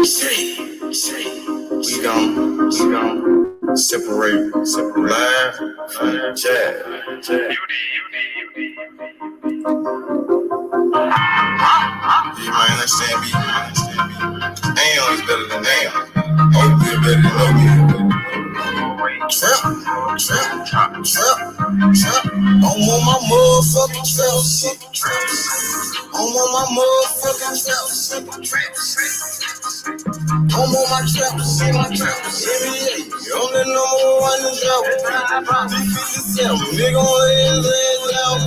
We gon' separate line from jab. You might understand me. Aim is better than AM. OB is better than OB. Trap. I'm on my motherfucking trap shit. I'm on my motherfucking trap shit. I'm on my trap shit. NBA, only number one is out. 357, nigga on his ass down.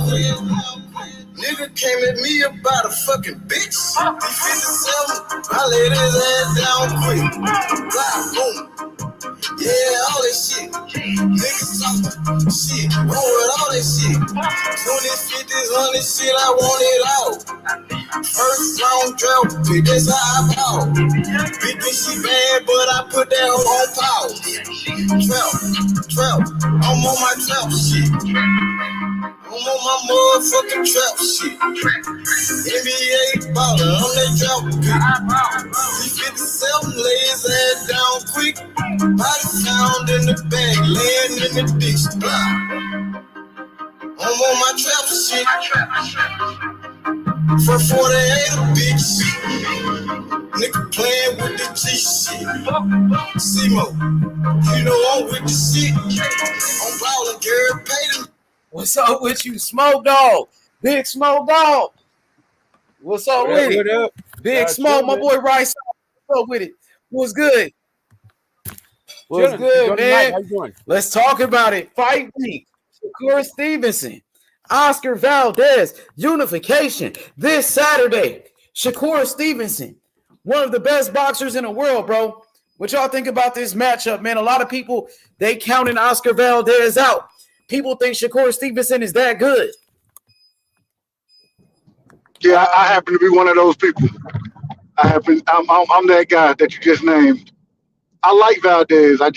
Nigga came at me about a fucking bitch. 357, I laid his ass down quick. Blah, boom. Yeah, all that shit. Niggas talking shit. Roll with all that shit. 20s, 50s, 100s shit, I want it all. First round draft pick, that's how I ball. Big bitch, she bad, but I put that hoe on pause. Trap. I'm on my trap shit. I'm on my motherfucking trap shit. NBA baller, I'm that trap pick. 357, lay his ass down quick. Body found in the bag, laying in the ditch. I'm on my trap shit. For 48 a bitch. Nigga playing with the G shit. C-Mo, you know I'm with the shit. I'm ballin', Gary Payton. What's up with you, Smoke Dog? Big Smoke Dog. What's up with it? What up? Big Smoke, my boy Rice. What's up with it? What's good? What's good, man? How you doing? Let's talk about it. Fight week. Shakur Stevenson, Oscar Valdez, unification this Saturday. Shakur Stevenson, one of the best boxers in the world, bro. What y'all think about this matchup, man? A lot of people, they counting Oscar Valdez out. People think Shakur Stevenson is that good. Yeah, I happen to be one of those people. I'm that guy that you just named. I like Valdez. I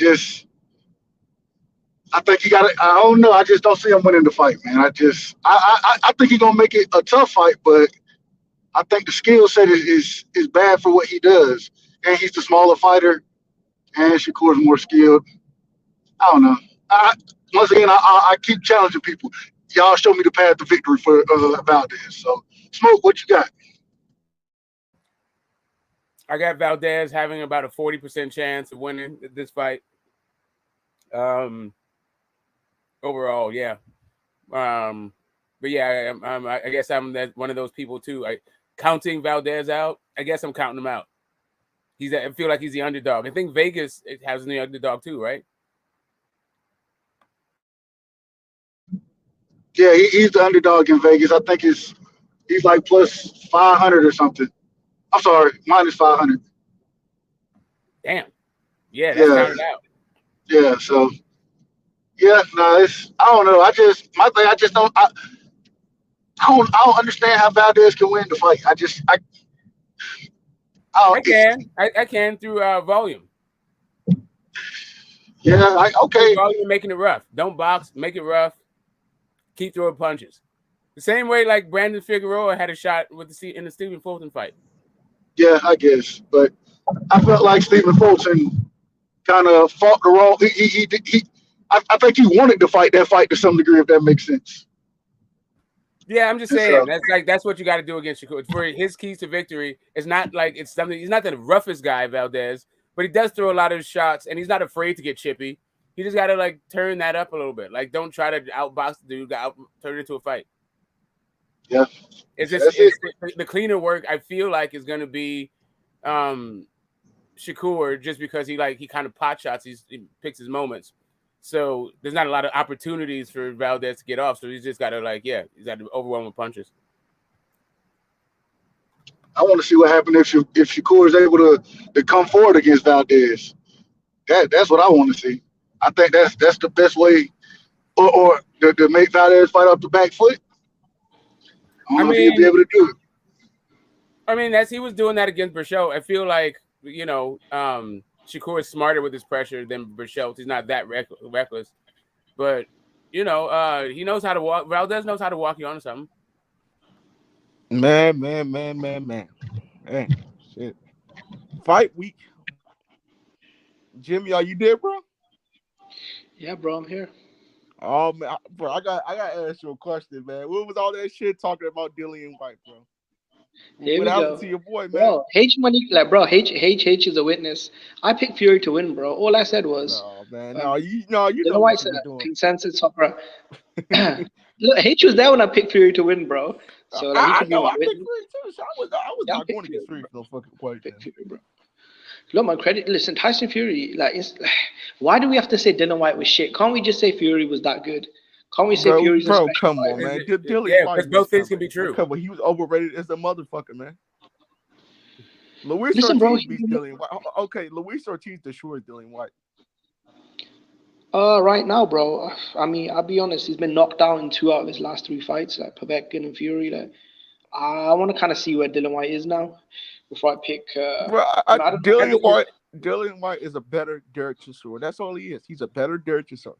think he got it. I don't know. I just don't see him winning the fight, man. I think he's gonna make it a tough fight, but I think the skill set is bad for what he does, and he's the smaller fighter, and Shakur's more skilled. I don't know. Once again, I keep challenging people. Y'all show me the path to victory for Valdez. So, Smoke, what you got? I got Valdez having about a 40% chance of winning this fight. Overall, yeah. But yeah, I guess I'm one of those people too. Counting Valdez out, I guess I'm counting him out. I feel like he's the underdog. I think Vegas has the underdog too, right? Yeah, he's the underdog in Vegas. I think he's like plus 500 or something. I'm sorry, minus 500. Damn. Yeah, that's counted out. Yeah, so yeah, no, I don't know. I don't understand how Valdez can win the fight. I can through volume. Yeah, okay. Volume, making it rough. Don't box, make it rough. Keep throwing punches. The same way like Brandon Figueroa had a shot in the Stephen Fulton fight. Yeah, I guess, but I felt like Stephen Fulton kind of fought the wrong. I think he wanted to fight that fight to some degree, if that makes sense. Yeah, I'm just saying that's what you got to do against Shakur. For his keys to victory, it's not like it's something. He's not the roughest guy, Valdez, but he does throw a lot of shots, and he's not afraid to get chippy. You just got to like turn that up a little bit. Like, don't try to outbox the dude. Turn it into a fight. Yeah, it's the cleaner work. I feel like is going to be Shakur, just because he kind of pot shots. He picks his moments. So there's not a lot of opportunities for Valdez to get off. So he's just got to he's got to overwhelm with punches. I want to see what happens if Shakur is able to come forward against Valdez. That's what I want to see. I think that's the best way, or to make Valdez fight off the back foot. I don't know if he'll be able to do it. I mean, he was doing that against Berchelt. I feel like Shakur is smarter with his pressure than Berchelt. He's not that reckless, but he knows how to walk. Valdez knows how to walk you onto something. Man. Hey, shit. fight week. Jimmy, are you there, bro? Yeah, bro, I'm here. Oh man, bro, I got to ask you a question, man. What was all that shit talking about Dillian White, bro? Here what we happened go. to your boy, man? Bro, H money, like, bro, H is a witness. I picked Fury to win, bro. All I said was, No, man, you know Dana what White's you a were doing. consensus bro. Look, H was there when I picked Fury to win, bro. So like, he I could be know my I picked witness. Fury too. So I was not going against Fury for no fucking point, man. Fury, bro. Look, my credit. Listen, Tyson Fury. Like, why do we have to say Dana White was shit? Can't we just say Fury was that good? Can't we say Fury's a special come fighter? on, man. Yeah, because both things can be true. Come on, he was overrated as a motherfucker, man. Luis Listen, Ortiz bro, beats Dillian White. Okay, Luis Ortiz destroyed Dillian White. Right now, bro. I mean, I'll be honest. He's been knocked out in 2 out of his last 3 fights, like Povetkin and Fury. Like, I want to kind of see where Dillian White is now before I pick. Bro, Dillian White is a better Derek Chisora. That's all he is. He's a better Derek Chisora.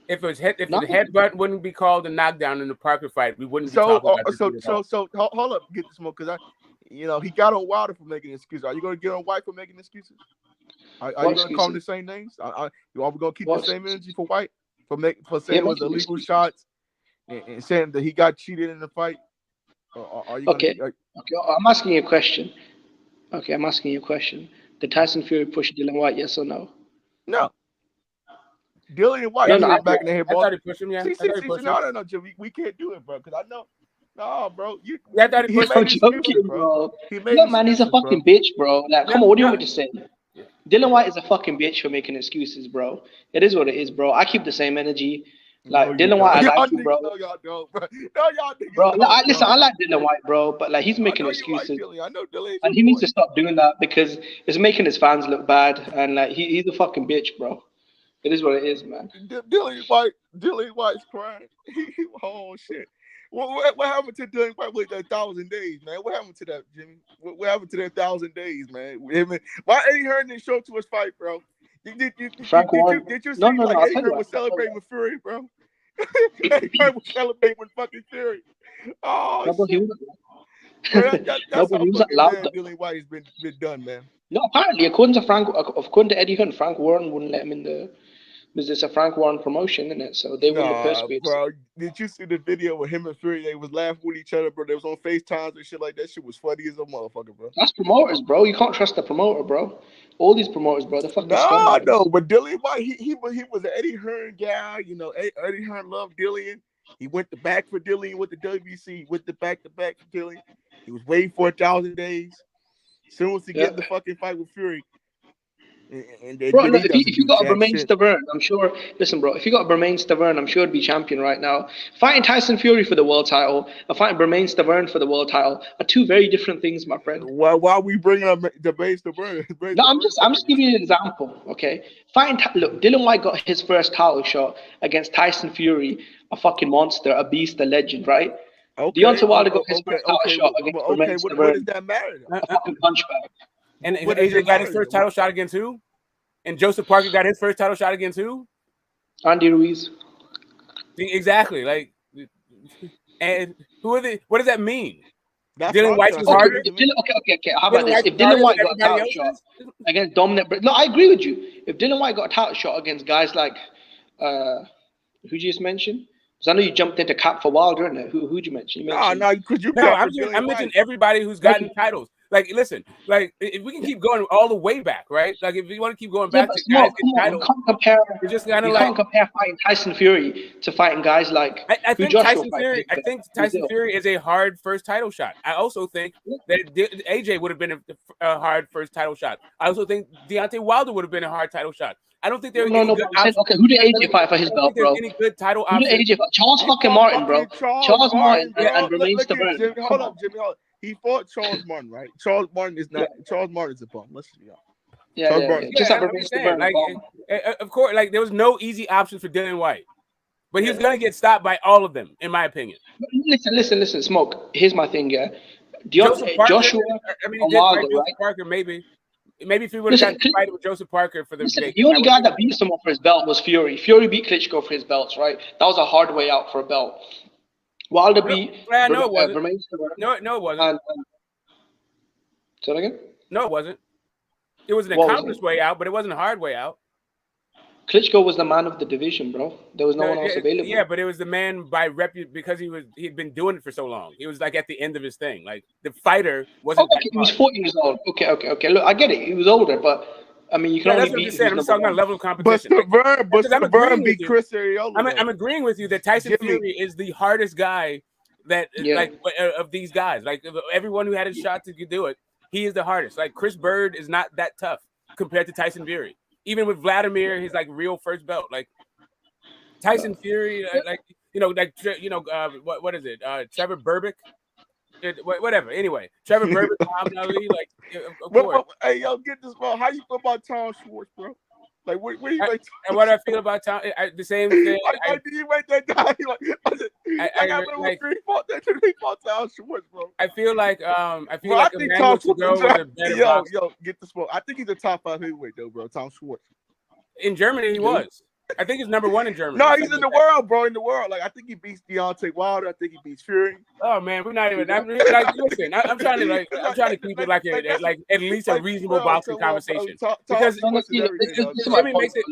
If the headbutt wouldn't be called a knockdown in the Parker fight, we wouldn't be talking about this. So hold up, get this smoke, because he got on Wilder for making excuses. Are you going to get on White for making excuses? Are you going to call him the same names? Are we going to keep the same energy for White for saying it was illegal shots and saying that he got cheated in the fight? Or are you okay, I'm asking you a question. Okay, I'm asking you a question. Did Tyson Fury push Dillian White? Yes or no? No. Dillian White back in the head, bro. I thought he pushed him. Yeah, No, Jim, we can't do it, bro. Because I know. No, bro. I thought he pushed him, bro. Look, man, he's a fucking bitch, bro. Like, come on, what do you want me to say? Dylan White is a fucking bitch for making excuses, bro. It is what it is, bro. I keep the same energy. Like, Dylan White, I like you, bro. No, y'all don't, bro. Bro, listen, I like Dylan White, bro, but like, he's making excuses. I know Dylan, and he needs to stop doing that because it's making his fans look bad. And like, he's a fucking bitch, bro. It is what it is, man. Dylan White's crying. Oh shit. What happened to Dylan White with 1,000 days, man? What happened to that, Jimmy? What happened to that 1,000 days, man? Why Eddie Hearn didn't show up to his fight, bro? Did you see Eddie Hearn was celebrating with Fury, bro? Eddie Hearn was celebrating with fucking Fury. Oh, shit. That's how fucking Dylan White has been done, man. No, apparently, according to Eddie Hearn, Frank Warren wouldn't let him in the. Because it's a Frank Warren promotion, isn't it? So they wouldn't persecute. Bro, did you see the video with him and Fury? They was laughing with each other, bro. They was on FaceTimes and shit like that. Shit was funny as a motherfucker, bro. That's promoters, bro. You can't trust the promoter, bro. All these promoters, bro, they're fucking scumbags. No, but Dillian White, he was an Eddie Hearn guy. You know, Eddie Hearn loved Dillian. He went to back for Dillian with the WC, went to back for Dillian. He was waiting for 1,000 days. As soon as he get in the fucking fight with Fury. Bro, look, if you got a Romain Stavern, I'm sure. Listen, bro, if you got a Romain Stavern, I'm sure he'd be champion right now. Fighting Tyson Fury for the world title and fighting Romain Stavern for the world title are 2 very different things, my friend. Why are we bringing up the base Stavern? No, I'm just giving you an example, okay? Look, Dylan White got his first title shot against Tyson Fury, a fucking monster, a beast, a legend, right? Okay. Deontay Wilder got his first title shot against Romain Stavern. What does that matter? A fucking punchbag. And AJ got his first title shot against who? And Joseph Parker got his first title shot against who? Andy Ruiz. Exactly. Like, and who are they? What does that mean? Dylan White was harder. Okay. How about this? If Dylan White got a title shot against Dominic, no, I agree with you. If Dylan White got a title shot against guys like, who you just mentioned? Because I know you jumped into Cap for Wilder, innit? Who'd you mention? I mentioned everybody who's gotten titles. Like, listen, like if we can keep going all the way back, right? Like if you want to keep going back to guys getting titles, you can't compare fighting Tyson Fury to fighting guys like I think Tyson Fury is a hard first title shot. I also think that AJ would have been a hard first title shot. I also think Deontay Wilder would have been a hard title shot. I don't think there are any good options. Okay, who did AJ fight for his belt, bro? Any good title options? Charles fucking Martin, bro. Charles Martin and Romain Stavern. Hold up, Jimmy. He fought Charles Martin, right? Charles Martin is not. Charles Martin is a bum. Let's see. Of course, like there was no easy options for Dylan White, but he was gonna get stopped by all of them, in my opinion. Listen, Smoke. Here's my thing, yeah. Joshua, Wilder, right? Parker, maybe if he would have gotten fighting with Joseph Parker for the the only guy that beat someone for his belt was Fury. Fury beat Klitschko for his belts, right? That was a hard way out for a belt. Wilder beat. No, it wasn't. No, it wasn't. Say that again? No, it wasn't. It was an accomplished way out, but it wasn't a hard way out. Klitschko was the man of the division, bro. There was no one else available. Yeah, but it was the man by because he'd been doing it for so long. He was like at the end of his thing. Like the fighter wasn't. Okay, he was 40 years old. Okay. Look, I get it. He was older, but I mean, you can only beat. I'm just talking about level of competition. But Stavern beat Chris Arreola. I'm agreeing with you that Tyson Fury is the hardest guy like of these guys. Like everyone who had a shot to do it, he is the hardest. Like Chris Bird is not that tough compared to Tyson Fury. Even with Vladimir, his like real first belt. Like Tyson Fury, what is it? Trevor Berbick. Whatever. Anyway, Trevor Berbick, Muhammad Ali, like of course. Hey, yo, get this, bro. How you feel about Tom Schwartz, bro? Like, what do you like? And what I feel about Tom, the same thing. Did you write that down? Three fought Tom Schwartz, bro. I feel like I think Tom Schwartz was a better boxer. Yo, get the smoke. I think he's a top 5 heavyweight though, bro. Tom Schwartz. In Germany, he was. I think he's number 1 in Germany. No, he's in the world, bro. In the world, like I think he beats Deontay Wilder. I think he beats Fury. Oh man, we're not even. Listen, I'm trying to keep it like at least a reasonable boxing conversation. Because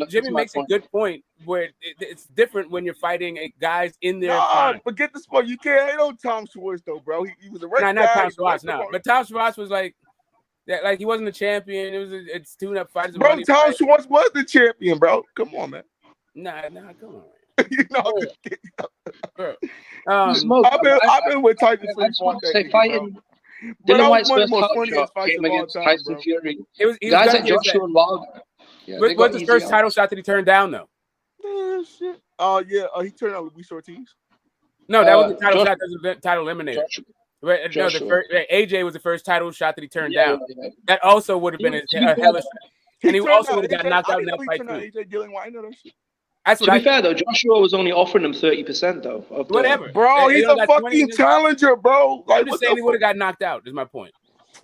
Jimmy makes a good point where it's different when you're fighting guys in their prime. But get the sport. You can't hate on Tom Schwartz though, bro. He was a great guy. Not Tom Schwartz, no. But Tom Schwartz was like he wasn't a champion. It's tune-up fights. Bro, Tom Schwartz was the champion, bro. Come on, man. Nah, come on. You know, I've been with Tyson Fury. Fighting Dylan White's first title shot came against Tyson Fury. Guys like Joshua and Wilder. What's his first title shot that he turned down though? Shit. He turned out Luis Ortiz. No, that was the title shot. That was the title eliminator. AJ was the first title shot that he turned down. That also would have been a hellish. And he also would have got knocked out in that fight too. To be fair though, Joshua was only offering him 30% though. Whatever, bro. He's a fucking challenger, bro. I'm just saying he would have got knocked out. Is my point.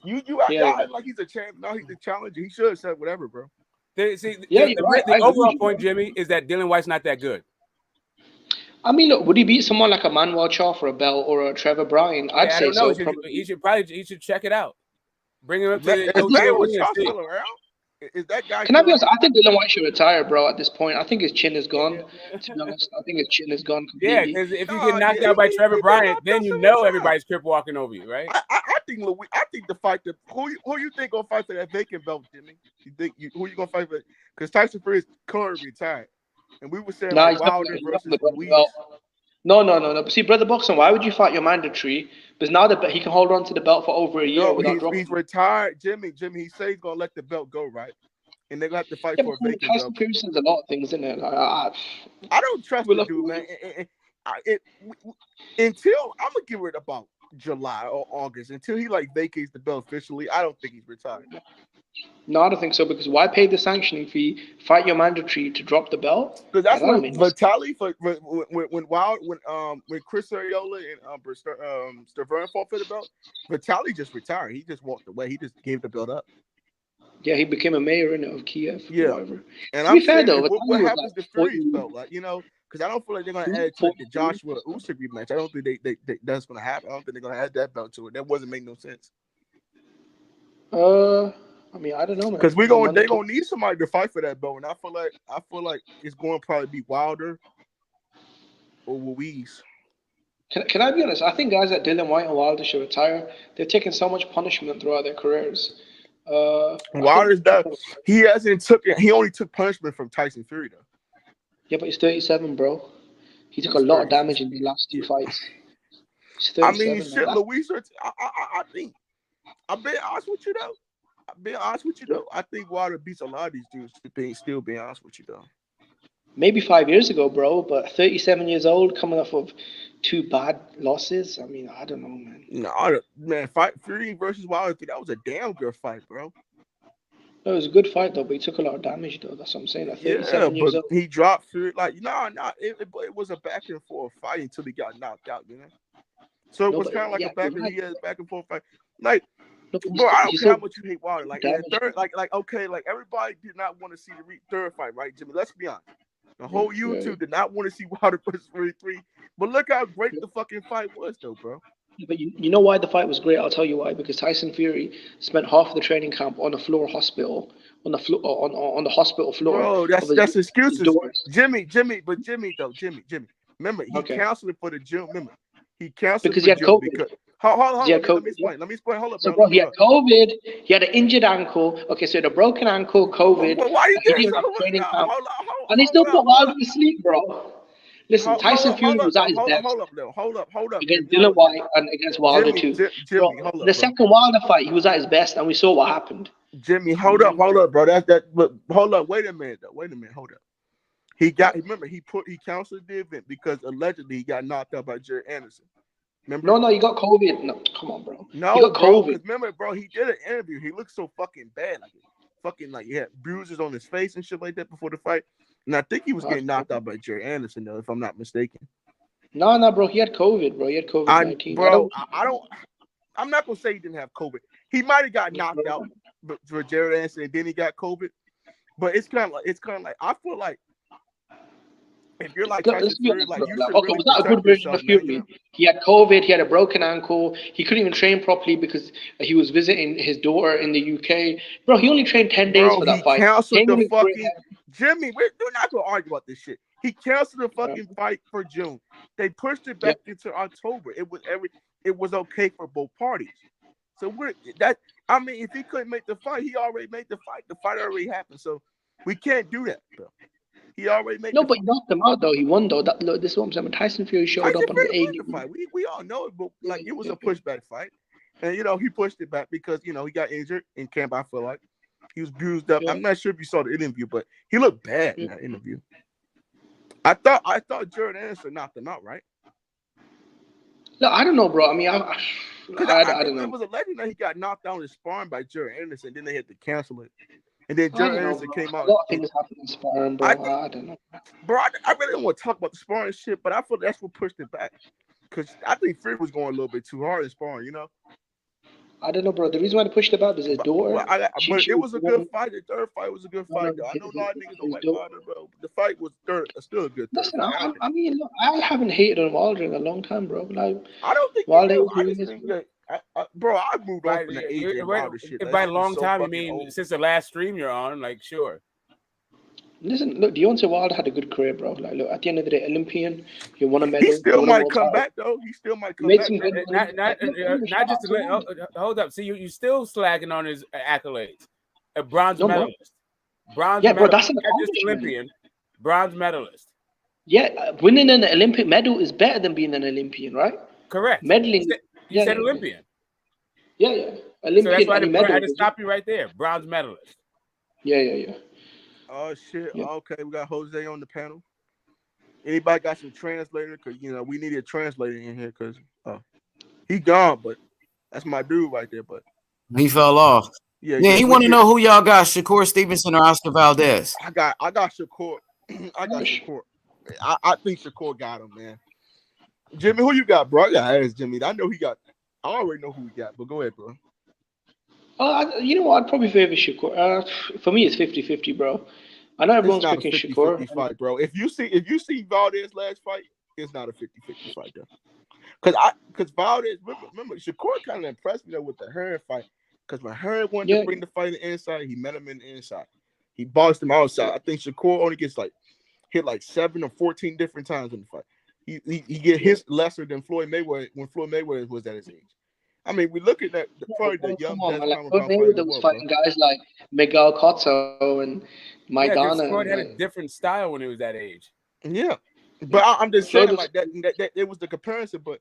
You like he's a champ. No, he's a challenger. He should have said whatever, bro. The overall point, Jimmy, is that Dylan White's not that good. I mean, look, would he beat someone like a Manuel Charr for a belt or a Trevor Bryan? I'd say so. You should check it out. Bring him up to the Is that guy? Can I be honest? I think Dylan White should retire, bro. At this point, I think his chin is gone. To be honest, I think his chin is gone completely. Yeah, because if you get knocked out by Trevor Bryan, then you know everybody's crip walking over you, right? I think the fight who you think gonna fight for that vacant belt, Jimmy? Who you gonna fight for? Because Tyson Fury is currently retired, and we were saying Wilder versus Luis. No. See, brother Boxing, why would you fight your mandatory? Because now that he can hold on to the belt for over a year without dropping. He's retired, Jimmy. He said he's gonna let the belt go, right? And they're gonna have to fight for a vacant belt. Tyson Fury says a lot of things, isn't it? I don't trust the dude, man. Until I'm gonna give it about July or August until he vacates the belt officially. I don't think he's retired. No, I don't think so, because why pay the sanctioning fee, fight your mandatory to drop the belt? Because that's when Vitaly, when Chris Arreola and Stavern fought for the belt, Vitaly just retired. He just walked away. He just gave the belt up. Yeah, he became a mayor of Kiev. Yeah, whatever. And I'm fair though. What happens to Fury's belt? Because I don't feel like they're gonna add to the Joshua Usyk rematch. I don't think they that's gonna happen. I don't think they're gonna add that belt to it. That wasn't make no sense. I mean, I don't know, man. Because they're gonna need somebody to fight for that belt, and I feel like it's going to probably be Wilder or Ruiz. Can I be honest? I think guys like Dylan White and Wilder should retire. They've taken so much punishment throughout their careers. Wilder's that he only took punishment from Tyson Fury though. Yeah, but he's 37, bro. He took a lot of damage in the last 2 fights. I mean, shit, Luis. I think I've been honest with you though. I think Wilder beats a lot of these dudes. Still being honest with you though. Maybe 5 years ago, bro, but 37 years old, coming off of 2 bad losses. I mean, I don't know, man. No, man, fight Fury versus Wilder, that was a damn good fight, bro. No, it was a good fight though, but he took a lot of damage though. That's what I'm saying. But he dropped Fury it was a back and forth fight until he got knocked out, you know. So it was kind of like a back and forth fight. Bro, I don't care how much you hate Wilder. Everybody did not want to see the third fight, right, Jimmy? Let's be honest. The whole YouTube did not want to see Wilder versus Fury 3. But look how great the fucking fight was, though, bro. But you know why the fight was great? I'll tell you why. Because Tyson Fury spent half of the training camp on the floor hospital, on the hospital floor. Bro, that's excuses. Jimmy. Remember, he canceled it for the June. Remember, he canceled because he had COVID. Hold on. Let me explain. Hold up, so bro. He had COVID. He had an injured ankle. Okay, so he had a broken ankle, COVID. Well, why he didn't have training camp. And he still put Wilder to sleep, bro. Listen, Tyson Fury was at his best. Hold up. Against Dylan White and against Wilder too. Jimmy, the second Wilder fight, he was at his best, and we saw what happened. Jimmy, hold up, bro. But hold up. Wait a minute, hold up. He canceled the event because allegedly he got knocked out by Jared Anderson. Remember? No, he got COVID. No, come on, bro. No, he got COVID. Remember, bro, he did an interview. He looked so fucking bad, he had bruises on his face and shit like that before the fight. And I think he was getting knocked out by Jared Anderson, though, if I'm not mistaken. No, bro. He had COVID, bro. He had COVID-19. I'm not gonna say he didn't have COVID. He might have got knocked out for Jared Anderson, and then he got COVID. But it's kind of like I feel like if you're like Tyson Fury, like you should really was that a good version of Fury? He had COVID. He had a broken ankle. He couldn't even train properly because he was visiting his daughter in the UK. Bro, he only trained 10 days for that fight. Canceled the fucking Jimmy. We're not gonna argue about this shit. He canceled the fucking fight for June. They pushed it back into October. It was okay for both parties. So if he couldn't make the fight, he already made the fight. The fight already happened. So we can't do that, bro. He already made but he knocked him out though. He won though. This is what I'm saying. When Tyson Fury showed up on the fight. We all know it, but it was a pushback fight. And he pushed it back because he got injured in camp, I feel like. He was bruised up. I'm not sure if you saw the interview, but he looked bad in that interview. I thought Jared Anderson knocked him out, right? No, I don't know, bro. I mean, I don't know. It was alleged that he got knocked out in sparring by Jared Anderson. Then they had to cancel it. And then Jared Anderson came out. A lot of things happened in sparring, bro. I don't know. Bro, I really don't want to talk about the sparring shit, but I feel that's what pushed it back. Because I think Fury was going a little bit too hard in sparring, I don't know, bro. The reason why they pushed it back is his door. But it was a good fight. The third fight was a good fight, though. I know a lot of niggas don't like Wilder, bro. The fight was still a good third. Listen, I mean, look, I haven't hated on Wilder in a long time, bro. Like, I don't think Wilder. I just think that, bro, I moved on from the AJ Wilder shit. By a long time, you mean since the last stream you're on? Like, sure. Listen, look, Deontay Wilder had a back, bro. Like, look, at the end of the day, Olympian, he won a medal. He still might come back, though. He still might come back. Not just to hold up. See, you still slagging on his accolades. A bronze medalist. Bro, that's an not just Olympian. Bronze medalist. Yeah, winning an Olympic medal is better than being an Olympian, right? Correct. Medaling. You said Olympian. Yeah. Olympian. So that's why I had to stop you right there. Bronze medalist. Yeah. Oh shit! Yeah. Okay, we got Jose on the panel. Anybody got some translator? Cause we need a translator in here. Cause he gone, but that's my dude right there. But he fell off. Yeah. He want to know who y'all got: Shakur Stevenson or Oscar Valdez. I got Shakur. Shakur. I think Shakur got him, man. Jimmy, who you got, bro? I got ask Jimmy. I already know who we got, but go ahead, bro. You know what? I'd probably favor Shakur. For me, it's 50-50, bro. I know everyone's picking Shakur. Fight, bro. If you see Valdez last fight, it's not a 50-50 fight, though. Because Valdez, remember, Shakur kind of impressed me though with the Hearn fight. Because when Hearn wanted to bring the fight inside, he met him in the inside. He boxed him outside. I think Shakur only gets hit 7 or 14 different times in the fight. He get hits lesser than Floyd Mayweather when Floyd Mayweather was at his age. I mean, we look at that. Probably the young. Floyd Mayweather was fighting guys like Miguel Cotto and Maidana. Yeah, Floyd had a different style when he was that age. Yeah, but I'm just saying that it was the comparison, but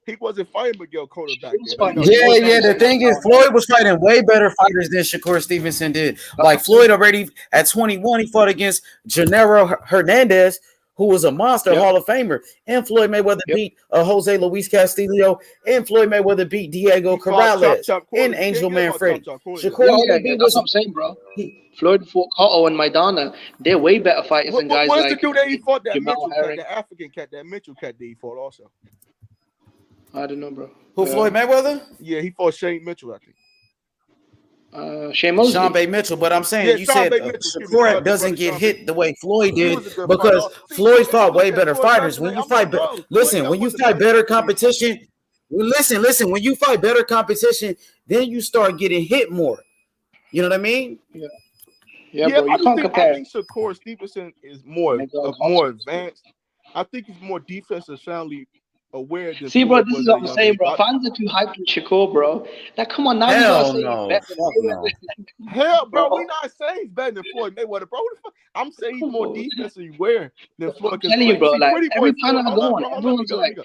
he wasn't fighting Miguel Cotto back then. Yeah. The thing is, Floyd was fighting way better fighters than Shakur Stevenson did. Like Floyd already at 21, he fought against Gennaro Hernandez, who was a monster Hall of Famer, and Floyd Mayweather beat Jose Luis Castillo, and Floyd Mayweather beat Diego Corrales and Angel Manfredi. Shakur, that's what I'm saying, bro. Floyd fought Cotto and Maidana. They're way better fighters than guys like. What's the dude that he fought? That Mitchell cat, the African cat, that Mitchell cat that he fought also. I don't know, bro. Who, Floyd Mayweather? Yeah, he fought Shane Mitchell, I think. Sean Bay Mitchell, but I'm saying you said Shakur doesn't get hit the way Floyd did because Floyd fought way better fighters. When you fight, when you fight better competition, Listen. When you fight better competition, then you start getting hit more. You know what I mean? Yeah, bro. You can't compare. I think Shakur Stevenson is more advanced. I think he's more defensive soundly aware than. See, bro, this is what I'm saying, bro. Fans are too hyped on Shakur, bro. Like, come on, now you gotta say he's better than Hell, bro, we not saying he's better than Floyd Mayweather, bro. I'm saying he's more defensively aware than Floyd. I'm telling you, bro. Like, every panel I go on, everyone's like,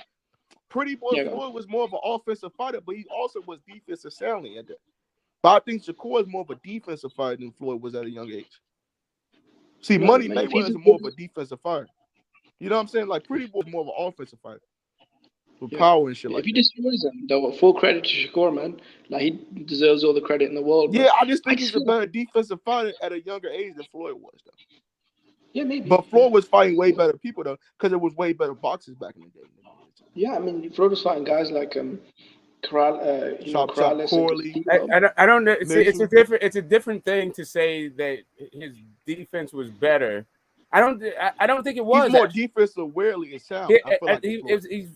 Pretty Boy Floyd was more of an offensive fighter, but he also was defensive soundly at that. But I think Shakur is more of a defensive fighter than Floyd was at a young age. See, Money Mayweather is more of a defensive fighter. You know what I'm saying? Like, Pretty Boy is more of an offensive fighter with power and shit like that. If he destroys him, though, full credit to Shakur, man. Like, he deserves all the credit in the world. Yeah, I just think he's a better defensive fighter at a younger age than Floyd was, though. Yeah, maybe. But Floyd was fighting way better people, though, because it was way better boxers back in the day. Yeah, I mean, Floyd was fighting guys like Corrales. Corley. I don't know. It's a different thing to say that his defense was better. I don't think it was. He's more defensive awarely and sound.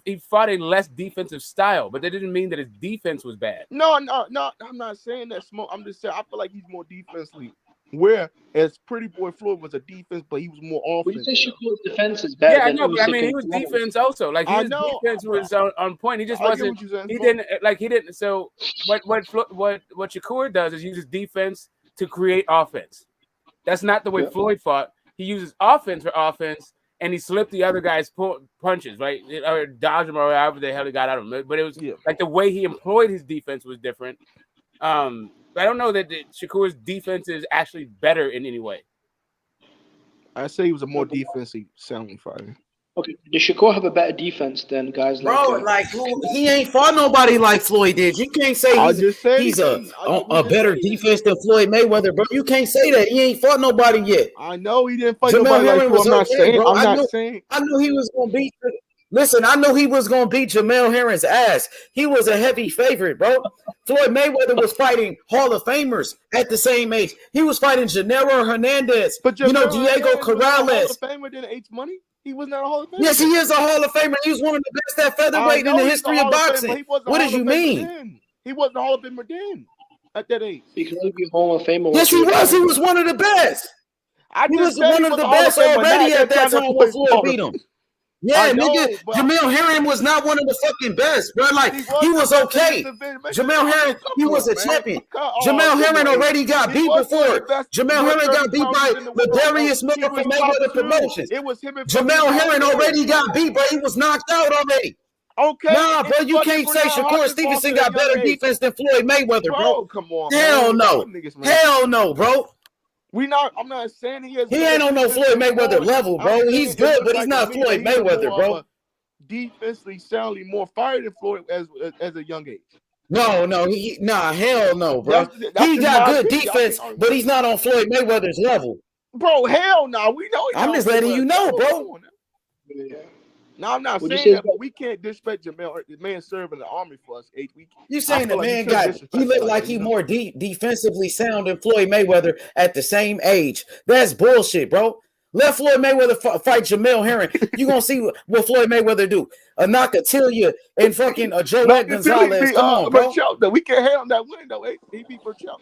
He fought a less defensive style, but that didn't mean that his defense was bad. No. I'm not saying that. I'm just saying I feel like he's more defensively. Whereas Pretty Boy Floyd was a defense, but he was more offense. Well, you say Shakur's defense is better. Yeah, I know, but I mean, he was defense also. Like his defense was on point. He just wasn't. He didn't. So what Shakur does is uses defense to create offense. That's not the way Floyd fought. He uses offense for offense, and he slipped the other guy's punches, right? Or dodged him, or however the hell he got out of him. But it was like the way he employed his defense was different. I don't know that Shakur's defense is actually better in any way. I say he was a more defensive sounding fighter. Okay, does Shakur have a better defense than guys like? He ain't fought nobody like Floyd did. You can't say he's a better defense than Floyd Mayweather, bro. You can't say that. He ain't fought nobody yet. I know he didn't fight nobody like Floyd. I'm not saying. I knew he was gonna beat. Listen, I know he was going to beat Jamel Herring's ass. He was a heavy favorite, bro. Floyd Mayweather was fighting Hall of Famers at the same age. He was fighting Gennaro Hernandez. But Diego Corrales. Hall of Famer didn't H Money? He was not a Hall of Famer. Yes, he is a Hall of Famer. He was one of the best at featherweight in the history of boxing. What did you mean? He wasn't a Hall of Famer then at that age. He can only be Hall of Famer. Yes, he was. He was one of the best. He was one of the best already at that time when Floyd beat him. Yeah, nigga, Jamel Herring was not one of the fucking best, bro. Like, he was okay. Jamel Herring, he was a champion. Jamel Herring already got beat before. Jamel Herring got beat by Ladarius Miller from Mayweather Promotions. Jamel Herring already got beat, bro. He was knocked out already. Okay. Nah, bro, you can't say Shakur Stevenson got better defense than Floyd Mayweather, bro. Come on. Hell no. Hell no, bro. I'm not saying he is. He ain't on no Floyd Mayweather level, bro. He's good, but he's not Floyd Mayweather, bro. Defensively soundly more fired than Floyd as a young age. No, hell no, bro. He got good defense, but he's not on Floyd Mayweather's level. Bro, hell no. We know. I'm just letting you know, bro. No, I'm not saying that, but we can't disrespect Jamel. The man served in the army for us 8 weeks. You saying the man he looked like he more defensively sound than Floyd Mayweather at the same age. That's bullshit, bro. Let Floyd Mayweather fight Jamel Herring. You gonna see what Floyd Mayweather do? A Nakatilia and fucking a Joe Gonzalez. Come on, bro. We can't hate on that win though. He beat Burchell.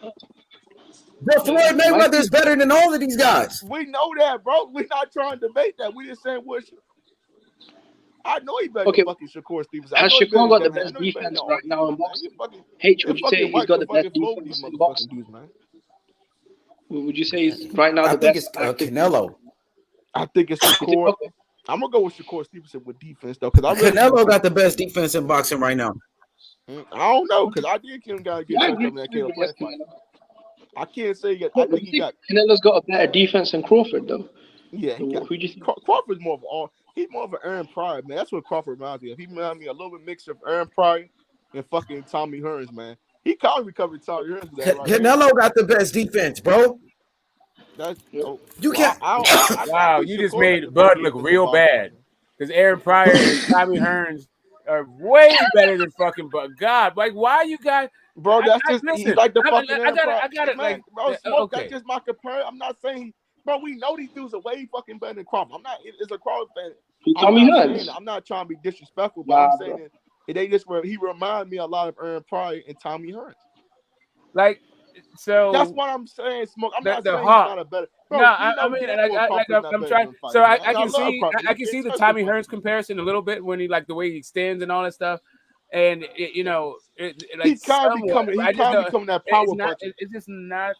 But Floyd Mayweather is better than all of these guys. We know that, bro. We're not trying to debate that. We just saying what. I know he better than fucking Shakur Stevenson. Has Shakur got the best defense right now in boxing? H, would you say he's got the best defense in boxing? Would you say he's right now the best? I think it's Canelo. I think it's Shakur. I'm going to go with Shakur Stevenson with defense, though. Canelo got the best defense in boxing right now. I don't know, because I did him got to get that fight. I can't say yet. I think he got. Canelo's got a better defense than Crawford, though. Yeah, Crawford's more of he's more of an Aaron Pryor, man. That's what Crawford reminds me of. He reminds me a little bit mixture of Aaron Pryor and fucking Tommy Hearns, man. He kind of recovered Tommy Hearns. Canelo got the best defense, bro. You can't. Wow, you just made Bud look real bad because Aaron Pryor and Tommy Hearns are way better than fucking Bud. God, like why you guys? Bro, that's just he's like the fucking. I got it. Like, bro, Smoke, that's just my compare. I'm not saying. Bro, we know these dudes are way fucking better than Crawford. I'm not. It's a Crawford fan. I'm not trying to be disrespectful, but I'm saying He reminds me a lot of Aaron Pryor and Tommy Hearns. Like, so that's what I'm saying. Smoke. I'm not saying he's Hawk. not a better. Bro, No, I mean, I'm trying. So I can see the Tommy Hearns comparison a little bit when he like the way he extends and all that stuff, and he can't become that power puncher. It's just not.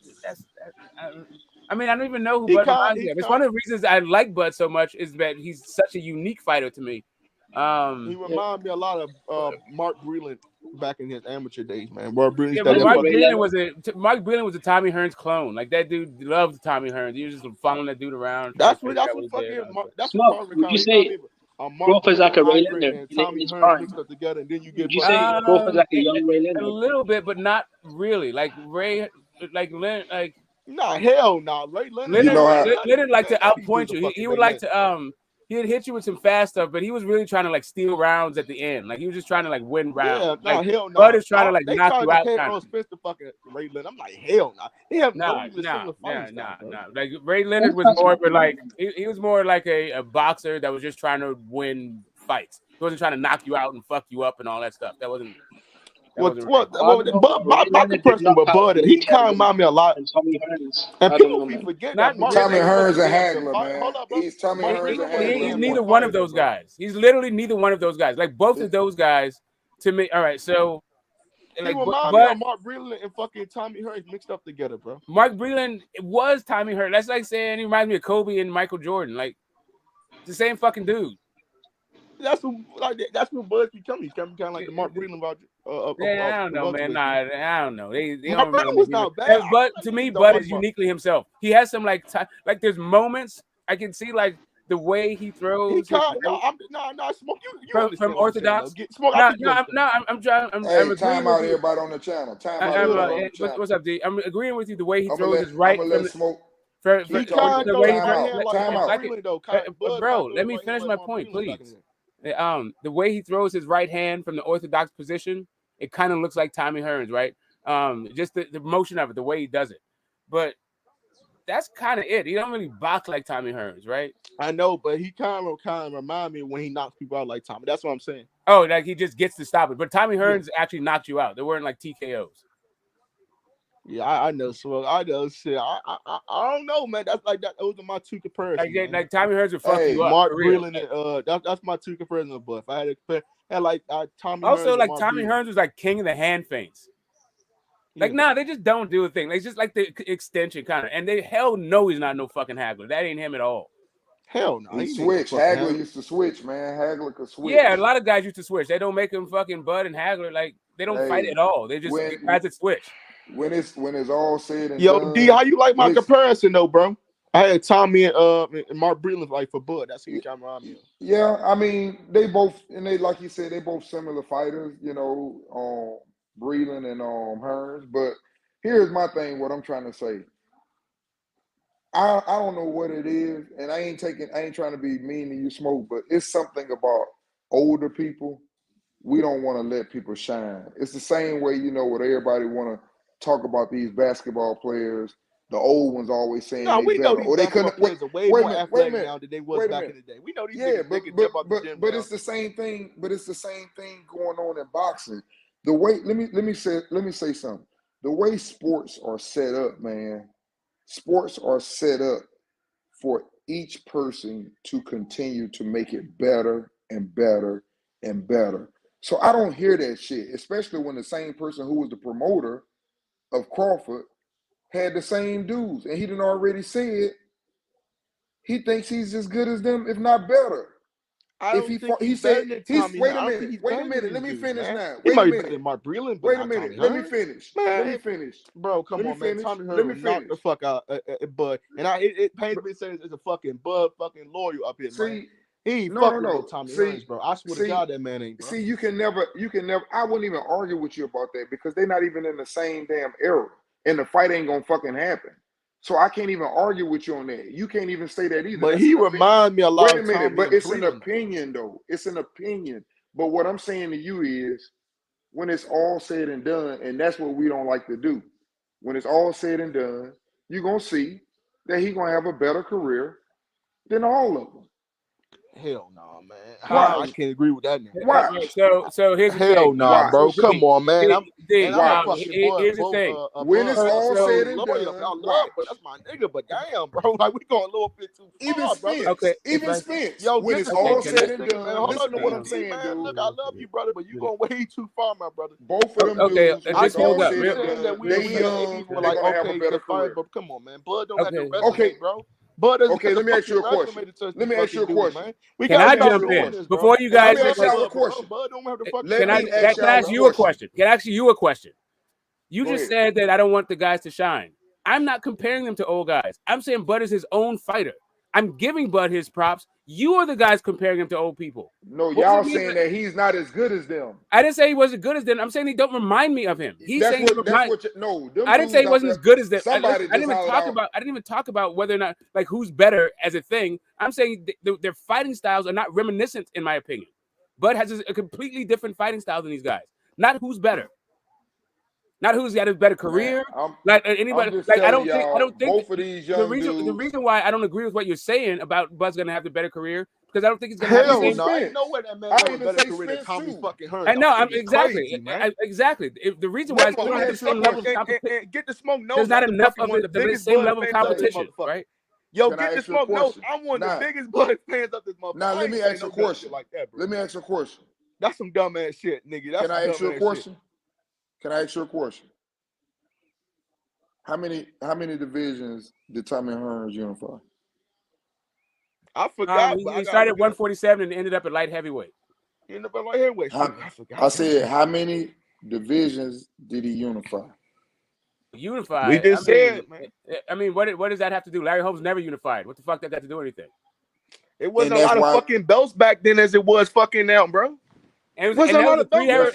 I mean, I don't even know who Bud reminds me of. It's one of the reasons I like Bud so much is that he's such a unique fighter to me. He reminds me a lot of Mark Breland back in his amateur days, man. Mark Breland was a Tommy Hearns clone. Like that dude loved Tommy Hearns. He was just following that dude around. Would you say Crawford's like a Ray Leonard and Tommy Hearns mixed up together, and then you get? Would you say Crawford's like a young Ray Leonard? A little bit, but not really. Like Ray, Nah, hell no. Ray Leonard. Leonard like to outpoint you. He would like to he'd hit you with some fast stuff, but he was really trying to like steal rounds at the end. Like he was just trying to like win rounds. Yeah, hell no. Bud is trying to like knock you out. Errol Spence to fucking Ray Leonard. I'm like, hell no. No. Like Ray Leonard was more, but like he was more like a boxer that was just trying to win fights. He wasn't trying to knock you out and fuck you up and all that stuff. That wasn't. My comparison with Bud, he kind of remind me a lot. And people be forgetting that Tommy Hearns a haggler, man. He's Tommy Hearns a haggler. He's neither one of those guys. He's literally neither one of those guys. Like both of those guys, to me. All right, so he reminds me of Mark Breland and fucking Tommy Hearns mixed up together, bro. Mark Breland was Tommy Hearns. That's like saying he reminds me of Kobe and Michael Jordan. Like the same fucking dude. That's what Bud becoming. He's kind of like the Mark Breland about. I don't know, man. I don't know. They don't really was not bad. But to me, Bud is uniquely himself. He has some like there's moments I can see like the way he throws. Smoke. From orthodox. I'm trying. Hey, time out, everybody on the channel. What's up, D? I'm agreeing with you. The way he throws his right. Smoke. Bro, let me finish my point, please. The way he throws his right hand from the orthodox position, it kind of looks like Tommy Hearns, right? Just the motion of it, the way he does it. But that's kind of it. He don't really box like Tommy Hearns, right? I know, but he kind of remind me when he knocks people out like Tommy. That's what I'm saying. Oh, like he just gets to stop it. But Tommy Hearns actually knocked you out. They weren't like TKOs. Yeah, I know. So I know shit. I don't know, man. That's like that. Those are my two comparisons. Like Tommy Hearns would fuck you up. Mark Breland, that's my two comparisons. But if I had to compare, Tommy. Also, Hearns like Tommy Hearns was like king of the hand feints. Like, they just don't do a thing. It's just like the extension kind of. And hell no, he's not no fucking haggler. That ain't him at all. Hell no. He switched. Hagler used to switch, man. Hagler could switch. Yeah, a lot of guys used to switch. They don't make him fucking Bud and Hagler. Like, they don't fight at all. They just guys that switch. When it's all said and done. D, how you like my comparison though, bro? I had Tommy and Mark Breland like for Bud. That's who you kind of remind me of. Yeah, I mean they both like you said, they both similar fighters, Breland and Hearns. But here's my thing, what I'm trying to say. I don't know what it is, and I ain't trying to be mean to you, Smoke, but it's something about older people. We don't want to let people shine. It's the same way, what everybody want to talk about these basketball players. The old ones always saying, "No, we know these basketball players are way more athletic now than they was back in the day. We know these niggas they can jump out the gym. But it's the same thing. But it's the same thing going on in boxing. The way let me say something. The way sports are set up, man. Sports are set up for each person to continue to make it better and better and better. So I don't hear that shit, especially when the same person who was the promoter of Crawford had the same dudes, and he done already said he thinks he's as good as them, if not better. Wait a minute. Let me finish now. Wait a minute. Mark Breland, wait a minute. Let me finish. Let me finish. Bro, come on, man. Tommy Hearns knocked the fuck out Bud. And it pains me to say it's a fucking Bud fucking lawyer up here, man. He ain't fucking with Tommy Hearns, bro. I swear to God, that man ain't, bro. See, you can never, I wouldn't even argue with you about that because they're not even in the same damn era. And the fight ain't gonna fucking happen. So I can't even argue with you on that. You can't even say that either. But he reminds me a lot of Tommy. But it's an opinion, though. It's an opinion. But what I'm saying to you is, when it's all said and done, and that's what we don't like to do. When it's all said and done, you're gonna see that he's gonna have a better career than all of them. Hell no, man. I can't agree with that nigga. Why? So here's the Hell thing. no, bro. Come on, man. I'm Here's a fucking the thing. When it's all said and loyal. done, I love, but that's my nigga. But damn, bro, like we going a little bit too far, Spence. brother. Even Spence. Yo, when get it's the all smoke, said and man. done, Listen to what I'm saying, man. dude. Look, I love you, brother, but you going way too far, my brother. Both of them dudes, when I it's get all what said you're and saying done, that we they young, were they're like, gonna have a okay, better fine, career. but come on, man. Bud don't have the resume, bro. Okay, let me ask you a question. Let me ask you a question. Man. Can I jump in before you guys? Let me ask y'all a question. Can I ask you a question? Can I ask you a question? You just said that I don't want the guys to shine. I'm not comparing them to old guys. I'm saying Bud is his own fighter. I'm giving Bud his props. You are the guys comparing him to old people. No, y'all saying that he's not as good as them. I didn't say he wasn't good as them. I'm saying he don't remind me of him. He's saying I didn't say he wasn't as good as them. I didn't even talk about whether or not like who's better as a thing. I'm saying their fighting styles are not reminiscent, in my opinion. Bud has a completely different fighting style than these guys. Not who's better. Not who's got a better career. Like anybody. Like I don't think both of these young dudes. The reason why I don't agree with what you're saying about Bud's gonna have the better career because I don't think he's gonna have the same. No, I know what that man got a better career than Tommy fucking Hearns. I know. I'm exactly. The reason why is we don't have the same level of competition. Get the smoke. No, there's not enough of the same level of competition, right? Yo, get the smoke. No, I'm one of the biggest Bud fans of this motherfucker. Now let me ask you a question. Like that, bro. Let me ask you a question. That's some dumb ass shit, nigga. Can I ask you a question? Can I ask you a question? How many divisions did Tommy Hearns unify? I forgot. He started at 147 and ended up at light heavyweight. He ended up at light heavyweight. I forgot. I said, how many divisions did he unify? Unified. We just said, man. I mean, what does that have to do? Larry Holmes never unified. What the fuck that got to do anything? It wasn't a lot of fucking belts back then as it was fucking now, bro. And it was a lot of three era.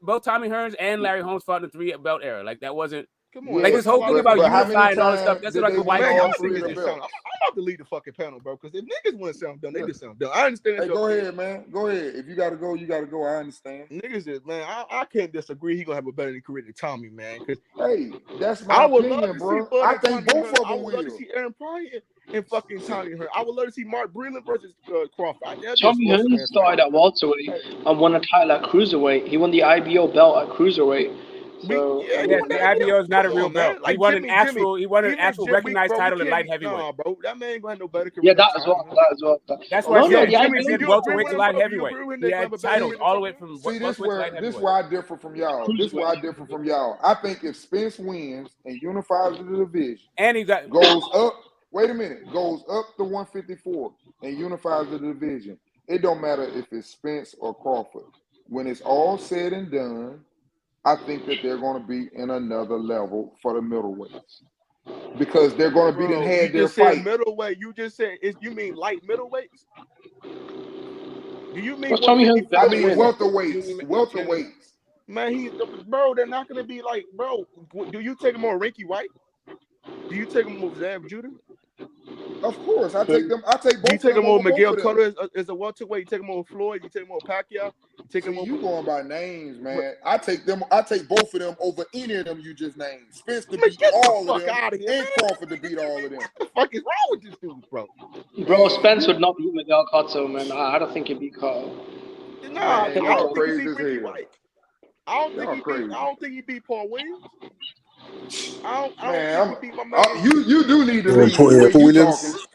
Both Tommy Hearns and Larry Holmes fought in the 3 belt era. Like that wasn't. Come on, like this whole thing about unifying and all this stuff. That's like the white I'm about to lead the fucking panel, bro. Because if niggas want to sound done, they just sound done. I understand. Hey, go ahead, man. Go ahead. If you gotta go, you gotta go. I understand. Niggas is man. I can't disagree. He gonna have a better career than Tommy, man. Hey, that's my opinion, bro. I think both of them will. I would love to see Aaron Pryor and fucking Tommy Hearns. I would love to see Mark Breland versus Crawford. Tommy Hearns started at welterweight and won a title at cruiserweight. He won the IBO belt at cruiserweight. So, the IBO is not a real belt. Like he won an actual recognized title at light heavyweight. Nah, bro, that man ain't gonna have no better career. Yeah, that as well. That's why Jimmy did welterweight to light heavyweight. He had titles all the way from. See, this where I differ from y'all. I think if Spence wins and unifies the division, and he goes up. Wait a minute, goes up to 154 and unifies the division. It don't matter if it's Spence or Crawford. When it's all said and done, I think that they're going to be in another level for the middleweights because they're going to be had their fight. Middleweight, you just said you mean light middleweights? Do you mean? I mean welterweights. Man, they're not going to be like, bro. Do you take him on Ricky White? Do you take him over Zab Judah? Of course, I take them. I take both. You take him over Miguel Cotto as a welterweight. You take him over Floyd. You take him over Pacquiao. You going by names, man. I take both of them over any of them you just named. Spence to beat all of them, and Crawford to beat all of them. What the fuck is wrong with this dude, bro? Bro, Spence would not beat Miguel Cotto, man. I don't think he'd beat Cotto. Nah, y'all crazy as hell. I don't think he beat Paul Williams. I don't think he beat my man. You do need to leave Paul Williams.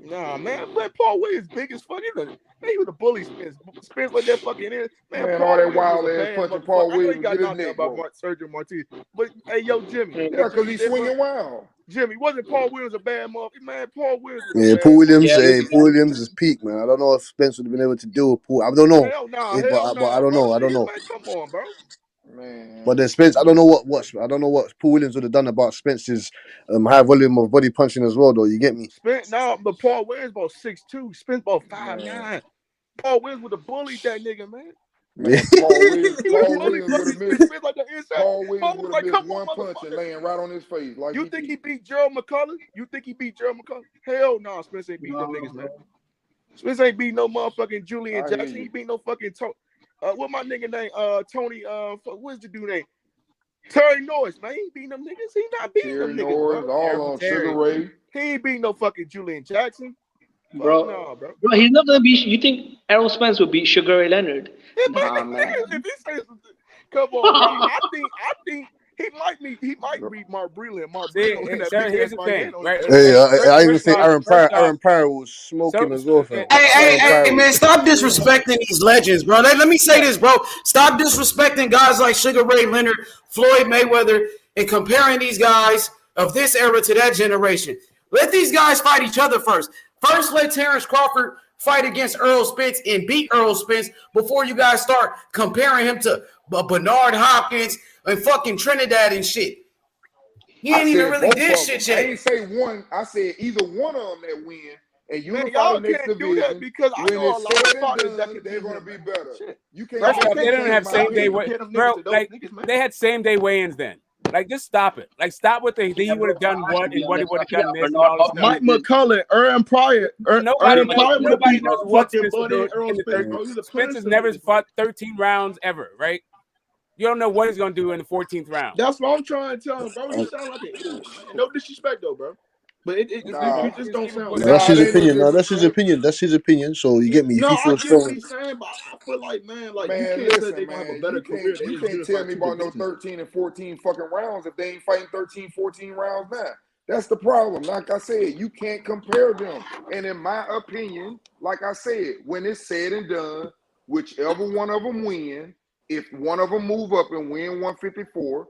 Nah, man, but Paul Williams big as fuck. He was a bully. Spence like that fucking in. Man, all that wild ass punching Paul Williams. I know you got nothing about Sergio Martinez, but hey, yo, Jimmy. Yeah, because he's swinging wild. Jimmy, wasn't Paul Williams a bad motherfucker? Man, Paul Williams. Paul Williams is peak, man. I don't know if Spence would have been able to deal with Paul. I don't know. But I don't know. Man, come on, bro. Man. But then Spence, I don't know what Paul Williams would have done about Spence's high volume of body punching as well, though. You get me? But Paul Williams about 6'2", Spence about 5'9". Paul Williams would have bullied that nigga, man. Paul Williams would have missed one punch and laying right on his face. Like you think he beat Gerald McCullough? Hell no, Spence ain't beat them niggas, man. Spence ain't beat no motherfucking Julian Jackson. He beat no fucking what my nigga name? Tony. What's the dude name? Terry Norris, man. He ain't beating them niggas. He not beating them niggas. Terry Norris, all on Sugar Ray. He ain't beating no fucking Julian Jackson. Bro, he's not gonna beat. You think Errol Spence would beat Sugar Ray Leonard? Nah, man. If he says, come on, I think he might beat Mark Breland. Here's the thing, right? Hey, I even think Aaron Pryor was smoking as well. Hey, man, stop disrespecting these legends, bro. Let me say this, bro. Stop disrespecting guys like Sugar Ray Leonard, Floyd Mayweather, and comparing these guys of this era to that generation. Let these guys fight each other first. First, let Terence Crawford fight against Errol Spence and beat Errol Spence before you guys start comparing him to Bernard Hopkins and fucking Trinidad and shit. He ain't even really did shit yet. I ain't say one. I said either one of them that win and unify the next division. Because I know a lot of fighters that they're going to be better. You can't. First off, they don't have same day weigh-ins, bro. Like they had same day weigh-ins then. Like, just stop it. Like, stop with the he would have done what and what he would have done this and all this stuff. Mike McCullough, Aaron Pryor. Nobody knows what Spence will do in the Spence has never fought 13 rounds ever, right? You don't know what he's going to do in the 14th round. That's what I'm trying to tell him, bro. You sound like an idiot. No disrespect, though, bro. But it just don't sound like that's his opinion. No, that's his opinion. That's his opinion. So you get me. No, I get what he's saying, but I feel like, man, you can't say they're going to have a better career. You can't tell me about no 13 and 14 fucking rounds if they ain't fighting 13, 14 rounds now. That's the problem. Like I said, you can't compare them. And in my opinion, like I said, when it's said and done, whichever one of them win, if one of them move up and win 154,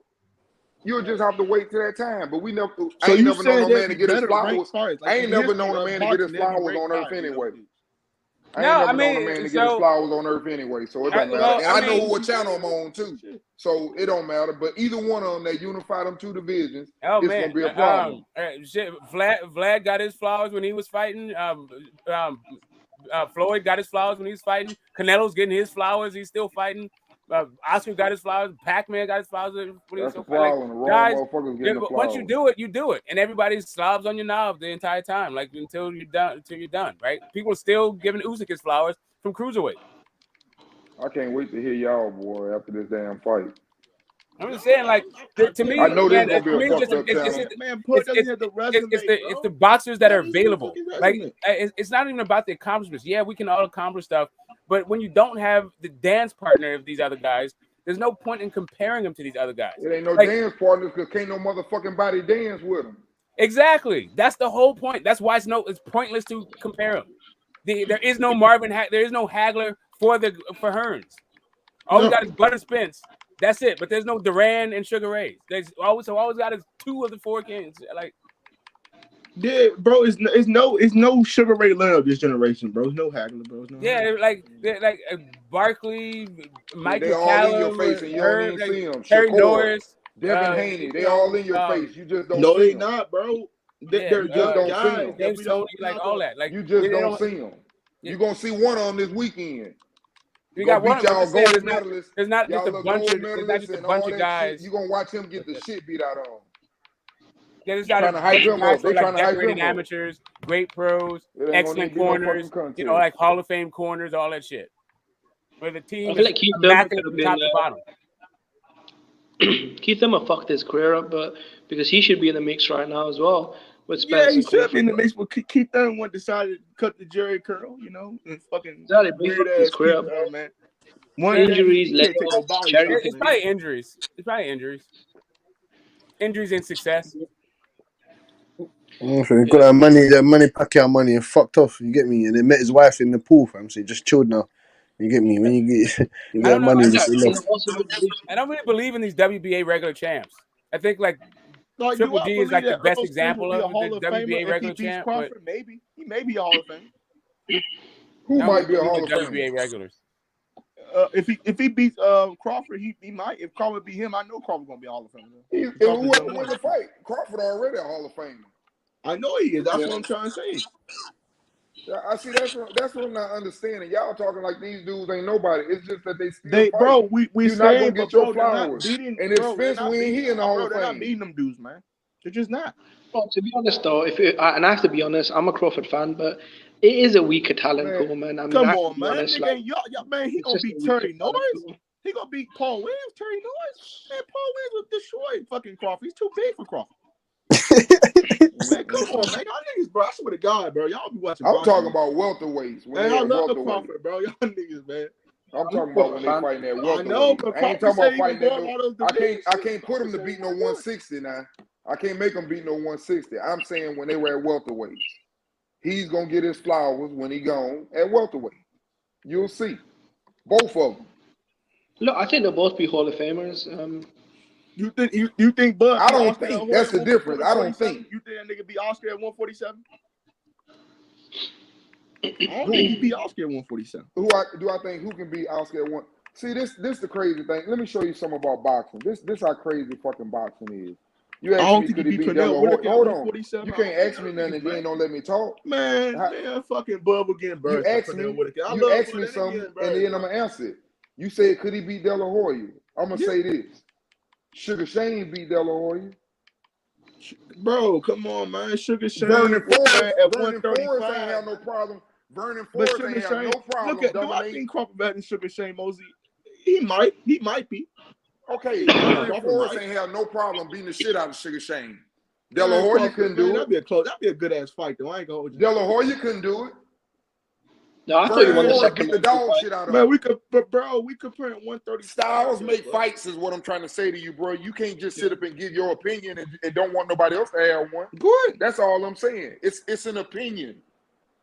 you'll just have to wait till that time. But we never. I ain't never known a man to get his flowers. I ain't never known a man to get his flowers on earth anyway. I ain't never known a man to get his flowers on earth anyway. So it don't matter. And I know what channel I'm on too. So it don't matter. But either one of them, they unify them two divisions. It's gonna be a problem. Vlad got his flowers when he was fighting. Floyd got his flowers when he was fighting. Canelo's getting his flowers. He's still fighting. Oscar got his flowers. Pac-Man got his flowers. That's the problem. Guys, once you do it, and everybody slobs on your knob the entire time, like until you're done, right? People are still giving Usyk his flowers from cruiserweight. I can't wait to hear y'all, boy, after this damn fight. I'm just saying, like, to me, I know this is gonna be a fucked up it's the boxers that are available. Like, it's not even about the accomplishments. Yeah, we can all accomplish stuff, but when you don't have the dance partner of these other guys, there's no point in comparing them to these other guys. It ain't no dance partners because can't no motherfucking body dance with them. Exactly. That's the whole point. That's why it's pointless to compare them. There is no Marvin. There is no Hagler for Hearns. All we got is Butter Spence. That's it. But there's no Duran and Sugar Ray. There's always got is 2 of the 4 kings. Like, yeah, bro. It's no Sugar Ray Leonard of this generation, bro. It's no Hagler, bro. Hagler. like Barkley, Mike they all in your face and you don't even see them. Terry Norris, Devin Haney, they all in your face. You just don't. No, see they them. not, bro. They're just don't see them. Like all that. Like you just don't see them. You're gonna see one of them this weekend. You got one. There's not just a bunch of guys. You're gonna watch him get the shit beat out of him. Yeah, there's got to hype him up. They're trying to hype him amateurs, great pros, excellent corners, like Hall of Fame corners, all that shit. Where the team is immaculate from top to bottom. Keith Thurman fucked his career up, but because he should be in the mix right now as well. With Spence, yeah, he should be in the mix. But Keith Thurman decided to cut the Jerry curl, and fucking weird ass career up, man. Injuries, it's probably injuries. Injuries and success. Got that money, Pacquiao money, and fucked off. You get me? And they met his wife in the pool, fam. So he just chilled now. You get me? When you get money, I don't really believe in these WBA regular champs. I think Triple G is like the best example of the WBA regular champ. Crawford, maybe he may be a Hall of Fame. Who might be a Hall of Fame? WBA regulars. If he beats Crawford, he might. If Crawford beat him, I know Crawford's gonna be a Hall of Famer. Whoever wins the fight, Crawford already a Hall of Famer. I know he is. That's what I'm trying to say. I see. That's what I'm not understanding. Y'all talking like these dudes ain't nobody. It's just that they still fight. Bro, we You're not gonna get your flowers. And if Spence win, he in the Hall of Fame. They're not beating them dudes, man. They're just not. Well, to be honest, though, and I have to be honest, I'm a Crawford fan, but it is a weaker talent pool, man. Come on, man. Man, he gonna beat Terry Norris. He gonna beat Paul Williams. Terry Norris. Man, Paul Williams will destroy fucking Crawford. He's too big for Crawford. Man, come on, man. Y'all niggas, bro. I swear to God, bro. Y'all be watching. I'm talking about welterweights. Man, I love Crawford, bro. Y'all niggas, man. I'm talking about when they fighting that welterweight. I know, but I ain't talking about fighting that. I can't put them to beat no 160 now. I can't make them beat no 160. I'm saying when they were at welterweight, he's gonna get his flowers when he gone at welterweight. You'll see, both of them. Look, I think they'll both be Hall of Famers. You think Bud? I don't think that's the difference. I don't think. You think that nigga beat Oscar at 147? I don't think he beat Oscar at 147. Who I think who can beat Oscar at one? See, this the crazy thing. Let me show you something about boxing. This how crazy fucking boxing is. You ask me could he beat De La Hoya? Hold on. You can't ask me nothing and then don't let me talk. Man, fucking Bud will get burst. You ask me something and then I'm gonna answer it. You said could he beat De La Hoya? I'm gonna say this. Sugar Shane beat De La Hoya. Bro, come on, man. Sugar Shane. Vernon Forrest ain't have no problem. Vernon Forrest ain't have no problem. Look at, do I think Crawford better than Sugar Shane Mosley? He might be. Okay, Vernon Forrest ain't have no problem beating the shit out of Sugar Shane. De La Hoya couldn't do it. That'd be a good ass fight, though. I ain't gonna hold you. De La Hoya couldn't do it. No, I thought you won the second. Beat the dog shit out of man. We compare 130. Styles make fights, is what I'm trying to say to you, bro. You can't just sit up and give your opinion and don't want nobody else to have one. Good. That's all I'm saying. It's an opinion.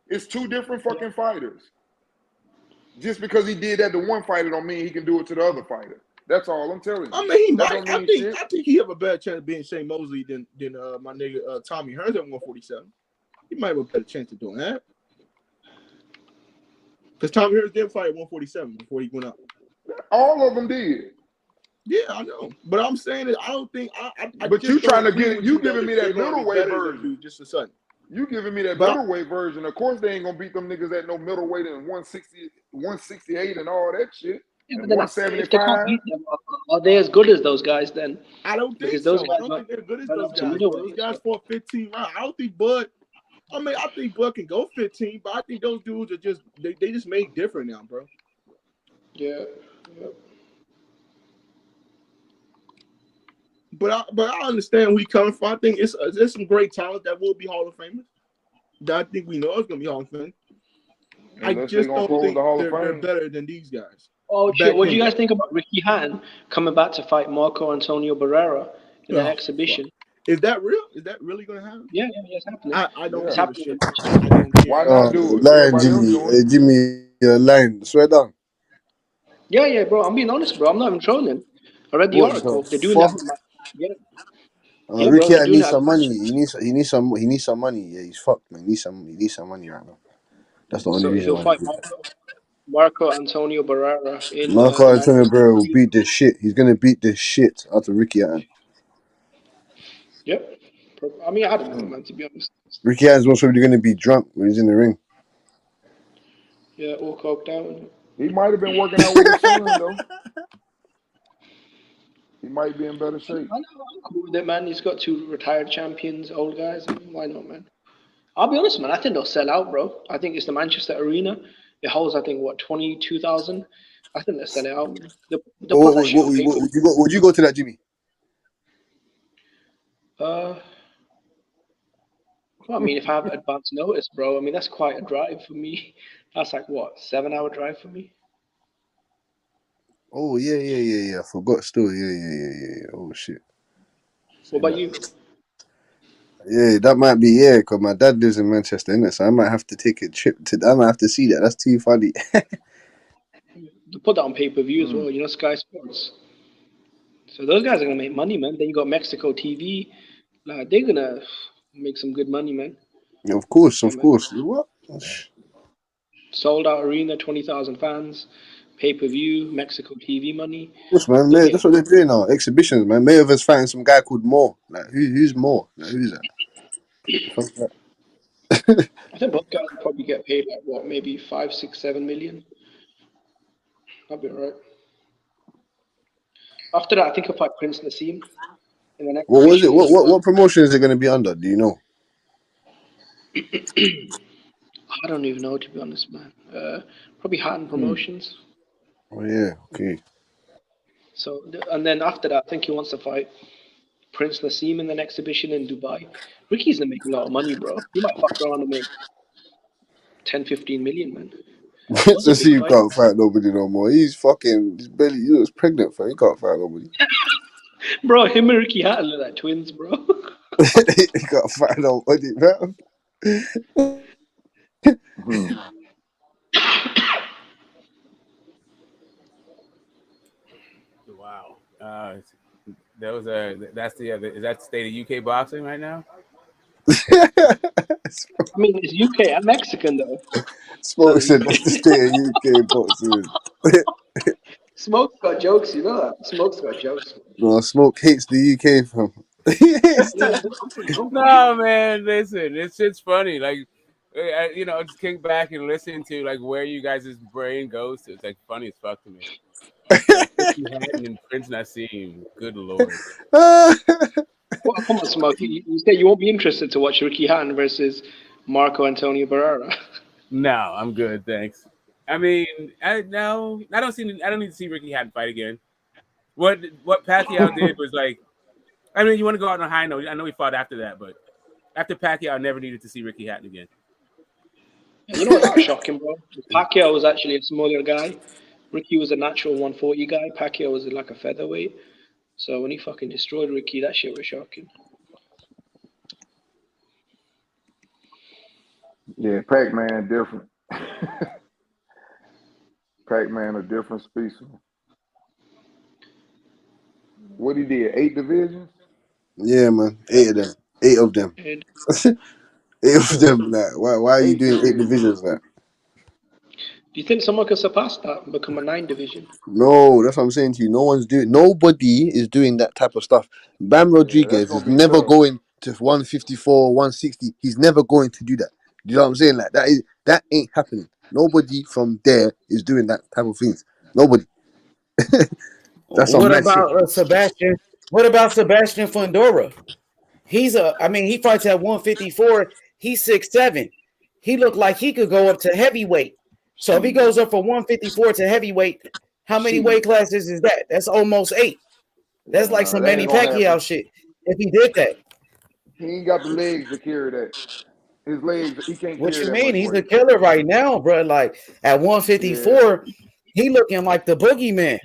It's two different fucking fighters. Just because he did that to one fighter don't mean he can do it to the other fighter. That's all I'm telling you. I mean, he might. I think he have a better chance of being Shane Mosley than my nigga Tommy Hearns at 147. He might have a better chance of doing that. Because Tommy Hearns did fight at 147 before he went up. All of them did. Yeah, I know. But I'm saying that I don't think but you trying to get you giving me that middleweight version. Just a sudden. You giving me that middleweight version. Of course they ain't gonna beat them niggas at no middleweight and 160, 168 and all that shit. Yeah, but 175. Are they as good as those guys then? I don't think so. I don't think they're good as those guys. Those guys fought 15 rounds. I don't think Bud. I mean, I think Bud can go 15, but I think those dudes are just they just made different now, bro. Yeah. But I understand where he's coming from. I think there's some great talent that will be Hall of Famers. That I think we know is gonna be Hall of Fame. I just don't think they're better than these guys. Oh shit! What do you guys think about Ricky Hatton coming back to fight Marco Antonio Barrera in an exhibition? Fuck. Is that real? Is that really going to happen? Yeah, it's happening. I don't it's happening. Why not do it? Lying, Jimmy, you're lying. Swear down. Yeah, bro. I'm being honest, bro. I'm not even trolling. I read the article. They're doing that. Yeah. Ricky needs some money. He needs some money. Yeah, he's fucked, man. He needs some money right now. That's the only reason. He'll fight Marco Antonio Barrera. Marco Antonio Barrera will beat the shit. He's gonna beat the shit out of Ricky Hatton. Yep. I mean, I don't know, man. To be honest. Ricky Hatton's most probably gonna be drunk when he's in the ring. Yeah, all coked out. He might have been working out with his son though. He might be in better shape. I'm cool with it, man. He's got 2 retired champions, old guys. Why not, man? I'll be honest, man. I think they'll sell out, bro. I think it's the Manchester Arena. It holds, I think, 22,000. I think they'll sell it out. Would you go to that, Jimmy? Well, I mean, if I have advance notice, bro, I mean, that's quite a drive for me. That's like, 7-hour drive for me? Oh, yeah. I forgot still. Yeah. Oh, shit. What about you? Yeah, that might be, because my dad lives in Manchester, innit? So I might have to take a trip I might have to see that. That's too funny. To put that on pay-per-view as well, Sky Sports. So those guys are going to make money, man. Then you got Mexico TV. Like, they're going to make some good money, man. Yeah, of course. What? Sold out arena, 20,000 fans. Pay-per-view, Mexico TV money. Of course, man. That's what they're doing now. Exhibitions, man. Mayweather's fighting some guy called Moore. Like, who's Moore? Like, who's that? I think both guys will probably get paid like maybe 5, 6, 7 million. That'd be alright. After that, I think I'll fight Prince Nassim in the next. What was it? What promotion is it going to be under? Do you know? I don't even know, to be honest, man. Probably Hatton Promotions. Oh yeah, okay. So, and then after that, I think he wants to fight Prince Nassim in the exhibition in Dubai. Ricky's gonna make a lot of money, bro. He might fuck around and make 10, 15 million, man. Prince Nassim can't fight nobody no more. He's barely. He was pregnant, fam. He can't fight nobody. Bro, him and Ricky Hatton look like twins, bro. He can't fight nobody, man. Wow. That's the is that the state of UK boxing right now? I mean, it's UK and Mexican though. Smoke said that's the state of UK boxing. Smoke's got jokes, you know that. Smoke's got jokes. No, Smoke hates the UK, fam. He hates that. No, man, listen, it's just funny. Like, just kick back and listen to like where you guys' brain goes to. It's like funny as fuck to me. Like, Ricky Hatton and Prince Nassim, good lord. Well, come on, Smoke. You say you won't be interested to watch Ricky Hatton versus Marco Antonio Barrera. No, I'm good, thanks. I mean, I don't need to see Ricky Hatton fight again. What Pacquiao did was like, I mean, you want to go out on a high note. I know he fought after that, but after Pacquiao, I never needed to see Ricky Hatton again. You know what's shocking, bro? Pacquiao was actually a smaller guy. Ricky was a natural 140 guy. Pacquiao was like a featherweight. So when he fucking destroyed Ricky, that shit was shocking. Yeah, Pac-Man different. Pac-Man a different species. What he did? 8 divisions? Yeah, man. 8 of them. 8 of them. 8 of them. Like, why are you doing 8 divisions? Like? Do you think someone could surpass that and become a 9 division? No, that's what I'm saying to you. Nobody is doing that type of stuff. Bam Rodriguez is never going to 154, 160. He's never going to do that. You know what I'm saying? Like that ain't happening. Nobody from there is doing that type of things. Nobody. What about Sebastian? What about Sebastian Fundora? He fights at 154. He's 6'7". He looked like he could go up to heavyweight. So if he goes up from 154 to heavyweight, how many weight classes is that? That's almost 8. That's like some Manny Pacquiao shit. If he did that, he ain't got the legs to carry that. His legs, he can't. What you mean? He's a killer right now, bro. Like at 154, he looking like the boogeyman.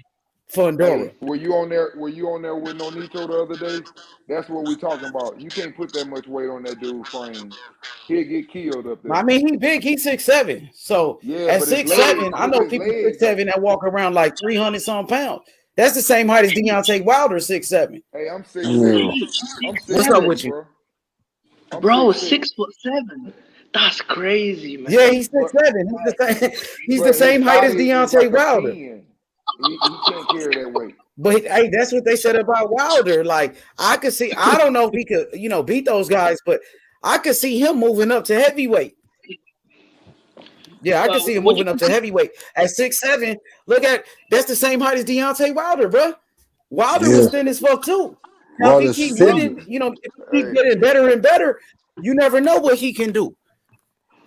Fundora. Hey, were you on there with Nonito the other day? That's what we're talking about. You can't put that much weight on that dude's frame. He'll get killed up there. I mean, he big. He's 6'7". So at 6'7", I know people 6'7" that walk around like 300-some pounds. That's the same height as Deontay Wilder, 6'7". Hey, I'm 6'7". What's up with you? Bro, 6'7". That's crazy, man. Yeah, he's 6'7". He's the same height as Deontay Wilder. He can't carry that weight. But hey, that's what they said about Wilder. Like I could see, I don't know if he could, beat those guys, but I could see him moving up to heavyweight. Yeah, I could see him moving up to heavyweight at 6'7". Look at that's the same height as Deontay Wilder, bro. Wilder was thin as fuck too. Now if he keep winning, if he keep getting better and better, you never know what he can do.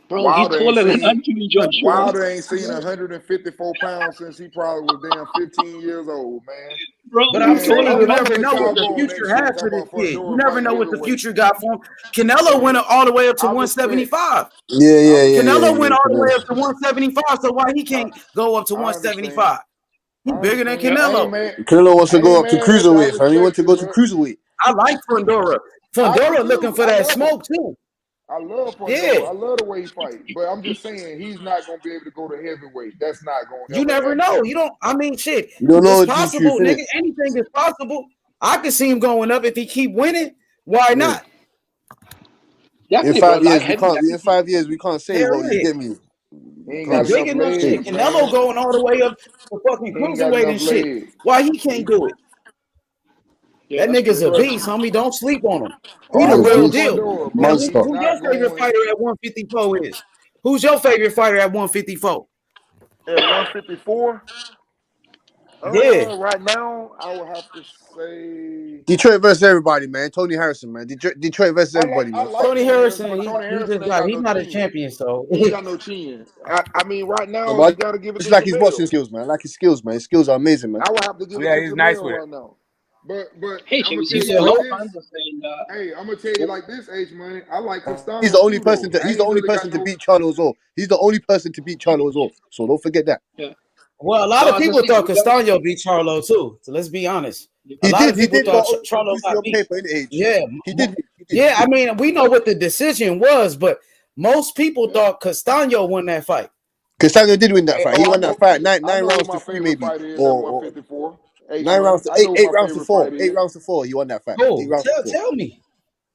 Bro, Wilder he's taller than Anthony Joshua. Wilder ain't seen 154 pounds since he probably was damn 15 years old, man. Bro, but I'm saying you never know what the future has for this kid. You never know what the future got for him. Canelo went all the way up to 175. Yeah. Canelo went all the way up to 175. So why he can't go up to 175? He's bigger than Canelo. Canelo wants to go up to cruiserweight, fam. He wants to go to cruiserweight. I like Fundora. Fundora looking for that smoke too. I love Fundora. Yeah. I love the way he fights. But I'm just saying he's not going to be able to go to heavyweight. That's not going to You never know. You don't. I mean, shit. You don't know it's possible, nigga. Anything is possible. I could see him going up if he keep winning. Why not? In 5 years, we can't. In 5 years, we can't say what you get me. He ain't got big enough shit. Canelo going all the way up to fucking cruiserweight and shit. Why he can't do it? Yeah, that nigga's a beast, homie. Don't sleep on him. He the real deal. Who your favorite fighter at 154 is? Who's your favorite fighter at 154? At 154? Yeah. Right now, I would have to say Detroit versus everybody, man. Tony Harrison, man. Detroit versus everybody, man. Tony Harrison, he's not a champion, so he got no chin. I mean, right now, you gotta give it. It's like his boxing skills, man. Like his skills, man. His skills are amazing, man. I would have to give it. Yeah, he's nice with it. Right now. But hey, I'm gonna James, you tell see a you lot like of this. fans are saying that. Hey, I'm gonna tell you like this, H Money. I like He's the Castano only too, though. person to I he's the ain't only really got person to no. beat Charlo as well. He's the only person to beat Charlo as well. So don't forget that. Yeah. Well, a lot No, of as I people say, thought Castano beat Charlo too. So let's be honest. A lot of He people did, thought but only Charlo obviously got on beat. paper in age. Yeah, He did. Yeah, I mean, we know what the decision was, but most people thought Castano won that fight. Castano did win that fight. He Oh, won that fight nine I know who rounds my to 3, favorite maybe, fighter is at or 154. H 9 Money. rounds to I know who 8 my rounds to favorite 4. fight 8 is. rounds to 4. He won that fight. Oh, 8 rounds to 4. tell me.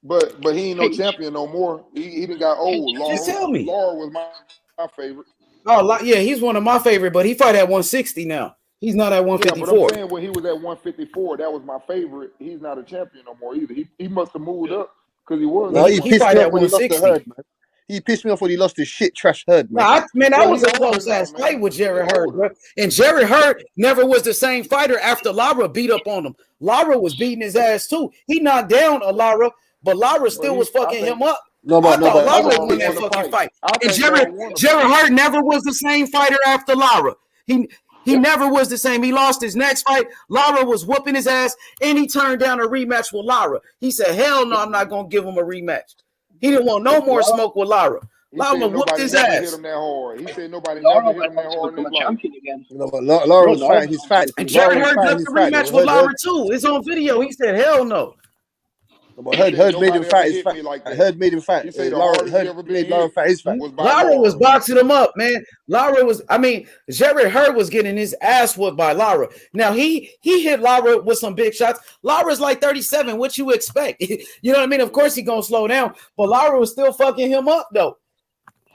But he ain't no champion no more. He done got old. Just tell me. Laura was my favorite. Oh, yeah, he's one of my favorite, but he fight at 160 now. He's not at 154. Yeah, but I'm saying when he was at 154, that was my favorite. He's not a champion no more either. He must have moved up because he was. No, he pissed fight me at off when he lost the 160. Herd, man. He pissed me off when he lost the shit trash Herd, man. That was a close now, ass man. fight with Jared Hurd, bro. And Jared Hurd never was the same fighter after Lara beat up on him. Lara was beating his ass too. He knocked down a Lara, but Lara still was fucking him up. I thought Lara won that fucking fight. And Jared Hurd never was the same fighter after Lara. He never was the same. He lost his next fight. Lara was whooping his ass, and he turned down a rematch with Lara. He said, "Hell no, I'm not gonna give him a rematch." He didn't want no more smoke with Lara. Lara whooped his ass. Hit him that hard. He said nobody never hit him that hard in his life. Champion again. No, but Lara was fighting his fight. And Jared Hurd got the rematch with Lara too. It's on video. He said, "Hell no." But Hurd made him fight his fight. Hurd made him fight. He said Hurd made Lara fight his fight. Lara was boxing him up, man. Jared Hurd was getting his ass whooped by Lara. Now he hit Lara with some big shots. Lara's like 37. What you expect? You know what I mean? Of course he gonna slow down, but Lara was still fucking him up though.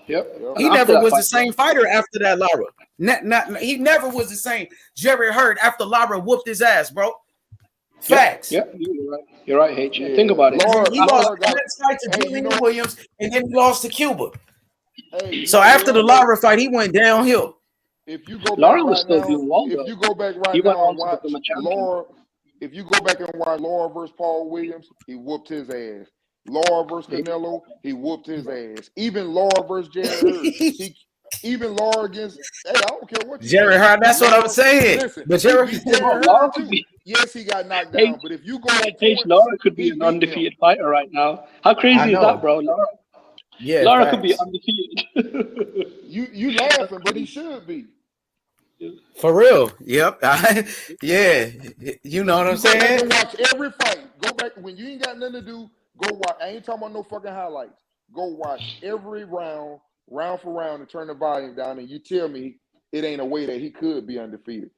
Yep. He never was the same fighter after that, Lara. He never was the same Jared Hurd after Lara whooped his ass, bro. Facts. Yeah, you're right, H. Yeah. Think about it. He lost the fight to Julian Williams, and then he lost to Cuba. So after the Lara fight, he went downhill. If you go Lara back was still doing well. If you go back right now and watch Lara, if you go back and watch Lara versus Paul Williams, he whooped his ass. Lara versus Canelo, he whooped his ass. Even Lara versus Jared Hurd, even Lara against. Hey, I don't care what you Jared Hurd. That's what I'm saying. Listen, but Jared Hurd too. Yes, he got knocked down, but if you go on points, Lara could be an undefeated fighter right now. How crazy is that, bro? Lara could be undefeated. you laughing, but he should be. For real. Yep. Yeah. You know what I'm saying? Go watch every fight. Go back when you ain't got nothing to do. Go watch. I ain't talking about no fucking highlights. Go watch every round for round, and turn the volume down, and you tell me it ain't a way that he could be undefeated.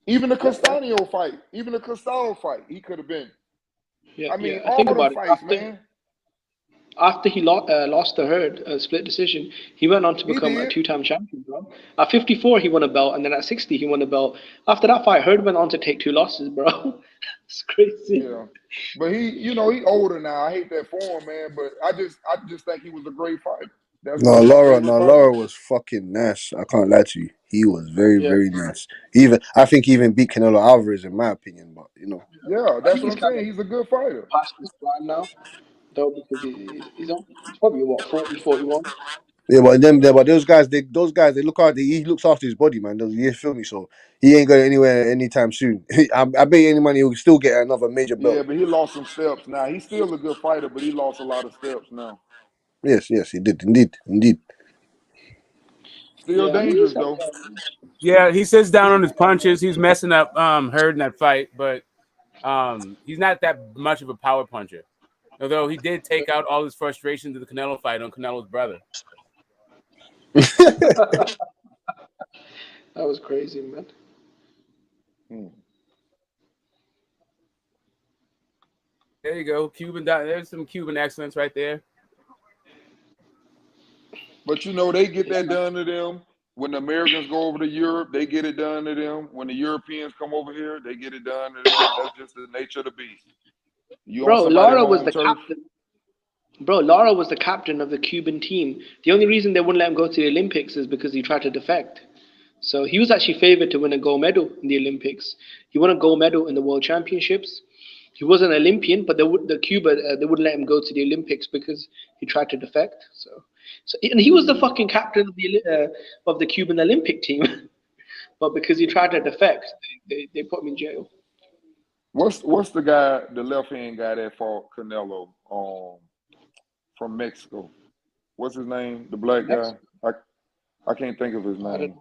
Even the Castano fight, he could have been. Yeah, I mean, think all about the fights, man. After he lost the Herd, split decision, he went on to become a 2-time champion, bro. At 54, he won a belt, and then at 60, he won a belt. After that fight, Herd went on to take 2 losses, bro. It's crazy. Yeah, but he older now. I hate that for him, man. But I just think he was a great fighter. Lara was fucking nice. I can't lie to you. He was very nice. I think he even beat Canelo Alvarez in my opinion. But yeah, that's what I'm saying. He's a good fighter. Past his prime now, though, because he's probably 40, 41. Yeah, but those guys, they look out. He looks after his body, man. You feel me? So he ain't going anywhere anytime soon. I bet any money he'll still get another major belt. Yeah, but he lost some steps. Now he's still a good fighter, but he lost a lot of steps now. Yes, he did indeed. Still dangerous though. Yeah, he sits down on his punches. He's messing up Hurd in that fight, but he's not that much of a power puncher. Although he did take out all his frustration to the Canelo fight on Canelo's brother. That was crazy, man. There you go, Cuban. There's some Cuban excellence right there. But they get that done to them. When the Americans go over to Europe, they get it done to them. When the Europeans come over here, they get it done to them. That's just the nature of the beast. Lara was the captain. Bro, Lara was the captain of the Cuban team. The only reason they wouldn't let him go to the Olympics is because he tried to defect. So he was actually favored to win a gold medal in the Olympics. He won a gold medal in the World Championships. He was an Olympian, but they wouldn't let him go to the Olympics because he tried to defect. So and he was the fucking captain of the Cuban Olympic team. But because he tried to defect, they put him in jail. What's the guy, the left hand guy that fought Canelo from Mexico? What's his name? The black guy. I can't think of his name.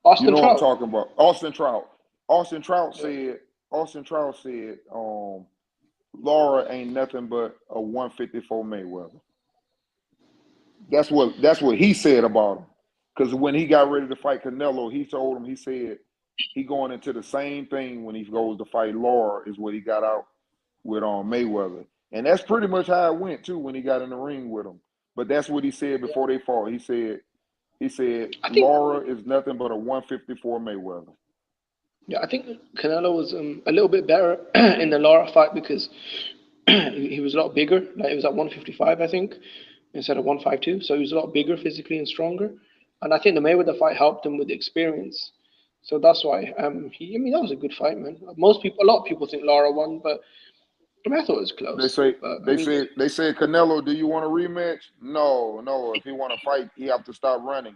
Austin Trout. What I'm talking about? Austin Trout. Austin Trout said. Laura ain't nothing but a 154 Mayweather. That's what he said about him. Because when he got ready to fight Canelo, he told him, he said he going into the same thing when he goes to fight Laura is what he got out with Mayweather. And that's pretty much how it went too when he got in the ring with him. But that's what he said before they fought. He said Laura is nothing but a 154 Mayweather. Yeah, I think Canelo was a little bit better in the Lara fight because he was a lot bigger. Like, it was at 155, I think, instead of 152. So he was a lot bigger physically and stronger. And I think the Mayweather fight helped him with the experience. So that's why that was a good fight, man. A lot of people think Lara won, but I thought it was close. They said Canelo, do you want a rematch? No. If he want to fight, he have to stop running.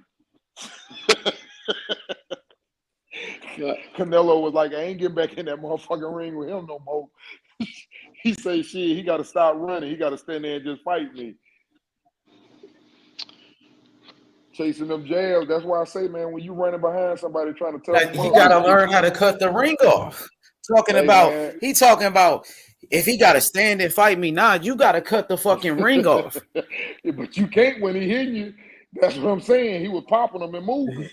Yeah. Canelo was like, I ain't getting back in that motherfucking ring with him no more. He say, shit, he got to stop running. He got to stand there and just fight me. Chasing them jabs. That's why I say, man, when you running behind somebody trying to touch them, you got to learn how to cut the ring off. He talking about if he got to stand and fight me, you got to cut the fucking ring off. But you can't when he hitting you. That's what I'm saying. He was popping them and moving.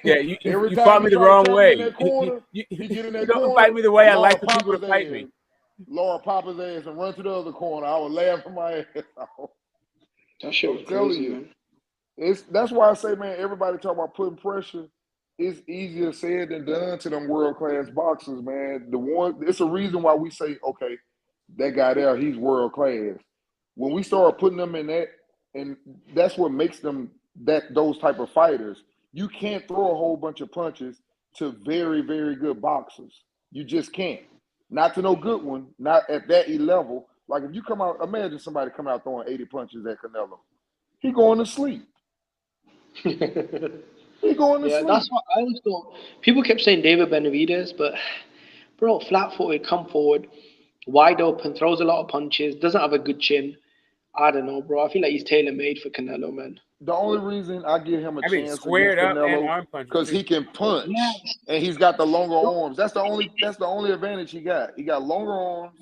Yeah, you fought me the wrong way. He get in that you don't corner, fight me the way I like the people to fight me. Laura pop his ass and run to the other corner. I would laugh my ass off. That shit was crazy, man. That's why I say, man, everybody talk about putting pressure. It's easier said than done to them world-class boxers, man. It's a reason why we say, okay, that guy there, he's world-class. When we start putting them in that, and that's what makes them those type of fighters. You can't throw a whole bunch of punches to very, very good boxers. You just can't. Not to no good one, not at that level. Like if you come out, imagine somebody come out throwing 80 punches at Canelo. He going to sleep. He going to sleep. That's what I always thought. People kept saying David Benavidez, but bro, flat-footed, come forward, wide open, throws a lot of punches, doesn't have a good chin. I don't know, bro. I feel like he's tailor-made for Canelo, man. The only reason I give him a chance squared against up Canelo and arm punches because he can punch and he's got the longer arms. That's the only advantage he got. He got longer arms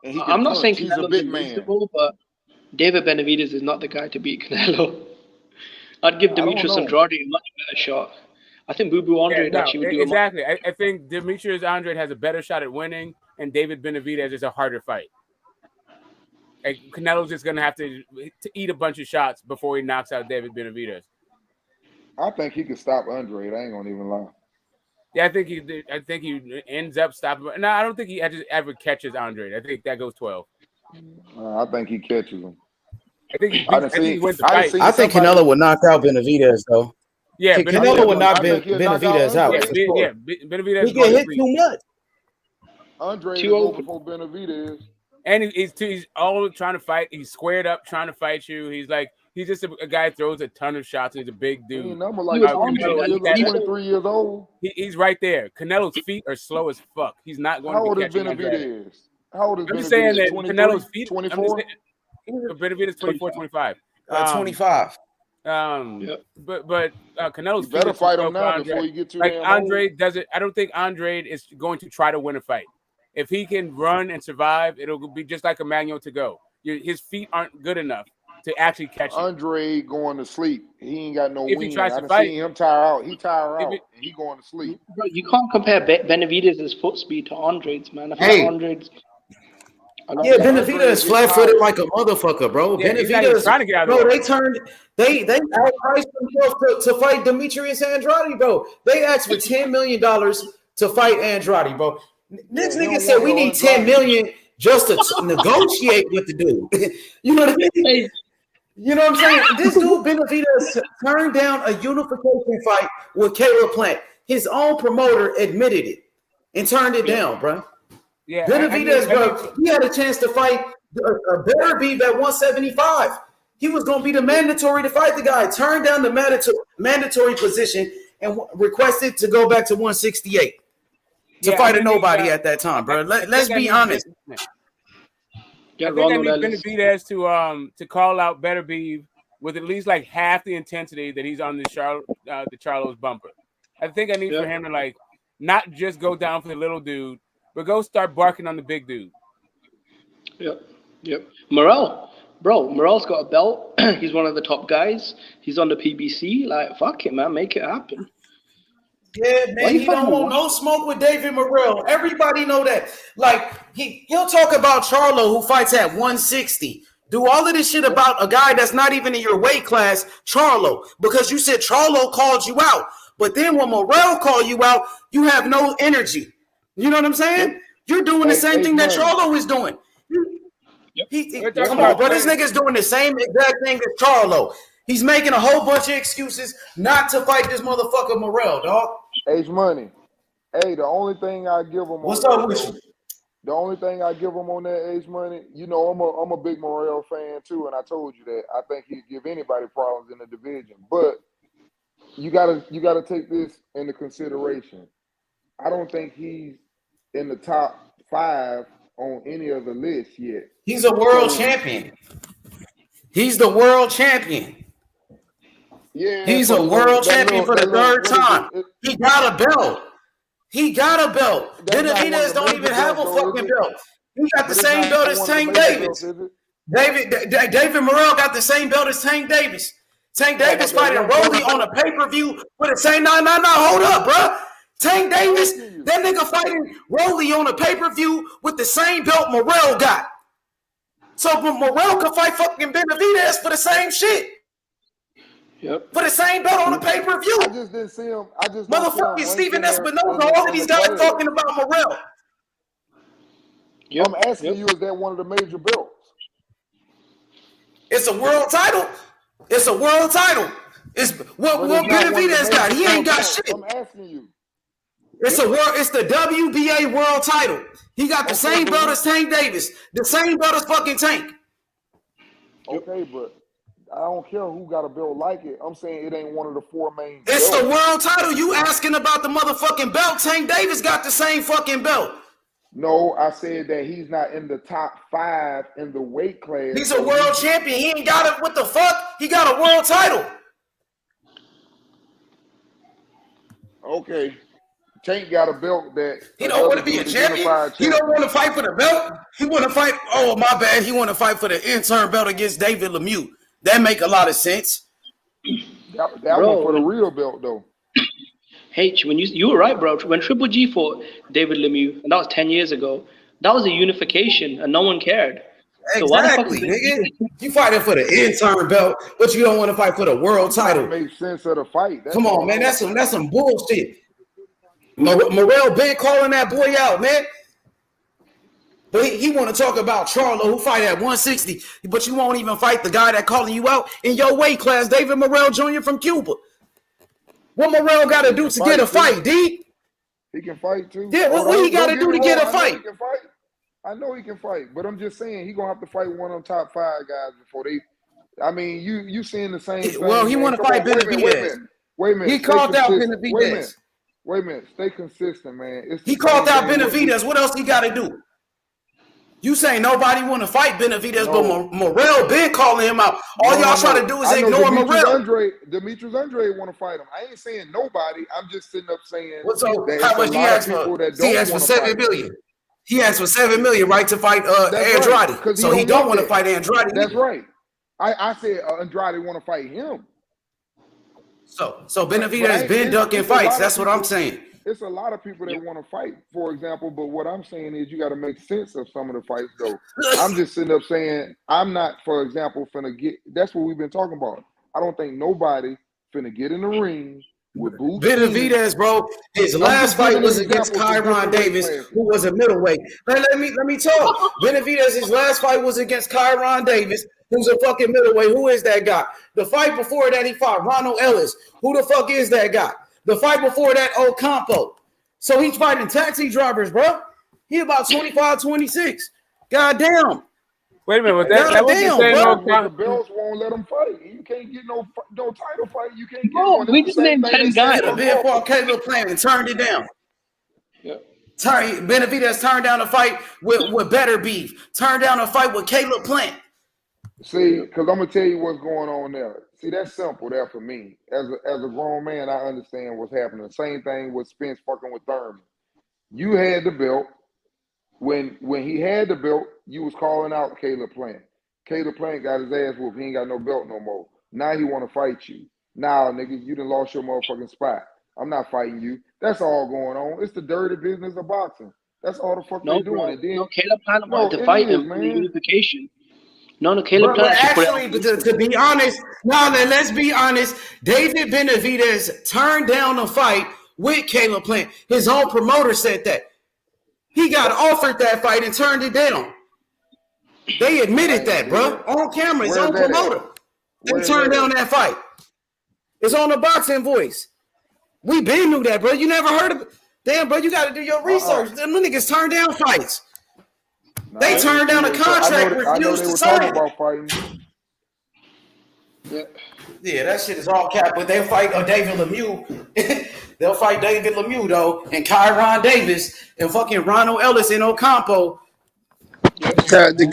and he can I'm not punch. saying He's Canelo's a big man. But David Benavidez is not the guy to beat Canelo. I'd give Demetrius Andrade a much better shot. I think Boo Boo Andrade actually would do exactly. I think Demetrius Andrade has a better shot at winning, and David Benavidez is a harder fight. And Canelo's just gonna have to eat a bunch of shots before he knocks out David Benavidez. I think he could stop Andrade. I ain't gonna even lie. Yeah, I think he ends up stopping. No, I don't think he ever catches Andrade. I think that goes 12. I think he catches him. I think he wins the fight. I think Canelo would knock out Benavidez though. Yeah, Canelo would knock Benavidez out. Yeah, Benavidez. He get hit too much. Andrade is over before Benavidez. And he's all trying to fight. He's squared up trying to fight you. He's just a guy who throws a ton of shots. He's a big dude. He's 23 years old. He's right there. Canelo's feet are slow as fuck. He's not going to be catching Andrade. How old is Benavidez? I'm just saying that 23? Canelo's feet. 24? Benavidez 24, 25. 25. But Canelo's feet better fight slow him now for before you get too like damn Andrade old. doesn't. I don't think Andrade is going to try to win a fight. If he can run and survive, it'll be just like Emmanuel to go. His feet aren't good enough to actually catch him. Andrade going to sleep. He ain't got no If wings. he tries to I fight, seen him tire out. He tire out. And he going to sleep. Bro, you can't compare Benavidez's foot speed to Andrade's, man. I feel like Andrade's. Benavidez is flat-footed like a motherfucker, bro. Yeah, Benavidez, trying to get out of they outpriced themselves to fight Demetrius Andrade, bro. They asked for $10 million to fight Andrade, bro. This nigga said we need $10 million just to negotiate with the dude. You know what I mean? You know what I'm saying? This dude Benavidez turned down a unification fight with Caleb Plant. His own promoter admitted it and turned it down, bro. Yeah, Benavidez, bro, he had a chance to fight a better beef at 175. He was going to be the mandatory to fight the guy. Turned down the mandatory position and requested to go back to 168. to fight a nobody at that time, bro. Let's be honest. I think I need Benavidez to call out Beterbiev with at least like half the intensity that he's on the Charlo's bumper. I think I need for him to like not just go down for the little dude, but go start barking on the big dude. Yep. Morrell's got a belt. He's one of the top guys. He's on the PBC. Like, fuck it, man. Make it happen. Yeah, man, he don't want no smoke with David Morrell. Everybody know that. Like, he'll talk about Charlo, who fights at 160. Do all of this shit about a guy that's not even in your weight class, Charlo, because you said Charlo called you out. But then when Morrell called you out, you have no energy. You know what I'm saying? You're doing the same thing that Charlo is doing. Come on, bro. This nigga's doing the same exact thing as Charlo. He's making a whole bunch of excuses not to fight this motherfucker Morrell, dog. H Money. Hey, the only thing I give him What's up with you? The only thing I give him on that H Money, you know, I'm a big Morrell fan too, and I told you that I think he'd give anybody problems in the division. But you gotta take this into consideration. I don't think he's in the top 5 on any of the lists yet. He's a world champion. He's the world champion. Yeah, he's a world champion for the third time. He got a belt. Benavidez don't even have a fucking belt. He got the same belt as Tank Davis. David Morrell got the same belt as Tank Davis. Tank Davis fighting Rolly on a pay-per-view with the same. No, hold up, bro. Tank Davis, that nigga fighting Rolly on a pay-per-view with the same belt Morrell got. So Morrell could fight fucking Benavidez for the same shit. Yep. For the same belt on the pay-per-view. I just didn't see him. Motherfucking Steven Espinosa, all of these guys talking about Morrell. I'm asking you, is that one of the major belts? It's a world title. It's what Benavidez got. He ain't got shit. I'm asking you. It's the WBA world title. He got the same belt as Tank Davis. The same belt as fucking Tank. Okay, but I don't care who got a belt like it. I'm saying it ain't one of the 4 main It's belts. the world title. You asking about the motherfucking belt. Tank Davis got the same fucking belt. No, I said that he's not in the top 5 in the weight class. He's a world champion. He ain't got it. What the fuck? He got a world title. Okay. Tank got a belt that he don't want to be a champion. He don't want to fight for the belt. He want to fight. Oh, my bad. He want to fight for the interim belt against David Lemieux. That make a lot of sense. That one for the real belt though. H, when you were right, bro. When Triple G fought David Lemieux, and that was 10 years ago, that was a unification, and no one cared. Exactly, nigga. You fighting for the interim belt, but you don't want to fight for the world title. That makes sense of the fight. Come on, man. That's some bullshit. Morrell been calling that boy out, man. But he want to talk about Charlo, who fight at 160, but you won't even fight the guy that calling you out in your weight class, David Morrell Jr. from Cuba. What Morrell got to do to get a fight, D? He can fight too. Yeah, what he got to do to get a fight? I know he can fight, but I'm just saying he gonna have to fight one of them top 5 guys before they. I mean, you seeing the same thing. Well, he want to fight Benavidez. Wait a minute. He called out Benavidez. Wait a minute. Stay consistent, man. He called out Benavidez. What else he got to do? You say nobody want to fight Benavidez, but Morrell been calling him out. All y'all trying to do is ignore Morrell. Demetrius Andre want to fight him. I ain't saying nobody. I'm just sitting up saying. How much he asked for? He asked for $7 million. He asked for $7 million, right, to fight Andrade. Right, so he don't want to fight Andrade. That's right. I said Andrade want to fight him. So Benavidez been ducking fights. That's what I'm saying. It's a lot of people that want to fight, for example, but what I'm saying is you got to make sense of some of the fights, though. I'm just sitting up saying I'm not, for example, finna get. That's what we've been talking about. I don't think nobody finna get in the ring with boots. Benavidez, bro, his last fight was against Kyron Davis, who was a middleweight. Let me talk. Benavidez, his last fight was against Kyron Davis, who's a fucking middleweight. Who is that guy? The fight before that, he fought Ronald Ellis. Who the fuck is that guy? The fight before that, Ocampo. So he's fighting taxi drivers, bro. He about 25, 26. Goddamn. Wait a minute. That was the same. The belts won't let him fight. You can't get no title fight. You can't get one. We just named 10 guys. Ben Paul Caleb playing and turned it down. Yeah. Benavidez turned down a fight with Better Beef. Turned down a fight with Caleb Plant. See, because I'm gonna tell you what's going on there. See, that's simple there for me. As a grown man, I understand what's happening. The same thing with Spence fucking with Thurman. You had the belt. When he had the belt, you was calling out Caleb Plant. Caleb Plant got his ass whooped. He ain't got no belt no more. Now he want to fight you. Now, nigga, you done lost your motherfucking spot. I'm not fighting you. That's all going on. It's the dirty business of boxing. That's all the fuck they doing. And then, Caleb Plant wanted to fight him in unification. No, Caleb Plant. Actually, to be honest, let's be honest. David Benavidez turned down a fight with Caleb Plant. His own promoter said that. He got offered that fight and turned it down. They admitted that, bro. On camera, his own promoter. They turned down that fight. It's on the Boxing Voice. We been knew that, bro. You never heard of it? Damn, bro, you got to do your research. Them niggas turn down fights. They turned down a contract, refused to sign it. Yeah, that shit is all cap, but they'll fight David Lemieux. They'll fight David Lemieux, though, and Kyron Davis, and fucking Ronald Ellis and Ocampo. The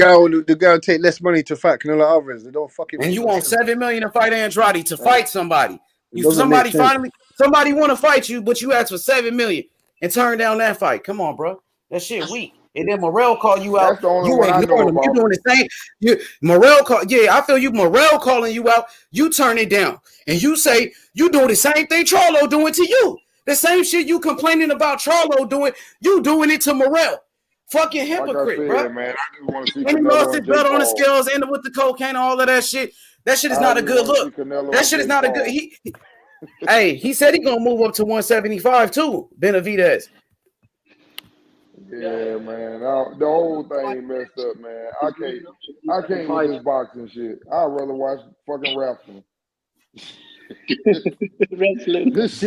guy will take less money to fight Canelo Alvarez. They don't fucking. And you want $7 million to fight Andrade to fight somebody. Somebody want to fight you, but you ask for $7 million and turn down that fight. Come on, bro. That shit weak. And then Morrell call you out. You ignoring him. You doing the same. Morrell call. Yeah, I feel you. Morrell calling you out. You turn it down, and you say you doing the same thing Charlo doing to you. The same shit you complaining about Charlo doing. You doing it to Morrell. Fucking hypocrite, like bro. Man, I just want to see and he lost his belt on the scales, ended with the cocaine, all of that shit. That shit is not a good look. That shit is not a good. Hey, he said he gonna move up to 175 too. Benavidez. Yeah, man. The whole thing messed up, man. I can't with this boxing shit. I'd rather watch fucking wrestling. This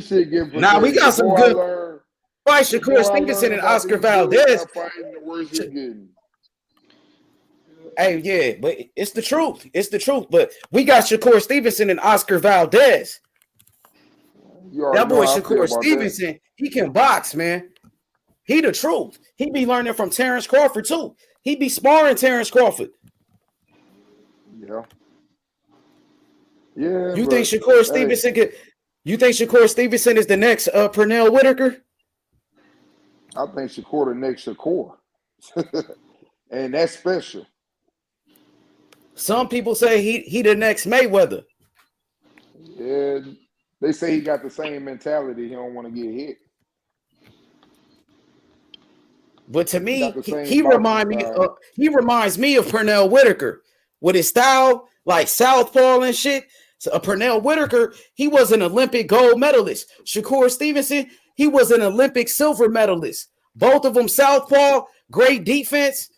shit get. Nah, we got some good. Fight Shakur Stevenson and Oscar Valdez. Hey, yeah, but it's the truth. It's the truth. But we got Shakur Stevenson and Oscar Valdez. That boy Shakur Stevenson, he can box, man. He the truth. He be learning from Terence Crawford too. He be sparring Terence Crawford. Yeah. Yeah. You think Shakur Stevenson could? You think Shakur Stevenson is the next Pernell Whitaker? I think Shakur the next Shakur. And that's special. Some people say he the next Mayweather. Yeah, they say he got the same mentality. He don't want to get hit. But to me, he reminds me of Pernell Whitaker with his style, like southpaw and shit. So Pernell Whitaker, he was an Olympic gold medalist. Shakur Stevenson, he was an Olympic silver medalist. Both of them southpaw, great defense.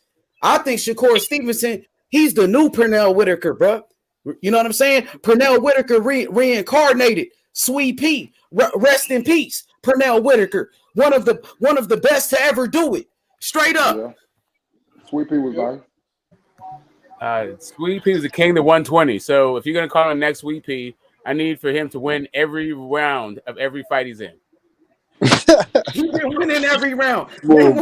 I think Shakur Stevenson, he's the new Pernell Whitaker, bro. You know what I'm saying? Pernell Whitaker reincarnated. Sweet Pea, rest in peace. Pernell Whitaker, one of the best to ever do it. Straight up. Yeah. Sweet Pea was nice. Sweet Pea is the king of 120. So if you're gonna call him next Sweet Pea, I need for him to win every round of every fight he's in. He's been winning every round. Why you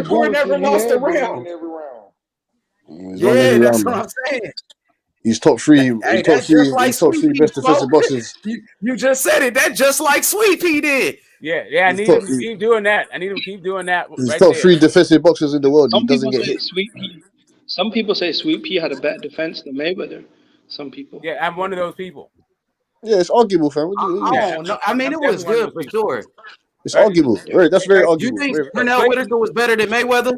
bullshitting? Never lost a round. Yeah, that's what I'm saying. He's top three. He's top three. He's top three best defensive boxers. You just said it. That just like Sweet Pea did. Yeah. I need him to keep doing that. He's top three defensive boxers in the world. He doesn't get hit. Some people say Sweet Pea had a better defense than Mayweather. Some people. Yeah, I'm one of those people. Yeah, it's arguable, fam. I mean, it was good for sure. It's arguable. Right, that's very arguable. You think Pernell Whitaker was better than Mayweather?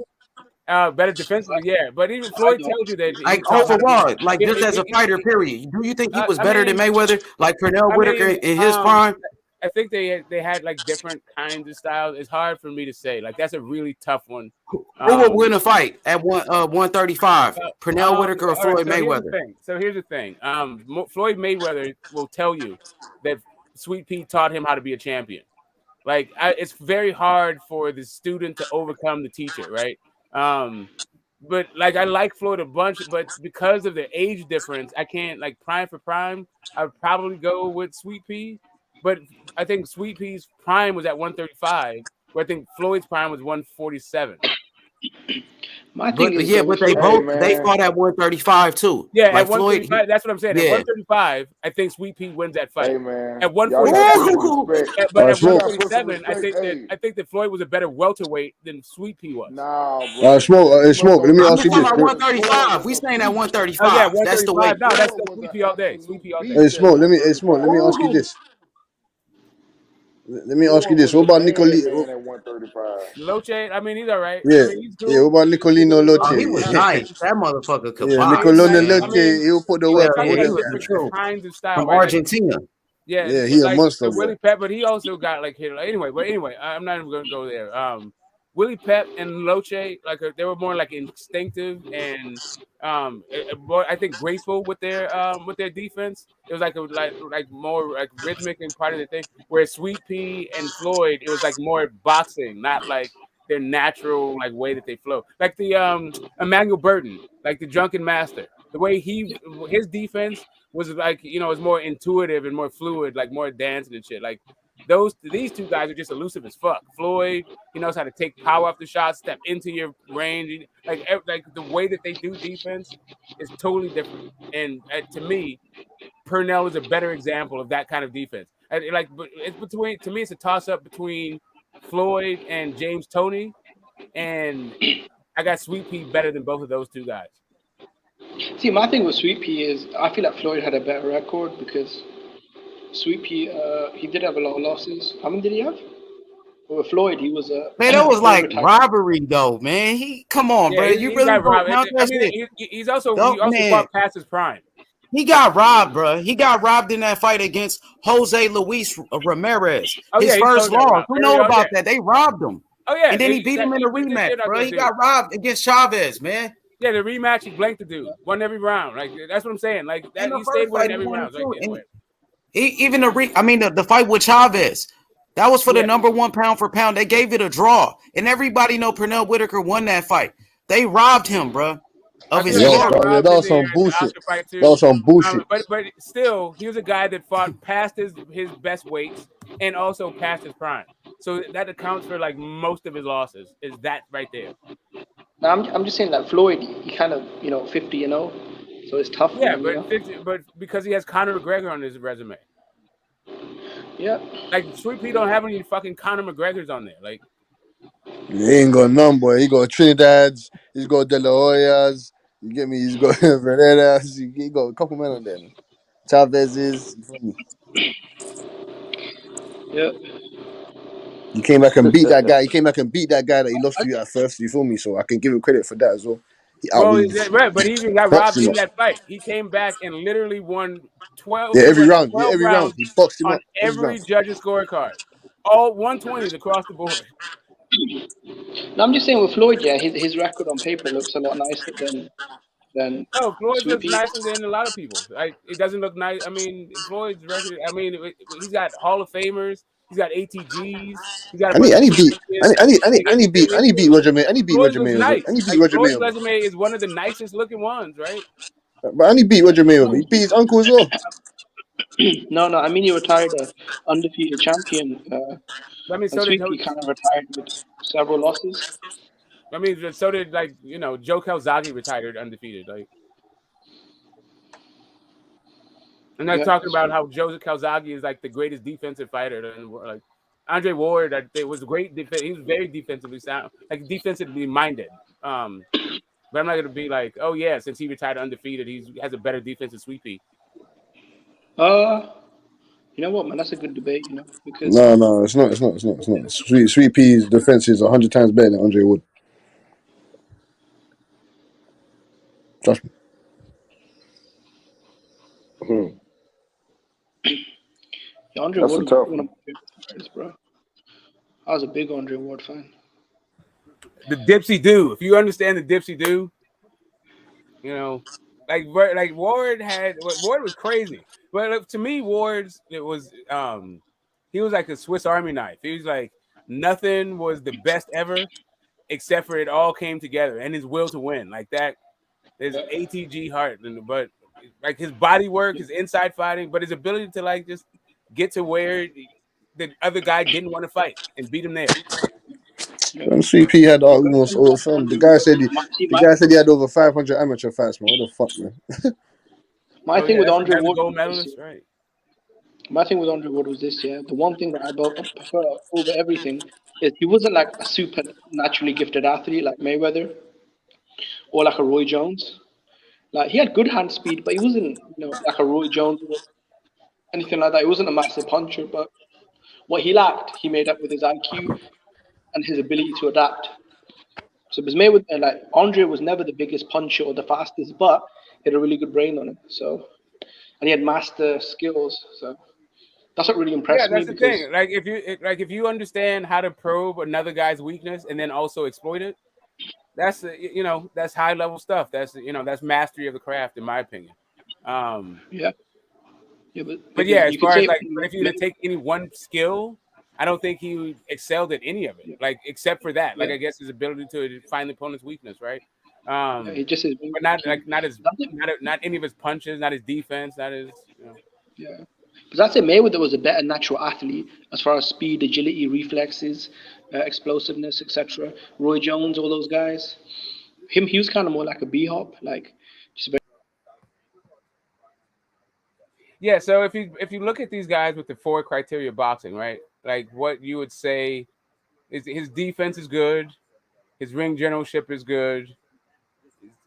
Better defensively, yeah. But even Floyd tells you that. Like overall, like just as a fighter, period. Do you think he was better than Mayweather? Like Pernell Whitaker in his prime? I think they had like different kinds of styles. It's hard for me to say. Like that's a really tough one. Who would win a fight at 135? Pernell Whitaker or Floyd Mayweather? So here's the thing. Floyd Mayweather will tell you that Sweet Pea taught him how to be a champion. Like it's very hard for the student to overcome the teacher, right? But like I like Floyd a bunch, but because of the age difference, I can't like prime for prime. I would probably go with Sweet Pea. But I think Sweet Pea's prime was at 135, where I think Floyd's prime was 147. My thing is, but they fought at 135 too. Yeah, like at 135. Floyd, That's what I'm saying. Yeah. At 135, I think Sweet Pea wins that fight. Hey man, at 147, but at you gotta 147, put some respect. I think that Floyd was a better welterweight than Sweet Pea was. Nah, bro. Smoke. Let me ask you I'm this. talking about 135. We saying at 135. Oh yeah, 135. That's the weight. No, that's Sweet Pea all day. Sweet Pea all day. Hey, Smoke. Let me ask you this. Let me ask you this. What about Nicolino? At 135. Loche, I mean, he's all right. Yeah, I mean, he's cool. yeah. What about Nicolino Loche? Oh, he was nice. That motherfucker could Yeah, box. Nicolino I Loche. mean, He'll put the work. yeah, Talking he about was different true. kinds of style, From right? Argentina. Yeah, he a monster, Willie Pep, but he also got like hit. Anyway, I'm not even gonna go there. Willie Pep and Loche, like they were more like instinctive and I think graceful with their defense. It was like more like rhythmic and part of the thing. Whereas Sweet Pea and Floyd, it was like more boxing, not like their natural like way that they flow. Like the Emmanuel Burton, like the Drunken Master, the way his defense was like, was more intuitive and more fluid, like more dancing and shit. Like these two guys are just elusive as fuck. Floyd, he knows how to take power off the shot, step into your range. Like the way that they do defense is totally different. And to me, Purnell is a better example of that kind of defense. To me, it's a toss up between Floyd and James Toney, and I got Sweet Pea better than both of those two guys. See, my thing with Sweet Pea is I feel like Floyd had a better record because Sweet Pea, he did have a lot of losses. How many did he have? Well, with Floyd, he was a man. That was like robbery, though, man. Come on, bro. You really robbed. I mean, he also fought past his prime. He got robbed, bro. He got robbed in that fight against Jose Luis Ramirez. His first loss. Who know about that? They robbed him. Oh yeah, and then he beat him in a rematch, bro. He got robbed against Chavez, man. Yeah, the rematch, he blanked the dude. Won every round. Like that's what I'm saying. Like that, he stayed winning every round. Even the fight with Chavez, that was for the number one pound for pound. They gave it a draw, and everybody know Pernell Whitaker won that fight. They robbed him, bro. Of his that was some bullshit. That was some bullshit. But still, he was a guy that fought past his best weights and also past his prime. So that accounts for like most of his losses. Is that right there? Now, I'm just saying that Floyd, he kind of 50-0, so it's tough. Yeah, but because he has Conor McGregor on his resume. Yeah. Like Sweet Pea don't have any fucking Conor McGregors on there. Like he ain't got none, boy. He got Trinidad's. He's got De La Hoya's. You get me? He's got Veredas. He got a couple men on there, man. Chavez's. Yeah. He came back and beat that guy. He came back and beat that guy that he lost to at first. You feel me? So I can give him credit for that as well. But he even got robbed in that fight. He came back and literally won 12. Yeah, every round. Yeah, every round. He boxed him on up. Every judge's scorecard. All 120s across the board. No, I'm just saying with Floyd, his record on paper looks a lot nicer than no, Floyd looks nicer than a lot of people. Like it doesn't look nice. I mean, Floyd's record. I mean, he's got Hall of Famers. He's got ATGs. He's got. He beat Roger May. And he beat Roger May. Nice. And he beat Roger May. Floyd's resume is one of the nicest looking ones, right? But and he beat Roger May. He beat his uncle as well. No. I mean, he retired an undefeated champion. I mean, so did he kind of retired with several losses. I mean, so did Joe Calzaghe retired undefeated. Like, and they're talking about how Joe Calzaghe is like the greatest defensive fighter, and like Andre Ward, was great. He was very defensively sound, like defensively minded. But I'm not gonna be like, oh yeah, since he retired undefeated, he has a better defense than Sweet Pea. You know what, man? That's a good debate, because no, it's not. Sweet Pea's defense is 100 times better than Andre Wood. Trust me. Andre That's Ward a tough was one of my favorite fighters, bro. I was a big Andre Ward fan. The Dipsy Do. If you understand the Dipsy Do, like Ward was crazy. But to me, he was like a Swiss Army knife. He was like nothing was the best ever, except for it all came together and his will to win. Like that, his ATG heart, but like his body work, his inside fighting, but his ability to like just get to where the other guy didn't want to fight and beat him there. And Sweet Pea had almost all some. The guy said he had over 500 amateur fights, man. What the fuck, man? My thing with Andre that's Ward, a gold medalist, right? My thing with Andre Ward was this year. The one thing that I prefer over everything is he wasn't like a super naturally gifted athlete like Mayweather or like a Roy Jones. Like he had good hand speed, but he wasn't, like a Roy Jones or anything like that. He wasn't a massive puncher, but what he lacked, he made up with his IQ and his ability to adapt. So because Mayweather, like Andre was never the biggest puncher or the fastest, but he had a really good brain on him. So, and he had master skills. So that's what really impressed me. That's the thing. Like if you understand how to probe another guy's weakness and then also exploit it, that's that's high level stuff. That's that's mastery of the craft, in my opinion. Yeah, but yeah, as far as like, but if you were to take any one skill, I don't think he excelled at any of it. Like except for that, like I guess his ability to find the opponent's weakness, right? He just is, but not any of his punches, not his defense, not his. Yeah. Because I'd say Mayweather was a better natural athlete as far as speed, agility, reflexes, explosiveness, etc. Roy Jones, all those guys. He was kind of more like a B-hop, like just very. Yeah, so if you look at these guys with the 4 criteria of boxing, right? Like what you would say is his defense is good, his ring generalship is good,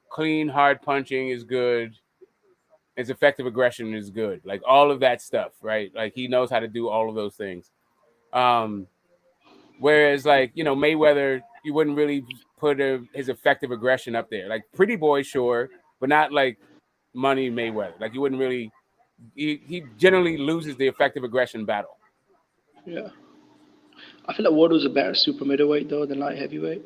clean hard punching is good, his effective aggression is good. Like all of that stuff, right? Like he knows how to do all of those things. Whereas like, Mayweather, you wouldn't really put his effective aggression up there. Like Pretty Boy, sure, but not like Money Mayweather. Like you wouldn't really. He generally loses the effective aggression battle. Yeah, I feel like Ward was a better super middleweight though than light heavyweight.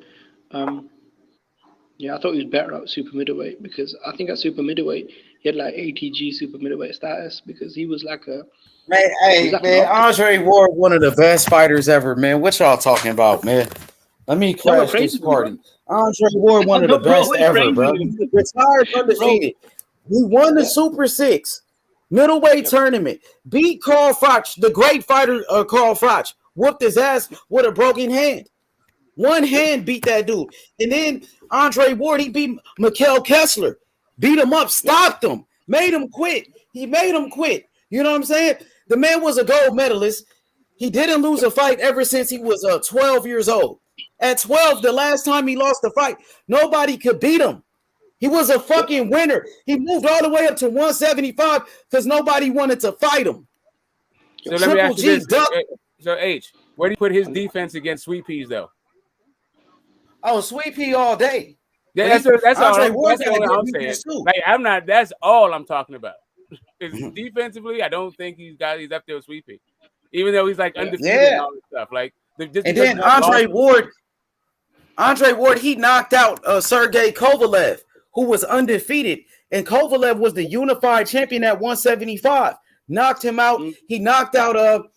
Yeah, I thought he was better at super middleweight because I think at super middleweight he had like ATG super middleweight status because he was like a. Man, Andre Ward, one of the best fighters ever, man. What y'all talking about, man? Let me crash this party. Andre Ward, one of the best ever, bro. Retired undefeated. He won the Super 6 middleweight tournament. Beat Carl Froch, the great fighter Carl Froch. Whooped his ass with a broken hand. One hand beat that dude. And then Andre Ward, he beat Mikhail Kessler. Beat him up, stopped him, made him quit. He made him quit. You know what I'm saying? The man was a gold medalist. He didn't lose a fight ever since he was 12 years old. At 12, the last time he lost a fight, nobody could beat him. He was a fucking winner. He moved all the way up to 175 because nobody wanted to fight him. So let me ask you this. So H, where do you put his defense against Sweet Peas though? Oh, Sweet Pea all day. Yeah, that's all I'm saying. Like I'm not. That's all I'm talking about. Defensively, I don't think he's up there with Sweet Pea, even though he's like undefeated and all this stuff. Like, and then Andre Ward, he knocked out Sergey Kovalev, who was undefeated, and Kovalev was the unified champion at 175. Knocked him out. He knocked out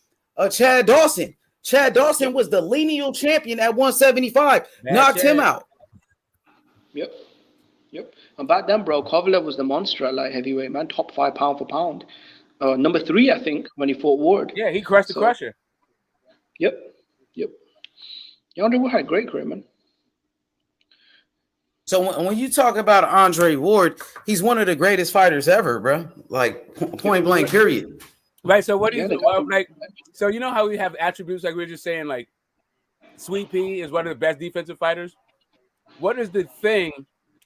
Chad Dawson. Chad Dawson was the lineal champion at 175. Knocked him out. Yep. And back then, bro, Kovalev was the monster at light heavyweight, man. Top 5 pound for pound. Number 3, I think, when he fought Ward. Yeah, he crushed the Crusher. Yep. Andre Ward had a great career, man. So when you talk about Andre Ward, he's one of the greatest fighters ever, bro. Like point blank, period. Right. So what do you like? So you know how we have attributes like we were just saying, like Sweet Pea is one of the best defensive fighters. What is the thing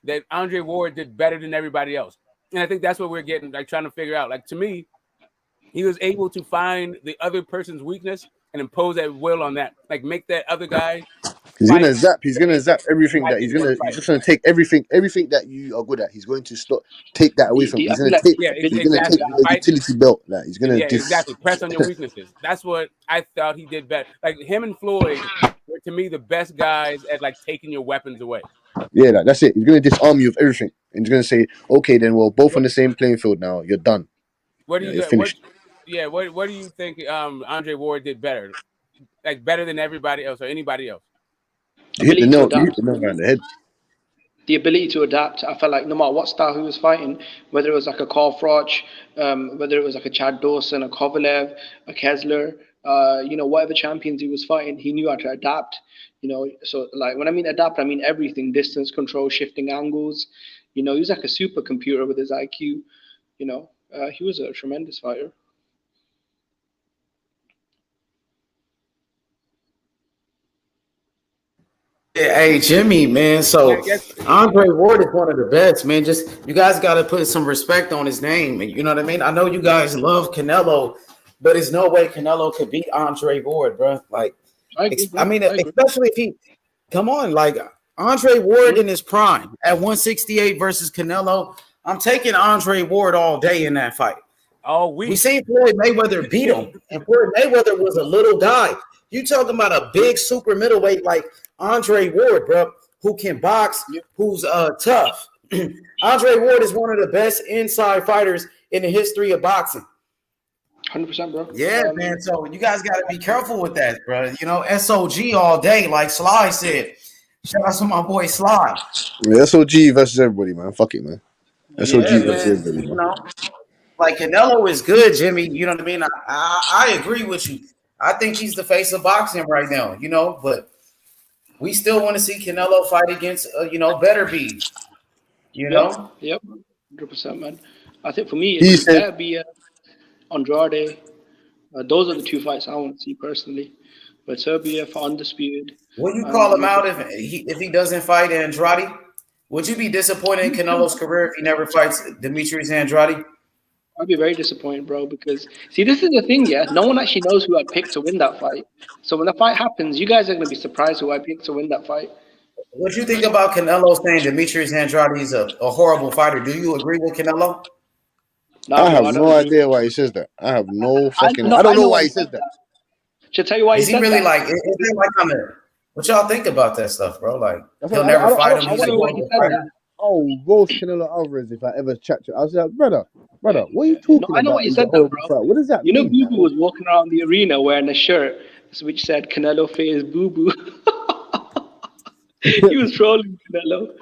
that Andre Ward did better than everybody else? And I think that's what we're getting, like trying to figure out. Like to me, he was able to find the other person's weakness and impose that will on that, like make that other guy. He's gonna zap everything that he's just gonna take everything that you are good at. He's going to take that away from you. He's gonna take the utility belt. Like he's gonna exactly press on your weaknesses. That's what I thought he did better. Like him and Floyd were to me the best guys at like taking your weapons away. Yeah, that's it. He's gonna disarm you of everything, and he's gonna say, "Okay, then we're both on the same playing field now. You're done." What do you finished? What do you think Andre Ward did better? Like better than everybody else or anybody else? You hit the nail around the head. The ability to adapt. I felt like no matter what style he was fighting, whether it was like a Carl Froch, whether it was like a Chad Dawson, a Kovalev, a Kessler, Whatever champions he was fighting, he knew how to adapt. So like when I mean adapt, I mean everything: distance control, shifting angles. He was like a supercomputer with his IQ. He was a tremendous fighter. Hey Jimmy, man. So Andre Ward is one of the best, man. Just you guys got to put some respect on his name. You know what I mean? I know you guys love Canelo, but there's no way Canelo could beat Andre Ward, bro. Like, especially if he come on, like Andre Ward in his prime at 168 versus Canelo. I'm taking Andre Ward all day in that fight. We seen Floyd Mayweather beat him, and Floyd Mayweather was a little guy. You talking about a big super middleweight like Andre Ward, bro, who can box, who's tough. Andre Ward is one of the best inside fighters in the history of boxing. 100%, bro. Yeah, man. So you guys got to be careful with that, bro. SOG all day, like Sly said. Shout out to my boy Sly. Yeah, SOG versus everybody, man. Fuck it, man. SOG versus everybody, man. Like Canelo is good, Jimmy. You know what I mean? I agree with you. I think he's the face of boxing right now, but we still want to see Canelo fight against, better bees. Yep, 100%, man. I think for me, it's better be Andrade. Those are the two fights I want to see personally. But Serbia for undisputed. Will you call him out if he doesn't fight Andrade? Would you be disappointed in Canelo's career if he never fights Demetrius Andrade? I'd be very disappointed, bro, because see, this is the thing, yeah. No one actually knows who I'd pick to win that fight. So when the fight happens, you guys are going to be surprised who I pick to win that fight. What do you think about Canelo saying Demetrius Andrade is a horrible fighter? Do you agree with Canelo? No, I have no idea why he says that. I have no fucking. I don't know why he says that. Should I tell you why is he really like? Is it like on there? What y'all think about that stuff, bro? Like he'll never fight him. He's a horrible fighter. Oh, roast Canelo Alvarez if I ever chat to. I was like, brother, what are you talking about? I know what you said, though, bro. What does that mean? Boo Boo was walking around the arena wearing a shirt which said Canelo face Boo Boo. He was trolling Canelo.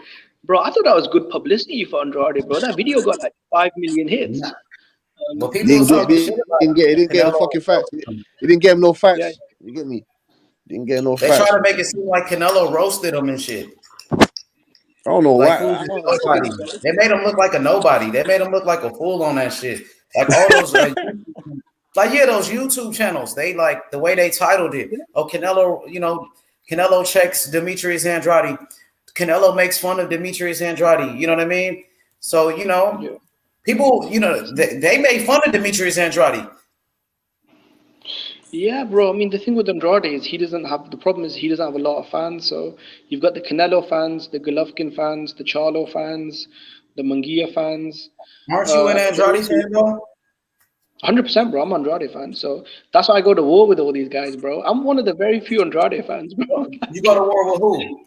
Bro, I thought that was good publicity for Andrade, bro. That video got like 5 million hits. But he didn't get the fucking facts. He didn't get him no facts. Yeah. You get me? Didn't get no facts. They try to make it seem like Canelo roasted him and shit. I don't know why. They made him look like a nobody. They made him look like a fool on that shit. Like all those those YouTube channels. They like the way they titled it. Oh, Canelo, Canelo checks Demetrius Andrade. Canelo makes fun of Demetrius Andrade. You know what I mean? So, people, they made fun of Demetrius Andrade. Yeah, bro. I mean, the thing with Andrade is he doesn't have a lot of fans. So you've got the Canelo fans, the Golovkin fans, the Charlo fans, the Munguia fans. Aren't you an Andrade fan, bro? 100%, bro. I'm an Andrade fan. So that's why I go to war with all these guys, bro. I'm one of the very few Andrade fans, bro. You go to war with who?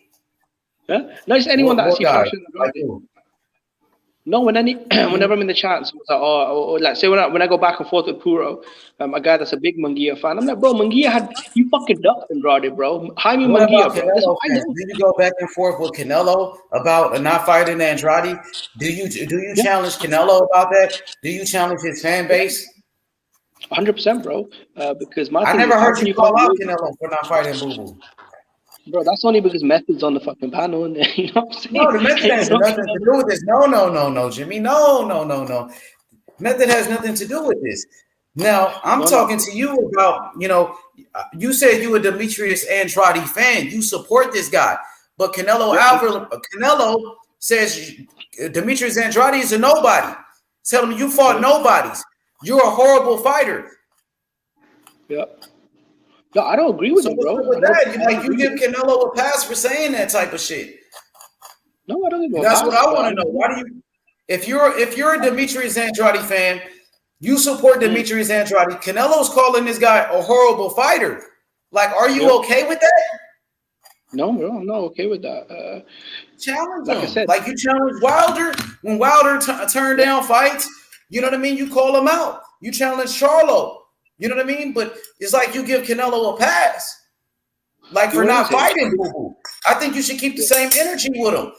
Huh? No, it's anyone that I see flashing Andrade. No, whenever I'm in the chat, so it's like, like say when I go back and forth with Puro, a guy that's a big Munguia fan, I'm like, bro, Munguia you fucking ducked Andrade, bro. Jaime Munguia, bro. Do you go back and forth with Canelo about not fighting Andrade? Do you challenge Canelo about that? Do you challenge his fan base? 100%, bro. Because I never heard you call out Canelo for not fighting Boo Boo. Bro, that's only because Method's on the fucking panel, and you know what I'm saying? No, the Method has nothing to do with this. No, Jimmy. No. Method has nothing to do with this. Now, I'm talking to you about, you said you a Demetrius Andrade fan. You support this guy. But Canelo says Demetrius Andrade is a nobody. Tell him you fought nobodies. You're a horrible fighter. Yep. No, I don't agree with him, bro. With that, you give Canelo a pass for saying that type of shit. No, I don't think that's what I want to know. Why do you? If you're a Demetrius Andrade fan, you support Demetrius Andrade. Canelo's calling this guy a horrible fighter. Like, are you okay with that? No, bro, I'm not okay with that. Challenge him. I said, like you challenge Wilder when Wilder turned down fights. You know what I mean? You call him out. You challenge Charlo. You know what I mean? But it's like you give Canelo a pass. Like for not fighting Boo Boo. I think you should keep the same energy with him.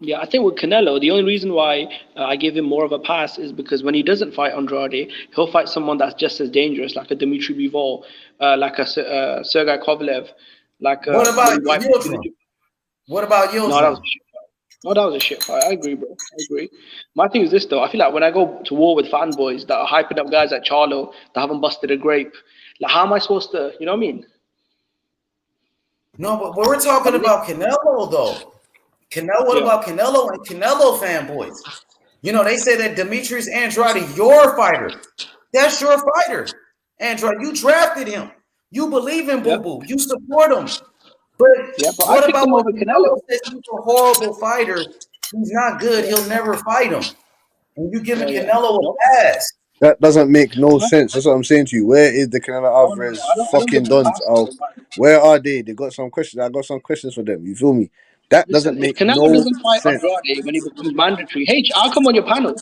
Yeah, I think with Canelo, the only reason why I give him more of a pass is because when he doesn't fight Andrade, he'll fight someone that's just as dangerous, like a Dmitry Bivol, like a Sergey Kovalev, like What when about he wiped. Yildirim? What about No, that was Yildirim? a shit fight. No, that was a shit fight. I agree, bro. I agree. My thing is this though. I feel like when I go to war with fanboys that are hyping up guys like Charlo that haven't busted a grape, like how am I supposed to? You know what I mean? No, but we're talking about Canelo though. Canelo. What about Canelo and Canelo fanboys? You know, they say that Demetrius Andrade, your fighter. That's your fighter. Andrade, you drafted him. You believe in Boo Boo. You support him. But but what I picked about him when over Canelo Canelo. says he's a horrible fighter? He's not good. He'll never fight him. And you giving Canelo a pass. That doesn't make no sense. That's what I'm saying to you. Where is the Canelo Alvarez I don't give fucking him a dons? pass. Oh, where are they? They got some questions. I got some questions for them. You feel me? That Listen, doesn't if make Canelo no doesn't fight sense. Andrade when he becomes mandatory, hey, I'll come on your panel.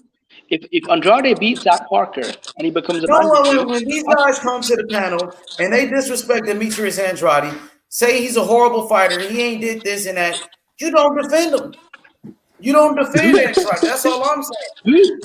If Andrade beats Zach Parker and he becomes a You know mandatory, when these guys come to the panel and they disrespect Demetrius Andrade, say he's a horrible fighter, he ain't did this and that, you don't defend him. You don't defend Andrade. That's all I'm saying.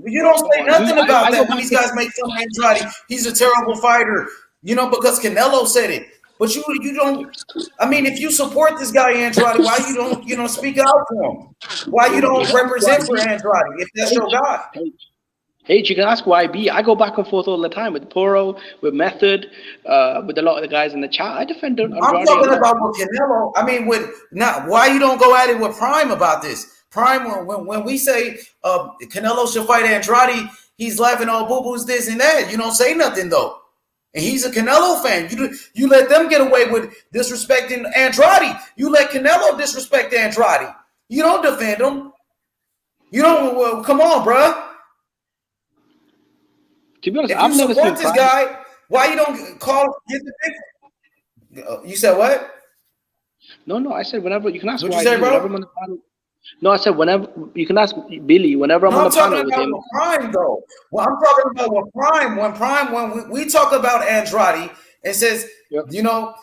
You don't say nothing about that when these guys make fun of Andrade. He's a terrible fighter, you know, because Canelo said it. But you don't. I mean, if you support this guy Andrade, why you don't speak out for him? Why you don't represent for Andrade if that's your guy? Hey, you can ask YB. I go back and forth all the time with Poro, with Method, with a lot of the guys in the chat. I defend Andrade. I'm talking about with Canelo. I mean, with not why you don't go at it with Prime about this. Prime, when we say Canelo should fight Andrade, he's laughing, oh, boo boo's this and that. You don't say nothing though. And he's a Canelo fan. You let them get away with disrespecting Andrade. You let Canelo disrespect Andrade. You don't defend him. You don't. Well, come on, bro. To be honest, if you support this guy, why you don't call? Get the big. You said what? No. I said whenever you can ask. What you say, bro? Whenever I'm on the panel. No, I said whenever you can ask Billy. Whenever I'm on the panel with him. With Prime though. Well, I'm talking about with Prime. When we talk about Andrade, it says you know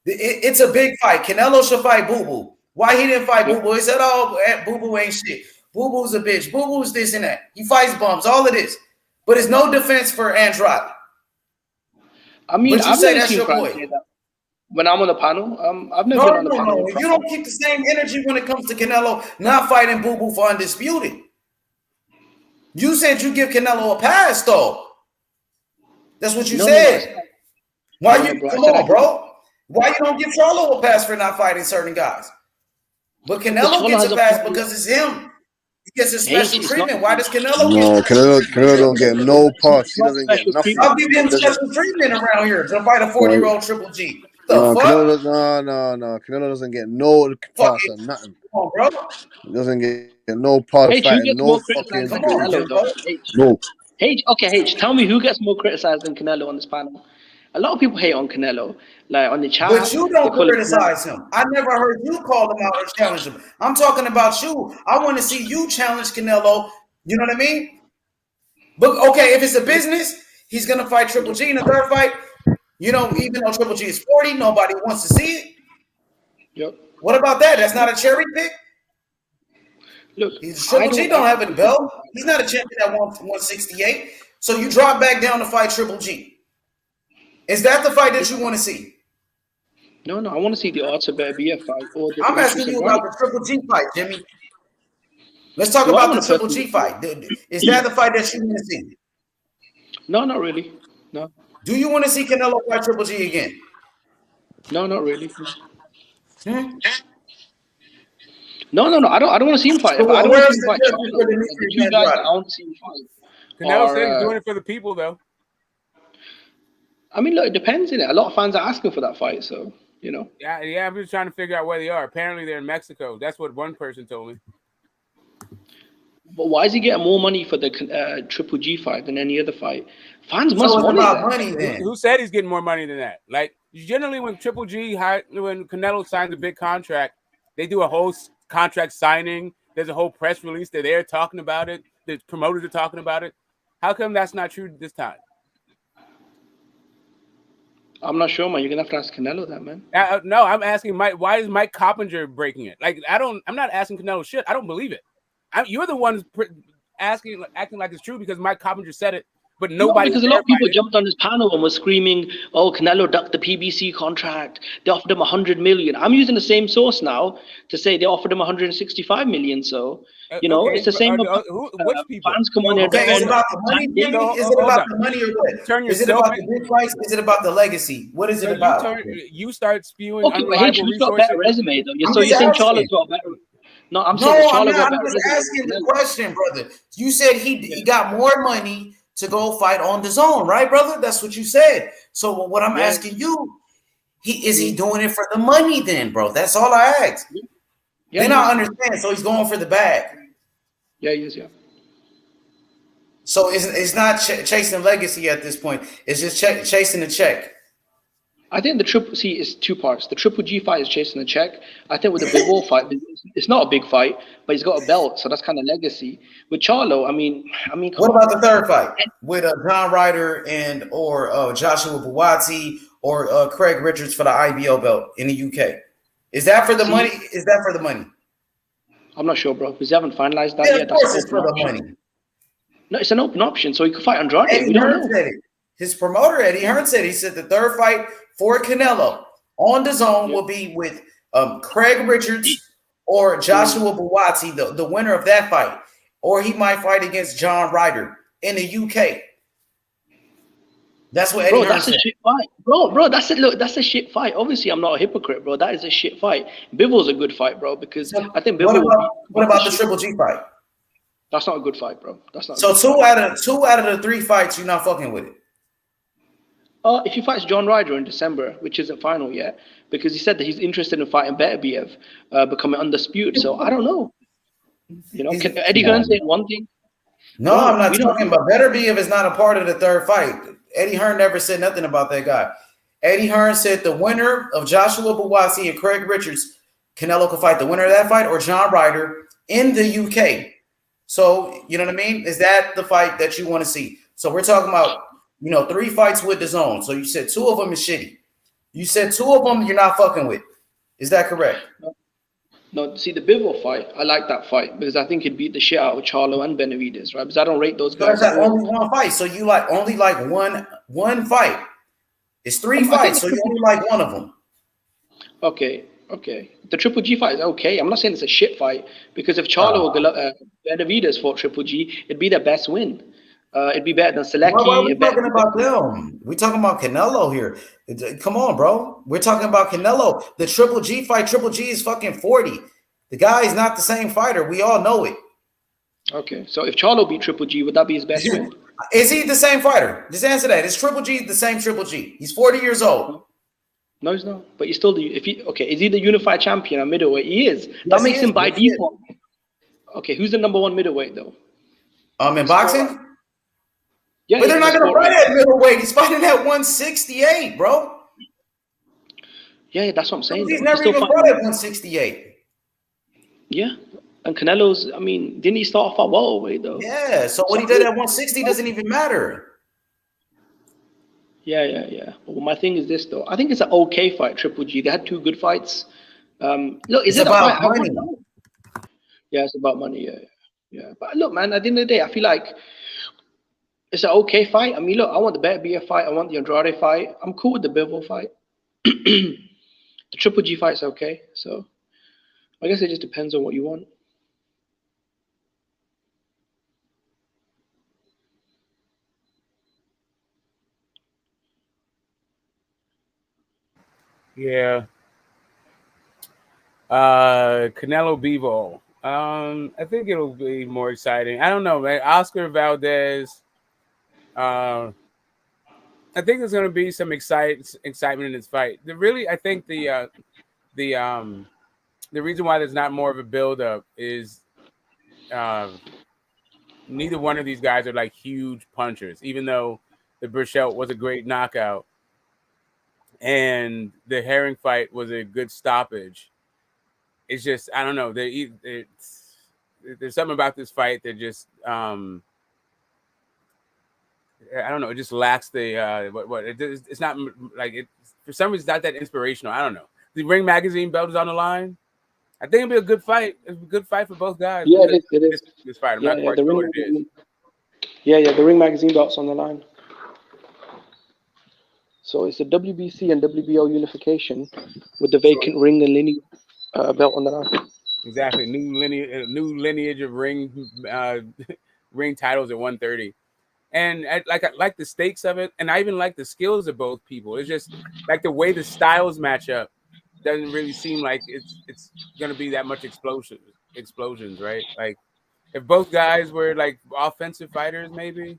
it's a big fight. Canelo should fight Boo Boo. Why he didn't fight Boo Boo? He said, "Oh, Boo Boo ain't shit. Boo Boo's a bitch. Boo Boo's this and that. He fights bums. All of this, but it's no defense for Andrade." I mean, but you say that's your boy. When I'm on the panel, I've never been on the panel. No. You don't keep the same energy when it comes to Canelo not fighting Boo Boo for undisputed. You said you give Canelo a pass, though. That's what you said. Why you come on, bro? Why you don't give Charlo a pass for not fighting certain guys? But Canelo gets a pass because it's him. He gets a special treatment. Why does Canelo get? Canelo don't get no pass. He doesn't get nothing. I'll give him special treatment around here to fight a 40-year-old Triple G. No, Canelo doesn't get no pass or nothing. Come on, bro. He doesn't get no pass fighting no fucking no. H, tell me who gets more criticized than Canelo on this panel? A lot of people hate on Canelo, like on the chat. But you don't criticize him. I never heard you call him out or challenge him. I'm talking about you. I want to see you challenge Canelo. You know what I mean? But okay, if it's a business, he's gonna fight Triple G in the third fight. You know, even though Triple G is 40, nobody wants to see it. Yep. What about that? That's not a cherry pick. Look, Triple G don't have a belt. He's not a champion at 168. So you drop back down to fight Triple G. Is that the fight that you want to see? No, I want to see the Arthur Beterbiev fight. I'm asking you about the Triple G fight, Jimmy. Let's talk about the Triple G fight. Is that the fight that you want to see? No, not really. No. Do you want to see Canelo fight Triple G again? No, not really. No. I don't want to see him fight. So I don't want to see him fight. The two guys I want to see him fight. Canelo said he's doing it for the people, though. I mean, look, it depends, innit? A lot of fans are asking for that fight, so you know. Yeah. I'm just trying to figure out where they are. Apparently, they're in Mexico. That's what one person told me. But why is he getting more money for the Triple G fight than any other fight? Fans must want money. Then who said he's getting more money than that? Like generally, when Triple G, when Canelo signs a big contract, they do a whole contract signing. There's a whole press release. They're there talking about it. The promoters are talking about it. How come that's not true this time? I'm not sure, man. You're gonna have to ask Canelo that, man. No, I'm asking Mike. Why is Mike Coppinger breaking it? Like, I'm not asking Canelo shit. I don't believe it. You're the one acting like it's true because Mike Coppinger said it, but nobody. No, because a lot of people jumped on this panel and were screaming, "Oh, Canelo ducked the PBC contract. They offered him 100 million." I'm using the same source now to say they offered him 165 million. So okay, it's the same. Which people? Fans come on here. Okay, is it about the money? Is it about the money or what? Is it about the big fights? Is it about the legacy? What is it about? You start spewing. Okay, but Hitch, who's got a better resume though? So you're saying Charlo's got a better? No, I'm saying Charlo got a better resume. I'm just asking the question, brother. You said he got more money to go fight on the zone, right, brother? That's what you said. So what I'm asking you, is he doing it for the money then, bro? That's all I ask. Yeah, then I understand. So he's going for the bag. Yeah, he is, yeah. So it's not chasing legacy at this point. It's just chasing a check. I think the Triple C is two parts. The Triple G fight is chasing a check. I think with the Bivol fight, it's not a big fight, but he's got a belt, so that's kind of legacy. With Charlo, I mean, what about the third fight with John Ryder or Joshua Buatsi or Craig Richards for the IBO belt in the UK? Is that for the money? Is that for the money? I'm not sure, bro, because they haven't finalized that yet. Of course, it's for the money. No, it's an open option, so he could fight Andrade. Eddie Hearn said it. His promoter, Eddie Hearn, said the third fight for Canelo on the zone will be with Craig Richards or Joshua Buatsi, the winner of that fight, or he might fight against John Ryder in the UK. That's what Eddie Hearn said. A shit fight, bro. That's a shit fight. Obviously, I'm not a hypocrite, bro. That is a shit fight. Bivol's a good fight, bro, because I think Bivol. What about the Triple G fight? That's not a good fight, bro. That's not. So two out of the three fights, you're not fucking with it. If he fights John Ryder in December, which isn't final yet, because he said that he's interested in fighting Beterbiev, becoming undisputed. So I don't know. Can Eddie Hearn say one thing? No, I'm not talking about Beterbiev is not a part of the third fight. Eddie Hearn never said nothing about that guy. Eddie Hearn said the winner of Joshua Buatsi and Craig Richards, Canelo could fight the winner of that fight or John Ryder in the UK. So, you know what I mean? Is that the fight that you want to see? So we're talking about, 3 fights with the zone. So you said 2 of them is shitty. You said 2 of them you're not fucking with. Is that correct? No, see the Bivol fight, I like that fight because I think he'd beat the shit out of Charlo and Benavidez, right? Because I don't rate those guys. That's only one fight. So you only like one fight. It's 3 fights, so you only like one of them. Okay. The Triple G fight is okay. I'm not saying it's a shit fight because if Charlo or Benavidez fought Triple G, it'd be their best win. It'd be better than Selecki. Why are we talking about them? We're talking about Canelo here. Come on, bro. We're talking about Canelo. The Triple G fight, Triple G is fucking 40. The guy is not the same fighter. We all know it. Okay, so if Charlo beat Triple G, would that be his best win? Is he the same fighter? Just answer that. Is Triple G the same Triple G? He's 40 years old. No, he's not. But he's still is he the unified champion at middleweight? He is. That makes him by default. Okay, who's the number 1 middleweight though? In boxing? Yeah, but they're not gonna fight at middleweight. He's fighting at 168, bro. Yeah, that's what I'm saying. He's never even fought at 168. Yeah. And Canelo's, didn't he start off at welterweight though? Yeah, so what he did at 160 doesn't even matter. Yeah. But my thing is this though. I think it's an okay fight, Triple G. They had 2 good fights. Look, is it about money? Yeah, it's about money, yeah. But look, man, at the end of the day, I feel like it's an okay fight. Look, I want the Beterbiev fight. I want the Andrade fight. I'm cool with the Bivol fight. The Triple G fight's okay. So I guess it just depends on what you want. Yeah. Canelo Bivol. I think it'll be more exciting. I don't know, man. Oscar Valdez. I think there's going to be some excitement in this fight. I think the reason why there's not more of a build-up is neither one of these guys are like huge punchers, even though the Burchelt was a great knockout and the Herring fight was a good stoppage. It's just, I don't know. There's something about this fight that just I don't know. It just lacks the it's not like it for some reason. It's not that inspirational. I don't know. The Ring Magazine belt is on the line. I think it'll be a good fight. It's a good fight for both guys. Yeah, it is. This fight, I'm not quite sure what it is. Yeah, the Ring Magazine belt's on the line. So it's the WBC and WBO unification with the vacant ring and lineage belt on the line. Exactly, new lineage of ring titles at 130, and I like the stakes of it, and I even like the skills of both people. It's just like the way the styles match up doesn't really seem like it's gonna be that much explosions, right? Like if both guys were like offensive fighters, maybe.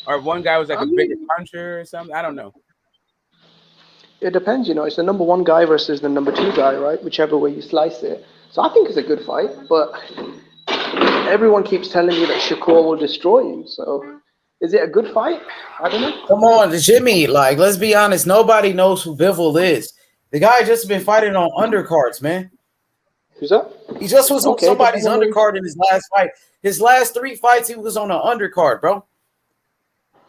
Or one guy was like a bigger puncher or something. I don't know. It depends, It's the number one guy versus the number two guy, right? Whichever way you slice it. So I think it's a good fight, but everyone keeps telling me that Shakur will destroy you. So is it a good fight? I don't know. Come on, Jimmy. Like, let's be honest. Nobody knows who Bivol is. The guy just been fighting on undercards, man. Who's that? He just was on somebody's undercard in his last fight. His last 3 fights, he was on an undercard, bro.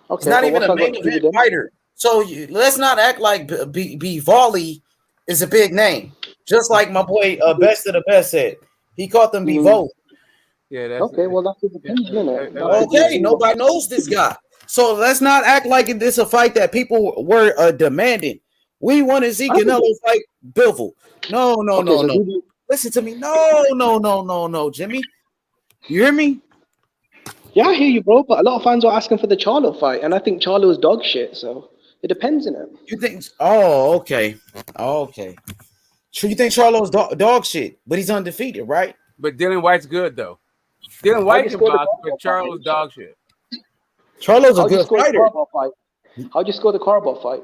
Okay, he's not even a main event fighter. So let's not act like Bivol is a big name. Just like my boy Best of the Best said. He caught them Bivol. Yeah, that's okay. Well, that's his opinion. Okay, nobody knows this guy. So let's not act like this is a fight that people were demanding. We want to see Canelo fight Bivol. No. Listen to me. No, Jimmy. You hear me? Yeah, I hear you, bro. But a lot of fans are asking for the Charlo fight, and I think Charlo is dog shit. So it depends, innit? You think? Oh, okay. So you think Charlo's dog shit, but he's undefeated, right? But Dylan White's good though. Dylan White can box, but Charlo's dog shit. Charlo's a good fighter. How'd you score the Korobov fight?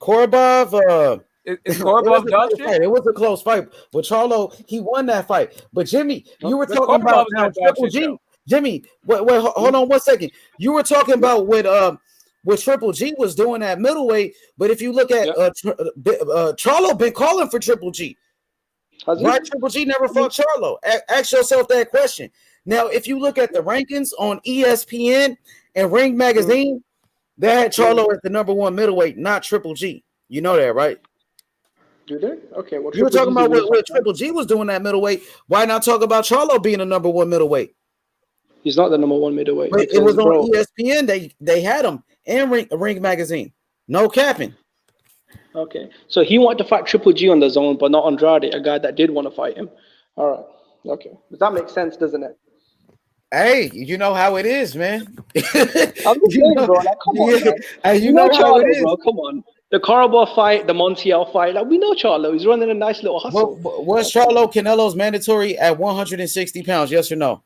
Korobov, is Korobov dog shit? It was a close fight, but Charlo, he won that fight. But Jimmy, you were talking about Triple G. Jimmy, wait, hold on 1 second. You were talking about what Triple G was doing at middleweight, but if you look at Charlo been calling for Triple G. Why Triple G never fought Charlo? Ask yourself that question. Now, if you look at the rankings on ESPN and Ring Magazine, they had Charlo as the number 1 middleweight, not Triple G. You know that, right? Do they? Okay. Well, you were talking about what Triple G was doing at middleweight. Why not talk about Charlo being the number 1 middleweight? He's not the number 1 middleweight. But it was on ESPN. They had him and Ring Magazine. No capping. Okay. So he wanted to fight Triple G on the zone, but not Andrade, a guy that did want to fight him. All right. Okay. But that makes sense, doesn't it? Hey, you know how it is, man. I'm just saying, bro. Like, come on, man. Hey, you know how it is, bro. Come on. The Korobov fight, the Montiel fight. Like, we know Charlo. He's running a nice little hustle. Was Charlo Canelo's mandatory at 160 pounds? Yes or no?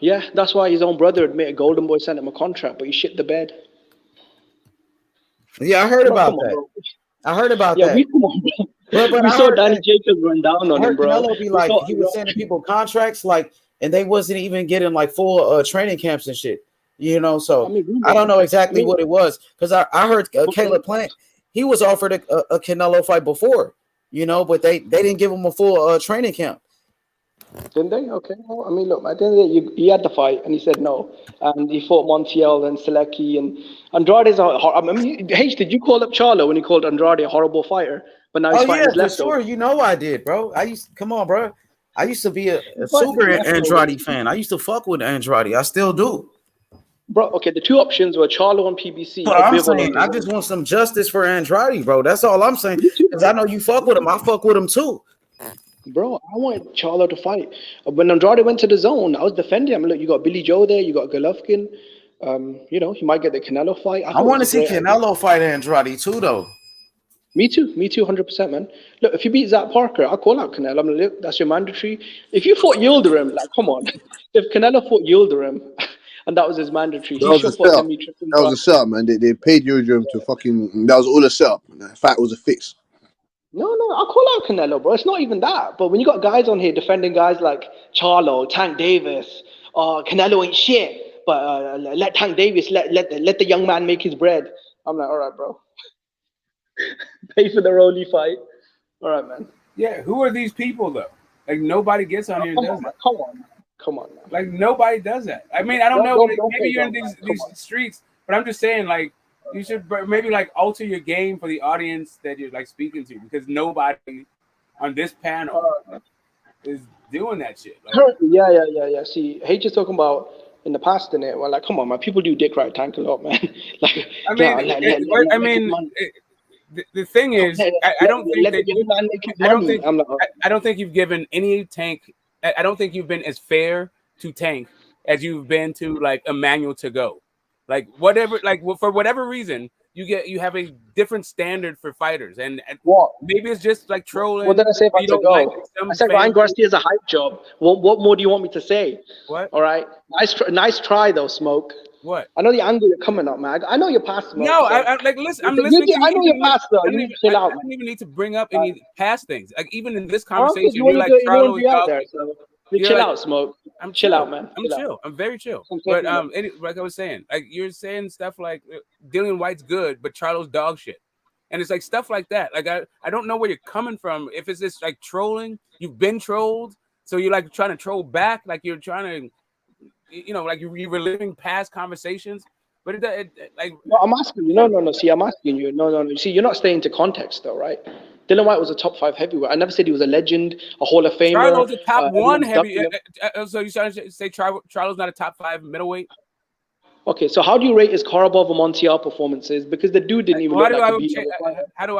Yeah, that's why his own brother admitted Golden Boy sent him a contract, but he shit the bed. Yeah, I heard about that. I heard about that. Come on, bro. But we saw Danny Jacobs run down on him, bro. Canelo be like, he was sending people contracts, like, and they wasn't even getting like full training camps and shit. So I don't know exactly what it was, because I heard Caleb Plant, he was offered a Canelo fight before, but they didn't give him a full training camp. Didn't they? Okay. Well, I mean, look, at the end of the day, he had the fight, and he said no. And he fought Montiel and Selecki, and Andrade's did you call up Charlo when he called Andrade a horrible fighter? But now he's fighting his left. Sure, I did, bro. Come on, bro. I used to be a super Andrade fan. I used to fuck with Andrade. I still do. Bro, okay, the two options were Charlo on PBC. But I'm saying, I just want some justice for Andrade, bro. That's all I'm saying. Because I know you fuck with him. I fuck with him too. Bro, I wanted Charlo to fight. When Andrade went to the zone, I was defending him. Look, you got Billy Joe there, you got Golovkin. He might get the Canelo fight. I want to see Canelo fight Andrade too, though. Me too, 100%, man. Look, if you beat Zach Parker, I'll call out Canelo. I'm like, look, that's your mandatory. If you fought Yildirim, like, come on. If Canelo fought Yildirim, and that was his mandatory, that was a setup, man. They paid Yildirim to fucking. That was all a setup. The fight was a fix. No, I'll call out Canelo, bro. It's not even that. But when you got guys on here defending guys like Charlo, Tank Davis, Canelo ain't shit, but let Tank Davis let the young man make his bread. I'm like, all right, bro. Pay for the Rolly fight. All right, man. Yeah, who are these people though? Like nobody gets on here and does that. Come on, man. Like nobody does that. I mean, I don't know. Maybe you're in these streets But I'm just saying, like, you should maybe like alter your game for the audience that you're like speaking to, because nobody on this panel is doing that shit. Like, yeah. See, H is talking about in the past, in it. Well, like, come on, man. People do dick right tank a lot, man. Like, I mean, the thing is, I don't think you've given any tank. I don't think you've been as fair to tank as you've been to like Emmanuel to go. Like whatever, like for whatever reason, you have a different standard for fighters, and maybe it's just like trolling. What did I say about to go? I said Ryan Garcia is a hype job. What more do you want me to say? What? All right, nice try though, Smoke. What? I know the angle you're coming up, man. I know your past. Smoke, no, I like listen. I'm listening. I know your past though. You need to chill out. I don't even need to bring up any past things. Like even in this conversation, you're like Charlo out there. So chill out, Smoke. I'm chill out, man. I'm chill. I'm very chill. But like I was saying, like you're saying stuff like Dillian White's good, but Charlo's dog shit, and it's like stuff like that. Like I don't know where you're coming from. If it's just like trolling, you've been trolled, so you're like trying to troll back, like you're trying to, like you're reliving past conversations. But like no, I'm asking you. No. See, I'm asking you. No. See, you're not staying to context though, right? Dylan White was a top 5 heavyweight. I never said he was a legend, a Hall of Famer. Charlo's a top 1 heavyweight. So you're trying to say Charlo's not a top 5 middleweight? Okay, so how do you rate his Korobov and Montiel performances? Because the dude didn't even. How do I rate that? How do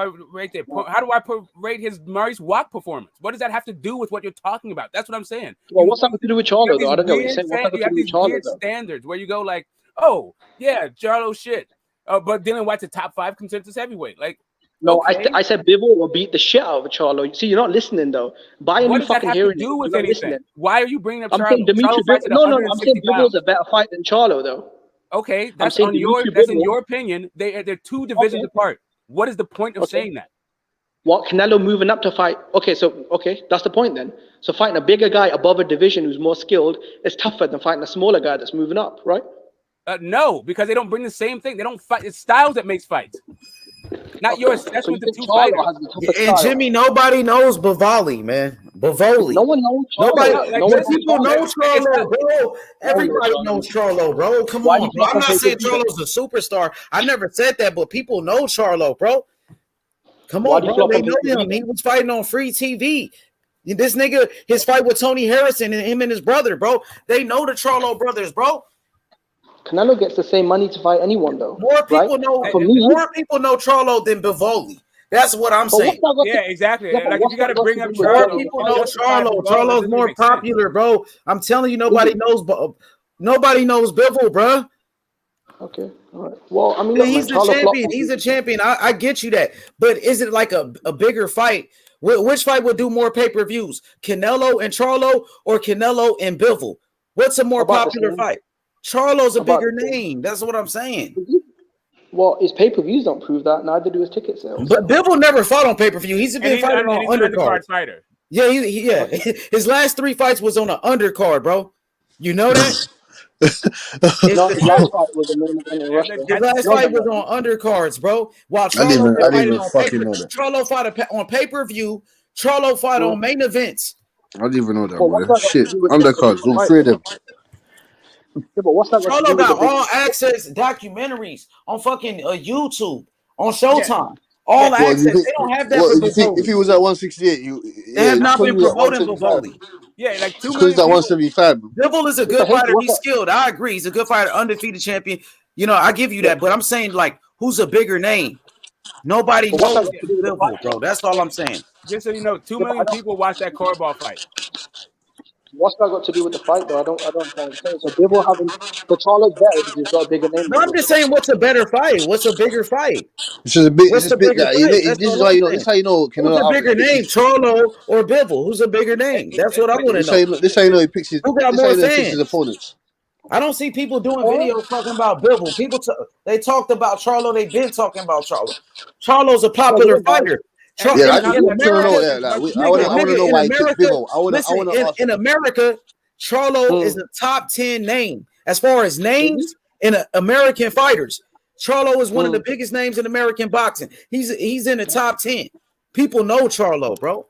I rate his Maurice Watt performance? What does that have to do with what you're talking about? That's what I'm saying. Well, what's that to do with Charlo though? I don't know what you're saying. You have these weird standards where you go like, oh yeah, Charlo shit, but Dylan White's a top 5 consensus heavyweight, like. No, okay. I said Bivol will beat the shit out of Charlo. See, you're not listening though. Buy a new fucking hearing. What does that have to do with anything? Why are you bringing up Charlo? I'm saying I'm saying Bivol's a better fight than Charlo though. Okay, that's in your opinion. They're 2 divisions apart. What is the point of saying that? What, Canelo moving up to fight? Okay, that's the point then. So fighting a bigger guy above a division who's more skilled is tougher than fighting a smaller guy that's moving up, right? No, because they don't bring the same thing. They don't fight. It's styles that makes fights. Not yours. That's with the 2 fighters. And Jimmy, nobody knows Bivoli, man. Bivoli. No one knows. People know Charlo, bro. Everybody knows Charlo, bro. Come on, bro. I'm not saying Charlo's a superstar. I never said that, but people know Charlo, bro. Come on, bro. They know him. He was fighting on free TV. This nigga, his fight with Tony Harrison and him and his brother, bro. They know the Charlo brothers, bro. Canelo gets the same money to fight anyone, though. More people know Charlo than Bivoli. That's what I'm saying. Yeah, exactly. Like if you got to bring up Charlo, more people know Charlo. Charlo's more popular, bro. I'm telling you, nobody knows Bivol, bro. Okay, all right. Well, I mean, he's the champion. He's a champion. I get you that, but is it like a bigger fight? Which fight would do more pay-per-views? Canelo and Charlo, or Canelo and Bivol? What's a more popular fight? Charlo's a bigger name. That's what I'm saying. Well, his pay-per-views don't prove that. Neither do his ticket sales. But Bivol never fought on pay-per-view. He's been fighting on undercard. Fighter. Yeah, his last 3 fights was on an undercard, bro. You know that? His last fight was on undercards, bro. While Charlo fought on pay-per-view, Charlo fought on main events. I didn't even know that, bro. Shit, undercards, all 3 of them. Yeah, but what's that? Charlo got all access documentaries on fucking YouTube, on Showtime. All access. They don't have that. If he was at 168, they have not been promoting Bivoli. Yeah, like 2 million. He's at 175. Bivol is a good fighter. He's skilled. I agree. He's a good fighter, undefeated champion. I give you that. But I'm saying, like, who's a bigger name? Nobody knows Bivol, bro. That's all I'm saying. Just so you know, 2 million people watch that Korobov fight. What's that got to do with the fight, though? I don't understand. So Bivol having the Charlo's better because he's got a bigger name. No, I'm just saying, what's a better fight? What's a bigger fight? This is how you know. Who's a bigger name, Charlo or Bivol? Who's a bigger name? That's what I want to know. This how you know he picks his. Who got more fans? His opponents. I don't see people doing videos talking about Bivol. They talked about Charlo. They've been talking about Charlo. Charlo's a popular fighter. I want to know why he picked Bivol. In America, Charlo is a top 10 name as far as names in American fighters. Charlo is one of the biggest names in American boxing. He's in the top 10. People know Charlo, bro.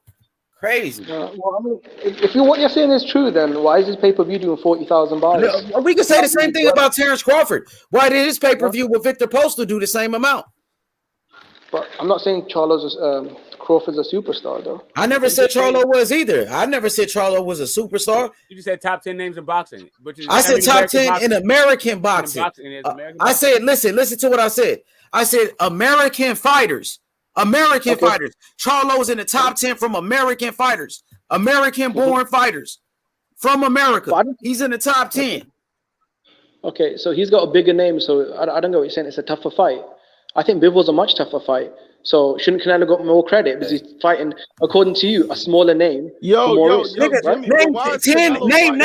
Crazy. Well, I mean, if what you're saying is true, then why is this pay-per-view doing 40,000 buys? No, we can say the same thing about Terence Crawford. Why did his pay-per-view with Victor Postal do the same amount? But I'm not saying Crawford's a superstar, though. I never said Charlo was either. I never said Charlo was a superstar. You just said top 10 names in boxing. I said top 10 in American boxing. I said, listen to what I said. I said American fighters. Fighters. Charlo's in the top 10 from American fighters. American-born fighters from America. He's in the top 10. Okay, so he's got a bigger name, so I don't know what you're saying. It's a tougher fight. I think Bivol's a much tougher fight. So shouldn't Canelo got more credit because he's fighting, according to you, a smaller name? Nigga, right? name 10. Name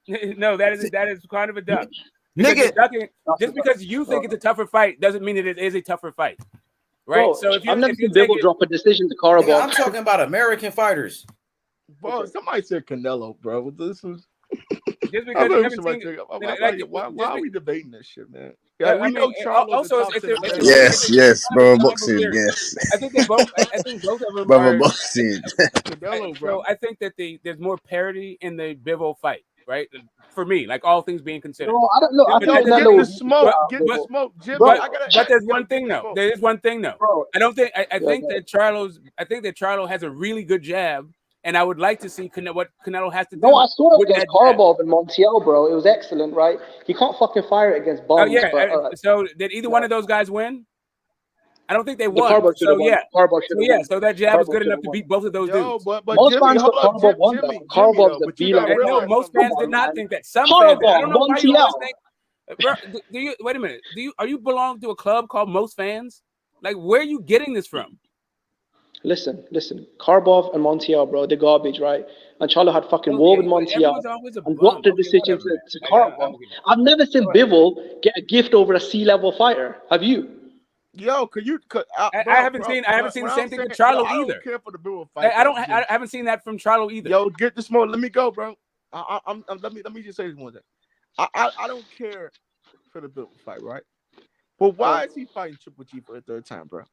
10. No, that is kind of a duck. Nigga, just because you think it's a tougher fight doesn't mean it is a tougher fight, right? Bro, so if I've never seen Bivol drop a decision to Karabakh. I'm talking about American fighters. Bro, somebody said Canelo, bro. This was just because you haven't seen, why are we debating this shit, man? Yeah, we know also yes, bro, boxing, yes. I think both of them are boxing. Canelo, bro. So I think that there's more parity in the Bivol fight, right? For me, like all things being considered. No, I don't know. I think get the smoke. Get the smoke, Jim. But there's one thing though. There is one thing though. Bro. I don't think. I think that Charlo has a really good jab. And I would like to see what Canelo has to do. No, I saw it against Karabakh and Montiel, bro. It was excellent, right? He can't fucking fire it against bums. Oh, yeah. But, so did either one of those guys win? I don't think they won. So that jab was good enough to beat both of those dudes. But most fans thought Karabakh won. Karabak's the beat. No, most fans did not think that. Some fans. I don't know why you always think. Bro, do you wait a minute? Are you belong to a club called Most Fans? Like, where are you getting this from? Listen. Karabakh and Montiel, bro, they're garbage, right? And Charlo had fucking war with Montiel and blocked the decision to Karabakh. I've never seen Bivol get a gift over a C-level fighter. Have you? Yo, I haven't seen the same thing with Charlo either. I don't care for the Bivol fight. I haven't seen that from Charlo either. Yo, get the smoke. Let me go, bro. Let me just say this one thing. I don't care for the Bivol fight, right? But why is he fighting Triple G for the third time, bro?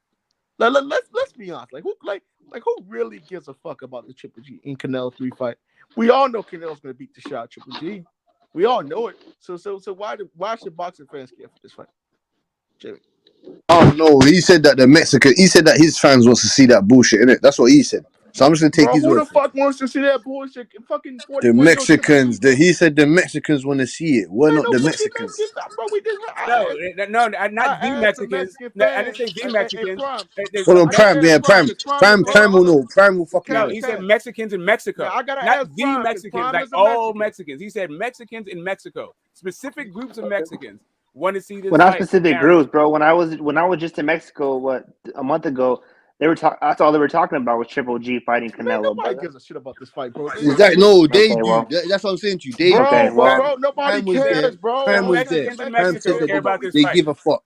Let's be honest. Who really gives a fuck about the Triple G in Canelo 3 fight? We all know Canelo's gonna beat the shot out Triple G. We all know it. So why should boxing fans care for this fight? Jimmy. Oh no, he said that his fans wants to see that bullshit, innit? That's what he said. So I'm just gonna take his word. Who the fuck wants to see that bullshit? Fucking the Mexicans. He said the Mexicans want to see it. We're not the Mexicans. No, not the Mexicans. I didn't say the Mexicans. Hold on, Prime will know. Prime will fucking know. No, he said Mexicans in Mexico. Not the Mexicans, like all Mexicans. He said Mexicans in Mexico. Specific groups of Mexicans want to see this. Well, not specific groups, bro. When I was just in Mexico, a month ago. That's all they were talking about was Triple G fighting Canelo. Nobody gives a shit about this fight, bro. No, they do. Well, that's what I'm saying to you. They do. Bro, nobody cares, bro. Prime was there. Prime said they give a fuck.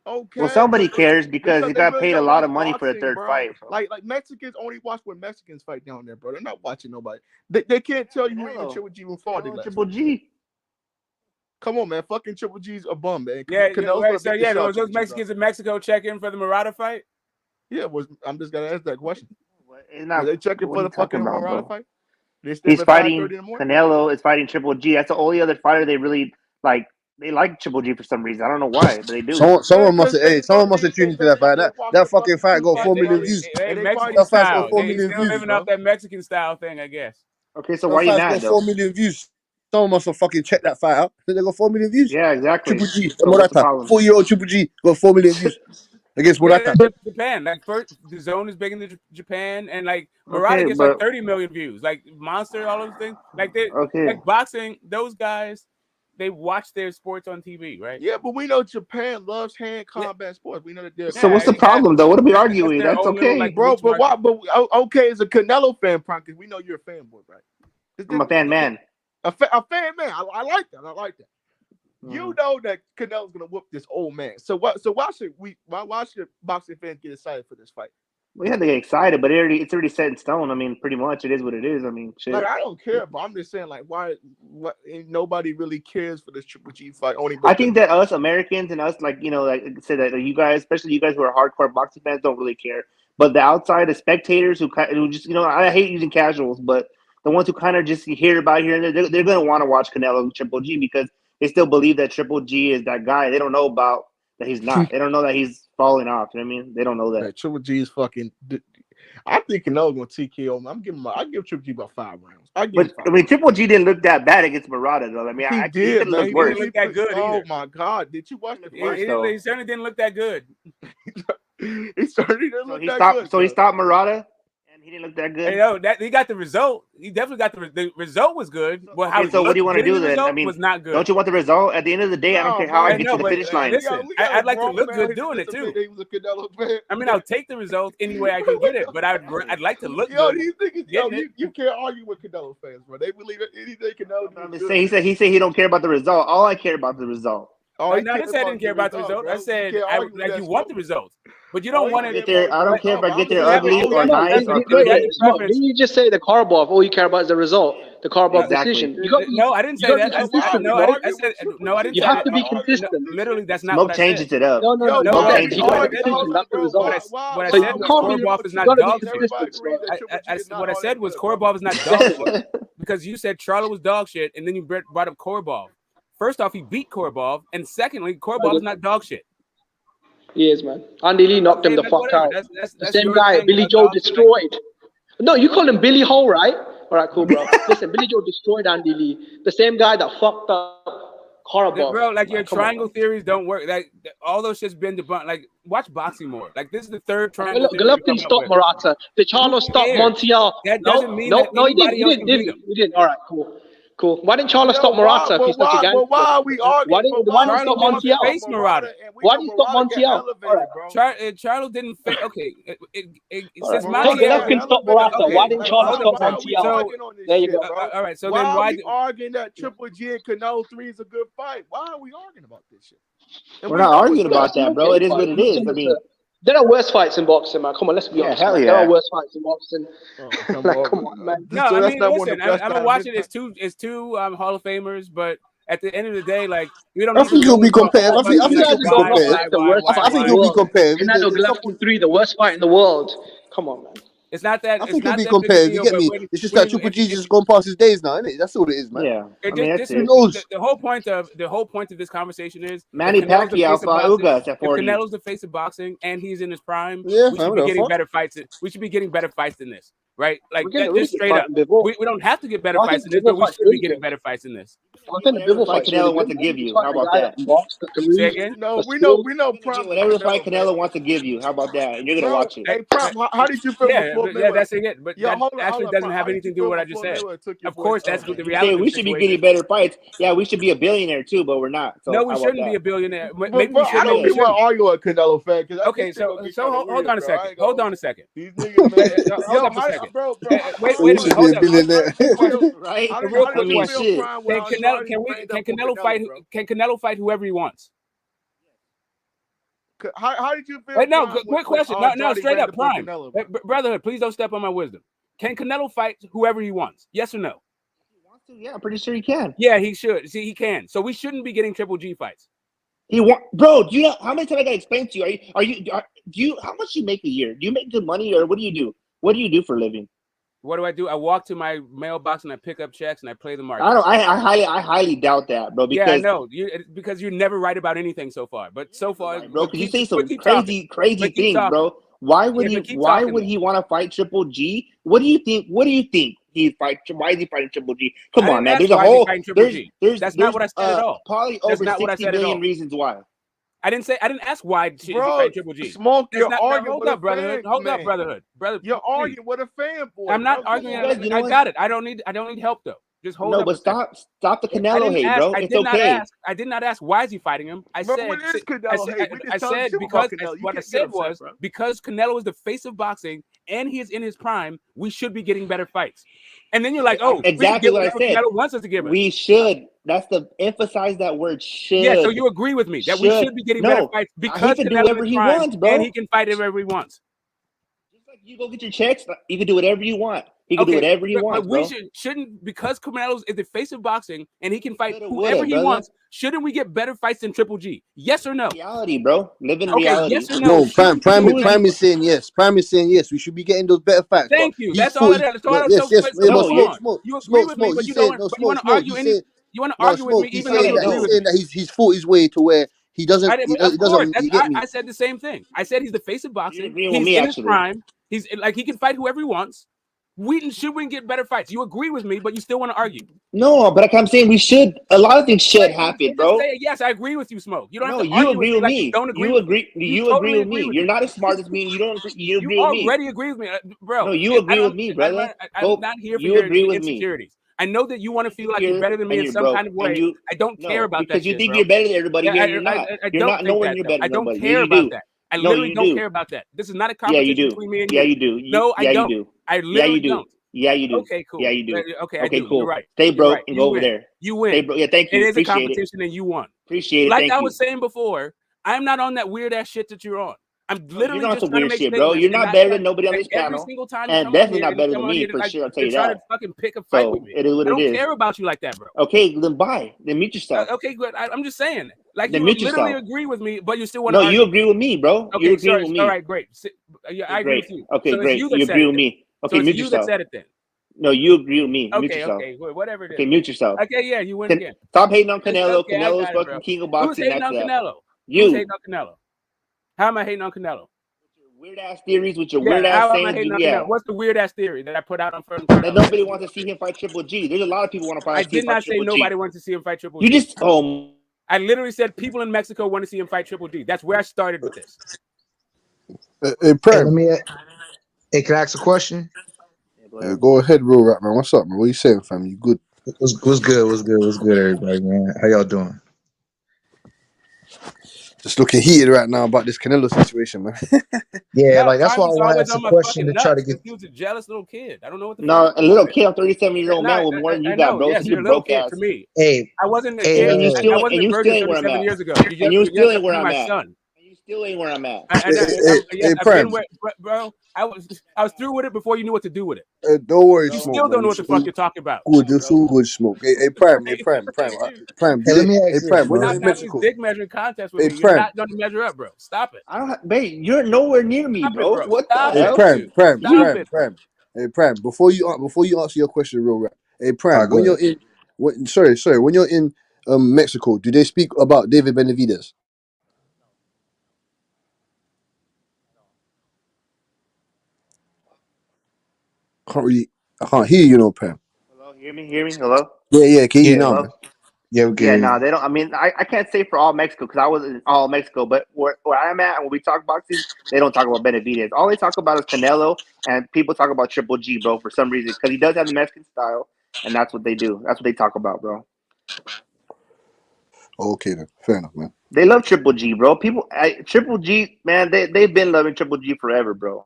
Okay. Well, somebody cares because he got paid a lot of money for the third fight. Bro. Like Mexicans only watch when Mexicans fight down there, bro. They're not watching nobody. They can't tell you who even Triple G will fall. Triple G. Come on, man. Fucking Triple G's a bum, man. Was those Mexicans in Mexico check in for the Murata fight? Yeah, I'm just gonna ask that question. Are they checking for the fucking Murata fight? He's fighting Canelo. Is fighting Triple G. That's the only other fighter they really like. They like Triple G for some reason. I don't know why, but they do. Someone must have tuned into that fight. That fucking fight got 4 million views. Mexican style. They're still living off that Mexican style thing, I guess. Okay, so why are you mad? 4 million views. Someone must have fucking checked that fight out. They got 4 million views. Yeah, exactly. Triple G, Murata, 4-year-old Triple G got 4 million views. Against Murata. Japan, like first, the zone is big in Japan, and like Murata gets like 30 million views, like Monster, all those things. Like like boxing, those guys, they watch their sports on TV, right? Yeah, but we know Japan loves hand combat sports. We know that they're. So what's the problem, though? What are we arguing? That's okay, like, bro. But why? But okay, as a Canelo fan, because we know you're a fanboy, right? I'm a fan man. A fan man. I like that. I like that. You know that Canelo's gonna whoop this old man. So why should boxing fans get excited for this fight? We have to get excited, but it's already set in stone. I mean, pretty much it is what it is. I mean, shit. Like, I don't care, but I'm just saying, like, why nobody really cares for this Triple G fight? I think that us Americans and us, like, you know, like I said, that you guys, especially you guys who are hardcore boxing fans, don't really care. But the outside, the spectators who just, I hate using casuals, but the ones who kind of just hear about here and there, they're going to want to watch Canelo and Triple G because they still believe that Triple G is that guy. They don't know about that he's not. They don't know that he's falling off. You know what I mean? They don't know that. Triple G is fucking. I think Canelo's going to TKO him. I give Triple G about 5 rounds. Triple G didn't look that bad against Murata, though. I mean, he did look worse. He didn't look that good. Oh my God! Did you watch the fight? He certainly didn't look that good. He certainly didn't look that good. So he stopped Murata, and he didn't look that good. Hey, no, he got the result. He definitely got the result was good. Well, so what do you want to do then? I mean, was not good. Don't you want the result? At the end of the day, I don't care how I get to the finish line. Listen, I'd like to look good doing it too. I mean, I'll take the result any way I can get it, but I'd like to look good. You can't argue with Canelo fans, bro. They believe anything Canelo. He said he don't care about the result. All I care about the result. No, I didn't say I didn't care about the result. I said you want the result, but you don't want to get there. I don't care if I get there ugly or nice. Didn't you just say the Karbov? All you care about is the result. The Karbov decision. No, I didn't say that. No, I didn't. You have to be consistent. Literally, that's not Smoke what I said. changes it up. No. What I said was Karbov is not dog shit. What I said was Karbov is not dog shit because you said Charlo was dog shit, and then you brought up Karbov. First off, he beat Karbov, and secondly, Karbov is not dog shit. He is, man. Andy Lee knocked him the fuck out. The same guy Billy Joe destroyed. No, you call him Billy Ho, right? All right, cool, bro. Listen, Billy Joe destroyed Andy Lee. The same guy that fucked up Karbov. Bro, like your triangle theories don't work. Like all those shit's been debunked. Like watch boxing more. Like this is the third triangle. Golovkin stopped Murata. Charlo stopped Montiel. That doesn't mean that he didn't. All right, cool. Why didn't Charlo stop Murata if he's such a gangster? Why are we arguing? Why didn't he stop Montiel? Face Murata. Why didn't he stop Montiel? Charlo didn't face. Okay, since Golovkin stopped Murata, why didn't Charlo stop Montiel? There you go. All right, so why then why are we arguing that Triple G and Canelo 3 is a good fight? Why are we arguing about this shit? We're not arguing about that, bro. It is what it is. I mean. There are worse fights in boxing, man. Come on, let's be honest. Hell yeah. There are worse fights in boxing. Come on, man. No, I mean, listen, I'm gonna watch it. It's two Hall of Famers, but at the end of the day, like we don't. I think you'll be compared. I think you'll be compared. I think you'll be compared. Golovkin 3, the worst fight in the world. Come on, man. It's not that. I think you'll be compared. You get me? It's just that Triple G just gone past his days now, isn't it? That's all it is, man. Yeah. The whole point of this conversation is Manny Pacquiao fought Ugas at 40. If Canelo's the face of boxing and he's in his prime, yeah, we should be getting better fights. We should be getting better fights than this, right? Like just straight up. We don't have to get better fights than this, but we should be getting better fights than this. Whatever fight Canelo wants to give you, how about that? Say again? No, we know. Whatever fight Canelo wants to give you, how about that? And you're gonna watch it. Hey, how did you feel? Yeah, that's it. But that actually doesn't have anything to do with what I just said. Of course, that's the reality. We should be getting better fights. Yeah, we should be a billionaire too, but we're not. No, we shouldn't be a billionaire. Maybe we should. I don't want to argue with Canelo fan. Okay, so hold on a second. Hold on a second. These niggas, hold up a second. Bro. Wait a minute. Hold up. Right? Real quick question. Can Canelo fight whoever he wants? How did you feel? Wait, no, quick question. No, straight up, Prime. Brotherhood, please don't step on my wisdom. Can Canelo fight whoever he wants? Yes or no? Yeah, I'm pretty sure he can. Yeah, he should. See, he can. So we shouldn't be getting Triple G fights. Bro, do you know how many times I gotta explain to you? How much you make a year? Do you make good money, or what do you do? What do you do for a living? What do? I walk to my mailbox and I pick up checks and I play the market. I highly doubt that, bro. Because, yeah, I know. Because you're never right about anything so far. But so far, right, bro, because you say some crazy things, bro. Why would he want to fight Triple G? What do you think? Why is he fighting Triple G? Come on, man. There's a whole. That's not what I said at all. Probably over 60 million reasons why. I didn't ask why she fight Triple G. Smoke, you're arguing with brotherhood. Hold up, brotherhood. You're arguing with a fan boy. I'm not arguing. I got it. I don't need help though. Just hold up. No, but stop the Canelo hate, bro. It's okay. I did not ask why is he fighting him. I said because Canelo is the face of boxing and he is in his prime, we should be getting better fights. And then you're like, oh, exactly what I said. Canelo wants us to give us. We should. That's the emphasize that word should. Yeah, so you agree with me that we should be getting better fights because he can do whatever he wants, bro. And he can fight whatever he wants. Just like you go get your checks, you can do whatever you want. He can do whatever he wants, bro. We shouldn't, because Canelo is the face of boxing and he can fight whoever he wants. Shouldn't we get better fights than Triple G? Yes or no? Reality, bro. Live in reality. Yes or no? Prime is saying yes. Prime is saying yes. We should be getting those better fights. Thank you. That's all it is. Yes. Smoke. You agree with me, but you don't. But you want to argue You want to argue with me, even though you agree with me. He's saying that he's fought his way to where he doesn't. Of course, I said the same thing. I said he's the face of boxing. He's in his prime. He's like he can fight whoever he wants. Should we get better fights? You agree with me, but you still want to argue. No, but I'm saying we should. A lot of things should happen, bro. Yes, I agree with you, Smoke. You don't have to you argue agree with me. You don't agree. You agree. You agree with me. You're not as smart as me. And you don't. You agree with me. You already agree with me, bro. No, you agree with me, brother. I'm not here for your insecurities. I know that you want to feel like you're better than me in some kind of way. I don't care about that. Because you think you're better than everybody. You're not. You're not nowhere near better than everybody. I don't care about that. I literally don't care about that. This is not a competition between me and you. Yeah, you do. No, I don't. I literally don't. Yeah, you do. Okay, cool. Yeah, you do. Okay, I do. Cool. You're right. Stay broke and go over there. You win. Stay broke. Yeah, thank you. It is a competition and you won. Appreciate it. Like I was saying before, I'm not on that weird ass shit that you're on. I'm literally just trying to make shit, bro. You're not better than nobody on this panel. Every single time and definitely not better than me, for sure. I'll tell you that. Try to fucking pick a fight with me. It is what it is. I don't care about you like that, bro. Okay, then bye. Then mute yourself. Okay, good. I'm just saying. Like then you mute literally yourself. Agree with me, but you still want to. No, you agree with me, bro. Okay, you agree with me. All right, great. I agree with you. Okay, great. You agree with me. Okay, mute yourself. You that said it then. No, you agree with me. Mute yourself. Okay, whatever it is. Okay, mute yourself. Okay, yeah, you win again. Stop hating on Canelo. Canelo's fucking king of boxing. Who's hating on Canelo? You. Who's hating on Canelo? How am I hating on Canelo? Weird ass theories with your weird ass sayings. Yeah. What's the weird ass theory that I put out on first? That nobody wants to see him fight Triple G. There's a lot of people want to fight. I did not say nobody wants to see him fight Triple G. You just I literally said people in Mexico want to see him fight Triple G. That's where I started with this. Hey, can I ask a question? Go ahead, real rap, man. What's up, man? What you saying, fam? You good? What's good, everybody, man? How y'all doing? Just looking heated right now about this Canelo situation, man. Yeah, like that's why I want to ask a question to try to get. He was a jealous little kid. I don't know what the. No, a little kid, a 37-year-old man with more than you got, bro. Yes, you're a little kid to me. Hey, I wasn't a kid. And you still ain't where I'm at. Years ago. And you still ain't where I'm at. Son. You still ain't where I'm at. Bro, I was through with it before you knew what to do with it. Don't worry, you Smoke, still don't know what the fuck you're talking about. Good, you're so good, Smoke. Hey, Prime. Hey, Prime. When you're in Mexico, dick measuring contest with me, you're not gonna measure up, bro. Stop it. I don't, babe. You're nowhere near me, bro. What the hell? Prime. Hey, Prime. Before you answer your question, real rap. Hey, Prime. When you're in, when you're in Mexico, do they speak about David Benavidez? I can't hear you, no, Pam. Hello, hear me? Hello? Yeah, can you hear now, man? Yeah, okay. Yeah, no, they don't. I mean, I can't say for all Mexico because I was in all Mexico, but where I'm at, and when we talk boxing, they don't talk about Benavidez. All they talk about is Canelo, and people talk about Triple G, bro, for some reason, because he does have the Mexican style, and that's what they do. That's what they talk about, bro. Okay, then. Fair enough, man. They love Triple G, bro. Triple G, man, they've been loving Triple G forever, bro.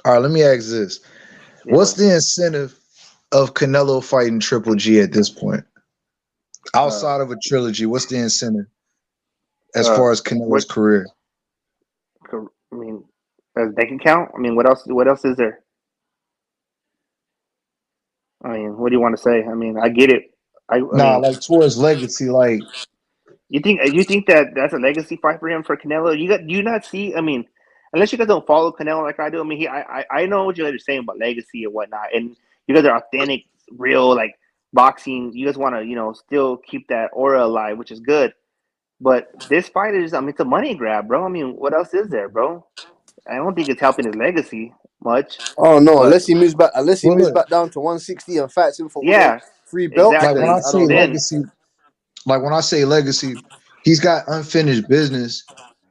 All right, let me ask this. Yeah. What's the incentive of Canelo fighting Triple G at this point? Outside of a trilogy, what's the incentive as far as Canelo's career? I mean, as bank account? I mean, what else is there? I mean, what do you want to say? I mean, I get it. I mean, like towards legacy, like you think that's a legacy fight for him for Canelo? Do you not see? I mean, unless you guys don't follow Canelo like I do. I mean, I know what you guys are saying about legacy and whatnot, and you guys are authentic, real, like boxing. You guys want to, still keep that aura alive, which is good. But this fight is, it's a money grab, bro. I mean, what else is there, bro? I don't think it's helping his legacy much. Oh no, unless he moves back down to 160 and fights him for 3 belts. Exactly. When I say legacy, he's got unfinished business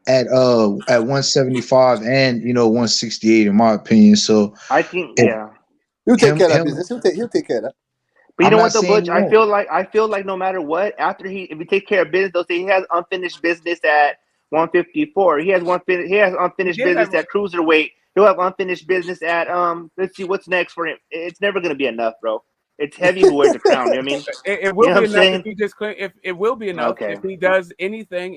at 175 and 168 in my opinion. So I think he'll take care of that business. He'll take care of that. But you know what, though, Butch? I feel like no matter what, if he takes care of business, they'll say he has unfinished business at 154. He has unfinished business at cruiserweight. He'll have unfinished business at let's see what's next for him. It's never gonna be enough, bro. It's heavy who wears the crown. You know what I mean? It will be enough if he just it will be enough if he does anything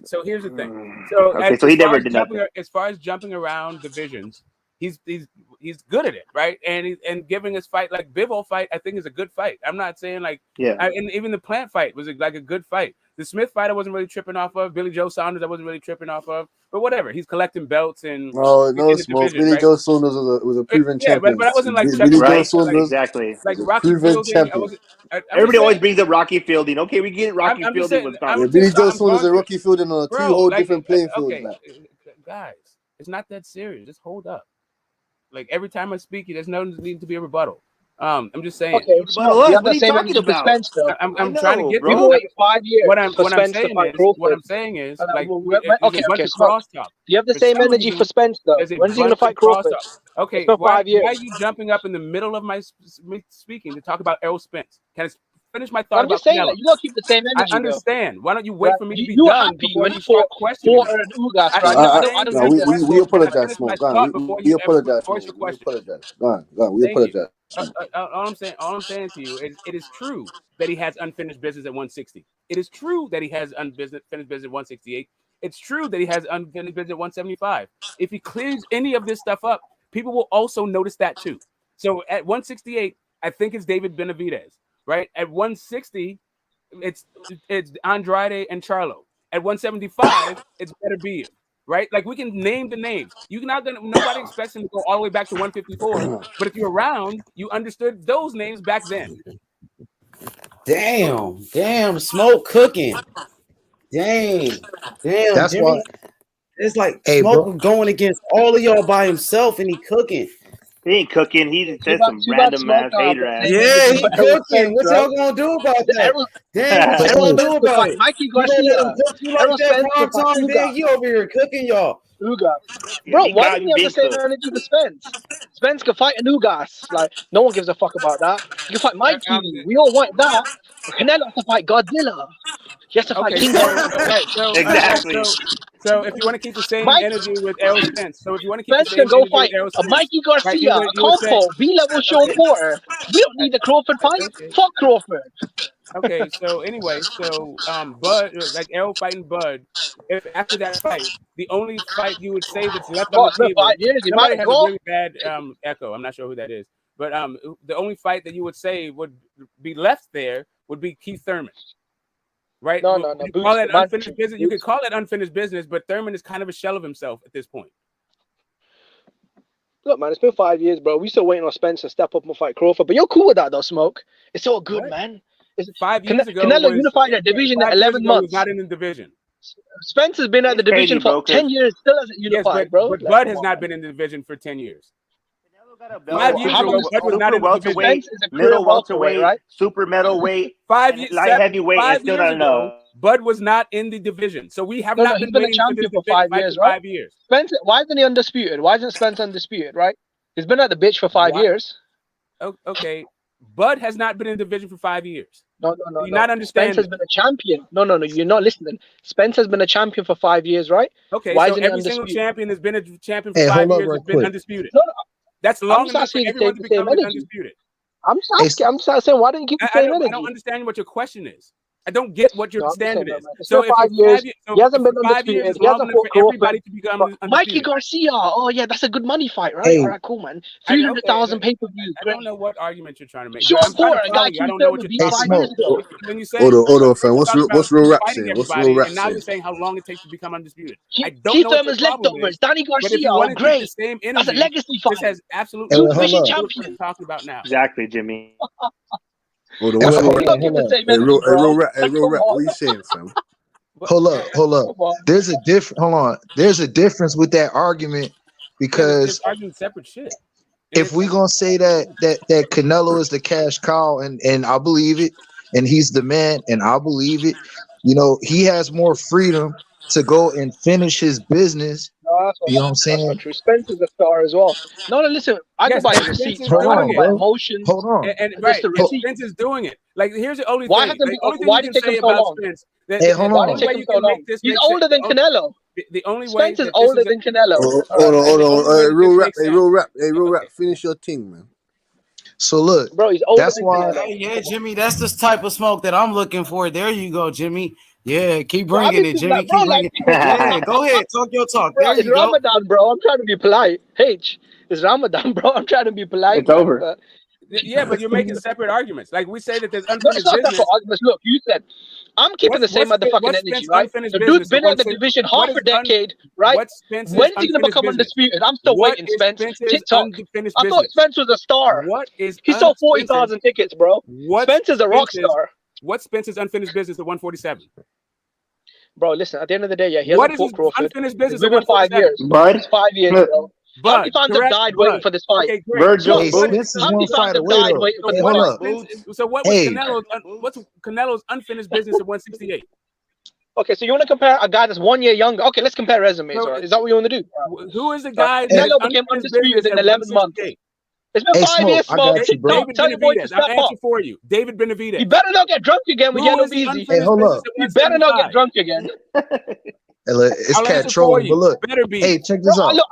so here's the thing. So he never did as far as jumping around divisions, he's good at it, right? And giving his fight like Bivol fight, I think is a good fight. I'm not saying like and even the Plant fight was like a good fight. The Smith fight I wasn't really tripping off of. Billy Joe Saunders I wasn't really tripping off of. But whatever, he's collecting belts and no smoke. Division, Billy right? Joe Saunders was a proven champion. But I wasn't like Billy Joe right? Saunders Exactly. like was a Rocky proven Fielding. champion. Everybody always brings up Rocky Fielding. Okay, we get it. Rocky I'm just Fielding saying, was gone. Billy Joe Saunders and Rocky Fielding on two whole different playing fields. Okay, guys, it's not that serious. Just hold up. Like every time I speak, there's no need to be a rebuttal. I'm just saying. Okay, what are you talking about? Spence, I'm trying to get bro. to Wait 5 years. What I'm saying is like Do you have the same energy for Spence though? When's he gonna fight Crawford? Okay, why are you jumping up in the middle of my speaking to talk about Errol Spence? Can I finish my thought about Canelo? That you gotta keep the same energy. I understand. Why don't you wait for me to be you done before you start questioning? We apologize, Smoke. We apologize. Go on. We apologize. All I'm saying to you is it is true that he has unfinished business at 160. It is true that he has unfinished business at 168. It's true that he has unfinished business at 175. If he clears any of this stuff up, people will also notice that too. So at 168, I think it's David Benavidez, right? At 160, it's Andrade and Charlo. At 175, it's Beterbiev. Right, like we can name the names. Nobody expects him to go all the way back to 154. But if you're around, you understood those names back then. Damn, Smoke cooking. Damn, that's Jimmy. why It's like Smoke going against all of y'all by himself, and he cooking. He ain't cooking. He said some random ass hater ass. Yeah, he cooking. What y'all gonna do about that? Damn, what y'all gonna do about it? Mikey You gonna let him cook you like that Spence prime time? Then you over here cooking y'all. Bro, why do you have the same energy for Spence? Spence can fight an Ugas. Like, no one gives a fuck about that. You can fight Mikey. We all want that. Canelo has to fight Godzilla. He has to fight King Kong. Exactly. So if you want to keep the same energy with Errol Spence, Spence can go fight a Mikey Garcia, a Compo, B-level Sean Porter. We don't need the Crawford fight. Fuck Crawford. Okay, so anyway, Bud, like Errol fighting Bud, if after that fight, the only fight you would say that's left on the table, somebody has a really bad echo. I'm not sure who that is, but the only fight that you would say would be left there would be Keith Thurman. Right? No. You call that unfinished business. You could call it unfinished business, but Thurman is kind of a shell of himself at this point. Look, man, it's been 5 years, bro. We still waiting on Spence to step up and fight Crawford. But you're cool with that, though, Smoke. It's all good, man. 5 years ago, Canelo unified that division at 11 months. Not in the division. Spence has been at the division for 10 years, still hasn't unified, bro. But Bud has not been in the division for 10 years. 5 years ago, Bud was not in the division. Middle welterweight, right? Super middleweight, light heavyweight, and still not enough. Bud was not in the division, so we have not been a champion for 5 years, right? 5 years. Spence, why isn't he undisputed? Why isn't Spence undisputed, right? He's been at the bitch for 5 years. Okay, Bud has not been in the division for 5 years. No. You're not understanding. Spence has been a champion. No, you're not listening. Spence has been a champion for 5 years, right? Okay, so every single champion has been a champion for 5 years. Has been undisputed. No. That's long enough for everyone to become undisputed. I'm just saying, why didn't you keep the same energy? I don't understand what your question is. I don't get what your standard is. So if 5 years, he hasn't been undisputed. He hasn't fought everybody to become undisputed. Mikey Garcia, oh yeah, that's a good money fight, right? All right, cool, man. 300,000 pay-per-view. I don't know what argument you're trying to make. Sean Porter, a guy I don't know what you're talking about. When you say hold on, fam. What's real rap saying? What's real rap saying? And now you're saying how long it takes to become undisputed. I don't Keith know what Thurman's leftovers. Danny Garcia, great. That's a legacy fight. This has absolutely two division champions. Talking about now. Exactly, Jimmy. Hold on. Real rap. What are you saying, fam? Hold up. There's a difference with that argument because arguing separate shit. If we gonna say that Canelo is the cash cow, and I believe it, and he's the man, and I believe it, he has more freedom to go and finish his business. You know what I'm saying? True. Spence is a star as well. No, listen. I go by the receipts. Hold on. Emotions. Hold on. And Spence is doing it. Like, here's the only thing. Why did it take him so long? Hold on. He's older than Canelo. The only way Spence is older than Canelo. Hold on. Real rap. Finish your thing, man. So look, bro, he's older. That's why. Yeah, Jimmy. That's the type of smoke that I'm looking for. There you go, Jimmy. Yeah, keep bringing it, Jimmy. Keep bringing it. Yeah, go ahead. Talk your talk. There you go. Ramadan, bro. I'm trying to be polite. It's It's Ramadan, bro. I'm trying to be polite. It's over. But... Yeah, but you're making separate arguments. Like we say that there's No, unfinished it's not business. separate arguments. Look, you said I'm keeping the same motherfucking energy, right? The dude's been at the division half a decade, right? When's he gonna become undisputed? I'm still waiting, Spence. TikTok. I thought Spence was a star. He sold 40,000 tickets, bro. Spence is a rock star. What's Spence's unfinished business at 147? Bro, listen. At the end of the day, yeah, he hasn't fought Crawford. Unfinished business it's been 5 years. But it's 5 years, bro. How many fans have died waiting for this fight? Okay, Virgil, how many fans have died waiting for this fight? So what was what's Canelo's unfinished business at 168? Okay, so you want to compare a guy that's 1 year younger? Okay, let's compare resumes. Right? Is that what you want to do? Who is the guy Canelo became undisputed in 11 months? It's been 5 years, Smoke. Tell your boy to step up. For you, David Benavidez. You better not get drunk again with Yellow Beezy. Hey, hold up. You better not get drunk again. It's cat trolling, but look. Hey, check this out. Look,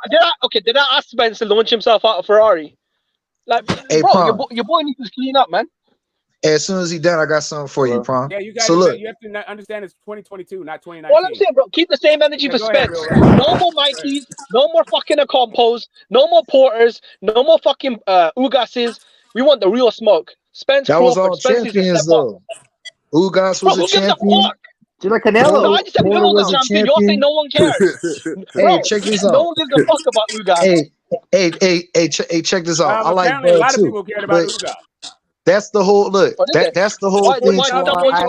did I ask Spence to launch himself out of Ferrari? Like, hey, bro, your boy needs to clean up, man. Hey, as soon as he's done, I got something for you, Prom. Yeah, you guys. So look, you have to understand it's 2022, not 2019. All I'm saying, bro, keep the same energy for Spence. No more Mikeys, no more fucking Compos, no more Porters, no more fucking Ugases. We want the real smoke. Spence that Crawford, was all Spence champions though. Ugas was a champion. Just like Canelo. No, I just said Canelo was a champion. You're saying no one cares. Hey, check this out. No one gives a fuck about Ugas. Hey, check this out. I like a lot of people too. cared about Ugas. That's the whole look. That's the whole thing. Why I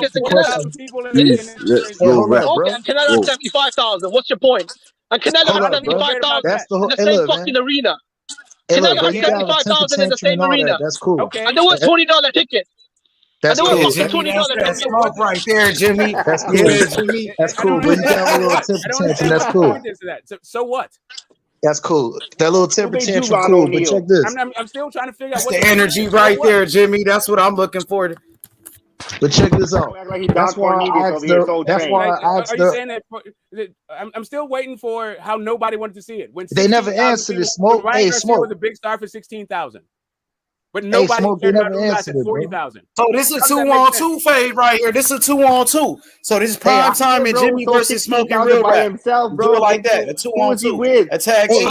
asked the question. Hold up, bro. And Canelo had 75,000. What's your point? And Canelo had 75,000 in the same fucking arena. Canelo had 75,000 in the same arena. That's cool. Okay. And there was $20 tickets. That's cool. That's smoke right there, Jimmy. That's cool. Jimmy. That's cool. But you got a little temper tantrum. That's cool. So what? That's cool. That little temper tantrum, cool. But check this. I'm still trying to figure out what's the energy right there, Jimmy. That's what I'm looking for. But check this out. That's why I asked her. That's why I asked her. I'm still waiting for how nobody wanted to see it. When they never answered it. Smoke. Hey, Smoke was a big star for 16,000. But nobody cared about Ugas at 40,000. So this is a 2-on-2 fade right here. This is a 2-on-2. So this is prime time and Jimmy versus Smoking Real by himself, bro. Do it like that. A 2-on-2. A tag team.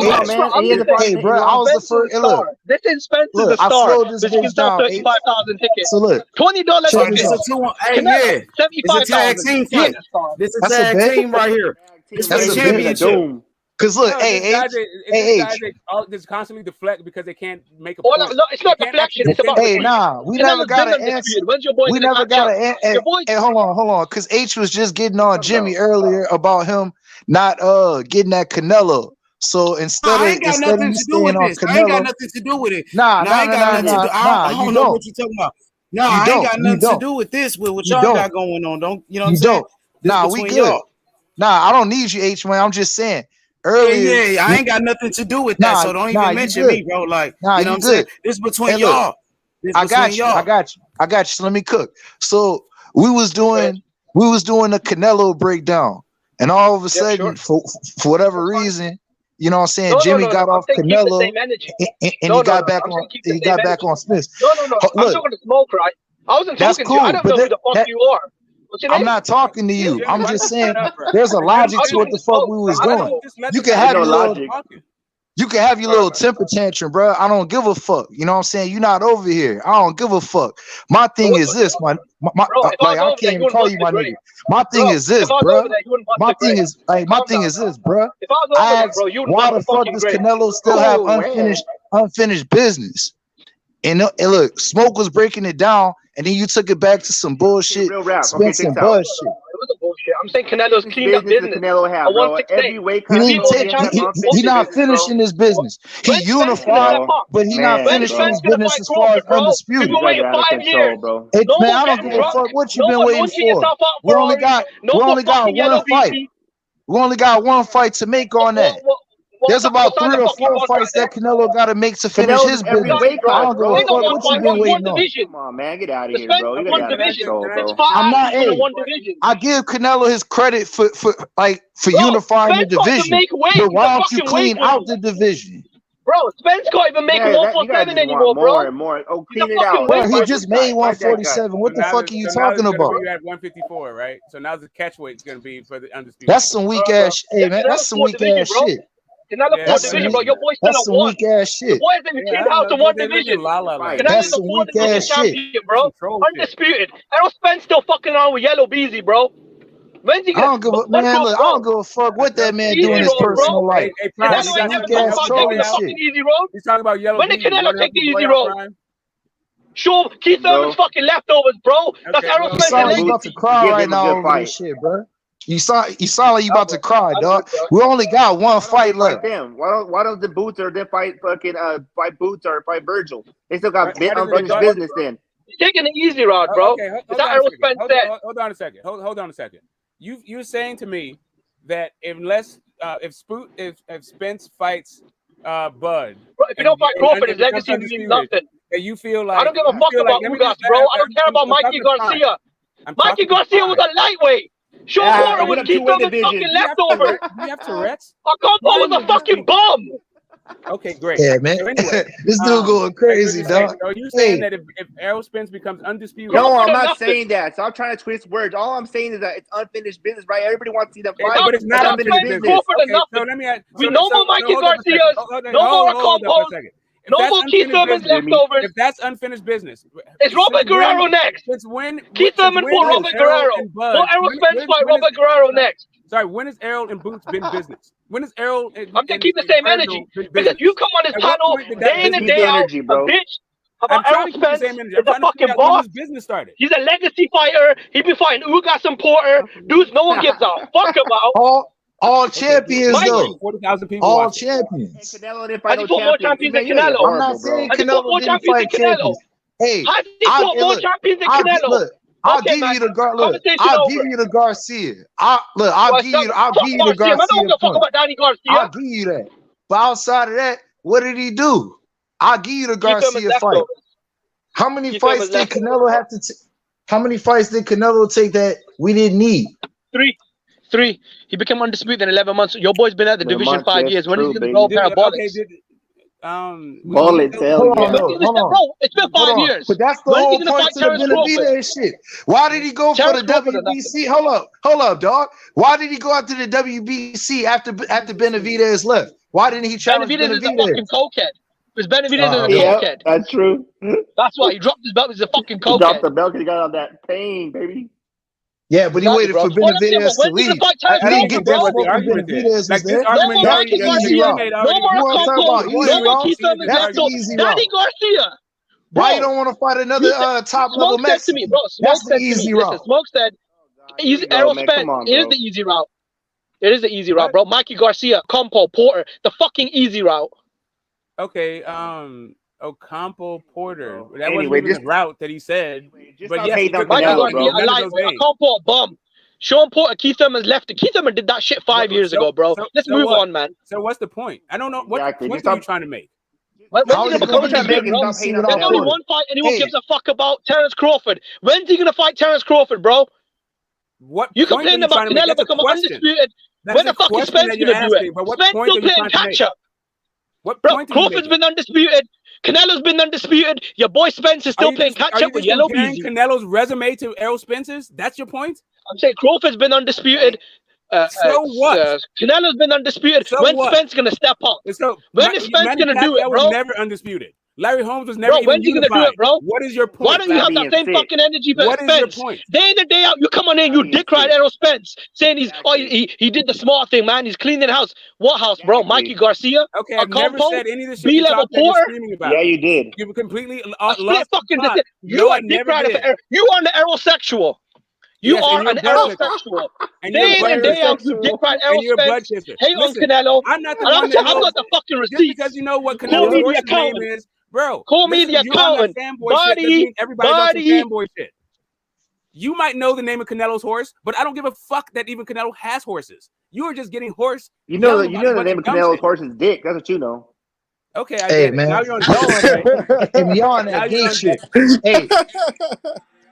Hey, bro, I was the first. Look, this is Spence is the star. I slowed this bitch down. 35,000 tickets. So look, $20. So this is a 2-on. Hey, yeah. It's a tag team fight. This is a tag team right here. It's for the championship. Cause look, this constantly deflect because they can't make a point. No, it's not deflection. It's about we never got an answer. We never got an answer. Hey, hold on. Cause H was just getting on Jimmy earlier about him not getting that Canelo. So instead of you staying on Canelo, I ain't got nothing to do with it. I don't know what you're talking about. No, I ain't got nothing to do with this. With what y'all got going on, don't you know what I'm saying? Nah, we good. Nah, I don't need you, H man. I'm just saying. Earlier, yeah, I ain't got nothing to do with that, so don't even mention me, bro. Like, you know what I'm saying? This is between y'all. I got you. So let me cook. So we was doing a Canelo breakdown, and all of a sudden, for whatever reason, you know what I'm saying, Jimmy got off Canelo, and he got back on Smith. No. I'm talking to Smoke, right? I wasn't talking to you. I don't know who the fuck you are. I'm not talking to you. I'm just saying there's a logic to what the fuck we was doing. You can have your little temper tantrum, bro. I don't give a fuck. You know what I'm saying? You're not over here. I don't give a fuck. My thing is this, like I can't even call you my nigga. My thing is this, bro. My thing is this, bro. I asked why the fuck does Canelo still have unfinished business? And look, Smoke was breaking it down, and then you took it back to some bullshit, spent some bullshit. I'm saying Canelo's cleaned up business. Canelo have, bro. Every weight he not finishing his business. He unified, but he not finishing his business as far as undisputed. You've been waiting 5 years, bro. Man, I don't give a fuck what you've been waiting for. We only got one fight. We only got one fight to make on that. There's about 3 or 4 fights that Canelo got to make to finish his business. I don't give a fuck what you been waiting on. Come on, man, get out of here, bro. You got bro. I'm not. I give Canelo his credit for unifying the division. But why don't you clean out the division? Bro, Spence can't even make 147 anymore, bro. More. Oh, clean it out. Bro, he just made 147. What the fuck are you talking about? You had 154, right? So now the catch weight's gonna be for the undisputed. That's some weak ass shit, man. That's some weak ass shit. Canelo fourth division, bro. Your boy still That's a some one. weak ass Your shit. boy's in the tenth house in one division. Canelo's That's a some fourth weak division ass shit. champion, bro. Undisputed. Errol Spence still fucking around with Yellow Beezy, bro. When's he I gonna? don't give a man. Look, I don't give a fuck what that man do in his personal life. That's Canelo ain't some never weak talking ass about trolling taking the shit. fucking easy road. He's talking about Yellow When did Beezy. Canelo take the easy road? Sure, Keith Thurman's fucking leftovers, bro. That's Errol You Spence's sound like you about legacy. to cry right now over this shit, bro. You sound like you about to cry, dog. We only got one fight left. Them. Why don't the Boots or they fight fucking fight Boots or fight Virgil? They still got unfinished business then. He's taking the easy route, bro. Okay, Is that Errol Spence said? Hold on a second. Hold on a second. You're saying to me that if Spence fights Bud, bro, if you don't fight Crawford, his legacy means nothing. And you feel like I don't give a fuck about Ugas, bro. I don't care about Mikey Garcia. Mikey Garcia was a lightweight. Sean Porter was Keith Thurman's fucking leftover. Do you have Tourette's? Ocampo was a fucking bum. Okay, great. Yeah, man. So anyway, This dude going crazy, dog. Are you saying that if Errol Spence becomes undisputed? No, I'm not saying that. Stop trying to twist words. All I'm saying is that it's unfinished business, right? Everybody wants to see them fight. But it's not unfinished business. Okay, so let me ask. We no more Mikey Garcias, no more Ocampos, no more Keith Thurman's leftovers. If that's unfinished business, it's Robert Guerrero next. It's when Keith Thurman for Robert Guerrero. No Errol Spence fight Robert Guerrero next. Sorry, when has Errol and Boots been business? When is Errol? I'm gonna keep the same energy because you come on this panel day in and day out, a bitch about Errol Spence is a fucking boss. Business started. He's a legacy fighter. He be fighting Ugas and Porter, dudes no one gives a fuck about. All champions though. 40,000 people. All champions. Canelo didn't fight I just want more champions than Canelo. I'm not saying Canelo didn't fight champions. Hey, I just want more champions than Canelo. I'll give you the I'll give you the Garcia. I'll give you the Garcia. I don't give a fuck about Danny Garcia. I'll give you that. But outside of that, what did he do? I'll give you the Garcia fight. How many fights did Canelo have to take? How many fights did Canelo take that we didn't need? 3. He became undisputed in 11 months. Your boy's been at the division 5 years. When is he gonna go parabolics? Bullets, hell yeah. Bro, it's been 5 years. But that's the whole point to the Benavidez shit. Why did he go for the WBC? Hold up, dog. Why did he go out to the WBC after Benavidez left? Why didn't he challenge Benavidez? Benavidez is a fucking cokehead. Because Benavidez is a cokehead. That's true. That's why he dropped his belt. He's a fucking cokehead. He dropped the belt because he got on that pain, baby. Yeah, but he waited for Benavidez to leave. I didn't get that from Benavidez was there. That's easy route. No more Ocampo. No more Keith Thurman. That's the easy route. Danny Garcia. Why you don't want to fight another top level Mexican? That's the easy route. Smoke said, Errol Spence is the easy route. It is the easy route, bro. Mikey Garcia, Ocampo, Porter, the fucking easy route. Okay, Ocampo, Porter. That wasn't even the route that he said. But yes, Mikey Garcia, Ocampo, bum. Sean Porter, Keith Thurman's left. Keith Thurman did that shit 5 years ago, bro. Let's move on, man. So what's the point? I don't know. What point are you trying to make? There's only one fight anyone gives a fuck about, Terence Crawford. When's he gonna fight Terence Crawford, bro? What you complain about Canelo becoming undisputed? When the fuck is Spence gonna do it? Spence still playing catch up. Bro, Crawford's been undisputed. Canelo's been undisputed. Your boy Spence is still playing catch up with Yellow Beezy. Canelo's resume to Errol Spence's? That's your point? I'm saying Crawford's been undisputed. So what? Canelo's been undisputed. So when what? Spence gonna step up? When is Spence gonna do it, bro? Was never undisputed. Larry Holmes was never. Bro, when's he gonna do it, bro? What is your point? Why don't you have that same fucking energy for Spence? What is your point? Day in and day out, you come on in, you dick ride Errol Spence, saying he did the smart thing, man. He's cleaning the house. What house, bro? Mikey Garcia? Okay, I've never said any of this shit B-level Porter? screaming about. Yeah, you did. You were completely lost. You are dick rider. You are an Errol sexual. You are an Errol sexual. Day in and day out, you dick ride Errol Spence. Hey, on Canelo. I'm not the one that I've got the fucking just receipt. because you know what Canelo's name is. Bro, call me the accountant. Everybody fanboy shit. You might know the name of Canelo's horse, but I don't give a fuck that even Canelo has horses. You are just getting horse. You know the name of Canelo's horse is Dick. That's what you know. Okay, I get it. Man. Now you're on and y'all on that gay shit. Hey.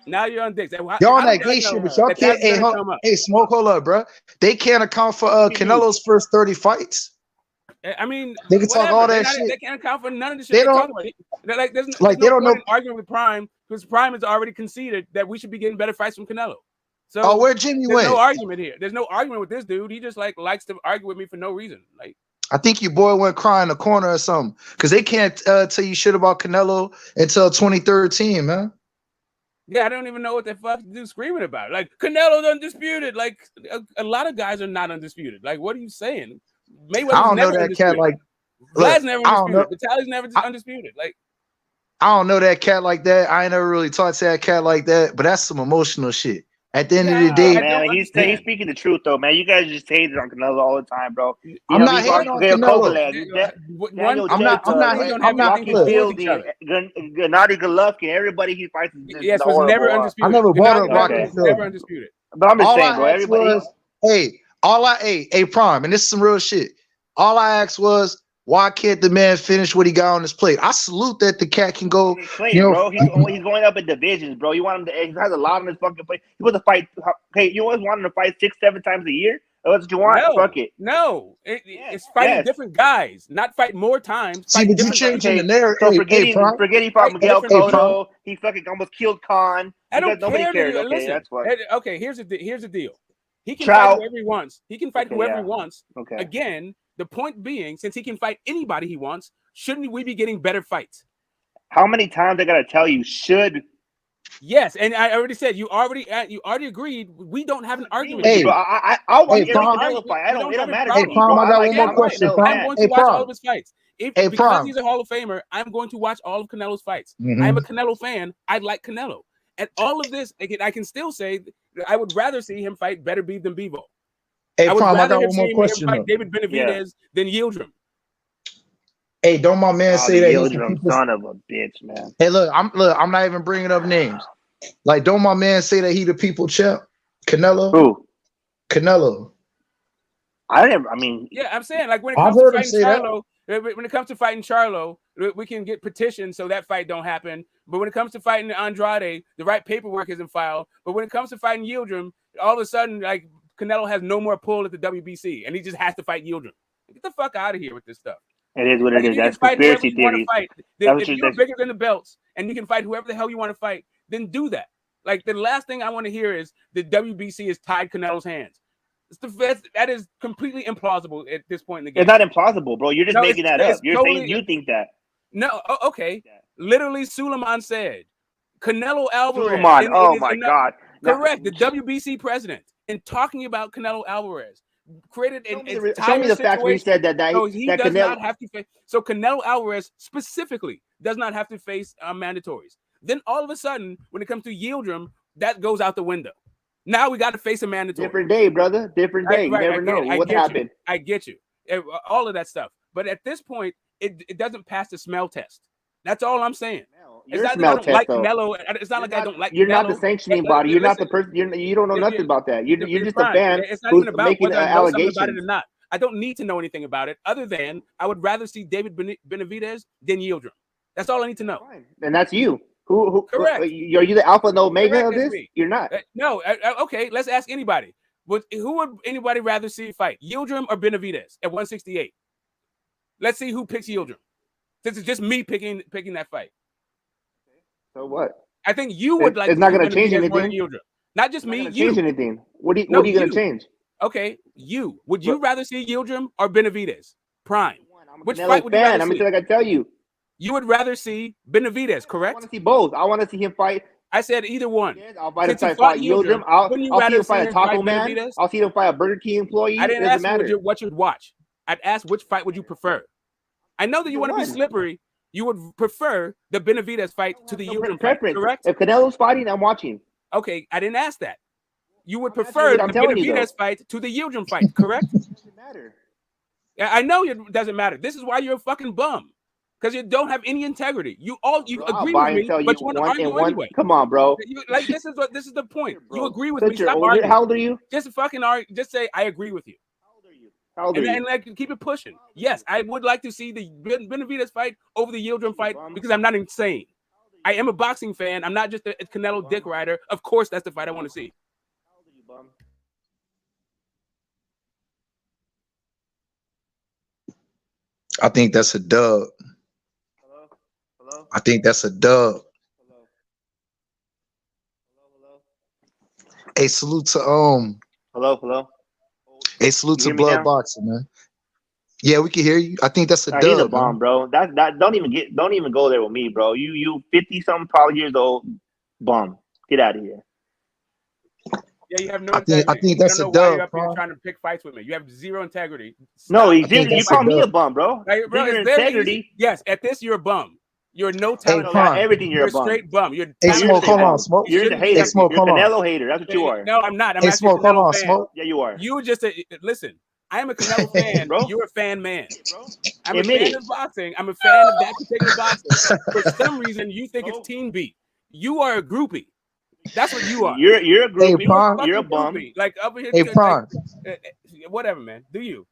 Now you're on dicks. Y'all on that gay shit, but y'all can't. Hey, Smoke, hold up, bro. They can't account for Canelo's first 30 fights. I mean, they can talk all that shit. They can't account for none of the shit they they're don't. Talking about. Like, there's they don't know. Arguing with Prime because Prime has already conceded that we should be getting better fights from Canelo. So, where Jimmy went? No argument here. There's no argument with this dude. He just likes to argue with me for no reason. Like, I think your boy went cry in the corner or something because they can't tell you shit about Canelo until 2013, man. Yeah, I don't even know what the fuck to do screaming about. Like, Canelo's undisputed. Like, a lot of guys are not undisputed. Like, what are you saying? Mayweather's never undisputed. Cat like Vlad's never undisputed. Vitaly's never undisputed. Like, I don't know that cat like that. I ain't never really talked to that cat like that, but that's some emotional shit. At the end of the day, man, he's speaking the truth though, man. You guys just hate on Canelo all the time, bro. I'm not hating on Canelo. I'm not Gennady Golovkin, everybody he fights is just yes, was never undisputed. I never brought up Rocky. Never undisputed. But I'm just saying, bro. Everybody. Hey, Prime, and this is some real shit. All I asked was, why can't the man finish what he got on his plate? I salute that the cat can go. Bro, he's going up in divisions, bro. You want him to? He has a lot on his fucking plate. He wants to fight. Okay, you always want him to fight 6-7 times a year. That's what you want. No, fuck it. No, it's fighting different guys, not fight more times. See, but you changing the narrative. So forget he fought Miguel Cotto. He fucking almost killed Khan. I don't care. Nobody cares. Okay, listen, that's what. Okay, here's the deal. He can fight whoever he wants. He can fight whoever he wants. Okay. Again, the point being, since he can fight anybody he wants, shouldn't we be getting better fights? How many times I gotta tell you? Should. Yes, and I already said you already agreed. We don't have an argument. Hey, bro, I want every Canelo fight. It don't matter. Hey, Prom, I got one more question. I'm going to watch all of his fights. Because he's a Hall of Famer, I'm going to watch all of Canelo's fights. I'm a Canelo fan. I like Canelo. And all of this, I can still say I would rather see him fight Better Beef than Bivol. Hey, I would Prom, I rather got one more question. Fight David Benavidez than Yildirim. Hey, don't my man say that he's the son of a bitch, man. Hey, look, I'm not even bringing up names. Like, don't my man say that he the people champ? Canelo? Who? Canelo. Yeah, I'm saying, like, when it comes to fighting Charlo, when it comes to fighting Charlo, we can get petitions so that fight don't happen. But when it comes to fighting Andrade, the right paperwork isn't filed. But when it comes to fighting Yildirim, all of a sudden, like, Canelo has no more pull at the WBC, and he just has to fight Yildirim. Get the fuck out of here with this stuff. It is what it is. That's conspiracy theories. If you're bigger than the belts and you can fight whoever the hell you want to fight, then do that. Like, the last thing I want to hear is the WBC has tied Canelo's hands. That is completely implausible at this point in the game. It's not implausible, bro. You're just making that up. You're saying you think that. No, okay. Literally, Suleiman said, Canelo Alvarez. Suleiman, oh my God. Correct. The WBC president, in talking about Canelo Alvarez, created show me the fact where he said that does not have to face. So Canelo Alvarez specifically does not have to face mandatories. Then all of a sudden, when it comes to Yildirim, that goes out the window. Now we got to face a mandatory. Different day, brother. Different day. Right, you never know what happened. I get you. All of that stuff. But at this point, it doesn't pass the smell test. That's all I'm saying. It's not that I don't like Canelo. It's not like I don't like Canelo. You're not the sanctioning body. You're not the person. You don't know nothing about that. You're just a fan who's making allegations about it or not. I don't need to know anything about it other than I would rather see David Benavidez than Yildirim. That's all I need to know. And that's you. Who correct? Are you the alpha and omega of this? You're not. No. Okay, let's ask anybody. Who would anybody rather see fight, Yildirim or Benavidez at 168? Let's see who picks Yildirim. Since it's just me picking that fight. So what? I think you would like. It's not going to change anything. Not just me. Change anything? What are you going to change? Okay, would you rather see Yildirim or Benavidez? Prime. Which fight would you rather see? I'm like I tell you. You would rather see Benavidez, correct? I want to see both. I want to see him fight. I said either one. I'll fight Yildirim. I'll see him fight a taco man. I'll see him fight a Burger King employee. I didn't ask what you'd watch. I'd ask which fight would you prefer. I know that you want to be slippery. You would prefer the Benavidez fight to the Yildirim fight, correct? If Canelo's fighting, I'm watching. Okay, I didn't ask that. You would prefer the Benavidez fight to the Yildirim fight, correct? It doesn't matter. I know it doesn't matter. This is why you're a fucking bum. Because you don't have any integrity. You agree with me, but you want to argue anyway. Come on, bro. This is the point. You agree with me. Stop arguing. How old are you? Just fucking argue. Just say I agree with you. How old are you? And like keep it pushing. Yes, I would like to see the Benavidez fight over the Yildirim fight because I'm not insane. I am a boxing fan. I'm not just a Canelo dick rider. Of course, that's the fight I want to see. How old are you, bum? I think that's a dub. Hello? I think that's a dub. Hello? Hey, salute to Hello? Hey, salute to Blood Boxing, man. Yeah, we can hear you. I think that's a dub. He's a bomb, bro. That don't even go there with me, bro. You 50-something probably years old, bum. Get out of here. Yeah, you have no integrity. I think that's I don't a know why dub, you're up here bro. trying to pick fights with me. You have zero integrity. No, you call me a bum, bro. Like, bro, it's very easy. Yes, at this you're a bum. You're no talent. Everything you're a bum. Straight bum. You're Smoke, hold on, Smoke. You're the hater. You're a Canelo hater. That's what you are. No, I'm not. I'm actually Smoke, a Canelo fan. Smoke. Yeah, you are. You just listen. I am a Canelo fan, bro. You're a fan man. Bro. I'm a fan of boxing. I'm a fan of that particular boxing. For some reason, you think it's team beat. You are a groupie. That's what you are. You're a groupie. Hey, you're a bum. Groupie. Like over here. Hey, Prime. Whatever, man. Do you?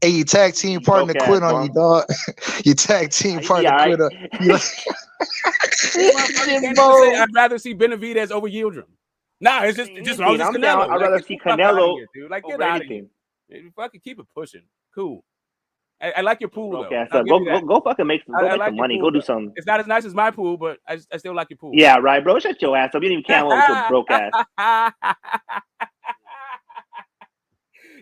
Hey, you tag team partner quit on you, dog. You tag team partner quit on you. I'd rather see Benavidez over Yildirim. Nah, it's just Canelo. I'd rather see Canelo. Dude. Like, get out of here. Fucking keep it pushing. Cool. I like your pool, though. Okay, so go fucking make some money. Go do something. It's not as nice as my pool, but I still like your pool. Yeah, right, bro. Shut your ass up. You didn't even count with your broke ass.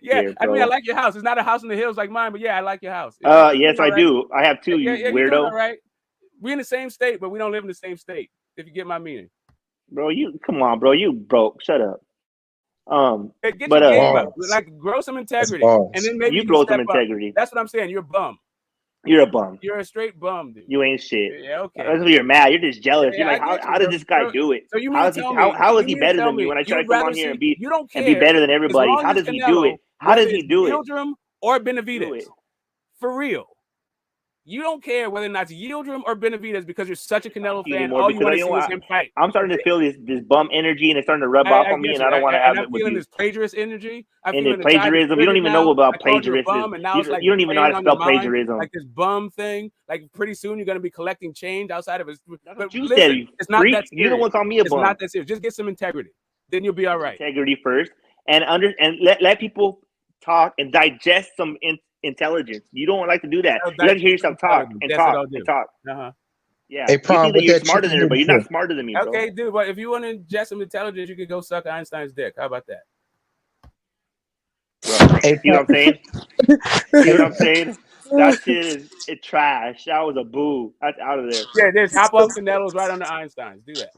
Yeah, I mean, I like your house. It's not a house in the hills like mine, but yeah, I like your house. Yes, I do. I have two, you weirdo. Right? We're in the same state, but we don't live in the same state, if you get my meaning. Bro, come on, bro. You broke. Shut up. Get your game up. Like, grow some integrity. And then maybe you grow some integrity. That's what I'm saying. You're a bum. You're a bum. You're a straight bum, dude. You ain't shit. Yeah, okay. That's why you're mad. You're just jealous. You're like, how does this guy do it? So you how is he better than me when I try to come on here and be better than everybody? How does he do it? How does he do it? Yildirim or Benavidez? For real. You don't care whether or not it's Yildirim or Benavidez because you're such a Canelo fan. All you want to see is him fight. I'm starting to feel this bum energy, and it's starting to rub off on me, and I don't want to have it with you. I'm feeling this plagiarist energy. And the plagiarism. You don't even know about plagiarism. You don't even know how to spell plagiarism. Like this bum thing. Like pretty soon you're going to be collecting change outside of it. But you said, it's not that serious. You don't want to call me a bum. It's not that serious. Just get some integrity. Then you'll be all right. Integrity first, and let people talk and digest some intelligence. You don't like to do that. You like to hear yourself talk and talk and talk. Yeah. Hey, Prom, you're smarter than everybody. You're not smarter than me, bro. Okay, dude. But if you want to ingest some intelligence, you could go suck Einstein's dick. How about that? Bro, hey, you know what I'm saying? You know what I'm saying? That shit is trash. That was a boo. That's out of there. Yeah, there's hop up Canelo's right under Einstein's. Do that.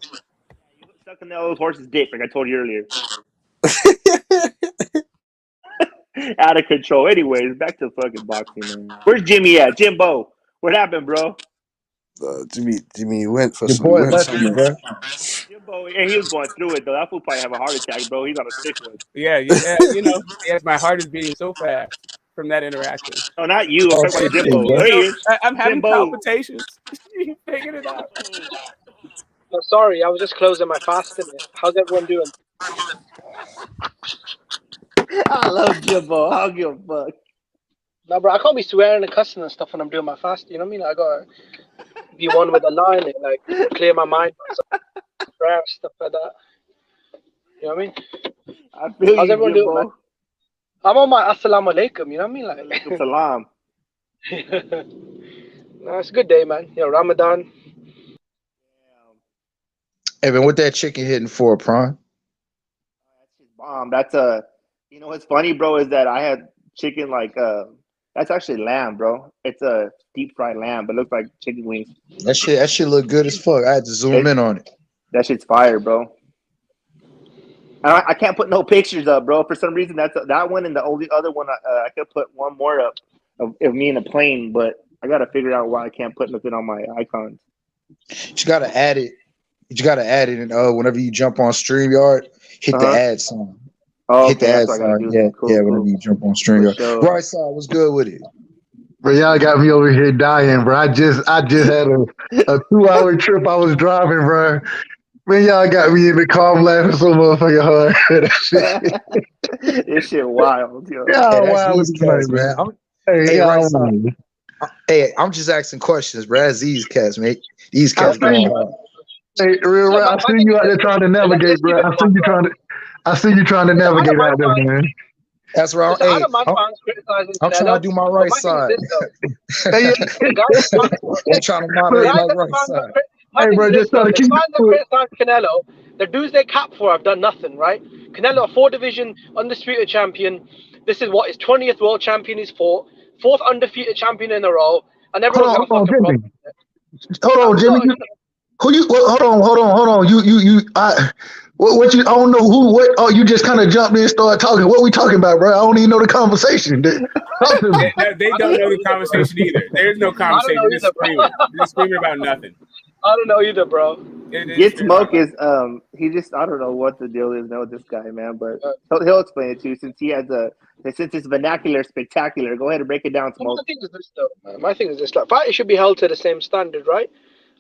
You suck Canelo's horse's dick, like I told you earlier. Out of control. Anyways, back to fucking boxing, man. Where's Jimmy at? Jimbo, what happened, bro? Jimmy went for some. Boy left you, bro. Jimbo, and he was going through it though. That fool probably have a heart attack, bro. He's on a sick one. Yeah, you know, yes, my heart is beating so fast from that interaction. No, not you. I'm talking about Jimbo. There he is. I'm having palpitations. You figured it out. I'm sorry, I was just closing my fast. How's everyone doing? I love Jimbo. I don't give a fuck. No, bro, I can't be swearing and cussing and stuff when I'm doing my fast. You know what I mean? I gotta be one with the line and like clear my mind, prayer, stuff like that. You know what I mean? I feel how's everyone Jimbo. doing, man? I'm on my assalamu alaikum. You know what I mean? Like alaikum salam. No, it's a good day, man. You know, Ramadan. Hey, man, what that chicken hitting for, Prom? That's a. You know what's funny, bro, is that I had chicken like that's actually lamb, bro. It's a deep fried lamb, but it looks like chicken wings. That shit look good as fuck. I had to zoom in on it. That shit's fire, bro. I can't put no pictures up, bro. For some reason, that's that one and the only other one I could put one more up of me in a plane, but I gotta figure out why I can't put nothing on my icons. You gotta add it. You gotta add it, and whenever you jump on StreamYard, hit the add sign. Oh, hit the ad sign. Yeah, cool, whenever you jump on StreamYard. Sure. Right side, what's good with it? Bro, y'all got me over here dying, bro. I just had a 2-hour trip I was driving, bro. Man, y'all got me in the car laughing so motherfucking hard. This shit wild, yo. Yeah, wild as cats, man. I'm just asking questions, bro. That's these cats, mate. These cats going hard. Hey, real rap, I see you out there trying to navigate, bro. I see you trying to navigate out there, man. That's right. Hey, I'm trying to do my right side. I'm trying to moderate my right side. Hey, bro, just trying to keep Canelo. The dudes they cap for have done nothing, right? Canelo, a 4-division undisputed champion. This is what his 20th world champion he's fought. 4th undefeated champion in a row, and everyone's got a fucking problem. Hold on, Jimmy. Who you? Hold on. What you? I don't know who. What? Oh, you just kind of jumped in and started talking. What we talking about, bro? I don't even know the conversation. They don't know the conversation either. There's no conversation. They're screaming about nothing. I don't know either, bro. Get Smoke is he just I don't know what the deal is now with this guy, man, but he'll explain it to you since it's vernacular spectacular. Go ahead and break it down, Smoke. My thing is this though, man. My thing is this: like, fighting should be held to the same standard, right?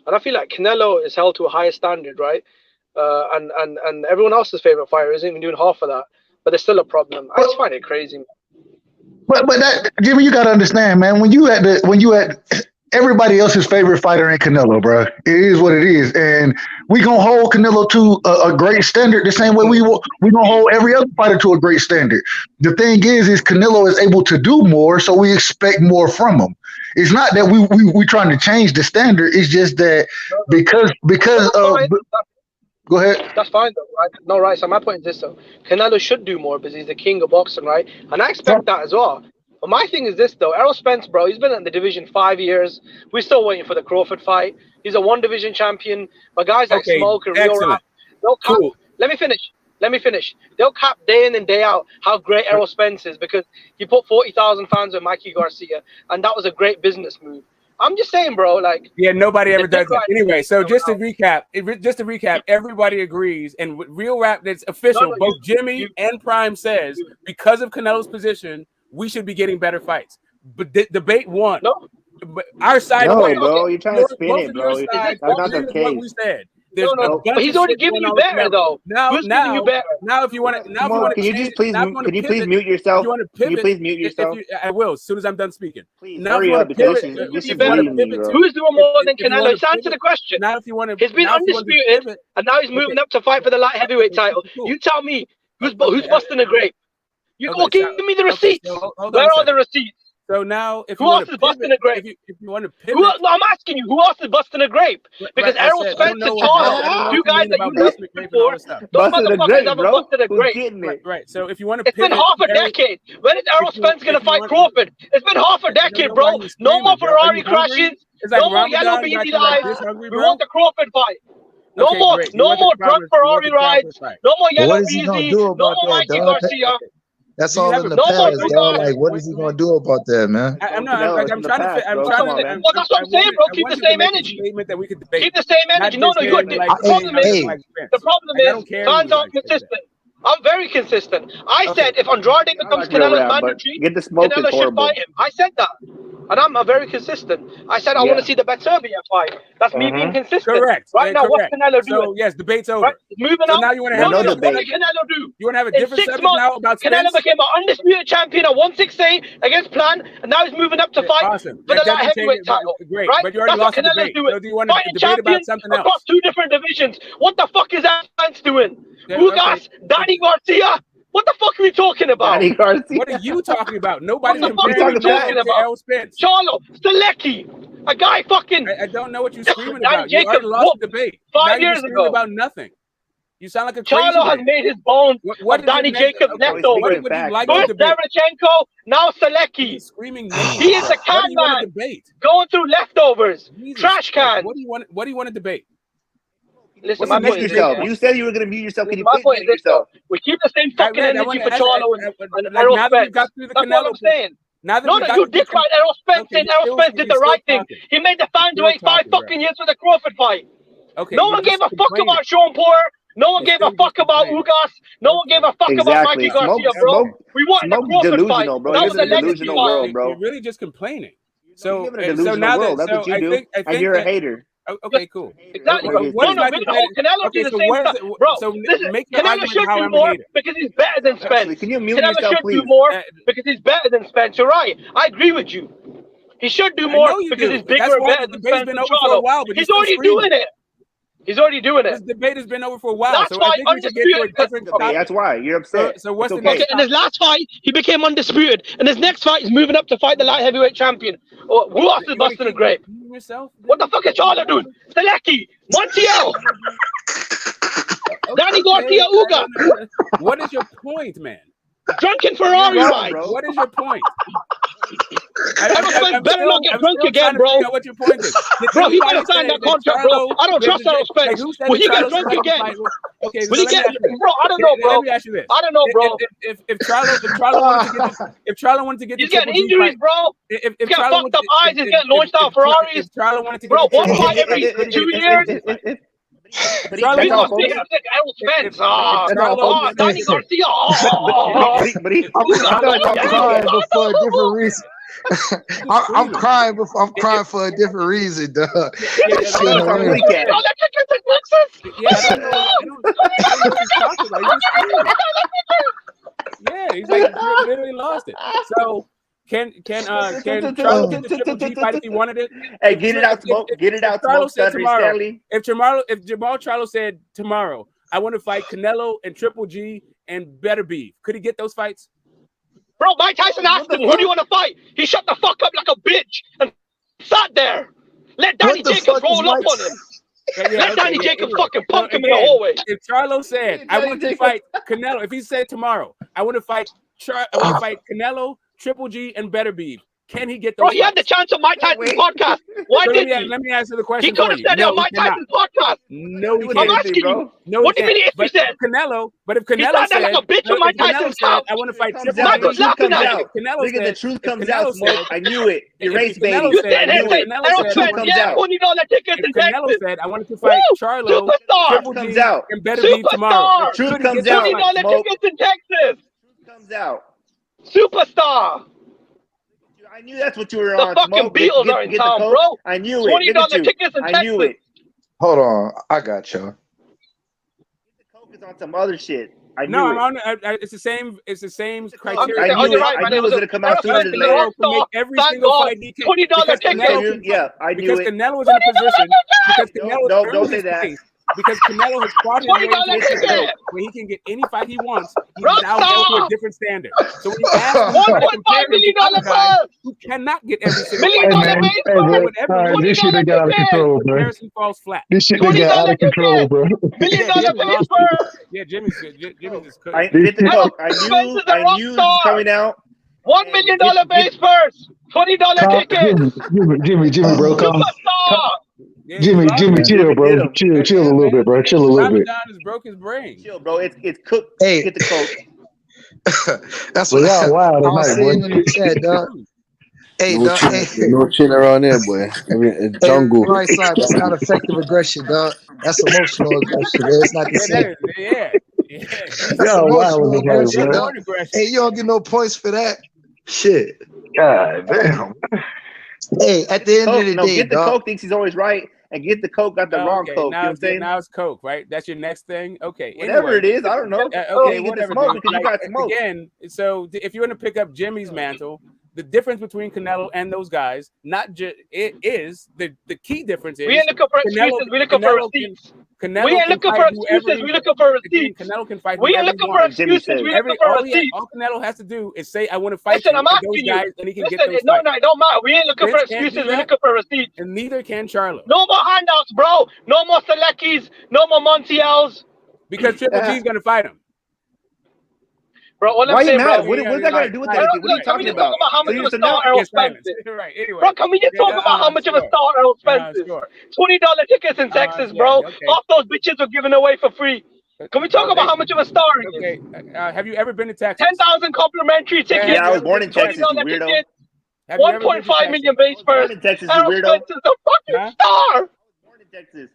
And I feel like Canelo is held to a higher standard, right? And everyone else's favorite fighter isn't even doing half of that, but there's still a problem. I just find it crazy. But that, Jimmy, you gotta understand, man. When you at everybody else's favorite fighter ain't Canelo, bro. It is what it is, and we gonna hold Canelo to a great standard the same way we gonna hold every other fighter to a great standard. The thing is Canelo is able to do more, so we expect more from him. It's not that we trying to change the standard. It's just that because go ahead. That's fine though, right? No, right. So my point is this though: Canelo should do more because he's the king of boxing, right? And I expect that as well. But my thing is this though: Errol Spence, bro, he's been in the division 5 years. We're still waiting for the Crawford fight. He's a 1 division champion. But guys like Smoke and Rio Rap, cool. Let me finish. They'll cap day in and day out how great Errol Spence is because he put 40,000 fans with Mikey Garcia, and that was a great business move. I'm just saying, bro. Like, yeah, nobody ever does that. Anyway, so just to recap, everybody agrees, and with Real Rap, that's official. Both Jimmy and Prime says because of Canelo's position, we should be getting better fights. But debate won. No, but our side. No, bro, you're trying to spin it, bro. That's not the case. What we said. No. But he's already giving you better, though. Now, if you want to, can you please mute yourself? Can you please mute yourself? I will, as soon as I'm done speaking. Please hurry up because this is leading me, bro. Who's doing more than Canelo? Just answer the question. Now, if you want to, he's been undisputed, and now he's moving up to fight for the light heavyweight title. You tell me who's busting a grape. You give me the receipts. Where are the receipts? So now, if who else is busting a grape? If you want to pivot, no, I'm asking you, who else is busting a grape? Because Errol Spence and Charles, you guys that you listened before, those motherfuckers haven't busted a grape. Right. So if you want to, it's been half a decade. When is Errol Spence gonna fight Crawford? It's been half a decade, bro. No more Ferrari crashes. No more yellow beady lives. We want the Crawford fight. No more drunk Ferrari rides. No more yellow beady. No more Mikey Garcia. That's all in the past, dog. Like, what is he gonna do about that, man? I'm trying to. Well, that's what I'm saying, bro. Keep the same energy. Keep the same energy. No, you got the problem is fans aren't consistent. I'm very consistent. I said if Andrade becomes Canelo's mandatory, Canelo should fight him. I said that. And I'm very consistent. I said I want to see the Beterbiev fight. That's me being consistent. Correct. Right now, what's Canelo doing? So, yes, debate's over. Right? Moving up. Now you want to have another debate. What did Canelo do? You want to have a different subject now about Canelo became an undisputed champion at 168 against Plan, and now he's moving up to fight for the light heavyweight title. Great, right? but you already lost the debate. So do you want to debate about something else? Across 2 different divisions. What the fuck is that Spence doing? Ugas, Danny Garcia. What the fuck are we talking about? What are you talking about? Nobody's comparing to Errol Spence. Charlo, Selecki, a guy fucking. I don't know what you're screaming about. You already lost the debate. 5 years ago. About nothing. You sound like a crazy Charlo has made his bones. What Danny Jacobs leftovers. First Derevchenko, now Selecki. He's screaming. He is a can man. Going through leftovers, trash cans. What do you want to debate? Listen, my point is yourself. You said you were going to mute yourself. Can you please mute yourself? We keep the same fucking energy for Charlo and Errol Spence. That's what I'm saying. No, you dick right Errol Spence, and Errol Spence did the right thing. He made the fans wait 5 fucking years for the Crawford fight. No one gave a fuck about Sean Poor. No one gave a fuck about Ugas. No one gave a fuck about Mikey Garcia, bro. We wanted the Crawford fight. That was a legacy fight. You're really just complaining. So now that's what you do, and you're a hater. Okay, cool. Exactly. Canelo do the same stuff. Bro, listen, Canelo should do more because he's better than Spence. Can you mute Canelo yourself, should please? do more because he's better than Spence. You're right. I agree with you. He should do more because he's bigger and better than Spence. He's already doing it. He's already doing it. This debate has been over for a while. That's why undisputed. Okay, that's why you're upset. So what's the okay? In his last fight, he became undisputed. In his next fight, he's moving up to fight the light heavyweight champion. Who else is busting a grape? What the fuck is Charlo doing? Selecki, Montiel, Danny Garcia, Uga. What is your point, man? Drunken Ferrari ride. What is your point? Errol Spence better not get drunk again, bro. What your point is? Bro, he better sign that contract, bro. I don't trust Errol Spence. Will he get drunk again? Okay, will he get? Bro, I don't know, bro. Let me ask you this. I don't know, bro. If Charlo wanted to get he's getting injuries, bro. He's got fucked up eyes. He's getting launched out Ferraris. If Charlo wanted to get bro, one fight every 2 years. But Errol Spence. Danny Garcia. I'm crying for a different reason, dog. I don't know what he's talking about. He's like literally lost it. So can Charlo get the Triple G fight if he wanted it? Hey, get it out, Smoke. Get it out, Smoke. If Jamal Charlo said tomorrow, I want to fight Canelo and Triple G and Better Beef, could he get those fights? Bro, Mike Tyson asked him, who do you want to fight? He shut the fuck up like a bitch and sat there. Let Danny Jacobs roll up on him. Let Danny Jacobs fucking punk him in the hallway. If Charlo said, I want to fight Canelo, if he said tomorrow, I want to fight Canelo, Triple G, and Better Beef, can he get those? Bro, he had the chance on Mike Tyson's podcast. Why didn't he? Let me answer the question. He could have said it on Mike Tyson's podcast. No, he can't. I'm asking you. No, what do you mean if he said? Canelo, but if Canelo said, like a bitch on Mike Tyson's house, I want to fight Triple G. Michael's laughing at you. Look at the truth comes out, Smoke. I knew it. Erase, baby. You said, Errol Spence, yeah, $20 tickets in Texas. Canelo said, I wanted to fight Charlo, Triple G, and Better Beef tomorrow. The truth comes out. $20 tickets in Texas. Comes out. Superstar. I knew that's what you were the on. The fucking Beatles are in town, bro. I knew it. $20 tickets in Texas. I knew it. Hold on, I got y'all. The Coke is on some other shit. I knew no, it. I'm on. It's the same. It's the same criteria. I knew it. I knew it was gonna come out sooner than later. Every single fight he can. $20 tickets. Yeah, I knew because it. Canelo is in a position. Because Canelo no, don't say that. Because Canelo has fought his way to where he can get any fight he wants. He's now held to a different standard. So when you ask $1.5 million who cannot get every single fight, this shit got out of control, bro. Comparison falls flat. This shit got out of control, bro. $1 million paper. Yeah, Jimmy's just I knew it was coming out. $1 million base purse. $20 tickets. Jimmy, bro, come. Jimmy, chill, bro. Chill a little bit, bro. Chill a little bit. Just broke his brain. Chill, bro. It's cooked. Hey, get the Coke. That's what I was saying in the chat, dog. Hey, dog. No chill around there, boy. I mean, jungle. Right side, that's not effective aggression, dog. That's emotional aggression. It's not the same. Yeah. Hey, you don't get no points for that. Shit. God damn. Hey, at the end of the day, get the Coke thinks he's always right, and get the Coke got the wrong Coke. Now, you know what I'm saying? Now it's Coke, right? That's your next thing. Okay, whatever it is, I don't know. Okay, whatever. Smoke because you got smoke. Again, so if you want to pick up Jimmy's mantle, the difference between Canelo and those guys, not just it is the key difference is we ain't looking for excuses. We looking for receipts. We ain't looking for excuses. We looking for receipts. Canelo can fight. We ain't looking for excuses. We looking for receipts. All Canelo has to do is say, "I want to fight." Listen, I'm asking you. And he can get those no, it don't matter. We ain't looking for excuses. We looking for receipts. And neither can Charlo. No more handouts, bro. No more Seleckies. No more Montiels. Because Triple G is gonna fight him. Bro, why are you mad? What is that got to do with anything? What are you talking about? How much of a star Errol Spence is? Right. Anyway. Bro, can we just talk about how much of a star Errol Spence is? $20 tickets in Texas, bro. Okay. Half those bitches were given away for free. Can we talk about how much of a star he is? Okay. Have you ever been to Texas? 10,000 complimentary tickets. Yeah, I was born in Texas, you weirdo. 1.5 million base purse. Errol Spence is a fucking star. Born in Texas.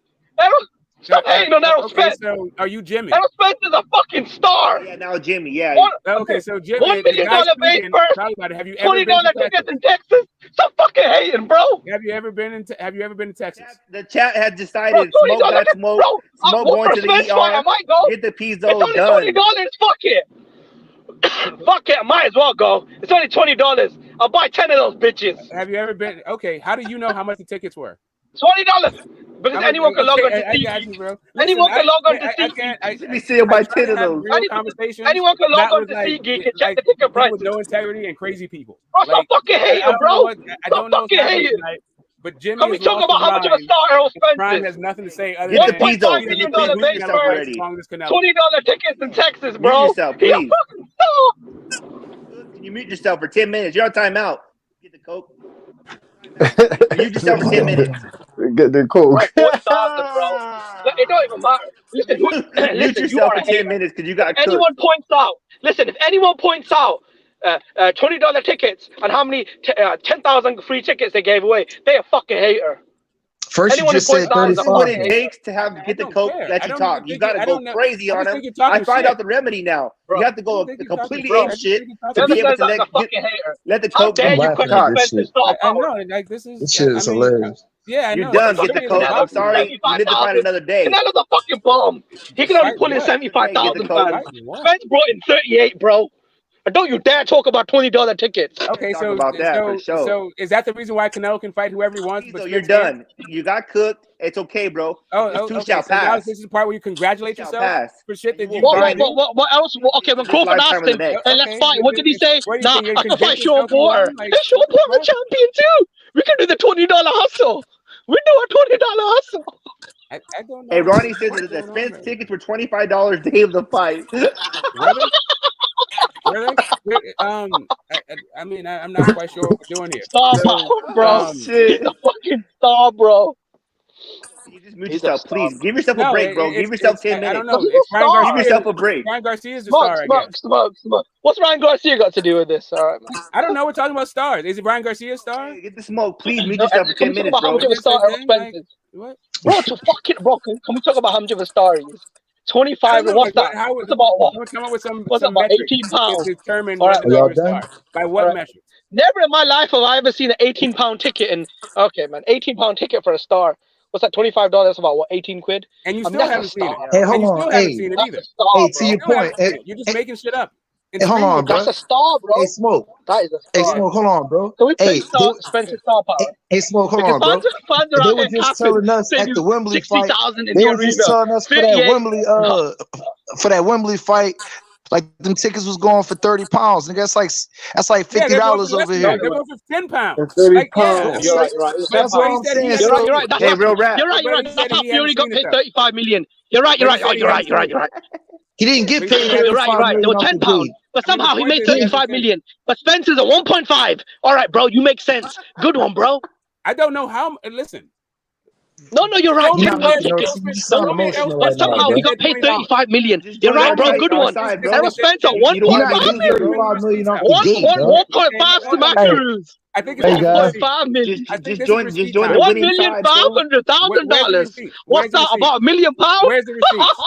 Stop hating on Errol Spence. So are you Jimmy? Errol Spence is a fucking star. Yeah, now Jimmy. Yeah. Okay, so Jimmy. $1 million base purse. Have you ever $20 tickets in Texas? Stop fucking hating, bro. Have you ever been to Texas? The chat had decided smoke got smoke. Smoke going to the ER. I might go. Get the pizza it's done. $20. Fuck it. Fuck it. I might as well go. It's only $20. I'll buy 10 of those bitches. Have you ever been? Okay. How do you know how much the tickets were? $20. Because anyone can log on to see. Anyone can log on to see. Let me see about 10 of those. Anyone can log on to see Geek and check the ticket price. With no integrity and crazy people. Stop fucking hating, bro. Stop fucking hating. But Jimmy, can we talk about how much of a star Errol Spence Prime has nothing to say other than $1.5 million base purse. $20 tickets in Texas, bro. Yourself, please. mute yourself for 10 minutes. You're on timeout. Get the coke. Mute yourself for 10 minutes. Get the coke. Bro, 4,000, bro. It don't even matter. Listen, Mute you yourself are for a 10 hater. minutes because you got If anyone points out, $20 tickets and how many 10,000 free tickets they gave away, they a fucking hater. First, Anyone you just who said points out is a 35. what fucking it hater. takes to get the coke that you talk. You got to go crazy on him. I find out the remedy now. Bro, you have to go completely ape shit to Whoever be able says to that's a fucking hater. let the How coke dare I'm you laughing question at this Spencer's shit. star I power? know, like this is. This shit is hilarious. Yeah, I You're know. done. Look Get the at coke. I'm Canelo, sorry. You live to fight another day. Canelo's a fucking bum. He can only Fight pull in what? 75,000 Coke. fans. Spence brought in 38, bro. And don't you dare talk about $20 tickets. Okay, Talk so about that for sure. so is that the reason why Canelo can fight whoever he wants? So you're done. You got cooked. It's okay, bro. This too okay. shall So now pass. this is the part where you congratulate yourself for shit that you What else? Okay, when Crawford asked him, hey, let's fight. What did he say? Nah, I can fight Sean Porter. Hey, Sean Porter champion too. We can do the $20 hustle. We do a $20 hustle. I don't know. Hey, Ronnie said that the Spence tickets were $25 day of the fight. Really? I mean, I'm not quite sure what we're doing here. Star power, bro. He's a fucking star, bro. You just mute yourself, please. Give yourself a break, bro. Give yourself 10 minutes. I don't know. It's Ryan Garcia. Give yourself a break. Ryan Garcia's the star, I guess. Smoke. What's Ryan Garcia got to do with this? All right, man. I don't know. We're talking about stars. Is it Ryan Garcia's star? Hey, get the smoke, please. Mute yourself for 10 minutes, bro. How much of a star Errol Spence is? What? Bro, can we talk about how much of a star he is? 25. What's that? What's about what? Come up with some about metrics 18 pounds? to determine All right, whether they're a star. By what measure? Never in my life have I ever seen an 18-pound ticket. And okay, man, 18-pound ticket for a star. What's that? $25? About what? 18 quid? And you still haven't seen it. Hey, hold you on. still haven't seen it either. Hey, to your point. You're just making shit up. Hey, hold on, bro. That's a star, bro. Hey, Smoke. That is a star. Hey, Smoke, hold on, bro. Can we play Spencer's star power? Hey, Smoke, hold on, bro. They were just telling us at the Wembley fight. They were just telling us for that Wembley fight. Like them tickets was going for 30 pounds. Nigga, that's like $50 over here. They're going for 10 pounds. 30 pounds. You're right. That's what I'm saying. You're right. Hey, real rap. You're right. That's how Fury got paid 35 million. You're right. You're right. He didn't get paid. You're right. There were 10 pounds. But somehow he made 35 million. But Spencer's at 1.5. All right, bro. You make sense. Good one, bro. I don't know how. Listen. No, you're right. 10 pound tickets. But somehow he got paid 35 million. You're right, bro. Good one. Errol Spence at 1.5 million. 1.5 Smackers. I think it's 1.5 million. Just join the winning side, $1,500,000. What's that? About £1 million? Where's the receipts?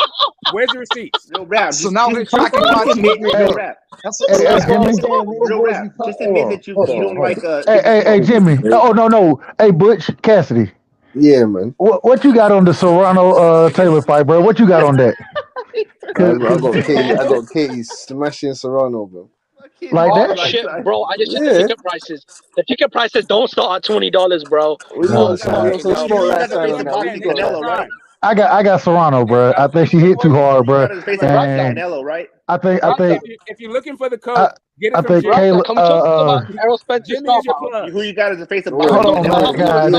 Where's the receipts? Real rap. So now we're talking about real rap. Real rap. Just admit that you don't like Hey, Jimmy. Oh no. Hey, Butch Cassidy. Yeah, man. What you got on the Serrano Taylor fight, bro? What you got on that? I got Katie smashing Serrano, bro. Like that? Shit, bro. I just checked the ticket prices. The ticket prices don't start at $20, bro. I got Serrano, bro. I think she hit too hard, bro. Canelo, right? I think if you're looking for the code, get it I from think Caleb. Errol Spence. Who you got as a face of Hold on,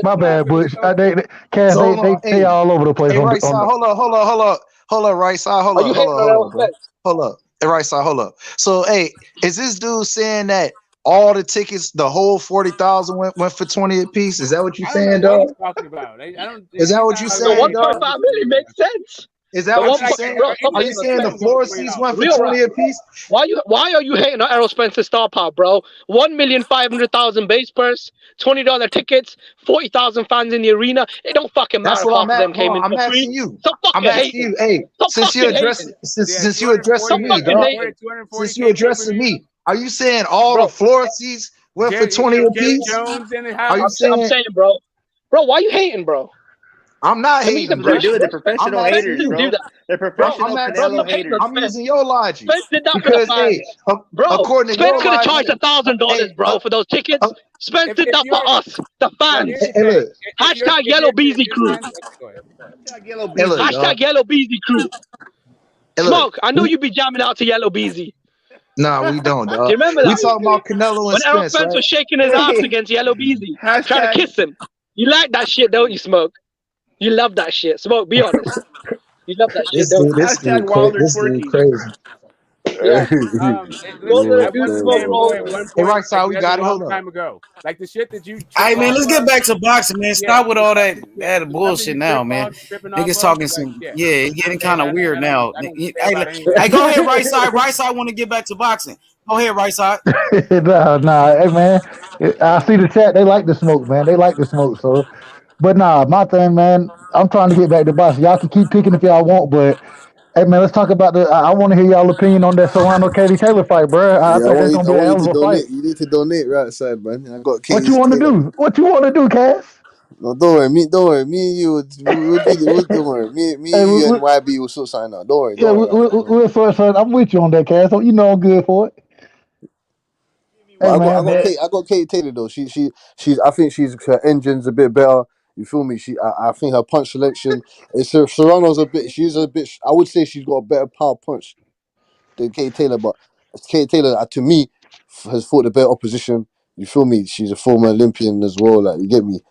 my bad, Butch. They all over the place. Hey, right side, hold up, right side, hold up. Hey, right side, hold up. So, hey, is this dude saying that all the tickets, the whole 40,000 went for 20 apiece? Is that what you're saying, dog? Is that what you're saying? 1.5 million makes sense. Is that what you're saying? Are you saying the floor seats went for 20 apiece? Why are you hating on Errol Spence's star power, bro? 1,500,000 base purse, $20 tickets, 40,000 fans in the arena. It don't fucking matter. That's what I'm asking you. I'm asking you. Hey, since you addressing me, dog. Since you addressing me, are you saying all the floor seats went for 20 apiece? Are you saying? I'm saying, bro. Bro, why you hating, bro? I'm not hating, bro. They're professional haters, bro. They're professional Canelo haters. I'm using your logic. Spence did that because, for the fans. Bro, according to Spence could have charged $1,000, bro, for those tickets. Spence did that for us, the fans. Hashtag Yellow Beezy Crew. Hashtag Yellow Beezy Crew. Smoke, I know you be jamming out to Yellow Beezy. Nah, we don't, dog. You remember that? We talking about Canelo and when Errol Spence was shaking his ass against Yellow Beezy, trying to kiss him. You like that shit, don't you, Smoke? You love that shit. Smoke, be honest. You love that shit, don't you? This dude crazy. Yeah. Listen, I want to stand point one point. Like that's a long time ago. Like the shit that you trip Hey man, off let's get of. back to boxing, man. Yeah, Stop with all that the stuff that bullshit you now, trip man. off, tripping off Niggas of. talking Like, some, yeah, it's getting okay. kind of weird now. I don't Hey, care about any of that. go ahead, right side. Right side want to get back to boxing. Go ahead, right side. Nah, hey man, I see the chat. They like the smoke, man. They like the smoke. So, but nah, my thing, man. I'm trying to get back to boxing. Y'all can keep kicking if y'all want, but hey man, let's talk about the. I want to hear y'all opinion on that Serrano Katie Taylor fight, bro. I Yeah, think that's gonna I be a want you hell of to a fight. donate. You need to donate right side, man. I got What you Katie's want to Taylor. do? What you want to do, Cass? No, don't worry. Don't worry. Me and you, we'll do the. Don't worry. Hey, You, and YB will still sign out. Don't yeah, worry. Right, don't worry. so I'm with you on that, Cass. So you know I'm good for it. But Hey man, I got Katie Taylor though. She's. I think her engine's a bit better. You feel me? I think her punch selection. Serrano's a bit. She's a bit. I would say she's got a better power punch than Katie Taylor, but Katie Taylor, to me, has fought the better opposition. You feel me? She's a former Olympian as well. Like, you get me?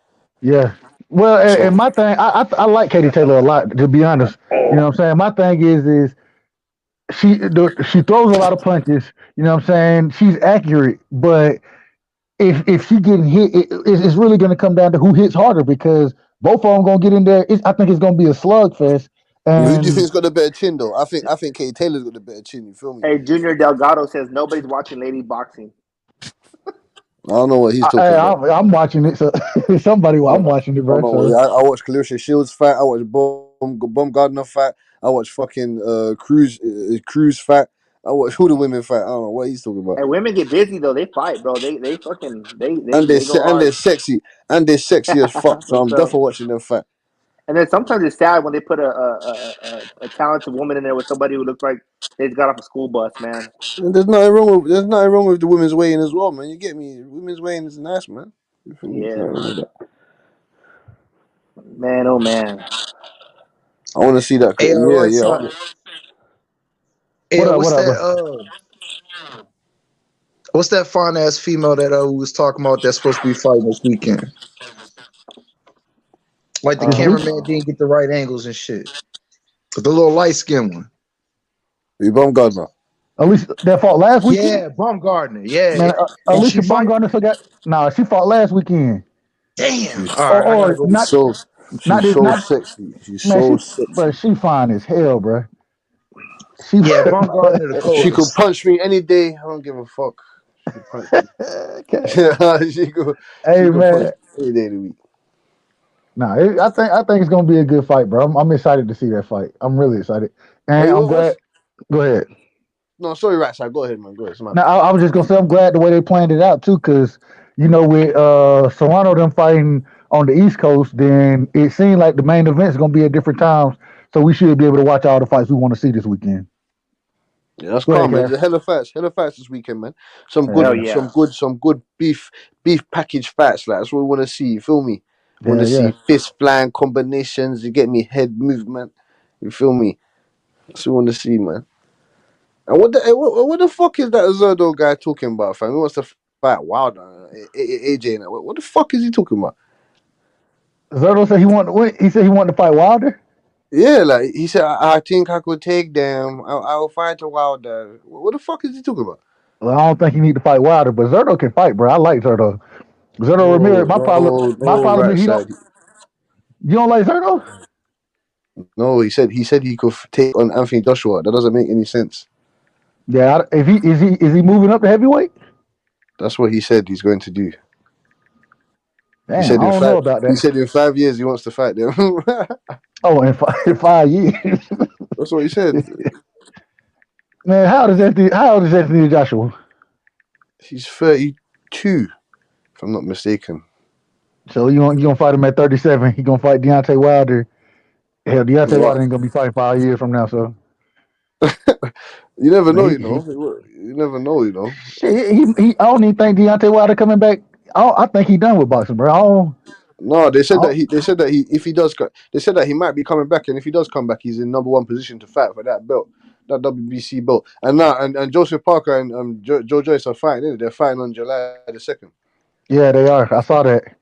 yeah. Well, So and my thing, I like Katie Taylor a lot, to be honest. You know what I'm saying? My thing is she throws a lot of punches. You know what I'm saying? She's accurate, but if she getting hit, it's really going to come down to who hits harder because both of them going to get in there. I think it's going to be a slugfest. who do you And think's got the better chin though? I think Katie Taylor's got the better chin. You feel me? Hey, Junior Delgado says nobody's watching lady boxing. I don't know what he's talking about. I'm watching it. So I'm watching it, I don't bro. know. So I watched Clarissa Shields fight. I watched Bomb Gardner fight. I watched fucking Cruz fight. I watched who the women fight. I don't know what he's talking about. Hey, women get busy though. They fight, bro. They fucking And they go hard. they're sexy as fuck. So I'm What's up? definitely watching them fight. And then sometimes it's sad when they put a talented woman in there with somebody who looks like they just got off a school bus, man. And there's nothing wrong with the women's weigh-in as well, man. You get me? Women's weigh-in is nice, man. You feel me? Yeah, man. Oh man. I want to see that. Hey, right Yeah. side. Hey, what's that fine ass female that we was talking about that's supposed to be fighting this weekend? Like the cameraman didn't get the right angles and shit. But the little light skinned one. Baumgardner. At least that fought last weekend. Yeah, Baumgardner. Yeah. Man, Alicia Baumgardner she fought last weekend. Damn. She's so sexy. She's so sexy. But she fine as hell, bro. Baumgardner the coldest. She could punch me any day. I don't give a fuck. She could punch me. she could punch me any day of the week. Nah, I think it's gonna be a good fight, bro. I'm excited to see that fight. I'm really excited, and I'm glad. Go ahead. No, sorry, right side. Go ahead, man. Go ahead. Now I was just gonna say I'm glad the way they planned it out too, because with Serrano them fighting on the East Coast, then it seemed like the main event is gonna be at different times, so we should be able to watch all the fights we want to see this weekend. Yeah, that's calm, man. There's a hell of fights this weekend, man. Some good beef package fights. Like, that's what we want to see. You feel me? Want to see fist flying combinations. You get me? Head movement. You feel me? That's what we want to see, man. And what the fuck is that Zerdo guy talking about, fam? He wants to fight Wilder, AJ. What the fuck is he talking about? Zerdo said he wanted to win. He said he wanted to fight Wilder. Yeah, like he said, I think I could take them. I'll fight Wilder. What the fuck is he talking about? Well, I don't think he need to fight Wilder, but Zerdo can fight, bro. I like Zerdo. Ramirez. My problem is he don't. You don't like Zerdo? No, he said he could take on Anthony Joshua. That doesn't make any sense. Yeah, is he moving up to heavyweight? That's what he said he's going to do. Damn, I don't know about that. He said in 5 years he wants to fight them. in 5 years. That's what he said. Man, how old is Anthony Joshua? He's 32, if I'm not mistaken. So you gonna fight him at 37? He gonna fight Deontay Wilder? Hell, Deontay Wilder ain't gonna be fighting 5 years from now. So you never know, You never know, Shit, I don't even think Deontay Wilder coming back. I think he done with boxing, bro. No, they said that if he does, they said that he might be coming back, and if he does come back, he's in #1 position to fight for that belt, that WBC belt. And now, and Joseph Parker and Joe Joyce are fighting. They're fighting on July 2nd. Yeah, they are. I saw that.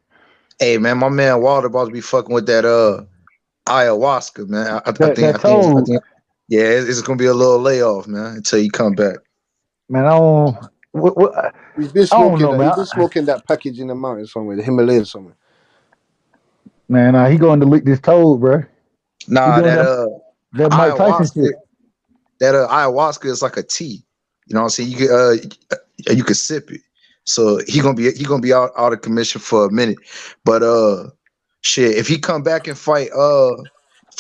Hey man, my man Wilder about to be fucking with that ayahuasca, man. Yeah, it's gonna be a little layoff, man, until you come back. Man, I don't. He's been I don't smoking know, that. man. He's been smoking that package in the mountains somewhere, the Himalayas somewhere. Man, he going to lick this toad, bro. Nah, he doing that Mike Tyson shit. That ayahuasca is like a tea. You know what I'm saying? You could sip it. So he gonna be out of commission for a minute. But shit, if he come back and fight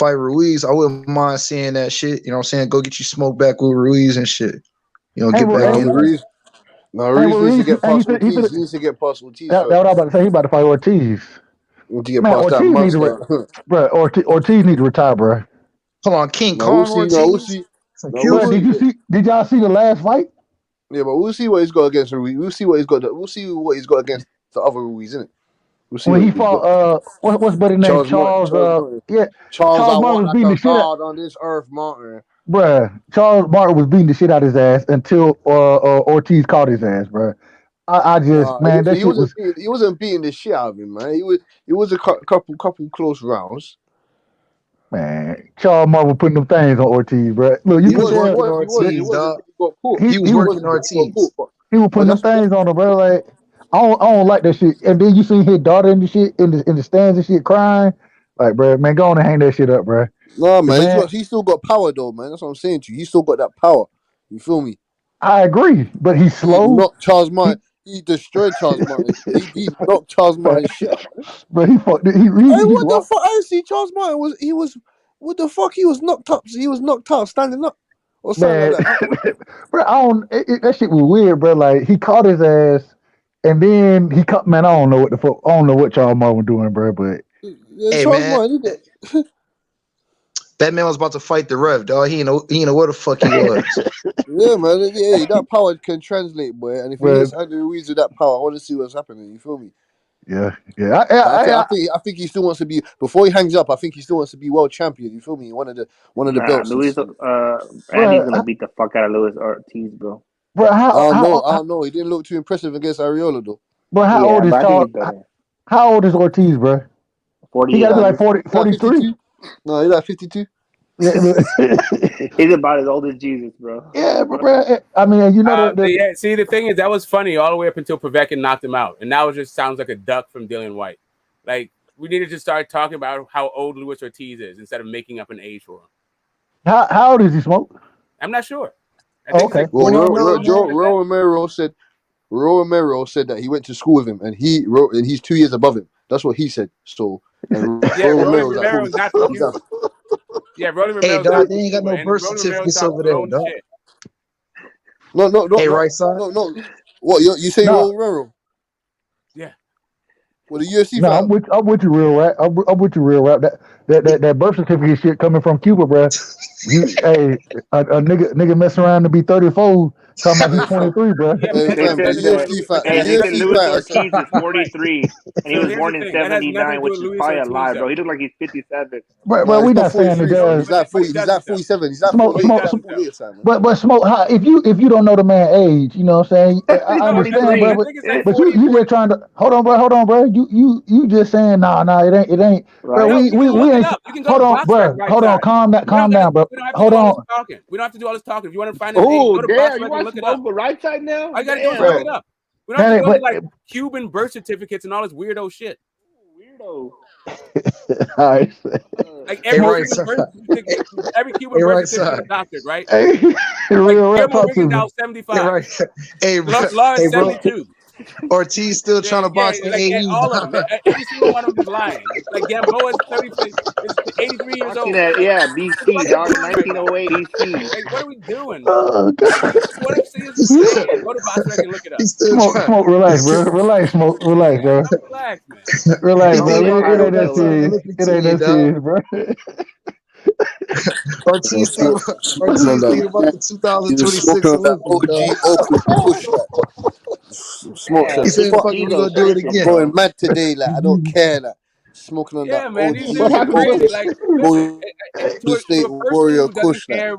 Ruiz, I wouldn't mind seeing that shit. You know what I'm saying? Go get you smoke back with Ruiz and shit. You know, get back in. Ruiz needs to get past Ortiz. He needs to get past Ortiz. That's what I'm about to say. He about to fight Ortiz. To get past that monster. Bro, Ortiz need to retire, bro. Hold on, King Kong Ortiz. Bro, did y'all see the last fight? Yeah, but we'll see what he's got against Ruiz. We'll see what he's got against the other Ruiz, isn't it? We'll see when he fought what's buddy name? Charles Martin was beating the shit out on this earth, Martin. Bruh, Charles Martin was beating the shit out of his ass until Ortiz caught his ass, bruh. He wasn't beating the shit out of him, man. It was a couple close rounds. Man, Charles Martin was putting them things on Ortiz, bro. Look, you he was working Ortiz. He was putting them things on him, bro. Like, I don't like that shit. And then you see his daughter in the shit in the stands and shit crying. Like, bro, man, go on and hang that shit up, bro. No, man, he still got power though, man. That's what I'm saying to you. He still got that power. You feel me? I agree, but he's slow. He knocked Charles Martin. He destroyed Charles Martin. He knocked Charles Martin shit. But what the fuck? I see Charles Martin what the fuck? He was knocked up. He was knocked out standing up or something like that. Bro, that shit was weird, bro. Like, he caught his ass, and then he caught. Man, I don't know what the fuck. I don't know what Charles Martin was doing, bro. But hey, Charles Martin, that man was about to fight the ref, dog. He know where the fuck he was. Yeah, man. Yeah, that power can translate, boy. And if he gets Andy Ruiz with that power, I want to see what's happening. You feel me? Yeah. I think he still wants to be before he hangs up. I think he still wants to be world champion. You feel me? One of the belts. Luis, Andy's gonna beat the fuck out of Luis Ortiz, bro. Bro, I don't know. He didn't look too impressive against Areola though. Bro, how old is Ortiz, bro? 40. He gotta be like 43. No, he's like 52. He's about as old as Jesus, bro. Yeah, bro. I mean, you know. See, the thing is, that was funny all the way up until Povetkin knocked him out, and now it just sounds like a duck from Dillian White. Like, we need to just start talking about how old Luis Ortiz is instead of making up an age for him. How old is he, Smoke? I'm not sure. Okay. Well, Raul Romero said that he went to school with him, and he's 2 years above him. That's what he said. So, Rolling Romero's not from Cuba. Yeah, Rolling Romero's hey, dog, they ain't got no birth certificates over there, dog. No. Hey, right side. No. What you say, Rolling Romero? Yeah. Well, the UFC. No, I'm with you, real rap. I'm with you, real rap. That birth certificate shit coming from Cuba, bro. A nigga messing around to be 34. Talking about he's 23, bro. Luis Ortiz is 43, and he was born in 79, which is probably a lie, bro. He looks like he's 57. Bro, we not saying it does. He's like 47. He's like 48. But Smoke, if you don't know the man age, you know what I'm saying? I understand, bro. But you just trying to hold on, bro. You just saying nah, it ain't. Right. Bro, we ain't. Hold on, bro. Hold on, calm down, bro. Hold on. We don't have to do all this talking. If you want to find it, go to Box Rec and look it up. The right side now. I gotta go and look it up. We don't have to go to like Cuban birth certificates and all this weirdo shit. Weirdo. All right. Like every Cuban birth certificate is doctored, right? Real rap talk to me. 75. Hey, Lawrence 72. Ortiz still trying to box the AE. All of them. Every single one of them is lying. Like Gamboa is 83 years old. Yeah, BC, dog. 1908 BC. Like, what are we doing? What if is saying? Go to Box Rec and look it up. Smoke, relax, bro. Relax, Smoke. Relax, bro. Relax, man. Relax, bro. It ain't that serious. It ain't that serious, bro. Ortiz thinking about the 2026 Olympics. Smoke said, he said, "Fuck, we gonna do it again." Going mad today, like I don't care, like smoking on Yeah, that man, OG these dudes are Golden, crazy. Like, listen, Golden State to a person Warrior who doesn't Kush. Like. care,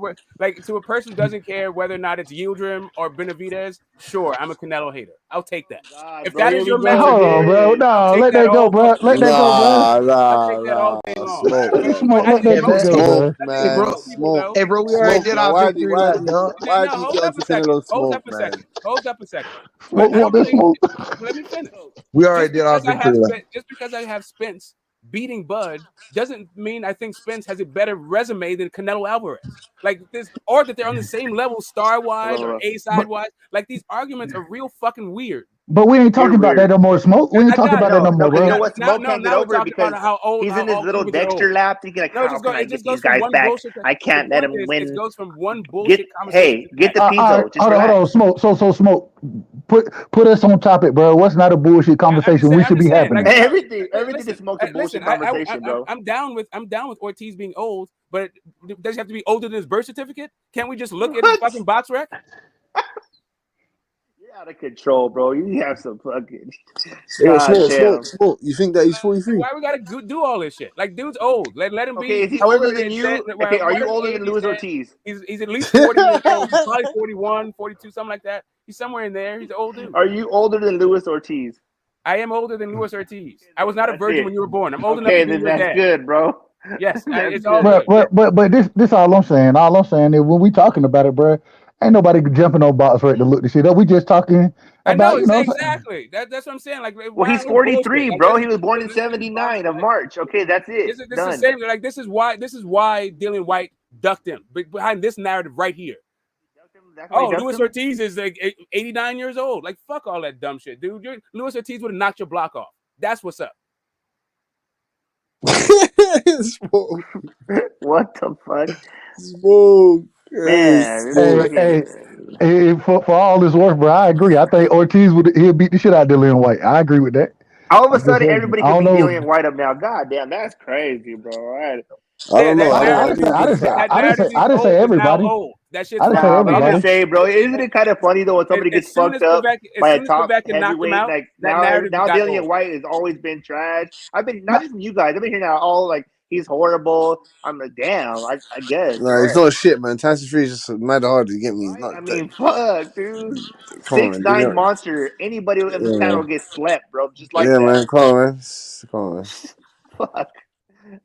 to a person who doesn't care whether or not it's Yildirim or Benavidez, sure, I'm a Canelo hater. I'll take that. God, If bro, that here is we your go message, Hold on, bro. again. I'll No, take let that that go, all bro. fucking Let day that go, long. bro. I'll take that all day long. Smoke, Smoke, I let think that most shit go, people, smoke, bro. I think man, most people smoke, though. Hey, bro, we already smoke, did man. our victory lap, y'all. Why No, do you hold get up onto a second. Canelo Hold smoke, up a man? second. Hold up a second. But Smoke I want don't that think. smoke. Let me finish. We already did our victory lap. Just because I have Spence beating Bud doesn't mean I think Spence has a better resume than Canelo Alvarez. Like this, or that they're on the same level star wise or A side But wise. Like these arguments are real fucking weird. we ain't You're talking about that weird. no more. Smoke. We ain't I talking got about it. that no No, more, because you bro. know what? Smoke can't get Now we're over it talking about because how he's in this all little Cubans are Dexter old. lap thinking like, No, how can I it just get these goes from guys one back? bullshit. I The can't let point him is, it win. goes from one bullshit Get conversation to the the next. All right, pizzo. Just hold relax. on, Smoke. So Smoke. Put us on topic, bro. What's not a bullshit conversation? We I'm should be just saying, having like, that. Everything listen, is smoked a listen. bullshit conversation, bro. I'm down with Ortiz being old, but does he have to be older than his birth certificate? Can't we just look at his fucking box rec? You're out of control, bro. You have some fucking Smoke. You think that he's 43? Why we gotta do all this shit? Like, dude's old. Let him be. Okay, is he Whatever older than it said, you? Okay, are you whatever older age than he Luis said, Ortiz? he's at least 40 years old. He's probably 41, 42, something like that. He's somewhere in there. He's an old dude. Are you older than Luis Ortiz? I am older than Luis Ortiz. I was not a virgin when you were born. I'm old enough Okay, to be then your that's dad. good, bro. Yes, That's it's all good. good. But this all I'm saying. All I'm saying is when we talking about it, bro, ain't nobody jumping on box right to look this shit up. We just talking I know about exactly. That's what I'm saying. Like, Well, why he's all this bullshit? 43, Like, bro. He was born in 79 of March. Okay, that's it. This is the Done. same. Like, this is why Dillian White ducked him behind this narrative right here. Luis Ortiz is like 89 years old. Like, fuck all that dumb shit, dude. Luis Ortiz would have knocked your block off. That's what's up. What the fuck? Smoke. Hey, for all this work, bro, I agree. I think Ortiz he'll beat the shit out of Dillian White. I agree with that. All of a sudden, everybody can be Dillian White up now. God damn, that's crazy, bro. I don't know. I didn't say everybody. Old. That shit's I didn't say I'm everybody. just saying, bro. Isn't it kind of funny though when somebody gets fucked up by a top heavyweight? Like now Dillian White has always been trash. I've been not just from you guys. I've been hearing now all like he's horrible. I'm like, damn. I guess. Nah, he's not shit, man. Tyson Fury is just mad hard to get me. I mean, fuck, dude. Come on, 6'9" monster. Anybody on this panel gets slept, bro. Just like that. Man. Come on, man. Fuck.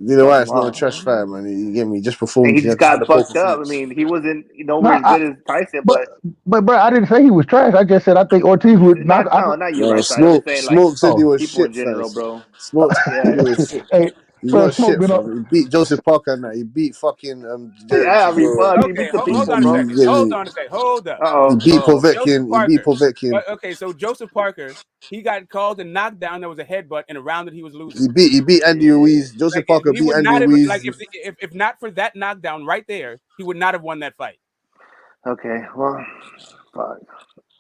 Dillian White's not a trash fighter, man. You get me? Just performed. He just got fucked up. I mean, he wasn't nowhere as good as Tyson, but bro, I didn't say he was trash. I just said I think Ortiz would knock. Not you, right? I'm just saying, like, Smoke said he was people shit in general, first. bro. Smoke said he was shit. Hey, he's bro, not shit, fam. He beat Joseph Parker and that. He beat fucking Yeah, I mean, fuck. He Okay, beat the hold people, on a bro. second. Hold up. He beat Povetkin. Okay, so Joseph Parker, he got called a knockdown. That was a headbutt in a round that he was losing. He beat Andy Ruiz. Joseph Parker beat Andy Ruiz. Like, if not for that knockdown right there, he would not have won that fight. Okay, well, fuck.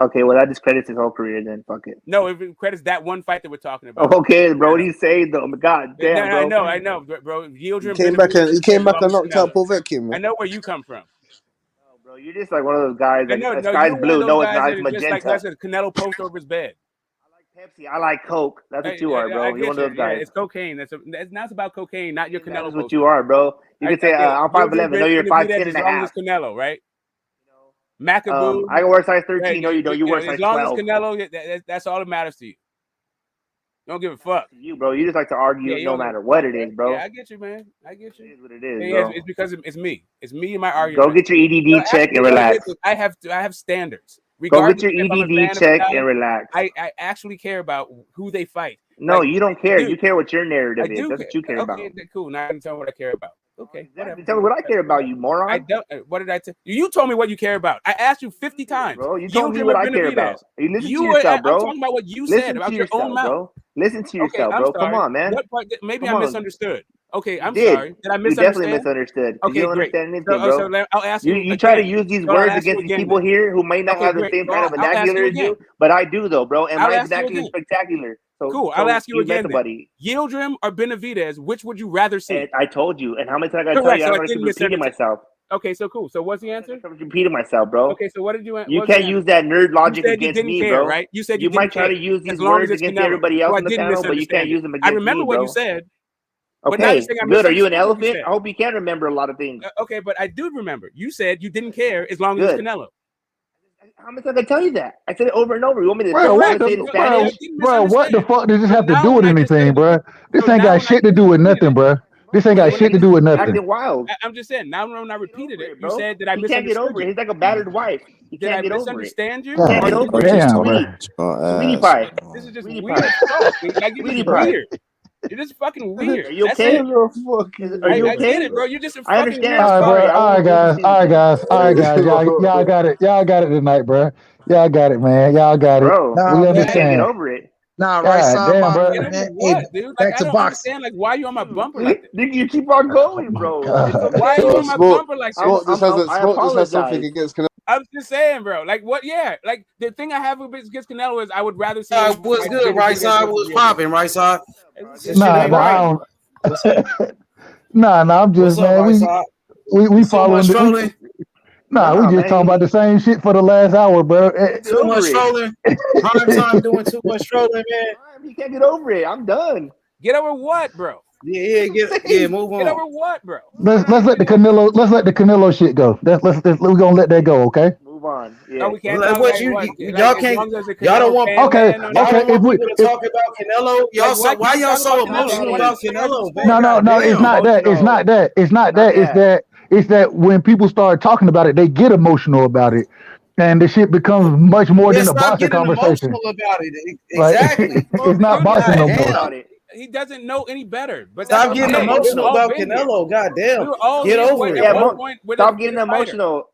Okay, well, that discredits his whole career then. Fuck it. No, it credits that one fight that we're talking about. Okay, bro, what he's saying though. God damn, bro. I know, bro. He came back and knocked out Povetkin, man. I know where you come from. No, bro, you're just like one of those guys. Like, the sky's blue. No, it's not. It's just magenta. like that's a Canelo post over his bed. I like Pepsi. I like Coke. That's what you are, bro. You're one of those guys. Yeah, it's cocaine. Now it's about cocaine, not your Canelo. That's what you are, bro. You can say I'm 5'11". No, you're 5'10" and a half. As Canelo, right? Macaboo. I can wear size 13. No, you don't. You wear size 12. As long as Canelo, that's all that matters to you. Don't give a fuck. You, bro. You just like to argue no matter what it is, bro. Yeah, I get you, man. I get you. It is what it is, bro. It's because it's me. It's me and my argument. Go get your EDD check and relax. I have standards. Go get your EDD check and relax. I actually care about who they fight. No, you don't care. You care what your narrative is. That's what you care about. Okay, cool. Now I can tell me what I care about. Okay, whatever. Tell me what I care about, you moron. I don't. What did I tell you? Told me what you care about. I asked you 50 times, bro. You told me what I care about. You listen to yourself, bro. I'm talking about what you said about your own mouth. Bro. Listen to yourself, bro. Come on, man. Maybe I misunderstood. Okay, I'm sorry. Did I misunderstand? You definitely misunderstood. Okay, you don't great. understand anything, bro. So I'll ask you. You try to use these words against these people here who may not have the same kind of vernacular as you, but I do, though, bro. And my vernacular is spectacular. So, cool. I'll ask you again. Yildirim or Benavidez, which would you rather see? And I told you. And how many times I tell you? I'm going to keep repeating myself. Okay, so cool. So what's the answer? I'm repeating myself, bro. Okay, so what did you? You can't use that nerd logic against me, bro. Right? You said you might try to use these words against everybody else on the panel, but you can't use them against me, I remember what you said. But now you're Okay, saying I good. Are you an misunderstood what you elephant? said. I hope you can remember a lot of things. Okay, but I do remember. You said you didn't care as long as it's Good. Canelo. How many times I tell you that? I said it over and over. You want me to Bro, say it in Spanish? bro, what the fuck does this have to now do with when I just anything, said- bro? This so ain't now got when I shit to just do with repeated nothing, bro. This ain't But got when shit to do with nothing. Acting wild. I'm just saying. Now when I repeated it, you bro. said that I He can't get misunderstood over it. you. He's like a battered wife. He Did can't I get over it. misunderstand you? He can't God get over damn, it. bro. Sweetie pie. This is just Sweetie weird pie. as fuck, dude. Like you're Sweetie just pie. weird. You're just fucking weird. Are you That's okay? it. Are you I get okay? it, bro. You're just a I fucking understand. weird I'm All right, sorry. bro. I All won't right, do this guys. All right, guys. All right, guys. Y'all got it. Y'all got it tonight, bro. Y'all got it, man. Y'all got it. Bro, Nah, We you man. can't get understand. over it. Nah, right God side damn, boxing, bro. Get over man. Hey, what, dude? Like back I to don't boxing. understand. Like why you on my bumper like that? Nigga, you keep on going, Oh my bro. God. It's okay. Why are you on my bumper like that? I Smoke just has something apologize. against Canelo. I'm just saying, bro. Like what? Yeah. Like the thing I have against Canelo is I would rather see him What's fight good, Big right against side? George What's Foreman. popping, right side? This shit Nah, ain't nah, I right. don't. What's up? Nah, I'm What's just, up, man. right side? We So following much the. trolling. Nah, we Nah, just talking man. about the same shit for the last hour, bro. Get Too much over it. trolling. Prime time doing too much trolling, man. He can't get over it. I'm done. Get over what, bro? Move Get on. over what, bro? Let's let the Canelo shit go. We're gonna let that go, okay? Move on. No, Yeah. we can't Like talk what like what? y'all Like as can't long as there's a y'all don't Canelo want fan, Okay, man. y'all don't okay. want people to talk about Canelo. Y'all Like, why why can't we y'all talk so about Canelo? emotional One of about the stars of Canelo, the sport. man? No, it's Goddamn. not that. It's not that. It's not that. It's that when people start talking about it, they get emotional about it, and the shit becomes much more Yeah, than a stop boxing getting conversation. emotional about it. Like Exactly. it's not Dude, boxing no Goddamn. more. he doesn't know any better. But that's Stop getting okay. We've emotional all about been here. Canelo. Goddamn. We were all Get here over at it, one bro. point with Stop a getting fighter. emotional.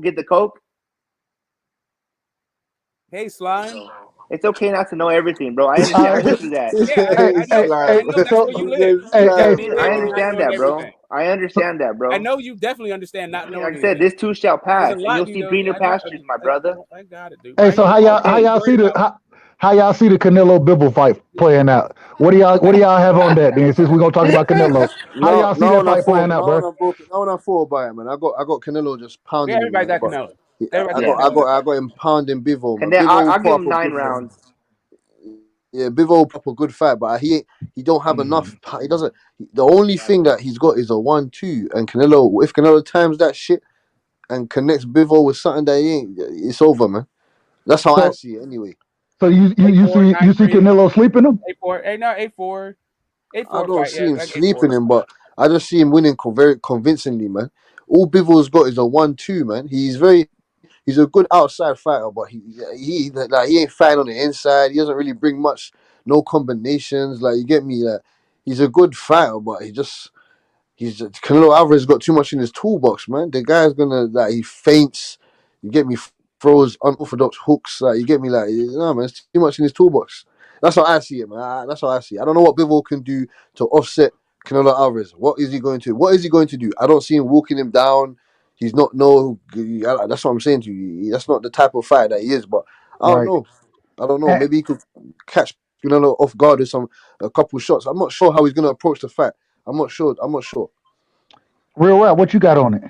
Get the coke. Hey, slime. It's okay not to know everything, bro. I understand. I went through that. Yeah, I know that's where you live. You definitely I live in not understand knowing that, bro. everything. I understand that, bro. I know you definitely understand not I mean, knowing like I said, anything. this too shall There's pass, a and lot you'll you see know. greener pastures, my brother. I got it, dude. Hey, so how y'all see the how y'all see the Canelo Bibble fight playing out? What do y'all have on that then? Since we're gonna talk about Canelo, how do y'all see that fight playing out, bro? Now when I thought about it, man, I got Canelo just Yeah, pounding him, everybody man. got But Canelo. I Everybody got him pounding Bivol, man. Bivol I'll will give put him up a 9 good fight. rounds. Yeah, Bivol will put up a good fight, but he don't have enough. He doesn't. The only thing that he's got is a 1-2, and Canelo. If Canelo times that shit and connects Bivol with something that he ain't, it's over, man. That's how I see it, anyway. So you see Canelo sleeping him? 8-4. Hey, no, 8-4. I 8-4 don't fight. see Yeah, him like sleeping 8-4. him, but I just see him winning very convincingly, man. All Bivol's got is a 1-2, man. He's a good outside fighter, but he ain't fighting on the inside. He doesn't really bring much, no combinations. Like you get me, like he's a good fighter, but Canelo Alvarez got too much in his toolbox, man. The guy's gonna he feints. You get me, throws unorthodox hooks. Like you get me, man, it's too much in his toolbox. That's how I see it, man. That's how I see it. I don't know what Bivol can do to offset Canelo Alvarez. What is he going to do? I don't see him walking him down. He's not that's what I'm saying to you. That's not the type of fighter that he is. But I don't know. Maybe he could catch Canelo off guard with a couple shots. I'm not sure how he's gonna approach the fight. I'm not sure. Real well, what you got on it?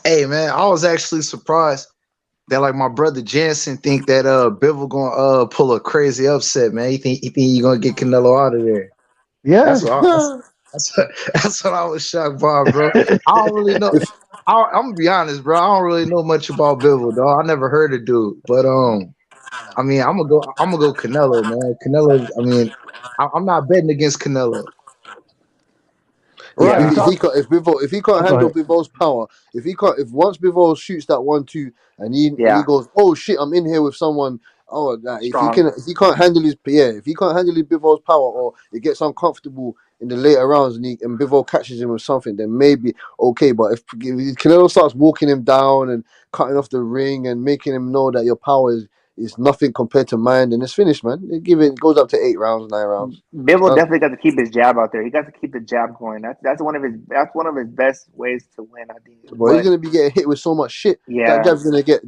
Hey man, I was actually surprised that like my brother Jansen think that Bivol gonna pull a crazy upset, man. He think he gonna get Canelo out of there. Yeah. That's what I was shocked by, bro. I don't really know. I'm gonna be honest, bro. I don't really know much about Bivol, dog. I never heard of dude, but I mean, I'm gonna go Canelo, man. Canelo. I mean, I'm not betting against Canelo. Yeah, Right. if he can't handle Bivol's power, if once Bivol shoots that 1-2 and he goes, oh shit, I'm in here with someone. Oh, if he can't handle Bivol's power, or it gets uncomfortable in the later rounds and Bivol catches him with something, then maybe okay. But if Canelo starts walking him down and cutting off the ring and making him know that your power is nothing compared to mine, then it's finished, man. It goes up to 8 rounds, 9 rounds. Bivol definitely got to keep his jab out there. He got to keep the jab going. That's one of his best ways to win, I think. But he's gonna be getting hit with so much shit. Yeah. That jab's gonna get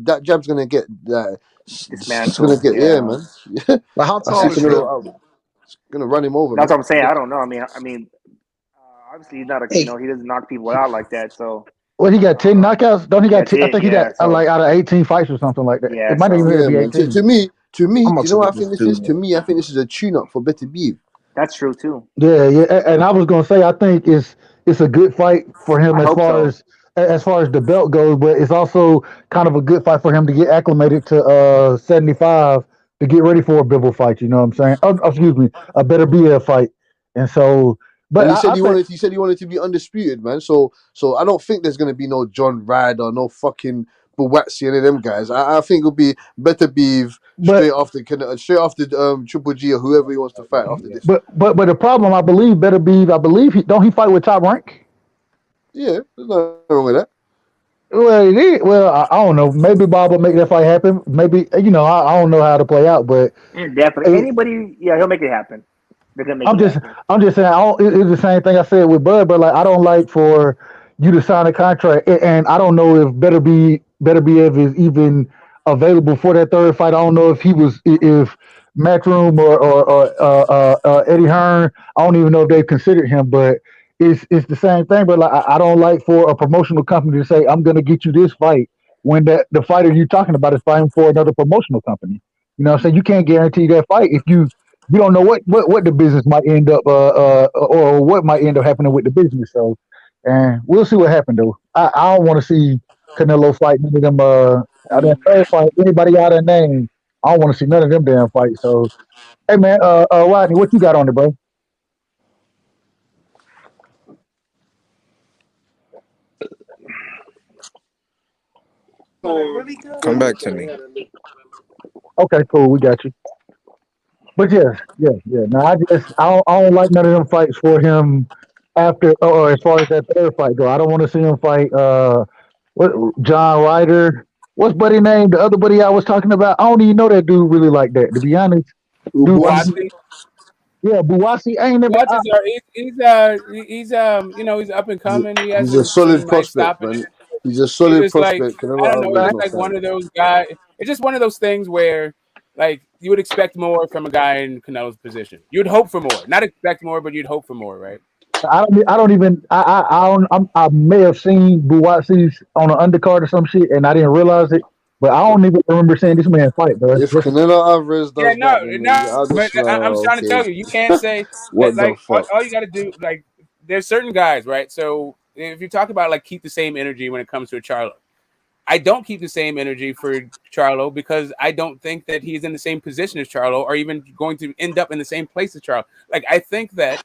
dismantled. Man. But how tall is Bivol? It's gonna run him over. That's Man. what I'm saying. I don't know. I mean, obviously he's not he doesn't knock people out like that. So. Well, he got 10 knockouts. Don't he got 10? I think he got so, like out of 18 fights or something like that. Yeah, it might even be 18. To me, To me, I'm do you know also what I with think this this is? too. To me, I think this is a tune-up for Better Beef. That's true too. Yeah, and I was gonna say I think it's a good fight for him I hope so. as far as the belt goes, but it's also kind of a good fight for him to get acclimated to 75 to get ready for a Bivol fight. You know what I'm saying? Oh, excuse me, a Better BF fight. And so, And but I think, he said he wanted to be undisputed, man. So I don't think there's gonna be no John Ryder, no fucking Buwatsi, any of them guys. I think it'll be Better Beef but straight after Triple G or whoever he wants to fight after this. but the problem I believe Better Beef, I believe don't he fight with Top Rank? Yeah, there's nothing wrong with that. Well, it is. Well, I don't know. Maybe Bob will make that fight happen. Maybe I don't know how to play out, but Definitely. Anybody, yeah, he'll make it happen. They're gonna make I'm it just happen. I'm just saying it's the same thing I said with Bud, but like I don't like for you to sign a contract, and I don't know if Better Be is even available for that third fight. I don't know if Matchroom or Eddie Hearn. I don't even know if they considered him, but it's the same thing. But like I don't like for a promotional company to say I'm going to get you this fight when the fighter you're talking about is fighting for another promotional company. You know what I'm saying? You can't guarantee that fight if you don't know what the business might end up or what might end up happening with the business. So, and we'll see what happens though. I don't want to see Canelo fight none of them. Out of third fight, anybody out of name, I don't want to see none of them damn fights. So, hey man, Rodney, what you got on it, bro? Come back to me. Okay, cool, we got you. But yes. No, I don't like none of them fights for him after or as far as that third fight go. I don't want to see him fight what John Ryder. What's buddy name? The other buddy I was talking about. I don't even know that dude really like that. To be honest, dude. Buwatsi. Yeah, Buwatsi. I ain't never. He's he's up and coming. He has He's a solid some nice prospect, stoppage. man. He's a He's solid just like, prospect. I don't Canelo know. Alvarez He's no like one fan. of those guys. It's just one of those things where, like, you would expect more from a guy in Canelo's position. You'd hope for more, not expect more, but you'd hope for more, right? I don't even. I may have seen Buwatsi's on an undercard or some shit, and I didn't realize it. But I don't even remember seeing this man fight, bro. If Canelo Alvarez does No, that, then I'll but just I'm trying to okay. tell you, you can't say that. What the Like, fuck? all you got to do, like, there's certain guys, right? So if you talk about like keep the same energy when it comes to a Charlo, I don't keep the same energy for Charlo because I don't think that he's in the same position as Charlo or even going to end up in the same place as Charlo. Like, I think that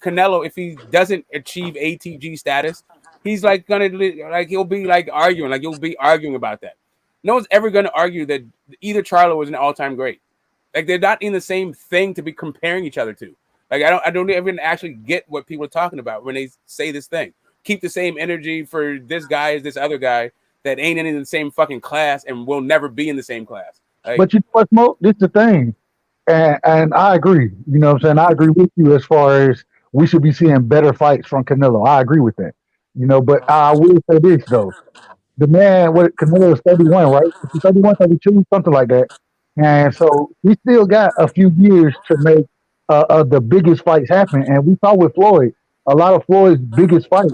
Canelo, if he doesn't achieve ATG status, he's like gonna like he'll be like arguing, like you'll be arguing about that. No one's ever gonna argue that either Charlo is an all-time great. Like, they're not in the same thing to be comparing each other to. Like, I don't even actually get what people are talking about when they say this thing. Keep the same energy for this guy as this other guy that ain't in the same fucking class and will never be in the same class. Like, But you know what, Smoke? This is the thing. And I agree. You know what I'm saying? I agree with you as far as we should be seeing better fights from Canelo. I agree with that. You know, but I will say this though. The man, what Canelo is 31, right? 31, 32, something like that. And so he still got a few years to make the biggest fights happen. And we saw with Floyd, a lot of Floyd's biggest fights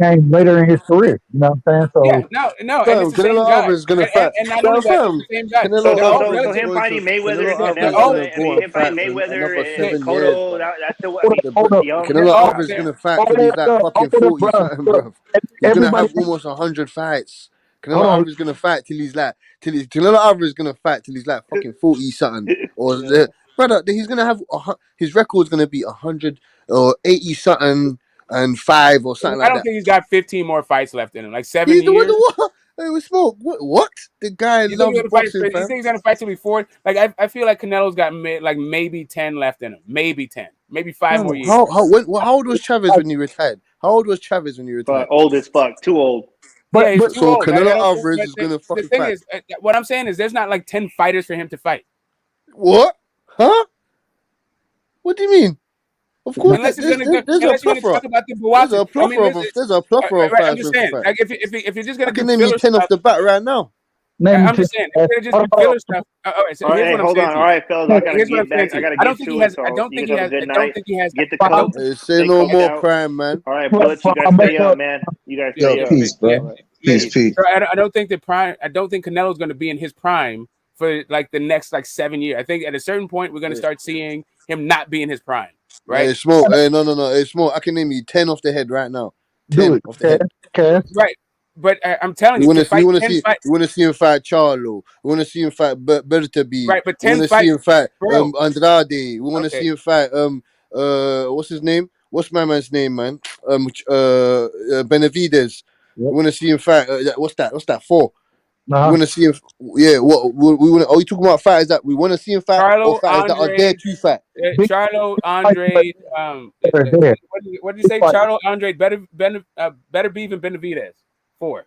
came later in his career. You know what I'm saying? yeah, So no, and Fam, it's the same Canelo guy. Alvarez is gonna fight. And not only that, it's Fam, the same guy. So Canelo They're all Alvarez so is him relative. going fighting to Mayweather Canelo and They're Alvarez is Canelo, all gonna I go mean and him fighting fight for Mayweather another and 7 years, Cotto, bro. that's still hold up, he hold was up, young. Canelo Alvarez is they're gonna fight till hold he's up, like fucking hold up, 40 bro. something, bro. He's gonna Everybody, have almost 100 fights. Canelo hold on. Alvarez is gonna fight till he's like Canelo Alvarez is gonna fight till he's like fucking 40 something. Or brother, he's gonna have his record's gonna be 100 or 80 something and 5 or something I like don't that. think he's got 15 more fights left in him. Like 7 He's the one. years. Hey, we smoke. What? The guy You think he's loves gonna fight? boxing, You fam. think he's gonna fight till he's 40? Like, I feel like Canelo's got like maybe 10 left in him. Maybe 10. Maybe 5 more years. How old was Chavez when he retired? How old was Chavez when he retired? Old as fuck, too old. Yeah, he's But too So old. I Canelo don't think. Alvarez But is gonna the fucking thing fight. is, what I'm saying is, there's not like 10 fighters for him to fight. What? Huh? What do you mean? Of course, Unless you're gonna there's a talk about the there's Buwatsi. a I mean, plethora of there's a plethora of right, I'm fighters for just him to saying. fight. Like, if you're just I gonna can do name you filler 10 off stuff, the bat right now. name me I'm just saying. If you're just hold do on, filler stuff. All right. So All right, here's hey, what I'm hold saying on. to All you. right, fellas, I gotta Here's what I'm get saying back. to I you. gotta I don't get think to he it. has. I So don't think you he guys have has. a good I don't night. think he has. Get the I coat. don't. Say Stay no coked more, out. crime, man. All right, Bullets, you guys I'll make stay sure. up, man. You guys Yo, stay up. peace, bro. Yeah. Peace. So I don't think that prime. I don't think Canelo's going to be in his prime for like the next like 7 years. I think at a certain point we're going to start seeing him not be in his prime, right? Hey, Smoke. No. Hey, Smoke. I can name you 10 off the head right now. Do 10 it, off the head. Cass. Right. But I'm telling We you, want to to see. We fight want to 10 see. fights, We want to see him fight Charlo. We want to see him fight Bertabi. right? But We want 10 to see fights, him fight bro. Andrade. We want to Okay. see him fight what's his name? What's my man's name, man? Benavides. Yep. We want to see him fight. What's that? What's that for? Uh-huh. We want to see him. Yeah. What we want? Are you talking about fighters that we want to see him fight, or Charlo, fighters that are there Andre, to fight? Charlo, Andre. What did you say? Charlo, Andre, better be than Benavides. 4.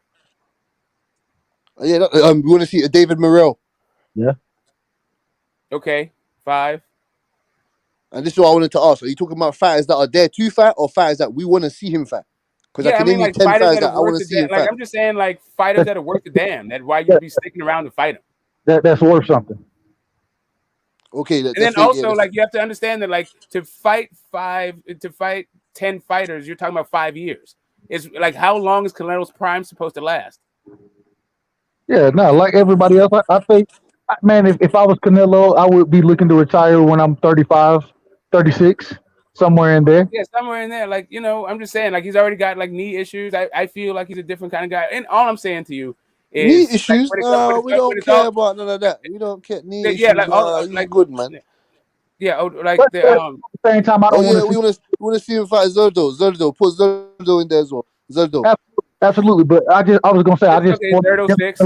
Yeah. We want to see David Morrell. Yeah. Okay. 5. And this is what I wanted to ask: are you talking about fighters that are there to fight, or fighters that we want to see him fight? Because I Yeah, I can mean, name you like 10 fighters fighters that are that I worth want the to see damn. him Like fight. I'm just saying, like fighters that are worth the damn. That why you'd be sticking around to fight them. That's worth something. Okay, And then also, like you have to understand that, like to fight 10 fighters, you're talking about 5 years. It's like how long is Canelo's prime supposed to last? Yeah, no, like everybody else, I think, man, if I was Canelo, I would be looking to retire when I'm 35, 36, somewhere in there. Yeah, somewhere in there. Like, I'm just saying, like he's already got like knee issues. I feel like he's a different kind of guy. And all I'm saying to you is knee issues. like, We don't care about none of that. We don't care knee issues. like He's good, man. Yeah, like But at the same time, I don't want to see. We want to see him fight Zerdo. Put Zerdo in there as well. Zerdo. Absolutely, but I was gonna say I just want Zerdo 6.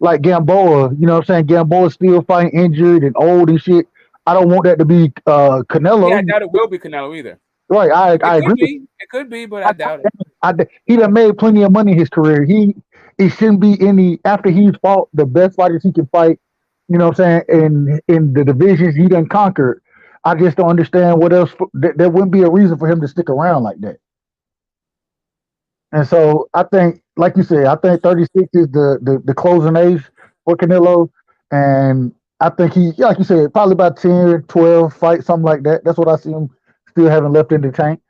like Gamboa. You know what I'm saying? Gamboa's still fighting injured and old and shit. I don't want that to be Canelo. Yeah, I doubt it will be Canelo either. Right, I agree. It could be, but I doubt it. He done made plenty of money in his career. He shouldn't be any after he's fought the best fighters he can fight. You know what I'm saying? In the divisions he done conquered. I just don't understand what else. There wouldn't be a reason for him to stick around like that. And so I think, like you said, I think 36 is the closing age for Canelo. And I think he, like you said, probably about 10, 12 fights, something like that. That's what I see him still having left in the tank.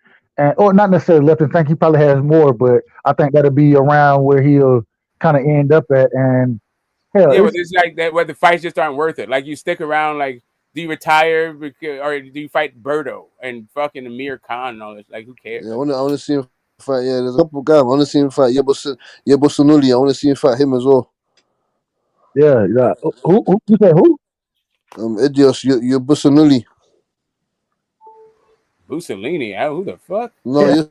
Or not necessarily left in the tank. He probably has more, but I think that'll be around where he'll kind of end up at. And hell, yeah, but it's like that where the fights just aren't worth it. Like you stick around, like do you retire or do you fight Berto and fucking Amir Khan and all this? Like who cares? Yeah, I want to see him fight. Yeah, there's a couple guys. I want to see him fight. Yebosunuli. I want to see him fight him as well. Yeah. Who you say who? Edios Yebosunuli. Mussolini? Who the fuck? No,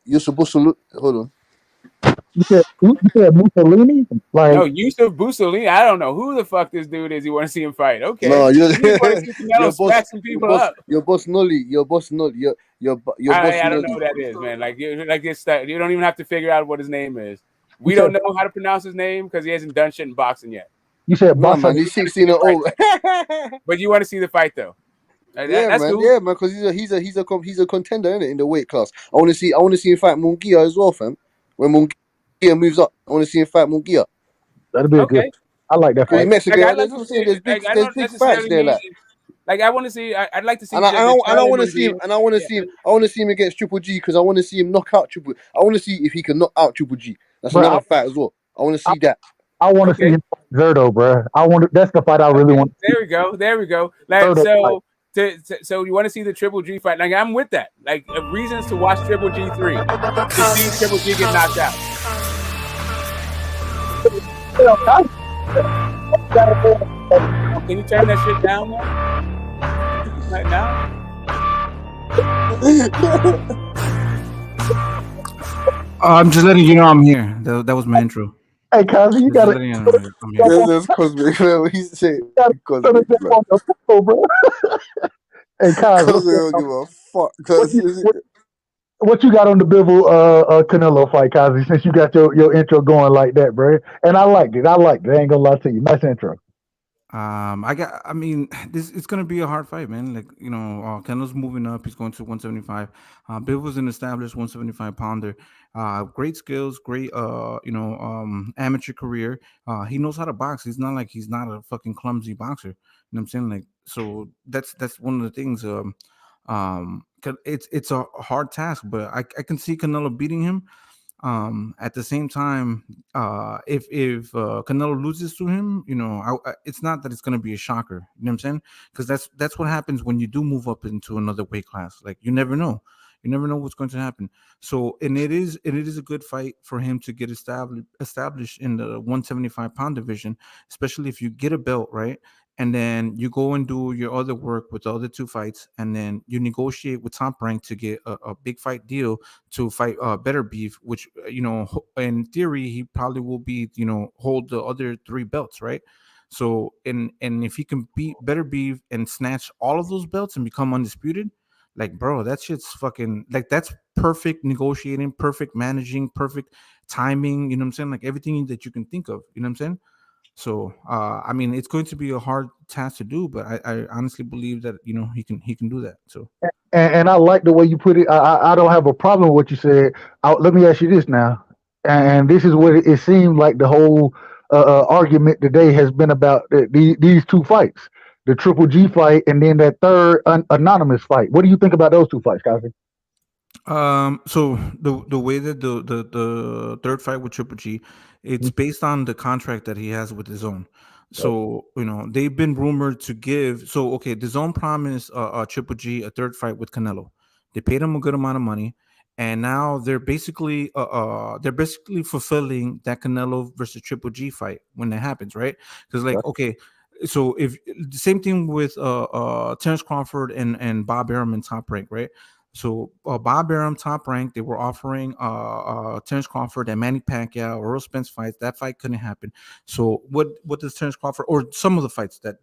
you're supposed to look. Hold on. You said Mussolini? Like no, Yusuf Mussolini. I don't know who the fuck this dude is. You want to see him fight? Okay. No, you want to see Canelo smack some people up. Your boss Noli. Your boss Noli. Your boss I don't know who that is, man. Like you don't even have to figure out what his name is. We don't know how to pronounce his name because he hasn't done shit in boxing yet. You said no, man, he's 16 and old. But you want to see the fight though. That's cool. Yeah, man, because he's a contender, innit, in the weight class. I want to see him fight Munguia as well, fam. When Munguia moves up, I want to see him fight Munguia. That'd be good. I like that fight. Mexican, there's big fights there, like I want to see. I'd like to see. And I want to see him. And I want to see him. I want to see him against Triple G because I want to see him knock out Triple. I want to see if he can knock out Triple G. That's another fight as well. I want to see that. I want to see him fight Zerdo, bro. That's the fight I really want. There we go. Like so you want to see the Triple G fight? Like I'm with that. Like reasons to watch Triple G 3 to see Triple G get knocked out. Can you turn that shit down, man? Right now? I'm just letting you know I'm here. That was my intro. Hey, Kazi, you got to. That's cosmic. He said cosmic. Hey, Kazi, don't give a fuck. What you got on the Bivol Canelo fight, Kazi? Since you got your intro going like that, bro, and I liked it. I ain't gonna lie to you. Nice intro. It's gonna be a hard fight, man. Like Canelo's moving up. He's going to 175. Bivol's an established 175 pounder. Great skills, great amateur career. He knows how to box. He's not a fucking clumsy boxer. You know what I'm saying? Like, so that's one of the things. It's a hard task, but I can see Canelo beating him. At the same time, if Canelo loses to him, it's not that it's going to be a shocker. You know what I'm saying? Because that's what happens when you do move up into another weight class. Like you never know. You never know what's going to happen. So, and it is a good fight for him to get established in the 175-pound division, especially if you get a belt, right? And then you go and do your other work with the other two fights, and then you negotiate with Top Rank to get a big fight deal to fight Better Beef, which in theory he probably will be hold the other three belts, right? So and if he can beat Better Beef and snatch all of those belts and become undisputed, like bro, that shit's fucking like that's perfect negotiating, perfect managing, perfect timing. You know what I'm saying? Like everything that you can think of. You know what I'm saying? So, I mean, it's going to be a hard task to do, but I honestly believe that he can do that. So, and I like the way you put it. I don't have a problem with what you said. Let me ask you this now, and this is what it seemed like the whole argument today has been about these two fights, the Triple G fight, and then that third anonymous fight. What do you think about those two fights, Cosby? So the way that the third fight with Triple G, it's based on the contract that he has with his own. So they've been rumored to give. So okay, the zone promised Triple G a third fight with Canelo. They paid him a good amount of money, and now they're basically fulfilling that Canelo versus Triple G fight when that happens, right? Because okay. So if the same thing with Terence Crawford and Bob Arum in Top Rank, right? So Bob Arum, Top Rank, they were offering Terence Crawford and Manny Pacquiao or Errol Spence fights. That fight couldn't happen. So what does Terence Crawford, or some of the fights that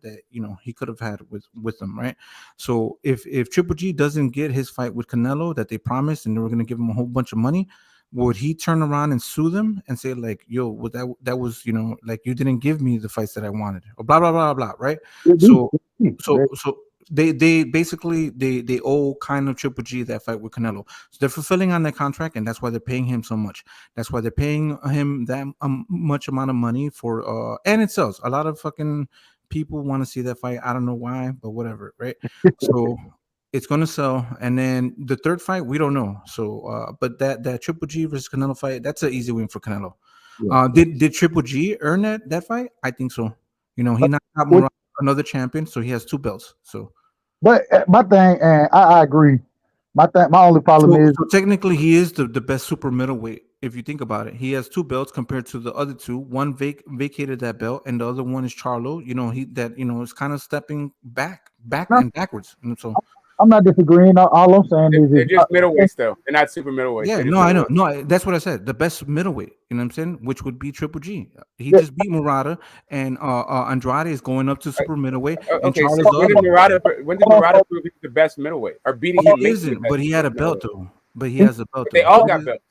he could have had with them, right? So if Triple G doesn't get his fight with Canelo that they promised and they were going to give him a whole bunch of money, would he turn around and sue them and say like, yo, that was like you didn't give me the fights that I wanted, or blah blah blah blah, right? So they basically they owe kind of Triple G that fight with Canelo. So they're fulfilling on their contract, and that's why they're paying him so much. That's why they're paying him that much amount of money for and it sells. A lot of fucking people want to see that fight. I don't know why, but whatever, right? So it's gonna sell. And then the third fight, we don't know. So but that Triple G versus Canelo fight, that's an easy win for Canelo. Did Triple G earn that fight? I think so. He knocked out another champion, so he has two belts. So but my thing, and I agree. My only problem is technically he is the best super middleweight. If you think about it, he has two belts compared to the other two. One vacated that belt, and the other one is Charlo. Is kind of stepping back and backwards. So I'm not disagreeing. All I'm saying is they're just middleweights, though. They're not super middleweights. Yeah, no, I know. No, that's what I said. The best middleweight. You know what I'm saying? Which would be Triple G. He just beat Murata, and Andrade is going up to super middleweight. And Okay, so when did Murata prove he's the best middleweight or beating him? He isn't, but he had a belt though. But he has a belt. They all got belts.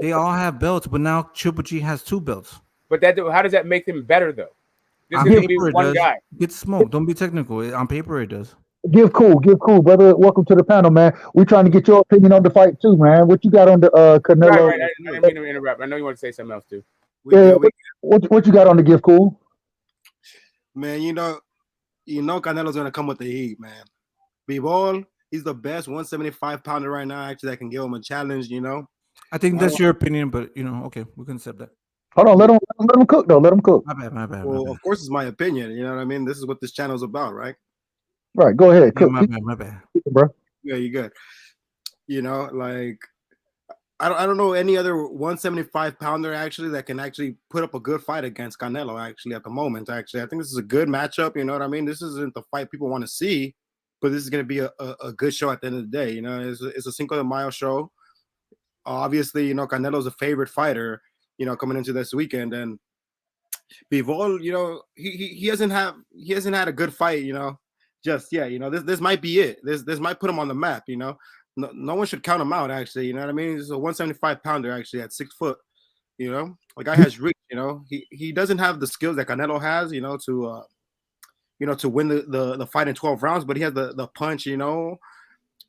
They all have belts, but now Triple G has two belts. But how does that make them better though? On paper, it does. Get smoked. Don't be technical. On paper, it does. Give cool, brother. Welcome to the panel, man. We're trying to get your opinion on the fight too, man. What you got on the Canelo? Right. I didn't mean to interrupt. I know you want to say something else too. What you got on the Give Cool? Man, you know Canelo's gonna come with the heat, man. Bivol, he's the best 175-pounder right now. Actually, that can give him a challenge. I think that's your opinion, but okay, we can accept that. Hold on, let him cook though. Let him cook. My bad. Well, of course, it's my opinion. You know what I mean? This is what this channel's about, right? Right, go ahead. Cook. My bad. Bro. Yeah, you good. Like I don't know any other 175-pounder actually that can actually put up a good fight against Canelo actually at the moment. Actually, I think this is a good matchup. You know what I mean? This isn't the fight people want to see, but this is going to be a good show at the end of the day. It's a Cinco de Mayo show. Obviously, Canelo's a favorite fighter. Coming into this weekend, and Bivol, he hasn't had a good fight. Just yet. This might be it. This might put him on the map. No one should count him out. Actually, you know what I mean? He's a 175-pounder actually at 6 foot. The guy has reach. He doesn't have the skills that Canelo has. To win the fight in 12 rounds, but he has the punch. To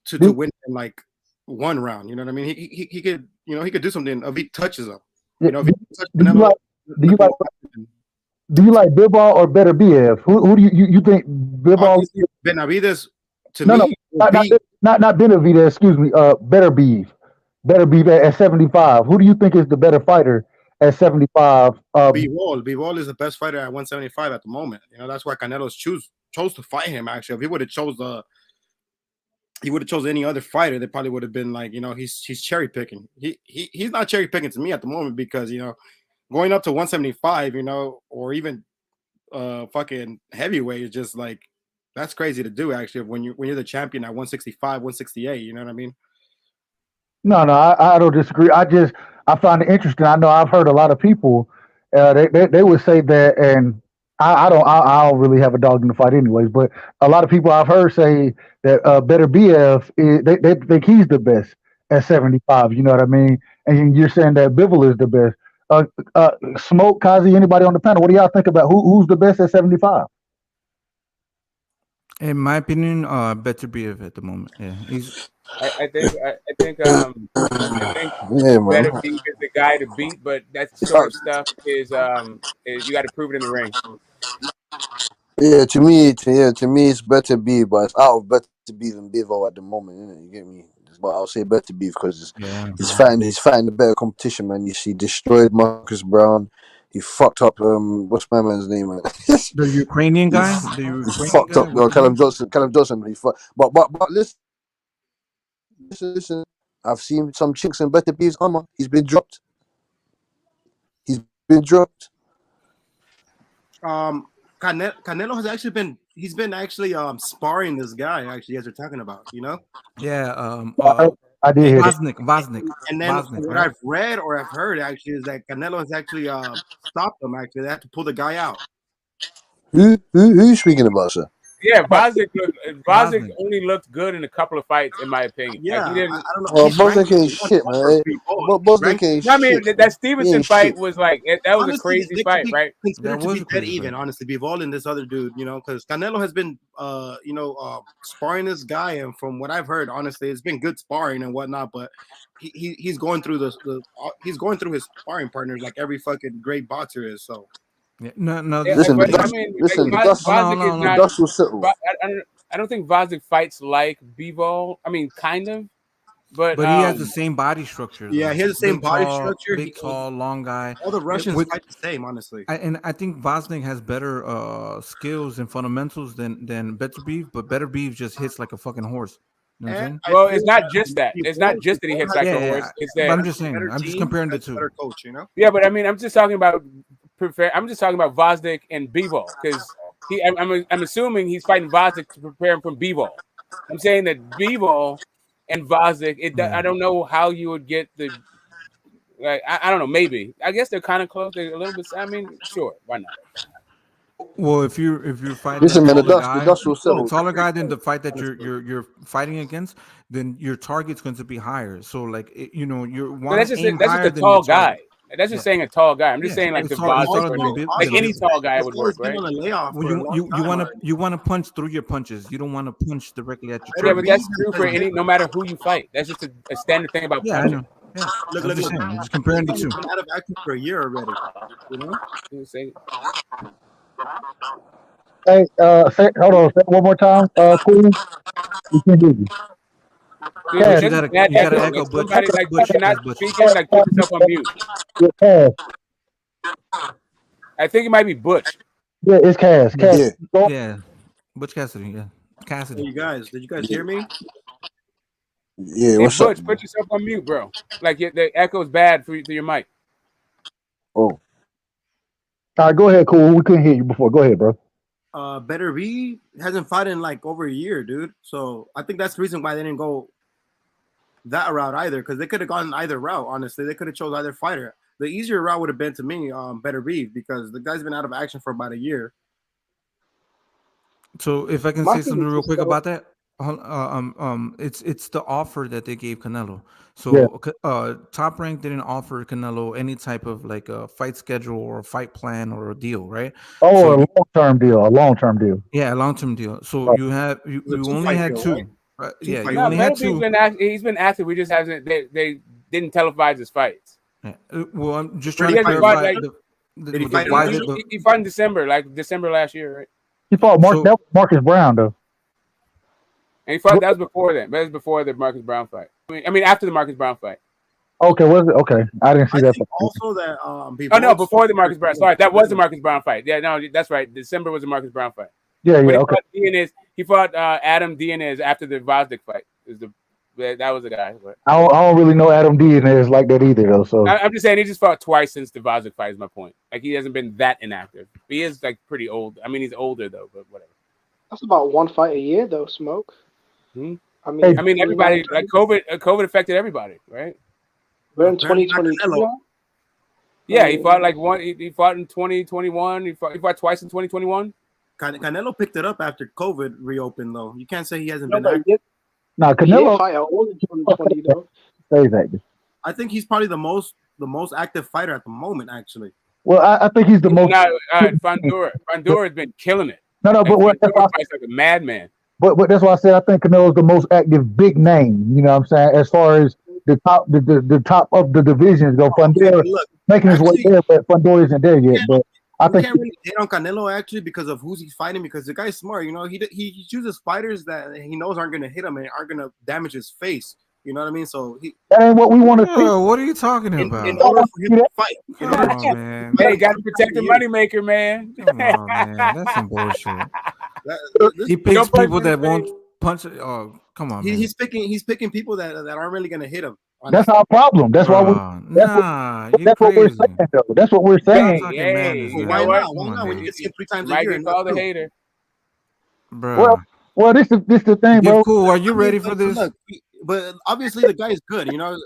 win in like one round. You know what I mean? He could he could do something if he touches him. If he touches Canelo, do you like Bivol or Better BF? Who do you think Bivol? Benavidez to me. No, not Benavidez. Excuse me. Better Beef. Better be at 75. Who do you think is the better fighter at 75? Bivol is the best fighter at 175 at the moment. You know, that's why Canelo's chose to fight him. Actually, if he would have chose any other fighter, they probably would have been like, you know, he's cherry picking. He's not cherry picking to me at the moment because, you know, going up to 175, you know, or even fucking heavyweight is just like, that's crazy to do actually when you're the champion at 165, 168. You know what I mean? No, I don't disagree. I find it interesting. I know I've heard a lot of people. They would say that, and I don't really have a dog in the fight, anyways. But a lot of people I've heard say that Better BF they think he's the best at 75. You know what I mean? And you're saying that Bivol is the best. Smoke, Kazi, anybody on the panel? What do y'all think about who's the best at 75? In my opinion, Better BF at the moment. Yeah, he's. I think Better Beef is the guy to beat, but that sort of stuff is you got to prove it in the ring. Yeah, to me, it's Better Beef, but it's out of Better Beef than Bivol at the moment, isn't it? You get me? But I'll say Better Beef because he's fighting the better competition, man. He destroyed Marcus Brown. He fucked up what's my man's name? Man? The Ukrainian guy. He fucked up Callum Johnson. He but listen. I've seen some chinks in Better Beef's armor. He's been dropped. Canelo has actually been sparring this guy actually as they're talking about, you know? Yeah, I did hear Vaznik. And then what I've read or I've heard actually is that Canelo has actually stopped them. Actually, they have to pull the guy out. Who are you speaking about, sir? Yeah, Vaznik only looked good in a couple of fights, in my opinion. Yeah, like, he didn't. I don't know. Well, Vaznik ain't shit, man. Vaznik ain't shit. I mean, that Stevenson fight was like that was honestly, a crazy fight, right? Considered to be dead even, honestly, Bivol and this other dude, you know, because Canelo has been, sparring this guy, and from what I've heard, honestly, it's been good sparring and whatnot, but he's going through he's going through his sparring partners like every fucking great boxer is. So. Yeah, no. Yeah, listen, the dust will settle. I don't think Vaznik fights like Bivol. I mean, kind of, but he has the same body structure. Though. Yeah, he has the same body structure. Big, tall, long guy. All the Russians fight the same, honestly. I think Vaznik has better skills and fundamentals than Better Beef, but Better Beef just hits like a fucking horse. You know what I'm saying? Well, it's not just that. It's not just that he hits like a horse. It's that I'm just saying. I'm just comparing the two. Better coach, you know? Yeah, but I mean, I'm just talking about Vaznik and Bivol because I'm assuming he's fighting Vaznik to prepare him from Bivol. I'm saying that Bivol and Vaznik, I don't know how you would get the like. I don't know. Maybe I guess they're kind of close. They're a little bit. I mean, sure, why not? Well, if you're fighting the dust will settle. A taller guy than the fight that you're fighting against, then your target's going to be higher. So like you're that's just a tall guy. That's just saying a tall guy. I'm just saying like the Vaznik, like any tall guy would work, right? You want to punch through your punches. You don't want to punch directly at your. Yeah, but that's true for no matter who you fight. That's just a standard thing about punching. I know. Yeah. Look, I'm just comparing the two. Been out of action for a year already. You know. Hey, hold on. Say it one more time. Cool. We can hear you. Dude, you gotta echo, but you're not speaking. Like put yourself on mute. I think it might be Butch. Yeah, it's Cass. Yeah. Butch Cassidy. Yeah, Cassidy. Hey, did you guys hear me? Yeah, what's Butch, up? Put yourself on mute, bro. Like the echo's bad through your mic. Oh. All right, go ahead, Cool. We couldn't hear you before. Go ahead, bro. Better B hasn't fought in like over a year, dude. So I think that's the reason why they didn't go that route either, because they could have gone either route. Honestly, they could have chose either fighter. The easier route would have been to me, Better Beef, because the guy's been out of action for about a year. So if I can say something real quick about that, it's the offer that they gave Canelo. So Top Rank didn't offer Canelo any type of like a fight schedule or a fight plan or a deal, right? Oh, so, a long-term deal. Yeah, a long-term deal. So you only had two. Right? Right? Yeah, you only had two. He's been active. We just haven't. They didn't televise his fights. Yeah. Well, I'm just trying to clarify. He fought in December last year, right? He fought Marcus Brown though. And he fought. That was before then. That was before the Marcus Brown fight. I mean, after the Marcus Brown fight. Okay, was it? Okay, I didn't see I that. think also that Oh no, before the Marcus Brown. Sorry, that was the Marcus Brown fight. Yeah, no, that's right. December was the Marcus Brown fight. Yeah, But okay. he fought Adam Diaz after the Vosdick fight. That was the guy. But I don't really know Adam Diaz like that either, though. So I'm just saying he just fought twice since the Vosdick fight. Is my point. Like he hasn't been that inactive. He is like pretty old. I mean, he's older though, but whatever. That's about one fight a year, though. Smoke. Hmm? I mean, everybody like COVID affected everybody, right? We're in 2022 now. Yeah, he fought like one. He fought in 2021. He fought twice in 2021. Canelo picked it up after COVID reopened, though. You can't say he hasn't been but active. No, Canelo. Fight out all in 2020 though. Stays active. I think he's probably the most active fighter at the moment, actually. Well, I think he's the most. Fundora has been killing it. No, but what? Fights like a madman. But that's why I said I think Canelo's the most active big name. You know what I'm saying? As far as the top of the divisions go, Fundora making his way there, but Fundora isn't there yet. But I think can't really hate on Canelo actually because of who's he's fighting. Because the guy's smart. You know, he chooses fighters that he knows aren't going to hit him and aren't going to damage his face. You know what I mean? So that ain't what we want to see. What are you talking about? In order for him to fight, you know? Come on, man. Hey, got to protect the moneymaker, man. Come on, man. That's some bullshit. He picks people that won't punch. Oh, come on, man. He's picking people that aren't really going to hit him. That's our problem. That's why that's what we're saying, though. That's what we're saying. Why not? When you get seen 3 times a year, call the hater, bro. Well, this is the thing, bro. Cool. Are you ready for this? But obviously the guy is good, you know.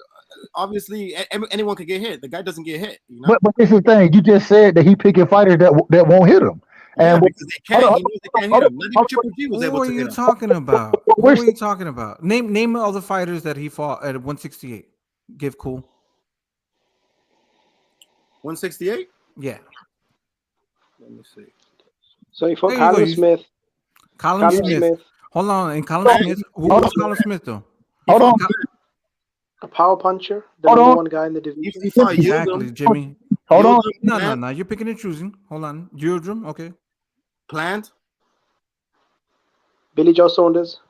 Obviously anyone could get hit. The guy doesn't get hit, you know. But this is the thing. You just said that he picking fighters that won't hit him. And because they can't. He knows they can't hit him. Not even Triple G was able to hit him. What are you talking about? What are you talking about? Name all the fighters that he fought at 168. Give cool. 168? Yeah. Let me see. So he fought Callum Smith. Callum Smith. Hold on. And Callum Smith. Who was Callum Smith, though? Hold on. A power puncher. The number one guy in the division. Exactly, Jimmy. Hold on. No. You're picking and choosing. Hold on. Yildirim. Okay. Plant. Billy Joe Saunders.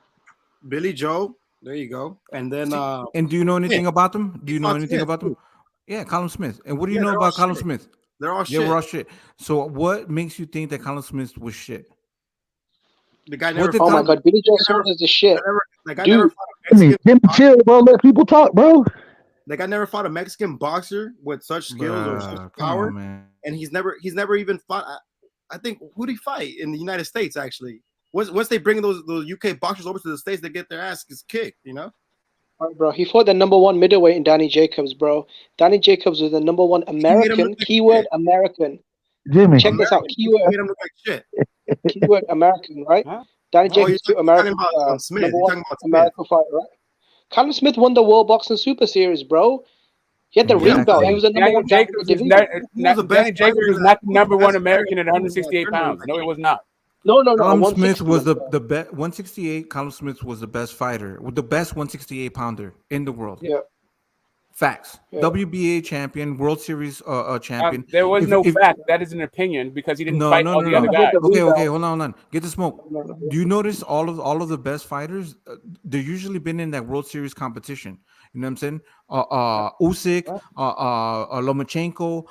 Billy Joe. There you go. And then and do you know anything about them? Do you know anything about them? Yeah, Callum Smith. And what do you know about Callum Smith? They're all shit. They were all shit. So what makes you think that Callum Smith was shit? The guy never. Oh my God, Billy Joe Saunders is shit. The guy never fought a Mexican. Jimmy, chill, bro. Let people talk, bro. The guy never fought a Mexican boxer with such skills or such power, and he's never even fought. I think who did he fight in the United States? Actually, once they bring those UK boxers over to the States, they get their asses kicked. You know. All right, bro. He fought the number one middleweight in Danny Jacobs, bro. Danny Jacobs was the number one American. Keyword American. Jimmy, check this out. Keyword. Made him look like shit. Keyword American, right? Huh? Danny Jacobs, American. Smith. Number one American fighter, right? Callum Smith won the World Boxing Super Series, bro. He had the ring belt. He was the number one. Danny Jacobs was not the number one American at 168 pounds. No, he was not. No. Callum Smith was the best 168. Callum Smith was the best fighter, the best 168 pounder in the world. Yeah. Facts. Yeah. WBA champion, World Series champion. There was no fact. That is an opinion because he didn't fight all the other guys. Okay, hold on. Get the smoke. Do you notice all of the best fighters? They're usually been in that World Series competition. You know what I'm saying? Usyk, Lomachenko,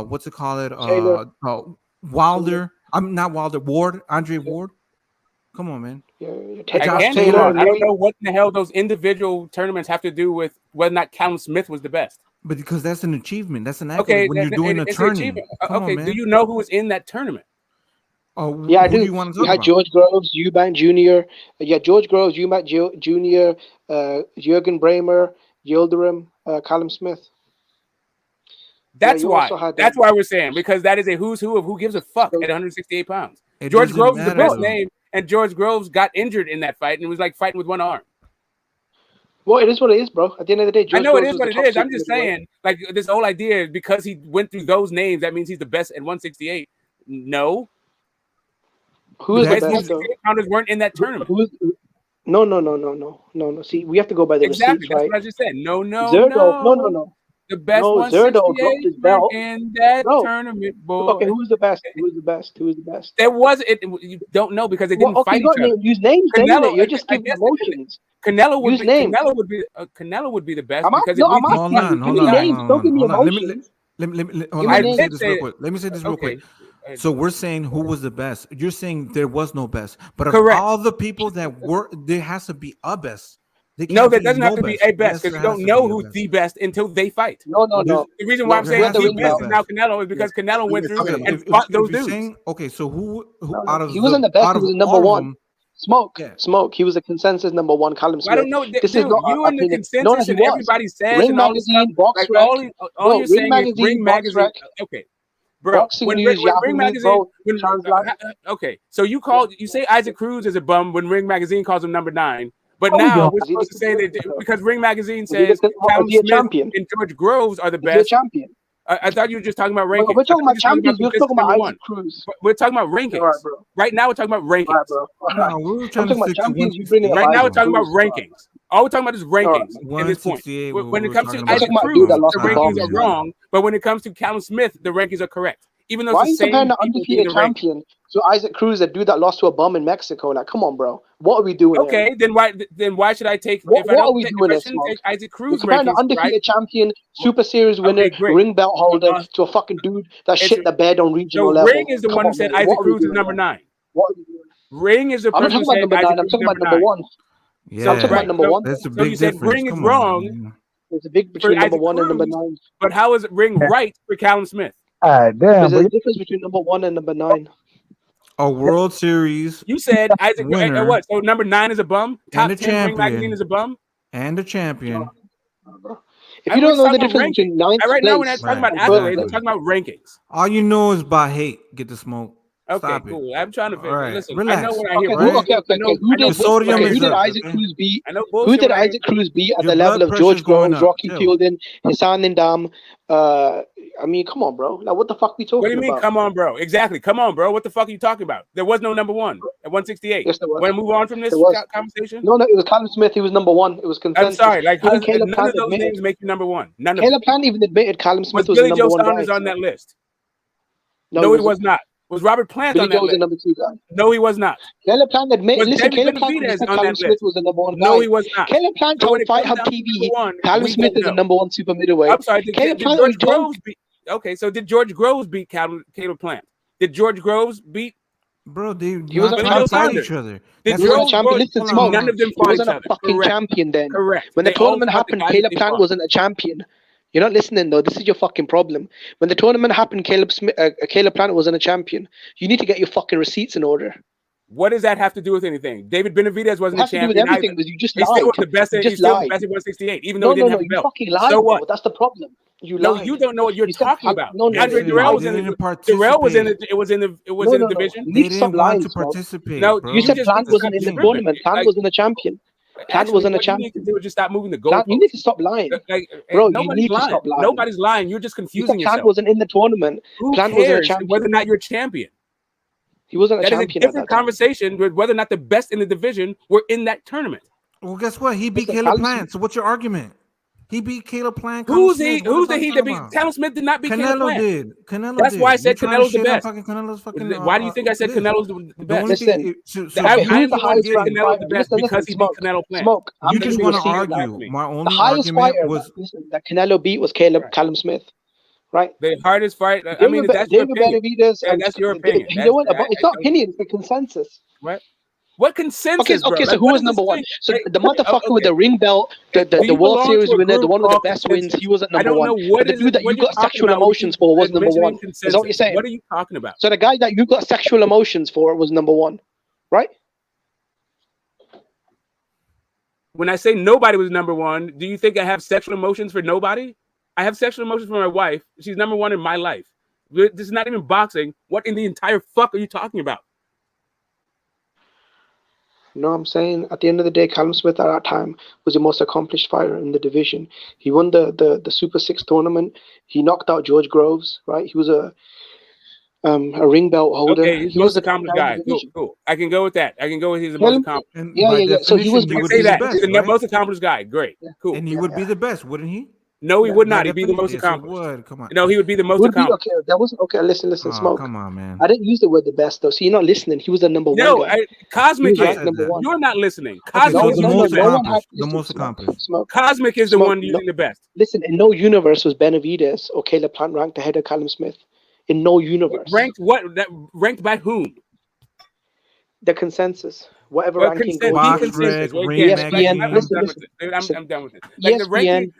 what's it called? Wilder. I'm not Wilder. Ward, Andre Ward. Come on, man. I don't know what the hell those individual tournaments have to do with whether or not Callum Smith was the best. But because that's an achievement. That's an accolade when you're doing a tournament. Okay, do you know who was in that tournament? Oh, yeah, I do. You had George Groves, Eubank Jr. Yeah, George Groves, Eubank Jr., Jürgen Bremer, Yildirim, Callum Smith. That's why. That's why we're saying, because that is a who's who of who gives a fuck at 168 pounds. George Groves is the best name, and George Groves got injured in that fight and was like fighting with one arm. Well, it is what it is, bro. At the end of the day, I know it is what it is. I'm just saying, like, this whole idea, because he went through those names, that means he's the best at 168. No. Who is the best, though? Pounders weren't in that tournament. No. See, we have to go by the receipts, right? That's what I just said. No. No. The best No, 168 Zerdo dropped his belt. in that tournament, boy. Okay, who's the best? Who was the best? Who was the best? There was it. You don't know because they didn't fight each other. Use names. Canelo, You're just giving emotions. Canelo would use be. names. Canelo would be the best I'm because hold on. Give me names. Don't give me emotions. Let me say this real quick. Let me say this real quick. So we're saying who was the best. You're saying there was no best, but of all the people that were, there has to be a best. No, there doesn't have to be a best because you don't know who's the best until they fight. No. The reason why I'm saying the best is now Canelo is because Canelo went through and fought those dudes. Okay, so who out of he wasn't the best. He was number one. Smoke. He was a consensus number one. Callum Smith. I don't know. This is not you and the consensus and everybody says Ring Magazine, Box Rec. All you're saying is Ring Magazine. Okay. Bro, Boxing News, Ring Magazine, okay, so you say Isaac Cruz is a bum when Ring Magazine calls him number 9, but now we're supposed to say that because Ring Magazine says Callum Smith and George Groves are the best. Champion. I thought you were just talking about rankings. We're talking about champions. We're talking about Isaac Cruz. We're talking about rankings. Right now, we're talking about rankings. No, we're talking about champions. Right now, we're talking about rankings. All we're talking about is rankings at this point. When it comes to Isaac Cruz, the rankings are wrong. But when it comes to Callum Smith, the rankings are correct. Even though why it's the same are you comparing the undefeated champion to Isaac Cruz, a dude that lost to a bum in Mexico? Like, come on, bro. What are we doing? Okay, then why should I take? What are we doing? If I shouldn't take Isaac Cruz, comparing the undefeated champion, Super Series winner, ring belt holder to a fucking dude that shit the bed on regional level. Ring is the one who said Isaac Cruz is number 9. What are we doing? Ring is the person who said number 9. I'm talking about number 1. Yeah, I'm talking about number 1. That's a big you said Ring is wrong. There's a big between number 1 and number 9. But how is Ring right for Callum Smith? Damn, there's a difference between number 1 and number 9. A World Series. You said Isaac winner, what? So number 9 is a bum. Top 10 Ring Magazine is a bum. And a champion. If you don't know the difference between 9th right now, we're not talking about accolades. We're talking about rankings. All you know is by hate. Get the smoke. Okay, cool. I'm trying to listen. Relax. I know what I hear. Who did Isaac Cruz beat? Who did Isaac Cruz beat at the level of George Groves, Rocky Tilden, Hassan Ndam? I mean, come on, bro. Like, what the fuck we talking about? What do you mean, about? Come on, bro? Exactly. Come on, bro. What the fuck are you talking about? There was no number 1 at 168. Yes, there was. Want to move on from this conversation? No, it was Callum Smith. He was number 1. It was consensus. I'm sorry. Like, none of those names make you number 1. None of Caleb Plant even admitted Callum Smith was Billy number Joe 1 Saunders guy. on that list. No, he was not. Was Robert Plant on that list? The number 2 guy. No, he was not. Caleb Plant admitted. Listen, Caleb Plant admitted Callum Smith was the number 1 guy. No, he was not. Caleb Plant told Fight Hub TV Callum Smith is the number 1 super middleweight. I'm sorry. Did George Groves beat? Okay, so did George Groves beat Caleb Plant? Did George Groves beat? Bro, he was trying to fight each other. He was a champion. Listen, Smoke. None of them he wasn't a fucking champion then. Correct. When the tournament happened, Caleb Plant wasn't a champion. You're not listening though. This is your fucking problem. When the tournament happened, Caleb Plant wasn't a champion. You need to get your fucking receipts in order. What does that have to do with anything? David Benavidez wasn't a champion. It has to do with everything because you just lied. He's still the best. He's still the best at 168, even though he didn't have a belt. You fucking lied. So what? That's the problem. You no, lied. you don't know what you're talking about. No, Andre Durrell was in the Durrell was in the division. They didn't want to participate. No, you said Plant wasn't in the tournament. Plant wasn't a champion. Plant wasn't a champion. What you need to do is just stop moving the goalposts. You need to stop lying, bro. You need to stop lying. Nobody's lying. You're just confusing yourself. Plant wasn't in the tournament. Plant wasn't a champion. Whether or not you're a champion. He wasn't a champion. That is a different conversation with whether or not the best in the division were in that tournament. Well, guess what? He beat Caleb Plant. So what's your argument? He beat Caleb Plant. Who's the he that beat? Callum Smith did not beat Caleb Plant. Canelo That's did. why I said Canelo's the best. Why do you think I said Canelo's the best? Listen, I am the highest Canelo's the best because he beat Canelo Plant. You just want to argue. My only the highest argument was that Canelo beat was Callum Smith. Right. The hardest fight. I mean, that's your opinion. That's your opinion. You know what? It's not opinion. It's the consensus. Right. What consensus? Okay. So who was number 1? So the motherfucker with the ring belt, the World Series winner, the one with the best wins, he wasn't number 1. But the dude that you got sexual emotions for was number 1. Is that what you're saying? What are you talking about? So the guy that you got sexual emotions for was number 1, right? When I say nobody was number 1, do you think I have sexual emotions for nobody? I have sexual emotions for my wife. She's number 1 in my life. This is not even boxing. What in the entire fuck are you talking about? No, I'm saying at the end of the day, Callum Smith at that time was the most accomplished fighter in the division. He won the Super 6 tournament. He knocked out George Groves, right? He was a ring belt holder. Okay, he was the accomplished guy. Cool. I can go with that. I can go with he's the most accomplished. Yeah. So he was the most accomplished guy. Great. Yeah. Cool. And he would be the best, wouldn't he? No, he would not. He'd be the most accomplished. Would. Come on. No, he would be the most accomplished. Okay, that wasn't okay. Listen, Smoke. Come on, man. I didn't use the word the best though. So you're not listening. He was the number one. No, Cosmic is number one. You're not listening. Okay, Cosmic is the most accomplished. Smoke. Cosmic is the one using the best. Listen, in no universe was Benavidez or Caleb Plant ranked ahead of Callum Smith. In no universe. Ranked what? That ranked by whom? The consensus. Whatever ranking goes. ESPN. I'm done with it. Like the ranking,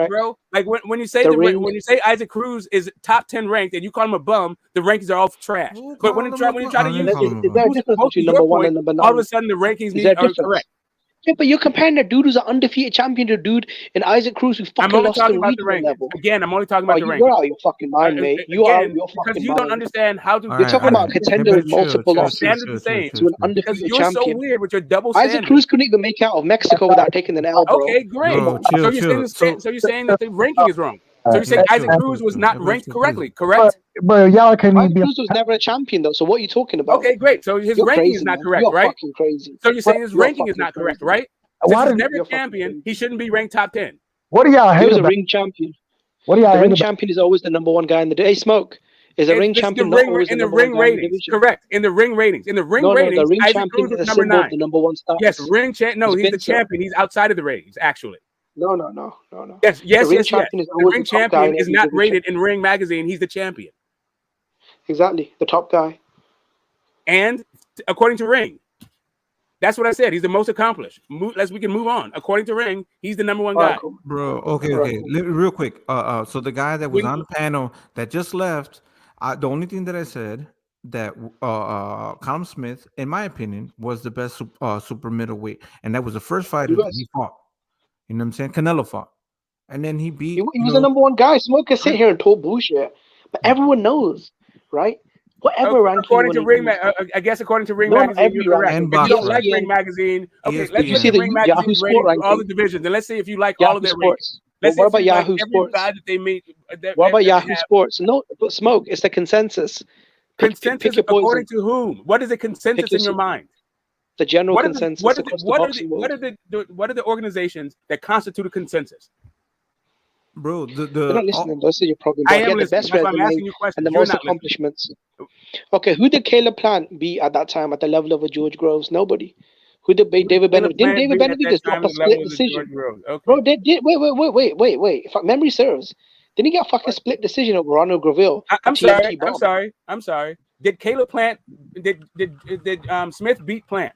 bro. Like when you say when you say Isaac Cruz is top 10 ranked and you call him a bum, the rankings are all trash. But when you try to use is there a difference between number one and number 9? All of a sudden the rankings are correct. Yeah, but you're comparing a dude who's an undefeated champion to a dude in Isaac Cruz who fucking lost the regional level. Again, I'm only talking about the rankings. You're out of your fucking mind, mate. You are your fucking because you don't understand how to. You're talking about a contender with multiple losses to an undefeated you're champion. So weird with your double standard. Isaac Cruz couldn't even make it out of Mexico without taking an L, bro. Okay, great. So you're saying that the ranking is wrong. So you're saying Isaac Cruz was not ranked correctly, correct? But y'all can't even be. Cruz was never a champion, though. So what are you talking about? Okay, great. So his ranking is not correct, right? Fucking crazy. So you're saying his ranking is not correct, right? Since he's never a champion, he shouldn't be ranked top 10. What do y'all hate? He was a ring champion. What do y'all hate? The ring champion is always the number one guy in the day. Smoke is a ring champion. In the ring ratings, correct? In the ring ratings, the ring champion is number 9. The number one star. Yes, ring champ. No, he's the champion. He's outside of the ratings, actually. No. Yes. The ring champion is not rated in Ring Magazine. He's the champion. Exactly, the top guy. And according to Ring, that's what I said. He's the most accomplished. We can move on. According to Ring, he's the number one guy. Bro, okay. Real quick. So the guy that was on the panel that just left, the only thing that I said that Callum Smith, in my opinion, was the best super middleweight, and that was the first fighter that he fought. You know what I'm saying? Canelo fought, and then he beat. He was the number one guy. Smoke can sit here and talk bullshit, but everyone knows, right? Whatever ranking. According to Ring, I guess according to Ring Magazine, you're correct. If you don't like Ring Magazine, okay, let's see the Ring Magazine rating all the divisions, and let's see if you like all of their ratings. What about Yahoo Sports? What about Yahoo Sports? No, but Smoke, it's the consensus. Consensus according to whom? What is the consensus in your mind? The general consensus. What are the organizations that constitute a consensus? Bro, you're not listening. That's your problem. I am listening. That's why I'm asking you questions. And the most accomplishments. Okay, who did Caleb Plant beat at that time at the level of a George Groves? Nobody. Who did David Benavidez? Didn't David Benavidez just drop a split decision? Okay. Bro, wait. If memory serves, didn't he get a fucking split decision over Ronald Graville? I'm sorry. Did Caleb Plant? Did Smith beat Plant?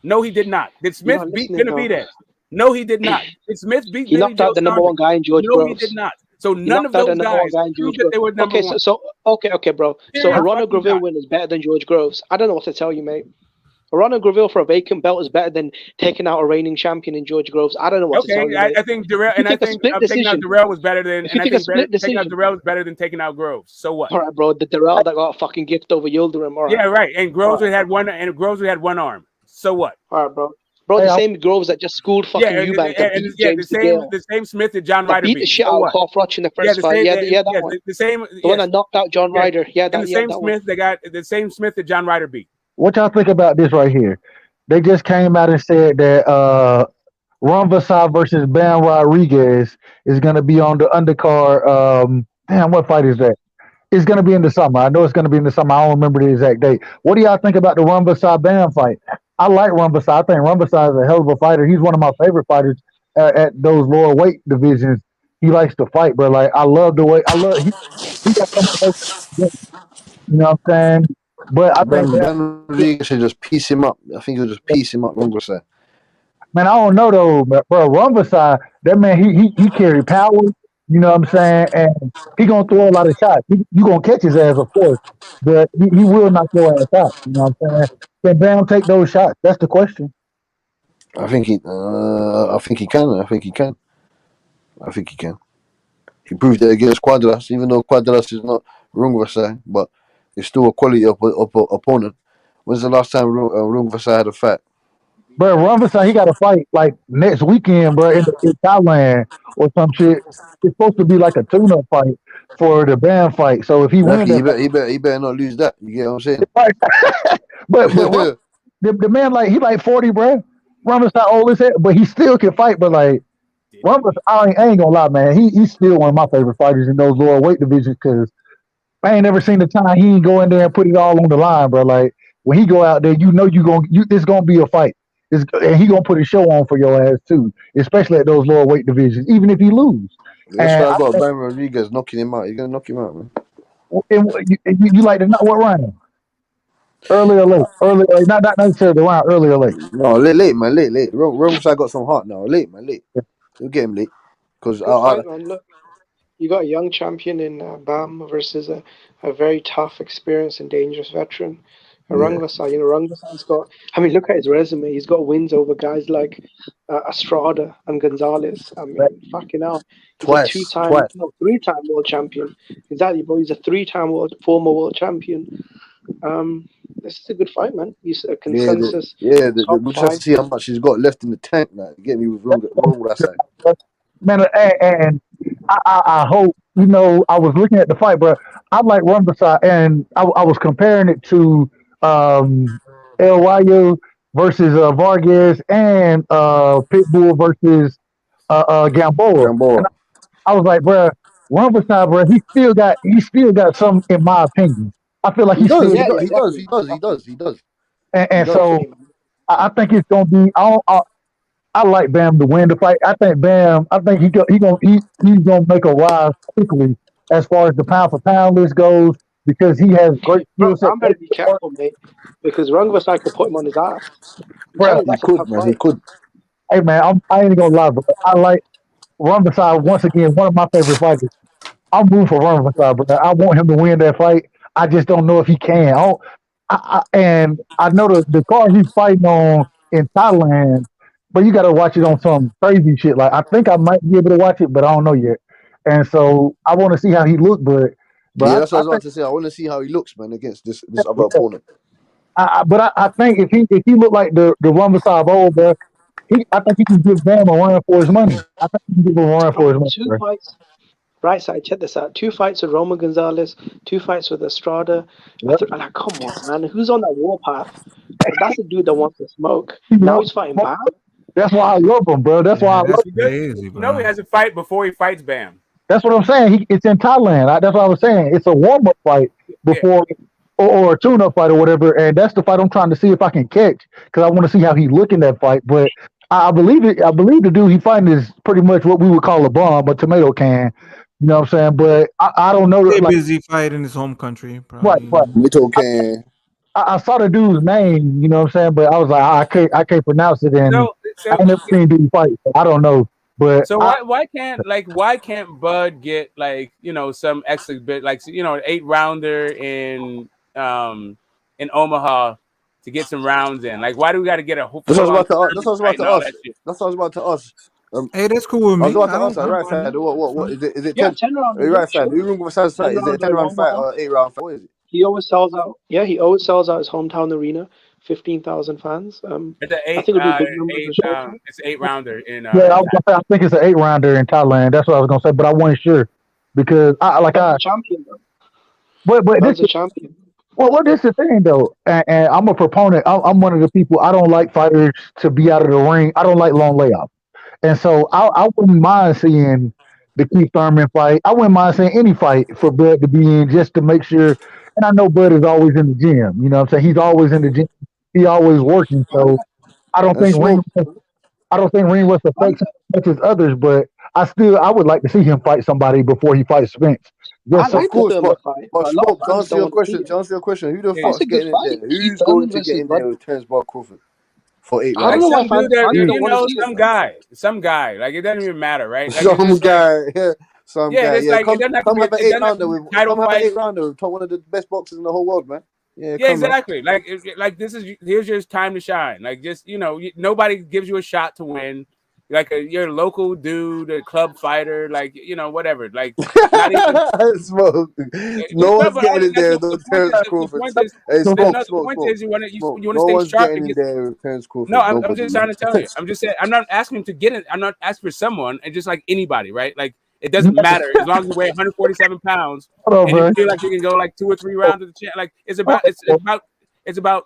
No, he did not. Did Smith beat Benavidez? No, he did not. Did Smith beat? He knocked out the number one guy in George Groves. No, he did not. So none of those guys proved that they were number one. Okay, bro. So a Ronald Graville win is better than George Groves. I don't know what to tell you, mate. A Ronald Graville for a vacant belt is better than taking out a reigning champion in George Groves. I don't know what to tell you. Okay, I think Darrell taking out Darrell was better than. And I think taking out Darrell was better than taking out Groves. So what? All right, bro. The Darrell that got a fucking gift over Yildirim. All right. Yeah, right. And Groves had one. And Groves had one arm. So what? All right, bro. Bro, the same Groves that just schooled fucking Eubank. The same Smith that John Ryder beat the shit out of Paul Froch in the first fight. That one. The one that knocked out John Ryder. The same Smith that John Ryder beat. What y'all think about this right here? They just came out and said that Ron Vasai versus Bam Rodriguez is going to be on the undercard. What fight is that? It's going to be in the summer. I know it's going to be in the summer. I don't remember the exact date. What do y'all think about the Ron Vasai Bam fight? I like Ron Vasai. I think Ron Vasai is a hell of a fighter. He's one of my favorite fighters at those lower weight divisions. He likes to fight, but like I love the way he got something. You know what I'm saying? But I think Ben Rodriguez should just piece him up. I think he'll just piece him up. Ron Vasai. Man, I don't know though, bro. Ron Vasai, that man, he carry power. You know what I'm saying? And he gonna throw a lot of shots. You gonna catch his ass, of course, but he will knock your ass out. You know what I'm saying? Can Bam take those shots? That's the question. I think he can. He proved it against Quadras, even though Quadras is not Rung Vasai, but it's still a quality opponent. When's the last time Rung Vasai had a fight? Bro, Ron Vasai, he got to fight like next weekend, bro, in Thailand or some shit. It's supposed to be like a tune-up fight for the Bam fight. So if he wins, he better not lose that. You get what I'm saying? but the man, like, he like 40, bro. Ron Vasai old as hell, but he still can fight. But like, I ain't gonna lie, man. He's still one of my favorite fighters in those lower weight divisions because I ain't never seen the time he ain't go in there and put it all on the line, bro. Like when he go out there, you know it's gonna be a fight. And he gonna put a show on for your ass too, especially at those lower weight divisions, even if he lose. That's And why I I got think Bam Rodriguez knocking him out. You're gonna knock him out, man. you like to not what round? Early or late? Early, not necessarily the round. Early or late? No, late, man, late. Wrong side got some heart now. Late, man, late. You'll get him late. Because Good fight, man. Look, you got a young champion in Bam versus a very tough, experienced, and dangerous veteran. Rungvisai, Rungvisai's got. I mean, look at his resume. He's got wins over guys like Estrada and Gonzalez. I mean, fucking hell. He's a three-time world champion. Exactly, bro. He's a three-time former world champion. This is a good fight, man. He's a consensus. We just have to see how much he's got left in the tank. Like, get me with wrong that side. Man, and I hope I was looking at the fight, but I like Rungvisai, and I was comparing it to El Rayo versus Vargas and Pitbull versus Gamboa. And I was like, bro, Rungvisai, bro, he still got some, in my opinion. I feel like he does. And so I think it's gonna be. I like Bam to win the fight. I think Bam. He's gonna make a rise quickly as far as the pound for pound list goes because he has great skill set. I'm better be careful, mate, because Rungvisai could put him on his ass. Bro, he could. Hey man, I ain't gonna lie, bro. I like Rungvisai once again. One of my favorite fighters. I'm rooting for Rungvisai, bro. I want him to win that fight. I just don't know if he can. And I know the card he's fighting on in Thailand, but you got to watch it on some crazy shit. Like I think I might be able to watch it, but I don't know yet. And so I want to see how he looks. But yeah, that's what I was about to say. I want to see how he looks, man, against this other opponent. But I think if he looked like the Rungvisai of old, bro, I think he can give Bam a run for his money. I think he can give him a run for his money. Two fights. Right side, check this out. 2 fights with Roman Gonzalez, 2 fights with Estrada. Like, come on, man. Who's on that warpath? That's the dude that wants to smoke. Now he's fighting Bam. That's why I love him, bro. That's why I love him. Crazy, bro. He has a fight before he fights Bam. That's what I'm saying. It's in Thailand. That's what I was saying. It's a warm-up fight before or a tune-up fight or whatever. And that's the fight I'm trying to see if I can catch because I want to see how he look in that fight. But I believe the dude he fighting is pretty much what we would call a bomb, a tomato can. You know what I'm saying? But I don't know. He's busy fight in his home country. Probably. Right. I saw the dude's name, you know what I'm saying? But I was like, I can't pronounce it. And I never seen dude fight. So I don't know. But so why can't Bud get some extra bit, an 8-rounder in Omaha to get some rounds in? Like, why do we got to get a whole? That's what I was about to ask. Hey, that's cool with me. Right side. What is it? Is it 10 round? Right side. Is it a 10-round fight or 8-round fight? What is it? He always sells out. Yeah, he always sells out his hometown arena. 15,000 fans. It's an 8-rounder in. I think it's an 8-rounder in Thailand. That's what I was gonna say, but I wasn't sure because champion. But this is a champion. Well, this is the thing though, and I'm a proponent. I'm one of the people. I don't like fighters to be out of the ring. I don't like long layoffs. And so I wouldn't mind seeing the Keith Thurman fight. I wouldn't mind seeing any fight for Bud to be in just to make sure. And I know Bud is always in the gym. You know what I'm saying? He's always in the gym. He's always working. So I don't think ring rust affects him as much as others, but I would like to see him fight somebody before he fights Spence. Yes, of course, but to answer your question, who the fuck's getting in there? Who's going to get in there with Terence Crawford? For 8 rounds. Some guy. Like it doesn't even matter, right? Like, some guy. Come have an 8-rounder with one of the best boxers in the whole world, man. Yeah, exactly. Like here's your time to shine. Like just nobody gives you a shot to win. Like you're a local dude, a club fighter, whatever. Like not even, smoke. No one's getting in there. No Terence Crawford. The point is you want to stay sharp. No, I'm just trying to tell you. I'm just saying. I'm not asking to get in. I'm not asking for someone, and just like anybody, right? Like it doesn't matter as long as you weigh 147 pounds and you feel like you can go like 2 or 3 rounds of the chance. Like it's about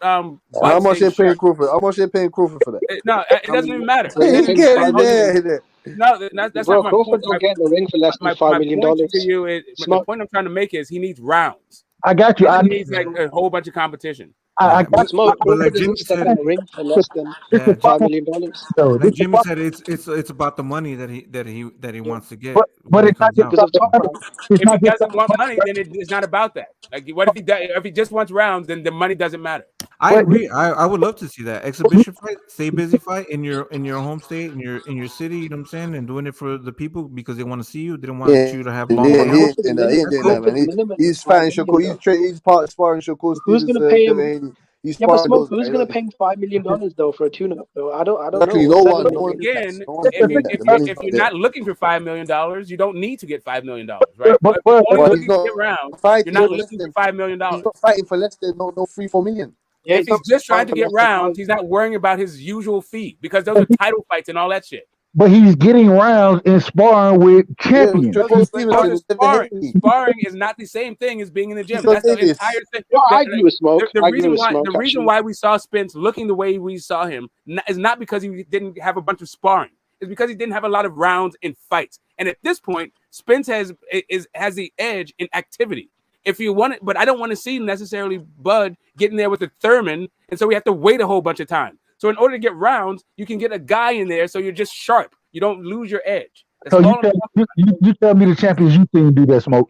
how much they paying Crawford? How much they paying Crawford for that? No, it doesn't even matter. Get in there. No, that's Bro, not my Crawford point. don't get in the ring for less than $5 million. My point to you is the point I'm trying to make is he needs rounds. I got you. He needs like a whole bunch of competition. I got Smoke. But like Crawford Jimmy doesn't step said, in the ring for less than yeah, $5 million. so like this is Jimmy said, it's about the money that he wants to get but when it's it not comes just out. Because of about top the money. rank. It's If he not just doesn't want money, then it's not about that. Like, what if he just wants rounds? Then the money doesn't matter. I but agree. I would love to see that exhibition fight, stay busy fight in your home state, in your city. You know what I'm saying, and doing it for the people because they want to see you. They don't want you to have long but nails. He ain't That's doing cool. that, man. He's fighting Shakur. He's part sparring Shakur Who's gonna Stevenson, pay Devin him? Haney. He's Yeah, but sparring Smoke, those who's guys. gonna pay him $5 million though for a tune-up though? I don't Exactly. know. No Or one, 7 no one million. did that. Again, No one's doing that. The money's if not you're there. not looking for $5 million, you don't need to get $5 million, right? but If you're only But he's looking to not get rounds, you're fighting not for less looking for than. $5 million. He's not fighting for less than no 3-4 million. Yeah, If he's he's not just trying fighting to for get less than rounds, 5. he's not worrying about his usual fee because those are title fights and all that shit. but he's getting rounds and sparring with Yeah, champions. Shakur Those Stevenson are is Devin sparring. Haney. Sparring is not the same thing as being in the He's gym. not That's the Davis. entire thing. No, I agree with Smoke. I agree with Smoke. The reason why we saw Spence looking the way we saw him is not because he didn't have a bunch of sparring. It's because he didn't have a lot of rounds in fights. And at this point, Spence has the edge in activity. If you want it, but I don't want to see necessarily Bud getting there with the Thurman, and so we have to wait a whole bunch of time. So in order to get rounds, you can get a guy in there so you're just sharp. You don't lose your edge. That's So all I'm talking about. you tell me the champions you seen do that, Smoke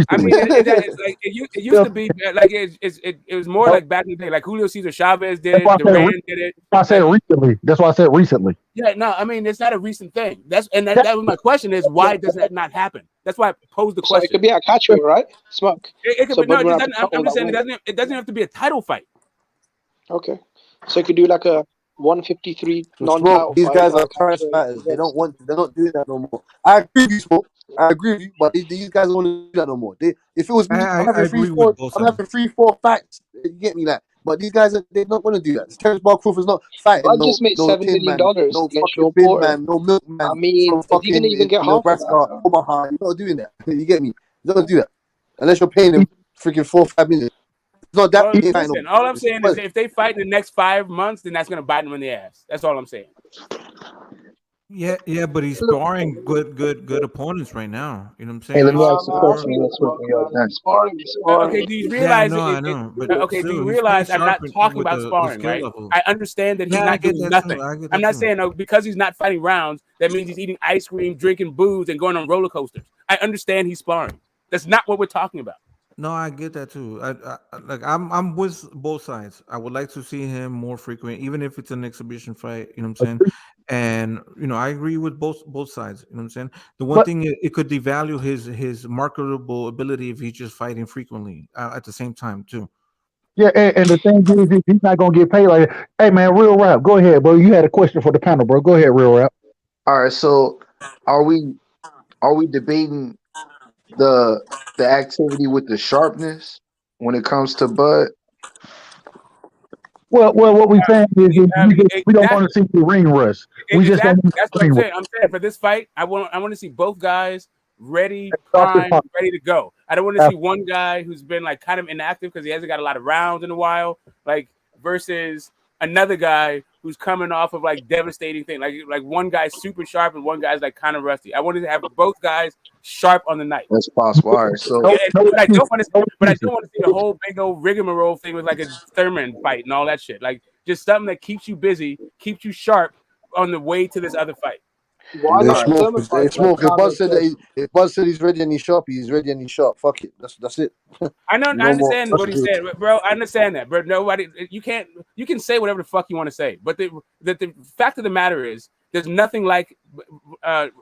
I recently. mean, it used to be like it was more like back in the day. Like Julio Cesar Chavez did That's why it, Duran did it. I said Like, recently. That's why I said recently. yeah, no, I mean it's not a recent thing. That was my question is why does that not happen? That's why I posed the So it question. could be a catchweight, right? Smoke. It could So be, no, Bud it would just have to doesn't, cut I'm all just that saying weight. it doesn't have to be a title fight. Okay. So you could do like a 153 So non-title Smoke, these fight guys or are current catchweight fighters. They're against. not doing that no more. I agree with you, Smoke. I agree with you, but these guys don't want to do that no more. If it was me, I agree with both I'm sides. having 3-4 fights. You get me that? But these guys they're not going to do that. Terence Crawford's not fighting Bud just made no $7 tin million man, no against fucking Sean bin Porter. man, no milkman I mean, from is he gonna fucking even get half of Nebraska, that? Omaha. You're not doing that. You get me? You're not going to do that unless you're paying him freaking 4-5 million. It's not that. Well, listen, all I'm saying is if they fight in the next 5 months, then that's gonna bite them in the ass. That's all I'm saying. Yeah, but he's sparring good opponents right now. You know what I'm saying? Hey, let me ask He's a question. Let's move on. Sparring. Okay, do you Yeah, realize I know, but okay, do still, you he's pretty realize I'm sharp not talking with about the sparring, skill right? level. I understand that he's Yeah, I not get doing that nothing. too. I get I'm that not too. saying because he's not fighting rounds, that means he's eating ice cream, drinking booze, and going on roller coasters. I understand he's sparring. That's not what we're talking about. No, I get that too. I'm with both sides. I would like to see him more frequent, even if it's an exhibition fight. You know what I'm saying? And I agree with both sides. You know what I'm saying? The one thing it could devalue his marketable ability if he's just fighting frequently at the same time too. Yeah, and the thing is, he's not gonna get paid like, hey man, real rap. Go ahead, bro. You had a question for the panel, bro. Go ahead, real rap. All right, so are we debating the activity with the sharpness when it comes to Bud? Well, what we're saying is we don't want to see the ring rush. We just don't. That's what I'm saying. I'm saying for this fight, I want to see both guys ready, primed, ready to go. I don't want to see one guy who's been like kind of inactive because he hasn't got a lot of rounds in a while, like versus another guy who's coming off of like devastating thing. Like one guy's super sharp and one guy's like kind of rusty. I wanted to have both guys sharp on the night. That's possible. All right, so but I don't want to see the whole big old rigmarole thing with like a Thurman fight and all that shit. Like just something that keeps you busy, keeps you sharp on the way to this other fight. Smoke. If Buzz said he's ready and he's sharp, he's ready and he's sharp. Fuck it. That's it. I understand what he's saying, bro. I understand that, but nobody. You can say whatever the fuck you want to say, but the fact of the matter is, there's nothing like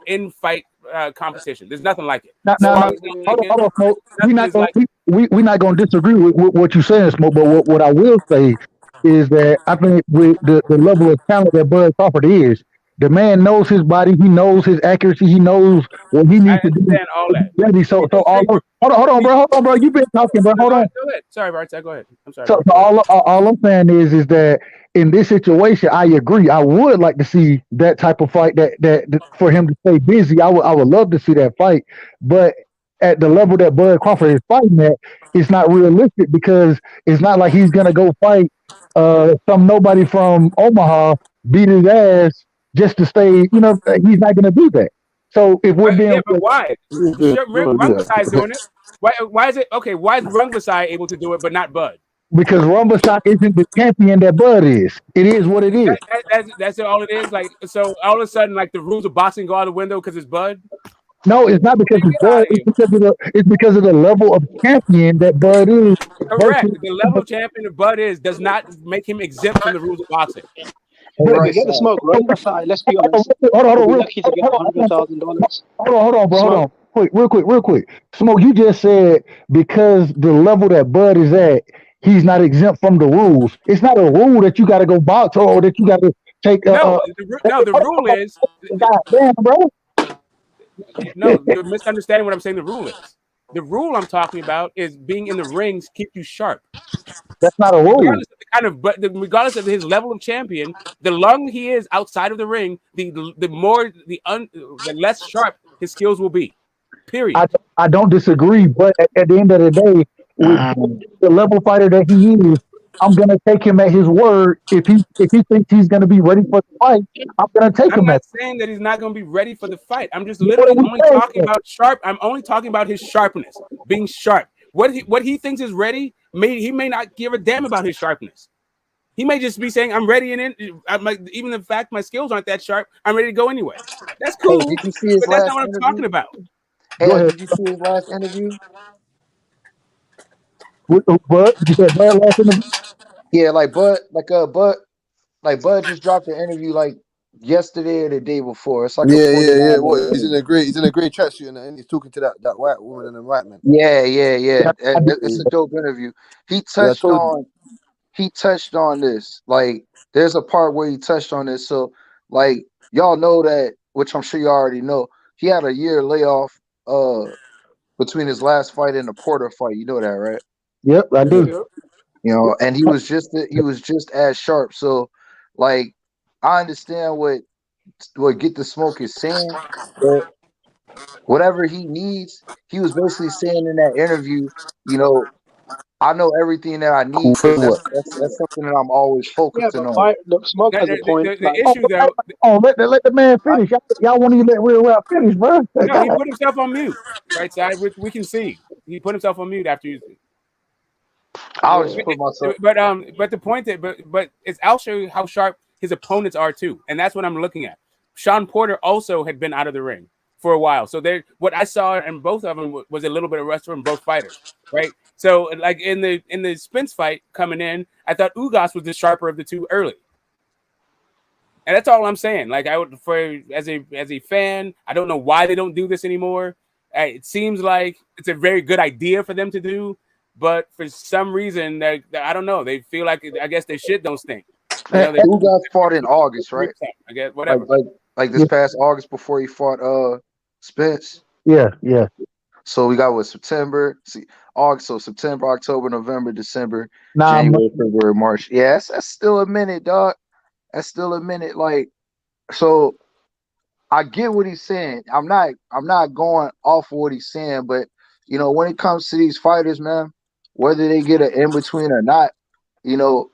in fight competition. There's nothing like it. Hold on, Smoke. We're not gonna disagree with what you're saying, Smoke. But what I will say is that I think with the level of talent that Bud Crawford is, the man knows his body. He knows his accuracy. He knows what he needs to do. All that. Hold on, bro. You've been talking, bro. Hold on. Go ahead. Sorry, Bart. Go ahead. I'm sorry. So all I'm saying is that in this situation, I agree. I would like to see that type of fight. That for him to stay busy, I would love to see that fight. But at the level that Bud Crawford is fighting at, it's not realistic because it's not like he's gonna go fight some nobody from Omaha, beat his ass, just to stay. You know, he's not going to do that. So if we're being, but why? Rungvisai doing it. Why is it okay? Why is Rungvisai able to do it but not Bud? Because Rungvisai isn't the champion that Bud is. It is what it is. That's all it is. Like, so all of a sudden, like the rules of boxing go out the window because it's Bud. No, it's not because it's Bud. It's because of the level of champion that Bud is. Correct. The level of champion that Bud is does not make him exempt from the rules of boxing. Right, get the smoke. Rungvisai, let's be honest. Hold on, lucky to get $100,000. Hold on. Real quick. Smoke, you just said because the level that Bud is at, he's not exempt from the rules. It's not a rule that you got to go box or that you got to take. The rule is. God damn, bro. No, you're misunderstanding what I'm saying. The rule is. The rule I'm talking about is being in the rings keep you sharp. That's not a rule. Regardless of his level of champion, the longer he is outside of the ring, the less sharp his skills will be. Period. I don't disagree, but at the end of the day, with the level fighter that he is, I'm gonna take him at his word. If he thinks he's gonna be ready for the fight, I'm gonna take him. I'm not saying that he's not gonna be ready for the fight. I'm just literally only talking about sharp. I'm only talking about his sharpness, being sharp. What he thinks is ready, he may not give a damn about his sharpness. He may just be saying, "I'm ready," and even the fact my skills aren't that sharp, I'm ready to go anyway. That's cool. Hey, did you see his but that's last not what I'm interview? talking about. Hey, did you see his last interview? What? You said Bud last interview? Yeah, Bud just dropped an interview like yesterday or the day before. It's like yeah. What? He's in a great tracksuit and he's talking to that white woman and the white man. Yeah. It's a dope interview. He touched on this. Like, there's a part where he touched on this. So, like, y'all know that, which I'm sure you already know. He had a year layoff between his last fight and the Porter fight. You know that, right? Yep, I do. You know, and he was just as sharp. So, like, I understand what Get the Smoke is saying, but whatever he needs, he was basically saying in that interview, you know, I know everything that I need because that's something that I'm always focusing on. Look, Smoke has a point. The issue, though. Let the man finish. Y'all want to let Real Rap finish, bro? No, he put himself on mute. Right side, we can see he put himself on mute after using. I'll just put myself. But the point that but I'll show you how sharp his opponents are too, and that's what I'm looking at. Sean Porter also had been out of the ring for a while, so what I saw in both of them was a little bit of rust from both fighters, right? So like in the Spence fight coming in, I thought Ugas was the sharper of the two early, and that's all I'm saying. Like as a fan, I don't know why they don't do this anymore. It seems like it's a very good idea for them to do. But for some reason, I don't know. They feel like I guess their shit don't stink. You know, Ugas fought in August, right? I guess whatever. Like this past August before he fought Spence. Yeah. So we got September, August. So September, October, November, December, January, February, March. Yeah, that's still a minute, dog. That's still a minute. Like, so I get what he's saying. I'm not going off of what he's saying, but you know, when it comes to these fighters, man, whether they get an in-between or not, you know,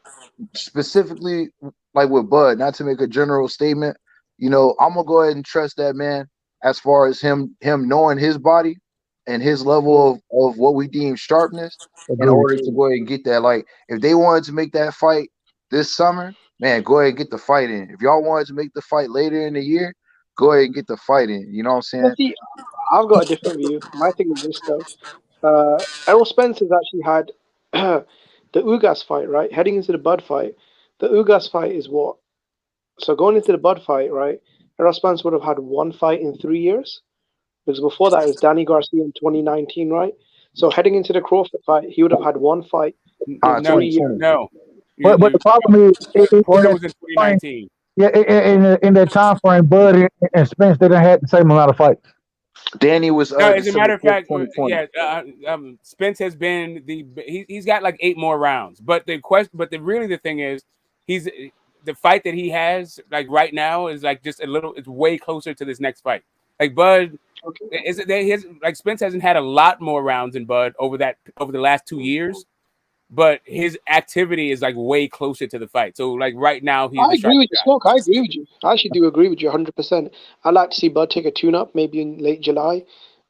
specifically like with Bud, not to make a general statement, you know, I'm gonna go ahead and trust that man as far as him knowing his body and his level of what we deem sharpness in order to go ahead and get that. Like, if they wanted to make that fight this summer, man, go ahead and get the fight in. If y'all wanted to make the fight later in the year, go ahead and get the fight in. You know what I'm saying? See, I've got a different view. My thing is this, though. Errol Spence has actually had the Ugas fight, right? Heading into the Bud fight. The Ugas fight is what? So going into the Bud fight, right? Errol Spence would have had one fight in 3 years. Because before that, it was Danny Garcia in 2019, right? So heading into the Crawford fight, he would have had one fight in 3 years. No. But the problem is, Porter was in 2019. Yeah, in that time frame, Bud and Spence, they done had the same amount of fights. Danny was. As a matter of fact, Spence has been he's got like 8 more rounds. But the thing is, he's the fight that he has like right now is like just it's way closer to this next fight. Like Bud, like Spence hasn't had a lot more rounds than Bud over the last 2 years. but his activity is like way closer to the fight. So like right now, he's I agree with you, Smoke. I agree with you. I actually do agree with you 100%. I'd like to see Bud take a tune-up maybe in late July,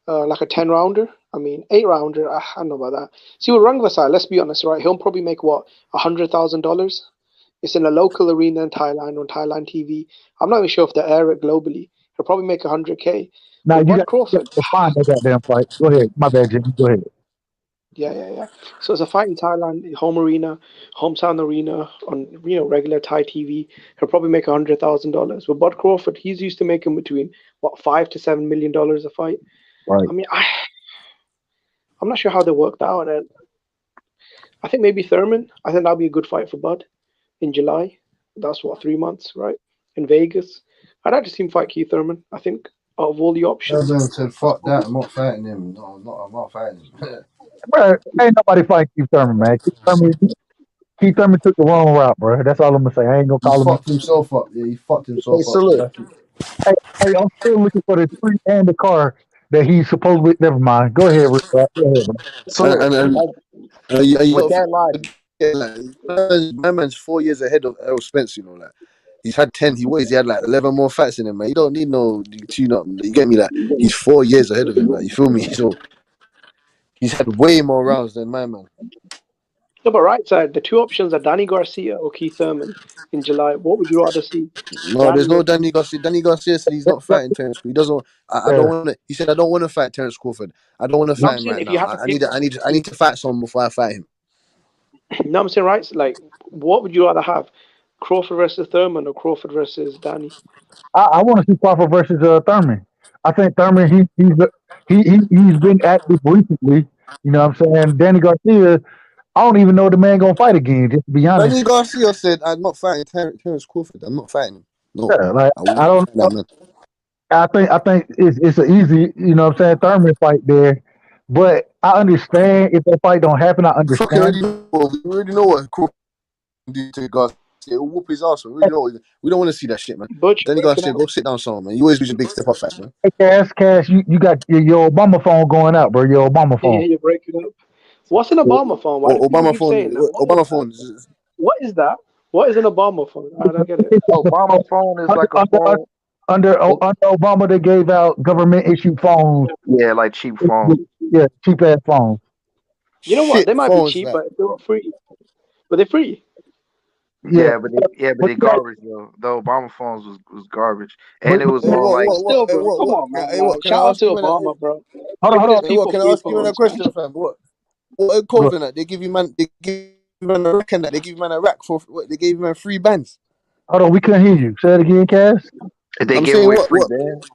like a 10-rounder. I mean, 8-rounder. I don't know about that. See, with Rungvisai, let's be honest, right? He'll probably make what, $100,000. It's in a local arena in Thailand on Thailand TV. I'm not even sure if they air it globally. He'll probably make 100K. Now But you Bud got Crawford. to find that goddamn fight. Go ahead. My bad, Jimmy. Go ahead. Yeah. So it's a fight in Thailand, home arena, hometown arena on regular Thai TV. He'll probably make $100,000. But Bud Crawford, he's used to making between what $5 to $7 million a fight. Right. I mean, I'm not sure how they worked out. And I think maybe Thurman. I think that'll be a good fight for Bud in July. That's what 3 months, right? In Vegas. I'd like to see him fight Keith Thurman. I think out of all the options. Thurman said, "Fuck that! I'm not fighting him. No, I'm not fighting him." Bro, ain't nobody fighting Keith Thurman, man. Keith Thurman took the wrong route, bro. That's all I'm gonna say. I ain't gonna He call him. fucked himself up. Yeah, he fucked himself so up. look, Hey, I'm still looking for the tree and the car that he's supposedly. Never mind. Go ahead, Rick. Go ahead, man. so look, You with got that logic, my man's 4 years ahead of Errol Spence. You know, like he's had 10. He had like 11 more fights in him, man. You don't need no tune up. You get me? Like he's 4 years ahead of him. Like you feel me? So he's had way more rounds than my man. No, but right side, the two options are Danny Garcia or Keith Thurman in July. What would you rather see? No, there's no Danny Garcia. Danny Garcia said he's not fighting Terence Crawford. He doesn't. I don't want to. He said I don't want to fight Terence Crawford. I don't want to No, I'm fight him saying right if you now. had to I pick, need to fight someone before I fight him. no, I'm saying right. Like, what would you rather have, Crawford versus Thurman or Crawford versus Danny? I want to see Crawford versus Thurman. I think Thurman he's been active recently. You know what I'm saying? Danny Garcia, I don't even know the man gonna fight again. Just to be honest. Danny Garcia said I'm not fighting Terence Crawford. I'm not fighting him. No, Yeah, like I will I not don't fight that man. I think it's an easy, you know what I'm saying, Thurman fight there. But I understand if that fight don't happen, I Fucking understand. we already know what Crawford do to Garcia. He'll whoop his ass. We don't want to see that shit, man. Butch, Danny Garcia, go sit down somewhere, man. You always lose your big step up fights, man. Hey, Cash, you got your Obama phone going out, bro. Your Obama phone. Yeah, you're breaking up. What's an Obama phone? Why do people Obama keep phone. saying that? Obama phone. What is that? What is an Obama phone? I don't get it. Obama phone is like a phone. Under Obama, they gave out government issued phones. Yeah, like cheap phones. Yeah, cheap ass phones. You know what? They might be phones, cheap, like. but they're free. But they're free. Yeah, but they garbage though. The Obama phones was garbage, and But it was Hey, all like. Still, bro. Come on, man. Hey, what? Can I Shout out ask to you, man? Obama, bro. hold Giving his on. Hey, what? people Can I free ask you a phones, question, man. fam? What at COVID that they give you man a rack and that they give you man a rack for what? They gave you man 3 bands. Hold on, we couldn't hear you. Say it again, Cass. They I'm gave saying away what? free bands.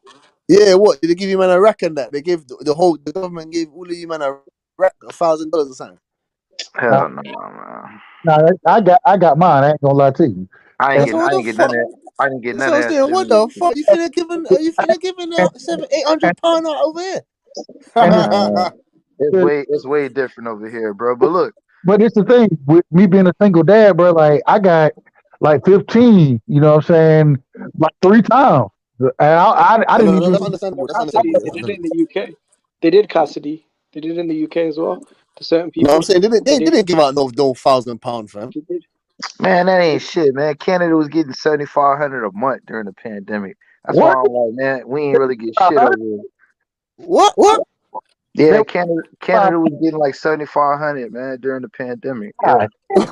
Yeah, what? Did they give you man a rack and that? They gave the government gave all of you man a rack $1,000 or something. Hell no, man. No, I got mine. I ain't gonna lie to you. I So didn't what the get none fuck? of that. I didn't get That's none what of I'm that saying. What the stimulus. fuck? You finna giving out £700-800 out over here? Man, it's way different over here, bro. But look, But it's the thing with me being a single dad, bro. Like I got like 15. You know what I'm saying? Like 3 times, and I didn't No, even. that's understandable. That's Cassidy, understandable. they did it in the UK. They did Cassidy. They did it in the UK as well. To certain No, I'm people, saying they they did. didn't give out no £1,000, fam. They did. man, that ain't shit, man. Canada was getting 7,500 a month during the pandemic. That's why What? I'm like, man, we ain't really get shit over here. What? Yeah, Canada was getting like 7,500, man, during the pandemic. Yeah,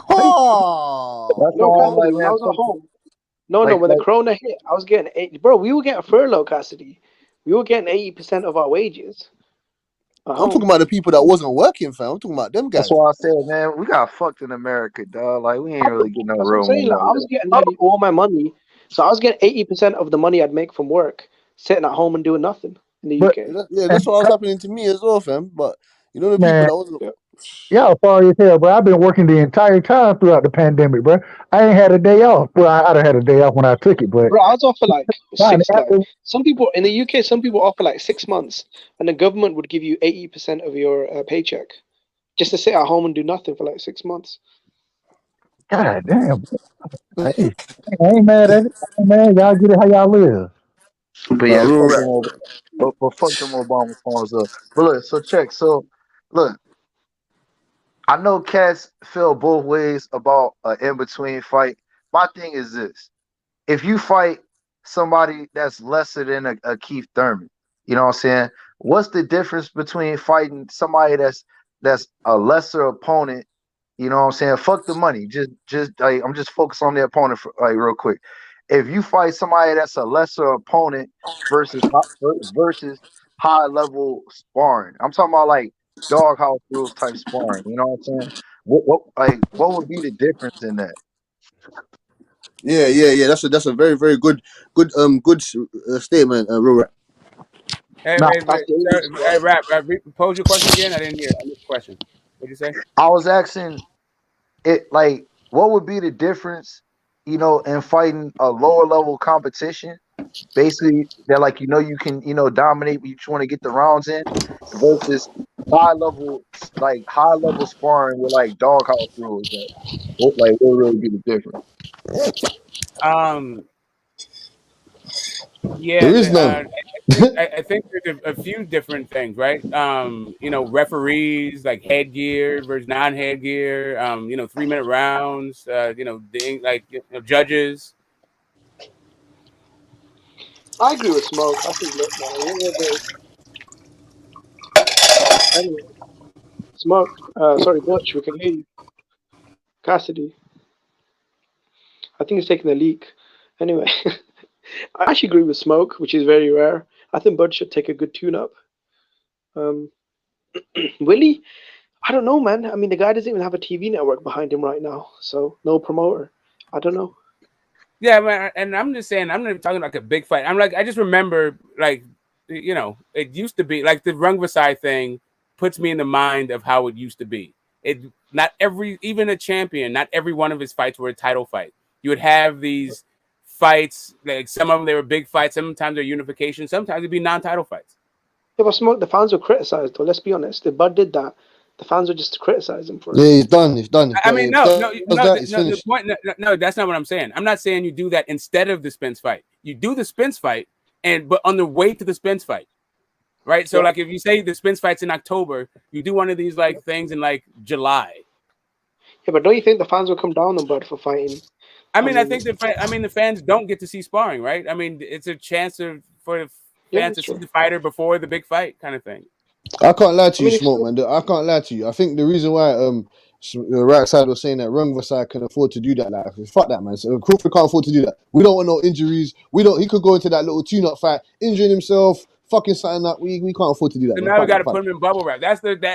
Oh, that's No, why I'm Cassidy, like, when I man, was at home. No, like, when the corona hit, I was getting 80. Bro, we were getting furlough, Cassidy. We were getting 80% of our wages at I'm talking home. about the people that wasn't working, fam. I'm talking about them that's guys. why I said, man, we got fucked in America, dog. Like, we ain't really getting no That's what I'm real saying. money Like, over I was there. getting nearly all my money. So I was getting 80% of the money I'd make from work sitting at home and doing nothing in the But UK. Yeah, that's what was happening to me as well, fam. But you know the people man, that wasn't. Yeah. y'all sorry as hell, bro. I've been working the entire time throughout the pandemic, bro. I ain't had a day off. Well, I'd have had a day off when I took it, but Bro, I was off for like fine, some people in the UK, some people offer like 6 months, and the government would give you 80% of your paycheck just to sit at home and do nothing for like 6 months. God damn. Hey, I ain't mad at it. I ain't mad. Y'all get it how y'all live. But Nah, yeah, real fuck rap. them, but fuck them Obama phones up. But look, so check. So look, I know cats feel both ways about an in between fight. My thing is this: if you fight somebody that's lesser than a Keith Thurman, you know what I'm saying? What's the difference between fighting somebody that's a lesser opponent? You know what I'm saying? Fuck the money. Just like I'm just focused on the opponent for, like real quick. If you fight somebody that's a lesser opponent versus high level sparring, I'm talking about like doghouse rules type sparring. You know what I'm saying? What would be the difference in that? Yeah. That's a very very good statement, real rap. Hey, Rap, pose your question again. I didn't hear. I missed the question. What'd you say? I was asking it like what would be the difference, in fighting a lower level competition? Basically, they're like you can dominate, but you just want to get the rounds in, versus high level sparring with like doghouse rules. What would really be the difference? Um, yeah, There is none. I think there's a few different things, right? Referees like headgear versus non-headgear. 3-minute rounds. Judges. I agree with Smoke. I think look, man, anyway, Smoke. Sorry, Butch. We can hear you. Cassidy. I think he's taking the leak. Anyway, I actually agree with Smoke, which is very rare. I think Butch should take a good tune-up. Um, Willie, I don't know, man. I mean, the guy doesn't even have a TV network behind him right now, so no promoter. I don't know. Yeah, man, and I'm just saying, I'm not even talking like a big fight. I'm like, I just remember, like, it used to be like the Rungvisai thing puts me in the mind of how it used to be. Even a champion, not every one of his fights were a title fight. You would have these fights, like some of them they were big fights, sometimes they're unification, sometimes it'd be non-title fights. Yeah, but Smoke, the fans were criticized, though. Let's be honest. If Bud did that, the fans would just criticize him for it. Yeah, he's done. He's done. I mean, He's the finished. point. No, that's not what I'm saying. I'm not saying you do that instead of the Spence fight. You do the Spence fight, but on the way to the Spence fight, right? So, like, if you say the Spence fight's in October, you do one of these like things in like July. Yeah, but don't you think the fans will come down on Bud for fighting? I think the fans don't get to see sparring, right? I mean, it's a chance for the fans to see the fighter before the big fight, kind of thing. I can't lie to you, Smoke, man. I can't lie to you. I think the reason why the right side was saying that Rungvisai can afford to do that, like fuck that, man. So Crawford can't afford to do that. We don't want no injuries. He could go into that little tune-up fight, injuring himself, fucking something up. We can't afford to do that. So now we got to put him in bubble wrap.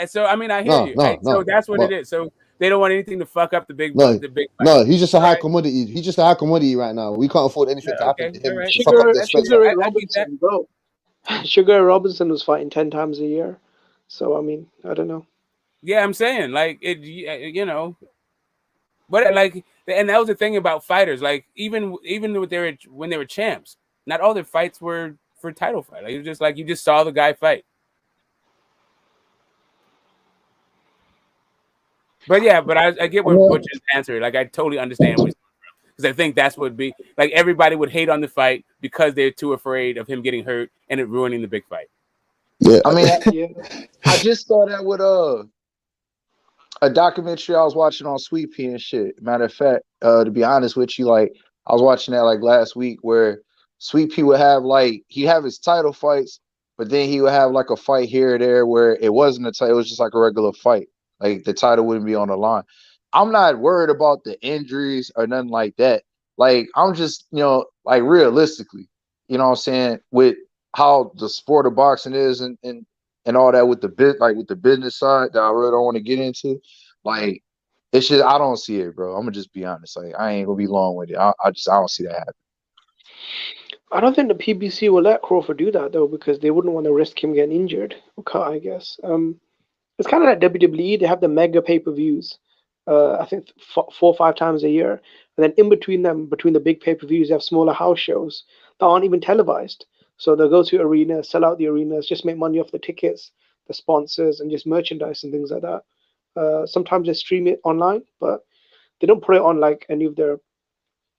So I mean, I hear you. So that's what it is. So they don't want anything to fuck up the big fight. No, he's just a high commodity. He's just a high commodity right now. We can't afford anything to happen to him. Right. To fuck up their Sugar Ray Robinson, bro. Sugar Ray Robinson was fighting 10 times a year. So I mean, I don't know. Yeah, I'm saying like it, but like, and that was the thing about fighters. Like even when they were champs, not all their fights were for title fight. Like, it was just like you just saw the guy fight. But yeah, I get what Butch's answer. Like I totally understand what, because I think that's what would be like. Everybody would hate on the fight because they're too afraid of him getting hurt and it ruining the big fight. Yeah, I mean, I just saw that with a documentary I was watching on Sweet Pea and shit. Matter of fact, to be honest with you, like I was watching that like last week where Sweet Pea would have he'd have his title fights, but then he would have like a fight here or there where it wasn't a title, it was just like a regular fight. Like the title wouldn't be on the line. I'm not worried about the injuries or nothing like that. Like I'm just, like realistically, you know what I'm saying, with how the sport of boxing is and all that with the business side that I really don't want to get into. Like it's just I don't see it, bro. I'm gonna just be honest. Like I ain't gonna be long with it. I don't see that happen. I don't think the PBC will let Crawford do that though, because they wouldn't want to risk him getting injured or cut, I guess. It's kind of like WWE. They have the mega pay-per-views. I think 4 or 5 times a year, and then in between the big pay-per-views, they have smaller house shows that aren't even televised. So they'll go to arenas, sell out the arenas, just make money off the tickets, the sponsors, and just merchandise and things like that. Sometimes they stream it online, but they don't put it on like any of their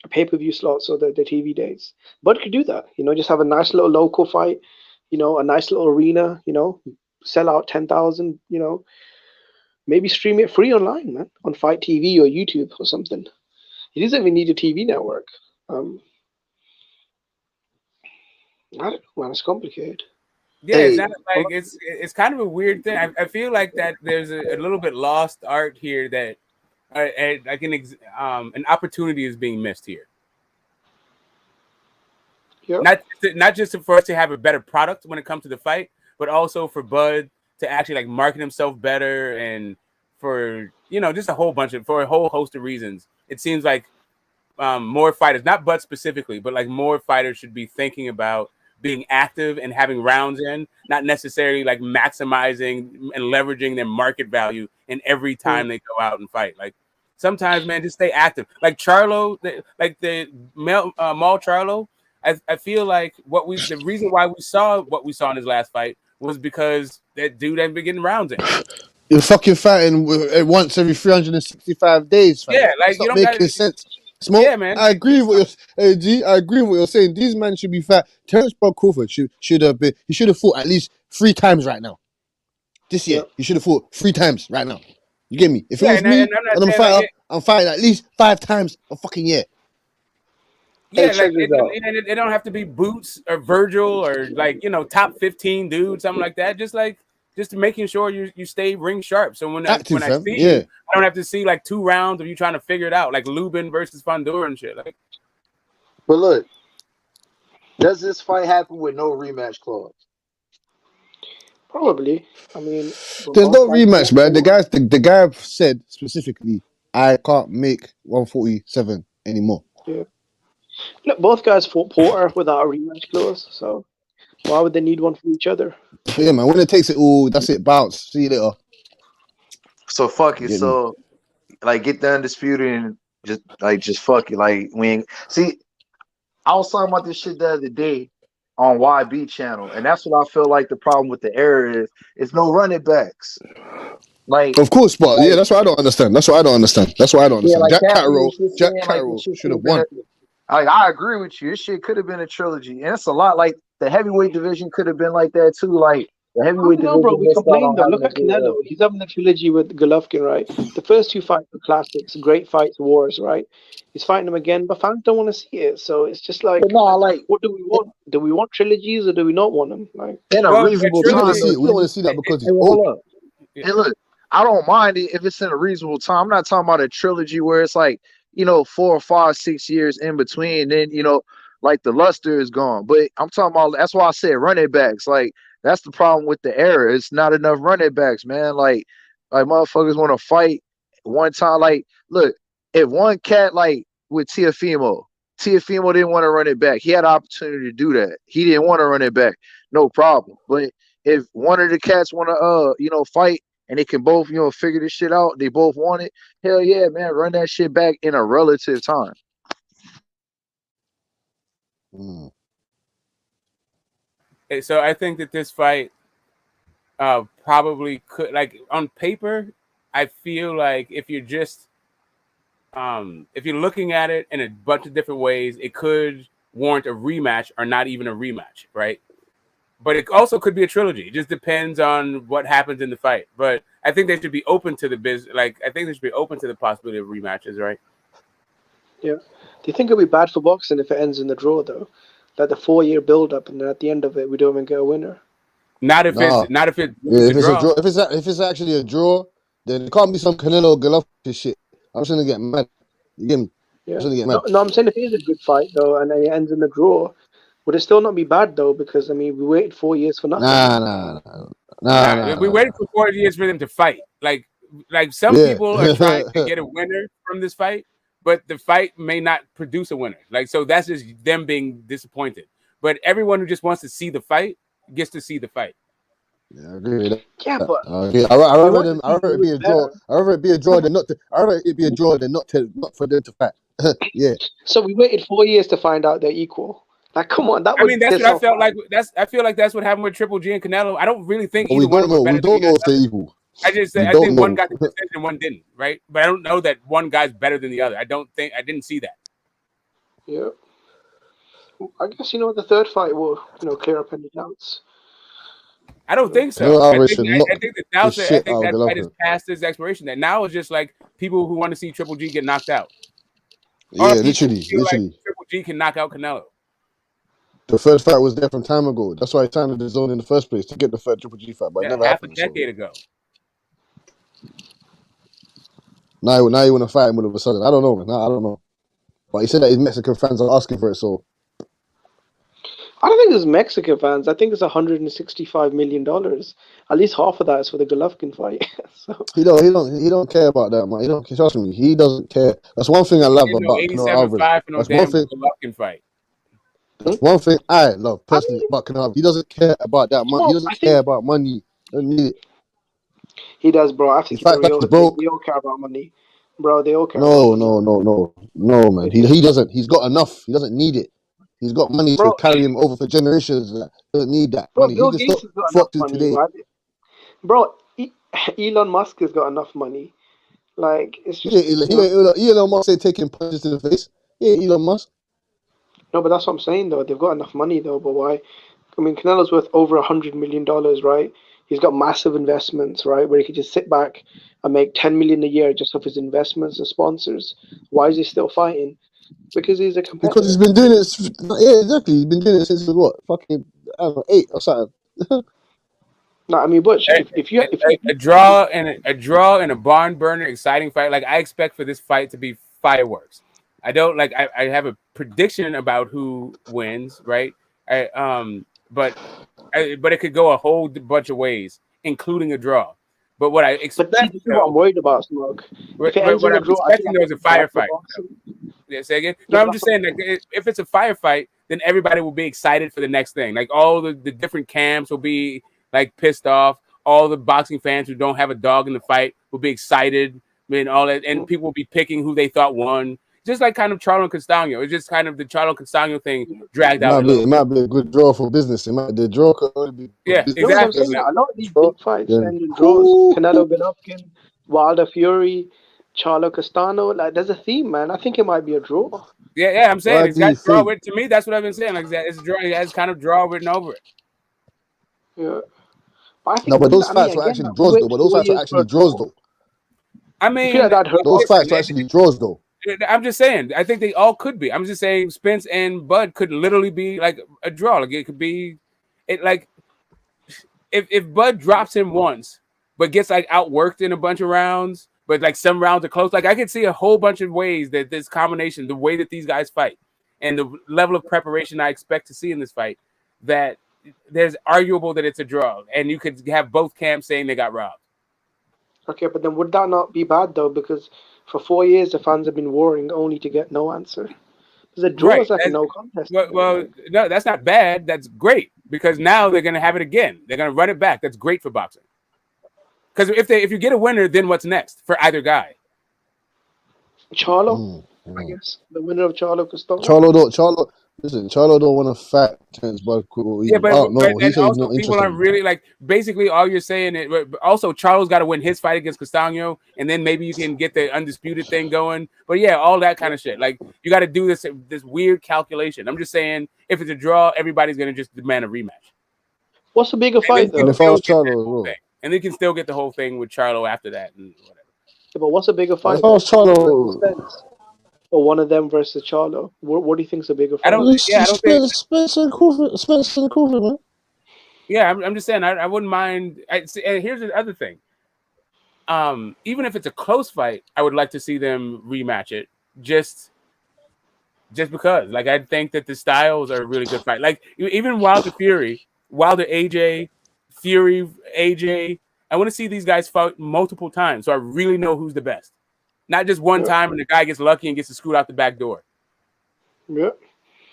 pay-per-view slots or the TV days. But could do that, just have a nice little local fight, a nice little arena, sell out 10,000, maybe stream it free online, man, on Fight TV or YouTube or something. He doesn't even need a TV network. I don't know, man. It's complicated. Yeah, it's not like it's kind of a weird thing. I feel like that there's a little bit lost art here that like an opportunity is being missed here. Yep. Not just for us to have a better product when it comes to the fight, but also for Bud to actually like market himself better, and for just a whole host of reasons. It seems like more fighters, not Bud specifically, but like more fighters should be thinking about being active and having rounds in, not necessarily like maximizing and leveraging their market value in every time they go out and fight. Like sometimes, man, just stay active. Like Charlo, like the Maul Charlo. I feel like the reason why we saw what we saw in his last fight was because that dude ain't been getting rounds in. You're fucking fighting once every 365 days. Fam. Yeah, like it's not making sense. Smoke. Yeah, man. I agree with I agree with what you're saying. These men should be fat. Terence Crawford should have been. He should have fought at least 3 times right now. This year, he should have fought 3 times right now. You get me? If it was me and I'm a fighter, I'm fighting at least 5 times a fucking year. Yeah, like it don't have to be Boots or Virgil or like top 15 dudes, something like that. Just making sure you stay ring sharp. So when I see you, I don't have to see like 2 rounds of you trying to figure it out, like Lubin versus Fondor and shit. Like, but look, does this fight happen with no rematch clause? Probably. I mean, there's no rematch, man. The guy said specifically, I can't make 147 anymore. Yeah. Look, both guys fought Porter without a rematch clause, so why would they need one for each other? Yeah, man. When it takes it all, that's it. Bounce. See you later. So fuck it. So like, get the undisputed and just fuck it. Like see, I was talking about this shit the other day on YB channel, and that's what I feel like the problem with the era is no running backs. Like, of course, but yeah, that's what I don't understand. That's what I don't understand. Yeah, like Jack Carroll should have won. I agree with you. This shit could have been a trilogy, and it's a lot. Like the heavyweight division could have been like that too. Like the heavyweight division. Bro, we complain though. Look at Canelo. He's having a trilogy with Golovkin, right? The first 2 fights were classics, great fights, wars, right? He's fighting them again, but fans don't want to see it. So it's just like, what do we want? Do we want trilogies or do we not want them? Like in a reasonable time. We don't want to see that because hold up. Hey, look, I don't mind it if it's in a reasonable time. I'm not talking about a trilogy where it's like 4 or 5, 6 years in between. Then like the luster is gone. But I'm talking about. That's why I said running backs. Like that's the problem with the era. It's not enough running backs, man. Like motherfuckers want to fight one time. Like look, if one cat like with Teofimo didn't want to run it back. He had an opportunity to do that. He didn't want to run it back. No problem. But if one of the cats want to fight and they can both figure this shit out, they both want it, hell yeah, man, run that shit back in a relative time. So I think that this fight probably could, like on paper, I feel like if you're just if you're looking at it in a bunch of different ways, it could warrant a rematch or not even a rematch, right? But it also could be a trilogy. It just depends on what happens in the fight. But I think they should be open to I think they should be open to the possibility of rematches, right? Yeah. Do you think it'll be bad for boxing if it ends in the draw, though? Like the 4-year build-up, and then at the end of it, we don't even get a winner. Not if it's a draw. If it's actually a draw, then it can't be some Canelo Golovkin shit. I'm just gonna get mad. You get me? Yeah. No, I'm saying if it is a good fight though, and then it ends in the draw, would it still not be bad though? Because I mean, we waited 4 years for nothing. Nah. We waited for 4 years for them to fight. Like some people are trying to get a winner from this fight, but the fight may not produce a winner. Like so, that's just them being disappointed. But everyone who just wants to see the fight gets to see the fight. Yeah, I agree with that. Yeah, but I'd rather it be a draw. I'd rather it be a draw than not to. I'd rather it be a draw than not for them to fight. Yeah. So we waited 4 years to find out they're equal. Like, come on, that's what I felt like. I feel like that's what happened with Triple G and Canelo. I don't really think either one of them. We don't know if they're equal. I think one got the decision and one didn't, right? But I don't know that one guy's better than the other. I didn't see that. Yeah. I guess the third fight will clear up any doubts. I don't think so. I think that now that fight is past its expiration. That now is just like people who want to see Triple G get knocked out. Yeah, literally. Like Triple G can knock out Canelo. The first fight was there from time ago. That's why he signed the zone in the first place to get the third Triple G fight, but it never happened. Half a decade ago. Now you want to fight him all of a sudden. I don't know, man. I don't know. But he said that his Mexican fans are asking for it, so. I don't think it's Mexican fans. I think it's $165 million. At least half of that is for the Golovkin fight. So. He don't care about that, man. He don't trust me. He doesn't care. That's one thing I love about Canelo Alvarez. That's one thing. Golovkin fight. That's one thing I love personally about Canelo. He doesn't care about that money. He doesn't care about money. Don't need it. He does, bro. I think they all care about money, bro. They all care. No, man. He doesn't. He's got enough. He doesn't need it. He's got money to carry him over for generations. He doesn't need that money. Bill He Gates has got enough money, today. Right? Bro, Elon Musk has got enough money. Like it's just Elon Musk ain't taking punches to the face. Yeah, Elon Musk. No, but that's what I'm saying though. They've got enough money though. But why? I mean, Canelo's worth over $100 million, right? He's got massive investments, right? Where he could just sit back and make $10 million a year just off his investments and sponsors. Why is he still fighting? Because he's a competitor. Because he's been doing it. Yeah, exactly. He's been doing it since he was what? Fucking, I don't know, 8 or something. No, I mean, Butch, if you a draw and a barn burner, exciting fight. Like I expect for this fight to be fireworks. I don't like. I have a prediction about who wins, right? But it could go a whole bunch of ways, including a draw. But what I expect, but that's what I'm worried about, Smoke. What I'm expecting though is a firefight. Yeah, say again. No, I'm just saying that if it's a firefight, then everybody will be excited for the next thing. Like all the different camps will be like pissed off. All the boxing fans who don't have a dog in the fight will be excited. I mean, all that, and people will be picking who they thought won. Just like kind of Charlo and Castano. It's just kind of the Charlo Castano thing dragged out. It might be a good draw for business. The draw could only be exactly. A lot of these big fights end in draws. Canelo Golovkin, Wilder Fury, Charlo Castano. Like there's a theme, man. I think it might be a draw. Yeah. I'm saying it's got draw written. To me, that's what I've been saying. Like it's a draw. It has kind of draw written over it. Yeah. But those fights were actually draws though. But those fights are actually draws though. I mean, those fights are actually draws though. I'm just saying. I think they all could be. I'm just saying Spence and Bud could literally be like a draw. Like it could be, if Bud drops him once, but gets like outworked in a bunch of rounds, but like some rounds are close. Like I could see a whole bunch of ways that this combination, the way that these guys fight, and the level of preparation I expect to see in this fight, that there's arguable that it's a draw, and you could have both camps saying they got robbed. Okay, but then would that not be bad though? Because for 4 years, the fans have been warring only to get no answer. Because a draw is like a no contest. Well, no, that's not bad. That's great because now they're going to have it again. They're going to run it back. That's great for boxing. Because if you get a winner, then what's next for either guy? Charlo, I guess the winner of Charlo Castano. Charlo don't want to fight Terence Bud. Yeah, but also people aren't really like. Basically, all you're saying is also Charlo's got to win his fight against Castano, and then maybe you can get the undisputed thing going. But yeah, all that kind of shit. Like you got to do this weird calculation. I'm just saying, if it's a draw, everybody's gonna just demand a rematch. What's the bigger fight though? And they can still get the whole thing with Charlo after that and whatever. Yeah, but what's a bigger fight? If I was Charlo, or one of them versus Charlo. What do you think is a bigger fight? I don't think Spencer and Crawford, man. Yeah, I'm just saying I wouldn't mind. And here's the other thing. Even if it's a close fight, I would like to see them rematch it. Just because, like, I think that the styles are a really good fight. Like even Wilder AJ, Fury AJ. I want to see these guys fight multiple times, so I really know who's the best. Not just one time and the guy gets lucky and gets to scoot out the back door. Yeah.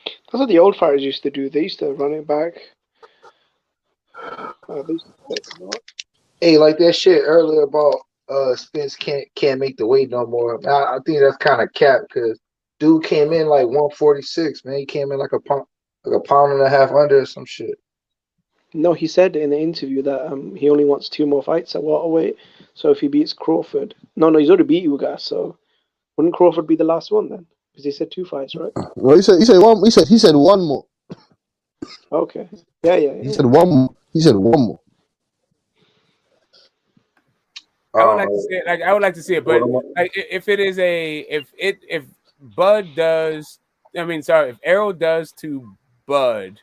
That's what the old fighters used to do. They used to run it back. Hey, like that shit earlier about Spence can't make the weight no more. I think that's kind of cap because dude came in like 146, man. He came in like a pound and a half under or some shit. No, he said in the interview that he only wants 2 more fights at welterweight. So if he beats Crawford, no, he's already beat Ugas. So wouldn't Crawford be the last one then? Because he said 2 fights, right? Well, he said one. He said one more. Okay. Yeah. He said one more. I would like to see it. Like I would like to see it, but like if it is if Bud does, if Errol does to Bud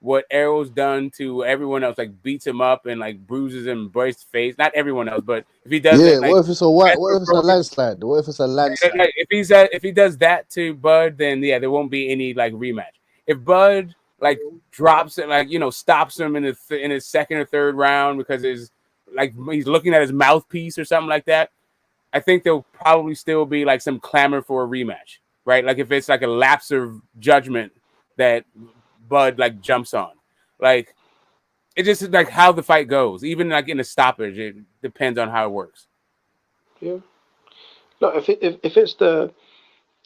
what Errol's done to everyone else, like beats him up and like bruises him, breaks face. Not everyone else, but if he does Yeah, it, like what if it's a white? What if it's a landslide? What if it's a landslide? like, if he does that to Bud, then yeah, there won't be any like rematch. If Bud like drops it, like stops him in in his second or third round because he's looking at his mouthpiece or something like that, I think there'll probably still be like some clamor for a rematch, right? Like if it's like a lapse of judgment that Bud like jumps on, like it just like how the fight goes. Even like in a stoppage, it depends on how it works. Yeah. Look, if it's the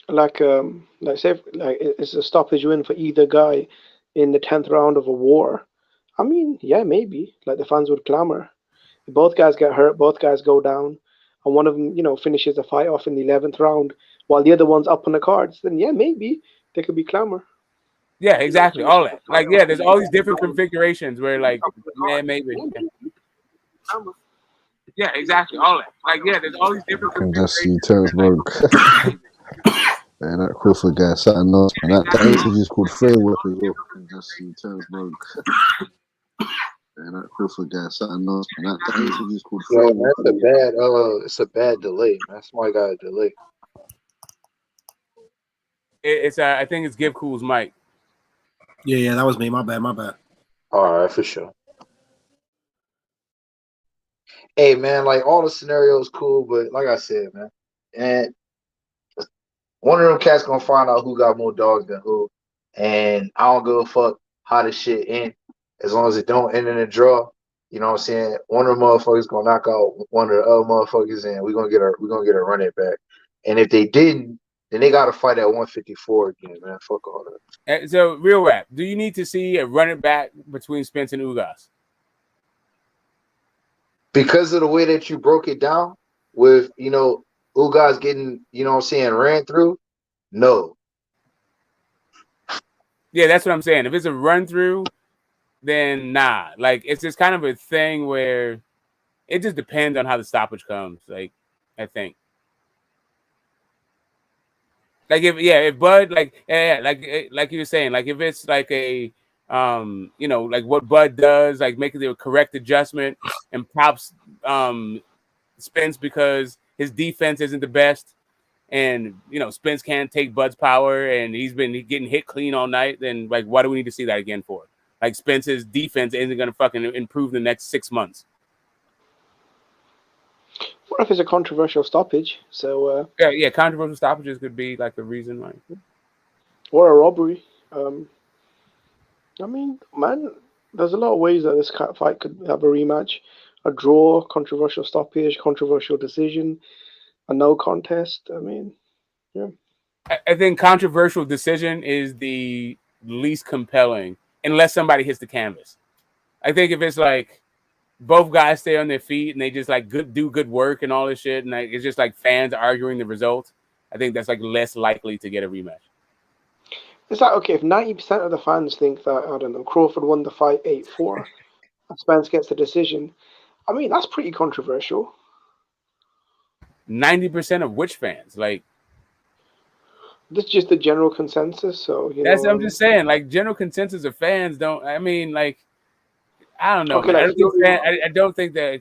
like say like it's a stoppage win for either guy in the 10th round of a war, I mean, yeah, maybe like the fans would clamor. If both guys get hurt, both guys go down, and one of them finishes the fight off in the 11th round while the other one's up on the cards, then yeah, maybe there could be clamor. Yeah, exactly. All that. Like, yeah, there's all these different configurations where like, yeah, maybe. Yeah, exactly. All that. Like, yeah, there's all these different configurations. Just see Terence broke. Man, that Crawford guy, something else. Man, that interview's called Framework as well. Just see Terence broke. Man, that Crawford guy, something else. Man, that interview's called Framework. It's a bad delay. That's why I got a delay. It's I think it's Give Cool's mic. Yeah, that was me. My bad. All right, for sure. Hey, man, like all the scenarios cool, but like I said, man, and one of them cats gonna find out who got more dogs than who, and I don't give a fuck how the shit end, as long as it don't end in a draw. You know what I'm saying? One of the motherfuckers gonna knock out one of the other motherfuckers, and we're gonna get a run it back. And if they didn't, then they gotta fight at 154 again, man. Fuck all that. So, real rap, do you need to see a run it back between Spence and Ugas? Because of the way that you broke it down, with Ugas getting ran through, no. Yeah, that's what I'm saying. If it's a run through, then nah. Like it's just kind of a thing where it just depends on how the stoppage comes. Like I think. Like if Bud like you were saying, like if it's like a like what Bud does, like making the correct adjustment and props Spence because his defense isn't the best, and Spence can't take Bud's power, and he's been getting hit clean all night. Then like, why do we need to see that again for? Like Spence's defense isn't going to fucking improve the next 6 months. What if it's a controversial stoppage? So yeah, controversial stoppages could be like the reason why. Or a robbery. I mean, man, there's a lot of ways that this fight could have a rematch: a draw, controversial stoppage, controversial decision, a no contest. I mean, yeah. I think controversial decision is the least compelling, unless somebody hits the canvas. I think if it's like both guys stay on their feet and they just like do good work and all this shit, and like, it's just like fans arguing the result, I think that's like less likely to get a rematch. It's like, okay, if 90% of the fans think that, I don't know, Crawford won the fight 8-4 and Spence gets the decision, I mean, that's pretty controversial. 90% of which fans? Like, this is just the general consensus. So I'm just saying, like, general consensus of fans don't. I mean, like, I don't know. Okay, like, I don't think that.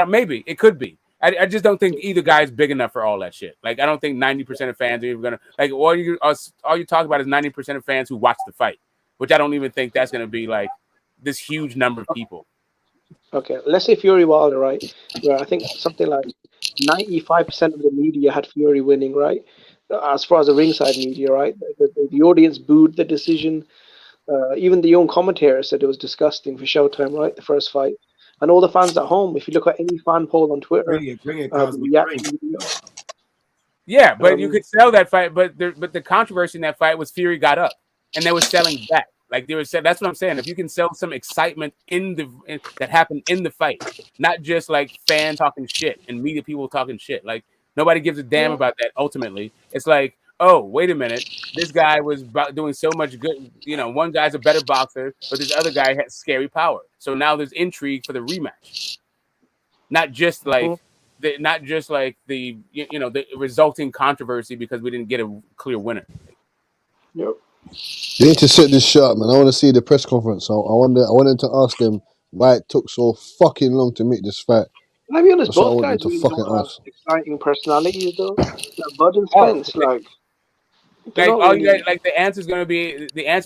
Maybe it could be. I just don't think either guy is big enough for all that shit. Like, I don't think 90% of fans are even gonna like. All you talk about is 90% of fans who watch the fight, which I don't even think that's gonna be like this huge number of people. Okay, let's say Fury Wilder, right? Where I think something like 95% of the media had Fury winning, right? As far as the ringside media, right? The audience booed the decision. Even the own commentators said it was disgusting for Showtime, right? The first fight. And all the fans at home, if you look at any fan poll on Twitter, bring it, Cosby. Yeah, but you could sell that fight. But the controversy in that fight was Fury got up, and they were selling back. Like they were said, that's what I'm saying. If you can sell some excitement that happened in the fight, not just like fan talking shit and media people talking shit. Like nobody gives a damn about that. Ultimately, it's like, oh, wait a minute, this guy was doing so much good. One guy's a better boxer, but this other guy has scary power. So now there's intrigue for the rematch. not just like the the resulting controversy because we didn't get a clear winner. Yep. You need to set this shit up, man. I want to see the press conference. I wanted to ask them why it took so fucking long to make this fight. I'll be honest, That's what I both want them guys to really fucking don't have ask. exciting personalities though. Like Bud and Spence, like they're Like not all you really. got, like the answer to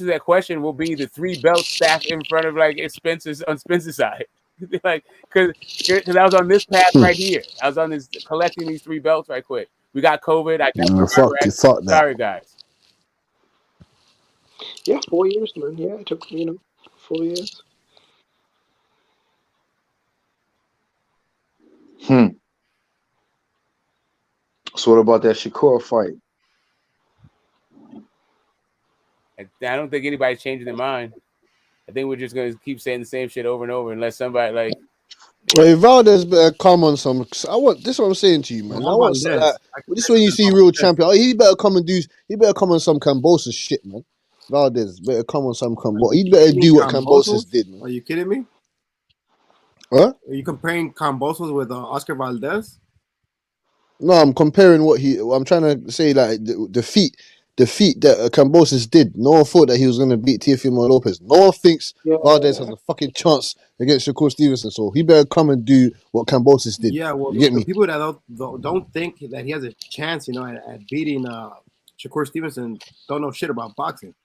that question will be the 3 belts stacked in front of like Spence's on Spence's side. Like because I was on this path right here. I was on this collecting these 3 belts right quick. We got COVID. I got Fuck that. Sorry guys. Yeah, 4 years, man. Yeah, it took 4 years. So what about that Shakur fight? I don't think anybody's changing their mind. I think we're just gonna keep saying the same shit over and over unless somebody like. Well, Valdez better come on some. This is what I'm saying to you, man. I want this when you see real champion. He better come and do. He better come on some Kambosos shit, man. Valdez better come on some Kambosos. He better do what Kambosos did, man. Are you kidding me? Huh? Are you comparing Kambosos with Oscar Valdez? No, I'm comparing what I'm trying to say, like the feat that Kambosos did. No one thought that he was going to beat Teofimo Lopez. No one thinks Valdez has a fucking chance against Shakur Stevenson. So he better come and do what Kambosos did. Yeah, well, you get me? People that don't think that he has a chance, at beating Shakur Stevenson don't know shit about boxing.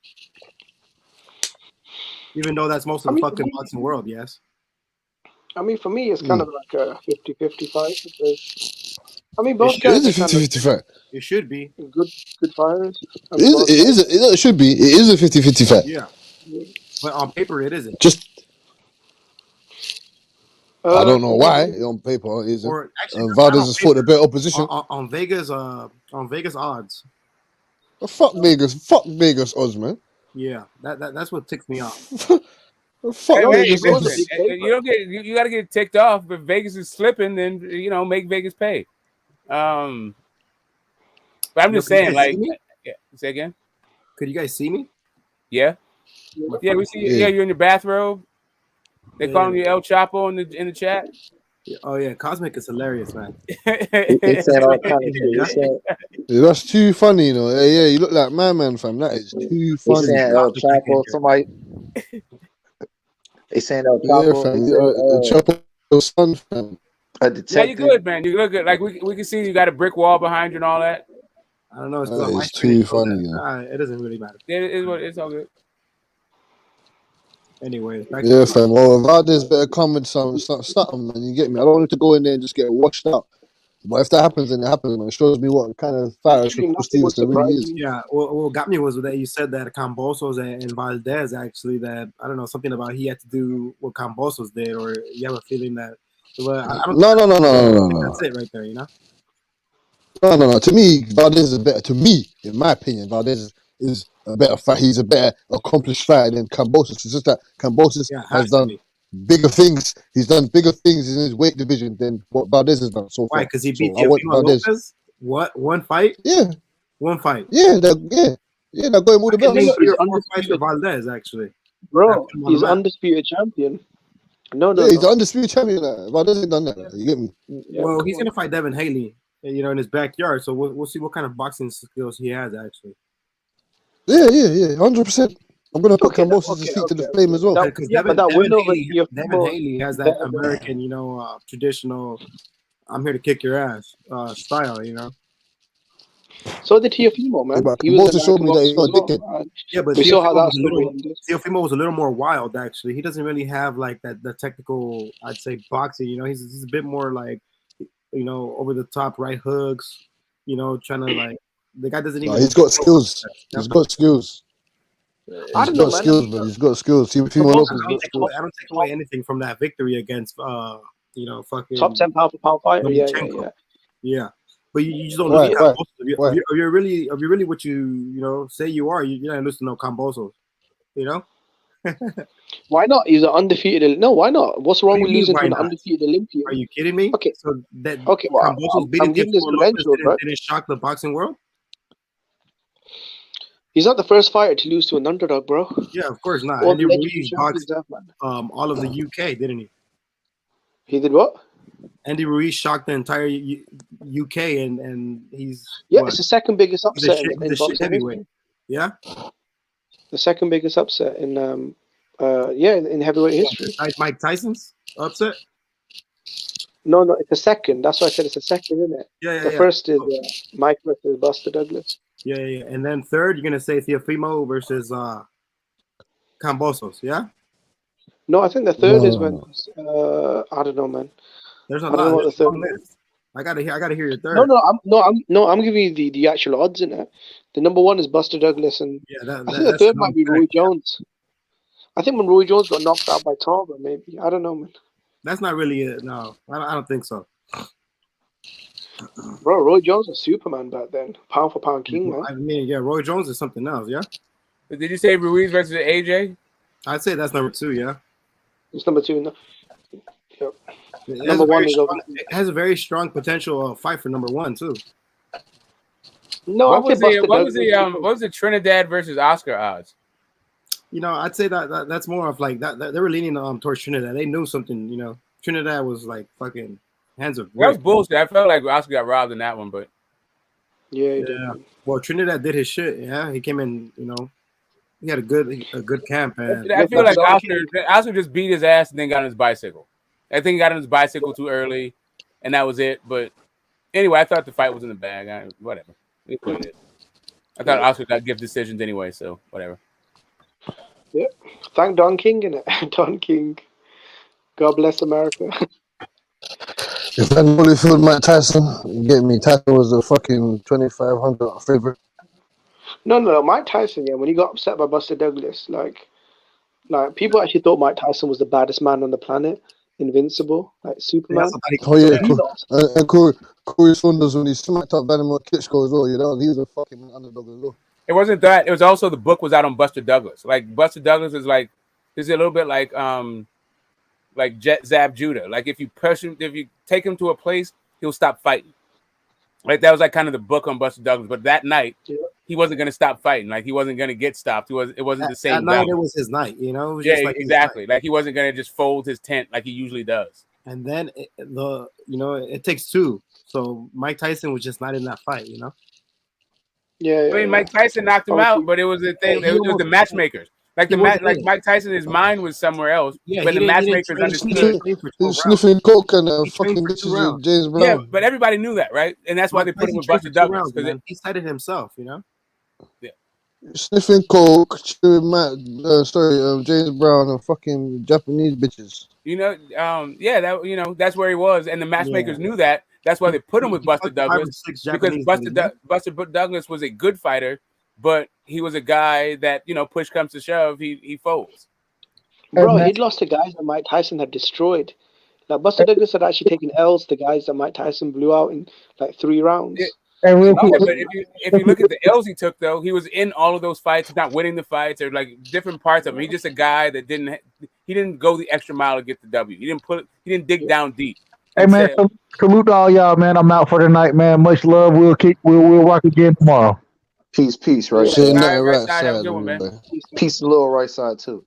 Even though that's most of the fucking boxing world, yes. I mean, for me, it's kind of like a 50-50 fight because, I mean, both guys are 50-50 fight. It should be good fighters. It should be. It is a 50-50 fight. Yeah, but on paper, it isn't. I don't know why on paper it isn't. Valdez has fought a better opposition on Vegas odds. Well, fuck Vegas odds, man. Yeah, that's what ticks me off. Listen, you got to get ticked off. If Vegas is slipping, then make Vegas pay. But I'm just saying, like, say again. Could you guys see me? Yeah, we see you. Yeah, you're in your bathrobe. They calling you El Chapo in the chat. Oh yeah, Cosmic is hilarious, man. He's saying all kinds of shit. That's too funny, Yeah, you look like my man, fam. That is too funny. They saying El Chapo, somebody. They saying El Chapo. Chapo's son, fam. Yeah, you good, man. You look good. Like we can see you got a brick wall behind you and all that. I don't know. It's too funny. It doesn't really matter. It's all good. Anyway, yeah, fam. Well, Valdez better come with something, man. You get me? I don't want to go in there and just get washed out. But if that happens, then it happens, man. It shows me what kind of fighter Stevenson really is. Yeah, what got me was that you said that Kambosos and Valdez actually, that I don't know, something about he had to do what Kambosos did, or you have a feeling that. Well, No. That's it right there, No. To me, Valdez is better. To me, in my opinion, Valdez is a better fight. He's a better accomplished fighter than Kambosos. It's just that Kambosos has done bigger things. He's done bigger things in his weight division than what Valdez has done so far. Why? Because he beat Teofimo Lopez? What? One fight? Yeah. One fight. Yeah. They're going with the belt. You're undisputed. Valdez, actually. Bro, he's undisputed champion. No. He's the undisputed champion. Valdez ain't done that. You get me? Well, he's gonna fight Devin Haney, in his backyard. So we'll see what kind of boxing skills he has, actually. Yeah, 100%. I'm gonna put Kambosos' feet to the flame as well. Devin Haney has that American, traditional "I'm here to kick your ass" style, So did Teofimo, man. Yeah, he was showed me that he's got a dickhead. Yeah, but we saw how that Teofimo was a little more wild, actually. He doesn't really have like the technical, I'd say, boxing. He's a bit more like, over the top right hooks. Trying to like the guy doesn't even. He's got skills. He's got skills. I don't know, man. He's got skills. I don't take away anything from that victory against, fucking top 10 pound for pound fighter. Yeah. But you just don't lose Kambosos. If you're really what you say you are, you're not losing no Kambosos. Why not? He's an undefeated. No, why not? What's wrong with losing to an undefeated Olympian? Are you kidding me? Okay, so that well, Kambosos beating Lopez didn't shock the boxing world. He's not the first fighter to lose to an underdog, bro. Yeah, of course not. And he boxed all of the UK, didn't he? He did what? Andy Ruiz shocked the entire UK, and he's it's the second biggest upset in boxing heavyweight. history. Yeah, the second biggest upset in in heavyweight history. Mike Tyson's upset. No, it's the second. That's why I said it's the second, isn't it? Yeah. First is Mike versus Buster Douglas. Yeah. And then third, you're gonna say Teofimo versus Kambosos. Yeah. No, I think the third is when I don't know, man. There's a I lot. don't know what the third is. I gotta hear your third. I'm giving you the actual odds in it. The number one is Buster Douglas, and I think the third might be Roy Jones. I think when Roy Jones got knocked out by Tarver, maybe. I don't know, man. That's not really it. No, I don't think so. Bro, Roy Jones was Superman back then. Pound for pound king, man. I mean, yeah, Roy Jones is something else, yeah? Did you say Ruiz versus AJ? I'd say that's number 2, yeah. It's number 2. No. Yep. Number 1 is it has a very strong potential fight for number 1, too. No, what was the Trinidad versus Oscar odds? You know, I'd say that's more of like that they were leaning towards Trinidad. They knew something, you know. Trinidad was like fucking hands of that was bullshit. I felt like Oscar got robbed in that one, but yeah, he did. Well, Trinidad did his shit. Yeah, he came in. You know, he had a good camp. And I feel like Oscar just beat his ass and then got on his bicycle. I think he got on his bicycle too early, and that was it. But anyway, I thought the fight was in the bag. Whatever. It put it. I thought Oscar got gift decisions anyway, so whatever. Yeah. Thank Don King, innit? Don King. God bless America. If I only filled Mike Tyson, you get me. Tyson was a fucking 2,500 favorite. No. Mike Tyson, when he got upset by Buster Douglas, like people actually thought Mike Tyson was the baddest man on the planet, invincible, like Superman. And Corey Saunders, when he smacked up Vladimir Klitschko as well, you know, he was a fucking underdog as well. It wasn't that. It was also the book was out on Buster Douglas. Like Buster Douglas is like, is a little bit like Zab Judah. Like if you push him, if you take him to a place, he'll stop fighting. Like that was like kind of the book on Buster Douglas. But that night, he wasn't going to stop fighting. Like he wasn't going to get stopped. It wasn't the same. That night it was his night. You know. It was just like exactly. Like he wasn't going to just fold his tent like he usually does. And then it takes two. So Mike Tyson was just not in that fight. You know. Yeah. I mean, Mike Tyson knocked him out, but it was the thing. It was the matchmakers. Like Mike Tyson, his mind was somewhere else. Yeah, but the matchmakers understood. He was sniffing coke and fucking bitches with James Brown. Yeah, but everybody knew that, right? And that's why they put him with Buster Douglas because he said it himself, you know. Yeah. Sniffing coke, chewing James Brown and fucking Japanese bitches. You know, that's where he was, and the matchmakers knew that. That's why they put him with Buster Douglas because Buster Douglas was a good fighter, but he was a guy that, you know, push comes to shove, he folds. Bro, he'd lost to guys that Mike Tyson had destroyed. Like Buster Douglas had actually taken L's to guys that Mike Tyson blew out in like 3 rounds. Yeah. But if you look at the L's he took, though, he was in all of those fights. He's not winning the fights or like different parts of him. He's just a guy that didn't go the extra mile to get the W. He didn't dig down deep. Hey man, salute to all y'all, man. I'm out for the night, man. Much love. We'll rock again tomorrow. Peace, right. Right side. Have a good one, man. Peace to the little right side too.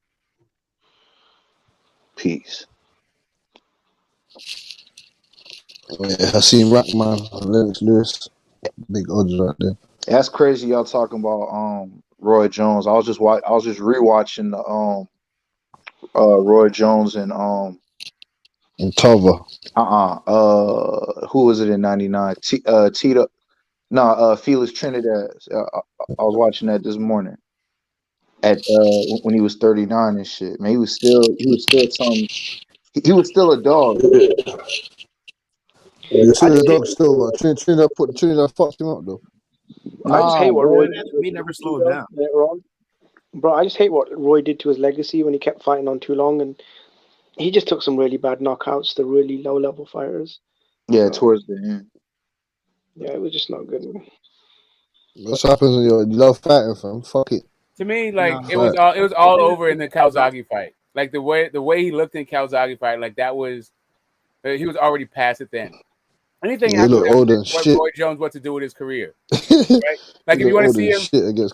Peace. Yeah, I seen Rockman, Lennox Lewis, big odds right there. That's crazy. Y'all talking about Roy Jones. I was just rewatching the Roy Jones and Tova. Who was it in '99? Felix Trinidad. I was watching that this morning. At when he was 39 and shit. Man, he was still something. He was still a dog. Yeah, the dog still. Trinidad fucked him up though. I just hate what Roy did. He never slowed down. Bro, I just hate what Roy did to his legacy when he kept fighting on too long, and he just took some really bad knockouts to really low level fighters. Yeah, towards the end. Yeah, it was just not good. What happens when you love fighting, fam? Fuck it. To me, like it was all over in the Calzaghe fight. Like the way he looked in Calzaghe fight, like that was he was already past it then. Anything after that, Roy Jones what to do with his career, right? Like if you want to see him,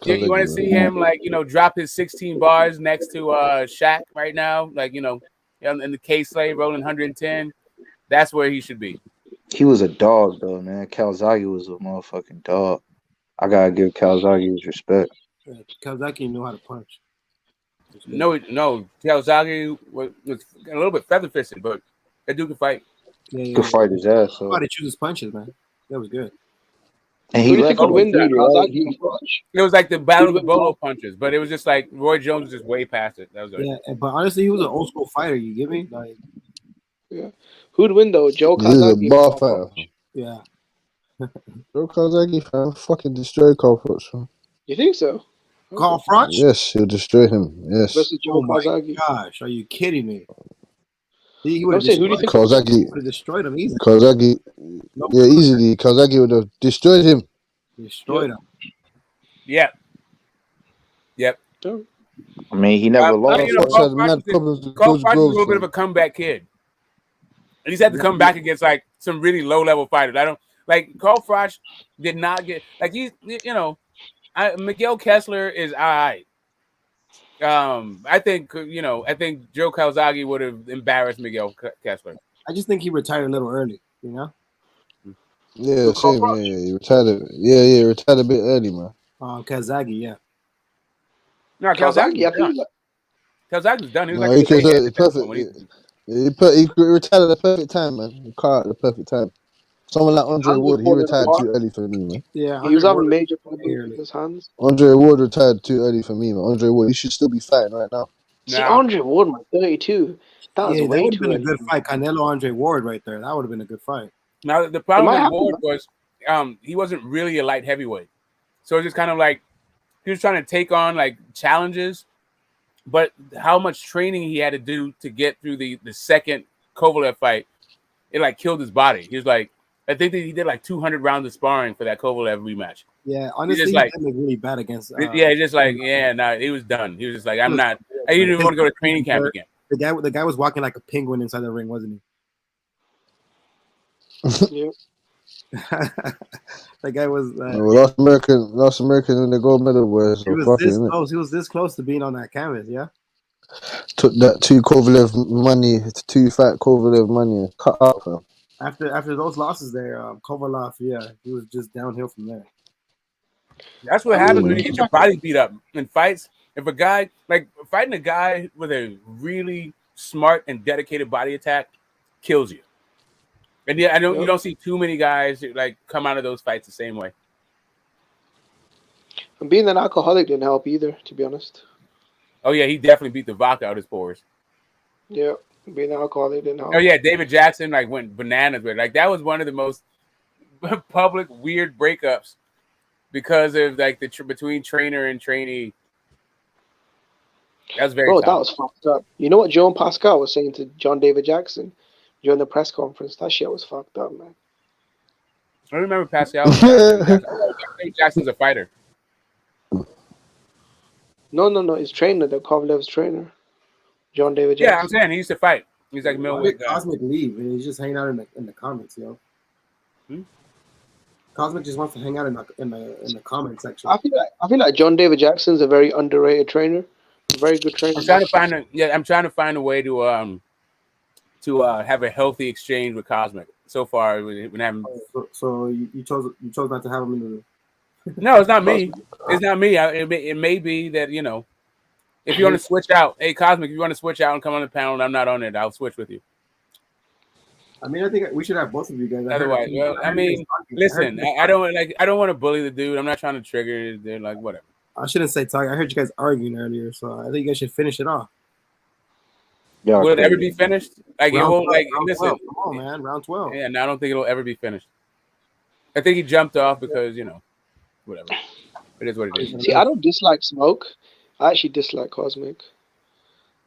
you want to see him like, you know, drop his 16 bars next to Shaq right now, like, you know, in the K-Slave rolling 110. That's where he should be. He was a dog, though, man. Calzaghe was a motherfucking dog. I gotta give Calzaghe his respect. Yeah, Kawasaki knew how to punch. No, Calzaghe was a little bit feather fisted, but that dude could fight. Yeah. Could fight his ass How off. to choose his punches, man. That was good. And Who he do you left think would win that? undefeated, right? Calzaghe or Froch? It was like the battle of the bolo punches, but it was just like Roy Jones was just way past it. That was Yeah, but honestly, he was an old school fighter. You get me? Like, yeah. Who'd win though? Joe He was a Calzaghe bar or fighter. Froch? yeah. Joe Calzaghe, fam, fucking destroy Carl Froch, fam. You think so? Carl Froch? Yes, he'll destroy him. Yes. Versus Joe my Calzaghe. gosh, are you kidding me? He I'm would saying, who do you think? Would Calzaghe, have destroyed him easily. Calzaghe, yeah, easily. Calzaghe would have destroyed him. Destroyed him. Yep. I mean, he never lost. Carl Froch is a little bit of a comeback kid. And he's had to come back against like some really low level fighters. I don't like Carl Froch did not get like he's Miguel Kessler is all right. I think Joe Calzaghe would have embarrassed Miguel Kessler. I just think he retired a little early, you know? Yeah, same. Yeah, he retired. Yeah, retired a bit early, man. Calzaghe, yeah. No, Calzaghe, I think Calzaghe's done. He was perfect. He retired at the perfect time, man. He caught at the perfect time. Someone like Andre Ward, he retired too early for me, man. Yeah, he was having major problems with his hands. Andre Ward retired too early for me, man. Andre Ward, he should still be fighting right now. See, Andre Ward, man, 32. That was way would too have been early. a good fight. Canelo Andre Ward right there. That would have been a good fight. Now the problem with Ward was he wasn't really a light heavyweight. So it's just kind of like he was trying to take on like challenges, but how much training he had to do to get through the second Kovalev fight, it like killed his body. He was like, I think that he did like 200 rounds of sparring for that Kovalev rematch. Yeah, honestly, he did look really bad against. He was done. He was just like, I'm not. I didn't even want to go to training camp again. The guy was walking like a penguin inside the ring, wasn't he? Yeah. That guy was. Last American in the gold medal was. He was this close. He was this close to being on that canvas. Yeah. Took that two fight Kovalev money and cut out for him. After those losses there, Kovalev, he was just downhill from there. That's what happens when you get your body beat up in fights. If a guy fighting a guy with a really smart and dedicated body attack kills you. And yeah, I know you don't see too many guys like come out of those fights the same way. And being an alcoholic didn't help either, to be honest. Oh yeah, he definitely beat the vodka out his pores. Yeah, being an alcoholic didn't help. Oh yeah, David Jackson went bananas with it. Like that was one of the most public weird breakups because of like the between trainer and trainee. That was very tough. That was fucked up. You know what Joan Pascal was saying to John David Jackson during the press conference? That shit was fucked up, man. I remember Pascal. Jackson's a fighter. No. His trainer, the Kovalev's trainer, John David Jackson. Yeah, I'm saying he used to fight. He's like middleweight guy. Cosmic leave. He's just hanging out in the comments, yo. Cosmic just wants to hang out in the comment section. I feel like John David Jackson's a very underrated trainer. A very good trainer. I'm trying to find a way to have a healthy exchange with Cosmic. So far, we haven't. So you chose not to have him in the. No, it's not me. It's not me. It may be that if you want to switch out, hey Cosmic, if you want to switch out and come on the panel, and I'm not on it, I'll switch with you. I mean, I think we should have both of you guys. Otherwise, listen, I don't want to bully the dude. I'm not trying to trigger. They're like whatever. I shouldn't say talk. I heard you guys arguing earlier, so I think you guys should finish it off. Yeah, will it ever be finished? Like round it won't. 12, Like round listen, 12. Come on, man, round 12. Yeah, no, I don't think it'll ever be finished. I think he jumped off because whatever. It is what it is. See, I don't dislike Smoke. I actually dislike Cosmic.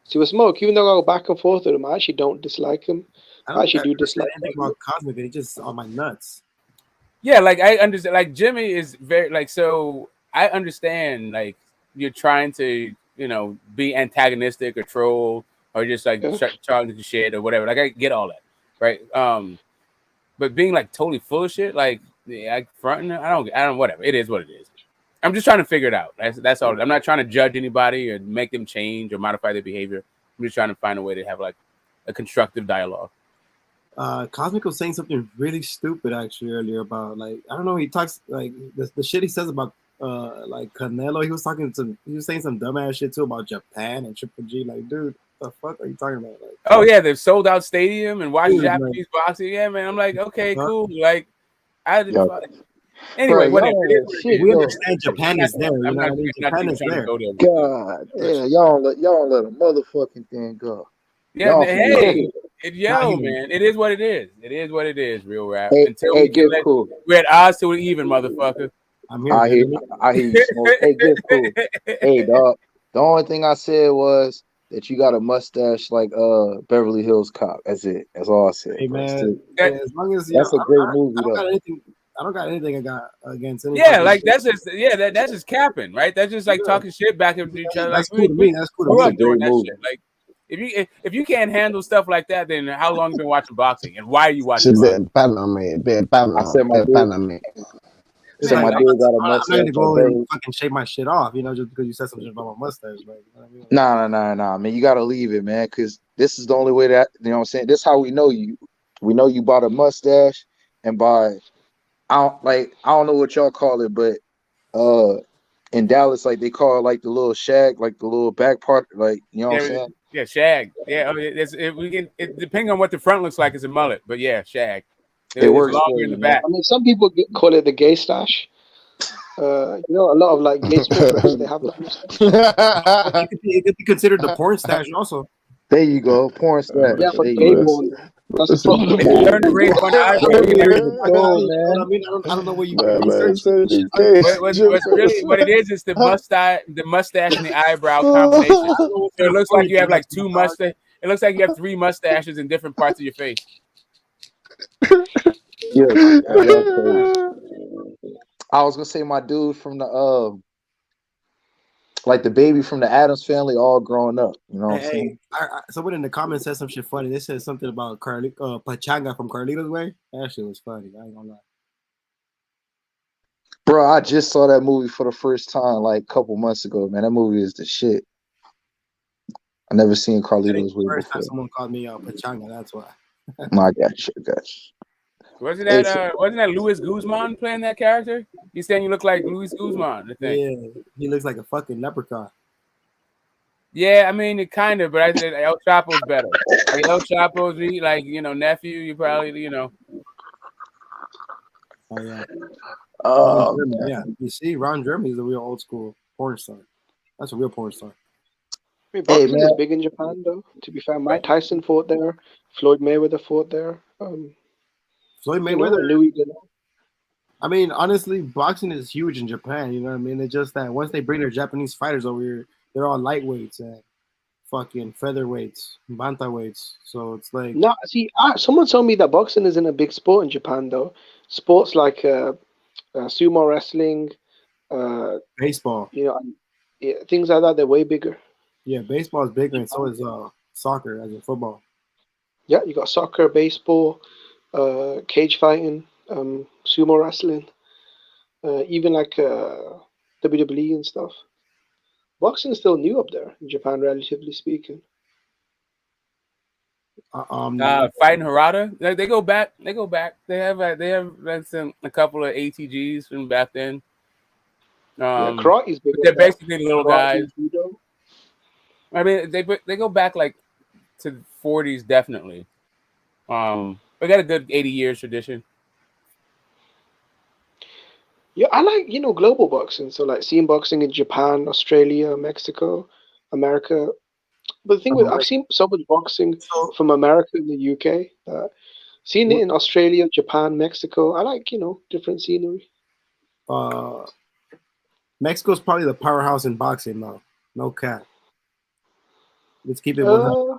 See, with Smoke, even though I go back and forth with him, I actually don't dislike him. I actually do dislike him. About Cosmic, and he just on my nuts. Yeah, like I understand. Like Jimmy is very like so. I understand. Like you're trying to be antagonistic or troll or just like talking to shit or whatever. Like I get all that, right? But being like totally full of shit, like fronting, I don't. Whatever. It is what it is. I'm just trying to figure it out. That's all. I'm not trying to judge anybody or make them change or modify their behavior. I'm just trying to find a way to have like a constructive dialogue. Cosmic was saying something really stupid actually earlier about like I don't know. He talks like the shit he says about like Canelo. He was saying some dumbass shit too about Japan and Triple G. Like, dude, what the fuck are you talking about? Like, oh yeah, they've sold out stadium and watched Japanese boxing. Yeah, man. I'm like, okay, cool. Like, I didn't. Anyway, whatever. We understand Japan is there. You know what I mean? Japan is there. God damn, y'all don't let a motherfucking thing go. Yeah, hey, man, it is what it is. It is what it is. Real rap. Until we can we're at odds till we even, motherfucker. I'm here. I hear you, Smoke. Hey, get cool. Hey, dog. The only thing I said was that you got a mustache like Beverly Hills Cop. That's it. That's all I said. Hey man, as long as that's a great movie though. I don't got anything against anything. Yeah, like that's just capping, right? That's just like talking shit back at each other. That's like, cool to me. That's cool to me. Doing that shit. Like if you can't handle stuff like that, then how long you been watching boxing and why are you watching boxing? I said my dude. So my dude got a mustache. I'm not gonna go and fucking shake my shit off, you know, just because you said something about my mustache. Like, you know what I mean? Nah, man. You gotta leave it, man, because this is the only way that you know what I'm saying. This is how we know you. We know you bought a mustache and by I don't know what y'all call it, but in Dallas, like they call it like the little shag, like the little back part, like you know what I'm saying? Yeah, shag. Yeah, it depending on what the front looks like, it's a mullet, but yeah, shag. It works longer in the back. I mean, some people call it the gay stash. You know, a lot of like gay strippers they have that. It could be considered the porn stash also. There you go, porn stash. Yeah, for gay porn. That's the problem. Learn to raise one eyebrow. I don't know what you what it is the mustache and the eyebrow combination. So it looks like you have like two mustache. It looks like you have three mustaches in different parts of your face. Yeah. I was gonna say my dude from the like the baby from the Addams Family, all growing up. You know what I'm saying? Someone in the comments said some shit funny. They said something about Pachanga from Carlito's Way. That shit was funny. I ain't gonna lie. Bro, I just saw that movie for the first time like a couple months ago. Man, that movie is the shit. I never seen Carlito's Way first before. time someone called me Pachanga. That's why. I got you. Wasn't that Luis Guzman playing that character? He's saying you look like Luis Guzman, I think. Yeah, he looks like a fucking leprechaun. Yeah, I mean, it kind of, but I said El Chapo's better. Like El Chapo's, like, you know, nephew, you probably, you know. Oh, yeah. Oh, yeah. You see, Ron Jeremy's a real old school porn star. That's a real porn star. I mean, boxing is big in Japan, though. To be fair, Mike Tyson fought there. Floyd Mayweather fought there. Floyd Mayweather. I mean, honestly, boxing is huge in Japan. You know what I mean? It's just that once they bring their Japanese fighters over here, they're all lightweights and fucking featherweights, bantamweights. So it's like no. See, someone told me that boxing isn't a big sport in Japan, though. Sports like sumo wrestling, baseball, you know, things like that, they're way bigger. Yeah, baseball is bigger, and so is soccer, as in football. Yeah, you got soccer, baseball, cage fighting, sumo wrestling, even like WWE and stuff. Boxing is still new up there in Japan, relatively speaking. Fighting Harada, they go back. They have a couple of ATGs from back then. Karate's big. They're basically little guys. I mean, they go back like to the 40s, definitely. We got a good 80 years tradition. Yeah, I like, global boxing. So like seeing boxing in Japan, Australia, Mexico, America. But the thing I've seen so much boxing from America and the UK. Seeing it in Australia, Japan, Mexico, I like, different scenery. Mexico's probably the powerhouse in boxing, though. No cap. Let's keep it 100.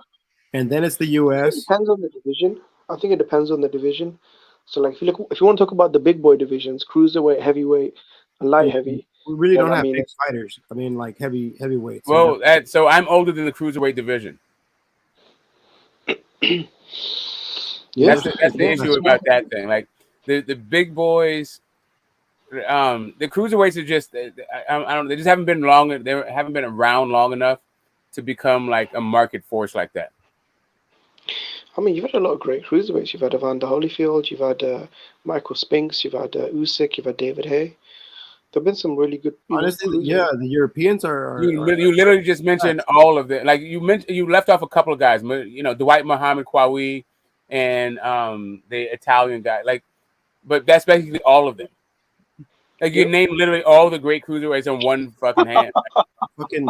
And then it's the US. It depends on the division. I think it depends on the division. So, like, if you want to talk about the big boy divisions, cruiserweight, heavyweight, and light heavy, we really don't have big fighters. I mean, like heavyweights. Well, so I'm older than the cruiserweight division. Yeah, that's the issue about that thing. Like the big boys, the cruiserweights are just I don't. They just haven't been They haven't been around long enough to become like a market force like that. I mean, you've had a lot of great cruiserweights. You've had Evander Holyfield, you've had Michael Spinks, you've had Usyk, you've had David Hay. There've been some really good, honestly, yeah, the Europeans are you literally just mentioned all of them. Like you left off a couple of guys. Dwight Muhammad Qawi and the Italian guy. Like, but that's basically all of them. Like you named literally all the great cruiserweights on one fucking hand. Fucking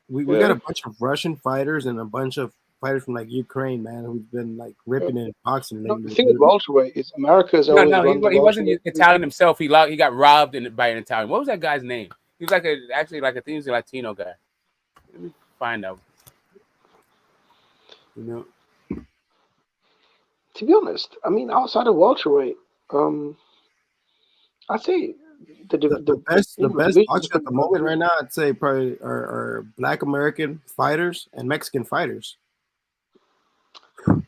we got a bunch of Russian fighters and a bunch of fighters from like Ukraine, man, who's been like ripping in boxing. No, the thing with welterweight is America's always he wasn't Italian himself. He got robbed by an Italian. What was that guy's name? He was I think he was a Latino guy. Let me find out. To be honest, I mean, outside of welterweight, I'd say the best boxers at the moment right now, I'd say probably are Black American fighters and Mexican fighters. On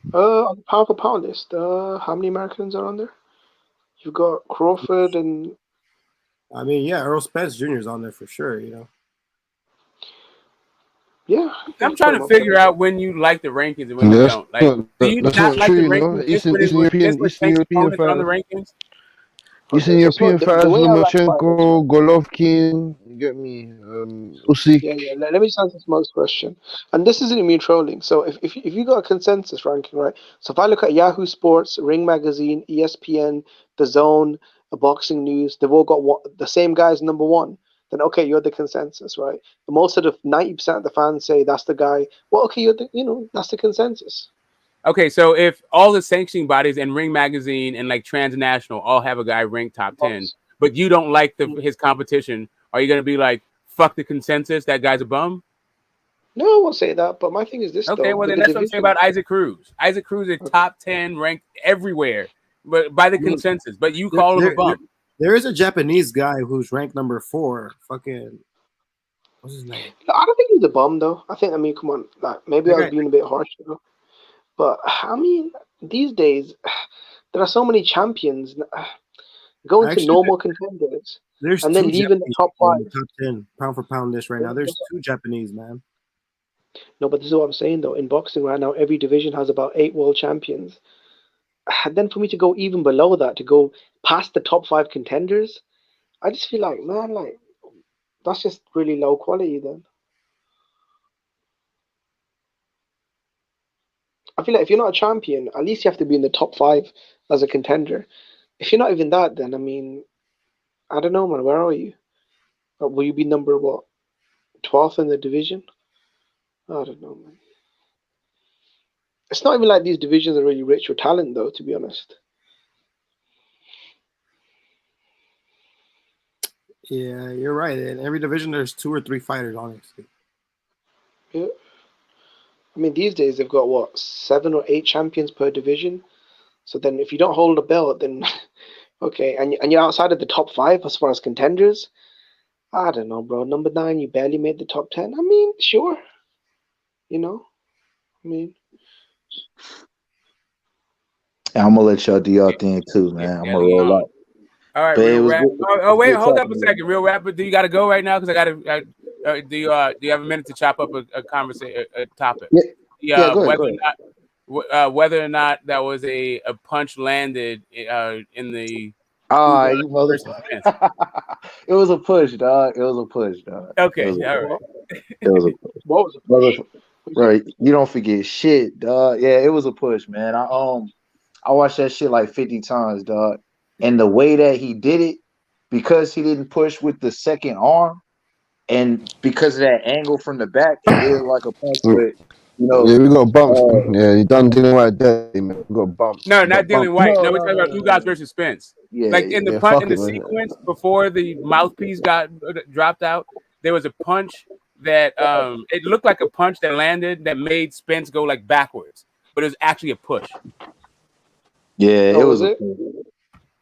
the pound for pound list, how many Americans are on there? You've got Crawford and. I mean, yeah, Errol Spence Jr. is on there for sure. Yeah, I'm trying to figure out when you like the rankings and when you don't. Like, do you not like the rankings? Eastern European on the rankings. Eastern European fighters, Lomachenko, Golovkin, you get me? Usyk. Yeah. Let me just answer Smoke's question. And this isn't me trolling. So if you got a consensus ranking, right? So if I look at Yahoo Sports, Ring Magazine, ESPN, The Zone, Boxing News, they've all got the same guys number one. Then okay, you're the consensus, right? But most of the 90% of the fans say that's the guy. Well, okay, that's the consensus. Okay, so if all the sanctioning bodies and Ring Magazine and like Transnational all have a guy ranked top 10, but you don't like his competition, are you going to be like, fuck the consensus, that guy's a bum? No, I won't say that, but my thing is this, okay, well, then that's what I'm saying about Isaac Cruz. Isaac Cruz is top 10 ranked everywhere, but by the consensus, but you call him a bum. There is a Japanese guy who's ranked number 4. Fucking, what's his name? I don't think he's a bum, though. I mean, come on. Like, maybe I was being a bit harsh, But, I mean, these days, there are so many champions going to normal contenders and then leaving the top 5. Top 10, pound for pound list right now. There's 2 Japanese, man. No, but this is what I'm saying, though. In boxing right now, every division has about 8 world champions. And then for me to go even below that, to go past the top 5 contenders, I just feel like, man, like, that's just really low quality then. I feel like if you're not a champion, at least you have to be in the top 5 as a contender. If you're not even that, then, I mean, I don't know, man. Where are you? Will you be number, 12th in the division? I don't know, man. It's not even like these divisions are really rich with talent, though, to be honest. Yeah, you're right. In every division, there's 2 or 3 fighters, honestly. Yeah. I mean, these days they've got 7 or 8 champions per division. So then, if you don't hold a belt, then okay, and you're outside of the top 5 as far as contenders. I don't know, bro. Number 9, you barely made the top 10. I mean, sure. I mean, I'm gonna let y'all do y'all thing too, man. I'm gonna roll up. All right, real rap. Wait, hold up a second, real rap. But do you got to go right now? Because I got to. Do you have a minute to chop up a conversation, a topic? Yeah, go ahead. Whether or not that was a punch landed in the. You mother. It was a push, dog. Okay, all right. It was a push. What was a push? Right, you don't forget shit, dog. Yeah, it was a push, man. I watched that shit like 50 times, dog. And the way that he did it, because he didn't push with the second arm, and because of that angle from the back, it did like a punch. But yeah, we got bumped. Yeah, you done Dylan White dead, man. We got bumped. No, not Dylan White. No, we're talking about Ugas versus Spence. Yeah, like in the sequence before the mouthpiece got dropped out, there was a punch that it looked like a punch that landed that made Spence go like backwards, but it was actually a push. Yeah, it was.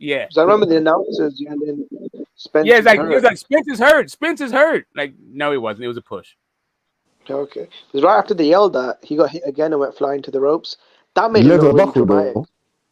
Yeah. So I remember the announcers and then Spence. Yeah, it was like Spence is hurt. Spence is hurt. Like, no, he wasn't. It was a push. Okay. Because right after they yelled that, he got hit again and went flying to the ropes. That made it look really dramatic.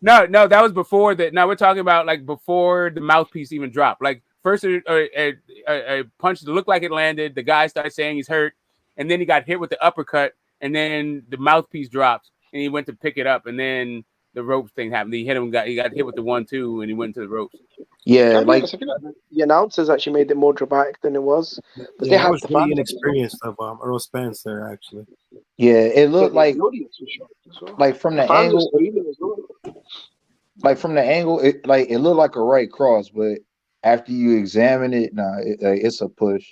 No, that was before that. Now we're talking about like before the mouthpiece even dropped. Like first a punch that looked like it landed. The guy started saying he's hurt, and then he got hit with the uppercut, and then the mouthpiece dropped, and he went to pick it up, and then the ropes thing happened. He got hit with the 1-2, and he went to the ropes. Yeah, I feel like the announcers actually made it more dramatic than it was. But they that had was the really fans inexperienced of Errol Spence there, actually. Yeah, it looked the like audience was shocked as well. like from the fans were angle, screaming as well. like from the angle, it looked like a right cross, but after you examine it, it's a push.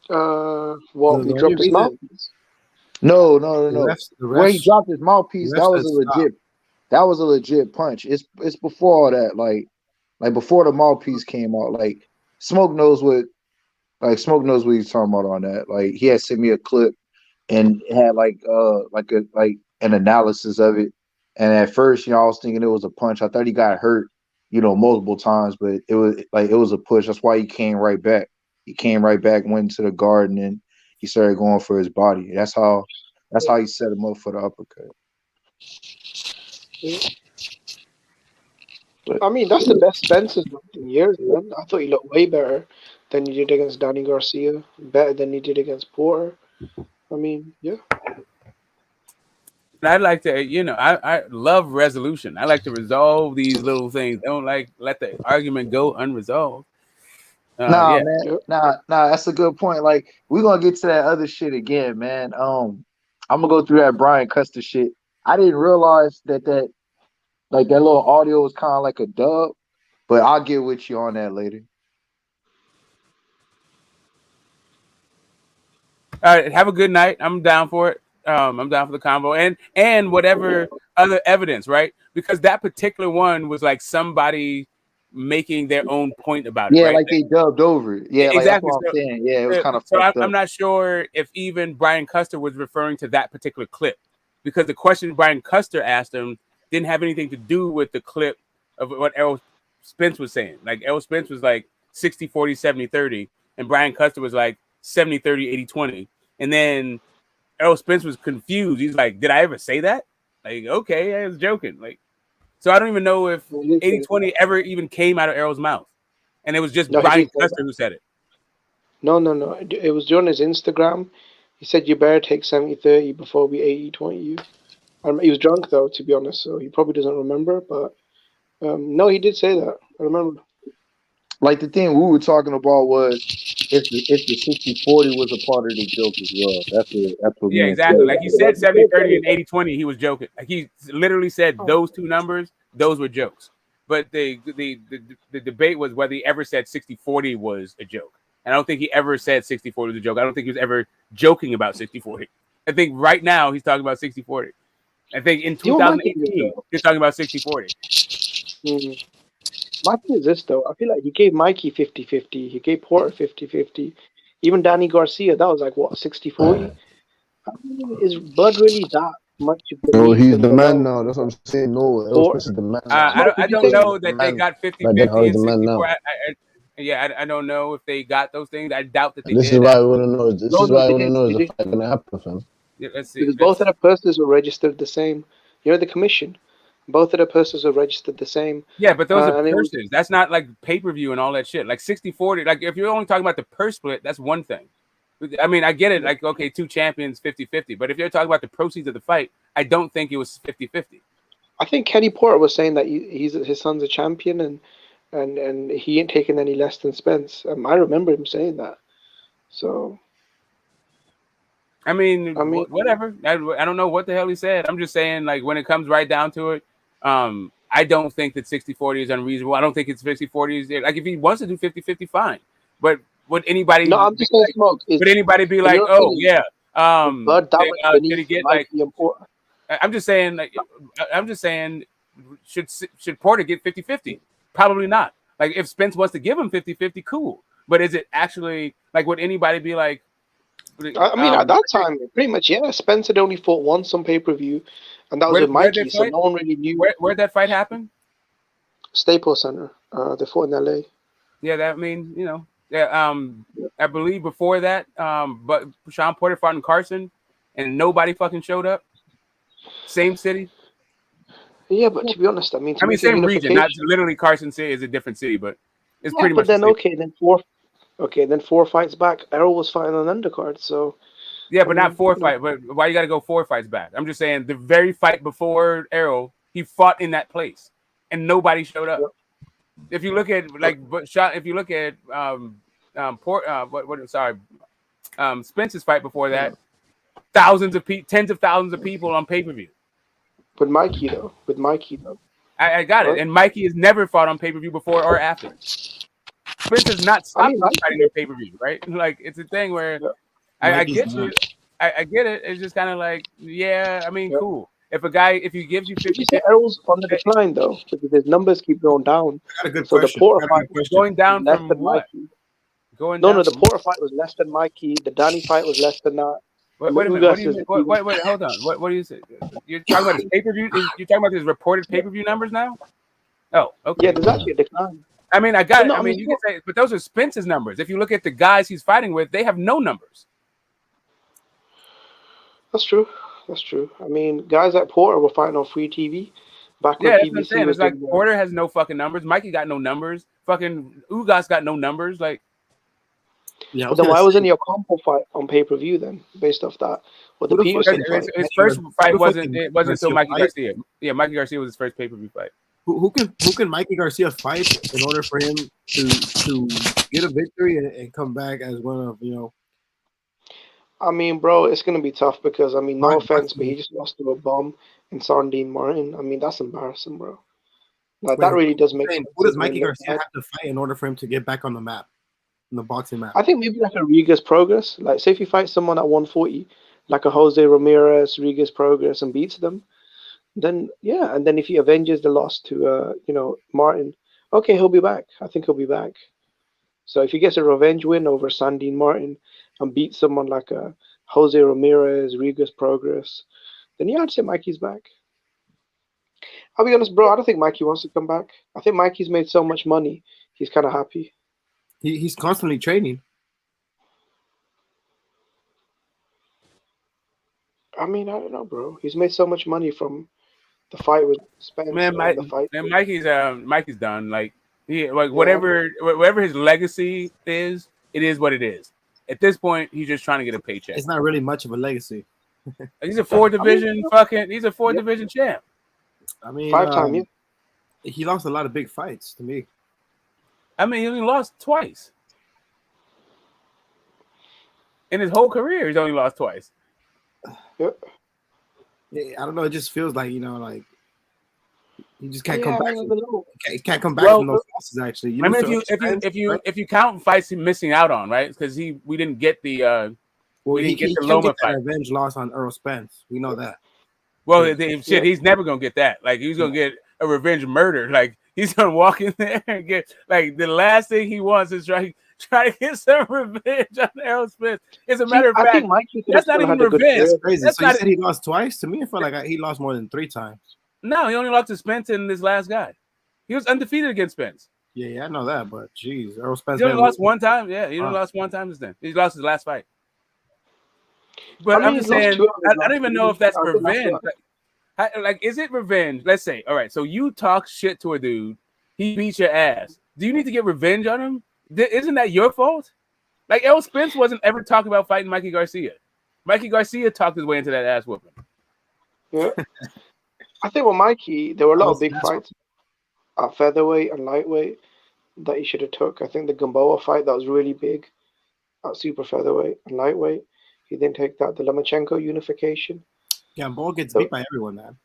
What he dropped his mouthpiece? No. Where he dropped his mouthpiece, that was a legit punch. It's before all that, like before the mouthpiece came out. Like Smoke knows what he's talking about on that. Like he had sent me a clip and it had like an analysis of it. And at first, I was thinking it was a punch. I thought he got hurt, multiple times, but it was a push. That's why he came right back. He came right back, went into the guard, and then he started going for his body. That's how he set him up for the uppercut. Yeah. I mean, that's the best Spencer's looked in years, man. I thought he looked way better than he did against Danny Garcia, better than he did against Porter. I mean, yeah. I'd like to, I love resolution. I like to resolve these little things. I don't let the argument go unresolved. Man. Nah, that's a good point. Like, we're gonna get to that other shit again, man. I'm gonna go through that Brian Custer shit. I didn't realize that little audio was kind of like a dub, but I'll get with you on that later. All right, have a good night. I'm down for it. I'm down for the combo and whatever other evidence, right? Because that particular one was like somebody making their own point about it. Yeah, right? like they dubbed over it. Yeah, exactly. That's what I'm saying. Yeah, it was kind of fucked up. I'm not sure if even Brian Custer was referring to that particular clip, because the question Brian Custer asked him didn't have anything to do with the clip of what Errol Spence was saying. Like Errol Spence was like 60-40, 70-30, and Brian Custer was like 70-30, 80-20. And then Errol Spence was confused. He's like, did I ever say that? Like, okay, I was joking. Like, so I don't even know if 80-20 ever even came out of Errol's mouth. And it was just Brian Custer who said it. No. It was during his Instagram. He said, you better take 70-30 before we 80-20 you. He was drunk, though, to be honest, so he probably doesn't remember. But, no, he did say that. I remember. Like, the thing we were talking about was if the 60-40 was a part of the joke as well. That's what yeah, exactly. Like, he said 70-30 and 80-20, he was joking. Like, he literally said those two numbers, those were jokes. But the debate was whether he ever said 60-40 was a joke. And I don't think he ever said 60-40 was a joke. I don't think he was ever joking about 60-40. I think right now he's talking about 60-40. I think in 2018 he's talking about 60-40. My thing is this, though. I feel like he gave Mikey 50-50. He gave Porter 50-50. Even Danny Garcia, that was like, what, 60-40? I mean, is Bud really that much? No, he's the man now. That's what I'm saying. No, Errol Spence is the man. I don't know that they got 50-50 and 64. I don't know if they got those things. I doubt that they did. This is why I want to know. This is why I want to know is the fight going to happen, fam. Yeah, let's see. Because both of the purses were registered the same. You're the commission. Both of the purses are registered the same. Yeah, but those are purses. That's not like pay-per-view and all that shit. Like 60-40, like if you're only talking about the purse split, that's one thing. I mean, I get it. Like, okay, two champions, 50-50. But if you're talking about the proceeds of the fight, I don't think it was 50-50. I think Kenny Porter was saying that his son's a champion and he ain't taking any less than Spence. I remember him saying that. So... I mean, whatever. I don't know what the hell he said. I'm just saying, like, when it comes right down to it, I don't think that 60-40 is unreasonable. I don't think it's 50-40. Like, if he wants to do 50-50, fine. But would anybody? No, I'm just saying, Smoke. Would anybody be like, oh yeah, did he get like? I'm just saying, like, should Porter get 50-50? Probably not. Like, if Spence wants to give him 50-50, cool. But is it actually like? Would anybody be like? I mean, at that time, pretty much, yeah. Spence had only fought once on pay-per-view, and that was with Mikey, so no one really knew. Where'd that fight happen? Staples Center. They fought in LA. Yeah, that I believe before that, but Sean Porter fought in Carson, and nobody fucking showed up. Same city. Yeah, but to be honest, I mean, same region. Not literally Carson City is a different city, but it's pretty much. But then, then 4 fights back, Errol was fighting on undercard, so Yeah, but not 4 fights. But why you got to go 4 fights back? I'm just saying the very fight before Errol, he fought in that place, and nobody showed up. Yep. If you look at Spence's fight before that, tens of thousands of people on pay-per-view. With Mikey though. I got it. And Mikey has never fought on pay-per-view before or after. Spence has not stopped fighting on pay-per-view, right? Like it's a thing where I get you. I get it. It's just kind of like, yeah, I mean, cool. If he gives you 50, Errol's on the decline though, because his numbers keep going down. I got a good so question. The Porter fight was going down less from than what? Mikey. No, the Porter fight was less than Mikey. The Danny fight was less than that. Wait a minute. What do you mean? Wait, hold on. What do you say? You're talking about his pay-per-view? You're talking about his reported pay-per-view numbers now? Oh, okay. Yeah, there's actually a decline. I mean, I got it. I mean, you can say, but those are Spence's numbers. If you look at the guys he's fighting with, they have no numbers. That's true. I mean, guys like Porter were fighting on free TV. Back when that's PBC what I'm saying. was It's like Porter has no fucking numbers. Mikey got no numbers. Fucking Ugas got no numbers. Like, yeah. But then why wasn't your compo fight on pay-per-view then, based off that? Well, the Peterson fight. His first fight wasn't until Mikey Garcia. Yeah, Mikey Garcia was his first pay-per-view fight. Who can Mikey Garcia fight in order for him to get a victory and come back as one of, you know? I mean, bro, it's gonna be tough because I mean, no offense, but he just lost to a bum in Sandine Martin. I mean, that's embarrassing, bro. Like that really does make sense. Who does Mikey Garcia have to fight in order for him to get back on the map, on the boxing map? I think maybe like a Rigas Progress. Like, say if you fight someone at 140, like a Jose Ramirez, Rigas Progress, and beats them, then yeah, and then if he avenges the loss to Martin, okay, he'll be back. I think he'll be back. So if he gets a revenge win over Sandine Martin and beats someone like a Jose Ramirez, Rigas Progress, then yeah, I'd say Mikey's back. I'll be honest, bro, I don't think Mikey wants to come back. I think Mikey's made so much money, he's kind of happy. He's constantly training. I mean, I don't know, bro. He's made so much money from the fight with Spence. Mikey's done. Like whatever his legacy is, it is what it is. At this point, he's just trying to get a paycheck. It's not really much of a legacy. He's a division division champ. I mean, 5-time, yeah. He lost a lot of big fights to me. I mean, he only lost twice. In his whole career, he's only lost twice. Yep. Yeah, I don't know. It just feels like, like he just can't come back. He can't come back from those losses. Actually, I mean, if you count fights he's missing out on, right? Because we didn't get the we didn't get the Loma fight. Revenge loss on Errol Spence. We know that. Well, he's never gonna get that. Like he's gonna get a revenge murder. Like he's gonna walk in there and get like the last thing he wants is try to get some revenge on Errol Spence. As a matter of fact, that's not even revenge. That's crazy. So you said he lost twice? To me, I felt like he lost more than 3 times. No, he only lost to Spence in this last guy. He was undefeated against Spence. Yeah, I know that, but geez, Errol Spence. He only lost one time. Yeah, he only lost one time since then. He lost his last fight. But I'm just saying, I don't even know if that's revenge. Like, is it revenge? Let's say, all right, so you talk shit to a dude, he beats your ass. Do you need to get revenge on him? Isn't that your fault? Like, Errol Spence wasn't ever talking about fighting Mikey Garcia. Mikey Garcia talked his way into that ass whooping. Yeah. I think with Mikey, there were a lot of big fights at featherweight and lightweight that he should have took. I think the Gamboa fight, that was really big at super featherweight and lightweight. He didn't take that. The Lomachenko unification. Gamboa gets beat by everyone, man.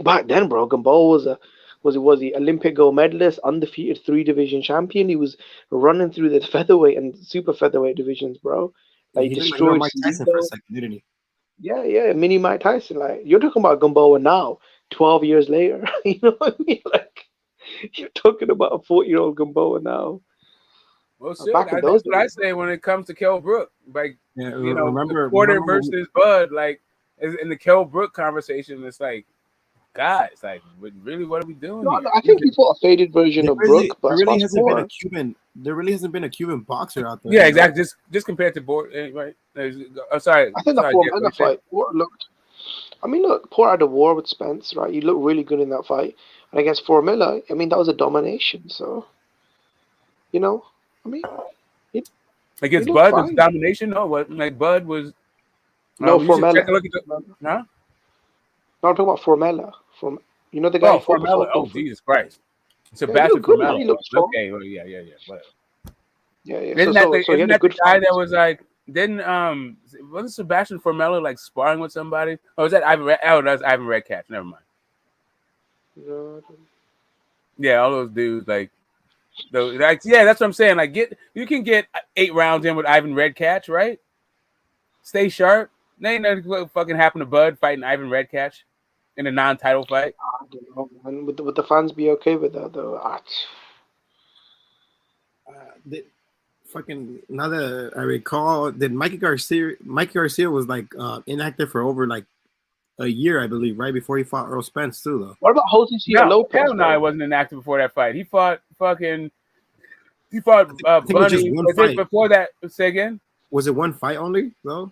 Back then, bro, Gamboa was the Olympic gold medalist, undefeated 3-division champion. He was running through the featherweight and super featherweight divisions, bro. Like he destroyed Mike Tyson for a second, didn't he? Yeah, mini Mike Tyson. Like you're talking about Gamboa now, 12 years later. You know what I mean? Like you're talking about a 40-year-old Gamboa now. Well, shit, that's what I say when it comes to Kell Brook. Like, remember Porter versus Bud. Like, in the Kell Brook conversation, it's like, guys, like, really, what are we doing? No, I think he fought a faded version of Brook. But there really hasn't been a Cuban boxer out there. Yeah, exactly. Just compared to right? Sorry. I think that fight looked. I mean, look, Porter had a war with Spence, right? He looked really good in that fight, and against Formilla, I mean, that was a domination. So, I mean, Against Bud, was domination? No, what? Like Bud was. No, Formella. No, I'm talking about Formella. You know the guy. Formella. Oh, Jesus Christ! Sebastian Formella. Okay, well, yeah, whatever. Yeah. Isn't that the guy that was like? Wasn't Sebastian Formella like sparring with somebody? Oh, was that Ivan? That's Ivan Redcatch. Never mind. No. Yeah, all those dudes like that's what I'm saying. Like you can get 8 rounds in with Ivan Redcatch, right? Stay sharp. Ain't nothing what fucking happened to Bud fighting Ivan Redcatch in a non-title fight. I don't know, man. Would the fans be okay with that though? Now that I recall, did Mikey Garcia was like inactive for over like a year, I believe, right before he fought Errol Spence too, though. What about Jose Cito Lopez? Hell no, I wasn't inactive before that fight. He fought Bunny. Before that, say again. Was it one fight only though?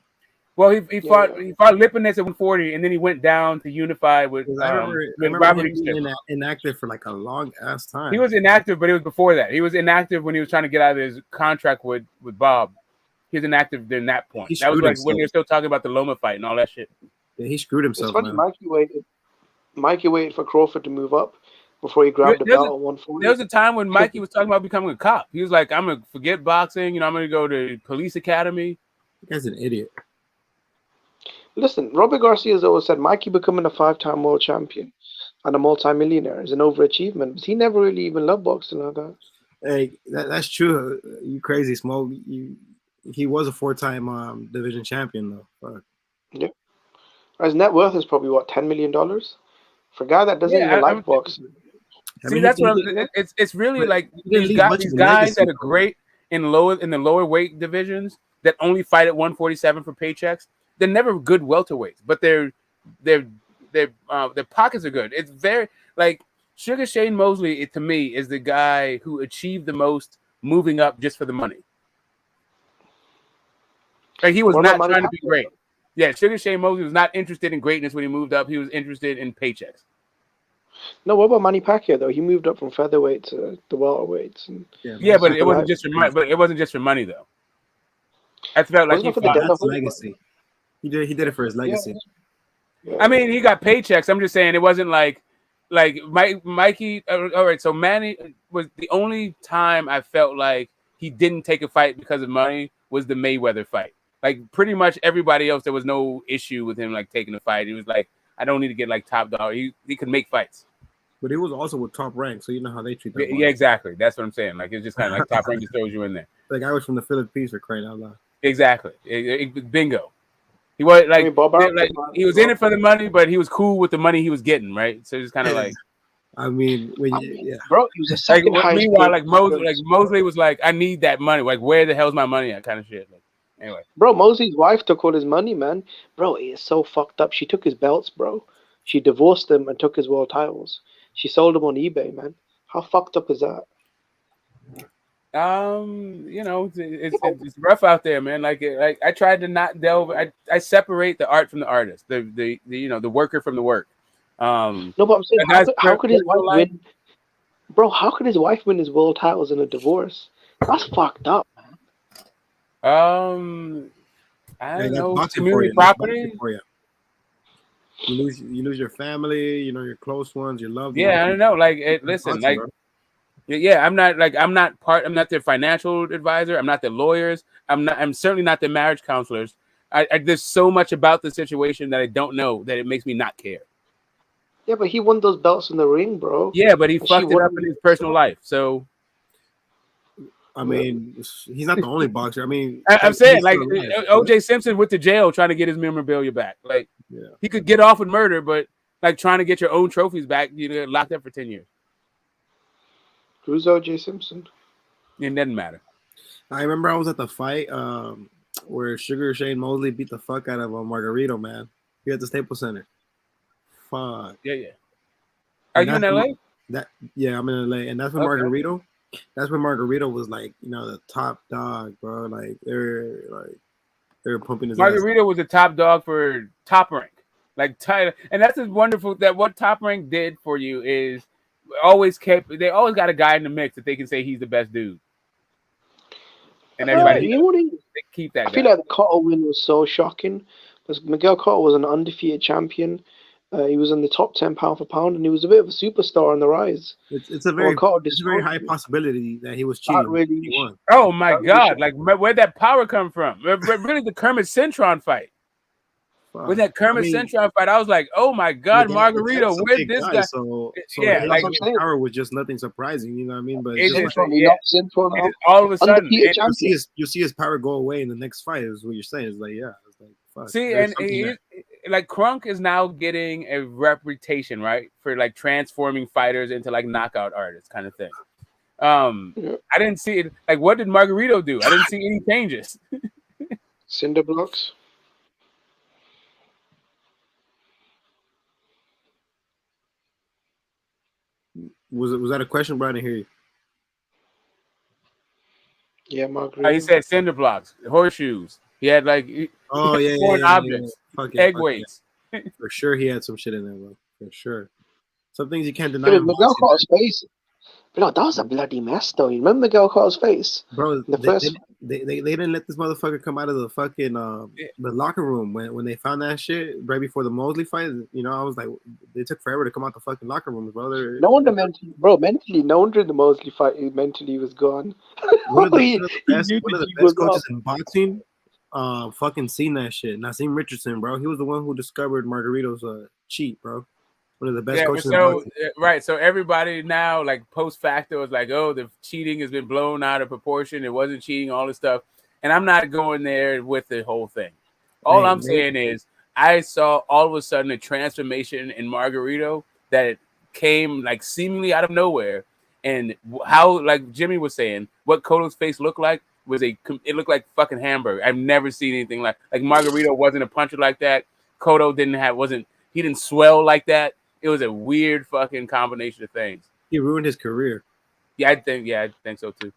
Well, he fought Lipinets at 140, and then he went down to unify with Robert Easter. Inactive for like a long ass time. He was inactive, but it was before that. He was inactive when he was trying to get out of his contract with Bob. He was inactive during that point. That was like when they were still talking about the Loma fight and all that shit. Yeah, he screwed himself. It's funny, Mikey waited for Crawford to move up before he grabbed the belt at 140. There was a time when Mikey was talking about becoming a cop. He was like, "I'm gonna forget boxing. I'm gonna go to police academy." That guy's an idiot. Listen, Robert Garcia has always said Mikey becoming a 5-time world champion and a multi-millionaire is an overachievement. But he never really even loved boxing like that. Hey, that's true. You crazy, Smoke. He was a 4-time division champion, though. Fuck. Yeah. His net worth is probably, $10 million? For a guy that doesn't even like boxing. That's what it's really like these guys that are great in the lower weight divisions that only fight at 147 for paychecks. They're never good welterweights, but their pockets are good. It's very like Sugar Shane Mosley. To me, is the guy who achieved the most moving up just for the money. Like he was not trying to be great. Yeah, Sugar Shane Mosley was not interested in greatness when he moved up. He was interested in paychecks. No, what about Manny Pacquiao though? He moved up from featherweight to the welterweights. But it wasn't just for money. But it wasn't just for money though. I felt like that's legacy. He did it for his legacy. Yeah. I mean, he got paychecks. I'm just saying it wasn't like Mikey. All right, so Manny was the only time I felt like he didn't take a fight because of money was the Mayweather fight. Like pretty much everybody else, there was no issue with him like taking a fight. He was like, I don't need to get like top dog. He could make fights. But he was also with Top Rank, so you know how they treat that. Yeah, exactly. That's what I'm saying. Like it's just kind of like Top Rank just throws you in there. Like I was from the Philippines for crying out loud. Exactly. Bingo. He was like, he was in it for the money, but he was cool with the money he was getting, right? So it's kind of like, I mean, bro, he was a second highest. Meanwhile, Mosley was like, I need that money. Like, where the hell's my money at? Kind of shit. Like, anyway, bro, Mosley's wife took all his money, man. Bro, it is so fucked up. She took his belts, bro. She divorced him and took his world titles. She sold them on eBay, man. How fucked up is that? It's rough out there, man. Like I tried to not delve. I separate the art from the artist, the worker from the work. No, but I'm saying, how could his wife win? Bro, how could his wife win his world titles in a divorce? That's fucked up, man. I don't know. Community property. You lose your family, your close ones, your loved ones. Yeah, I don't know. Like, listen, like. Yeah, I'm not their financial advisor. I'm not their lawyers. I'm certainly not their marriage counselors. There's so much about the situation that I don't know that it makes me not care. Yeah, but he won those belts in the ring, bro. Yeah, but he fucked it up in his personal life. So, I mean, he's not the only boxer. I mean, I'm saying like OJ Simpson went to jail trying to get his memorabilia back. Like, he could get off with murder, but like trying to get your own trophies back, you get locked up for 10 years. Who's O.J. Simpson? It doesn't matter. I remember I was at the fight where Sugar Shane Mosley beat the fuck out of Margarito, man. Here at the Staples Center. Fuck. Yeah. Are you in LA? I'm in LA, and that's when Margarito. That's when Margarito was like, the top dog, bro. Like they were pumping his. Margarito was the top dog for Top Rank, and that's wonderful that what Top Rank did for you is. They always got a guy in the mix that they can say he's the best dude. and everybody they keep that. I feel like the Cotto win was so shocking because Miguel Cotto was an undefeated champion. He was in the top 10 pound for pound, and he was a bit of a superstar on the rise. It's a very high possibility that he was cheating. Really, oh my God! Like, where'd that power come from? Really, the Kermit Centron fight. With that Kermit Centron fight, I was like, "Oh my God, Margarito, where'd this guy?" So yeah, like power was just nothing surprising, you know what I mean? But all of a sudden, you see his power go away in the next fight. Is what you're saying? It's like, yeah, it's like, fuck. See, and like Crunk is now getting a reputation, right, for like transforming fighters into like knockout artists, kind of thing. I didn't see it. Like, what did Margarito do? I didn't see any changes. Cinder blocks. Was that a question, Brian? I hear you. Yeah, Margarito. He said cinder blocks, horseshoes. He had like foreign objects, egg weights. For sure, he had some shit in there, bro. For sure. Some things you can't deny. Miguel Cotto's face. Bro, that was a bloody mess, though. You remember Miguel Cotto's face? Bro, they didn't let this motherfucker come out of the fucking the locker room when they found that shit right before the Mosley fight. You know, I was like, they took forever to come out the fucking locker room, brother. No wonder mentally, no wonder the Mosley fight mentally was gone. One of the best coaches in boxing, fucking seen that shit. Naseem Richardson, bro. He was the one who discovered Margarito's cheat, bro. One of the best coaches. Right. So everybody now, like post facto, is like, oh, the cheating has been blown out of proportion. It wasn't cheating, all this stuff. And I'm not going there with the whole thing. All I'm saying is I saw all of a sudden a transformation in Margarito that came like seemingly out of nowhere. And how, like Jimmy was saying, what Cotto's face looked like was it looked like fucking hamburger. I've never seen anything like Margarito wasn't a puncher like that. Cotto he didn't swell like that. It was a weird fucking combination of things. He ruined his career. Yeah, I think so too.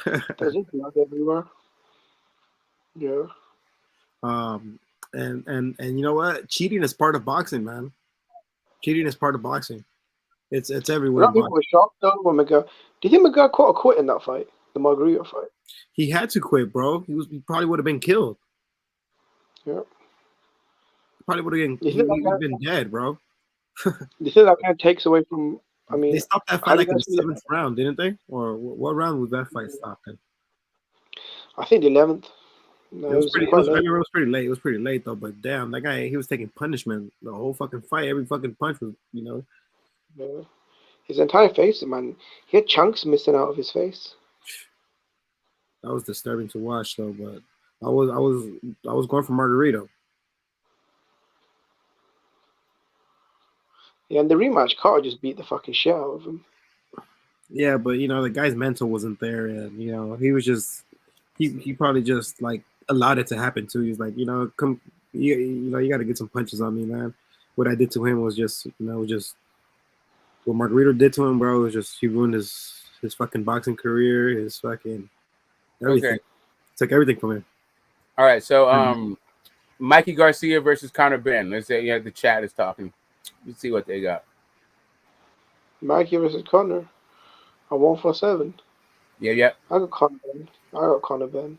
There's blood everywhere. Yeah. And you know what? Cheating is part of boxing, man. Cheating is part of boxing. It's everywhere. A lot of people were shocked though when Miguel. Do you think Miguel Cotto quit in that fight, the Margarito fight? He had to quit, bro. He probably would have been killed. Yeah. Probably would have been dead, bro. You think that kind of takes away from? I mean, they stopped that fight like in the 7th round, didn't they? Or what round was that fight stopped in? I think the 11th. No, it was pretty late. It was pretty late though. But damn, that guy, he was taking punishment the whole fucking fight. Every fucking punch was, you know. Yeah. His entire face, man. He had chunks missing out of his face. That was disturbing to watch though. But I was going for Margarito. Yeah, and the rematch, Cotto just beat the fucking shit out of him. Yeah, but you know the guy's mental wasn't there, and you know he was just he probably just like allowed it to happen too. He's like, you know, you got to get some punches on me, man. What I did to him was just, what Margarito did to him, bro. Was just he ruined his fucking boxing career, his fucking everything. Okay. Took everything from him. All right, so Mikey Garcia versus Conor Benn. Let's say the chat is talking. Let's see what they got. Mikey versus Conor. A 147. Yeah. I got Conor Benn.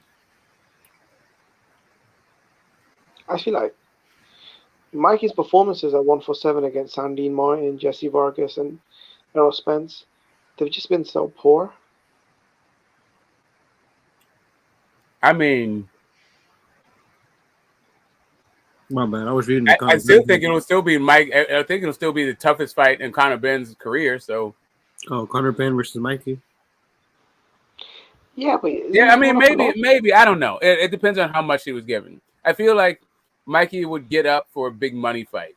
I feel like Mikey's performances at 147 against Sandine Martin, Jesse Vargas, and Errol Spence, they've just been so poor. I mean, my man, I was reading. I still think it'll still be Mike. I think it'll still be the toughest fight in Conor Benn's career. So, Conor Benn versus Mikey. Yeah, but I mean, maybe I don't know. It depends on how much he was given. I feel like Mikey would get up for a big money fight.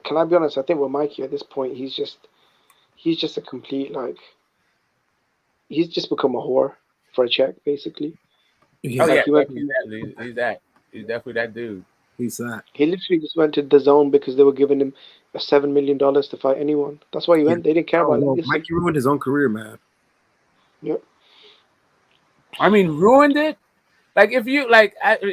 Can I be honest? I think with Mikey at this point, he's just a complete he's just become a whore for a check, basically. He's that. He's definitely that dude. He's that. He literally just went to the zone because they were giving him $7 million to fight anyone. That's why he went. They didn't care about it. Mikey ruined his own career, man. Yep. I mean, ruined it. Like if you I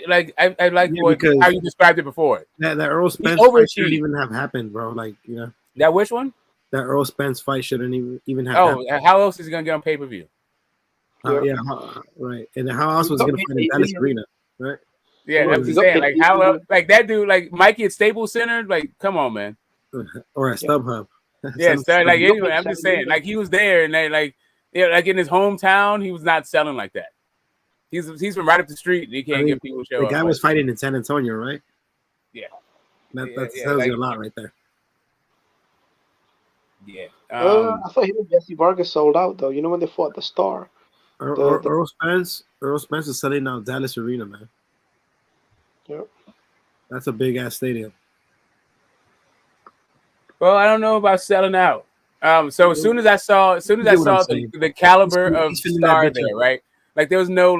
like how you described it before. That Errol Spence fight shouldn't even have happened, bro. That which one? That Errol Spence fight shouldn't even have happened. How else is he gonna get on pay-per-view? Yeah, right. And then how else was he gonna fight in Dallas Arena, right? Yeah, I'm just saying, like how, like that dude, like Mikey at Staples Center, like come on, man. Or at StubHub. Yeah, like anyway, I'm just saying, like he was there, and they like, like in his hometown, he was not selling like that. He's from right up the street, and he can't get people to show up. The guy was fighting in San Antonio, right? Yeah, that tells you a lot right there. Yeah. I thought him and Jesse Vargas sold out though. You know when they fought the Star. Errol Spence is selling out Dallas Arena, man. Yep. That's a big ass stadium. Well, I don't know about selling out. So as soon as I saw the caliber of star there, right? Like there's no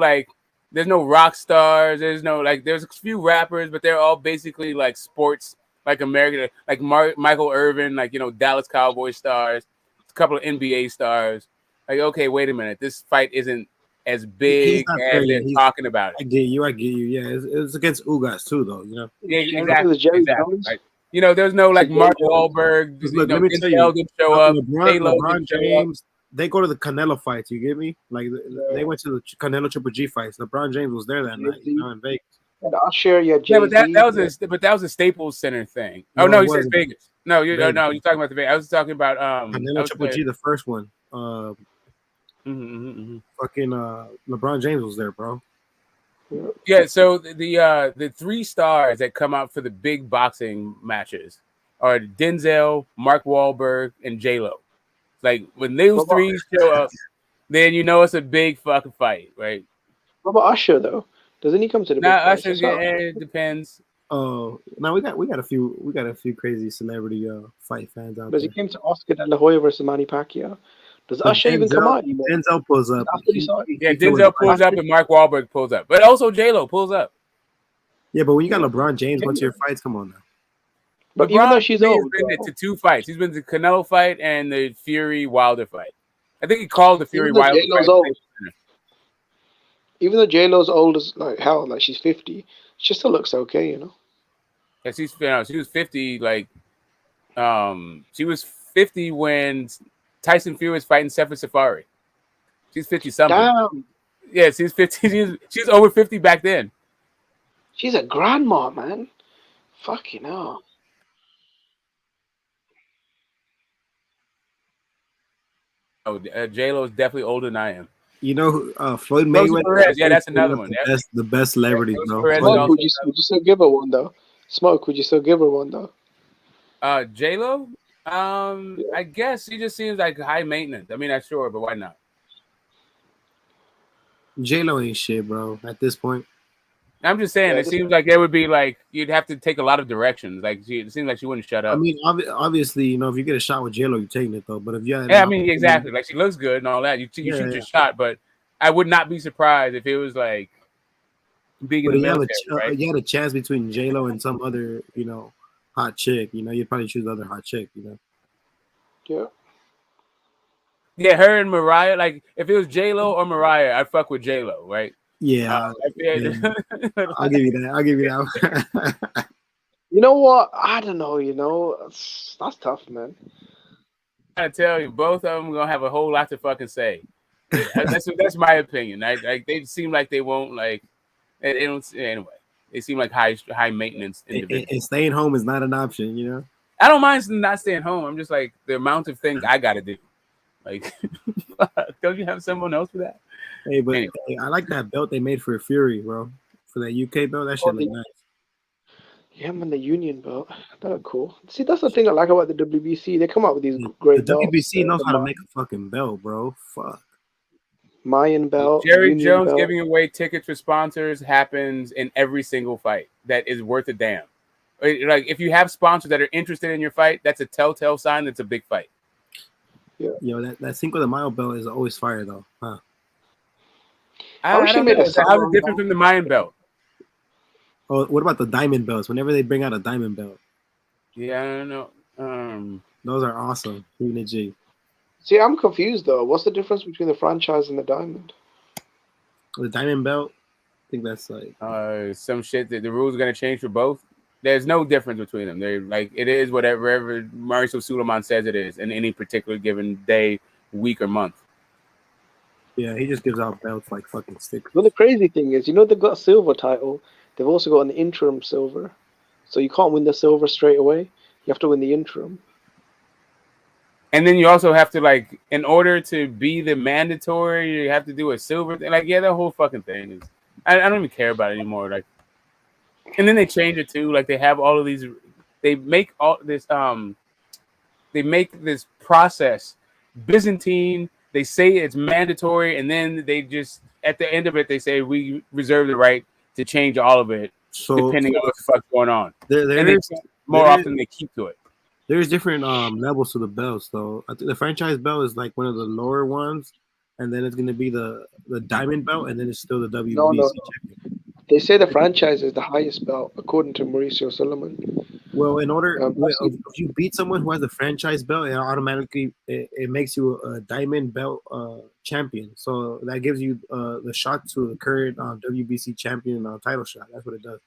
rock stars. There's a few rappers, but they're all basically like sports, like American, like Michael Irvin, like Dallas Cowboys stars, a couple of NBA stars. Like, okay, wait a minute, this fight isn't as big as they're talking about it. I get you. Yeah, it's against Ugas too, though. Yeah, exactly. Like, there's no like Mark Wahlberg. Look, let me tell you, didn't show up. LeBron James, they go to the Canelo fights. You get me? Like they went to the Canelo Triple G fights. LeBron James was there that night, in Vegas. And I'll share your Jay-Z. Yeah, but that was a Staples Center thing. Oh no, you said Vegas. No, you're talking about the Vegas. I was talking about Canelo Triple G, the first one. Fucking LeBron James was there, bro. Yeah, so the three stars that come out for the big boxing matches are Denzel, Mark Wahlberg, and J-Lo. Like when those three show up, then it's a big fucking fight, right? What about Usher though? Doesn't he come to the big Usher? It depends. Oh, now we got a few crazy celebrity fight fans out there. Because he came to Oscar De La Hoya versus Manny Pacquiao. Does Usher even come out anymore? Denzel pulls up. Denzel pulls up and Mark Wahlberg pulls up. But also J-Lo pulls up. Yeah, but when you got LeBron James, what's your fights? Come on now. But even though she's old, he's been to two fights. He's been to the Canelo fight and the Fury Wilder fight. I think he called the Fury Wilder fight. Even though J-Lo's old as like hell, like she's 50, she still looks okay, Yeah, she was 50. Like, she was 50 when Tyson Fury was fighting Sefer Safari. She's 50 something. Damn. Yeah, she's 50. She's over 50 back then. She's a grandma, man. Fucking hell. Oh, J-Lo is definitely older than I am. Floyd Mayweather. Perez, yeah, that's another one. The best celebrity, bro. Smoke, would you still give her one though? Smoke, would you still give her one though? J-Lo? I guess she just seems like high maintenance. I mean, I'm sure, but why not? J-Lo ain't shit, bro. At this point, I'm just saying. It seems like it would be like you'd have to take a lot of directions. Like it seems like she wouldn't shut up. I mean, obviously, if you get a shot with J-Lo, you're taking it though. But if you had exactly. Like she looks good and all that. You shoot your shot, but I would not be surprised if it was like being in the military. Right? You had a chance between J-Lo and some other, hot chick. You'd probably choose the other hot chick. Yeah. Yeah, her and Mariah. Like if it was J-Lo or Mariah, I'd fuck with J-Lo, right? Yeah. I'll give you that. You know what? I don't know. That's tough, man. I tell you, both of them gonna have a whole lot to fucking say. That's my opinion. Like they seem like they won't like. They don't anyway. They seem like high maintenance individuals. And staying home is not an option, I don't mind not staying home. I'm just like the amount of things I got to do. Like, don't you have someone else for that? Hey, but anyway. I like that belt they made for Fury, bro. For that UK belt, that shit look nice. Yeah, man, the Union belt. That look cool. See, that's the thing I like about the WBC. They come out with these great belts. The WBC knows how to make a fucking belt, bro. Fuck. Mayan belt. Jerry Union Jones belt. giving away tickets for sponsors happens in every single fight that is worth a damn. Like if you have sponsors that are interested in your fight, that's a telltale sign that's a big fight. Yeah. That Cinco de Mayo belt is always fire though, huh? I don't know. How's it different from the Mayan belt? Oh, what about the diamond belts? Whenever they bring out a diamond belt. Yeah, I don't know. Those are awesome. G. See, I'm confused though. What's the difference between the franchise and the diamond? The diamond belt, I think that's like some shit that the rules are gonna change for both. There's no difference between them. They're like it is whatever Mauricio Suleiman says it is in any particular given day, week, or month. Yeah, he just gives out belts like fucking sticks. Well, the crazy thing is, they've got a silver title. They've also got an interim silver. So you can't win the silver straight away. You have to win the interim. And then you also have to, like, in order to be the mandatory, you have to do a silver thing. Like, yeah, that whole fucking thing is, I don't even care about it anymore. Like, and then they change it too. Like, they have all of these, they make all this, they make this process Byzantine. They say it's mandatory, and then they just, at the end of it, they say we reserve the right to change all of it, depending on what the fuck's going on. More often they keep to it. There's different levels to the belts, though. I think the franchise belt is like one of the lower ones, and then it's going to be the diamond belt, and then it's still the WBC champion. They say the franchise is the highest belt, according to Mauricio Sullivan. Well, in order, if you beat someone who has the franchise belt, it automatically it makes you a diamond belt champion. So that gives you the shot to the current WBC champion title shot. That's what it does.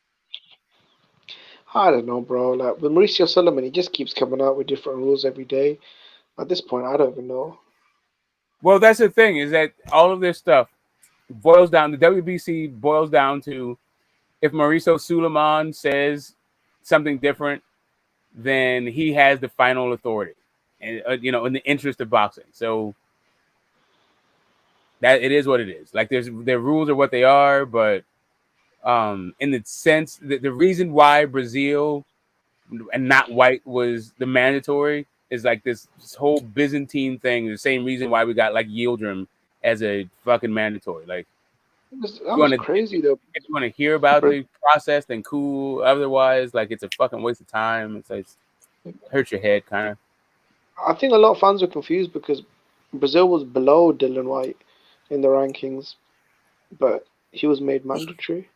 I don't know, bro. Like with Mauricio Sullivan, he just keeps coming out with different rules every day. At this point, I don't even know. Well, that's the thing, is that all of this stuff boils down, the WBC boils down to, if Mauricio Sulaiman says something different, then he has the final authority, and in the interest of boxing. So that it is what it is. Like, their rules are what they are, but in the sense that the reason why Brazil and not white was the mandatory is like this whole Byzantine thing. The same reason why we got like Yildirim as a fucking mandatory. Like, that was crazy though. If you want to hear about the process, then cool. Otherwise, like, it's a fucking waste of time. It's like, hurt your head, kind of. I think a lot of fans are confused because Brazil was below Dylan White in the rankings, but he was made mandatory.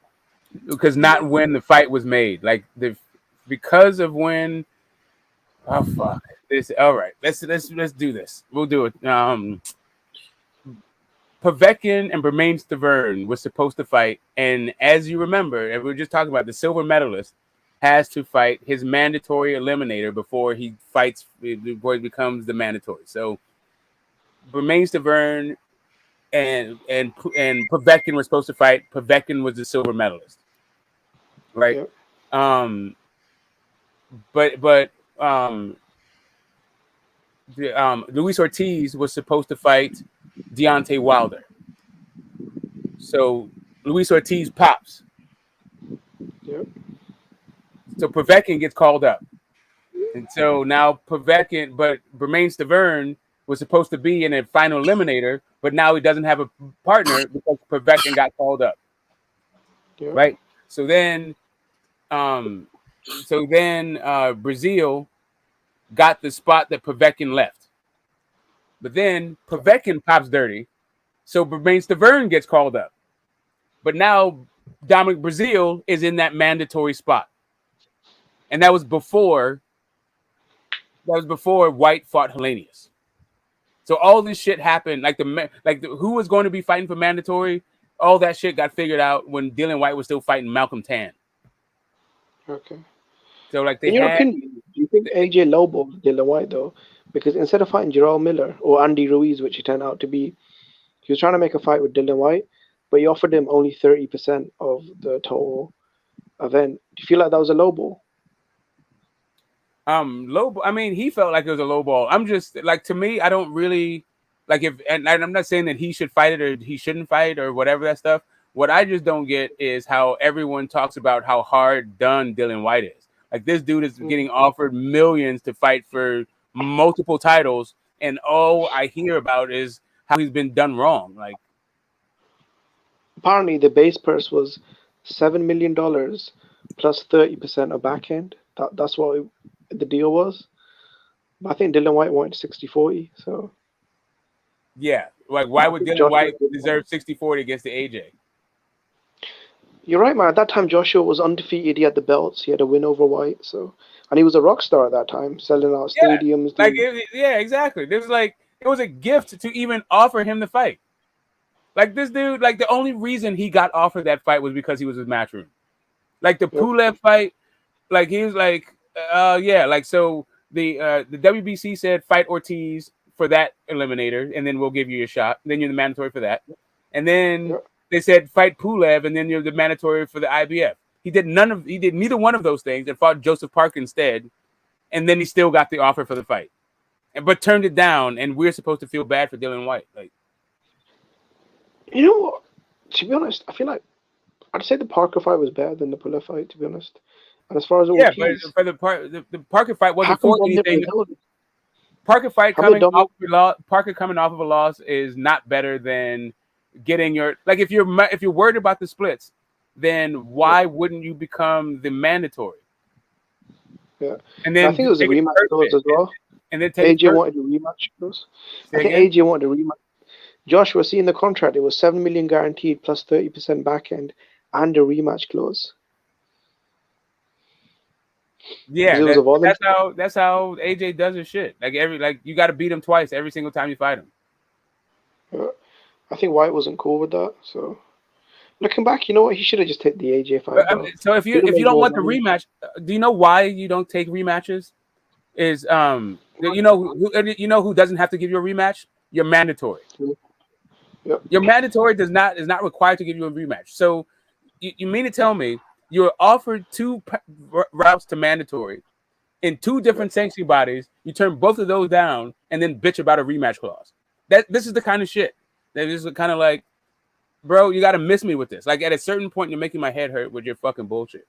Because not when the fight was made, like because of when. Oh fuck this! All right, let's do this. We'll do it. Povetkin and Bermain Stavern was supposed to fight, and as you remember, and we were just talking about, the silver medalist has to fight his mandatory eliminator before he fights, before he becomes the mandatory. So Bermain Stavern and Povetkin were supposed to fight. Povetkin was the silver medalist, right? Yep. But Luis Ortiz was supposed to fight Deontay Wilder. So Luis Ortiz pops. Yep. So Povetkin gets called up. And so now Povetkin, but Bermain Stavern was supposed to be in a final eliminator, but now he doesn't have a partner because Povetkin got called up. Yep. Right? So then Brazil got the spot that Povetkin left. But then Povetkin pops dirty, so Bermain Stavern gets called up. But now Dominic Brazil is in that mandatory spot. And that was before White fought Helenius. So all this shit happened, who was going to be fighting for mandatory, all that shit got figured out when Dylan White was still fighting Malcolm Tan. Okay. So like in your opinion, do you think AJ lowballed Dylan White though? Because instead of fighting Jarrell Miller or Andy Ruiz, which he turned out to be, he was trying to make a fight with Dylan White, but he offered him only 30% of the total event. Do you feel like that was a lowball? Low. I mean, he felt like it was a low ball. I'm just like, to me, I don't really like and I'm not saying that he should fight it or he shouldn't fight or whatever that stuff. What I just don't get is how everyone talks about how hard done Dylan White is. Like, this dude is getting offered millions to fight for multiple titles, and all I hear about is how he's been done wrong. Like, apparently the base purse was $7 million plus 30% of back end. That's what the deal was. But I think Dylan White wanted 60-40. So yeah, like, why would Dylan White deserve 60-40 against the AJ? You're right, man. At that time, Joshua was undefeated. He had the belts. He had a win over White. So, and he was a rock star at that time, selling out stadiums. Like, exactly. It was a gift to even offer him the fight. Like, this dude, like, the only reason he got offered that fight was because he was with Matchroom. Like, the Pulev fight, like, he was like, so the WBC said fight Ortiz for that eliminator, and then we'll give you your shot. Then you're the mandatory for that. And then they said fight Pulev, and then you're the mandatory for the IBF. He did neither one of those things and fought Joseph Parker instead. And then he still got the offer for the fight, but turned it down. And we're supposed to feel bad for Dillian White. Like, you know what? To be honest, I feel like I'd say the Parker fight was better than the Pulev fight. To be honest, and as far as but for the Parker fight wasn't for anything. Parker fight coming off of a loss is not better than getting your if you're worried about the splits, then why wouldn't you become the mandatory? Yeah, and then I think it was a rematch clause as well. And then AJ wanted a rematch clause. I think AJ wanted a rematch. Joshua, see in the contract, it was $7 million guaranteed plus 30% back end and a rematch clause. Yeah, that's how AJ does his shit. You got to beat him twice every single time you fight him. Yeah. I think White wasn't cool with that. So looking back, you know what? He should have just taken the AJ fight. So if you don't want the rematch, do you know why you don't take rematches? Is you know who doesn't have to give you a rematch? Your mandatory. Yep. Your mandatory is not required to give you a rematch. So you mean to tell me you're offered 2 routes to mandatory in 2 different sanctioning bodies? You turn both of those down and then bitch about a rematch clause. This is the kind of shit that is kind of like, bro, you got to miss me with this. Like at a certain point, you're making my head hurt with your fucking bullshit.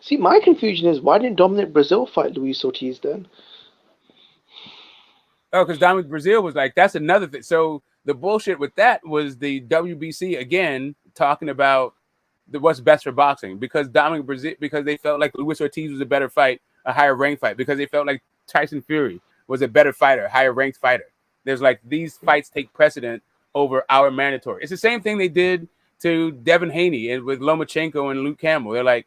See, my confusion is why didn't Dominic Brazil fight Luis Ortiz then? Oh, because Dominic Brazil was like, that's another thing. So the bullshit with that was the WBC again talking about what's best for boxing, because Dominic Brazil, because they felt like Luis Ortiz was a better fight, a higher ranked fight, because they felt like Tyson Fury was a better fighter, higher ranked fighter. There's like these fights take precedent over our mandatory. It's the same thing they did to Devin Haney and with Lomachenko and Luke Campbell. They're like,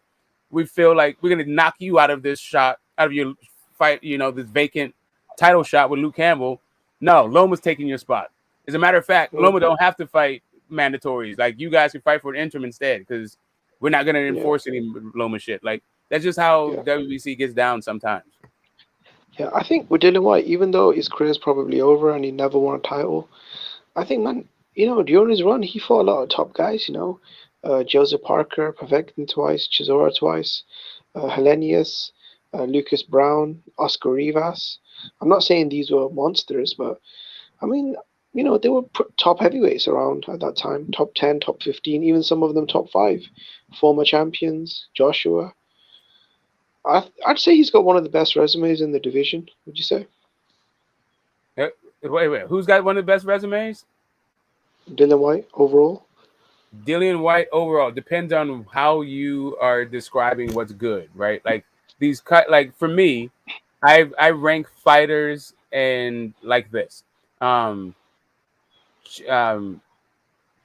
we feel like we're gonna knock you out of this shot, out of your fight, this vacant title shot with Luke Campbell. No, Loma's taking your spot. As a matter of fact, Loma don't have to fight mandatories. Like, you guys can fight for an interim instead, because we're not gonna enforce any Loma shit. Like, that's just how WBC gets down sometimes. Yeah, I think with Dillian White, even though his career's probably over and he never won a title, I think, man, during his run, he fought a lot of top guys, Joseph Parker, Povetkin twice, Chisora twice, Helenius, Lucas Brown, Oscar Rivas. I'm not saying these were monsters, but, I mean, they were top heavyweights around at that time, top 10, top 15, even some of them top 5, former champions, Joshua. I'd say he's got one of the best resumes in the division. Would you say? Wait. Who's got one of the best resumes? Dillian White overall. Dillian White overall depends on how you are describing what's good, right? Like these for me, I rank fighters and like this,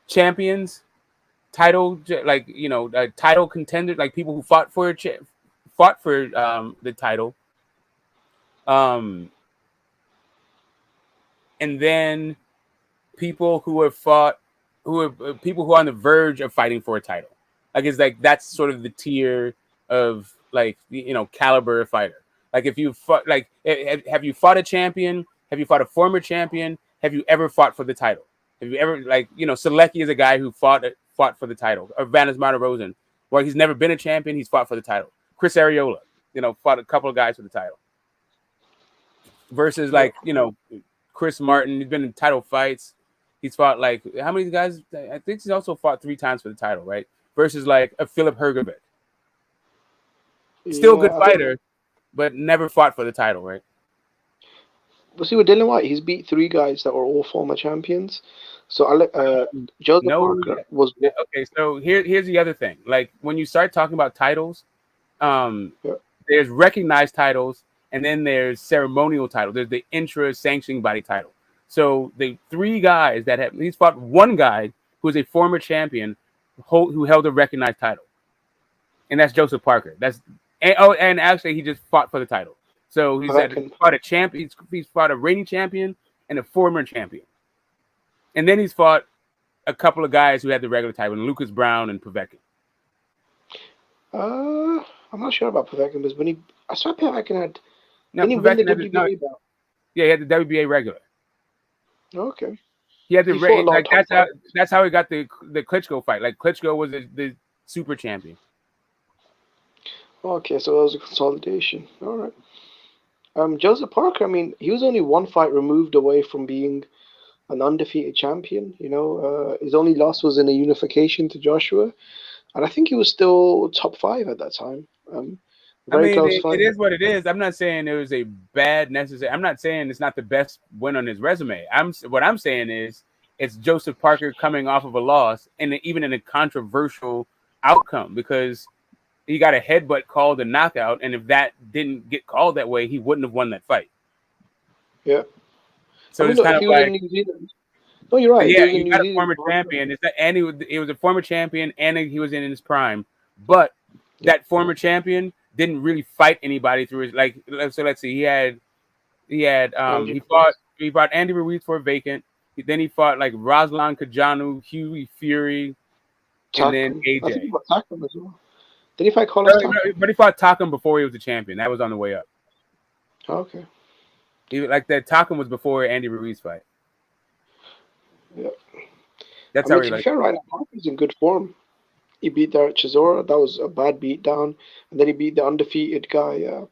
champions, title, title contender, like people who fought for the title, and then people who have fought, people who are on the verge of fighting for a title. Like, it's like that's sort of the tier of caliber of fighter. Like, if you fought, like, have you fought a champion? Have you fought a former champion? Have you ever fought for the title? Have you ever, Selecki is a guy who fought for the title. Or Vanis Rosen, where he's never been a champion, he's fought for the title. Chris Arreola, fought a couple of guys for the title. Versus Chris Martin, he's been in title fights. He's fought how many guys? I think he's also fought 3 times for the title, right? Versus a Philip Hergovic. Still a good fighter, but never fought for the title, right? But see, with Dillian White, he's beat 3 guys that were all former champions. So Joseph Parker was. Okay, so here's the other thing. Like, when you start talking about titles, there's recognized titles, and then there's ceremonial title. There's the intra-sanctioning body title. So the 3 guys he's fought 1 guy who is a former champion who held a recognized title, and that's Joseph Parker. And actually he just fought for the title. So he fought a champion. He's fought a reigning champion and a former champion, and then he's fought a couple of guys who had the regular title, Lucas Brown and Povetkin. I'm not sure about Povetkin, but I saw Povetkin had. No, Povetkin had the WBA belt. Yeah, he had the WBA regular. Okay. He had the like that's how he got the Klitschko fight. Like Klitschko was the super champion. Okay, so that was a consolidation. All right. Joseph Parker. I mean, he was only one fight removed away from being an undefeated champion. You know, his only loss was in a unification to Joshua, and I think he was still top 5 at that time. Very close fight. It is what it is. I'm not saying it was a bad necessary. I'm not saying it's not the best win on his resume. What I'm saying is it's Joseph Parker coming off of a loss, and even in a controversial outcome, because he got a headbutt called a knockout, and if that didn't get called that way, he wouldn't have won that fight. Yeah. So it's kind of like. No, you're right. Yeah, you got a former champion. He was a former champion, and he was in his prime. But that former champion didn't really fight anybody through his So let's see. He fought Andy Ruiz for a vacant. Then he fought like Ruslan Kajanu, Hughie Fury, and then AJ. I think he fought Takam as well. Did he fight Carlos Takam? But he fought Takam before he was the champion. That was on the way up. Okay. That Takam was before Andy Ruiz fight. Yeah. That's to be fair, right now, Parker's in good form. He beat Derek Chisora. That was a bad beatdown. And then he beat the undefeated guy,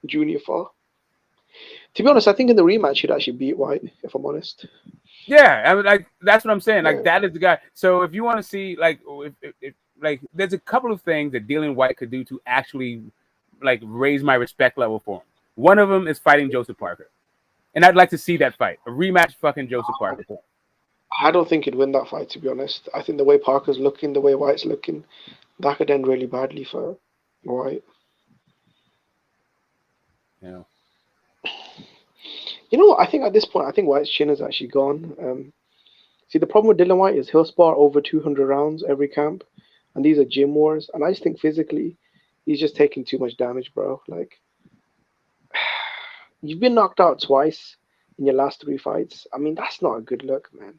Junior Fall. To be honest, I think in the rematch he'd actually beat White, if I'm honest. Yeah, I mean, that's what I'm saying. Like, that is the guy. So if you want to see, if there's a couple of things that Dillian White could do to actually, raise my respect level for him. One of them is fighting Joseph Parker. And I'd like to see that fight. A rematch fucking Joseph Parker. I don't think he'd win that fight, to be honest. I think the way Parker's looking, the way White's looking, that could end really badly for White. Yeah. You know what? I think at this point, White's chin is actually gone. See, the problem with Dillian White is he'll spar over 200 rounds every camp, and these are gym wars. And I just think physically, he's just taking too much damage, bro. Like, you've been knocked out twice in your last 3 fights. I mean, that's not a good look, man.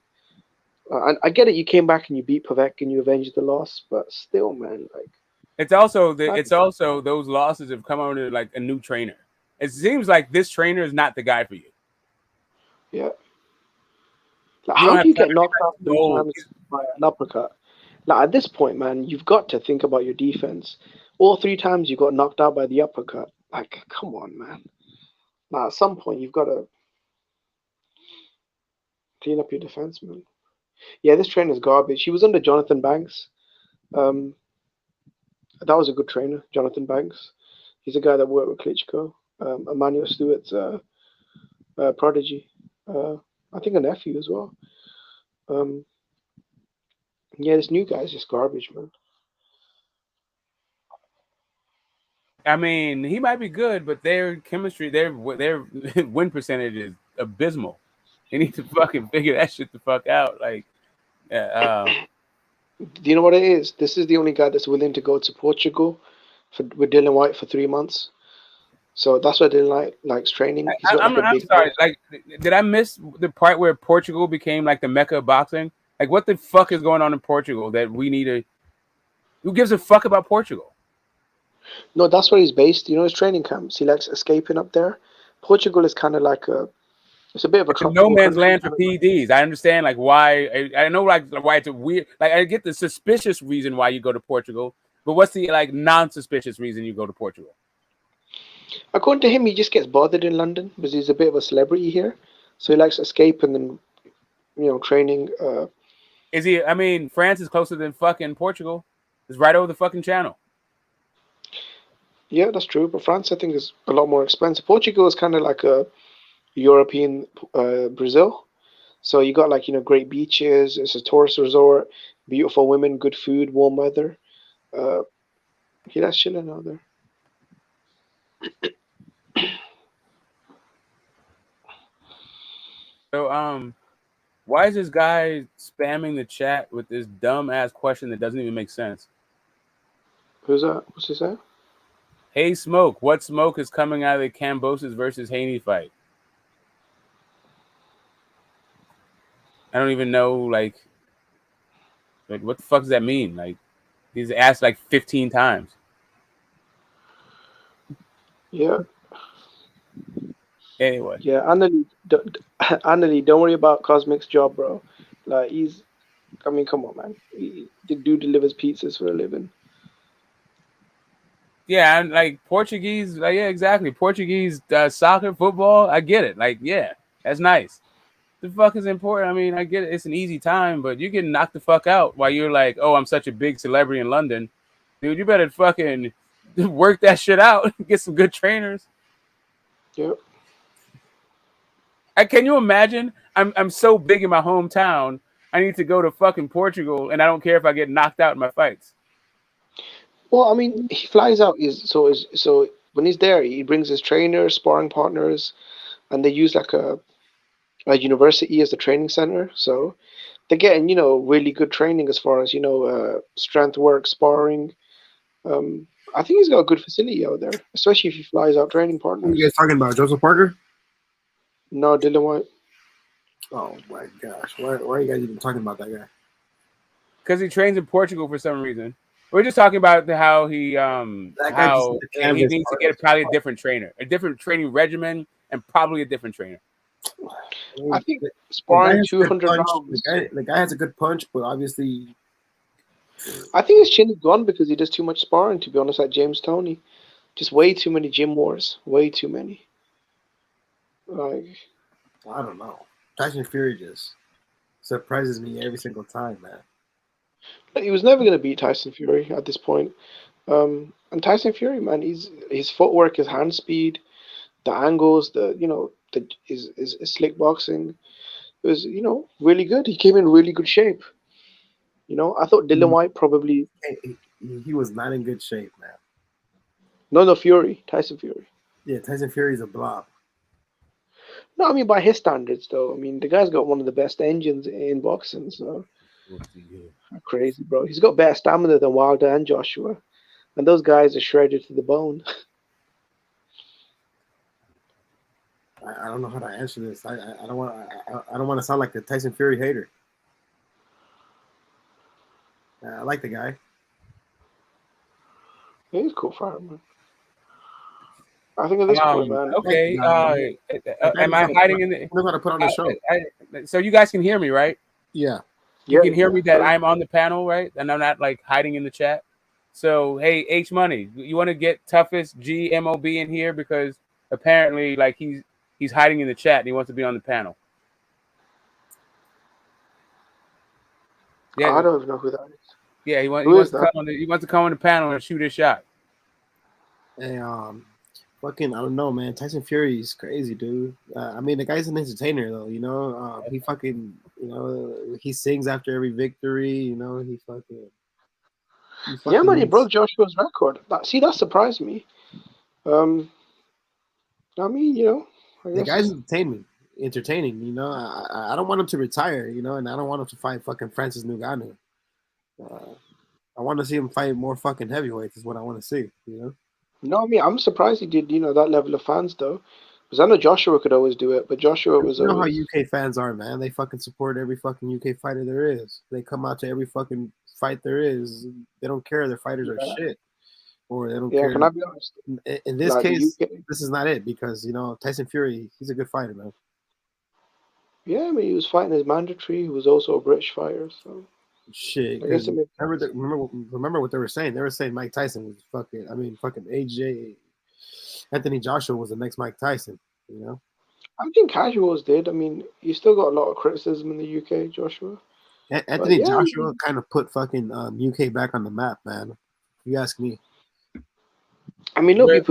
I get it. You came back and you beat Pavek and you avenged the loss, but still, man, like. It's also those losses have come under like a new trainer. It seems like this trainer is not the guy for you. Yeah. Like, how do you get knocked out 3 times by an uppercut? Like, at this point, man, you've got to think about your defense. All 3 times you got knocked out by the uppercut. Like, come on, man. Now, at some point, you've got to clean up your defense, man. Yeah, this trainer's garbage. He was under Jonathan Banks. That was a good trainer, Jonathan Banks. He's a guy that worked with Klitschko. Emmanuel Stewart's prodigy. I think a nephew as well. Yeah, this new guy's just garbage, man. I mean, he might be good, but their chemistry, their win percentage is abysmal. They need to fucking figure that shit the fuck out. Like, do you know what it is? This is the only guy that's willing to go to Portugal with Dillian White for 3 months. So that's why Dillian likes training. I'm sorry. Like, did I miss the part where Portugal became like the mecca of boxing? Like, what the fuck is going on in Portugal that we need to? Who gives a fuck about Portugal? No, that's where he's based. You know, his training camps. He likes escaping up there. Portugal is kind of like it's a bit of a no man's land for PEDs. I understand like why. I know like why it's a weird. Like, I get the suspicious reason why you go to Portugal, but what's the like non-suspicious reason you go to Portugal? According to him, he just gets bothered in London because he's a bit of a celebrity here, so he likes escaping and training. Is he? I mean, France is closer than fucking Portugal. It's right over the fucking channel. Yeah, that's true. But France, I think, is a lot more expensive. Portugal is kind of like a European Brazil. So you got great beaches. It's a tourist resort, beautiful women, good food, warm weather. That's chilling out there. So, why is this guy spamming the chat with this dumb ass question that doesn't even make sense? Who's that? What's he saying? Hey, Smoke. What smoke is coming out of the Kambosos versus Haney fight? I don't even know, like what the fuck does that mean? Like, he's asked like 15 times. Yeah. Anyway. Yeah, Annalie, don't worry about Cosmic's job, bro. Like I mean, come on, man. The dude delivers pizzas for a living. Yeah, and like Portuguese, like yeah, exactly. Portuguese soccer, football, I get it. Like, yeah, that's nice. The fuck is important? I mean, I get it. It's an easy time, but you getting knocked the fuck out while you're like, oh, I'm such a big celebrity in London. Dude, you better fucking work that shit out. Get some good trainers. Yep. Can you imagine? I'm so big in my hometown. I need to go to fucking Portugal, and I don't care if I get knocked out in my fights. Well, I mean, he flies out. So when he's there, he brings his trainers, sparring partners, and they use like a university as the training center. So they're getting really good training as far as strength work, sparring. I think he's got a good facility out there, especially if he flies out training partners. Who are you guys talking about? Joseph Parker? No, Dylan White. Oh my gosh! Why are you guys even talking about that guy? Because he trains in Portugal for some reason. We're just talking about how he needs to get probably a different trainer, a different training regimen, and probably a different trainer. I think sparring 200 rounds. The guy has a good punch, but obviously, I think his chin is gone because he does too much sparring. To be honest, like James Toney, just way too many gym wars, way too many. Like, I don't know. Tyson Fury just surprises me every single time, man. He was never going to beat Tyson Fury at this point. And Tyson Fury, man, his footwork, his hand speed, the angles, his slick boxing, it was really good. He came in really good shape. I thought Dylan White probably he was not in good shape, man. No, Fury, Tyson Fury. Yeah, Tyson Fury's a blob. No, I mean by his standards, though. I mean the guy's got one of the best engines in boxing. So crazy, bro. He's got better stamina than Wilder and Joshua, and those guys are shredded to the bone. I don't know how to answer this. I don't want to sound like a Tyson Fury hater. I like the guy. He's a cool fighter, man. I think at this point, man. Okay. Am I hiding in the? I'm going to put on the show. So you guys can hear me, right? Yeah. You can hear me that I'm on the panel, right? And I'm not like hiding in the chat. So hey, H Money, you want to get toughest GMOB in here because apparently, like he's hiding in the chat and he wants to be on the panel. Yeah, I don't even know who that is. Yeah, he wants to come on the panel and shoot his shot. Hey, fucking, I don't know, man. Tyson Fury is crazy, dude. I mean, the guy's an entertainer, though. He fucking, he sings after every victory. He fucking yeah, man, he broke Joshua's record. That surprised me. I mean, the guy's entertaining. I don't want him to retire, and I don't want him to fight fucking Francis Ngannou. I want to see him fight more fucking heavyweights. Is what I want to see. No, I mean, I'm surprised he did, that level of fans, though. Because I know Joshua could always do it, but Joshua was how UK fans are, man. They fucking support every fucking UK fighter there is. They come out to every fucking fight there is. They don't care their fighters are shit. Or they don't care. Yeah, can I be honest? In this case, this is not it because, Tyson Fury, he's a good fighter, man. Yeah, I mean, he was fighting as mandatory. He was also a British fighter, so... Shit. Remember what they were saying? They were saying Mike Tyson was fucking AJ Anthony Joshua was the next Mike Tyson, I think casuals did. I mean, you still got a lot of criticism in the UK, Joshua. Anthony Joshua kind of put fucking UK back on the map, man. If you ask me. I mean, look,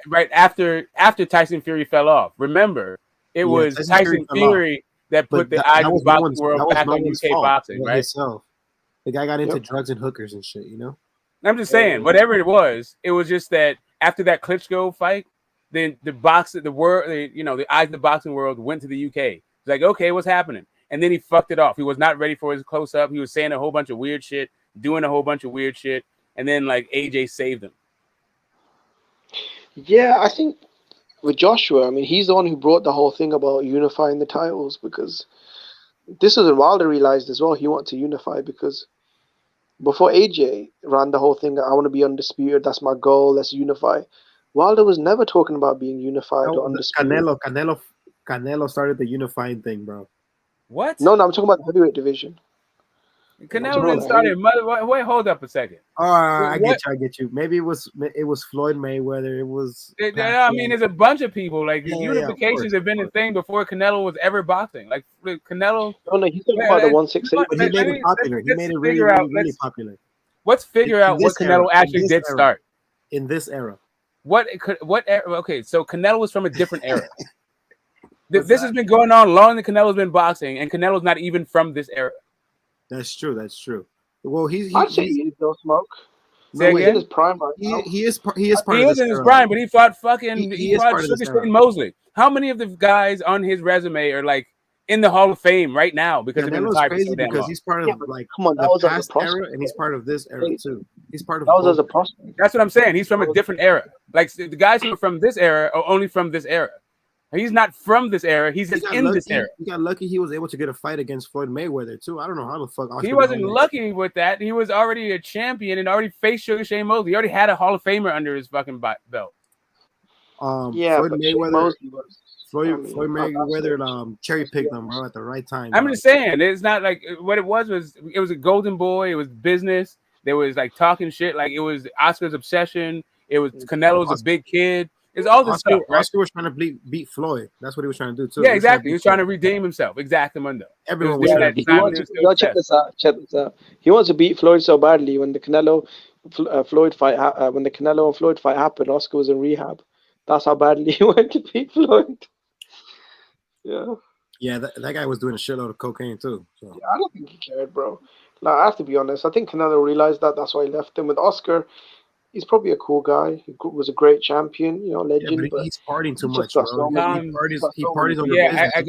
right after Tyson Fury fell off. Remember, it was Tyson Fury that put the eyes of the boxing world back on UK boxing, right? The guy got into drugs and hookers and shit, I'm just saying, whatever it was just that after that Klitschko fight, then the eyes of the boxing world went to the UK. It's like, okay, what's happening? And then he fucked it off. He was not ready for his close-up. He was saying a whole bunch of weird shit, doing a whole bunch of weird shit, and then like AJ saved him. Yeah, I think with Joshua, I mean, he's the one who brought the whole thing about unifying the titles because this was when Wilder realized as well he wanted to unify because before AJ ran the whole thing, I want to be undisputed, that's my goal, let's unify. Wilder was never talking about being unified or undisputed. Canelo started the unifying thing, bro. What? No, I'm talking about the heavyweight division. Canelo didn't start it. Wait, hold up a second. I get you. Maybe it was Floyd Mayweather. It was. I mean, there's a bunch of people. Like unifications have been a thing before Canelo was ever boxing. Like Canelo. No, he's talking about the 168. But he made it popular. He made it really popular. Let's figure out what Canelo actually did start in this era. What era? Okay, so Canelo was from a different era. This has been going on longer than Canelo's been boxing, and Canelo's not even from this era. That's true. Well, I'd say he don't smoke. Say again? He's in his prime right now. He is part of this era. He is in his prime, but he fought fucking Sugar Shane Mosley. How many of the guys on his resume are like in the Hall of Fame right now because they've been retired for so damn long? He's part of come on, that was past era, and he's part of this era too. He's part of that was as a prospect. That's what I'm saying. He's from a different era. Like the guys who are from this era are only from this era. He's not from this era. He's just in this era. He got lucky. He was able to get a fight against Floyd Mayweather too. I don't know how the fuck. He wasn't lucky with that. He was already a champion and already faced Sugar Shane Mosley. He already had a Hall of Famer under his fucking belt. Floyd Mayweather. Floyd Mayweather cherry picked them, bro, at the right time. I'm just saying, it's not like what it was a golden boy. It was business. There was like talking shit. Like it was Oscar's obsession. It was Canelo's a big kid. It's all this stuff. Right? Oscar was trying to beat Floyd. That's what he was trying to do too. Yeah, exactly. He was trying to redeem himself. Exactly, Mundo. Everyone was trying to check this out. He wants to beat Floyd so badly. When the Canelo Floyd fight, when the Canelo and Floyd fight happened, Oscar was in rehab. That's how badly he went to beat Floyd. Yeah, that guy was doing a shitload of cocaine too. So. Yeah, I don't think he cared, bro. Like, I have to be honest. I think Canelo realized that. That's why he left him. With Oscar, he's probably a cool guy. He was a great champion, legend. Yeah, but he's partying too much, bro. He parties on the business. I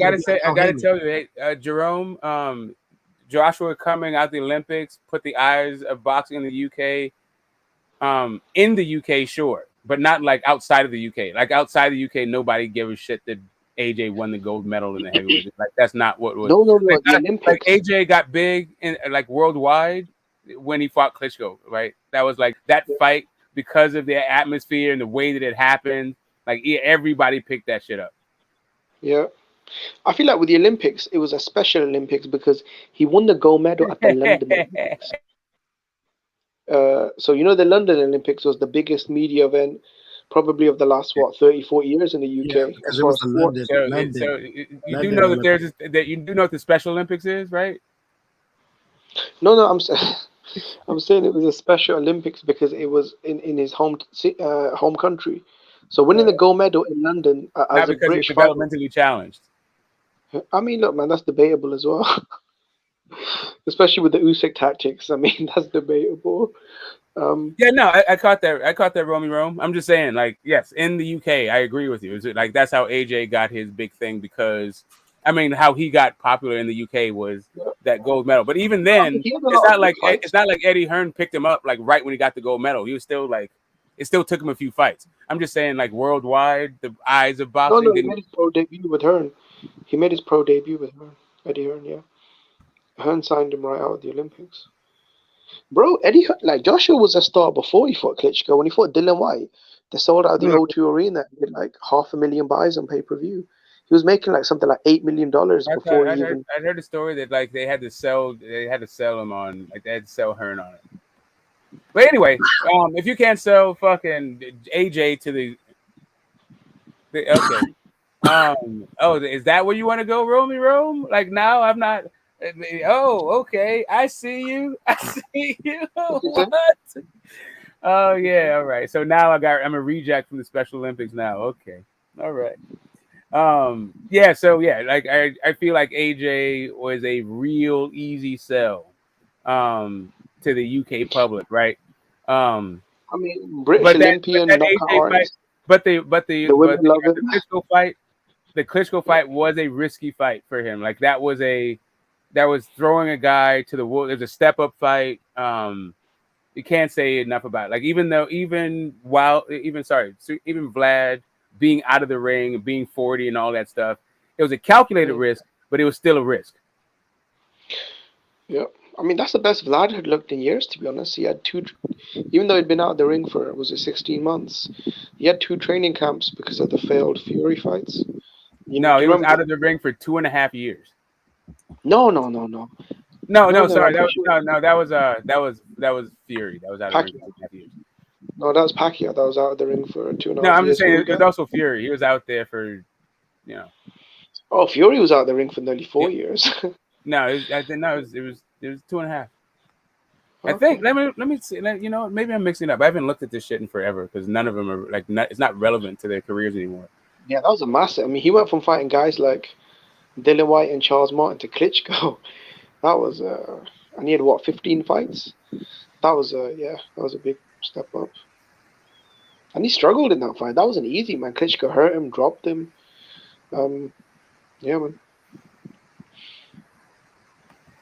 gotta tell you, Jerome, Joshua coming out the Olympics put the eyes of boxing in the UK, in the UK, sure, but not like outside of the UK. Like outside the UK, nobody gave a shit that AJ won the gold medal in the heavyweight. Like that's not what was. No. Like, like AJ got big in like worldwide when he fought Klitschko, right? That was like that fight because of the atmosphere and the way that it happened. Like everybody picked that shit up. Yeah, I feel like with the Olympics, it was a special Olympics because he won the gold medal at the London Olympics. So the London Olympics was the biggest media event probably of the last 30, 40 years in the UK. Yeah, because it was London. So you do know that you do know what the Special Olympics is, right? No, I'm saying it was a Special Olympics because it was in his home country. So winning the gold medal in London as a British fighter, developmentally challenged. I mean, look, man, that's debatable as well. Especially with the Usyk tactics. I mean, that's debatable. I caught that, Romy Rome. I'm just saying, like, yes, in the UK, I agree with you. Is it like that's how AJ got his big thing because, I mean, how he got popular in the UK was that gold medal. But even then, it's not like Eddie Hearn picked him up like right when he got the gold medal. He was still like, it still took him a few fights. I'm just saying, like worldwide, the eyes of boxing. No, he made his pro debut with Hearn. Eddie Hearn, yeah. Hearn signed him right out of the Olympics. Bro, Joshua was a star before he fought Klitschko. When he fought Dylan White, they sold out the O2 Arena and did like 500,000 buys on pay-per-view. He was making like something like $8 million before I heard a story that like they had to sell him on, like they had to sell Hearn on it. But anyway, if you can't sell fucking AJ to the okay. Is that where you want to go, Romy Rome? Like now I'm not. Oh, okay. I see you. What? Oh yeah. All right. So now I'm a reject from the Special Olympics now. Okay. All right. Yeah. So yeah, like I feel like AJ was a real easy sell, to the UK public, right? I mean, British Olympian, but the Klitschko fight. The Klitschko fight was a risky fight for him. Like that was throwing a guy to the wall. There's a step up fight. You can't say enough about it. Like even Vlad being out of the ring, being 40 and all that stuff, it was a calculated risk, but it was still a risk. Yeah, I mean, that's the best Vlad had looked in years, to be honest. He had two, even though he'd been out of the ring for, was it 16 months? He had 2 training camps because of the failed Fury fights. No, he was out of the ring for 2.5 years. No. No, sorry. That was Fury. That was out of the ring for 2.5 years. No, that was Pacquiao. That was out of the ring for 2.5 years. No, I'm just saying it was also Fury. He was out there for, Oh, Fury was out of the ring for nearly 4 years. No, it was 2.5. Okay. I think. Let me see. Maybe I'm mixing it up. I haven't looked at this shit in forever because none of them are it's not relevant to their careers anymore. Yeah, that was a massive. I mean, he went from fighting guys like Dillian Whyte and Charles Martin to Klitschko. That was and he had 15 fights. That was a big step up. And he struggled in that fight. That wasn't easy, man. Klitschko hurt him, dropped him. Yeah, man.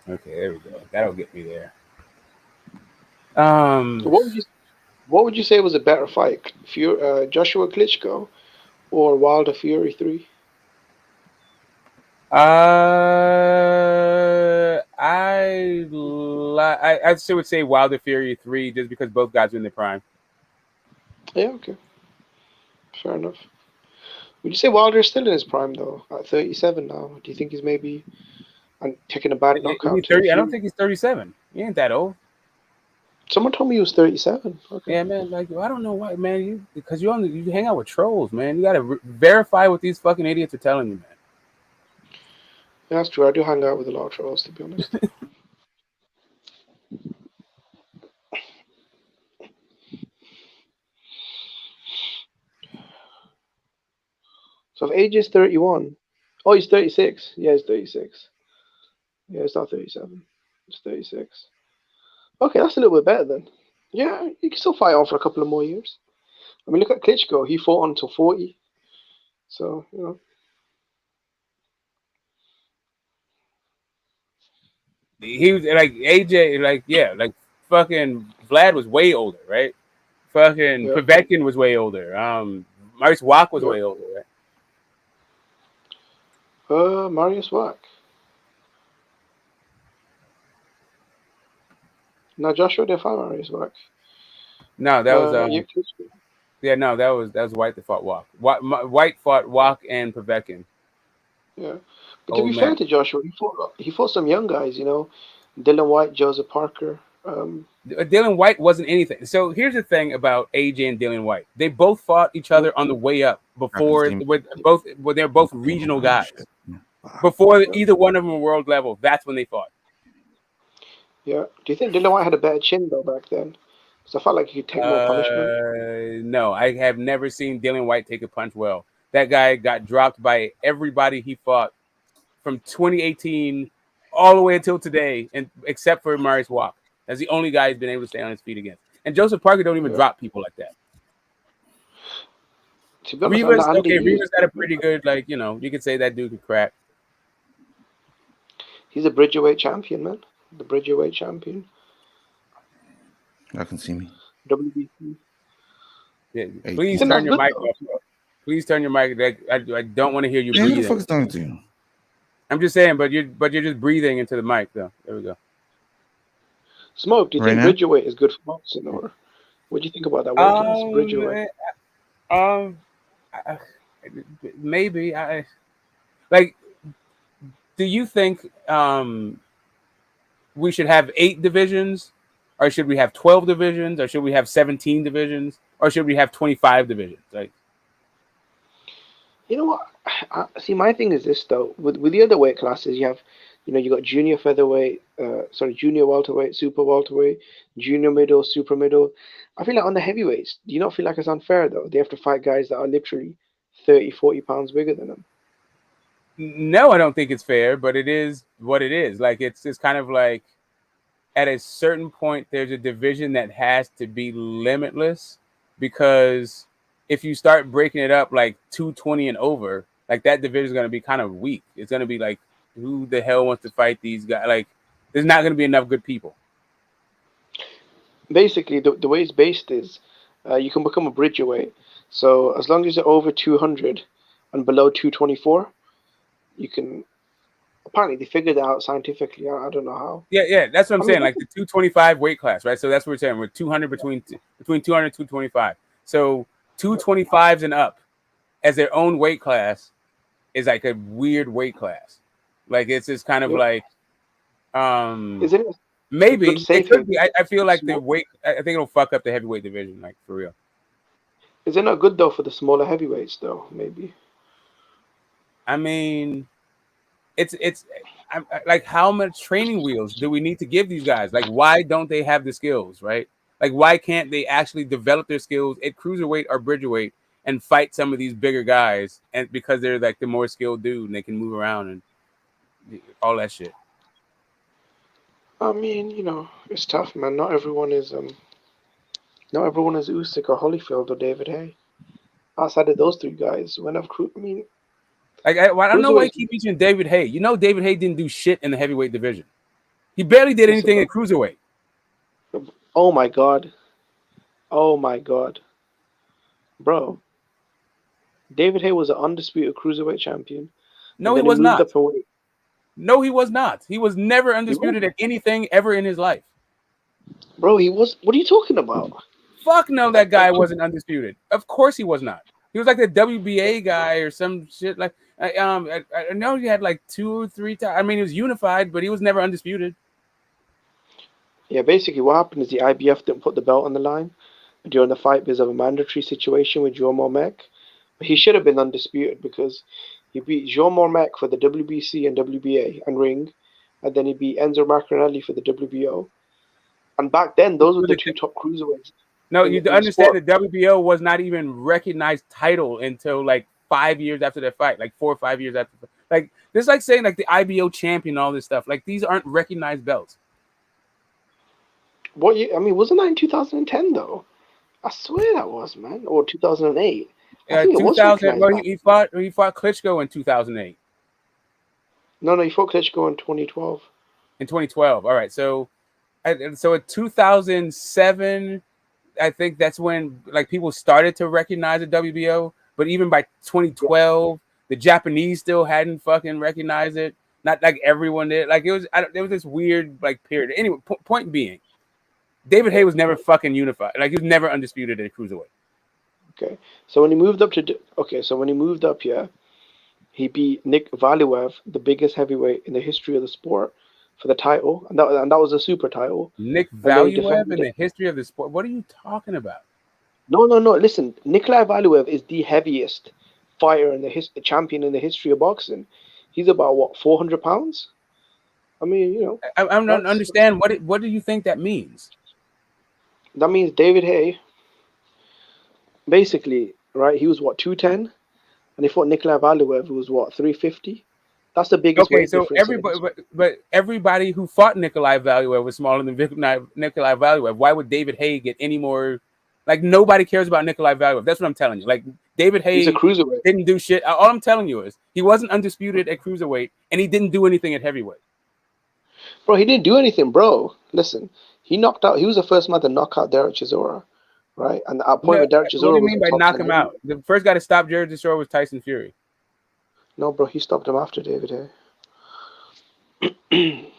Okay, there we go. That'll get me there. What would you say was a better fight, Joshua Klitschko or Wilder Fury 3? I still would say Wilder Fury 3 just because both guys were in their prime. Yeah, okay. Fair enough. Would you say Wilder is still in his prime though? At 37 now. Do you think he's maybe taking a bad knockout? 30, I don't think he's 37. He ain't that old. Someone told me he was 37. Okay. Yeah, man. I don't know why, man. Because you hang out with trolls, man. You gotta verify what these fucking idiots are telling you, man. Yeah, that's true. I do hang out with a lot of trolls, to be honest. So if AJ is 31, oh, he's 36. Yeah, he's 36. Yeah, it's not 37. It's 36. Okay, that's a little bit better then. Yeah, you can still fight on for a couple of more years. I mean, look at Klitschko. He fought on until 40. So, He was like AJ, fucking Vlad was way older, right? Fucking Povetkin was way older. Marius Wack was way older, right? Marius Wack. No, Joshua didn't fight Marius Wack. No, that was that was White that fought Wack. White fought Wack and Povetkin. Yeah, but to be fair to Joshua, he fought some young guys, Dillian Whyte, Joseph Parker. Dillian Whyte wasn't anything. So here's the thing about AJ and Dillian Whyte. They both fought each other on the way up before they're both regional guys. Before either one of them were world level, that's when they fought. Yeah. Do you think Dillian Whyte had a better chin though back then? Because I felt like he could take more punishment. No, I have never seen Dillian Whyte take a punch well. That guy got dropped by everybody he fought from 2018 all the way until today, and except for Marius Wack. That's the only guy who's been able to stay on his feet against. And Joseph Parker don't even drop people like that. Rivas got a pretty good, you could say that dude could crack. He's a bridgerweight champion, man. The bridgerweight champion. I can see me. WBC. Yeah, please turn your mic off. Please turn your mic. I don't want to hear you breathing. Who the fuck is talking to you? I'm just saying, but you're just breathing into the mic, though. There we go. Smoke, do you think bridgerweight is good for boxing, or what do you think about that word, bridgerweight? Maybe. Do you think we should have 8 divisions, or should we have 12 divisions, or should we have 17 divisions, or should we have 25 divisions? You know what? See, my thing is this though. With the other weight classes, you have, you got junior featherweight, junior welterweight, super welterweight, junior middle, super middle. I feel like on the heavyweights, do you not feel like it's unfair though? They have to fight guys that are literally 30, 40 pounds bigger than them. No, I don't think it's fair, but it is what it is. It's kind of like at a certain point, there's a division that has to be limitless, because if you start breaking it up like 220 and over, that division is going to be kind of weak. It's going to be like, who the hell wants to fight these guys? There's not going to be enough good people. Basically, the way it's based is you can become a bridgerweight. So as long as you're over 200 and below 224, you can Apparently, they figured it out scientifically. I don't know how. Yeah, that's what I'm saying. Like the 225 weight class, right? So that's what we're saying. We're 200 between 200 and 225. So 225s and up as their own weight class is like a weird weight class. Like it's just kind of like, isn't it? Maybe it could be. I feel like the weight. I think it'll fuck up the heavyweight division, like for real. Is it not good though for the smaller heavyweights though? Maybe. I mean, it's like how much training wheels do we need to give these guys? Like, why don't they have the skills, right? Like, why can't they actually develop their skills at cruiserweight or bridgerweight and fight some of these bigger guys? And because they're like the more skilled dude and they can move around and all that shit. I mean, you know, it's tough, man. Not everyone is Usyk or Holyfield or David Hay. Outside of those three guys, I mean, like I don't know why you keep mentioning David Hay. You know, David Hay didn't do shit in the heavyweight division. He barely did anything at cruiserweight. Oh my god, bro! David Hay was an undisputed cruiserweight champion. No, he was not. No, he was not. He was never undisputed at anything ever in his life. Bro, he was. What are you talking about? Fuck no, that guy wasn't undisputed. Of course he was not. He was like the WBA guy or some shit. Like I know he had like 2 or 3 times. I mean, he was unified, but he was never undisputed. Yeah, basically what happened is the IBF didn't put the belt on the line during the fight because of a mandatory situation with Joe Mormek. But he should have been undisputed because he beat Joe Mormek for the WBC and WBA and ring, and then he beat Enzo Maccarinelli for the WBO. And back then, those were the 2 top cruiserweights. No, you understand the WBO was not even recognized title until like 5 years after that fight, like 4 or 5 years after. Like this is like saying like the IBO champion, all this stuff. Like these aren't recognized belts. What year? I mean, wasn't that in 2010 though? I swear that was, man, or 2008. I think 2000. Well, he fought Klitschko in 2008. No, he fought Klitschko in 2012. In 2012, all right. So in 2007. I think that's when like people started to recognize the WBO, but even by 2012, the Japanese still hadn't fucking recognized it. Not like everyone did. Like there was this weird like period. Anyway, point being, David Hay was never fucking unified. Like he was never undisputed at cruiserweight. Okay, so when he moved up, he beat Nick Valuev, the biggest heavyweight in the history of the sport, for the title, and that was a super title. Nick Valuev in the history of the sport? What are you talking about? No. Listen, Nikolai Valuev is the heaviest fighter in the champion in the history of boxing. He's about what, 400 pounds? I mean, you know. I don't understand what do you think that means? That means David Hay, basically, right? He was what, 210, and he fought Nikolai Valuev, who was what, 350. That's the biggest. Okay, so everybody who fought Nikolai Valuev was smaller than Nikolai Valuev. Why would David Hay get any more? Like nobody cares about Nikolai Valuev. That's what I'm telling you. Like David Hay didn't do shit. All I'm telling you is he wasn't undisputed at cruiserweight, and he didn't do anything at heavyweight. Bro, he didn't do anything, bro. Listen, he was the first man to knock out Derek Chisora, right? And at point with Derek Chisora. What do you mean by knock him out? The first guy to stop Derek Chisora was Tyson Fury. No, bro, he stopped him after David Hay.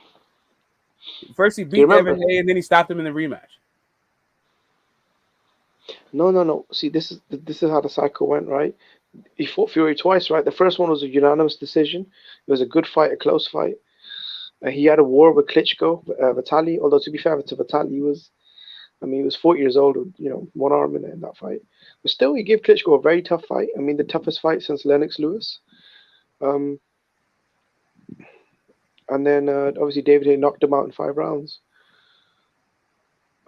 First he beat Devin Hay, and then he stopped him in the rematch. No. See, this is how the cycle went, right? He fought Fury twice, right? The first one was a unanimous decision. It was a good fight, a close fight. He had a war with Klitschko, Vitaly. Although to be fair to Vitaly, he was 40 years old with, you know, one arm in that fight. But still, he gave Klitschko a very tough fight. I mean, the toughest fight since Lennox Lewis. And then obviously David Hay knocked him out in 5 rounds.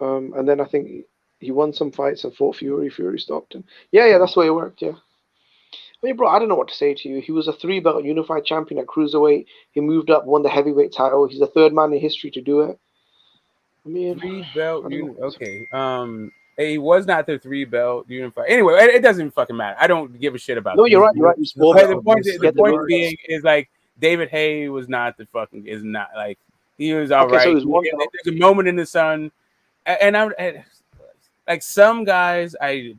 And then I think he won some fights and fought Fury. Fury stopped him. Yeah, that's the way it worked. Yeah. I mean, bro, I don't know what to say to you. He was a 3-belt unified champion at cruiserweight. He moved up, won the heavyweight title. He's the 3rd man in history to do it. I mean, 3-belt. Okay. He was not the 3-belt unified. Anyway, it doesn't fucking matter. I don't give a shit about. No, you're right. You're right. The point being is like David Hay was not he was all right. So there's a moment in the sun, and I like some guys I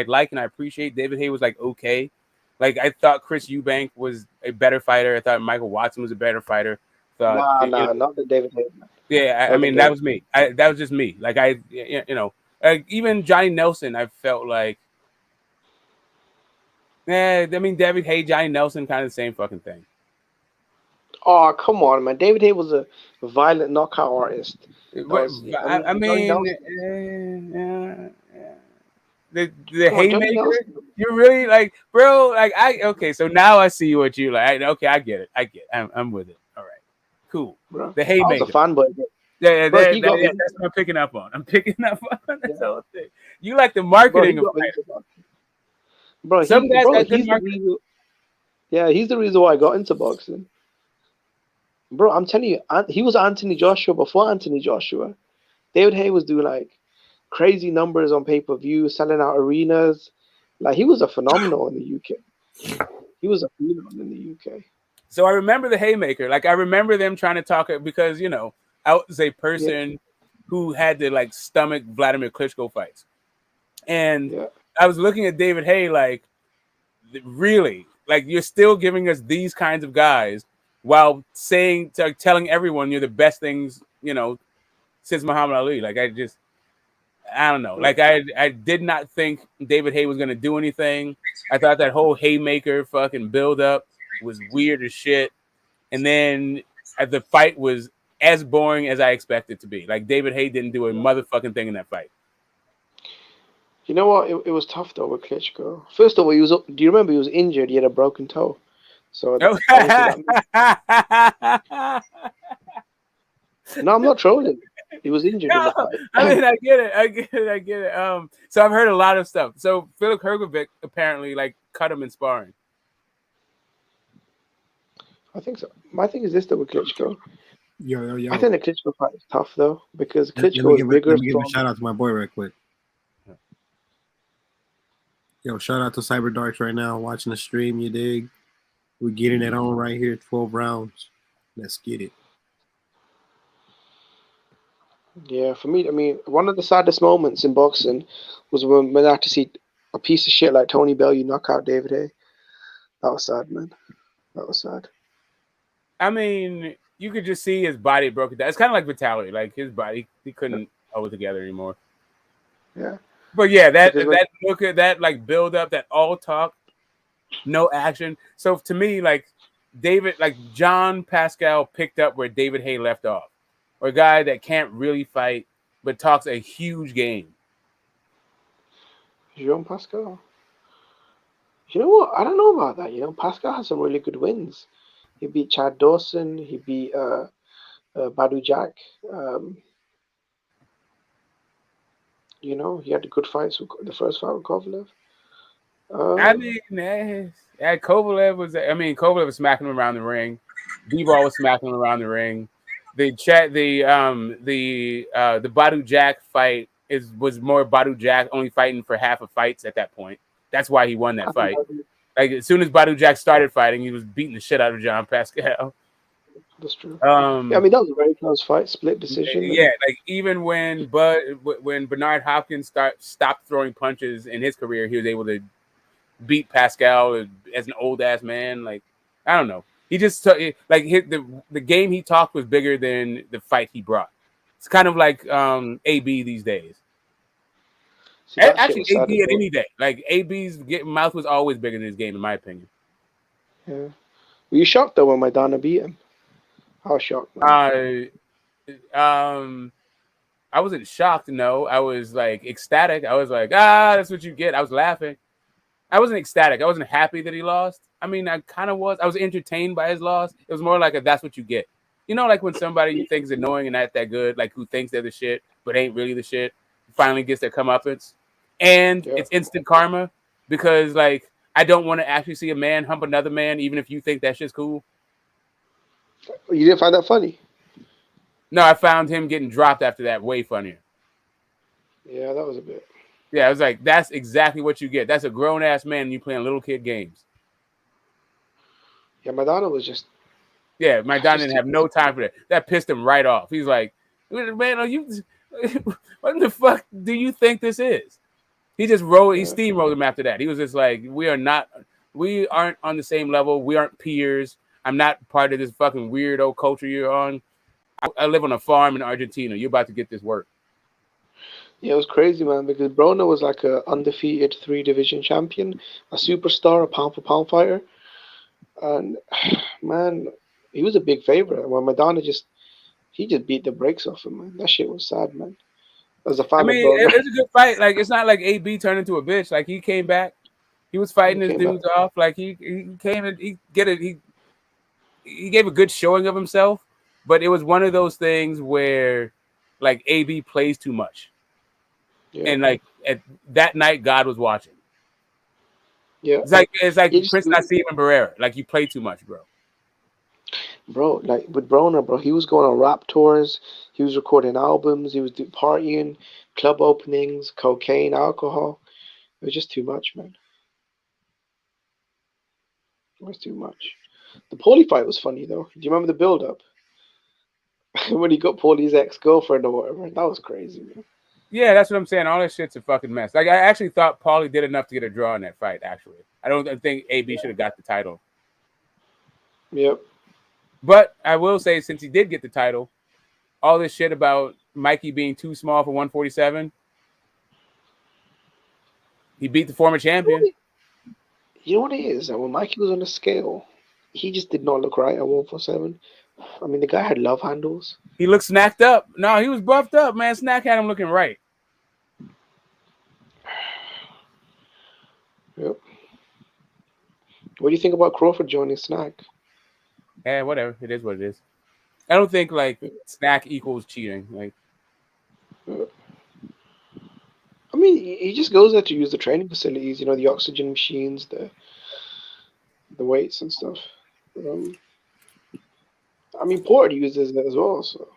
like and I appreciate. David Hay was like okay, Like I thought Chris Eubank was a better fighter. I thought Michael Watson was a better fighter. Not the David Hayes. Yeah, I mean that was me. That was just me. Like even Johnny Nelson, I felt like, I mean David Hayes, Johnny Nelson, kind of the same fucking thing. Oh come on, man! David Hayes was a violent knockout artist. I mean, the haymaker. You're really like, bro. Like okay. So now I see what you like. Okay, I get it. I'm with it. All right, cool. Bro, the haymaker. I was a fanboy. Yeah, that's what I'm picking up on. That's the whole thing. You like the marketing of fighters. Bro, he's the reason. Yeah, he's the reason why I got into boxing. Bro, I'm telling you, he was Anthony Joshua before Anthony Joshua. David Hayes was doing like crazy numbers on pay-per-view, selling out arenas. Like he was a phenomenal in the UK. He was a phenomenal in the UK. So I remember the haymaker. Like I remember them trying to talk because I was a person who had to like stomach Vladimir Klitschko fights, and I was looking at David Hayes like, really, like you're still giving us these kinds of guys while telling everyone you're the best things since Muhammad Ali. Like I don't know. Like I did not think David Hayes was gonna do anything. I thought that whole haymaker fucking build up was weird as shit, and then the fight was as boring as I expected it to be. Like David Hayes didn't do a motherfucking thing in that fight. You know what? It was tough though with Klitschko. First of all, do you remember he was injured? He had a broken toe. So no, I'm not trolling. He was injured in the fight. I mean, I get it. So I've heard a lot of stuff. So Philip Hergovic apparently like cut him in sparring. I think so. My thing is this though with Klitschko. Yo. I think the Klitschko fight is tough though because Klitschko is bigger. Let me give a shout out to my boy right quick. Yo, shout out to Cyber Darks right now watching the stream. You dig? We're getting it on right here. 12 rounds. Let's get it. Yeah, for me, I mean, one of the saddest moments in boxing was when I had to see a piece of shit like Tony Bellew knock out David Hayes. That was sad, man. That was sad. I mean, you could just see his body broken down. It's kind of like Vitaly. Like his body, he couldn't hold it together anymore. Yeah. But yeah, that look at that like build up, that all talk, no action. So to me, like John Pascal picked up where David Hayes left off, or a guy that can't really fight but talks a huge game. Jean Pascal. You know what? I don't know about that. Pascal has some really good wins. He beat Chad Dawson. He beat Badu Jack. He had a good fights with the first fight with Kovalev. I mean, Kovalev was smacking him around the ring. D-Ball was smacking him around the ring. The Badu Jack fight was more Badu Jack only fighting for half of fights at that point. That's why he won that fight. Like as soon as Badu Jack started fighting, he was beating the shit out of John Pascal. That's true. I mean that was a very close fight, split decision. Yeah, like even when Bernard Hopkins stopped throwing punches in his career, he was able to beat Pascal as an old ass man. Like I don't know, he just the game he talked was bigger than the fight he brought. It's kind of like AB these days. See, actually, AB at any day. Like AB's mouth was always bigger than his game, in my opinion. Yeah. Were you shocked though when Maidana beat him? I was shocked. I wasn't shocked. No, I was like ecstatic. I was like, that's what you get. I was laughing. I wasn't ecstatic. I wasn't happy that he lost. I mean, I kind of was. I was entertained by his loss. It was more like that's what you get. Like when somebody you think is annoying and not that good, like who thinks they're the shit but ain't really the shit, finally gets their comeuppance, and it's instant karma because like I don't want to actually see a man hump another man, even if you think that shit's cool. You didn't find that funny? No, I found him getting dropped after that way funnier. Yeah, that was a bit. Yeah, I was like, that's exactly what you get. That's a grown ass man and you playing little kid games. Yeah, Maidana was just. Yeah, Maidana didn't have no time for that. That pissed him right off. He's like, man, what the fuck do you think this is? He just steamrolled him after that. He was just like, we are not we aren't on the same level. We aren't peers. I'm not part of this fucking weirdo culture you're on. I live on a farm in Argentina. You're about to get this work. Yeah, it was crazy, man, because Broner was like a undefeated 3-division champion, a superstar, a pound-for-pound fighter. And, man, he was a big favorite. When Maidana he just beat the brakes off him, man. That shit was sad, man. As a fan of Broner. It was a good fight. Like, it's not like AB turned into a bitch. Like, he came back. He was fighting his dudes off. Like, he came and he gave a good showing of himself. But it was one of those things where, like, AB plays too much. Yeah. And like at that night, God was watching. Yeah, it's like Prince Nassim and Barrera. Like, you play too much, bro. Bro, like with Broner, bro, he was going on rap tours. He was recording albums. He was partying, club openings, cocaine, alcohol. It was just too much, man. It was too much. The Paulie fight was funny though. Do you remember the build-up when he got Paulie's ex-girlfriend or whatever? That was crazy, man. Yeah, that's what I'm saying. All that shit's a fucking mess. Like, I actually thought Paulie did enough to get a draw in that fight, actually. I don't think AB should have got the title. Yep. But I will say, since he did get the title, all this shit about Mikey being too small for 147, he beat the former champion. You know what it is? When Mikey was on the scale, he just did not look right at 147. I mean, the guy had love handles. He looked snacked up. No, he was buffed up, man. Snack had him looking right. Yep. What do you think about Crawford joining Snack? Yeah, whatever. It is what it is. I don't think, like, Snack equals cheating. Like, I mean, he just goes there to use the training facilities, you know, the oxygen machines, the weights and stuff. I mean, Porter uses it as well. So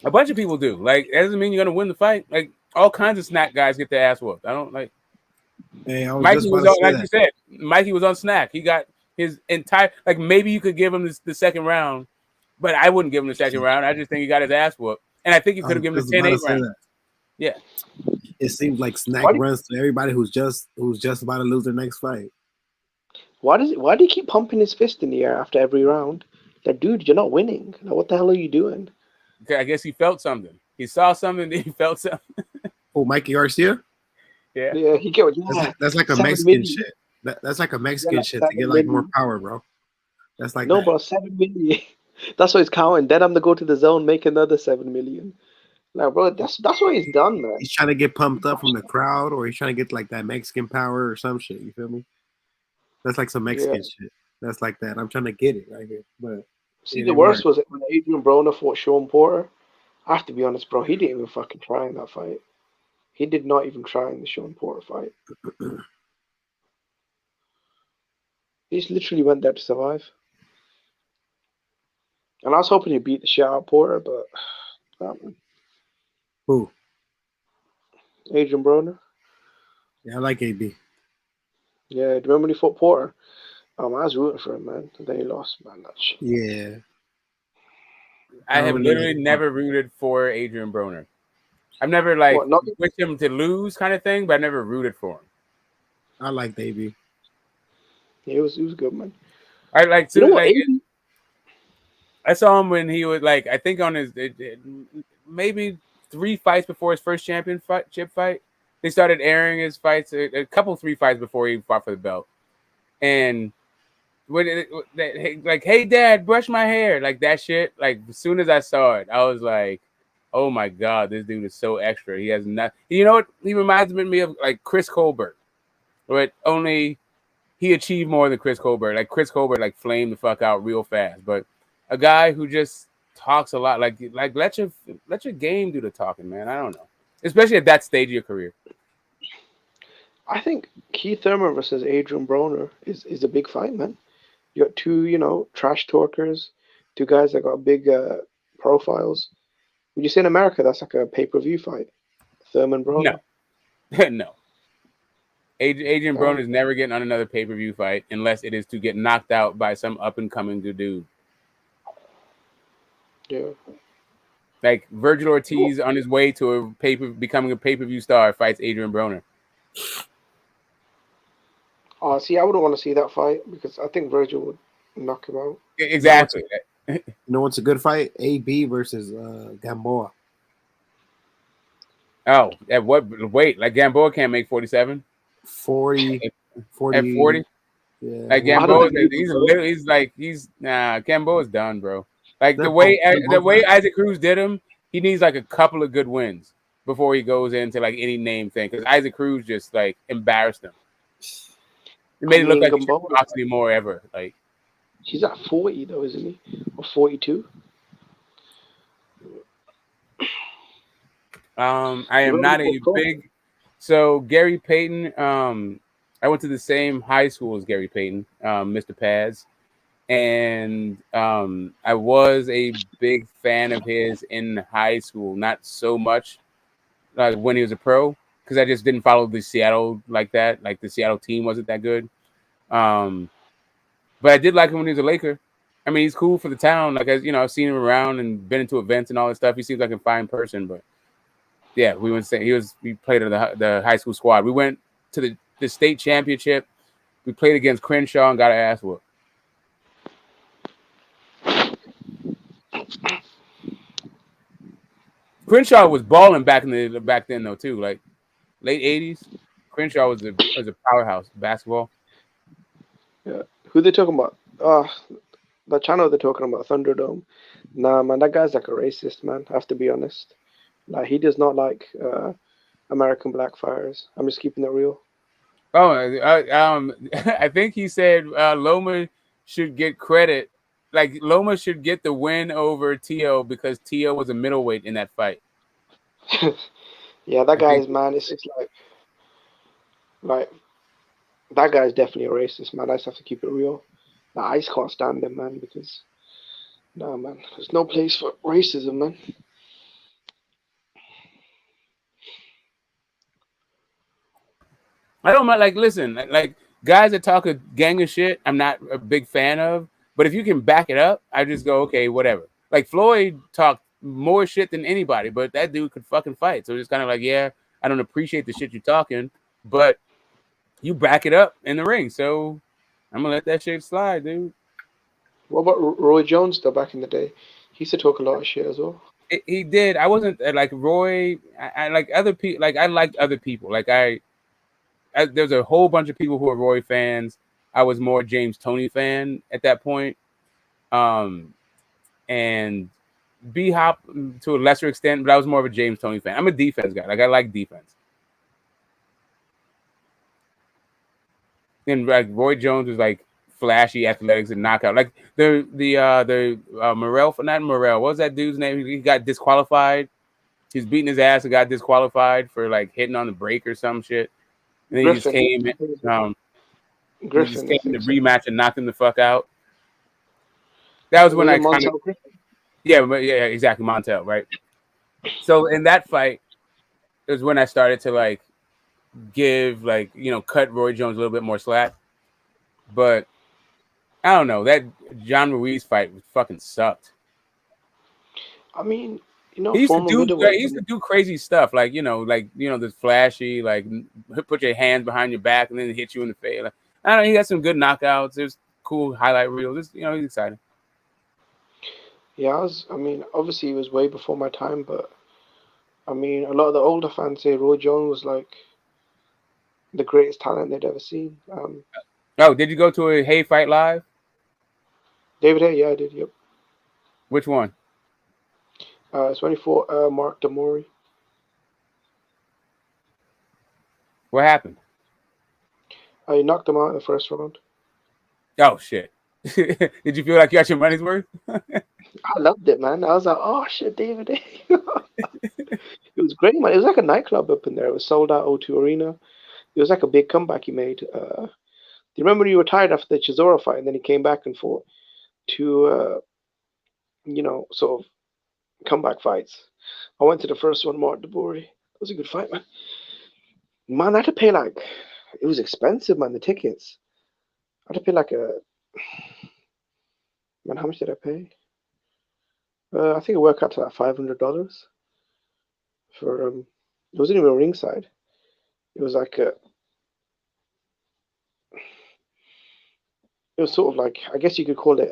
a bunch of people do. Like, that doesn't mean you're gonna win the fight. Like, all kinds of Snack guys get their ass whooped. I don't like. Hey, Mikey was on, like you said. Mikey was on Snack. He got his entire. Like, maybe you could give him the second round, but I wouldn't give him the second round. I just think he got his ass whooped, and I think you could have given him the 10-8 round. Yeah. It seems like Snack runs to everybody who's just about to lose their next fight. Why do you keep pumping his fist in the air after every round? Like, dude, you're not winning. Like, what the hell are you doing? Okay, I guess he felt something. He saw something, then he felt something. Oh, Mikey Garcia? Yeah. Yeah, he got. Yeah. That's like a Mexican shit. That's like a Mexican shit to get like more power, bro. That's like bro, 7 million. That's what he's counting. Then I'm gonna go to the zone, make another 7 million. Like, bro, that's what he's done, man. He's trying to get pumped up from the crowd, or he's trying to get like that Mexican power or some shit. You feel me? That's like some Mexican shit. That's like that. I'm trying to get it right here. But see, the worst was when Adrian Broner fought Sean Porter. I have to be honest, bro. He didn't even fucking try in that fight. He did not even try in the Sean Porter fight. He just literally went there to survive. And I was hoping he'd beat the shit out of Porter, but who? Adrian Broner. Yeah, I like AB. Yeah, do you remember when he fought Porter? I was rooting for him, man. And then he lost, man. That shit. Yeah. I have literally never rooted for Adrian Broner. I've never wished him to lose kind of thing, but I never rooted for him. I like AB. Yeah, he was good, man. I like to I saw him when he was like, I think on his maybe 3 fights before his first championship fight. They started airing his fights, a couple 3 fights before he fought for the belt. And like, hey, Dad, brush my hair. Like, that shit. Like, as soon as I saw it, I was like, oh, my God, this dude is so extra. He has nothing. You know what? He reminds me of, like, Chris Colbert. But only he achieved more than Chris Colbert. Like, Chris Colbert, like, flamed the fuck out real fast. But a guy who just talks a lot. Like let your game do the talking, man. I don't know. Especially at that stage of your career. I think Keith Thurman versus Adrian Broner is a big fight, man. You got 2, trash talkers, 2 guys that got big profiles. Would you say in America that's like a pay-per-view fight? Thurman Broner? No. No. Adrian Broner is never getting on another pay-per-view fight unless it is to get knocked out by some up-and-coming dude. Yeah. Like Virgil Ortiz on his way to becoming a pay-per-view star fights Adrian Broner. See, I wouldn't want to see that fight because I think Virgil would knock him out. Exactly. You know what's a good fight? AB versus Gamboa. Oh, at what weight? Like Gamboa can't make 47? 40. At 40? Yeah. Like Gamboa, he's Gamboa's done, bro. Like the way Isaac Cruz did him, he needs like a couple of good wins before he goes into like any name thing. Because Isaac Cruz just like embarrassed him. It made it look like he shouldn't box anymore ever. Like he's at 40 though, isn't he? Or 42? I am not a big. So Gary Payton, I went to the same high school as Gary Payton, Mr. Paz, and I was a big fan of his in high school. Not so much when he was a pro, because I just didn't follow the Seattle like that. Like the Seattle team wasn't that good. But I did like him when he was a Laker. I mean, he's cool for the town. Like I've seen him around and been into events and all that stuff. He seems like a fine person, but. Yeah, we played in the high school squad. We went to the state championship. We played against Crenshaw and got our ass whooped. Crenshaw was balling back then though too, like late 80s. Crenshaw was a powerhouse basketball. Yeah, who they talking about? The channel they're talking about, Thunderdome. Nah, man, that guy's like a racist, man. I have to be honest. Like he does not like American black fighters. I'm just keeping it real. Oh, I think he said Loma should get credit. Like Loma should get the win over Tio because Tio was a middleweight in that fight. Yeah, that guy's man. It's just like that guy's definitely a racist, man. I just have to keep it real. I just can't stand him, man, because no, man, there's no place for racism, man. I don't mind. Like, listen, like guys that talk a gang of shit, I'm not a big fan of. But if you can back it up, I just go, okay, whatever. Like Floyd talked more shit than anybody, but that dude could fucking fight. So it's kind of like, yeah, I don't appreciate the shit you're talking, but you back it up in the ring. So I'm gonna let that shit slide, dude. What about Roy Jones though? Back in the day, he used to talk a lot of shit as well. He did. I wasn't like Roy. I like other people. Like I liked other people. Like there's a whole bunch of people who are Roy fans. I was more James Toney fan at that point. And B-Hop to a lesser extent, but I was more of a James Toney fan. I'm a defense guy. Like I like defense. And like Roy Jones was like flashy athletics and knockout. Like the Morrell, not Morrell. What was that dude's name? He got disqualified. He was beating his ass and got disqualified for like hitting on the break or some shit. And then Griffin. he just came. Griffin just came to rematch and knocked him the fuck out. That was when I kind of. Yeah, exactly, Montel, right? So in that fight, it was when I started to like give cut Roy Jones a little bit more slack. But I don't know, that John Ruiz fight fucking sucked. I mean, he used to do crazy stuff, like this flashy, like put your hands behind your back and then hit you in the face. Like, I don't know, he had some good knockouts. There's cool highlight reels. He's exciting. Yeah, obviously he was way before my time, but I mean, a lot of the older fans say Roy Jones was like the greatest talent they'd ever seen. Did you go to a Hay fight live? David Hay, yeah, I did. Yep. Which one? 24. Mark Damori. What happened? I knocked him out in the first round. Oh shit! Did you feel like you got your money's worth? I loved it, man. I was like, oh shit, David Hay. It was great, man. It was like a nightclub up in there. It was sold out O2 Arena. It was like a big comeback he made. Do you remember he retired after the Chisora fight and then he came back and fought two, sort of comeback fights? I went to the first one, Mark Dabori. It was a good fight, man. Man, I had to pay it was expensive, man, the tickets. I had to pay man, how much did I pay? I think it worked out to like $500 for, it wasn't even ringside. It was like was sort of like, I guess you could call it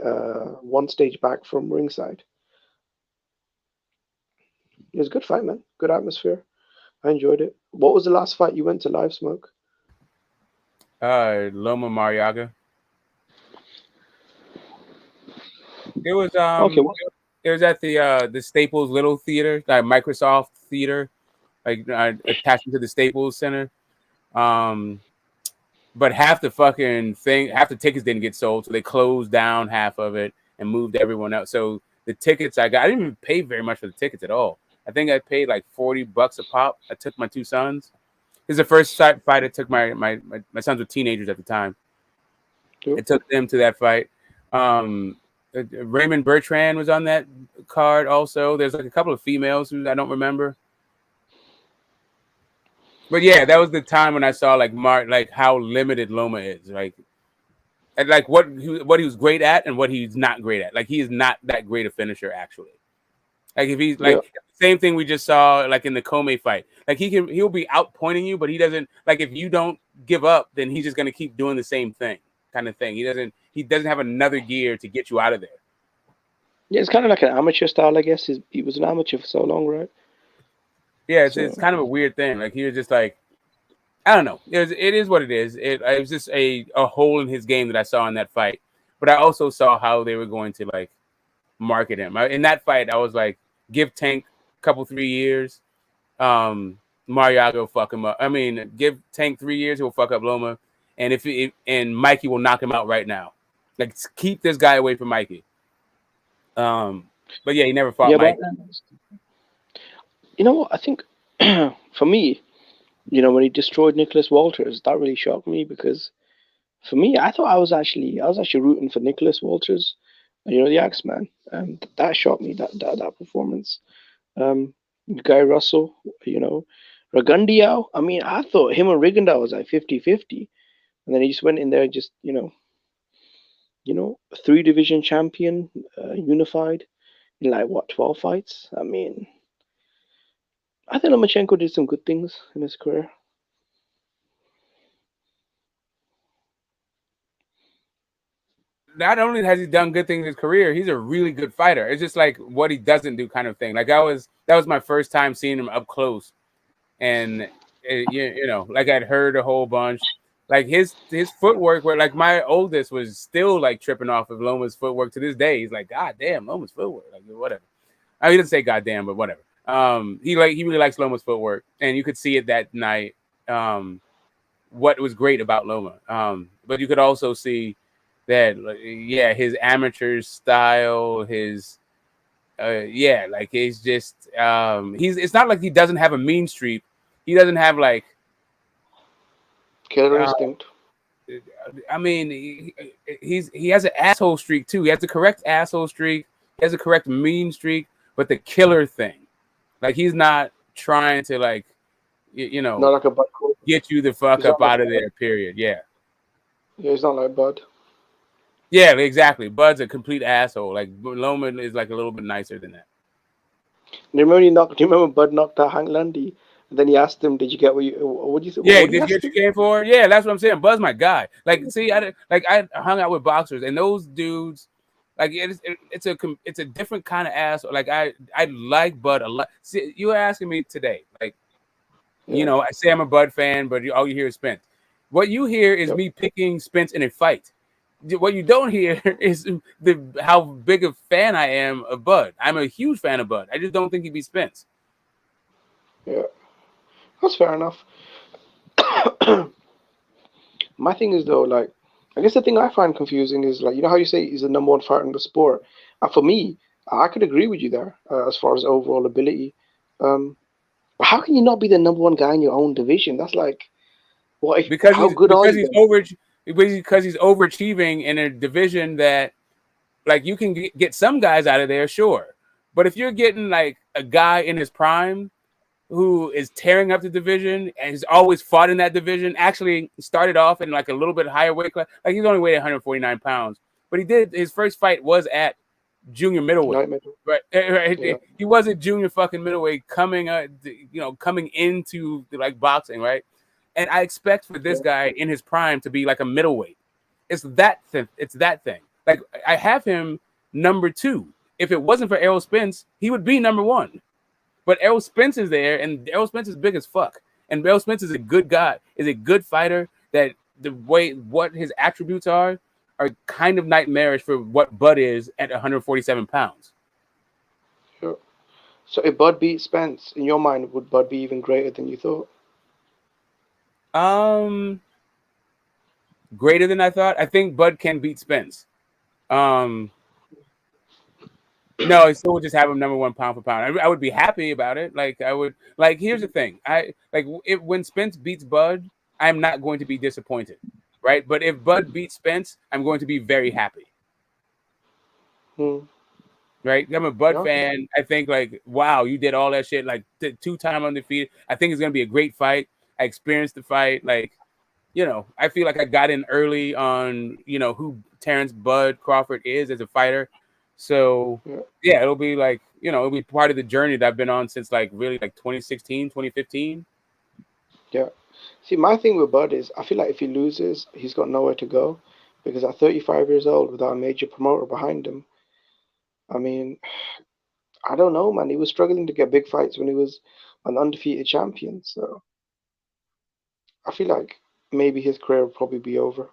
one stage back from ringside. It was a good fight, man. Good atmosphere. I enjoyed it. What was the last fight you went to live, Smoke? Loma Mariaga. It was Okay. It was at the Staples Little Theater, like Microsoft Theater, like attached to the Staples Center. But half the tickets didn't get sold, so they closed down half of it and moved everyone out. So the tickets I didn't even pay very much for the tickets at all. I think I paid like $40 a pop. I took my two sons. This is the first fight I took my sons were teenagers at the time. Cool. I took them to that fight. Raymond Bertrand was on that card also. There's like a couple of females who I don't remember. But yeah, that was the time when I saw like how limited Loma is. Like what he was great at and what he's not great at. Like he is not that great a finisher actually. Like if he's like same thing we just saw like in the Comey fight. Like he'll be outpointing you, but he doesn't like if you don't give up, then he's just gonna keep doing the same thing kind of thing. He doesn't have another gear to get you out of there. Yeah, it's kind of like an amateur style, I guess. He was an amateur for so long, right? Yeah, it's kind of a weird thing. Like he was just like, I don't know. It is what it is. It was just a hole in his game that I saw in that fight. But I also saw how they were going to like market him. In that fight, I was like, give Tank a couple 3 years. Mariaga will fuck him up. I mean, give Tank 3 years, he'll fuck up Loma. And and Mikey will knock him out right now. Like keep this guy away from Mikey. But yeah, he never fought Mikey. You know what? I think for me, when he destroyed Nicholas Walters, that really shocked me because for me, I thought I was actually rooting for Nicholas Walters, the Axeman, and that shocked me that performance. Guy Russell, Ragundiao. I mean, I thought him and Rigondeaux was like 50-50, and then he just went in there, just 3-division champion, unified in like 12 fights. I mean, I think Lomachenko did some good things in his career. Not only has he done good things in his career, he's a really good fighter. It's just like what he doesn't do kind of thing. Like that was my first time seeing him up close. And like I'd heard a whole bunch. Like his footwork, where like my oldest was still like tripping off of Loma's footwork to this day. He's like, God damn, Loma's footwork. Like whatever. I mean, he didn't say God damn, but whatever. He really likes Loma's footwork, and you could see it that night. What was great about Loma, but you could also see that, his amateur style, his like he's just it's not like he doesn't have a mean streak. He doesn't have like killer instinct. I mean, he has an asshole streak too. He has the correct asshole streak. He has the correct mean streak, but the killer thing. Like he's not trying to like, not like a Bud get you the fuck up out of there. Period. Yeah. Yeah, he's not like Bud. Yeah, exactly. Bud's a complete asshole. Like Loma is like a little bit nicer than that. Do you remember Bud knocked out Hank Lundy? And then he asked him, "Did you get what you say?" Yeah, did you get what you came for? Yeah, that's what I'm saying. Bud's my guy. Like, see, I hung out with boxers, and those dudes. Like it's a different kind of asshole. Like I like Bud a lot. See, you were asking me today, like, I say I'm a Bud fan, but all you hear is Spence. What you hear is me picking Spence in a fight. What you don't hear is how big a fan I am of Bud. I'm a huge fan of Bud. I just don't think he'd be Spence. Yeah, that's fair enough. My thing is though, like, I guess the thing I find confusing is like, how you say he's the number one fighter in the sport. And for me, I could agree with you there as far as overall ability. But how can you not be the number one guy in your own division? That's like, because he's overachieving in a division that, like, you can get some guys out of there, sure. But if you're getting like a guy in his prime who is tearing up the division and has always fought in that division, actually started off in like a little bit higher weight class. Like he's only weighed 149 pounds, but his first fight was at junior middleweight. Right? Yeah. He was a junior fucking middleweight coming into like boxing, right? And I expect for this guy in his prime to be like a middleweight. It's that thing. It's that thing. Like I have him number 2. If it wasn't for Errol Spence, he would be number 1. But Errol Spence is there, and Errol Spence is big as fuck. And Errol Spence is a good guy, is a good fighter. That the way what his attributes are kind of nightmarish for what Bud is at 147 pounds. Sure. So if Bud beat Spence, in your mind, would Bud be even greater than you thought? Greater than I thought. I think Bud can beat Spence. No, I still would just have him number 1 pound for pound. I would be happy about it. Like I would. Like here's the thing. When Spence beats Bud, I'm not going to be disappointed, right? But if Bud beats Spence, I'm going to be very happy. Right? I'm a Bud fan. I think like, wow, you did all that shit. Like 2-time undefeated. I think it's gonna be a great fight. I experienced the fight. Like, I feel like I got in early on, who Terence Bud Crawford is as a fighter. So yeah, it'll be like, it'll be part of the journey that I've been on since like really like 2016, 2015. Yeah. See, my thing with Bud is I feel like if he loses, he's got nowhere to go, because at 35 years old without a major promoter behind him, I mean, I don't know, man. He was struggling to get big fights when he was an undefeated champion. So I feel like maybe his career will probably be over.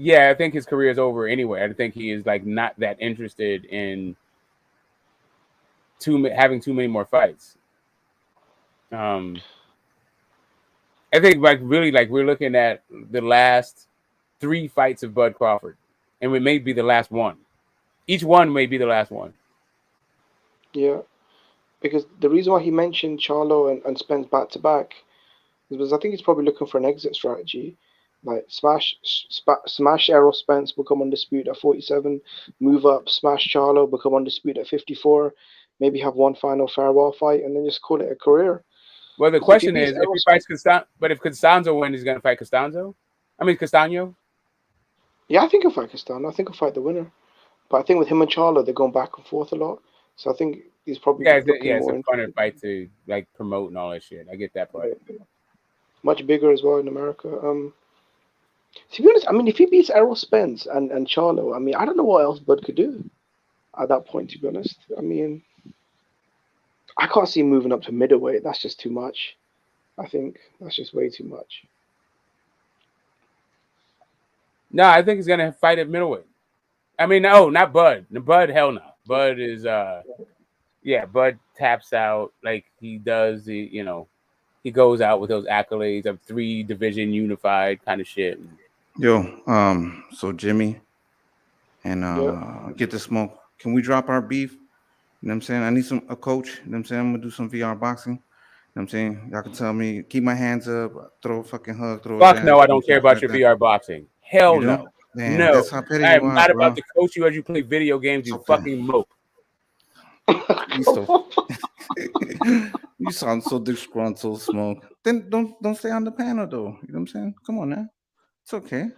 Yeah, I think his career is over anyway. I think he is like not that interested in having too many more fights. I think like really like we're looking at the last 3 fights of Bud Crawford, and it may be the last one. Each one may be the last one. Yeah, because the reason why he mentioned Charlo and Spence back to back is because I think he's probably looking for an exit strategy. Like smash Errol Spence, become undisputed at 47, move up, smash Charlo, become undisputed at 54, maybe have one final farewell fight, and then just call it a career. Well, the question is, if he fights Costanzo, but if Costanzo wins, he's gonna fight Costanzo. Castaño. Yeah, I think he'll fight Costanzo. I think he'll fight the winner. But I think with him and Charlo, they're going back and forth a lot. So I think he's probably it's a funner fight to like promote and all that shit. I get that part. Yeah. Much bigger as well in America. To be honest, I mean, if he beats Errol Spence and Charlo, I mean, I don't know what else Bud could do at that point, to be honest. I mean, I can't see him moving up to middleweight. That's just too much. I think that's just way too much. No, I think he's going to fight at middleweight. I mean, no, not Bud. Bud, hell no. Bud is, Bud taps out like he does, he goes out with those accolades of 3-division unified kind of shit. Yo, so Jimmy and Get the Smoke, can we drop our beef? You know what I'm saying? I need a coach. You know what I'm saying? I'm going to do some VR boxing. You know what I'm saying? Y'all can tell me, keep my hands up, throw a fucking hug, throw Fuck no, I don't care about your VR boxing. Hell no. Damn, no. That's how petty I am you are, not bro. about to coach you as you play video games, you fucking mope. You sound so disgruntled, Smoke. Then don't stay on the panel though. You know what I'm saying? Come on now. It's okay.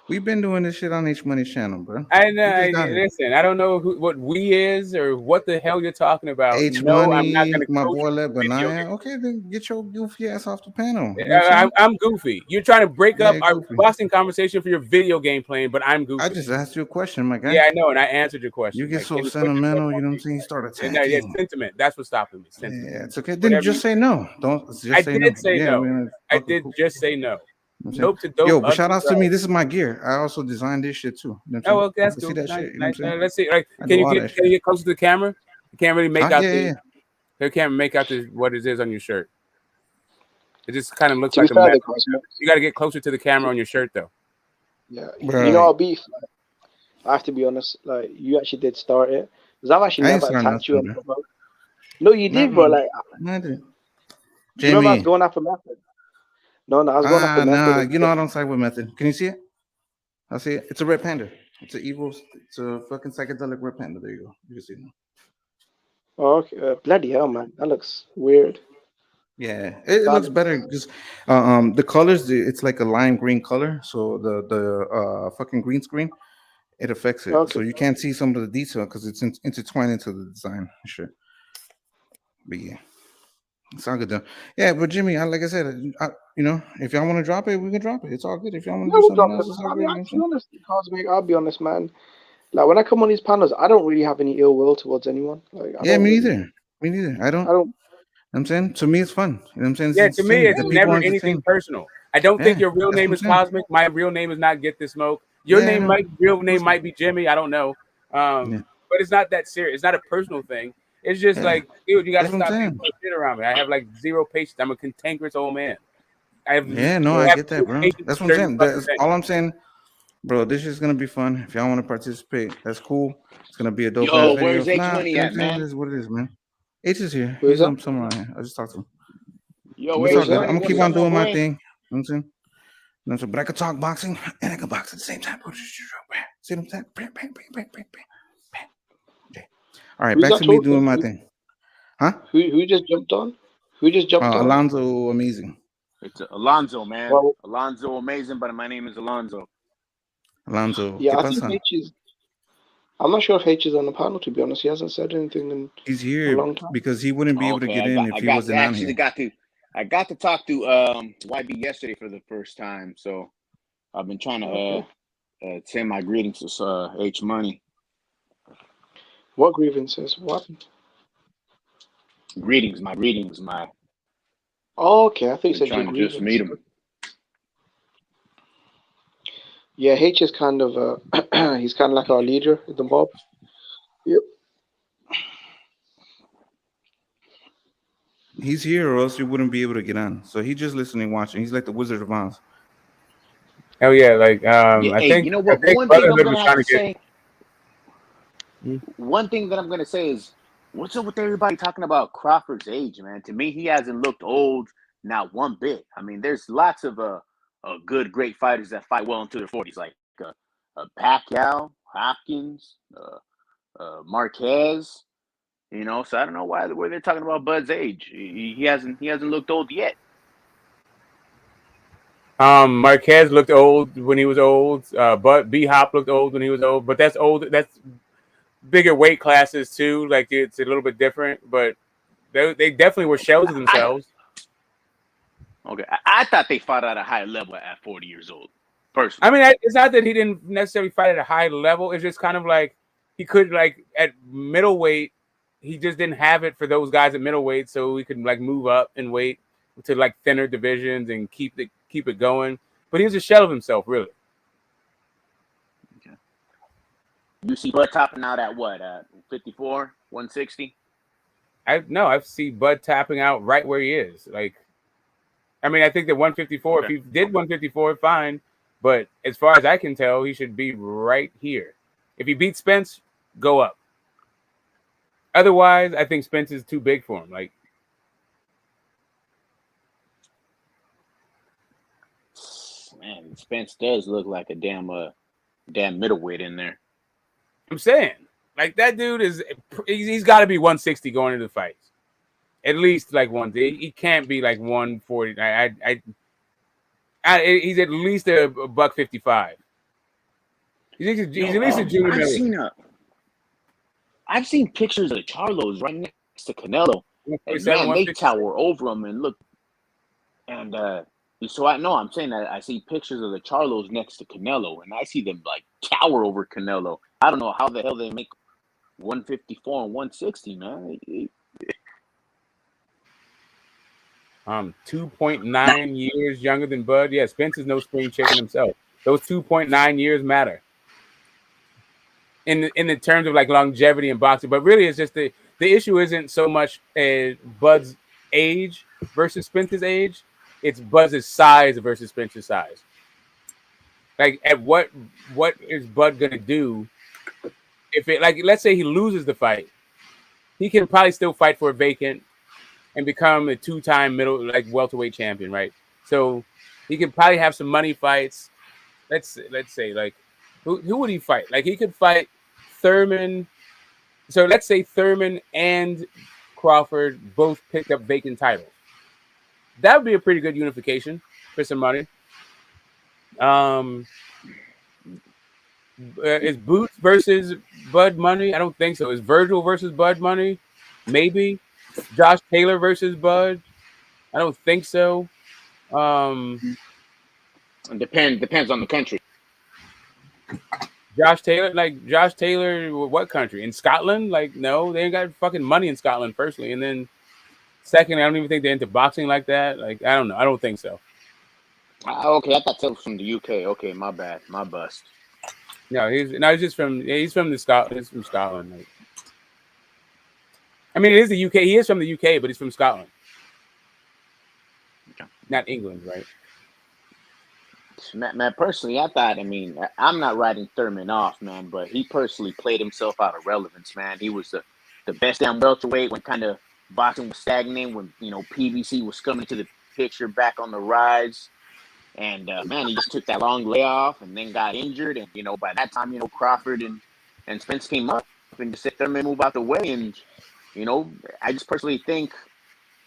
We've been doing this shit on H Money's channel, bro. I know. Listen, I don't know what we is or what the hell you're talking about. H Money, my boy Lebanon. Okay, then get your goofy ass off the panel. You know I'm goofy. You're trying to break up our boxing conversation for your video game playing, but I'm goofy. I just asked you a question, my guy. Yeah, I know, and I answered your question. You get so sentimental, you know what I'm saying? You start attacking. No, yeah, sentiment. That's what's stopping me. Sentiment. Yeah, it's okay. Then just say no. Don't just say no. I did just say no. Nope to dope. Yo, but shout out to me. This is my gear. I also designed this shit too. You know oh, well, that's cool. See that shit. You know let's see. Like, can you get closer to the camera? You can't really make out you can't make out what it is on your shirt. It just kind of looks like a mess. You got to get closer to the camera on your shirt, though. Yeah, right. You know, I'll be. I have to be honest. Like, you actually did start it because I've actually never attacked you. No, you did, bro. Like, I did. Jamie, you know I was going after Method. No, I was going after Method. You know I don't side with Method. Can you see it? I see it. It's a red panda. It's an evil. It's a fucking psychedelic red panda. There you go. You can see it now. Oh, okay. Bloody hell, man. That looks weird. Yeah, it looks better because the colors. It's like a lime green color. So the fucking green screen, it affects it. Okay. So you can't see some of the detail because it's intertwined into the design. Sure. But yeah. It's all good though. Yeah, but Jimmy, like I said, if y'all want to drop it, we can drop it. It's all good. If y'all want to do we'll something drop else, it. it's all I good. mean, You know what I'm to be saying? honest, Cosmic, I'll be honest, man. Like when I come on these panels, I don't really have any ill will towards anyone. Like I Yeah, don't me really. neither. Me neither. I don't. I don't. I'm saying to me, it's fun. You know what I'm saying? It's Yeah, to me, entertaining. it's The people never are anything entertained. personal. I don't think Yeah, your real that's name what I'm is saying. Cosmic. My real name is not Get This Smoke. Your Yeah, I name know. real name might be Jimmy. I don't know. Yeah, But it's not that serious. It's not a personal thing. It's just yeah. like, dude, you got to That's what I'm stop being saying. shit around me. I have like zero patience. I'm a cantankerous old man. I have, Yeah, no, I I have get that, no bro. patience That's for what I'm certain saying. fucking That's things. all I'm saying, bro. This is gonna be fun. If y'all want to participate, that's cool. It's gonna be a dope ass Yo, video. where's If H not, Money you know what at, I'm saying? It man? is what it is, man. H is here. Who is He's that? somewhere around here. I just talked to him. Yo, But it's all H good. I'm Who's Money, gonna what's keep that? up, on my doing my boy? thing. You know what I'm saying? You know, so, but I can talk boxing and I can box at the same time. See what I'm saying? Bang, bang, bang, bang, bang, bang, bang. Okay. All right, Who's back that to me talking? doing my thing. Huh? Who just jumped on? Who just jumped on? Alonzo, amazing. It's Alonzo, man. Well, Alonzo, amazing, but my name is Alonzo. Alonzo, yeah, ¿qué I think pasa? H is. I'm not sure if H is on the panel. To be honest, he hasn't said anything in He's a here long time. because he wouldn't be able to Okay, get in if he wasn't on here. I got to talk to YB yesterday for the first time, so I've been trying to Okay. send my greetings to H Money. What grievances? What happened? Greetings. Oh, okay, I think you Been said your trying to just meet grievance. him. Yeah, H is kind of he's kind of like our leader in the mob. Yep. He's here, or else you wouldn't be able to get on. So he's just listening, watching. He's like the Wizard of Oz. Hell yeah! Like Yeah, I hey, think you know what? But Brotherhood was trying to get. One thing that I'm gonna say is, what's up with everybody talking about Crawford's age, man? To me, he hasn't looked old, not one bit. I mean, there's lots of good, great fighters that fight well into their 40s, like Pacquiao, Hopkins, Marquez. You know, so I don't know why they're talking about Bud's age. He hasn't looked old yet. Marquez looked old when he was old. But B Hop looked old when he was old. But that's old. That's bigger weight classes too. Like it's a little bit different. But they definitely were shells of themselves. I thought they fought at a high level at 40 years old. Personally, I mean, it's not that he didn't necessarily fight at a high level. It's just kind of like he could like at middleweight. He just didn't have it for those guys at middleweight, so he could like move up and weight to like thinner divisions and keep it going. But he was a shell of himself, really. Okay. You see Bud topping out at what? 54, 160? I see Bud tapping out right where he is. Like, I mean, I think that 154, if he did 154, fine. But as far as I can tell, he should be right here. If he beats Spence, go up. Otherwise, I think Spence is too big for him. Like, man, Spence does look like a damn middleweight in there. I'm saying, like that dude he's got to be 160 going into the fights. At least like he can't be like 140. He's at least a buck 55. He's at least a junior middleweight. I've seen pictures of the Charlos right next to Canelo, and man, they tower over him and look. And so I'm saying that I see pictures of the Charlos next to Canelo, and I see them like tower over Canelo. I don't know how the hell they make 154 and 160, man. 2.9 years younger than Bud. Yeah, Spence is no spring chicken himself. Those 2.9 years matter in the terms of like longevity in boxing. But really, it's just the issue isn't so much Bud's age versus Spence's age. It's Bud's size versus Spence's size. Like, at what is Bud gonna do if it, like, let's say he loses the fight, he can probably still fight for a vacant and become a 2-time welterweight champion, right? So he could probably have some money fights. Let's say like who would he fight? Like he could fight Thurman. So let's say Thurman and Crawford both picked up vacant titles. That would be a pretty good unification for some money. Is Boots versus Bud money? I don't think so. Is Virgil versus Bud money? Maybe. Josh Taylor versus Bud. I don't think so. Depends on the country. Josh Taylor, what country? In Scotland? Like, no, they ain't got fucking money in Scotland, firstly. And then second, I don't even think they're into boxing like that. Like, I don't know. I don't think so. Okay, I thought Taylor was from the UK. Okay, my bad. My bust. No, he's just from he's from Scotland. He's from Scotland. Like, I mean, it is the UK. He is from the UK, but he's from Scotland. Okay. Not England, right? Man, personally, I mean, I'm not writing Thurman off, man, but he personally played himself out of relevance, man. He was the best damn welterweight when kind of boxing was stagnating, when, PBC was coming to the picture back on the rise. And, man, he just took that long layoff and then got injured. And, by that time, Crawford and Spence came up and just said Thurman move out the way. And, I just personally think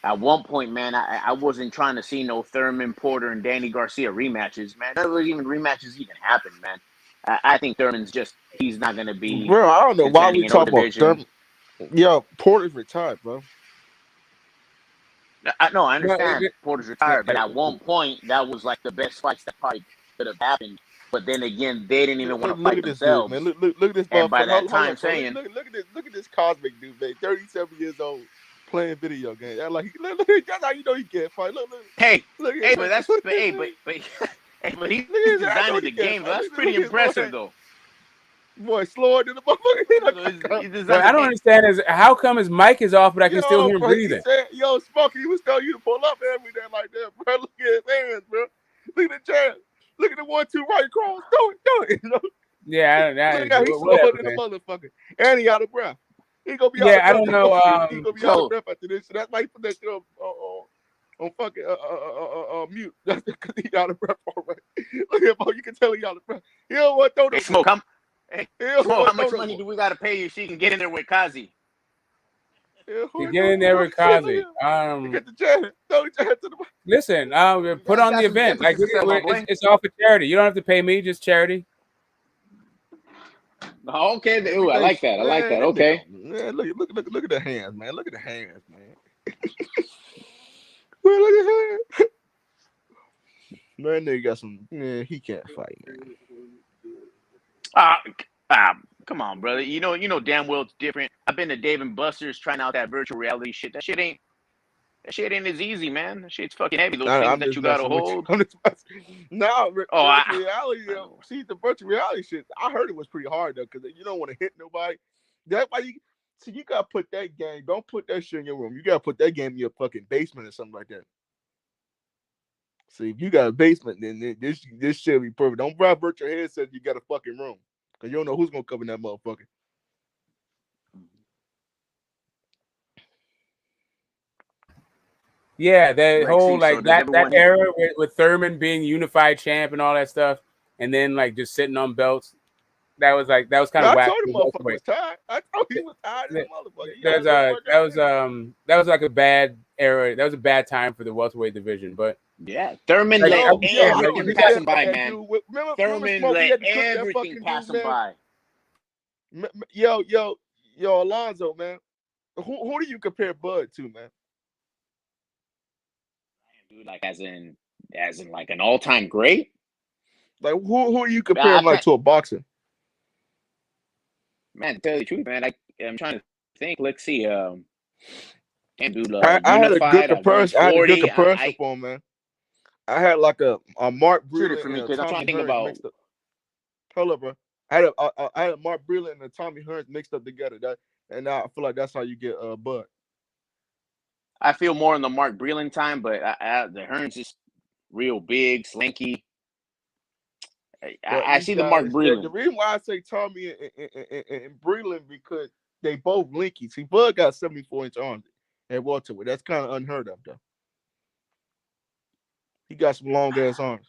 at one point, man, I wasn't trying to see no Thurman, Porter, and Danny Garcia rematches, man. None of those rematches even happened, man. I think Thurman's he's not going to be. Bro, I don't know why we talk about Thurman. Yo, Porter's retired, bro. I understand Porter's retired, but at one point, that was like the best fights that probably could have happened. But then again, they didn't even want to fight themselves. Dude, man. Look at this. And by that time, look at this cosmic dude, man. 37 years old, playing video games. That's how you know he can't fight. Look. Hey, but he's designing the game. That's pretty impressive, though. Boy, slower than the motherfucker. What I don't understand is how come his mic is off, but I can still hear him breathing. Yo, Smokey, he was telling you to pull up every day like that, bro. Look at his hands, bro. Look at the chance. Look at the 1-2 right cross. Do it. Yeah, look how he's slower than the motherfucker. And he out of breath. He gonna be out of breath. I don't know. He gonna be out of breath after this. So that's why he put that shit on fucking mute. That's because he out of breath already. Look at him, you can tell he out of breath. He don't want to throw the smoke. How much money do we gotta pay you so you can get in there with Kazi? Get in there with Kazi. Get the chance. Throw the chance to the. Listen, put on the event. Like it's all for charity. You don't have to pay me, just charity. Okay, ooh, I like that. Okay. Man, look at the hands, man. Look at the hands, man. Man, look at the hands. Man, nigga got some. Man, he can't fight, man. Come on, brother. You know damn well it's different. I've been to Dave and Buster's trying out that virtual reality shit. That shit ain't as easy, man. That shit's fucking heavy. Those things that you gotta hold. Reality. See, the virtual reality shit. I heard it was pretty hard though, because you don't want to hit nobody. That's why you gotta put that game. Don't put that shit in your room. You gotta put that game in your fucking basement or something like that. See, if you got a basement, then this shit be perfect. Don't buy virtual headset. You got a fucking room. Cause you don't know who's gonna come in that motherfucker. Yeah, that whole that era with Thurman being unified champ and all that stuff, and then just sitting on belts. That was kind of whack. I told the motherfucker was tired. I told he was tired of the motherfucker. That was like a bad era. That was a bad time for the welterweight division. But yeah, Thurman let everything pass him by, man. Thurman let everything pass him by. Yo, Alonzo, man. Who do you compare Bud to, man? Dude, like as in like an all-time great. Like who are you comparing to a boxer? Man, to tell you the truth, man, I'm trying to think. Let's see. Dude, I had a good comparison for him, man. I had like a Mark Breland for me and because I'm trying to think about. Hold up, bro. I had a Mark Breland and a Tommy Hearns mixed up together. And I feel like that's how you get Bud. I feel more in the Mark Breland time, but the Hearns is real big, slinky. I see the Mark Breland. The reason why I say Tommy and Breland because they both linky. See, Bud got 74-inch arms at welterweight. That's kind of unheard of, though. He got some long ass arms.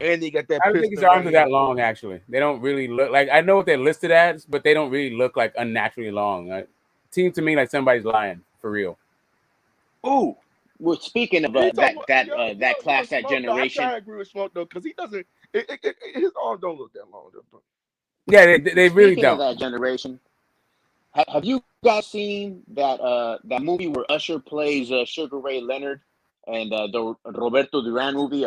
And he got that. I don't think his arms are that long. Actually, they don't really look like. I know what they're listed as, but they don't really look like unnaturally long. It seems to me like somebody's lying for real. Ooh, well, speaking of that class, that generation, I agree with Smoke though, because he doesn't. His arms don't look that long, though. Yeah, they really don't. Speaking of that generation, Have you guys seen that movie where Usher plays Sugar Ray Leonard and the Roberto Duran movie,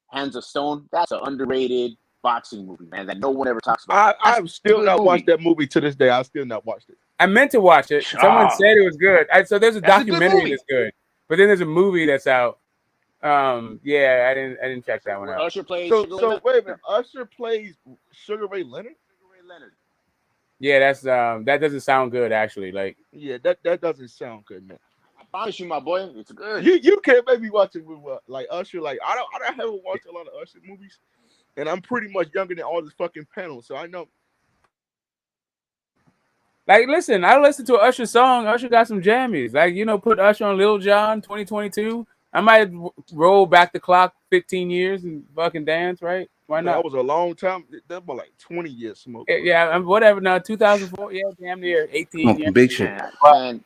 Hands of Stone? That's an underrated boxing movie, man, that no one ever talks about. I've still not watched that movie to this day. I still not watched it. I meant to watch it. Someone said it was good. So there's a documentary that's good, but then there's a movie that's out. Yeah, I didn't check that one out. Usher plays. So wait a minute. Usher plays Sugar Ray Leonard. Yeah, that's that doesn't sound good actually. Like, yeah, that doesn't sound good, man. I promise you, my boy, it's good. You can't make me watch it with like Usher. Like I haven't watched a lot of Usher movies, and I'm pretty much younger than all this fucking panel, so I know. Like, listen, I listened to an Usher song. Usher got some jammies. Like, put Usher on Lil Jon 2022. I might roll back the clock 15 years and fucking dance, right? Why not? That was a long time. That was like 20 years smoke. Yeah, whatever. Now 2004. Yeah, damn near 18 years. Big shit. Man,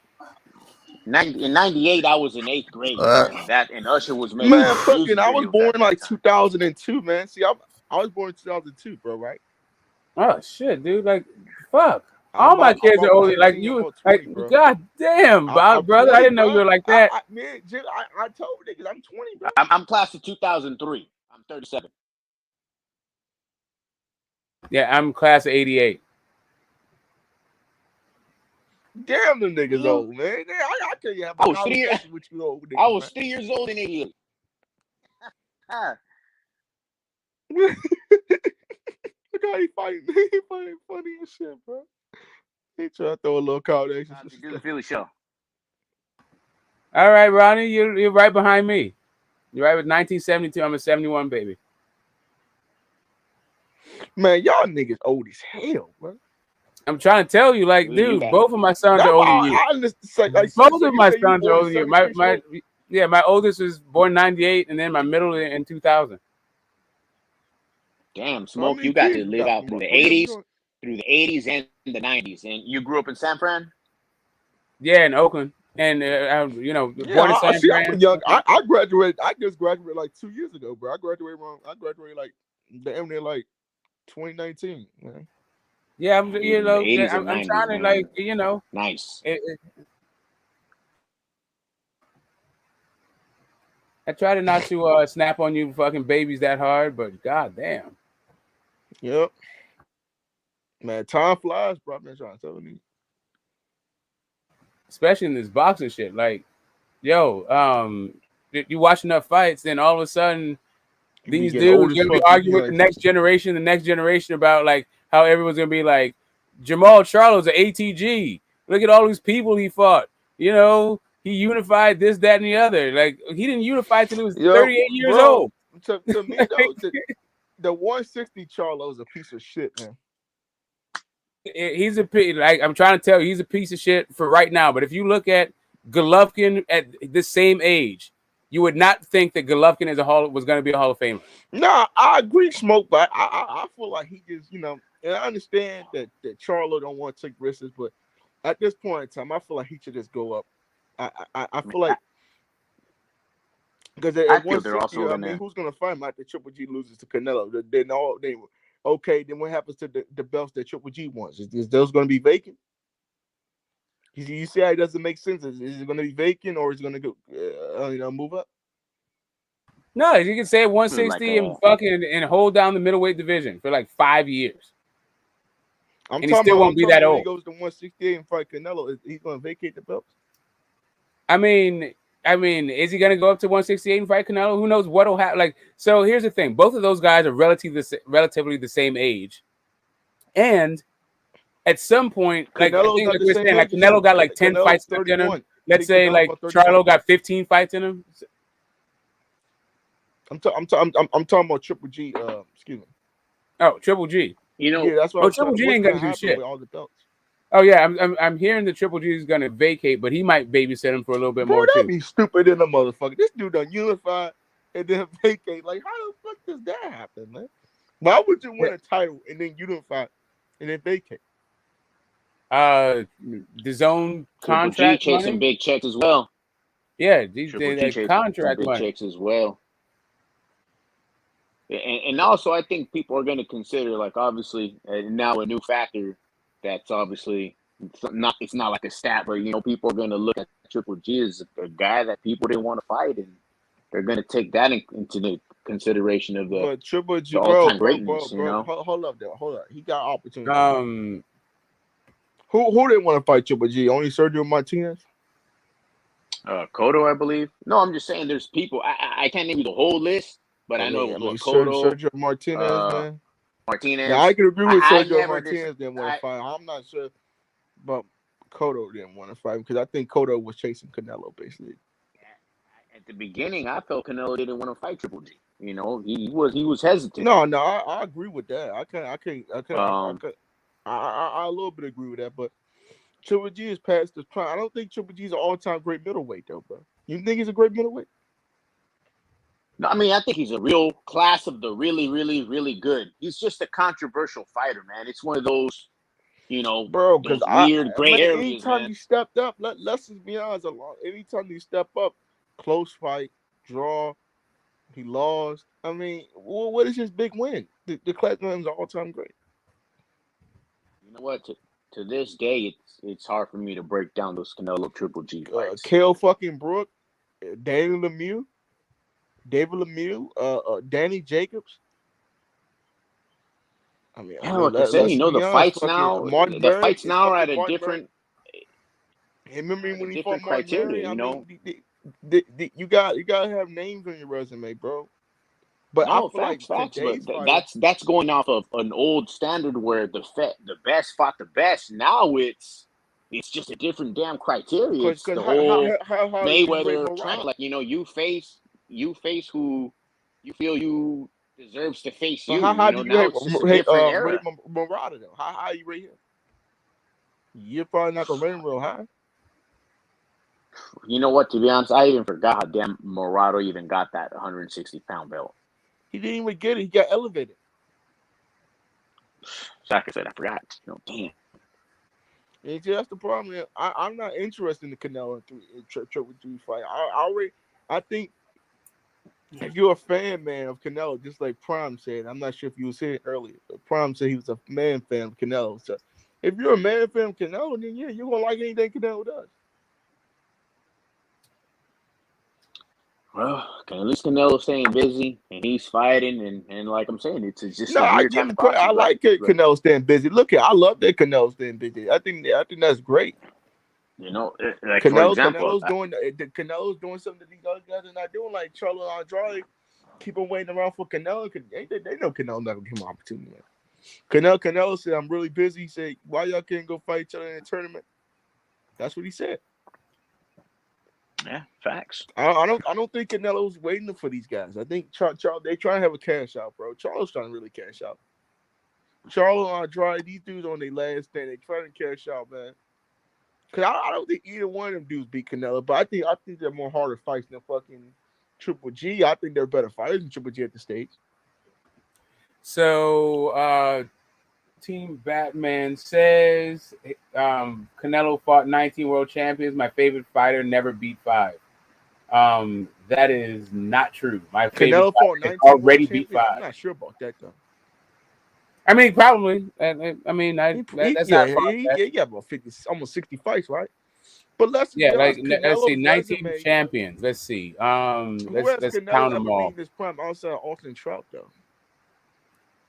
in '98, I was in 8th grade. And Usher was making. Man, fucking, I was born in like 2002, man. See, I was born in 2002, bro. Right? Oh shit, dude! Like, fuck. All my kids are older. Like you, 20, like, bro. God damn, Bob, brother. 20, I didn't know you were like that. Man, I told niggas I'm 20, bro. I'm class of 2003. I'm 37. Yeah, I'm class of 88. Damn, them niggas old, man. I tell you, I was 3 years old in 88. Look how he fighting. He fighting funny as shit, bro. He trying to throw a little combination. Do the Philly show. All right, Ronnie, you're right behind me. You're right with 1972. I'm a 71 baby. Man, y'all niggas old as hell, bro. I'm trying to tell you, like, dude, both of my sons are older than you. Both of my sons are older than you. My oldest was born 98, and then my middle in 2000. Damn, Smoke, you got to live out through the 80s and the 90s. And you grew up in San Fran? Yeah, in Oakland. And, born in San Fran. I graduated. I just graduated like 2 years ago, bro. I graduated like damn near like 2019, man. Yeah, I'm trying to, like, Nice. I try to not to snap on you fucking babies that hard, but goddamn. Yep. Man, time flies, bro. I'm trying to tell you. Especially in this boxing shit. Like, you watch enough fights, then all of a sudden these dudes are gonna be arguing with the next generation about like how everyone's gonna be like, Jamal Charlo's an ATG. Look at all these people he fought. He unified this, that, and the other. Like, he didn't unify till he was 38 years old. To me, though, the 160 Charlo is a piece of shit, man. He's I'm trying to tell you, he's a piece of shit for right now. But if you look at Golovkin at the same age, you would not think that Golovkin was going to be a Hall of Famer. Nah, I agree, Smoke, but I feel like he just, and I understand that Charlo don't want to take risks, but at this point in time, I feel like he should just go up. I feel like because at 160, I mean, who's going to fight him after Triple G loses to Canelo? Then what happens to the belts that Triple G wants? Is those going to be vacant? You see how it doesn't make sense? Is it going to be vacant or is it going to go, move up? No, you can say 160 and fucking and hold down the middleweight division for like 5 years. And he still won't be that old. When he goes to 168 and fight Canelo, he's going to vacate the belts. I mean, is he going to go up to 168 and fight Canelo? Who knows what will happen? Like, so here's the thing: both of those guys are relatively the same age, and at some point, like I think like we're saying, like Canelo got like 10 fights left in him. Let's say like Charlo got 15 fights in him. I'm talking about Triple G. Excuse me. Oh, Triple G. Yeah, that's what Triple G ain't gonna do shit. All the belts. Oh yeah, I'm hearing the Triple G is gonna vacate, but he might babysit him for a little bit more too. That'd be stupid in a motherfucker. This dude done unified and then vacate. Like, how the fuck does that happen, man? Why would you win a title and then unify and then vacate? The zone contract chasing big checks as well. Yeah, the contract big checks as well. And also, I think people are going to consider, like, obviously, now a new factor that's obviously It's not like a stat where people are going to look at Triple G as a guy that people didn't want to fight, and they're going to take that into the consideration of the Triple G, all-time greatness. Hold up there, hold up. He got opportunity. Who didn't want to fight Triple G? Only Sergio Martinez. Cotto, I believe. No, I'm just saying there's people. I can't name you the whole list, but I know Cotto, Sergio Martinez, man. Martinez. Yeah, I can agree with Sergio Martinez didn't want to fight. I'm not sure, but Cotto didn't want to fight because I think Cotto was chasing Canelo basically. At the beginning, I felt Canelo didn't want to fight Triple G. He was hesitant. No, I agree with that. I a little bit agree with that, but Triple G is past his prime. I don't think Triple G is an all-time great middleweight though, bro. You think he's a great middleweight? No, I mean, I think he's a real class of the really, really, really good. He's just a controversial fighter, man. It's one of those, bro, those weird gray areas, anytime man. you stepped up, let's just be honest. Anytime you step up, close fight, draw, he lost. I mean, what is his big win? The class is all-time great. You know what? To this day, it's hard for me to break down those Canelo Triple G fights. Kale fucking Brook, David Lemieux, Danny Jacobs. I mean, like I said, the fights now. Martin The Barry, fights now are at a different. Remember when he fought Martin criteria, Barry? I mean, you gotta have names on your resume, bro. But I feel facts. But that's going off of an old standard where the best fought the best. Now it's just a different damn criteria. It's the whole Mayweather trend. Like you face who you feel you deserves to face you. How do you now rate it's just a different era. Murata though? How you rate him? You're probably not gonna rate him real high. You know what? To be honest, I even forgot how damn Murata even got that 160-pound belt. He didn't even get it. He got elevated. Like I said, I forgot. Damn. And that's the problem. Man. I'm not interested in the Canelo Triple G fight. I think if you're a fan, man, of Canelo, just like Prime said, I'm not sure if you was here earlier, but Prime said he was a man fan of Canelo. So if you're a man fan of Canelo, then yeah, you're gonna like anything Canelo does. Well, at least Canelo's staying busy and he's fighting, and like I'm saying, it's just I give him credit. I like Canelo staying busy. Look here, I love that Canelo staying busy. I think that's great. Like Canelo's doing something that these other guys are not doing. Like Charlo Andrade, keep on waiting around for Canelo. They know Canelo not gonna give him an opportunity. Man. Canelo said, "I'm really busy." He said, "Why y'all can't go fight each other in a tournament?" That's what he said. Yeah, facts. I don't think Canelo's waiting for these guys. I think they trying to have a cash out, bro. Charlo's trying to really cash out. Charlo Andrade, these dudes on their last stand, they trying to cash out, man. Cause I don't think either one of them dudes beat Canelo, but I think they're more harder fights than fucking Triple G. I think they're better fighters than Triple G at the stage. So Team Batman says Canelo fought 19 world champions. My favorite fighter never beat 5. That is not true. My favorite Canelo fought 19 already beat 5. I'm not sure about that though. I mean, probably. I mean, that's not far. He got about 50, almost 60 fights, right? But let's see, 19 champions. Let's see. Let's count them all. This prime outside Austin Trout though.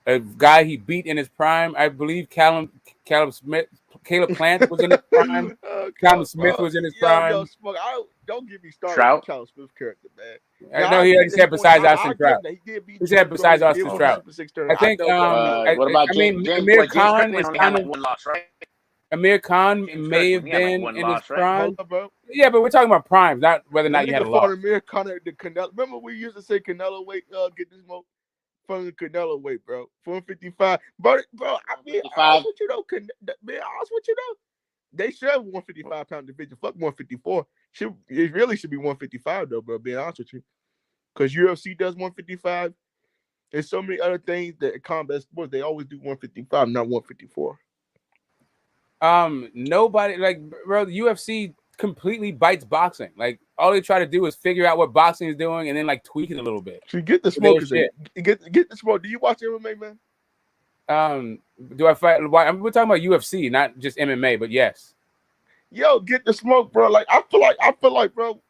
A guy he beat in his prime, I believe. Caleb Plant was in his prime. Calvin Smith was in his prime. Don't get me started on Calvin Smith's character, man. I know he already said besides Austin Trout. He said besides Austin Trout. I think. What about Amir Khan is kind of one loss, right? Amir Khan may have been in his prime. Yeah, but we're talking about primes, not whether or not you had a loss. Amir Khan, the Canelo. Remember we used to say Canelo weight, get this smoke from the Canelo weight, bro. 455. Bro, I mean, I was with you though. They should have 155-pound division. Fuck 154. It really should be 155 though, bro. Being honest with you, because UFC does 155. There's so many other things that combat sports they always do 155, not 154. Nobody bro. The UFC completely bites boxing. Like all they try to do is figure out what boxing is doing and then tweak it a little bit. So get the smoke. Get the smoke. Do you watch MMA, man? Do I fight? We're talking about UFC, not just MMA, but yes. Yo, get the smoke, bro. Like I feel like, bro.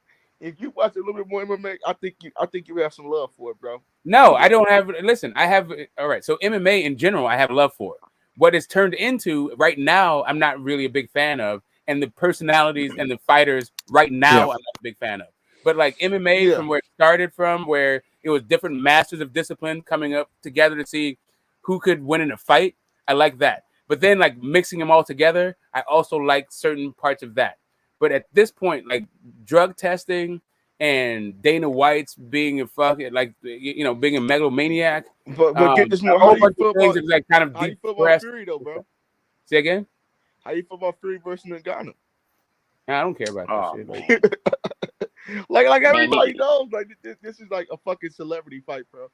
If you watch a little bit more MMA, I think you have some love for it, bro. No, I don't have. Listen, I have. All right, so MMA in general, I have love for it. What it's turned into right now, I'm not really a big fan of, and the personalities and the fighters right now, I'm not a big fan of. But like MMA, from where it started from, where it was different masters of discipline coming up together to see who could win in a fight, I like that. But then like mixing them all together, I also like certain parts of that. But at this point, like drug testing and Dana White's being a fucking being a megalomaniac. But get this more. A whole bunch of things that like kind of how you feel about depressed. Fury though, bro? Say again? How you feel about Fury versus Ngannou? I don't care about that shit. Like everybody knows, like this is like a fucking celebrity fight, bro.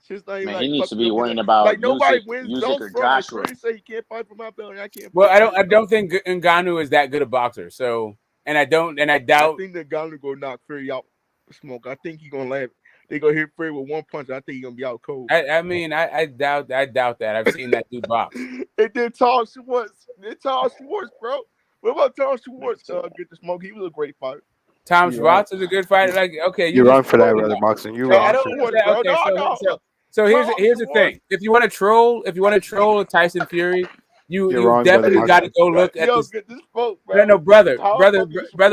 Just like, man, he needs to be worrying about like nobody wins Usyk those or from. Joshua. Like say he can't fight for my belt, and I can't. Well, I don't think Ngannou is that good a boxer. So, and I doubt. I think that Ngannou gonna knock Fury out. Smoke. I think he's gonna land. They gonna hit Fury with one punch. I think he's gonna be out cold. I mean, I doubt that. I've seen that dude box. It did Tom Schwartz. Bro. What about Tom Schwartz? Get the smoke. He was a great fighter. Tom Schwartz is a good fighter. Like, okay, you're wrong for that, brother Moxon. You're wrong. So here's the thing. If you want to troll, Tyson Fury, you definitely got to go look at this. Get this folk, bro. No, brother,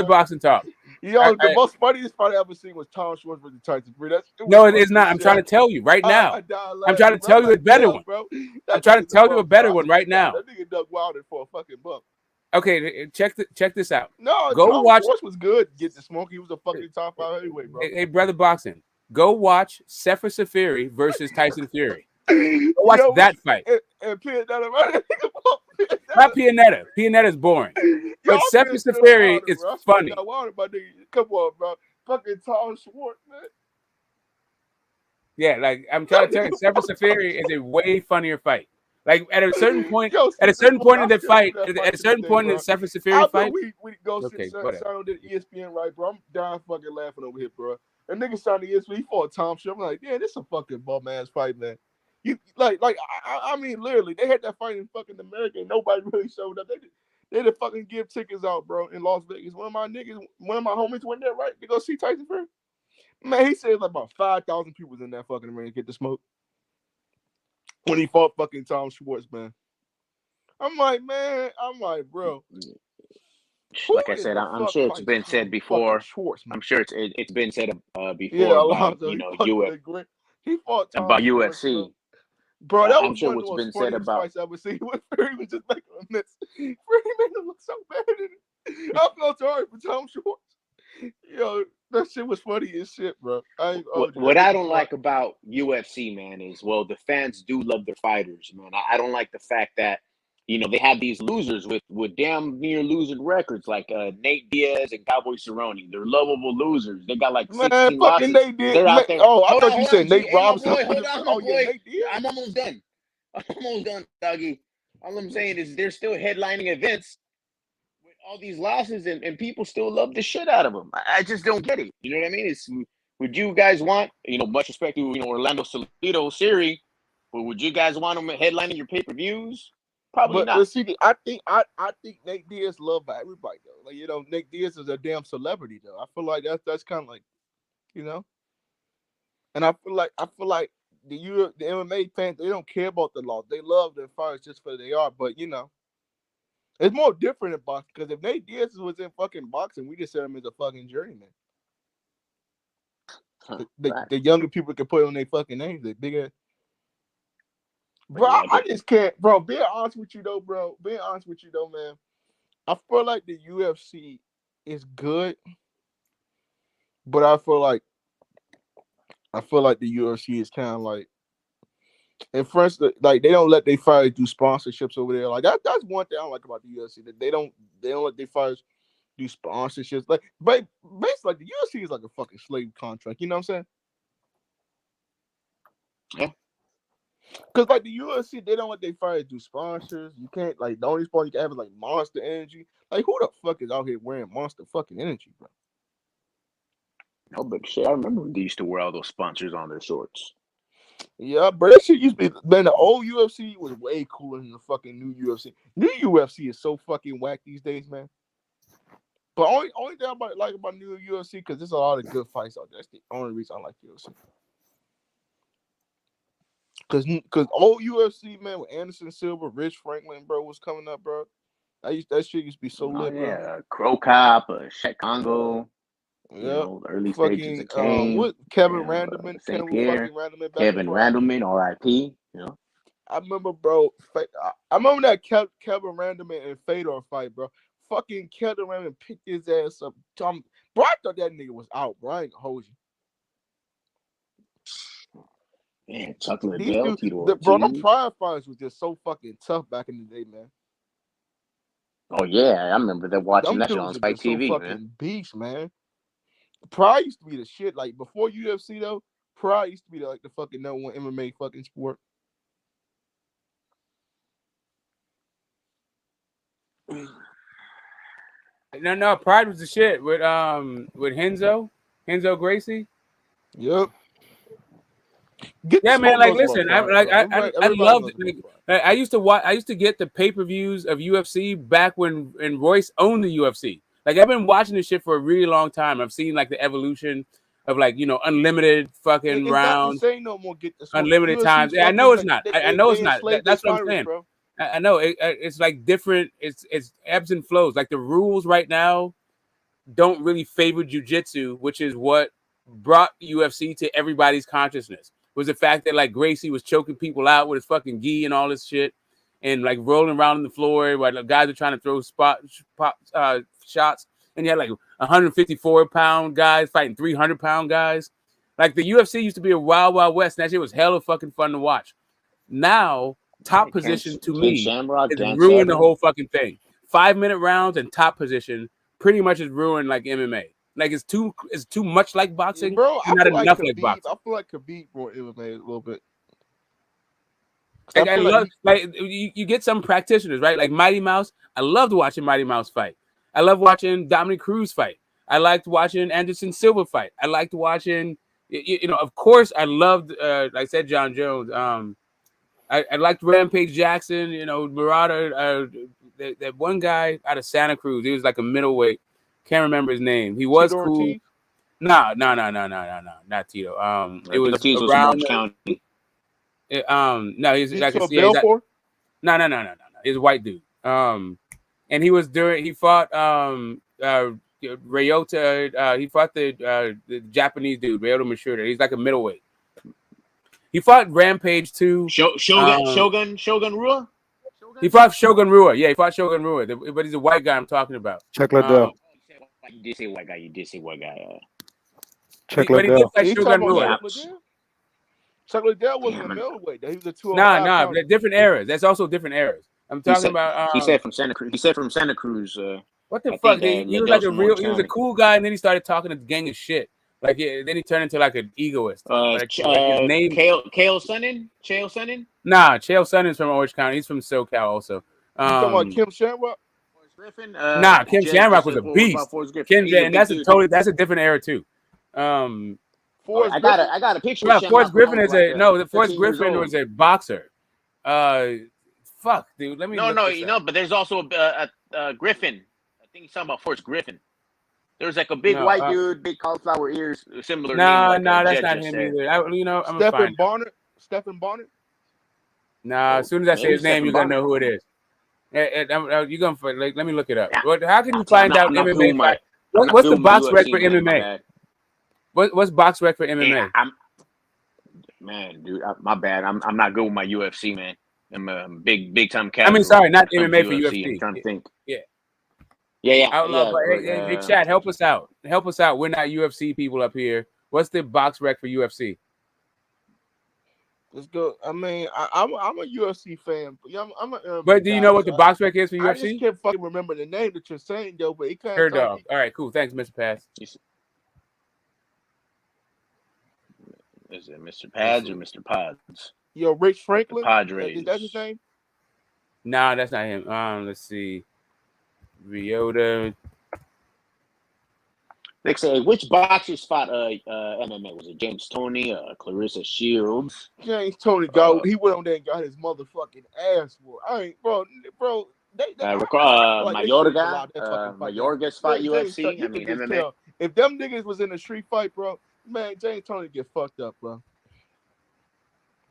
boxing talk. Yo, the most funniest fight I ever seen was Tom Schwartz versus Tyson Fury. No, it is not. I'm trying to tell you right now. I'm trying to tell you a better one. I'm trying to tell you a better one right now. That nigga Doug Wilder for a fucking buck. Okay, check this out. No, go Tom watch. Schwartz was good. Get the smoke. He was a fucking top 5 heavyweight, bro. Hey, brother boxing. Go watch Sefer Safiri versus Tyson Fury. Go watch that fight. And Pianetta, right? Not Pianetta. Pianetta's boring. But Sefer Safiri is funny. Come on, bro. Fucking Tom Schwartz, man. Yeah, like I'm trying to tell you, Sefer Safiri is a way funnier fight. Like at a certain point, in the fight, at a certain point in the Sefer Safiri fight. We go sit on the ESPN, right, bro? I'm dying fucking laughing over here, bro. And nigga signed the ESPN, he fought Tom Schwartz. I'm like, yeah, this is a fucking bum ass fight, man. You I mean, literally, they had that fight in fucking America, and nobody really showed up. They didn't fucking give tickets out, bro, in Las Vegas. One of my homies went there, right, to go see Tyson Fury. Man, he said like about 5,000 people was in that fucking ring to get the smoke when he fought fucking Tom Schwartz, man. I'm like, bro. Like I said, I'm sure it's been said before. I'm sure it's been said before about UFC. He fought Tom about UFC. Bro, that was I'm sure one of the what's most been said about fights I've ever seen. When Fury was just making a miss. Fury made him look so bad in it. I felt sorry for Tom Schwartz. Yo, that shit was funny as shit, bro. What I don't like about UFC, man, is the fans do love their fighters, man. I don't like the fact that they have these losers with damn near losing records like Nate Diaz and Cowboy Cerrone. They're lovable losers. They got like 16 losses. They're out there. Oh, I thought you said Nate Robinson. Hold on, boy. I'm almost done. Doggy. All I'm saying is they're still headlining events with all these losses, and people still love the shit out of them. I just don't get it. You know what I mean? Would you guys want, much respect to Orlando Salido, Siri, but would you guys want them headlining your pay-per-views? Probably not. But see, I think Nate Diaz loved by everybody though. Like Nate Diaz is a damn celebrity though. I feel like that's kind of like, and I feel like the MMA fans, they don't care about the law. They love their fighters just for they are. But it's more different in boxing because if Nate Diaz was in fucking boxing, we just said him as a fucking journeyman. The younger people can put on their fucking names. They bigger. Bro, I just can't, bro. Being honest with you though, man. I feel like the UFC is good, but I feel like the UFC is kind of like, and first, like they don't let their fighters do sponsorships over there. Like that's one thing I don't like about the UFC, that they don't let their fighters do sponsorships. Like, but basically, like the UFC is like a fucking slave contract. You know what I'm saying? Yeah. Because like the UFC, they don't let their fighters do sponsors. You can't, like, the only sponsor you can have is like Monster Energy. Like, who the fuck is out here wearing Monster fucking Energy, bro? No, but shit, I remember when they used to wear all those sponsors on their shorts. Yeah, but that shit used to be. Man, the old UFC was way cooler than the fucking new UFC. New UFC is so fucking whack these days, man. But only thing I like about new UFC because there's a lot of good fights out there. That's the only reason I like UFC. Because old UFC, man, with Anderson Silva, Rich Franklin, bro, was coming up, bro. That shit used to be so lit, bro. Yeah, Crow Cop, Shaq Congo. Yeah, you know, the early stages of Kane. What Kevin Randleman, St. Pierre, Randleman back Kevin Randleman, R.I.P. You know, I remember, bro. I remember that Kevin Randleman and Fedor fight, bro. Fucking Kevin Randleman picked his ass up. Bro, I thought that nigga was out, bro. I ain't gonna hold you. Man, Chuck Liddell, bro, them prior fights was just so fucking tough back in the day, man. Oh yeah, I remember that watching that shit on Spike TV, so fucking beast, man. Pride used to be the shit. Like before UFC though, Pride used to be like the fucking number one MMA fucking sport. No, Pride was the shit with Henzo Gracie. Yep. Yeah, man. Like, listen, I loved it. Like, I used to get the pay-per-views of UFC back when Royce owned the UFC. Like, I've been watching this shit for a really long time. I've seen like the evolution of like, you know, unlimited fucking rounds, no more unlimited times. Yeah, I know it's not. I know it's not. That's what I'm saying. Bro. I know it's like different. It's ebbs and flows. Like the rules right now don't really favor jiu-jitsu, which is what brought UFC to everybody's consciousness. Was the fact that like Gracie was choking people out with his fucking gi and all this shit, and like rolling around on the floor while the guys are trying to throw shots, and you had like 154-pound guys fighting 300-pound guys. Like the UFC used to be a wild west, and that shit was hella fucking fun to watch. Now, top position to me is ruined the whole fucking thing. 5-minute rounds and top position pretty much is ruined like MMA. Like it's too much like boxing, bro. Not enough like boxing. I feel like Khabib brought MMA a little bit. Like I love, like you get some practitioners, right? Like Mighty Mouse. I loved watching Mighty Mouse fight. I love watching Dominic Cruz fight. I liked watching Anderson Silva fight. I liked watching, you know, of course, I loved, like I said, John Jones. I liked Rampage Jackson. You know, Murata. That one guy out of Santa Cruz. He was like a middleweight. Can't remember his name. He was Tito cool. Ortiz? No, not Tito. It was around County. No, he's like no. He's a white dude. And he was he fought Ryota. He fought the Japanese dude, Ryota Mashita. He's like a middleweight. He fought Rampage too. Shogun Rua. He fought Shogun Rua. Yeah, he fought Shogun Rua. But he's a white guy I'm talking about. Chuck Liddell. You did say white guy. Chuck Liddell. But he did fight Shogun Rua. Chuck Liddell wasn't a middleweight. He was a 205. Nah, different eras. That's also different eras. I'm talking about. He said from Santa Cruz. He said from Santa Cruz. What the fuck? He was like he was a cool guy, and then he started talking a gang of shit. Like then he turned into like an egoist. Like his name Chael Sonnen? Nah, Chael Sonnen's from Orange County. He's from SoCal also. You talking about Kim Shamrock? Nah, Kim Shamrock was a beast. And that's a different era too. I got a picture. Yeah, Forrest Griffin is Forrest Griffin was a boxer. Fuck, dude. Let me. No, but there's also a Griffin. I think he's talking about Forrest Griffin. There's like a big white dude, big cauliflower ears, similar. That's not him either. I'm Stephen Bonnet. Nah, as soon as I say his name, you're gonna know who it is. You're gonna let me look it up. How can you find out MMA fight? What's the box rec for MMA? What's box rec for MMA? Man, dude, my bad. I'm not good with my UFC, man. I'm a big time cat. I mean, sorry, not MMA for UFC. I'm trying to think. Yeah. Big chat, help us out. We're not UFC people up here. What's the box rec for UFC? Let's go. I mean, I'm a UFC fan. But do you know what the box rec is for UFC? I just can't fucking remember the name that you're saying, though. But it Sure, dog. All right, cool. Thanks, Mr. Pass. Is it Mr. Pads or Mr. Pods? Yo, Rich Franklin. Padres. Is that his name? No, that's not him. Let's see. Ryota. They say, which boxers fought MMA? Was it James Toney, Clarissa Shields? James Toney he went on there and got his motherfucking ass whooped. I ain't, bro. Mayorga's fought UFC. You can just tell if them niggas was in a street fight, bro. Man, James Toney get fucked up, bro.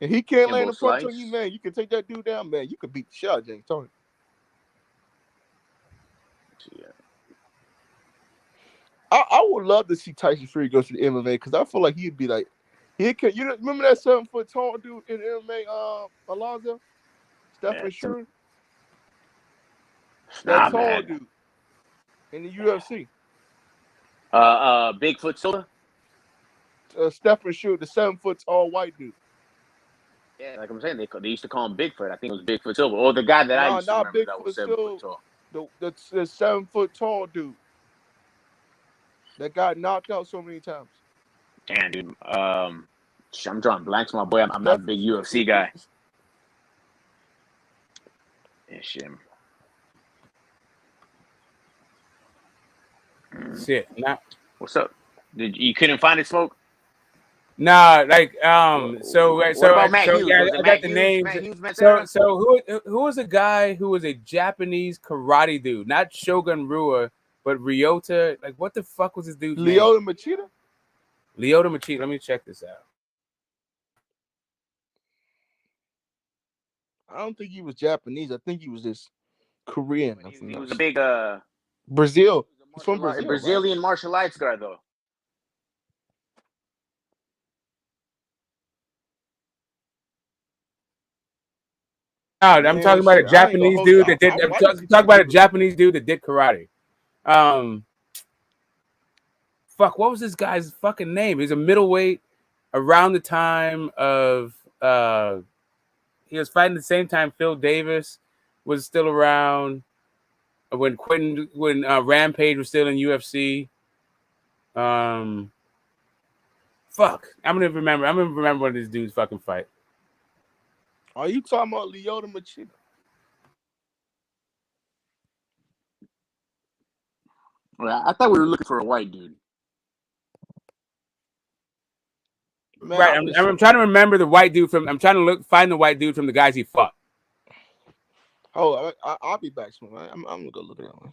And he can't land a punch on you, man. You can take that dude down, man. You could beat the shit out of James Toney. Yeah. I would love to see Tyson Fury go to the MMA because I feel like he'd be like, you remember that 7-foot tall dude in MMA, Alonzo? Stephen Fury? That tall dude in the UFC. Bigfoot Silva? Stephen Fury, the 7-foot tall white dude. Yeah, like I'm saying, they used to call him Bigfoot. I think it was Bigfoot Silva. Or the guy that I used to remember that was 7 foot tall. The 7-foot tall dude that got knocked out so many times. Damn, dude. I'm drawing blanks, my boy. I'm not a big UFC guy. Yeah, shit. Shit. Nah. What's up? You couldn't find it, Smoke? Nah, like So what about Matt Hughes? Yeah, I got the names. So who was a guy who was a Japanese karate dude? Not Shogun Rua, but Ryota. Like, what the fuck was this dude's name? Lyoto Machida. Lyoto Machida. Let me check this out. I don't think he was Japanese. I think he was just Korean. He was a big Brazil. He's from Brazil. Brazilian martial arts guy, though. No, I'm talking about a Japanese dude that did. I'm talking about a Japanese dude that did karate. Fuck, what was this guy's fucking name? He's a middleweight around the time of he was fighting the same time Phil Davis was still around, when Rampage was still in UFC. Fuck, I'm gonna remember when this dude's fucking fight. Are you talking about Lyoto Machida? Well, I thought we were looking for a white dude. Man, right, I'm trying to remember the white dude from. I'm trying to find the white dude from the guys he fought. Oh, I'll be back soon. I'm gonna go look at that one.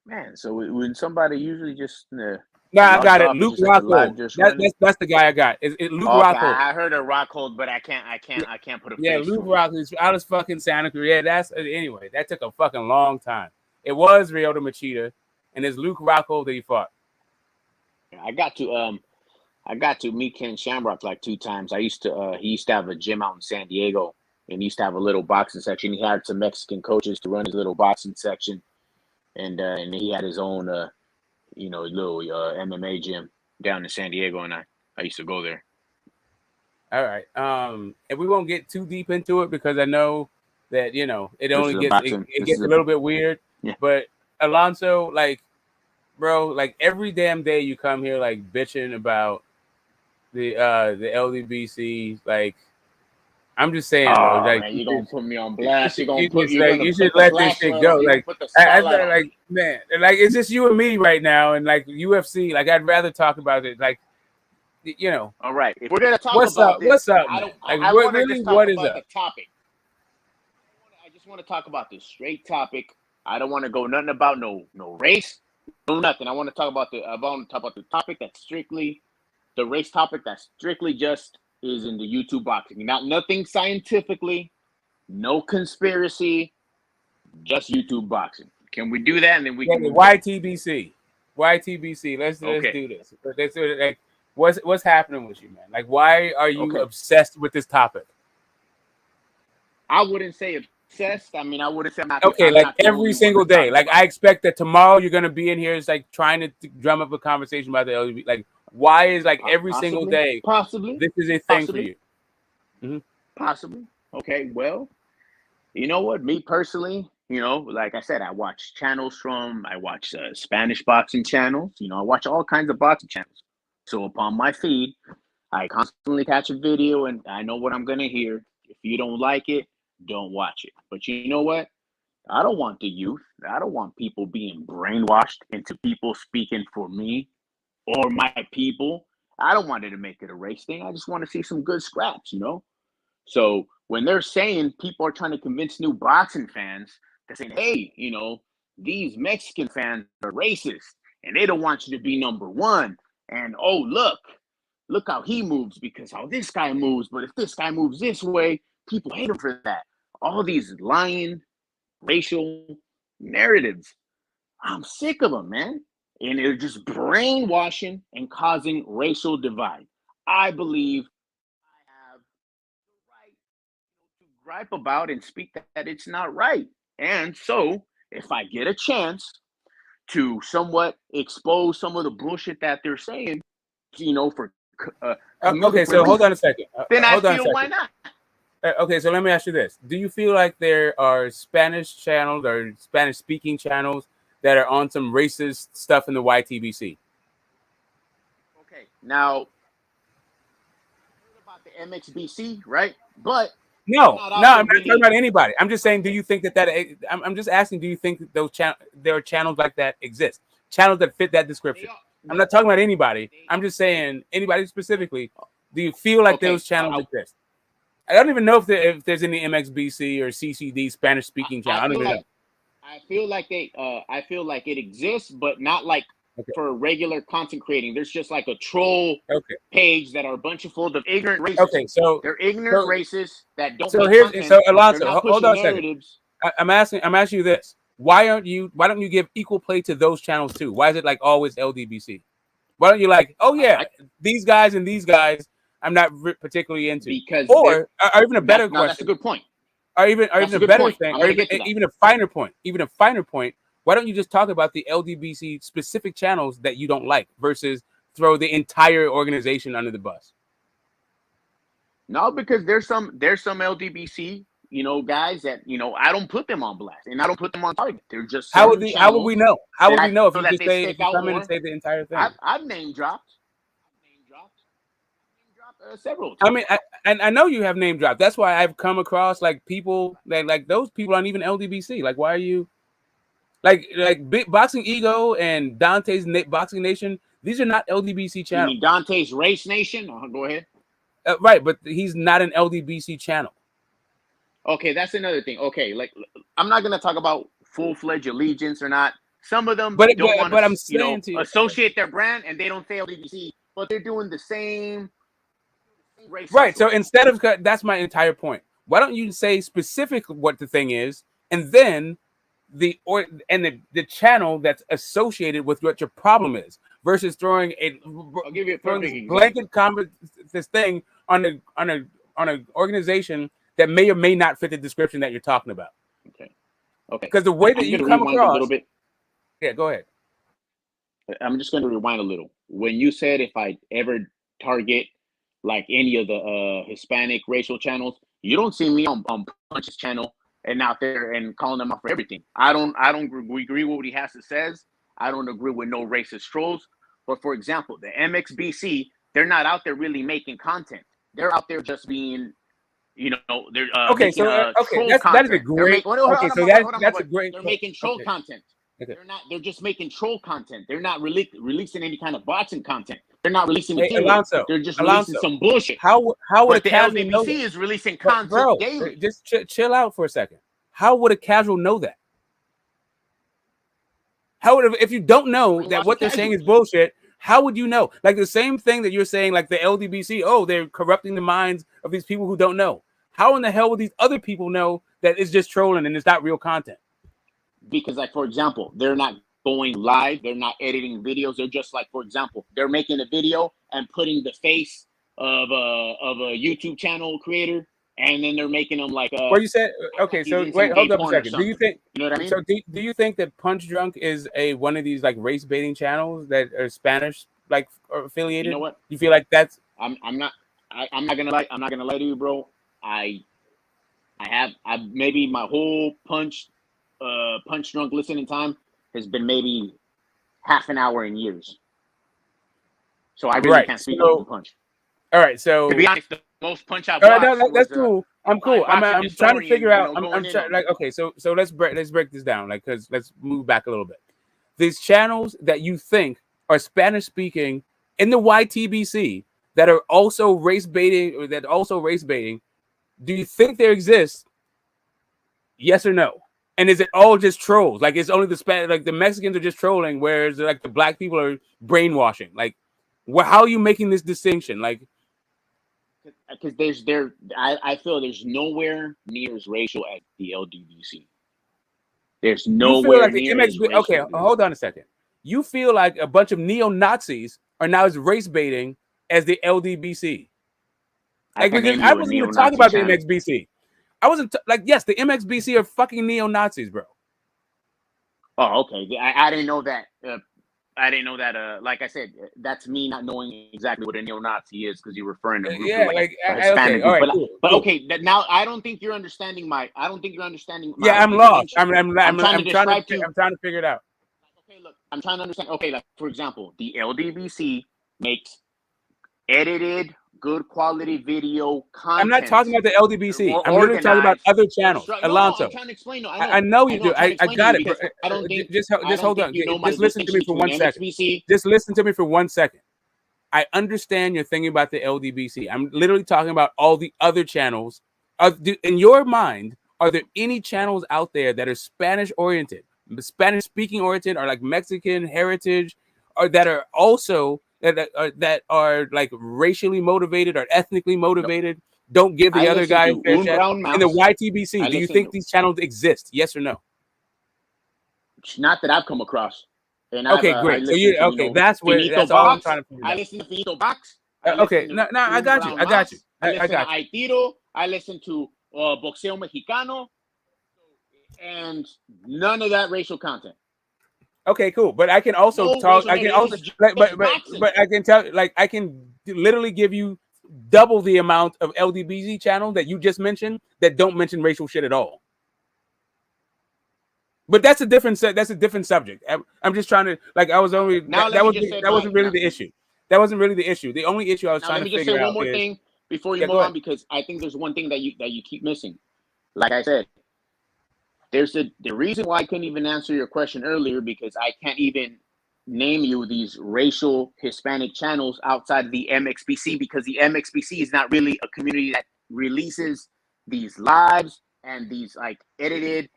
Man, so when somebody usually just I got it. Luke Rockhold. That's the guy I got. Luke Rockhold. I heard of Rockhold, but I can't put a face. Yeah, Luke Rockhold is out of fucking Santa Cruz. Yeah, anyway. That took a fucking long time. It was Ryota Machida, and it's Luke Rockhold that he fought. I got to meet Ken Shamrock like 2 times. He used to have a gym out in San Diego, and he used to have a little boxing section. He had some Mexican coaches to run his little boxing section, and he had his own little MMA gym down in San Diego, and I used to go there. All right. And we won't get too deep into it because I know that it only gets a little bit weird. Yeah. But Alonso, like, bro, like every damn day you come here like bitching about the LDBC, like, I'm just saying, bro. Like, man, you gonna put me on blast? You should let this shit go. Like, man, like it's just you and me right now, and like UFC. Like, I'd rather talk about it. Like, All right, if we're gonna talk what's about up? this, What's up? What is up? The topic. I just want to talk about the straight topic. I don't want to go nothing about no race, no nothing. I want to talk about the topic that's strictly the race topic. That's strictly just is in the YouTube boxing. Nothing scientifically, no conspiracy, just YouTube boxing. Can we do that? And then we can YTBC. Let's do this. Let's do it. Like, what's happening with you, man? Like, why are you obsessed with this topic? I wouldn't say obsessed. I mean, I wouldn't say I'm not. Every single day. Like, I expect that tomorrow you're gonna be in here. It's like trying to drum up a conversation about the LGBT. Like, why is like every single day? Possibly. This is a thing for you. Mm-hmm. Possibly. Okay. Well, you know what? Me personally, You know, like I said, I watch Spanish boxing channels. You know, I watch all kinds of boxing channels. So upon my feed, I constantly catch a video and I know what I'm going to hear. If you don't like it, don't watch it. But you know what? I don't want the youth. I don't want people being brainwashed into people speaking for me or my people. I don't want it to make it a race thing. I just want to see some good scraps, you know? So when they're saying people are trying to convince new boxing fans, they're saying, hey, you know, these Mexican fans are racist and they don't want you to be number one. And oh, look how he moves because how this guy moves. But if this guy moves this way, people hate him for that. All these lying racial narratives. I'm sick of them, man. And they're just brainwashing and causing racial divide. I believe I have the right to gripe about and speak that it's not right. And so, if I get a chance to somewhat expose some of the bullshit that they're saying, you know, for okay, so hold on a second. Then I feel why not? Okay, so let me ask you this: do you feel like there are Spanish channels or Spanish-speaking channels that are on some racist stuff in the YTBC? Okay, now about the MXBC, right? But no, I'm not talking about anybody. I'm just saying, do you think that I'm just asking, do you think that those there are channels like that exist? Channels that fit that description. I'm not talking about anybody. I'm just saying anybody specifically. Do you feel like those channels exist? I don't even know if there's any MXBC or CCD Spanish speaking channel. I don't even know. I feel like it exists, but not like for regular content creating. There's just like a troll page that are a bunch of full of ignorant racists. Okay, so they're ignorant racists that don't. So here's so Alonso, hold on a second. I'm asking you this: why don't you give equal play to those channels too? Why is it like always LDBC? Why don't you like, oh yeah, these guys and these guys I'm not particularly into? Because or even a better question. That's a good point. Or even a better thing, or even a finer point. Why don't you just talk about the LDBC specific channels that you don't like versus throw the entire organization under the bus? No, because there's some LDBC, you know, guys that, you know, I don't put them on blast and I don't put them on target. They're just how would we know? How would we know if you just say, if you come in and say the entire thing? I've name dropped. Several times. I mean, I know you have name dropped. That's why I've come across like people that like those people aren't even LDBC. Like, why are you like Big Boxing Ego and Dante's Boxing Nation? These are not LDBC channels. You mean Dante's Race Nation? Go ahead. Right, but he's not an LDBC channel. Okay, that's another thing. Okay, like I'm not gonna talk about full-fledged allegiance or not. Some of them don't want to associate their brand and they don't say LDBC, but they're doing the same. Right. So instead of that's my entire point. Why don't you say specifically what the thing is, and then the channel that's associated with what your problem is, versus throwing I'll give you a perfect blanket comment this thing on an organization that may or may not fit the description that you're talking about. Okay. Because the way that you come across a little bit. Yeah, go ahead. I'm just going to rewind a little. When you said if I ever target like any of the Hispanic racial channels, you don't see me on Punch's channel and out there and calling them out for everything. I don't agree with what he has to says. I don't agree with no racist trolls. But for example, the MXBC, they're not out there really making content. They're out there just being, you know, they're that is a great. That's a great. They're making troll content. Okay. They're just making troll content. They're not releasing any kind of boxing content. They're not releasing material. Alonso, they're just releasing some bullshit. How would the LDBC is releasing content daily? Just chill out for a second. How would a casual know that? How would if you don't know that what they're saying is bullshit? How would you know? Like the same thing that you're saying, like the LDBC. Oh, they're corrupting the minds of these people who don't know. How in the hell would these other people know that it's just trolling and it's not real content? Because, like, for example, they're not going live. They're not editing videos. They're just like, for example, they're making a video and putting the face of a YouTube channel creator, and then they're making them like. Well, you said okay. So wait, hold up a second. Do you think? You know what I mean? So do you think that Punch Drunk is one of these like race baiting channels that are Spanish like affiliated? You know what? You feel like that's? I'm not gonna lie. I'm not gonna lie to you, bro. I maybe my whole Punch punch drunk listening time has been maybe half an hour in years. So I really can't speak on punch. All right, so to be honest, the most punch I've watched that's cool. I'm cool. I'm trying to figure out. Okay, so let's break this down, like, because let's move back a little bit. These channels that you think are Spanish speaking in the YTBC that are also race baiting, do you think there exists? Yes or no? And is it all just trolls? Like, it's only the Mexicans are just trolling, whereas like the black people are brainwashing. Like, how are you making this distinction? Like, because I feel there's nowhere near as racial as the LDBC. There's nowhere like near as racial. Okay, hold on a second. You feel like a bunch of neo-Nazis are now as race baiting as the LDBC? Like, because I wasn't even talking about the MXBC. I wasn't yes, the MXBC are fucking neo-Nazis, bro. Oh, okay. I didn't know that. I didn't know that. Like I said, that's me not knowing exactly what a neo-Nazi is because you're referring to Hispanic group. Right, but okay, now I don't think you're understanding my. Yeah, I'm lost. I'm trying to figure it out. Okay, look, I'm trying to understand. Okay, like for example, the LDBC makes edited, good quality video content. I'm not talking about the LDBC. I'm literally talking about other channels. Alonso. I'm trying to explain. I know you do. I got it. I don't think. Just hold on. Just listen to me for 1 second. Just listen to me for 1 second. I understand you're thinking about the LDBC. I'm literally talking about all the other channels. In your mind, are there any channels out there that are Spanish oriented, Spanish speaking oriented, or like Mexican heritage, or that are also that are like racially motivated or ethnically motivated? Don't give the other guy a fair share. In the YTBC, do you think these channels exist? Yes or no? Not that I've come across. And okay, great. So that's all I'm trying to figure out. I listen to Finito Box. Okay, no, I got you. I got you. I listen to Aitiro. I listen to Boxeo Mexicano, and none of that racial content. Okay, cool. But I can also talk. I can also, but I can tell. Like, I can literally give you double the amount of LDBC channel that you just mentioned that don't mention racial shit at all. But that's a different subject. I'm just trying to, like, I was only that wasn't really the issue. That wasn't really the issue. The only issue I was trying to figure out. Let me just say one more thing before you move on, because I think there's one thing that you keep missing. Like I said, there's the reason why I couldn't even answer your question earlier, because I can't even name you these racial Hispanic channels outside of the MXBC, because the MXBC is not really a community that releases these lives and these like edited,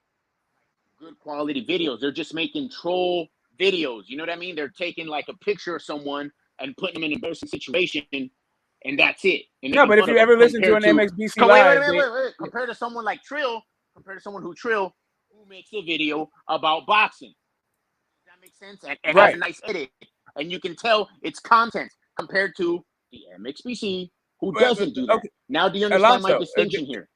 good quality videos. They're just making troll videos. You know what I mean? They're taking like a picture of someone and putting them in an embarrassing situation, and that's it. And no, but if you ever listen to an MXBC live, wait. Compared to someone like Trill, who makes a video about boxing. Does that make sense? And it has a nice edit, and you can tell it's content compared to the MXBC, who doesn't do that. Okay. Now, do you understand my distinction here?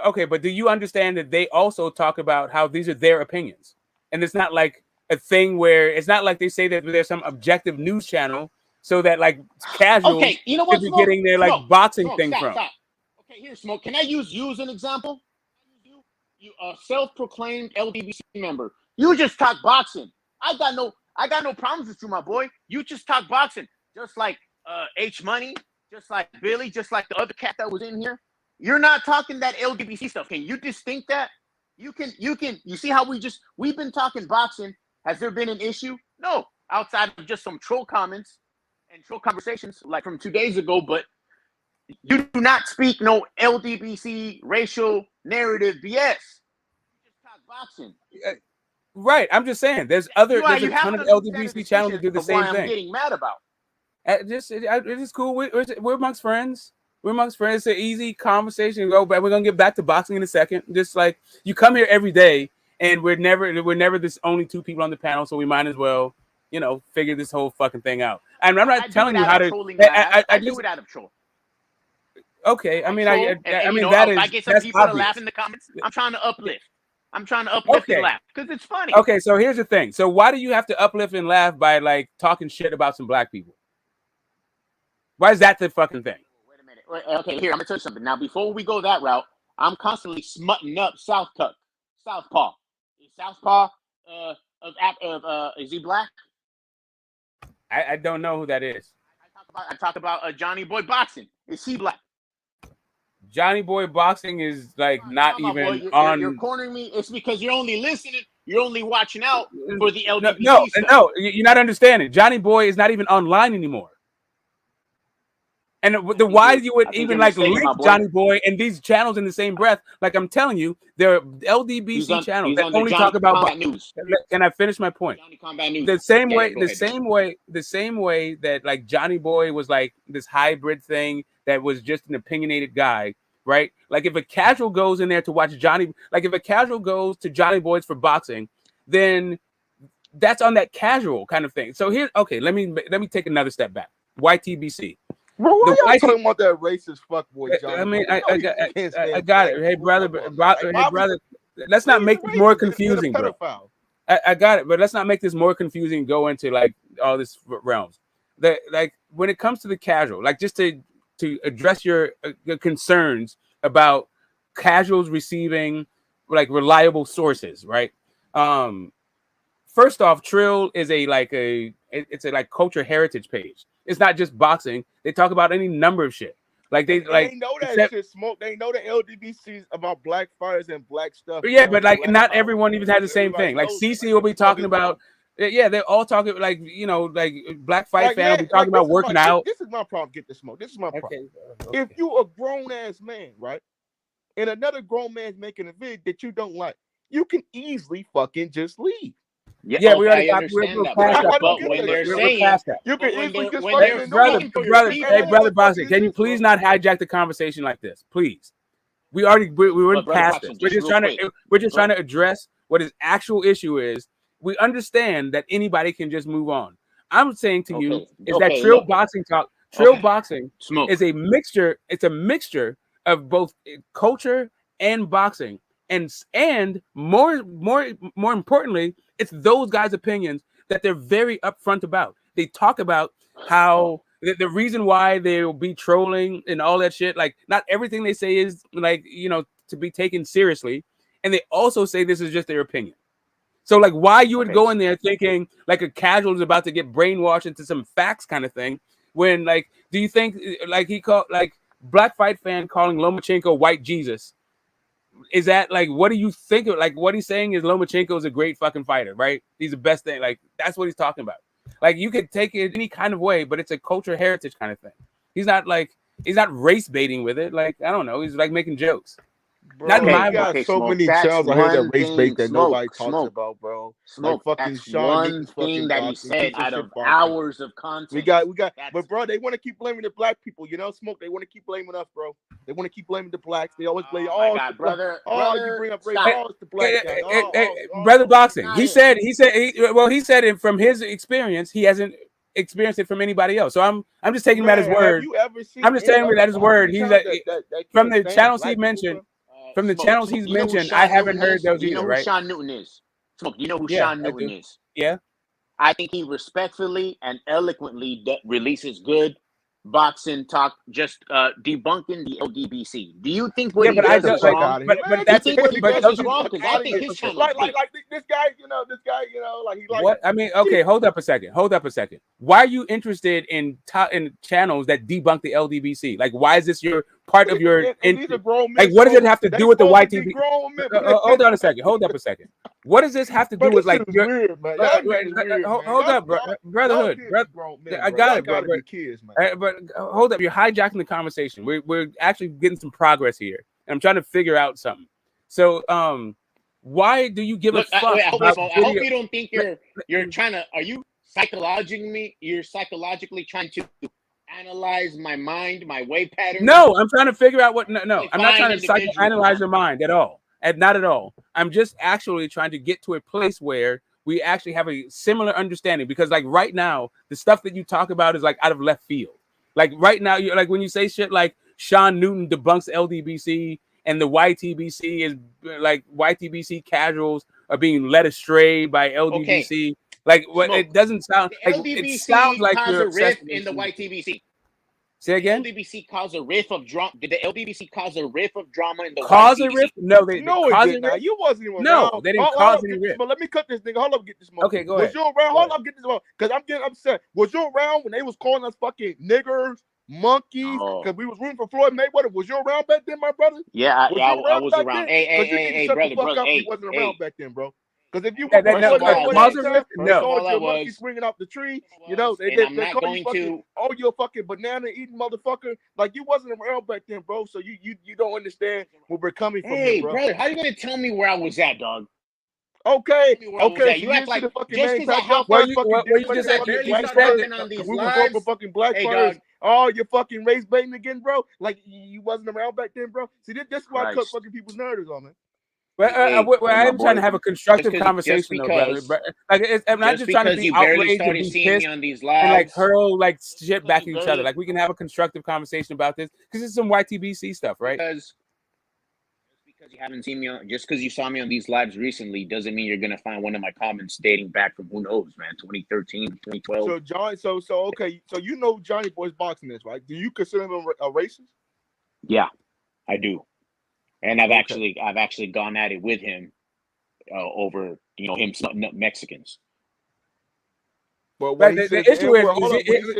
Okay, but do you understand that they also talk about how these are their opinions, and it's not like a thing where it's not like they say that there's some objective news channel so that like casuals could be getting their like boxing thing from. Stop. Okay, here, Smoke. Can I use you as an example? You a self-proclaimed LDBC member. You just talk boxing. I got no problems with you, my boy. You just talk boxing, just like H Money, just like Billy, just like the other cat that was in here. You're not talking that LDBC stuff. Can you distinct that? You see how we've been talking boxing. Has there been an issue? No, outside of just some troll comments and troll conversations like from 2 days ago, but you do not speak no LDBC racial narrative BS. You just talk boxing. Right. I'm just saying there's a ton of LDBC channels that do the same thing. I'm getting mad about. It's cool. We're amongst friends. We're amongst friends. It's an easy conversation. We're gonna get back to boxing in a second. Just like you come here every day, and we're never this only two people on the panel, so we might as well, figure this whole fucking thing out. And I'm not telling you how to. I do it out of troll. Okay, I get some people to laugh in the comments. I'm trying to uplift. And laugh because it's funny. Okay, so here's the thing. So why do you have to uplift and laugh by like talking shit about some black people? Why is that the fucking thing? Okay, here, I'm gonna tell you something. Now, before we go that route, I'm constantly smutting up Southpaw. Southpaw is he black? I don't know who that is. I talk about Johnny Boy Boxing. Is he black? Johnny Boy Boxing is like not even boy, on. You're cornering me. It's because you're only listening. You're only watching out for the LDBC No, stuff. you're not understanding. Johnny Boy is not even online anymore. And why you would even like link Johnny Boy and these channels in the same breath? Like I'm telling you, there are LDBC channels that only talk about news. Can I finish my point? Johnny Combat News. The same way that like Johnny Boy was like this hybrid thing that was just an opinionated guy, right? Like if a casual goes in there to watch Johnny, like if a casual goes to Johnny Boy's for boxing, then that's on that casual kind of thing. So here, okay, let me take another step back. YTBC. Bro, why y'all talking about that racist fuckboy, Johnny? I mean, I got it. Hey, brother, let's not make this more confusing, bro. I got it, but let's not make this more confusing. Go into like all this realms. Like when it comes to the casual, like just to address your concerns about casuals receiving like reliable sources, right? First off, Trill is it's a culture heritage page. It's not just boxing. They talk about any number of shit. Like they know that shit smoke. They know the LDBCs about black fighters and black stuff. Yeah, but like not everyone even has the same thing. Like CC will be talking about. Yeah, they're all talking like like black fight fan will be talking about working out. This is my problem. Get the smoke. This is my problem. Okay. If you a grown ass man, right, and another grown man's making a vid that you don't like, you can easily fucking just leave. Yeah, we already understand that. But when they're saying you can easily just hey, brother Boxing, can you please not hijack the conversation like this, please? We went past this. We're just trying to address what his actual issue is. We understand that anybody can just move on. I'm saying to you is that Trill Boxing Talk, Trill Boxing is a mixture. It's a mixture of both culture and boxing, and more importantly, it's those guys' opinions that they're very upfront about. They talk about how the reason why they will be trolling and all that shit. Like, not everything they say is like, to be taken seriously. And they also say this is just their opinion. So like why you would go in there thinking like a casual is about to get brainwashed into some facts kind of thing, when like, do you think like he called like Black Fight Fan calling Lomachenko white Jesus? Is that like, what do you think of, like what he's saying is Lomachenko is a great fucking fighter, right? He's the best thing. Like that's what he's talking about. Like you could take it any kind of way, but it's a culture heritage kind of thing. He's not race baiting with it. Like, I don't know. He's like making jokes. Bro, not my got so many channels I heard that race bait that nobody talks about, bro. Like fucking that's Sean one thing that he said out of hours of content. We got, but bro, they want to keep blaming the black people. Smoke. They want to keep blaming us, bro. They want to keep blaming the blacks. They always blame. Oh, God, brother. You bring up race. It's the black guy. Brother Boxing. He said it from his experience. He hasn't experienced it from anybody else. So I'm just taking him at his word. I'm just taking him at his word. He's from the channels he mentioned. From the channels he's mentioned, I haven't heard those either, right? Who Sean Newton is? Smoke, you know who Sean Newton is? Yeah. I think he respectfully and eloquently releases good boxing talk, just debunking the LDBC. Do you think what he does is wrong? But that's what he does is wrong, because I think his channel like this guy, like he like what? I mean, okay, hold up a second. Why are you interested in channels that debunk the LDBC? Like, why is this your part of your? Like, what does it have to do with the YTV? Hold on a second. What does this have to do with like your? Hold up, brotherhood. I got it, bro. But hold up, you're hijacking the conversation. We're actually getting some progress here, and I'm trying to figure out something. So, why do you give a fuck? I hope you don't think you're trying to. Are you psychologically? You're psychologically trying to analyze my mind, my way pattern. No, I'm trying to figure out what. No, I'm not trying to psychoanalyze your mind at all. Not at all. I'm just actually trying to get to a place where we actually have a similar understanding, because like right now, the stuff that you talk about is like out of left field. Like right now, you're like when you say shit like Sean Newton debunks LDBC and the YTBC is like YTBC casuals are being led astray by LDBC. Okay. Like what? It doesn't sound like LDBC it sounds like you're a rift in the YTBC. Say again. Did the LDBC cause a riff of drama? Did the LDBC cause a riff of drama in the cause YTBC? a riff? No, they No, caused it a did not. riff. You wasn't even No, around. they didn't Hold cause up, any get this riff. smoke. Let me cut this nigga. Hold up, get this smoke. Okay, go Was ahead. you around? Hold up, get this smoke. Because I'm getting upset. Was you around when they was calling us fucking niggers, monkeys? Because we was rooting for Floyd Mayweather. Was you around back then, my brother? Yeah, I was back around. then? Hey, you need to shut the fuck up. You wasn't around back then, bro. Because if you were with Floyd Mayweather at the time, they called you a monkey swinging off the tree. You know, they called you fucking, oh, you're a fucking banana eating motherfucker. Like, you wasn't around back then, bro. So you don't understand where we're coming from here, bro. Brother, how you gonna tell me where I was at, dog? Okay. So you act like the fucking just name because I tap hopped you just said on these we lives. were going for fucking black fighters. Oh, you're fucking race baiting again, bro. Like you wasn't around back then, bro. See, this is why I cut fucking people's narratives on, man. I am trying to have a constructive conversation, though, brother. Like, I'm not just trying to be outraged and be pissed on these and like hurl like shit back at each other. Like, we can have a constructive conversation about this because it's some YTBC stuff, right? Because you haven't seen me on, just because you saw me on these lives recently doesn't mean you're gonna find one of my comments dating back from who knows, man, 2013, 2012. So John, okay, so you know Johnny Boy's boxing is, right? Do you consider him a racist? Yeah, I do. And I've actually gone at it with him over him Mexicans. But the issue is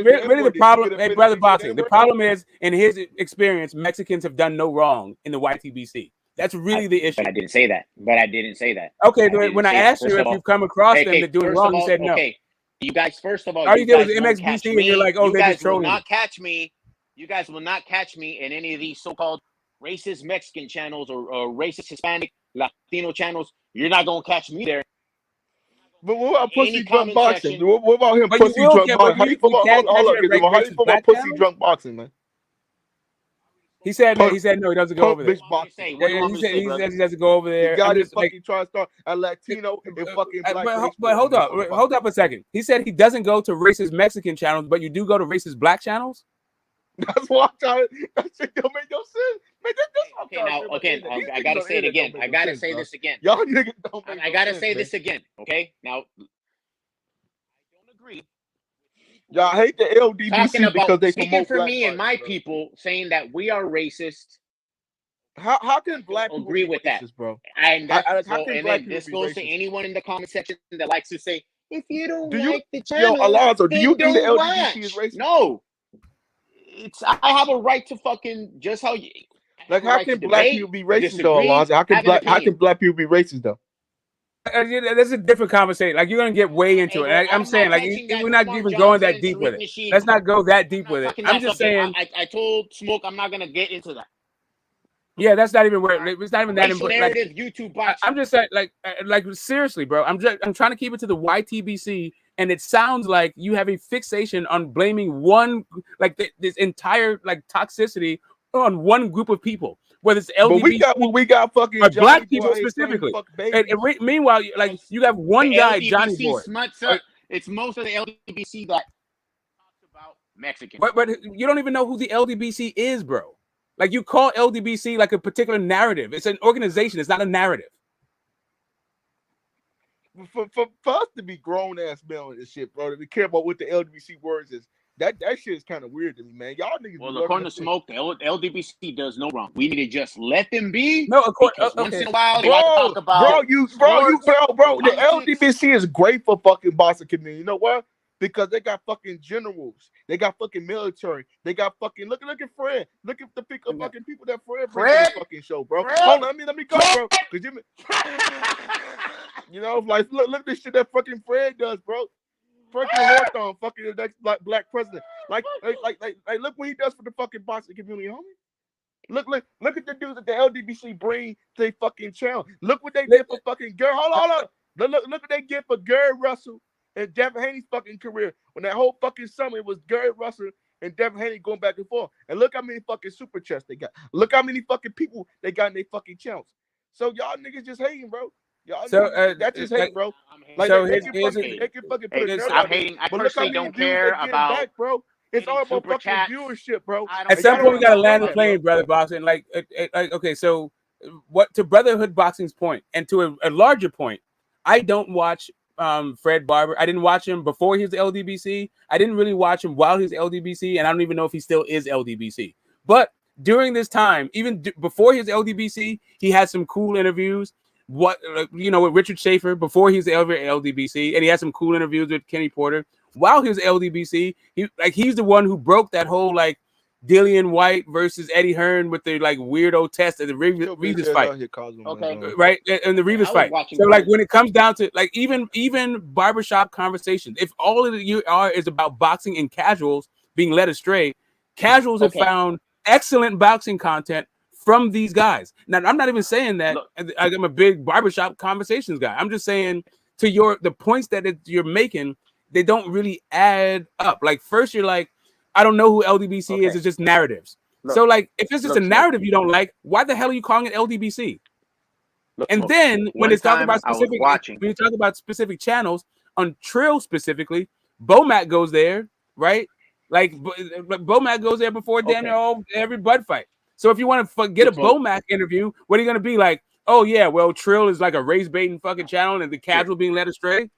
really the problem. Hey, brother boxing. The problem is, in his experience, Mexicans have done no wrong in the YTBC. That's really the issue. But I didn't say that. Okay, when I asked you if you've come across them that doing wrong, you said no. Okay, you guys. First of all, you did was MXBC, and you're like, oh, they're just trolling. You guys will not catch me in any of these so-called racist Mexican channels or racist Hispanic Latino channels. You're not gonna catch me there. But what about pussy drunk boxing? What about him pussy drunk boxing? How you feel about pussy drunk boxing, man? He said no, he doesn't go over there. He doesn't go over there. The guy just fucking trying to start a Latino and fucking black. But hold up a second. He said he doesn't go to racist Mexican channels, but you do go to racist black channels? That's why I'm trying. That shit don't make no sense. Man, I gotta say it again. I gotta say this again. Y'all niggas don't make I gotta say this again. Okay, now I don't agree. Y'all hate the LDBC because they speaking for me and my people saying that we are racist. How can black people agree with that, bro? And this goes to anyone in the comment section that likes to say, if you don't like the channel, Alonzo, do you think the LDBC is racist? No. I have a right to fucking just how you like. How can black people be racist though, Alonzo? How can black people be racist though? That's a different conversation. Like, you're gonna get way into it. I'm saying, like, we're not even going that deep with it. Let's not go that deep with it. I'm just saying. I told Smoke I'm not gonna get into that. Yeah, that's not even where it's not even that important. Like, YouTube boxing. I'm just saying, like seriously, bro. I'm trying to keep it to the YTBC. And it sounds like you have a fixation on blaming one, like this entire like toxicity on one group of people, whether it's LGBT, but we got fucking black people specifically. And meanwhile, like, you have one guy, Johnny Boy. It's most of the LDBC that talks about Mexicans. But you don't even know who the LDBC is, bro. Like, you call LDBC like a particular narrative. It's an organization. It's not a narrative. For us to be grown ass men on this shit, bro, to care about what the LDBC words is, that shit is kind of weird to me, man. Y'all niggas. Well, according to Smoke, the LDBC does no wrong. We need to just let them be. No, once in a while, they like to talk about bro. The LDBC is great for fucking boxing community. You know what? Because they got fucking generals, they got fucking military, they got fucking look at Fred, look at the fucking people that Fred brings to the fucking show, bro. Hold on, let me go, bro. Cause you know, like look at this shit that fucking Fred does, bro. Fucking Hawthorne, fucking the next black president. Like look what he does for the fucking boxing community, homie. Look at the dudes that the LDBC bring to their fucking channel. Look what they did for fucking Gary. Hold on. Look what they did for Gary Russell and Devin Haney's fucking career. When that whole fucking summer, it was Gary Russell and Devin Haney going back and forth. And look how many fucking super chats they got. Look how many fucking people they got in their fucking channels. So y'all niggas just hating, bro. Y'all that's just hate, bro. Like, so they can fucking put it I'm hating. I personally don't care about back, bro. It's all about fucking viewership, bro. At some point, we gotta land the plane, brother boxing. Like, okay, so what to Brotherhood Boxing's point, and to a larger point, I don't watch Fred Barber. I didn't watch him before he was the LDBC. I didn't really watch him while he was LDBC, and I don't even know if he still is LDBC. But during this time, even before his LDBC, he had some cool interviews. With Richard Schaefer before he was LDBC, and he had some cool interviews with Kenny Porter while he was LDBC. He's the one who broke that whole like Dillian White versus Eddie Hearn with the like weirdo test at the Rivas fight. Okay, right, and the Rivas fight. So like when it comes down to like even barbershop conversations, if all of you are is about boxing and casuals being led astray, casuals have found excellent boxing content from these guys. Now, I'm not even saying that I'm a big barbershop conversations guy. I'm just saying to the points that you're making, they don't really add up. Like first you're like, I don't know who LDBC is. It's just narratives. So like, if it's just a narrative you don't like, why the hell are you calling it LDBC? And then when it's talking about specific channels on Trill specifically, Bomac goes there, right? Like Bomac goes there before Daniel every Bud fight. So if you want to forget a Bomac interview, what are you going to be like? Oh yeah, well Trill is like a race baiting fucking channel and the casual being led astray.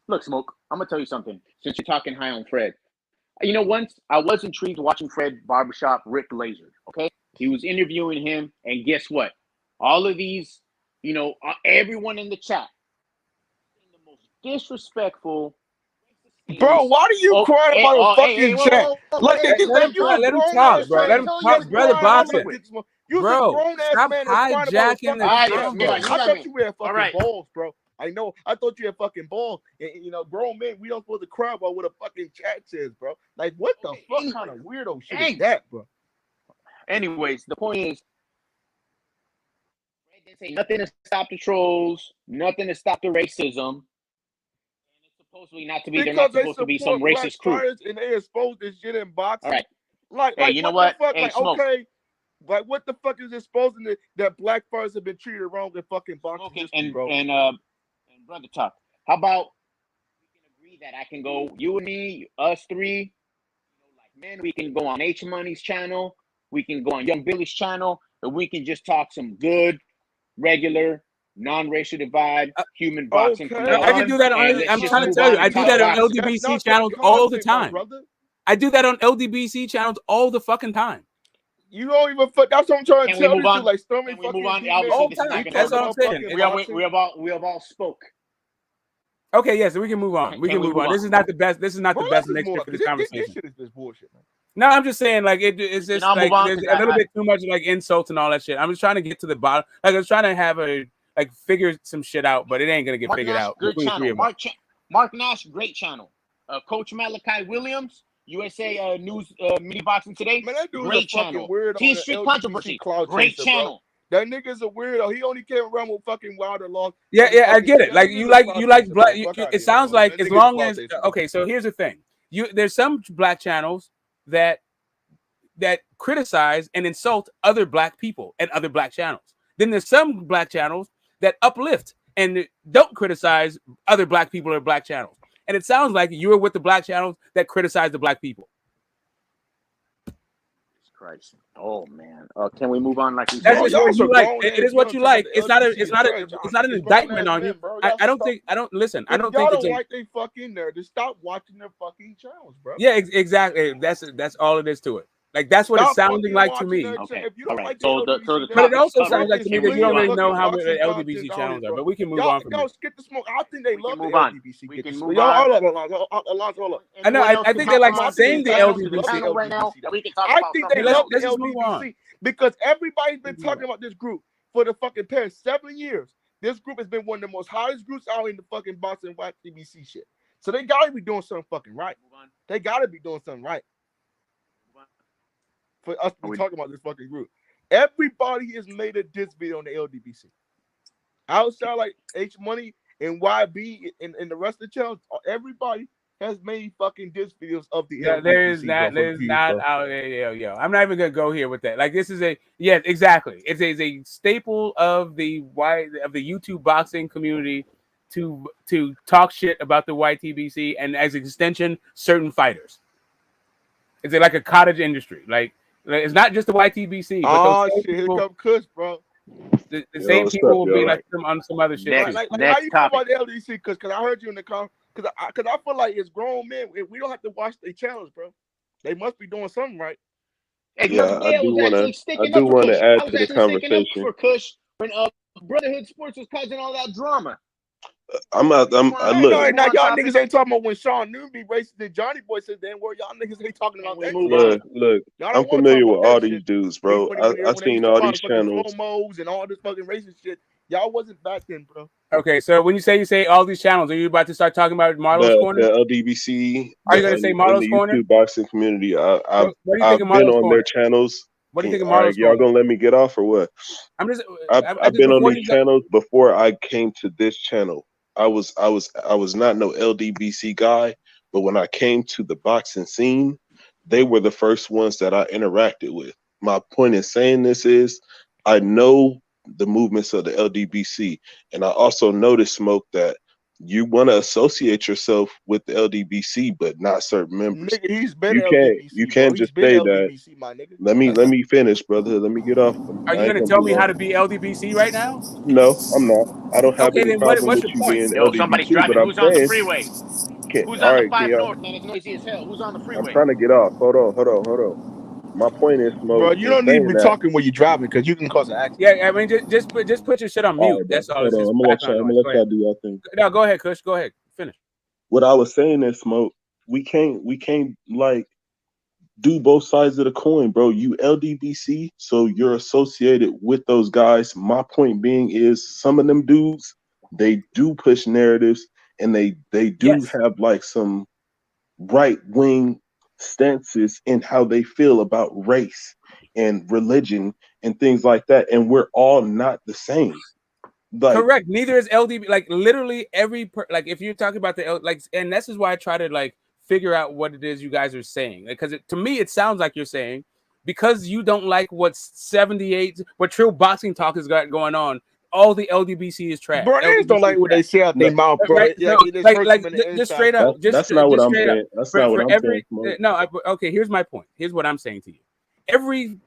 Look, Smoke, I'm gonna tell you something. Since you're talking high on Fred, once I was intrigued watching Fred Barbershop Rick Laser. Okay, he was interviewing him, and guess what? All of these, everyone in the chat, the most disrespectful. Bro, why do you crying about a fucking chat? Let him talk, bro. Let him talk, brother. Boxing. You bro, a grown ass stop man hijacking the I thought you had fucking balls, bro. I know. I thought you had fucking balls. And, grown men, we don't supposed to cry about what a fucking chat says, bro. Like, what the fuck kind of weirdo shit is that, bro? Anyways, the point is, they say nothing to stop the trolls, nothing to stop the racism. And it's supposedly not to be. They're not supposed to be some racist crew. And they expose this shit in boxing. All right. Like, you know what? The fuck? Hey, like, Smoke. okay. Like, what the fuck is exposing that black fighters have been treated wrong in fucking boxing history, bro? And Brother Talk, how about we can agree that I can go, you and me, us three, like men, we can go on H Money's channel, we can go on Young Billy's channel, and we can just talk some good, regular, non-racial divide, human boxing. I can do that on. I'm trying to tell you, I do that on LDBC channels all the time. I do that on LDBC channels all the fucking time. You don't even fuck. That's what I'm trying to tell you. Like, Stormy fucking all time. That's what I'm saying. We have all spoke. Okay, yeah, so we can move on. We can move on. This is not the best. This is not the best mixture for this conversation. This shit is just bullshit, man. No, I'm just saying, like it's just like there's a little bit too much like insults and all that shit. I'm just trying to get to the bottom. Like I was trying to have figure some shit out, but it ain't gonna get figured out. Good channel. Mark Nash, great channel. Coach Malachi Williams, USA News Mini Boxing Today. Man, that dude's great a fucking channel. weirdo. T Street Controversy, great channel. That nigga's a weirdo. He only came around with fucking Wilder Law. Yeah, I get it. Like you like black. It sounds like as long as okay. So here's the thing. There's some black channels that criticize and insult other black people and other black channels. Then there's some black channels that uplift and don't criticize other black people or black channels. And it sounds like you're with the black channels that criticize the black people. Christ. Oh man. Can we move on? Like you said? That's what you like. It is what you like. It's not an indictment on you. I don't think I don't think like they fucking there. Just stop watching their fucking channels, bro. Yeah, exactly. That's all it is to it. Like that's what it's sounding like to me. Okay. All right. But it also sounds like to me that you don't really know how many LDBC channels are. But we can move on from this. Skip the smoke. I think they love the LDBC. We can move on. Hold up. I know. I think they like saying the LDBC right now. We can talk I think they love the LDBC because everybody's been talking about this group for the fucking past 7 years. This group has been one of the most hottest groups out in the fucking boxing YTBC shit. So they gotta be doing something fucking right. They gotta be doing something right. For us to be talking about this fucking group. Everybody has made a diss video on the LDBC. Outside like H Money and YB and the rest of the channels, everybody has made fucking diss videos of the LDBC. There's not out there. Yo. I'm not even gonna go here with that. Like this is exactly. It's a staple of the YouTube boxing community to talk shit about the YTBC and as an extension, certain fighters. It's like a cottage industry. Like it's not just the YTBC. Oh shit, here come Kush, bro. The same people will be like on some other shit. Next, too. Like how you feel about the LDC? Because I heard you in the comment. Because I feel like it's grown men. We don't have to watch their channels, bro. They must be doing something right. Hey, yeah, I do want to add to the conversation. For Kush when Brotherhood Sports was causing all that drama. Look. Now y'all niggas ain't talking about when Sean Newby raced the Johnny Boy said damn word. Y'all niggas ain't talking about that. Look. I'm familiar with all these dudes, bro. I've seen all these channels. Slow-mos and all this fucking racing shit. Y'all wasn't back then, bro. Okay, so when you say all these channels, are you about to start talking about Marlo's Corner? The LDBC. Are you going to say Marlo's the Corner? YouTube boxing community. I've been on their channels. What do you think of Marlo's Corner? Y'all gonna let me get off or what? I've been on these channels before I came to this channel. I was not no LDBC guy, but when I came to the boxing scene, they were the first ones that I interacted with. My point in saying this is I know the movements of the LDBC, and I also noticed, Smoke, that you want to associate yourself with the LDBC, but not certain members. Nigga, he's been LDBC. You can't just say LDBC, that. My nigga. Let me finish, brother. Let me get off. Are you going to tell me how to be LDBC right now? No, I'm not. I don't have any problem what's with your you point? being Yo, LDBC, somebody's driving. but I'm Who's on the saying, freeway? Who's on the 5 North, man? It's noisy as hell. Who's on the freeway? I'm trying to get off. Hold on. My point is, Smoke. Bro, you don't need to be talking when you're driving because you can cause an accident. Yeah, I mean, just put your shit on mute. Right, that's all. Hold on. I'm gonna let y'all do your thing. No, go ahead, Kush. Go ahead. Finish. What I was saying is, Smoke, we can't like do both sides of the coin, bro. You LDBC, so you're associated with those guys. My point being is some of them dudes, they do push narratives and they do have like some right wing stances in how they feel about race and religion and things like that. And we're all not the same. Like, correct. Neither is LDB. Like literally like if you're talking about the and this is why I try to like figure out what it is you guys are saying. Because to me, it sounds like you're saying because you don't like what 78, what Trill Boxing Talk has got going on. All the LDBC is trash. Bro, they just don't like what they say out their mouth, bro. Right? Just straight up. That's not what I'm saying. That's not what I'm saying. Okay, here's my point. Here's what I'm saying to you. Every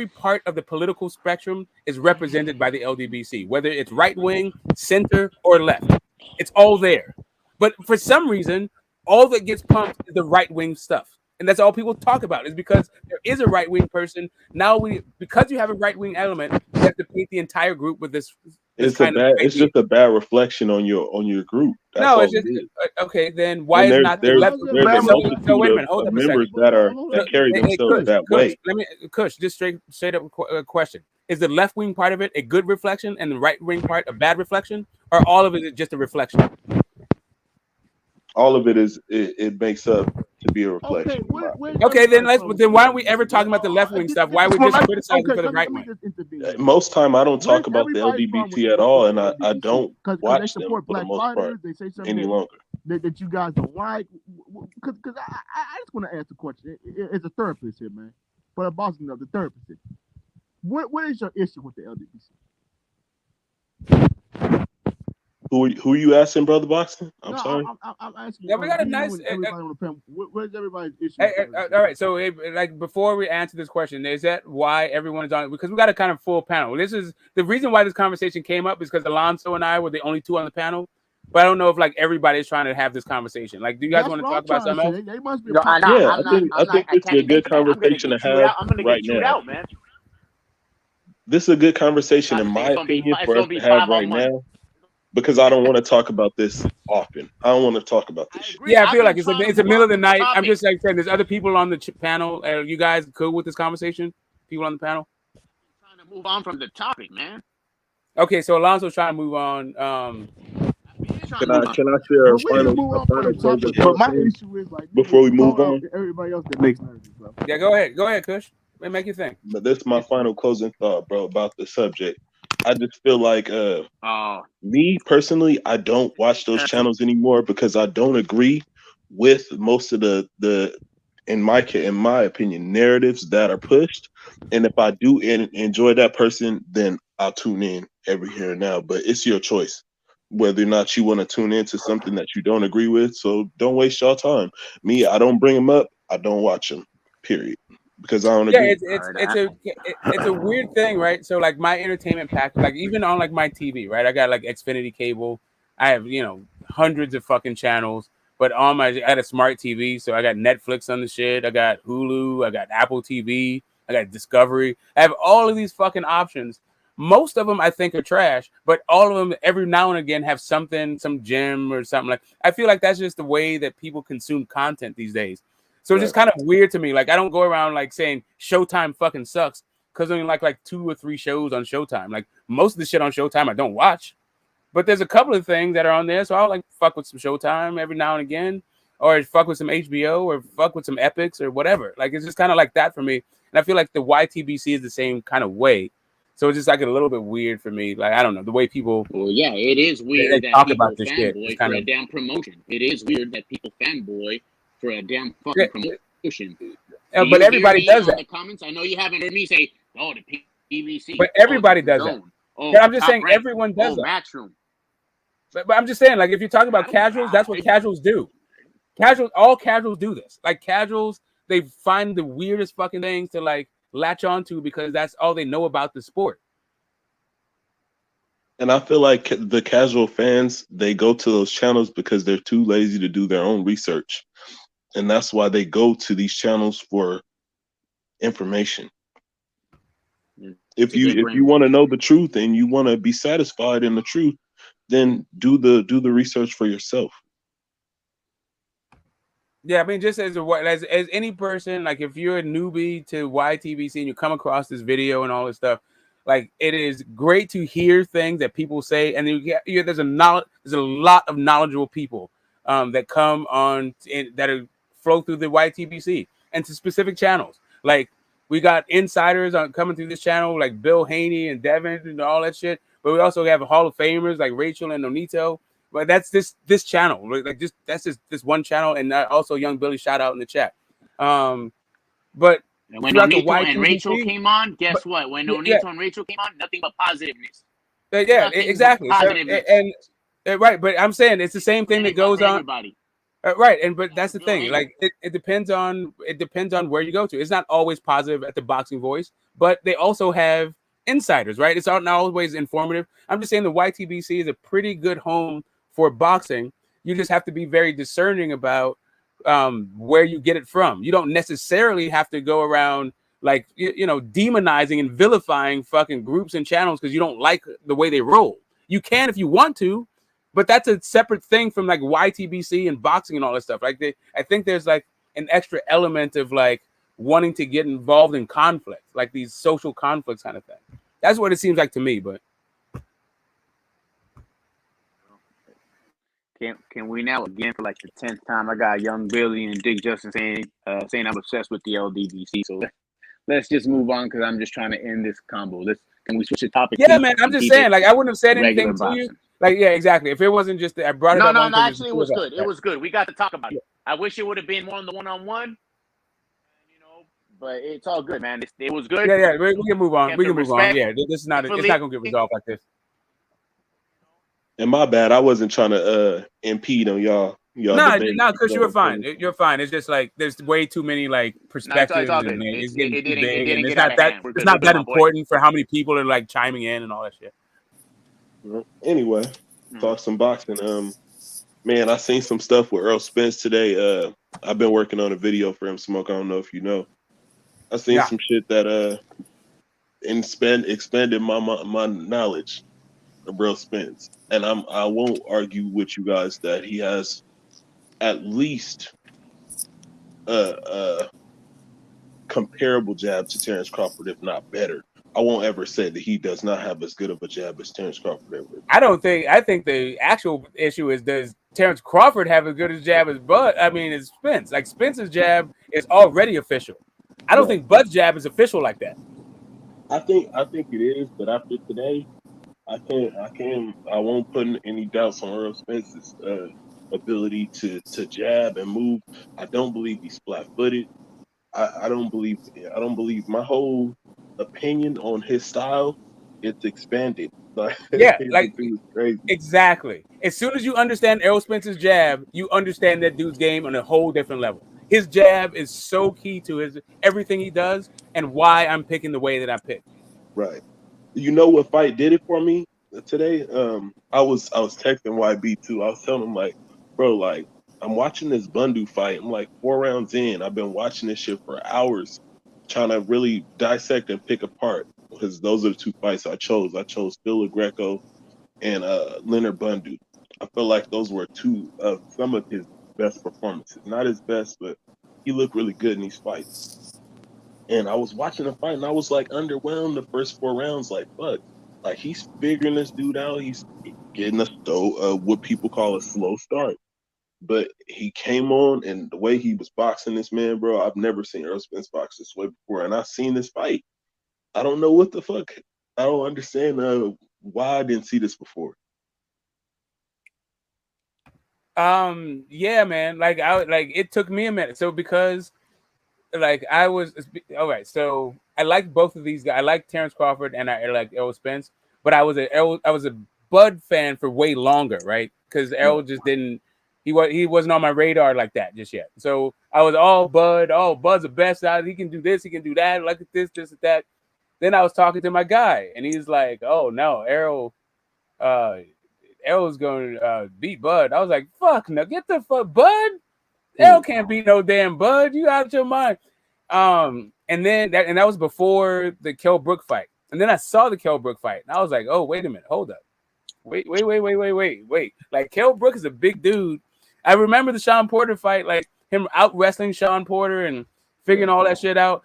part of the political spectrum is represented by the LDBC, whether it's right wing, center, or left. It's all there. But for some reason, all that gets pumped is the right wing stuff. And that's all people talk about is because there is a right wing person. Now because you have a right wing element, you have to paint the entire group with this. It's just a bad reflection on your group. That's no, it's just okay. Then why is not the left? So wait a minute. Hold up a second. That carry themselves that way. Let me, Kush, just straight up question: is the left wing part of it a good reflection and the right wing part a bad reflection, or all of it is just a reflection? All of it is. It makes up to be a reflection. Okay, then why aren't we ever talking about the left wing stuff? Why are we just criticizing for the right wing? Most time I don't talk about the LGBT at all, and I don't watch them for the most part any longer. That you guys don't like, because I just want to ask a question. It's a therapist here, man. For the boxing of the therapist here. What is your issue with the LGBT? Who are you asking, Brother Boxing? I'm sorry. I'm asking. Yeah, we got a nice. Everybody on the panel. Where's everybody's issue? All right. So, like, before we answer this question, is that why everyone is on it? Because we got a kind of full panel. This is the reason why this conversation came up is because Alonso and I were the only two on the panel. But I don't know if like everybody is trying to have this conversation. Like, do you guys want to talk about something else? They must be. I think this is a good conversation to have right now. This is a good conversation, in my opinion, for us to have right now. Because I don't want to talk about this often. I don't want to talk about this shit. Yeah, I feel like it's the middle of the night. I'm just like saying there's other people on the panel. Are you guys cool with this conversation? People on the panel? I'm trying to move on from the topic, man. Okay, so Alonso's trying to move on. Can I share a final topic? But my issue is like before we move on, everybody else that makes nervous, bro. Yeah, go ahead, Kush. Make you think. But this is my final closing thought, bro, about the subject. I just feel like me personally, I don't watch those channels anymore because I don't agree with most of the in my opinion narratives that are pushed. And if I do enjoy that person, then I'll tune in every here and now. But it's your choice whether or not you want to tune into something that you don't agree with. So don't waste your time. Me, I don't bring them up. I don't watch them. Period. because I don't agree. It's a weird thing, right? So like my entertainment package, like even on like my TV, right? I got like Xfinity cable. I have hundreds of fucking channels. But on I got a smart TV, so I got Netflix on the shit. I got Hulu. I got Apple TV. I got Discovery. I have all of these fucking options. Most of them I think are trash, but all of them every now and again have something, some gem or something like. I feel like that's just the way that people consume content these days. So it's just kind of weird to me. Like I don't go around like saying Showtime fucking sucks because I only like 2 or 3 shows on Showtime. Like most of the shit on Showtime I don't watch. But there's a couple of things that are on there, so I'll like fuck with some Showtime every now and again, or fuck with some HBO, or fuck with some Epics, or whatever. Like it's just kind of like that for me, and I feel like the YTBC is the same kind of way. So it's just like a little bit weird for me. Like I don't know the way people. Well, yeah, it is weird they that talk people about this shit. fanboy for a damn promotion. It is weird that people fanboy for a damn fucking promotion. But everybody does that. In the comments, I know you haven't heard me say, "Oh, the PBC." But everybody does that. Yeah, I'm just saying everyone does that. Matchroom. But I'm just saying, like, if you're talking about casuals, that's what casuals do. All casuals do this. Like, casuals, they find the weirdest fucking things to, like, latch onto because that's all they know about the sport. And I feel like the casual fans, they go to those channels because they're too lazy to do their own research. And that's why they go to these channels for information. If you want to know the truth and you want to be satisfied in the truth, then do the research for yourself. Yeah, I mean, just as any person, like if you're a newbie to YTBC and you come across this video and all this stuff, like it is great to hear things that people say, and there's a lot of knowledgeable people that come on that flow through the YTBC and to specific channels. Like we got insiders coming through this channel, like Bill Haney and Devin and all that shit. But we also have Hall of Famers like Rachel and Nonito. But that's this channel. Like that's this one channel, and also Young Billy shout out in the chat. But and when Nonito and Rachel came on, guess what? When Nonito and Rachel came on, nothing but positiveness. Yeah, exactly. So, right, but I'm saying it's the same thing that goes on. Everybody. Right, but that's the thing. Like it depends on where you go to. It's not always positive at the Boxing Voice, but they also have insiders, right? It's not always informative. I'm just saying the YTBC is a pretty good home for boxing. You just have to be very discerning about where you get it from. You don't necessarily have to go around like demonizing and vilifying fucking groups and channels because you don't like the way they roll. You can if you want to, but that's a separate thing from like YTBC and boxing and all that stuff. Like I think there's like an extra element of like wanting to get involved in conflict, like these social conflicts kind of thing. That's what it seems like to me, but can we now again for like the 10th time? I got Young Billy and Dick Justin saying I'm obsessed with the LDBC. So let's just move on because I'm just trying to end this combo. Can we switch the topic? Yeah, man. I'm just saying, like I wouldn't have said anything to you. Like, yeah, exactly. If it wasn't just I brought it up. No, actually, it was good. It was good. We got to talk about it. I wish it would have been more on the one-on-one. But it's all good, man. It was good. Yeah, we can move on. We can move on. Yeah, this is not. It's not gonna get resolved like this. And my bad, I wasn't trying to impede on y'all. No, because you're fine. You're fine. It's just like there's way too many like perspectives, and it's getting too big. And it's not that important for how many people are like chiming in and all that shit. Well, anyway, talk some boxing. Man, I seen some stuff with Errol Spence today. I've been working on a video for him, Smoke. I don't know if you know. I seen some shit that expanded my knowledge of Errol Spence, and I won't argue with you guys that he has at least comparable jab to Terence Crawford, if not better. I won't ever say that he does not have as good of a jab as Terence Crawford ever. I think the actual issue is, does Terence Crawford have as good a jab as as Spence? Like Spence's jab is already official. I don't think Bud's jab is official like that. I think it is, but after today, I won't put any doubts on Errol Spence's ability to jab and move. I don't believe he's flat-footed. I don't believe my whole opinion on his style, it's expanded. Yeah, like crazy. Exactly. As soon as you understand Errol Spence's jab, you understand that dude's game on a whole different level. his jab is so key to his everything he does, and why I'm picking the way that I picked. Right. You know what fight did it for me today? I was texting YB too. I was telling him like, bro, like I'm watching this Bundu fight. I'm like 4 rounds in. I've been watching this shit for hours, trying to really dissect and pick apart because those are the 2 fights I chose. I chose Phil Greco and Leonard Bundu. I feel like those were 2 of some of his best performances. Not his best, but he looked really good in these fights. And I was watching the fight and I was like underwhelmed the first 4 rounds. Like, fuck, like he's figuring this dude out. He's getting us what people call a slow start. But he came on and the way he was boxing this man, bro, I've never seen Errol Spence box this way before. And I've seen this fight. I don't know what the fuck. I don't understand why I didn't see this before. Yeah, man. Like it took me a minute. So because like I was all right. So I like both of these guys. I like Terence Crawford and I like Errol Spence, but I was a Bud fan for way longer, right? Because Errol just didn't. He wasn't on my radar like that just yet. So I was all Bud. Oh, Bud's the best out. He can do this. He can do that. Like this, and that. Then I was talking to my guy, and he's like, "Oh no, Errol's going to beat Bud." I was like, "Fuck no, get the fuck Bud. Errol can't beat no damn Bud. You out of your mind." And then that was before the Kell Brook fight. And then I saw the Kell Brook fight, and I was like, "Oh, wait a minute, hold up, wait. Like Kell Brook is a big dude. I remember the Sean Porter fight, like him out wrestling Sean Porter and figuring all that shit out.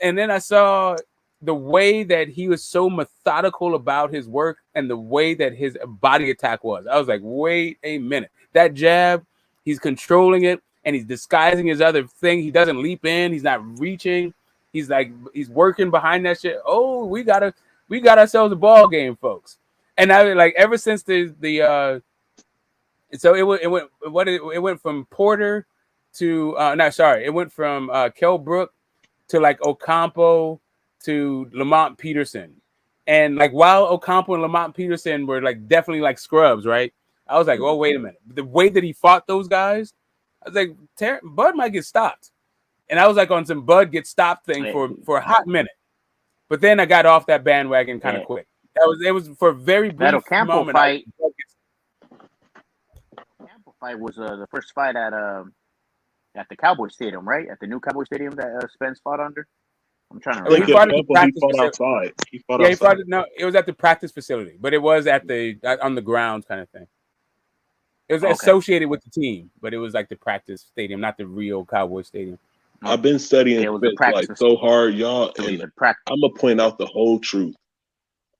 And then I saw the way that he was so methodical about his work and the way that his body attack was. I was like, wait a minute. That jab, he's controlling it and he's disguising his other thing. He doesn't leap in. He's not reaching. He's working behind that shit. Oh, we got ourselves a ball game, folks. And I like ever since it went from Porter to it went from Kell Brook to like Ocampo to Lamont Peterson. And like while Ocampo and Lamont Peterson were like definitely like scrubs, right? I was like, oh, wait a minute. The way that he fought those guys, I was like, Bud might get stopped. And I was like on some Bud get stopped thing for a hot minute. But then I got off that bandwagon kind of quick. It was for a very brief moment. Ocampo fight was the first fight at the Cowboy Stadium, right? At the new Cowboy Stadium that Spence fought under. I'm trying to remember. He fought outside. He fought outside. It was at the practice facility, but it was at on the ground kind of thing. It was associated with the team, but it was like the practice stadium, not the real Cowboy Stadium. I've been studying Spence like so hard, y'all, and I'm gonna point out the whole truth.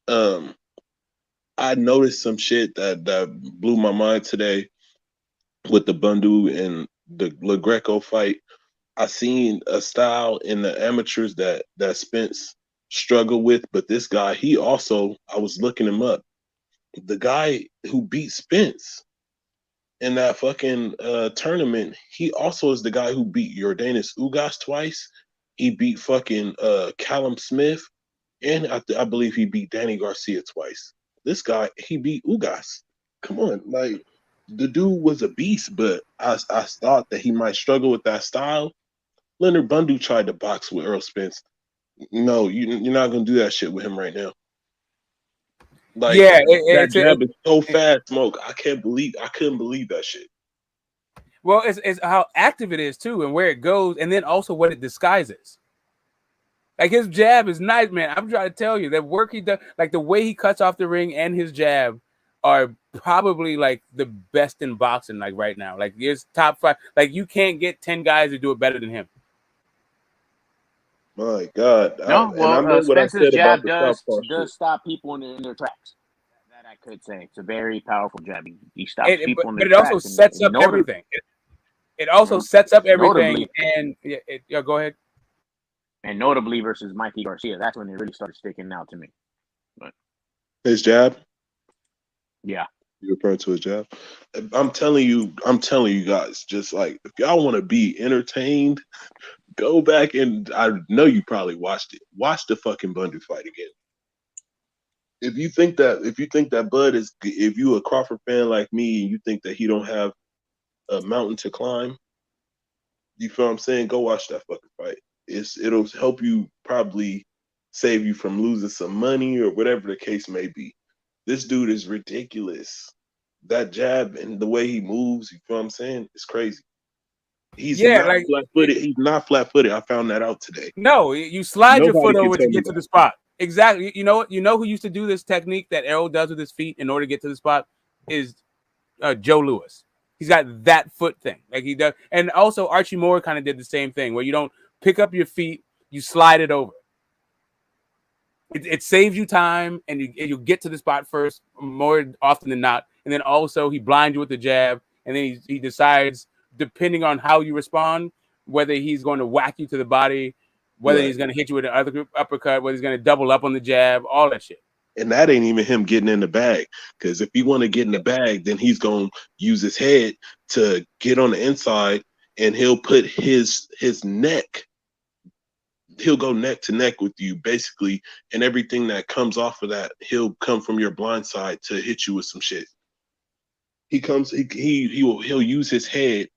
I noticed some shit that blew my mind today with the Bundu and the LaGreco fight. I seen a style in the amateurs that Spence struggled with, but this guy, I was looking him up. The guy who beat Spence in that fucking tournament, he also is the guy who beat Yordenis Ugas twice. He beat fucking Callum Smith, and I believe he beat Danny Garcia twice. This guy, he beat Ugas. Come on, like the dude was a beast, but I thought that he might struggle with that style. Leonard Bundu tried to box with Errol Spence. No, you're not gonna do that shit with him right now. Like, that jab is so fast, Smoke. I couldn't believe that shit. Well, it's how active it is too, and where it goes, and then also what it disguises. Like his jab is nice, man. I'm trying to tell you that work he does, like the way he cuts off the ring and his jab are probably like the best in boxing, like right now. Like his top 5. Like you can't get 10 guys to do it better than him. My God. Spence's jab does stop people in their tracks. That I could say. It's a very powerful jab. He stops people in their tracks. But it also sets up everything. It also sets up everything. And go ahead. And notably versus Mikey Garcia, that's when it really started sticking out to me. But his jab? Yeah. You referring to his jab? I'm telling you guys, just like if y'all want to be entertained, go back and I know you probably watched it. Watch the fucking Bundu fight again. If you think that Bud is, if you a Crawford fan like me and you think that he don't have a mountain to climb, You feel what I'm saying? Go watch that fucking fight. It'll help you probably save you from losing some money or whatever the case may be. This dude is ridiculous. That jab and the way he moves, you feel what I'm saying? It's crazy. He's not flat-footed. He's not flat-footed. I found that out today. No, you slide your foot over to get to the spot. Exactly. You know what? You know who used to do this technique that Errol does with his feet in order to get to the spot is Joe Louis. He's got that foot thing like he does, and also Archie Moore kind of did the same thing where you don't pick up your feet, you slide it over. It saves you time, and you get to the spot first more often than not, and then also he blinds you with the jab, and then he decides depending on how you respond whether he's going to whack you to the body, whether he's going to hit you with an other uppercut, whether he's going to double up on the jab, all that shit. And that ain't even him getting in the bag. Because if he want to get in the bag, then he's going to use his head to get on the inside, and he'll put his neck. He'll go neck to neck with you, basically, and everything that comes off of that, he'll come from your blind side to hit you with some shit. He'll use his head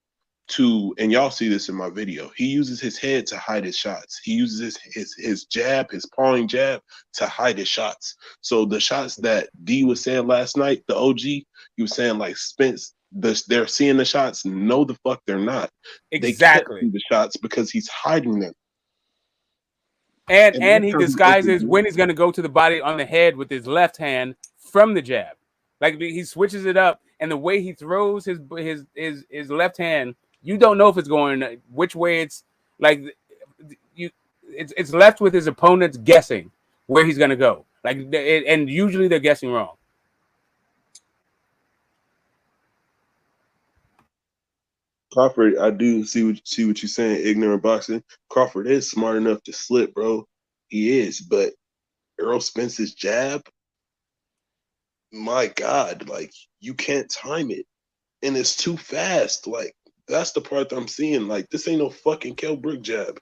to, and y'all see this in my video, he uses his head to hide his shots. He uses his jab, his pawing jab, to hide his shots. So the shots that D was saying last night, the OG, he was saying like Spence, they're seeing the shots. No, the fuck they're not. Exactly. They can't see the shots because he's hiding them. And he disguises when he's going to go to the body on the head with his left hand from the jab. Like he switches it up, and the way he throws his left hand, you don't know if it's going which way. It's like it's left with his opponents guessing where he's going to go. Like, and usually they're guessing wrong. Crawford, I do see what you're saying. Ignorant boxing. Crawford is smart enough to slip, bro. He is, but Errol Spence's jab, my God, like you can't time it, and it's too fast. Like that's the part that I'm seeing. Like this ain't no fucking Kell Brook jab.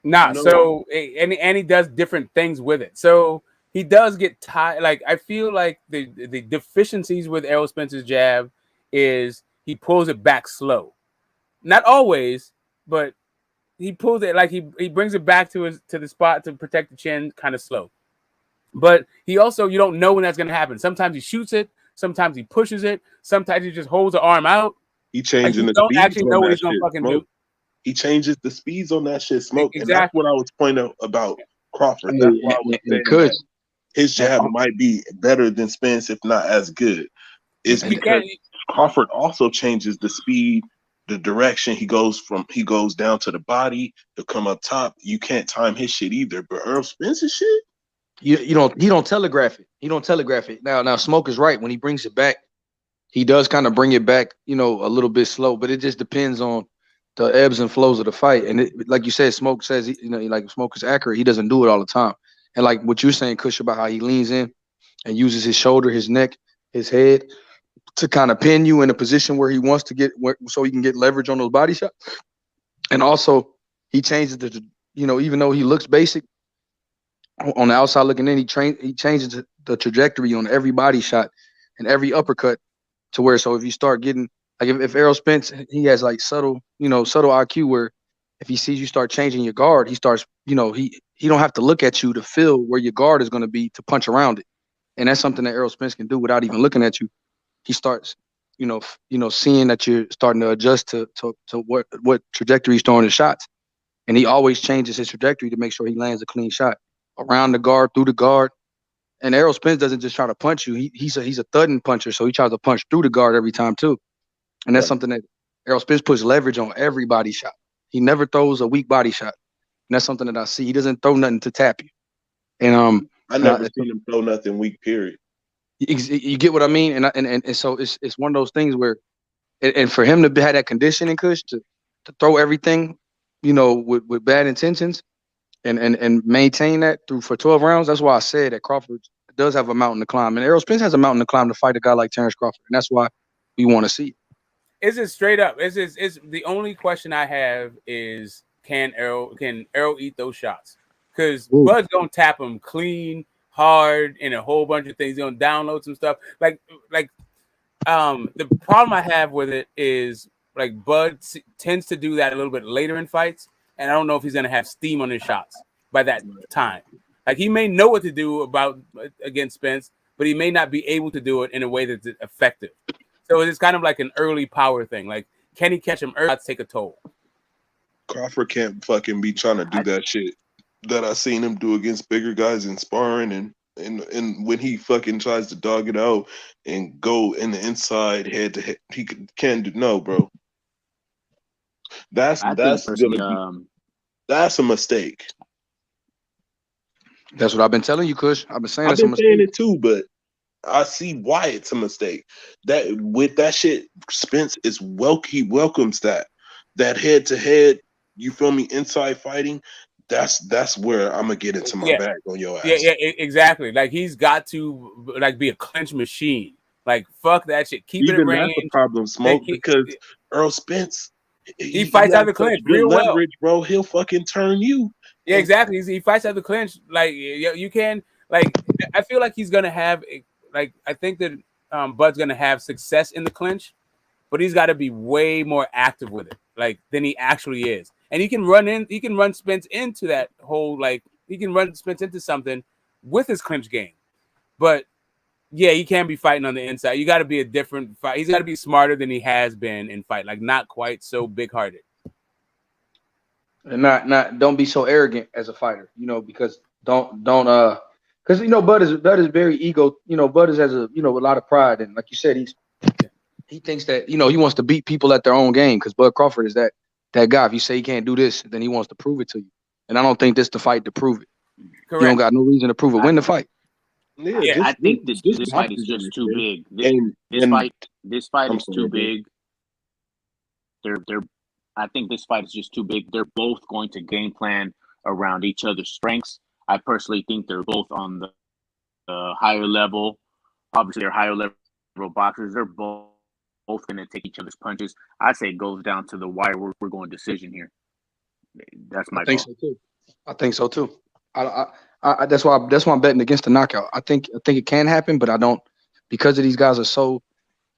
Nah. No. So and he does different things with it. So he does get tired. Like I feel like the deficiencies with Errol Spence's jab is he pulls it back slow. Not always, but he pulls it like he brings it back to the spot to protect the chin kind of slow. But he also, you don't know when that's going to happen. Sometimes he shoots it. Sometimes he pushes it. Sometimes he just holds the arm out. He changing like, the don't speeds actually on know what that he's going to fucking Smoke. do. He changes the speeds on that shit, Smoke. Exactly. And that's what I was pointing out about Crawford. That's why I was saying his jab might be better than Spence, if not as good. It's because Crawford also changes the speed, the direction he goes down to the body, he'll come up top. You can't time his shit either. But Errol Spence's shit, he don't telegraph it. He don't telegraph it. Now Smoke is right. When he brings it back, he does kind of bring it back, a little bit slow. But it just depends on the ebbs and flows of the fight. And like you said, Smoke says, like Smoke is accurate. He doesn't do it all the time. And like what you're saying, Kush, about how he leans in and uses his shoulder, his neck, his head to kind of pin you in a position where he wants to get, so he can get leverage on those body shots. And also he changes even though he looks basic on the outside looking in, he changes the trajectory on every body shot and every uppercut to where, so if you start getting, like if Errol Spence, he has like subtle IQ where if he sees you start changing your guard, he starts, he don't have to look at you to feel where your guard is going to be to punch around it. And that's something that Errol Spence can do without even looking at you. He starts, seeing that you're starting to adjust to what trajectory he's throwing his shots. And he always changes his trajectory to make sure he lands a clean shot around the guard, through the guard. And Errol Spence doesn't just try to punch you. He's a thudding puncher, so he tries to punch through the guard every time too. And that's something that Errol Spence puts leverage on every body shot. He never throws a weak body shot. And that's something that I see. He doesn't throw nothing to tap you. And I never seen him throw nothing weak, period. You get what I mean? And so it's one of those things where, and for him to have that conditioning, Kush, to throw everything, with bad intentions and maintain that for 12 rounds, that's why I said that Crawford does have a mountain to climb. And Errol Spence has a mountain to climb to fight a guy like Terence Crawford. And that's why we want to see it. Is it straight up? Is the only question I have is can Errol eat those shots? Because Bud's gonna tap him clean, hard, and a whole bunch of things. He's gonna download some stuff. Like the problem I have with it is like Bud tends to do that a little bit later in fights, and I don't know if he's gonna have steam on his shots by that time. Like he may know what to do against Spence, but he may not be able to do it in a way that's effective. So it's kind of like an early power thing. Like, can he catch him early? Let's take a toll. Crawford can't fucking be trying to do that shit that I seen him do against bigger guys in sparring, and when he fucking tries to dog it out and go in the inside head to head, he can't do bro. That's a mistake. That's what I've been telling you, Kush. I've been saying I've been saying it too, but I see why it's a mistake. That with that shit, Spence is he welcomes that head to head. You feel me? Inside fighting. That's where I'm gonna get into my bag on your ass. Yeah, exactly. Like he's got to like be a clinch machine. Like fuck that shit. Keep it in range. That's the problem, Smoke, because Errol Spence, he fights out the clinch real leverage, bro. He'll fucking turn you. Yeah, exactly. He fights out the clinch. Like you can like. I feel like he's gonna have like. I think that Bud's gonna have success in the clinch, but he's got to be way more active with it, like than he actually is. And he can run Spence into that whole, like, he can run Spence into something with his clinch game. But, yeah, he can be fighting on the inside. You got to be a different fight. He's got to be smarter than he has been in fight, like not quite so big-hearted. And don't be so arrogant as a fighter, because because Bud is very ego, Bud has a lot of pride, and like you said, he thinks that he wants to beat people at their own game, because Bud Crawford is that guy. If you say he can't do this, then he wants to prove it to you. And I don't think this is the fight to prove it. Correct. You don't got no reason to prove it. Win the fight. Yeah, I think this fight is just too big. This fight is too big. I think this fight is just too big. They're both going to game plan around each other's strengths. I personally think they're both on the higher level. Obviously, they're higher level boxers. They're both going to take each other's punches. I say it goes down to the wire. We're going decision here. That's my call. I think so too. That's why I'm betting against the knockout. I think it can happen, but I don't, because of these guys are so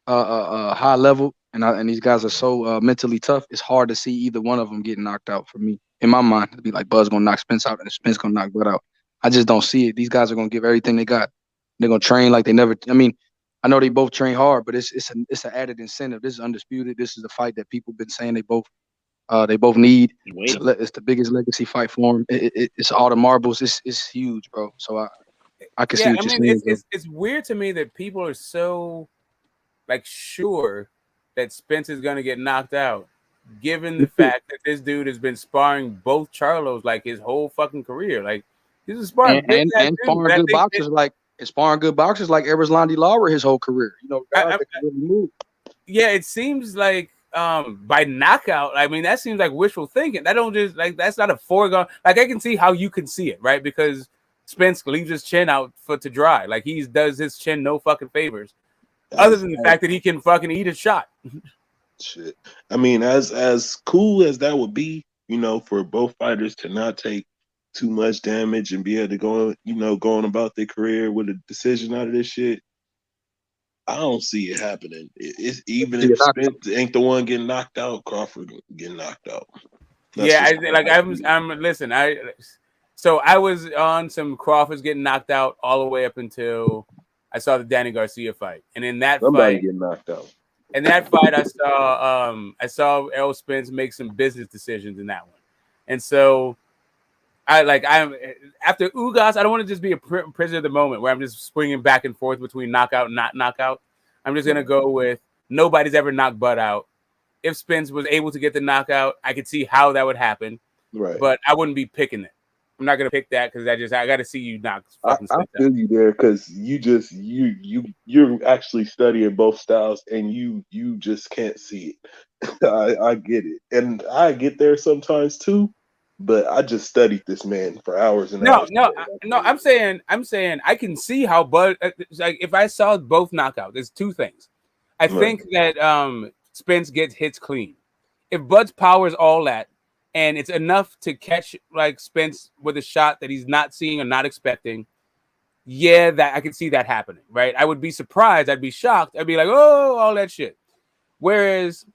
high level and these guys are so mentally tough. It's hard to see either one of them getting knocked out for me. In my mind, it'd be like Bud's gonna knock Spence out and Spence gonna knock Bud out. I just don't see it. These guys are gonna give everything they got. They're gonna train like they never. I mean, I know they both train hard, but it's an added incentive. This is undisputed. This is the fight that people been saying they both need. It's the biggest legacy fight for them. It's all the marbles. It's huge, bro. So I can see what you're saying. It's weird to me that people are so like sure that Spence is gonna get knocked out, given the fact that this dude has been sparring both Charlos like his whole fucking career. Like he's a sparring and sparring good boxers like. Sparring good boxers like Erislandy Lauer his whole career. Guys that can really move. Yeah, it seems like by knockout, I mean that seems like wishful thinking. That don't just like that's not a foregone. Like I can see how you can see it, right? Because Spence leaves his chin out to dry. Like he does his chin no fucking favors. Other than the fact that he can fucking eat a shot. Shit. I mean, as cool as that would be, for both fighters to not take too much damage and be able to going about their career with a decision out of this shit, I don't see it happening. It's even if Spence ain't the one getting knocked out, Crawford getting knocked out. Listen. I was on some Crawford's getting knocked out all the way up until I saw the Danny Garcia fight, and in that fight, getting knocked out. In that fight, I saw Errol Spence make some business decisions in that one, and so. I'm after Ugas. I don't want to just be a prisoner of the moment where I'm just swinging back and forth between knockout and not knockout. I'm just gonna go with nobody's ever knocked Bud out. If Spence was able to get the knockout, I could see how that would happen. Right. But I wouldn't be picking it. I'm not gonna pick that because I got to see you knock. I feel you there because you're actually studying both styles and you just can't see it. I get it, and I get there sometimes too. But I just studied this man for hours and hours. No. I'm saying I can see how Bud. Like if I saw both knockouts, there's two things. I think that Spence gets hits clean. If Bud's power is all that, and it's enough to catch like Spence with a shot that he's not seeing or not expecting, yeah, that I can see that happening. Right? I would be surprised. I'd be shocked. I'd be like, oh, all that shit. Whereas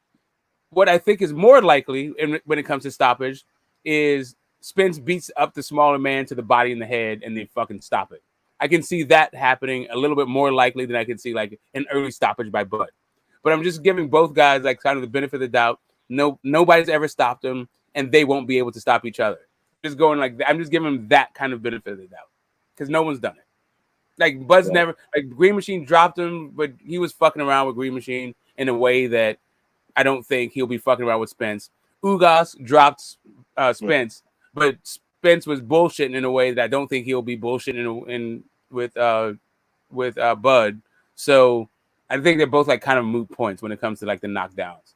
what I think is more likely when it comes to stoppage is Spence beats up the smaller man to the body and the head, and they fucking stop it. I can see that happening a little bit more likely than I can see like an early stoppage by Bud. But I'm just giving both guys like kind of the benefit of the doubt. Nobody's ever stopped them, and they won't be able to stop each other. Just going like I'm just giving them that kind of benefit of the doubt because no one's done it. Like Bud's never like Green Machine dropped him, but he was fucking around with Green Machine in a way that I don't think he'll be fucking around with Spence. Ugas dropped Spence, but Spence was bullshitting in a way that I don't think he'll be bullshitting with Bud. So I think they're both like kind of moot points when it comes to like the knockdowns.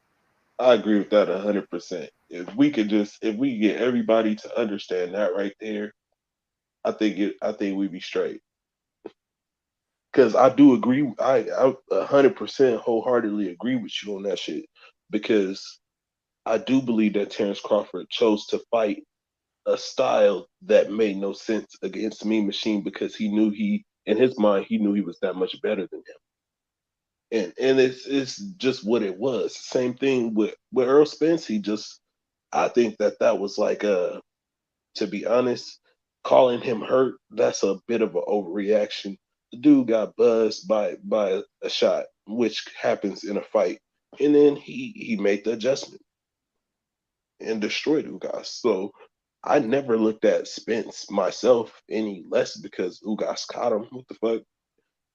I agree with that 100%. If we could get everybody to understand that right there, I think we'd be straight. Because I do agree, I 100% wholeheartedly agree with you on that shit. Because I do believe that Terence Crawford chose to fight a style that made no sense against Mean Machine because in his mind, he knew he was that much better than him. And it's just what it was. Same thing with Errol Spence. I think that was like to be honest, calling him hurt, that's a bit of an overreaction. The dude got buzzed by a shot, which happens in a fight. And then he made the adjustment and destroyed Ugas. So I never looked at Spence myself any less because Ugas caught him. What the fuck?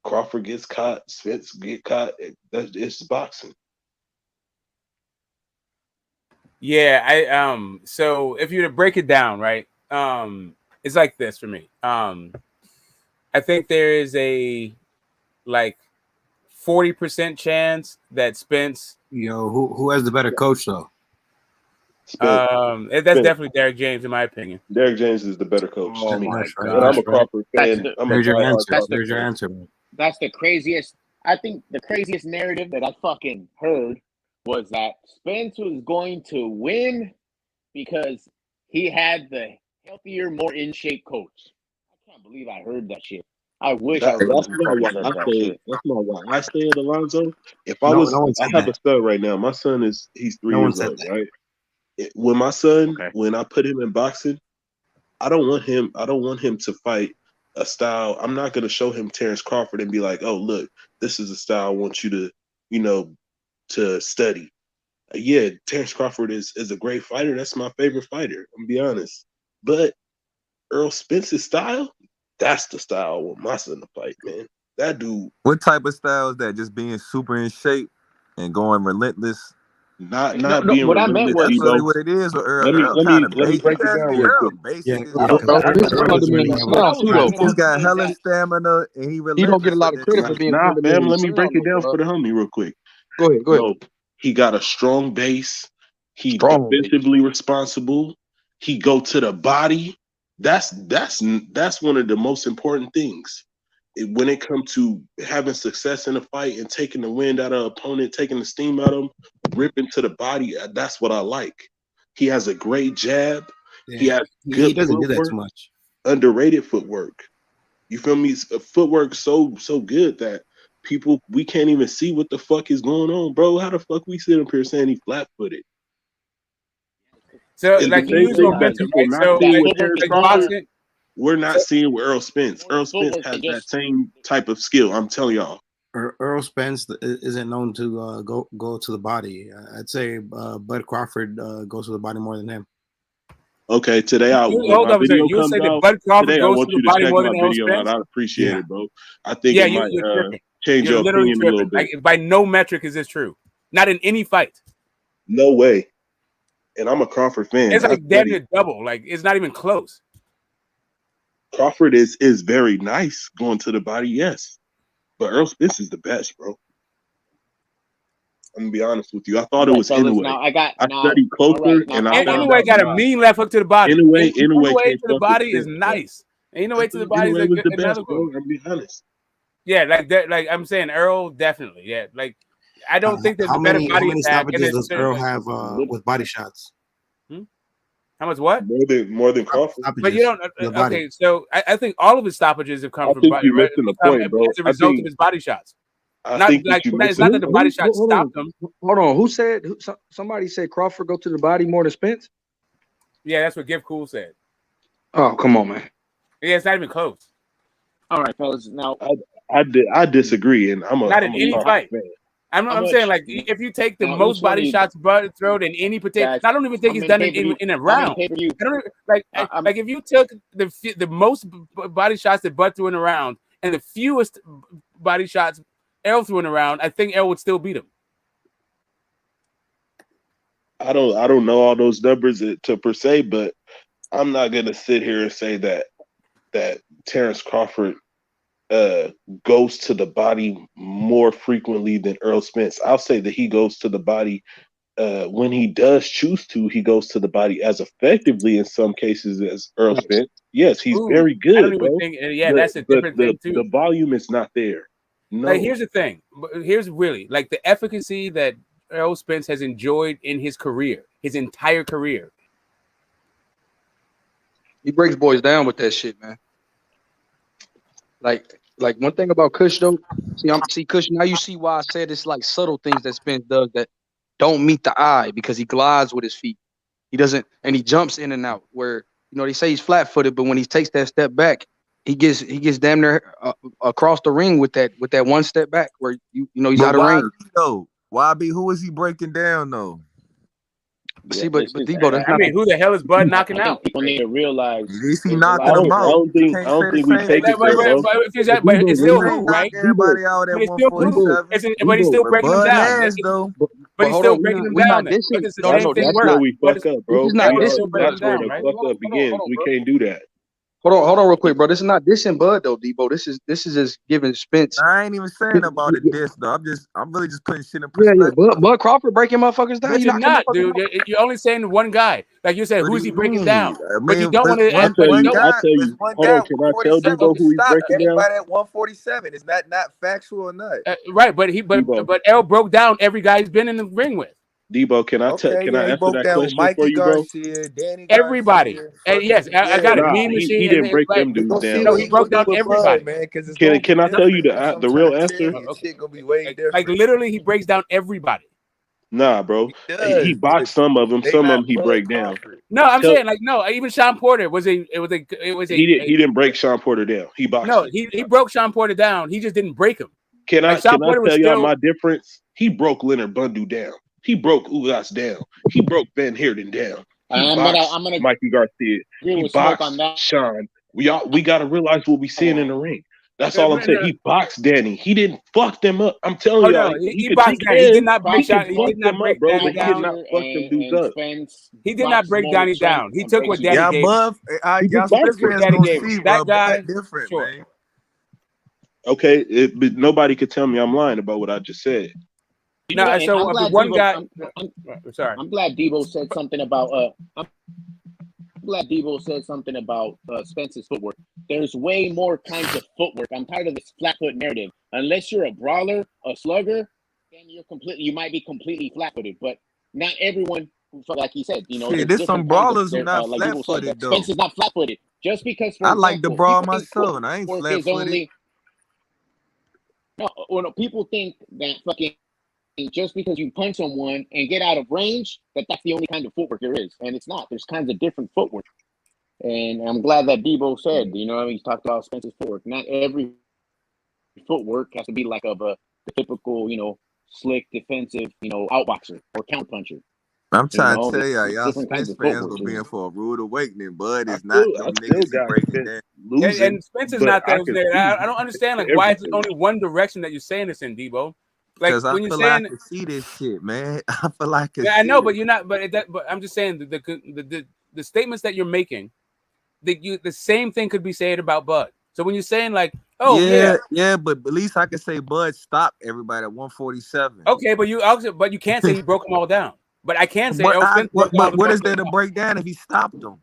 Crawford gets caught, Spence get caught. It's boxing. Yeah, so if you were to break it down, right? It's like this for me. I think there is a like 40% chance that Spence. Who has the better coach though? That's definitely Derek James in my opinion. Derek James is the better coach to me. Right. And I'm a Crawford fan. There's your answer. That's the craziest. I think the craziest narrative that I fucking heard was that Spence was going to win because he had the healthier, more in shape coach. I can't believe I heard that shit. I wish I That's remember not why I say it, Alonzo. I have a son right now. My son he's 3 years old, right? When I put him in boxing, I don't want him to fight a style. I'm not going to show him Terence Crawford and be like, oh, look, this is a style I want you to, to study. Yeah, Terence Crawford is a great fighter. That's my favorite fighter. I'm gonna be honest. But Errol Spence's style, that's the style I want my son to fight, man. That dude. What type of style is that? Just being super in shape and going relentless? Not being what relentless. I meant was that's really what it is. Or let me break it down real quick. He's got hella stamina and he relentless. He don't get a lot of credit for being fam, let me break it down for the homie real quick. Go ahead. So, he got a strong base. He defensively responsible. He go to the body. That's one of the most important things. When it comes to having success in a fight and taking the wind out of an opponent, taking the steam out of him, ripping to the body, that's what I like. He has a great jab. Yeah, he has good he doesn't footwork, do that too much. Underrated footwork. You feel me? Footwork so good that we can't even see what the fuck is going on, bro. How the fuck we sit up here saying he flat-footed? So like you use momentum, right? So like boxing, we're not seeing with Errol Spence. Errol Spence has that same type of skill. I'm telling y'all. Errol Spence isn't known to go to the body. I'd say Bud Crawford goes to the body more than him. Okay, today I hold on a second. You say that Bud Crawford goes to the body more than Errol Spence? I'd appreciate it, bro. I think it might change your opinion a little bit. Like, by no metric is this true. Not in any fight. No way. And I'm a Crawford fan. It's like damn near double. Like it's not even close. Crawford is very nice going to the body, yes. But Errol Spence is the best, bro. I'm gonna be honest with you. I thought it was Inoue. I studied closer, and Inoue got a mean left hook to the body. Inoue to the body is nice. Inoue to the body is the best, bro. I'm gonna be honest. Yeah, like that. Like I'm saying, Errol definitely. Yeah, like I don't think there's a better body attack. How many stoppages does Errol have with body shots? How much what? More than Crawford. But you don't. Okay, so I think all of his stoppages have come from body, you're missing the point, bro. as a result of his body shots. It's not that the body shot stopped him. Hold on. Who said? Somebody said Crawford go to the body more than Spence? Yeah, that's what Give Cool said. Oh, come on, man. Yeah, it's not even close. All right, fellas. Now, I disagree, and not in any fight. I'm saying, like, if you take the most body shots Bud thrown in any particular, I don't even think he's done it in a round. I don't like if you took the most body shots that Bud threw in a round and the fewest body shots Errol threw in a round, I think Errol would still beat him. I don't know all those numbers to per se, but I'm not gonna sit here and say that Terence Crawford goes to the body more frequently than Errol Spence. I'll say that he goes to the body when he does choose to. He goes to the body as effectively in some cases as Errol Spence. Yes, he's very good. I don't even think. That's a different thing too. The volume is not there. No. Like, here's the thing. Here's really like the efficacy that Errol Spence has enjoyed in his career, his entire career. He breaks boys down with that shit, man. Like one thing about Kush though. See Kush. Now you see why I said it's like subtle things that Spence does that don't meet the eye because he glides with his feet. He doesn't, and he jumps in and out. Where they say he's flat-footed, but when he takes that step back, he gets damn near across the ring with that one step back where he's out of range. YB, who is he breaking down though? See, but Debo, that's I mean, who the hell is Bud knocking out? People need to realize. Is he knocking him out? I don't think we take it there, bro. But it's still who, right? Everybody out at 147. But he's still breaking them down. But he's still breaking them down. That's where we fuck up, bro. That's where the fuck up begins. We can't do that. Hold on real quick, bro. This is not dissing Bud though, Debo. This is just giving Spence. I ain't even saying about a diss though. I'm really just putting shit in perspective. Yeah. Bud Crawford breaking motherfuckers down. You're not, dude. You're only saying one guy. Like you said, who's he breaking down? But you don't want to. I tell you. Hold on, can I tell Debo who he's breaking down? Everybody at 147. Is that not factual or not? Right, but Errol broke down every guy he's been in the ring with. Debo, can I answer that question for you, bro? Danny everybody. Yes, I got it. He didn't break them dudes down. No, he broke down everybody, man. Can I tell you the real answer? Shit gonna be way different. Like literally, he breaks down everybody. Nah, bro. He boxed some of them. Some of them he break down. No, I'm saying even Sean Porter He didn't break Sean Porter down. He boxed. No, he broke Sean Porter down. He just didn't break him. Can I tell y'all my difference? He broke Leonard Bundu down. He broke Ugas down. He broke Van Heerden down. I'm gonna Mikey Garcia. He boxed Sean. We got to realize what we seeing in the ring. That's all I'm saying. He boxed Danny. He didn't fuck them up. I'm telling y'all. He boxed Danny. He did not break Danny. He did not break Danny down. He did not fuck them dudes up. He did not break Danny down. He took what Danny gave. Y'all Danny gave. That guy different, man. Okay, but nobody could tell me I'm lying about what I just said. No, so one guy. Sorry, I'm glad Debo said something about. I'm glad Debo said something about Spence's footwork. There's way more kinds of footwork. I'm tired of this flat foot narrative. Unless you're a brawler, a slugger, then you might be completely flat footed. But not everyone, like he said, there's some brawlers who not flat footed though. Spence is not flat footed. Just because I like to brawl myself, and I ain't flat footed. No, people think that fucking. Just because you punch someone and get out of range, that's the only kind of footwork there is. And it's not. There's kinds of different footwork. And I'm glad that Debo said, he's talked about Spence's footwork. Not every footwork has to be like the typical, slick, defensive, outboxer or count puncher. I'm trying to tell y'all Spence fans were being for a rude awakening. Bud is not them niggas breaking down. And Spence is not that. I don't understand why it's only one direction that you're saying this in, Debo. Because I feel like I can see this shit, man. I feel like I know, but you're not. But I'm just saying the statements that you're making, the same thing could be said about Bud. So when you're saying but at least I can say Bud stopped everybody at 147. Okay, but you can't say he broke them all down. But I can say. But what is there to break down if he stopped them?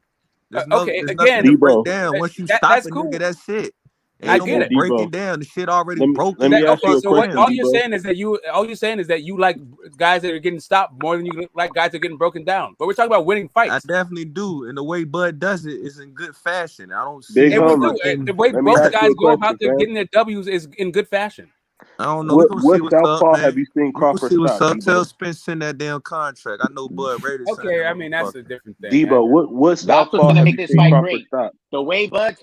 There's again, to break down. Once you stop that's a cool. nigga, that's it. I get it. Break it down. The shit already broken. All you're saying is that you like guys that are getting stopped more than you like guys that are getting broken down. But we're talking about winning fights. I definitely do, and the way Bud does it is in good fashion. I don't see the way both guys go about getting their W's is in good fashion. I don't know. We're gonna see what's up, southpaw man. have you seen We're gonna Crawford see what's stop? up. Tell Spence send that damn contract. I know Bud Rader signed Okay, that I mean that's a motherfucker. different thing. Debo, what That's what's southpaw gonna have make you this seen fight Crawford great. stop? The way Bud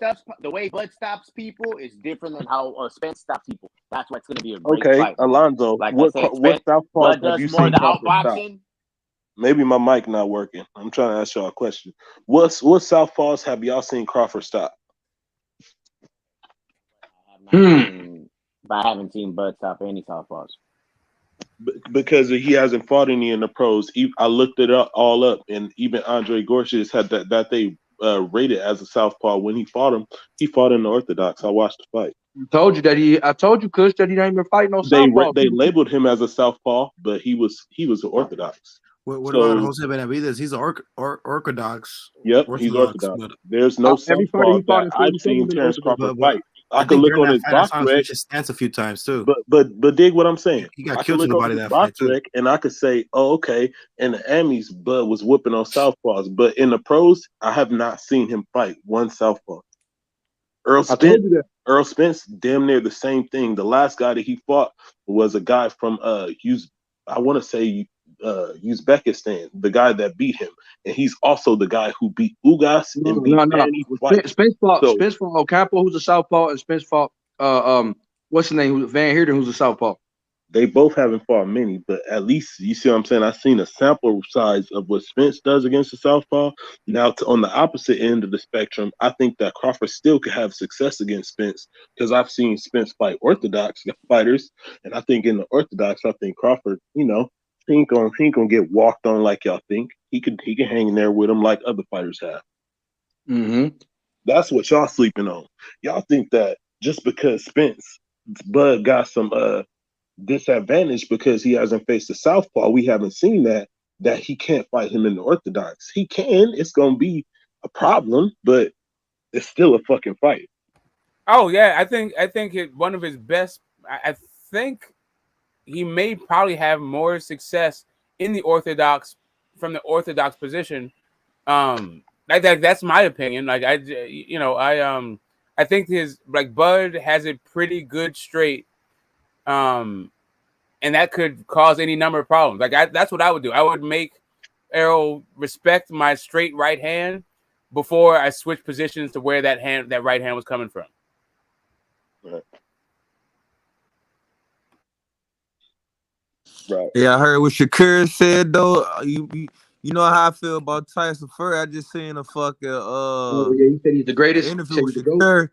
stops people is different than how Spence stops people. That's why it's gonna be a great Okay, fight, man. Alonzo, Like I said, what Spence, southpaws Bud have does you more seen of the Crawford stop? outboxing. Maybe my mic not working. I'm trying to ask y'all a question. What southpaws have y'all seen Crawford stop? But I haven't seen Bud stop any southpaws. Because he hasn't fought any in the pros. I looked it all up, and even Andre Gorshis had that they rated as a southpaw. When he fought him, he fought in the orthodox. I watched the fight. I told you, Kush, that he ain't even fighting no southpaw. They labeled him as a southpaw, but he was orthodox. What about Jose Benavidez? He's orthodox. Yep, he's orthodox. But There's no every fighter southpaw he fought that in I've 47 seen been Terence orthodox. Crawford fight. I could think look during on that his fight, box I saw him rec, switch his stance a few times too. but dig what I'm saying. He got I could killed to look the on body his that box fight too. rec, and I could say, oh, okay, in the Emmys, Bud was whooping on southpaws, but in the pros, I have not seen him fight one southpaw. Errol Spence, damn near the same thing. The last guy that he fought was a guy from Uzbekistan, the guy that beat him, and he's also the guy who beat Ugas and beat Danny White. Spence fought Ocampo, who's a southpaw, and Spence fought what's his name? Van Heerden, who's a southpaw. They both haven't fought many, but at least you see what I'm saying. I've seen a sample size of what Spence does against the southpaw. Now, on the opposite end of the spectrum, I think that Crawford still could have success against Spence because I've seen Spence fight orthodox fighters, and I think in the orthodox, I think Crawford, he ain't gonna get walked on like y'all think. He can hang in there with him like other fighters have. Mm-hmm. That's what y'all sleeping on. Y'all think that just because Bud got some disadvantage because he hasn't faced the southpaw, we haven't seen that he can't fight him in the orthodox. He can. It's gonna be a problem, but it's still a fucking fight. Oh yeah, I think one of his best. I think he may probably have more success in the orthodox from the orthodox position. That's my opinion. Like I think Bud has it pretty good straight. And that could cause any number of problems. That's what I would do. I would make Errol respect my straight right hand before I switch positions to where that right hand was coming from. Right. Yeah, I heard what Shakur said though. You know how I feel about Tyson Fury. I just seen a fucking he said he's the greatest. interview with Shakur.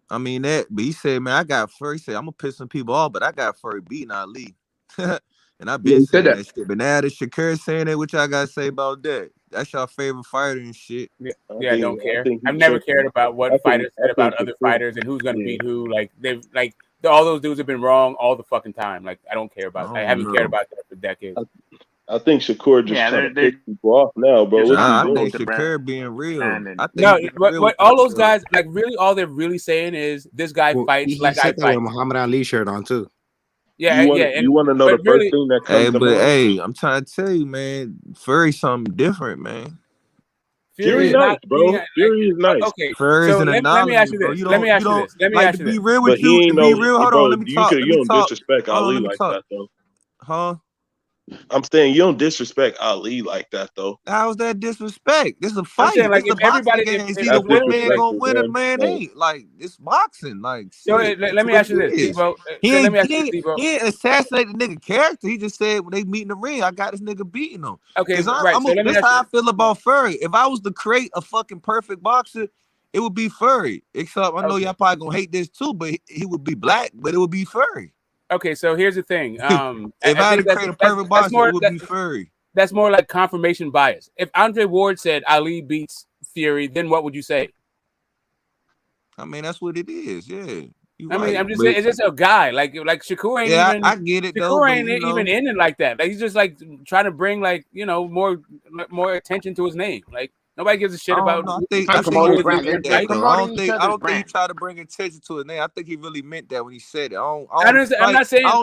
I mean that, but he said, man, I got Fury. He said, I'm gonna piss some people off, but I got Fury beating Ali. And I've been saying that shit. But now that Shakur saying that, what y'all gotta say about that? That's your favorite fighter and shit. I don't care. I've never cared about what fighters said about other fighters and who's gonna beat who. All those dudes have been wrong all the fucking time. Like I don't care about. I haven't cared about that for decades. I think Shakur just trying to piss people off now, bro. I think Shakur being real. I think what all those guys really all they're really saying is this guy fights like I fight. With Muhammad Ali shirt on too. Yeah, you want to know the first thing that comes to mind? Hey, I'm trying to tell you, man, Fury's something different, man. Fury's nice, bro. Fury's nice. Okay, Fury's so an let me ask you this. Let me ask you this. To be real with you, to be real. Hold on, let me talk. You don't disrespect Ali like that, though. Huh? I'm saying you don't disrespect Ali like that, though. How's that disrespect? This is a fight. Saying, It's a boxing game. It's either one man gonna win, a man ain't. Like it's boxing. Like shit. Let me ask you this, Debo. He ain't assassinate the nigga character. He just said when they meet in the ring, I got this nigga beating him. Okay, that's how I feel about Fury. If I was to create a fucking perfect boxer, it would be Fury. Except I know y'all probably gonna hate this too, but he would be black, but it would be Fury. Okay, so here's the thing. If I had to create a perfect boxer, it would be Fury. That's more like confirmation bias. If Andre Ward said Ali beats Fury, then what would you say? I mean, that's what it is. Yeah. I'm just saying, it's just a guy like Shakur ain't even. I get it. Shakur ain't even in it like that. Like he's just like trying to bring more attention to his name. Like Nobody gives a shit about. I think he meant that though. I don't think he tried to bring attention to it. I think he really meant that when he said it. I'm not saying. I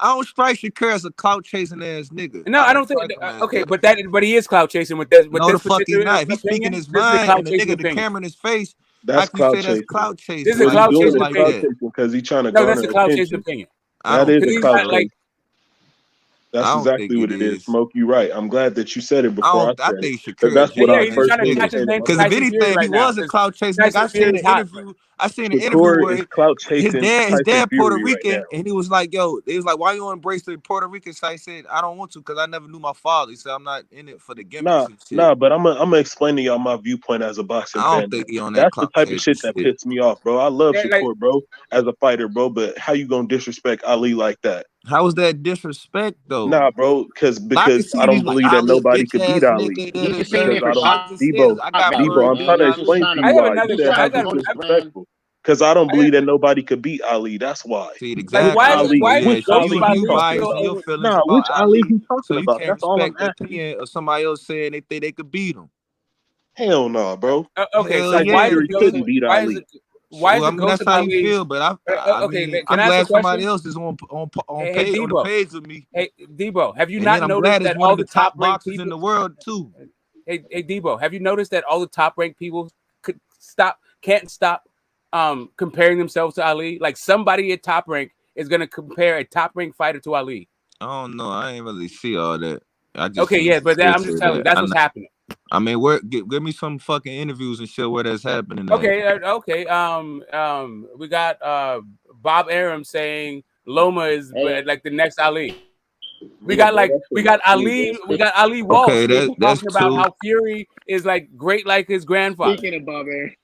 don't strike Shakur as a clout chasing ass nigga. No, I don't think. Okay, but he is clout chasing with this. With no, this the fuck he not. If he's speaking his mind and the nigga the camera in his face, that's clout chasing. Clout chasing. This is a clout chasing like that because he's trying to garner attention. No, that's a clout chasing opinion. That is a clout chasing. That's exactly what it is. Smoke, you right. I'm glad that you said it before I said it. Because that's what I first did. Because if anything, he was a clout chasing. I seen an interview. Where his dad Puerto Rican, and he was like, "Yo," he was like, "Why you embrace the Puerto Rican side?" He said, "I don't want to because I never knew my father." He said, "I'm not in it for the gimmicks." Nah, but I'm gonna explain to y'all my viewpoint as a boxing fan. I don't think he on that. That's the type of shit that pissed me off, bro. I love Shakur, bro, as a fighter, bro. But how you gonna disrespect Ali like that? How is that disrespect though? Nah, bro, because I don't believe that nobody could beat Ali. Because Debo, I'm trying to explain to you why. You said how disrespectful. Because I don't believe that nobody could beat Ali. That's why. See, exactly. Which Ali you talking about? Nah, which Ali you talking about? That's all I'm asking. Opinion of somebody else saying they think they could beat him. Hell no, bro. Okay, so why couldn't beat Ali? Why is I mean, that's how you feel, but I'm glad somebody else is on page with me. Hey, Debo, have you not noticed that all the top boxers in the world too? Hey, Debo, have you noticed that all the top ranked people can't stop comparing themselves to Ali? Like somebody at top rank is gonna compare a top ranked fighter to Ali. I don't know. I ain't really see all that. But I'm just telling you, that's what's happening. I mean, give me some fucking interviews and shit where that's happening. Okay. We got Bob Arum saying Loma is like the next Ali. We got Ali Walsh talking about how Fury is like great like his grandfather. Speaking of Bob Arum.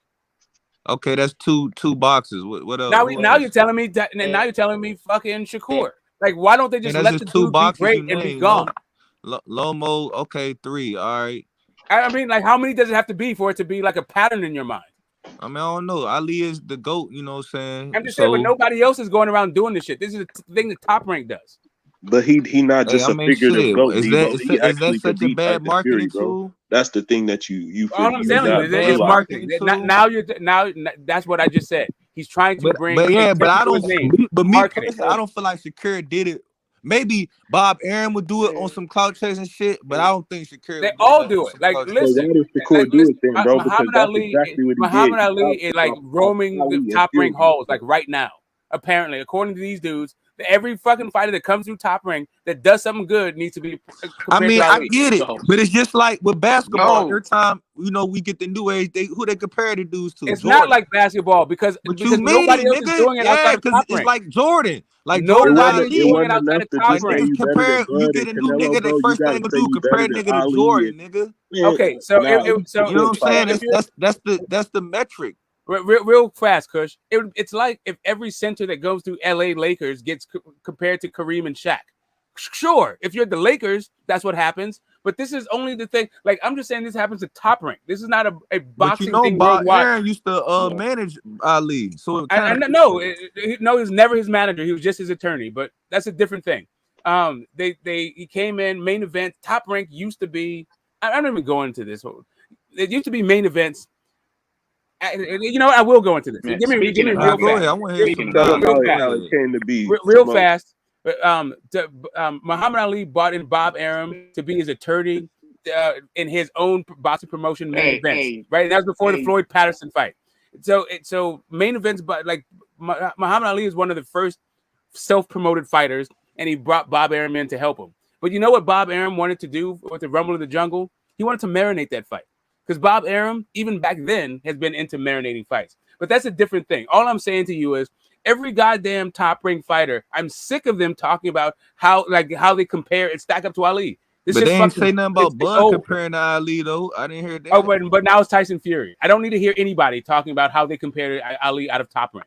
Okay, that's two boxes. What else? Now you're telling me that. Now you're telling me fucking Shakur. Like, why don't they just let the dude be great and be gone? Lomo, okay, 3. All right. I mean, like, how many does it have to be for it to be like a pattern in your mind? I mean, I don't know. Ali is the GOAT, you know what I'm saying? I'm just saying, but nobody else is going around doing this shit. This is the thing that Top Rank does. But he not just a figurative GOAT. Is that such a bad marketing tool? That's the thing that you all I'm telling you is marketing. Now that's what I just said. He's trying to bring. But I don't. But me personally, I don't feel like Shakur did it. Maybe Bob Arum would do it on some clout chasing shit, but I don't think Shakur. They all do it. Like, listen, Muhammad Ali is like roaming the top rank halls like right now. Apparently, according to these dudes, every fucking fighter that comes through Top Rank that does something good needs to be. I mean, I get it, but it's just like with basketball. Every time we get the new age, who they compare the dudes to. It's Jordan. Not like basketball because nobody else is doing it outside of Top Rank. It's like Jordan. Like nobody is doing it outside of Top Rank. You get a new nigga, the first thing to do compare nigga to Jordan, nigga. Okay, so you know what I'm saying? That's the metric. Real fast, Kush. It's like if every center that goes through LA Lakers gets compared to Kareem and Shaq. Sure, if you're the Lakers, that's what happens. But this is only the thing. Like, I'm just saying this happens at Top Rank. This is not a boxing thing worldwide. Aaron used to manage Ali. So he was never his manager. He was just his attorney. But that's a different thing. He came in main event. Top Rank used to be. I'm not even going into this. It used to be main events. You know what? I will go into this. Yeah, give me real fast. I want to hear real fast. Muhammad Ali brought in Bob Arum to be his attorney in his own boxing promotion main events. Right, and that was before the Floyd Patterson fight. So main events, but like Muhammad Ali is one of the first self-promoted fighters, and he brought Bob Arum in to help him. But you know what Bob Arum wanted to do with the Rumble in the Jungle? He wanted to marinate that fight. Because Bob Arum, even back then, has been into marinating fights. But that's a different thing. All I'm saying to you is every goddamn top-ranked fighter, I'm sick of them talking about how they compare and stack up to Ali. But they ain't say nothing about Bud comparing to Ali, though. I didn't hear that. Oh, but now it's Tyson Fury. I don't need to hear anybody talking about how they compare Ali out of Top Rank.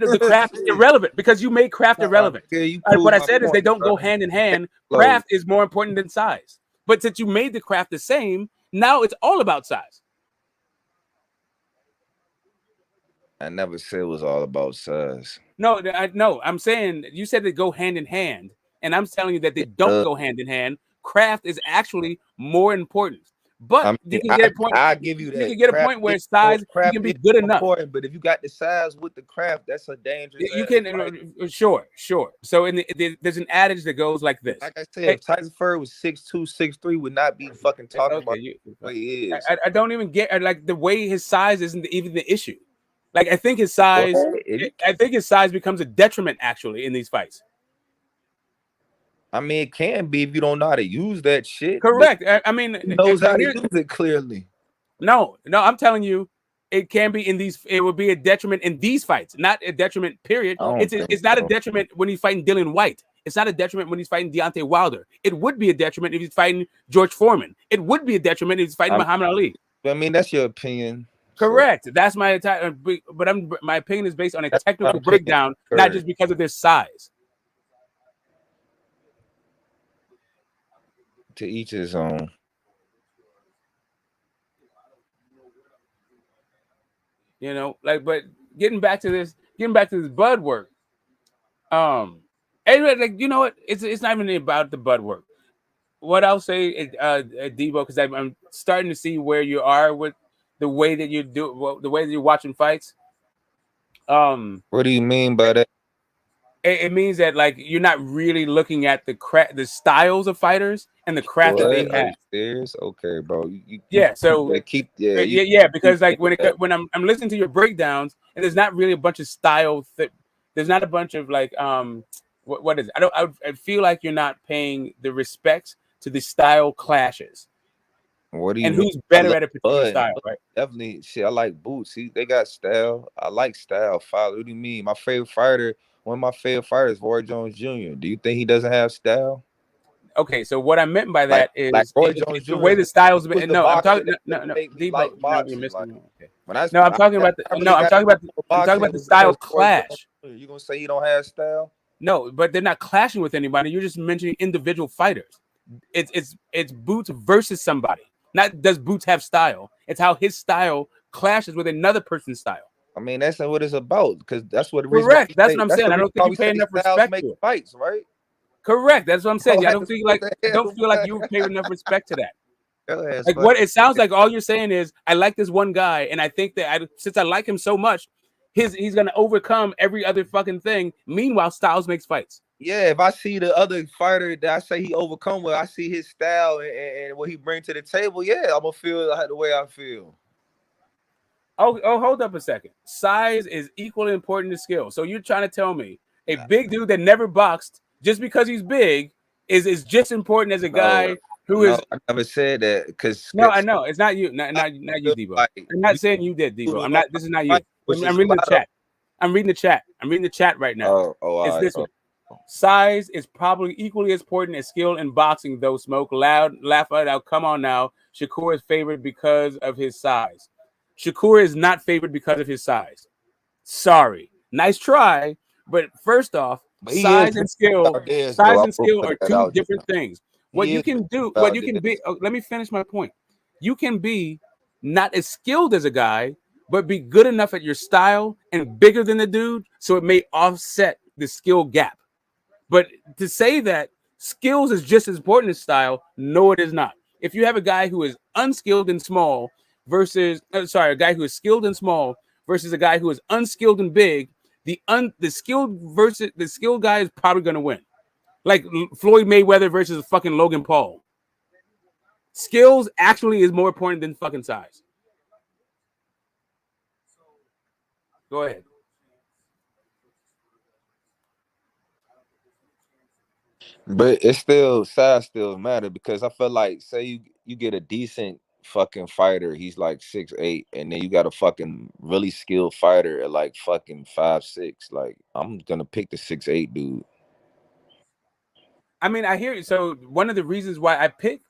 made the craft irrelevant because you made craft irrelevant. What I said is they don't go hand in hand. Craft is more important than size. But since you made the craft the same, now it's all about size. I never said it was all about size. No, I'm saying you said they go hand in hand, and I'm telling you that they don't go hand in hand. Craft is actually more important. But I mean, you can get a point. I give you that. You can get a point where size you can be good enough. Important, but if you got the size with the craft, that's a dangerous. You can sure. So there's an adage that goes like this. Like I said, if Tyson Fury was 6'2", 6'3", would not be fucking talking about the way he is. I don't even get like the way his size isn't even the issue. Like I think his size, becomes a detriment actually in these fights. I mean, it can be if you don't know how to use that shit. Correct. I mean, he knows how to use it clearly. No, I'm telling you, it can be in these. It would be a detriment in these fights, not a detriment. Period. It's not a detriment when he's fighting Dillian White. It's not a detriment when he's fighting Deontay Wilder. It would be a detriment if he's fighting George Foreman. It would be a detriment if he's fighting Muhammad Ali. I mean, that's your opinion. Correct. So. That's my entire. But my opinion is based on a technical breakdown, not just because of their size. To each his own. You know, like, but getting back to this Bud work. Anyway, like, you know what? It's not even about the Bud work. What I'll say is, Debo, because I'm starting to see where you are with the way that you do, the way that you're watching fights. What do you mean by that? It means that like you're not really looking at the styles of fighters and the craft that they have. Are you serious? Okay, bro. Because like when I'm listening to your breakdowns, and there's not really a bunch of style. There's not a bunch of like what is it? I feel like you're not paying the respect to the style clashes. What do you and mean? who's better at a particular style, right? Definitely. Shit, I like Boots. They got style. I like style. What do you mean? My favorite fighter. One of my favorite fighters is Roy Jones Jr. Do you think he doesn't have style? Okay, so what I meant by that is Roy Jones Jr. the way the styles. No, I'm talking. No, Debo, you're missing. Okay. I'm talking about the style clash. You gonna say you don't have style? No, but they're not clashing with anybody. You're just mentioning individual fighters. It's Boots versus somebody. Not does Boots have style. It's how his style clashes with another person's style. I mean, that's not what it's about, because that's what the reason. Correct. That's what I'm saying. I don't think you pay enough respect to it. Fights, right? Correct. That's what I'm saying. I don't feel like you pay enough respect to that. Like what it sounds like, all you're saying is, I like this one guy, and I think that since I like him so much, he's gonna overcome every other fucking thing. Meanwhile, styles makes fights. Yeah, if I see the other fighter that I say he overcome with, I see his style and what he brings to the table. Yeah, I'm gonna feel the way I feel. Oh, hold up a second. Size is equally important to skill. So you're trying to tell me a big dude that never boxed, just because he's big, is just important as a guy who is. I never said that, because I know it's not you, not you, Debo. I'm not saying you did, Debo. I'm not. This is not you. I'm reading the chat. I'm reading the chat right now. It's this one. Size is probably equally as important as skill in boxing, though. Smoke loud, laugh it out. Come on now. Shakur is favored because of his size. Shakur is not favored because of his size. Sorry. Nice try, but first off, size and skill are two different things. What you can be. Let me finish my point. You can be not as skilled as a guy, but be good enough at your style and bigger than the dude, so it may offset the skill gap. But to say that skills is just as important as style, no, it is not. If you have a guy who is unskilled and small versus a guy who is skilled and small versus a guy who is unskilled and big, the skilled versus the skilled guy is probably going to win. Like Floyd Mayweather versus fucking Logan Paul. Skills actually is more important than fucking size. Go ahead. But size still matter, because I feel like, say you get a decent fucking fighter, he's like 6'8", and then you got a fucking really skilled fighter at like fucking 5'6". Like, I'm gonna pick the 6'8" dude. I mean, I hear you. So one of the reasons why I pick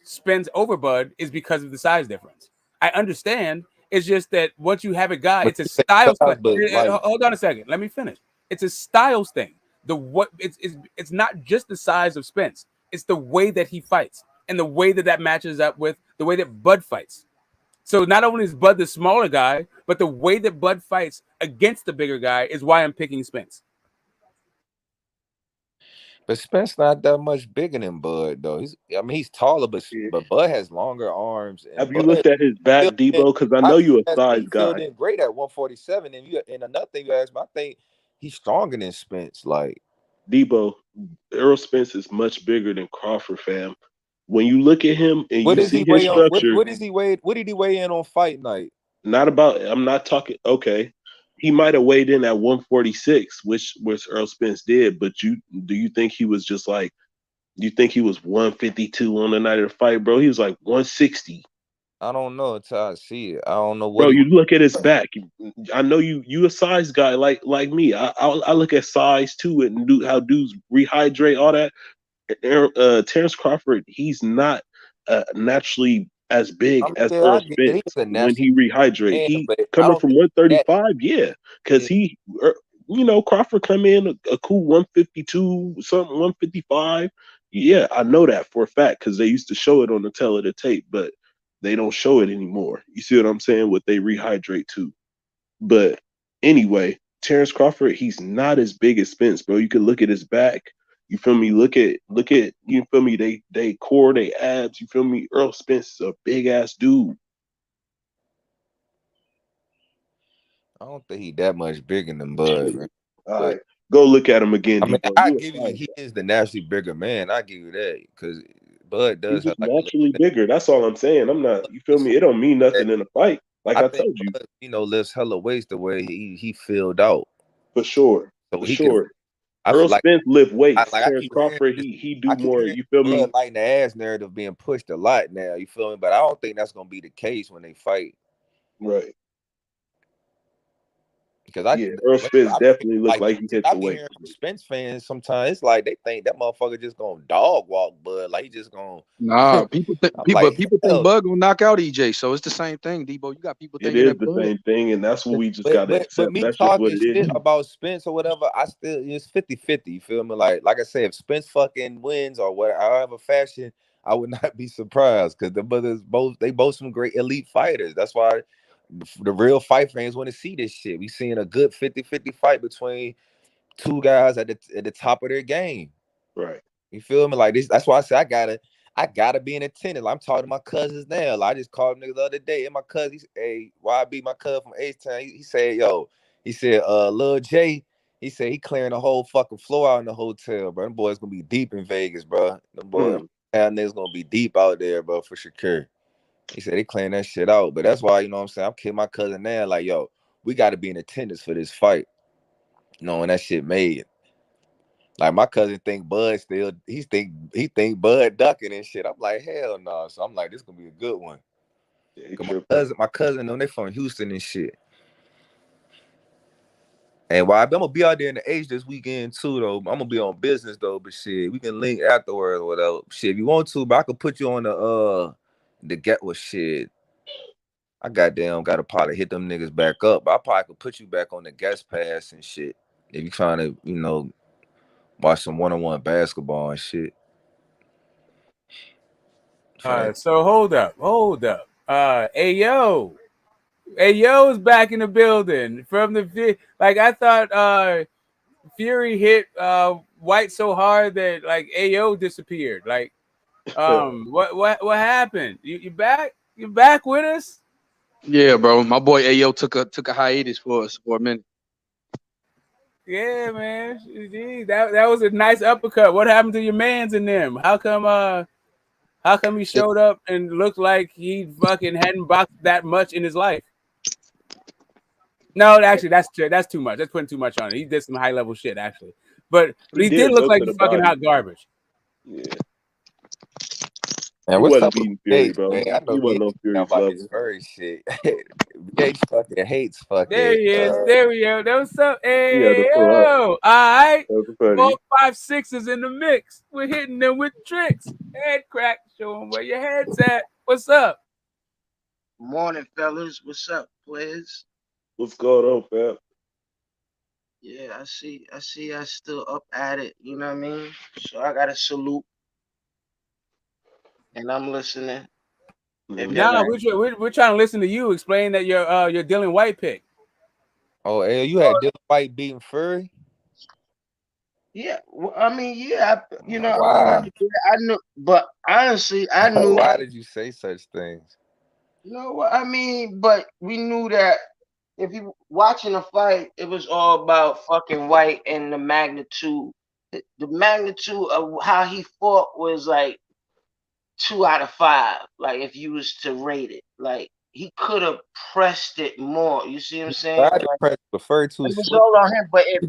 Spence over Bud is because of the size difference. I understand. It's just that once you have a guy, it's a styles thing. Hold on a second. Let me finish. It's a styles thing. It's not just the size of Spence. It's the way that he fights and the way that matches up with the way that Bud fights. So not only is Bud the smaller guy, But the way that Bud fights against the bigger guy is why I'm picking Spence. But Spence not that much bigger than Bud though. He's taller, but Bud has longer arms. And have you looked at his back, Debo? Because I know you a size he guy. filled in great at 147. And another thing you asked me, I think he's stronger than Spence. Like Debo, Errol Spence is much bigger than Crawford, fam. When you look at him and you see his structure, what did he weigh in on fight night? I'm not talking. Okay, he might have weighed in at 146, which Errol Spence did. But do you think he was just like? Do you think he was 152 on the night of the fight, bro? He was like 160. I don't know until I see it. I don't know what. Bro, you look at his back. I know you a size guy like me. I look at size too and how dudes rehydrate all that. Terence Crawford, he's not naturally as big as Errol Spence when he rehydrate. He coming from 135, yeah, because Crawford come in a cool 152, something 155. Yeah, I know that for a fact because they used to show it on the tail of the tape, but they don't show it anymore. You see what I'm saying? What they rehydrate to. But anyway, Terence Crawford, he's not as big as Spence, bro. You can look at his back. You feel me? Look at you feel me? They core, they abs. You feel me? Errol Spence is a big ass dude. I don't think he that much bigger than Bud. Man. All right, go look at him again. I mean, I give you he is the naturally bigger man. I give you that because Bud does he's have like naturally bigger. That's all I'm saying. I'm not. You feel me? It don't mean nothing in a fight. Like I told you, Bud, lifts hella weights the way he filled out for sure. So for sure. Errol Spence lift weights. Terence Crawford, he do more. You feel me? Like the ass narrative being pushed a lot now. You feel me? But I don't think that's gonna be the case when they fight. Right. Because Errol Spence definitely looks like he hit the weight. Spence fans sometimes it's like they think that motherfucker just gonna dog walk Bud, like he just gonna. Nah, people think Bud gonna knock out EJ, so it's the same thing, Debo. You got people thinking it is the same thing, and that's what we just gotta accept. But me that's talking just what it is. shit about Spence or whatever, it's 50-50. You feel me? Like I said, if Spence fucking wins or however fashion, I would not be surprised because the brothers both some great elite fighters. That's why the real fight fans want to see this shit. We seeing a good 50-50 fight between two guys at the top of their game. Right. You feel me? Like this. That's why I say I gotta be in attendance. I'm talking to my cousins now. Like, I just called niggas the other day, and my cousin, he said, hey, YB, my cousin from H-Town, he said, Lil J, he said he clearing the whole fucking floor out in the hotel, bro. Them boys gonna be deep in Vegas, bro. Them boys, niggas gonna be deep out there, bro, for Shakur. He said they clearing that shit out. But that's why, you know what I'm saying, I'm kidding my cousin now, like, yo, we gotta be in attendance for this fight. You know, when that shit made. Like my cousin think Bud he think Bud ducking and shit. I'm like, hell no. So I'm like, this gonna be a good one. My cousin, they from Houston and shit. And while I'm gonna be out there in the H this weekend too, though. I'm gonna be on business though, but shit, we can link afterwards or whatever. Shit, if you want to, but I could put you on the get with shit. I gotta probably hit them niggas back up, but I probably could put you back on the guest pass and shit. If you trying to, watch some one-on-one basketball and shit. All right, so hold up. Ayo is back in the building from the I thought Fury hit White so hard that like Ayo disappeared. Like, what happened? You back? You back with us? Yeah, bro. My boy Ayo took a hiatus for us for a minute. Yeah, man. Gee, that was a nice uppercut. What happened to your mans and them? How come he showed up and looked like he fucking hadn't boxed that much in his life? No, actually, that's too much. That's putting too much on it. He did some high level shit, actually, but he did look like fucking hot garbage. Yeah. Man, what's up with Fury, bro? Man? I know he wasn't on Fury's about level. this furry shit. Gage fucking hates fucking. There he is. There we go. That was up. Hey, pull up. all right. That's 4, 5, 6 is in the mix. We're hitting them with tricks. Head crack. Show them where your head's at. What's up? Morning, fellas. What's up, players? What's going on, fam? Yeah, I see I still up at it, you know what I mean? So I gotta salute. And I'm listening. Nah, we're trying to listen to you explain that your Dylan White pick. Oh, you had Dylan White beating Fury? Yeah, I mean, yeah, Wow. I knew, but honestly, I knew. Why did you say such things? You know what I mean? But we knew that if you watching a fight, it was all about fucking White and the magnitude. The magnitude of how he fought was like 2 out of 5. Like if you was to rate it, like he could have pressed it more. You see what I'm saying? Tried to press, but Fury too It was slick. all on him. But if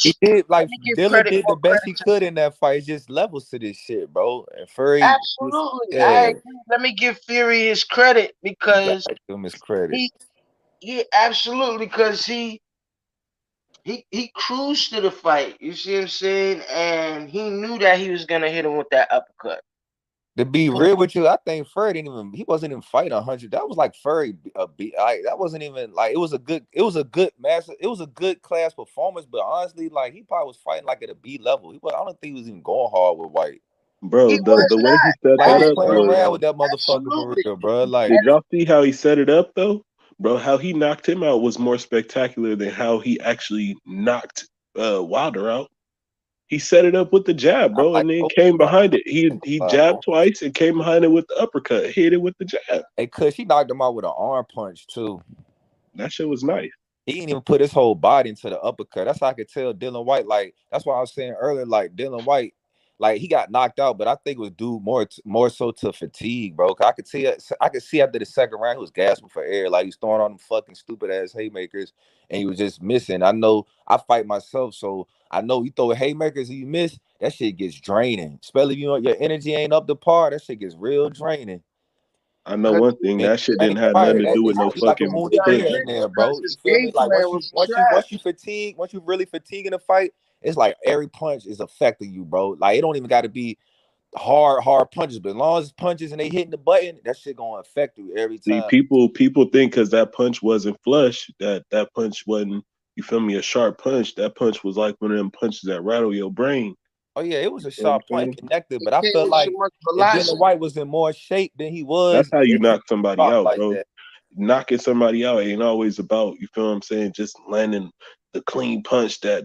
He did like let me give Dylan credit did the for best credit he to could in that fight. It's just levels to this shit, bro. And Fury, absolutely. I yeah, agree. Let me give Fury his credit because give him his credit. absolutely, because he cruised to the fight. You see what I'm saying? And he knew that he was gonna hit him with that uppercut. To be real with you, I think Fury he wasn't even fighting 100. That was like Fury that wasn't even like it was a good master, it was a good class performance, but honestly, like he probably was fighting like at a B level. I don't think he was even going hard with White. Bro, the way he set White that was up playing was around with that motherfucker for real, bro. Like, did y'all see how he set it up though? Bro, how he knocked him out was more spectacular than how he actually knocked Wilder out. He set it up with the jab, bro, and then came behind it. He jabbed twice and came behind it with the uppercut, hit it with the jab. Hey, cuz he knocked him out with an arm punch too. That shit was nice. He didn't even put his whole body into the uppercut. That's how I could tell Dylan White. Like, that's why I was saying earlier, like Dylan White, like he got knocked out, but I think it was due more so to fatigue, bro. I could see after the second round he was gasping for air, like he's throwing on them fucking stupid ass haymakers, and he was just missing. I know I fight myself, so I know you throw haymakers and you miss, that shit gets draining. Especially if your energy ain't up to par, that shit gets real draining. I know one thing, that shit didn't have nothing to do with no fucking wounded deer in there, bro. You feel me? Like once you fatigue, once you really fatigue in a fight, it's like every punch is affecting you, bro. Like it don't even got to be hard punches, but as long as it's punches and they hitting the button, that shit gonna affect you every time. See, people think because that punch wasn't flush, that punch wasn't, you feel me, a sharp punch. That punch was like one of them punches that rattle your brain. Oh yeah, it was a sharp point connected, but I felt like if Dylan White was in more shape than he was, that's how you knock somebody out, like bro. That. Knocking somebody out ain't always about, you feel what I'm saying, just landing the clean punch that,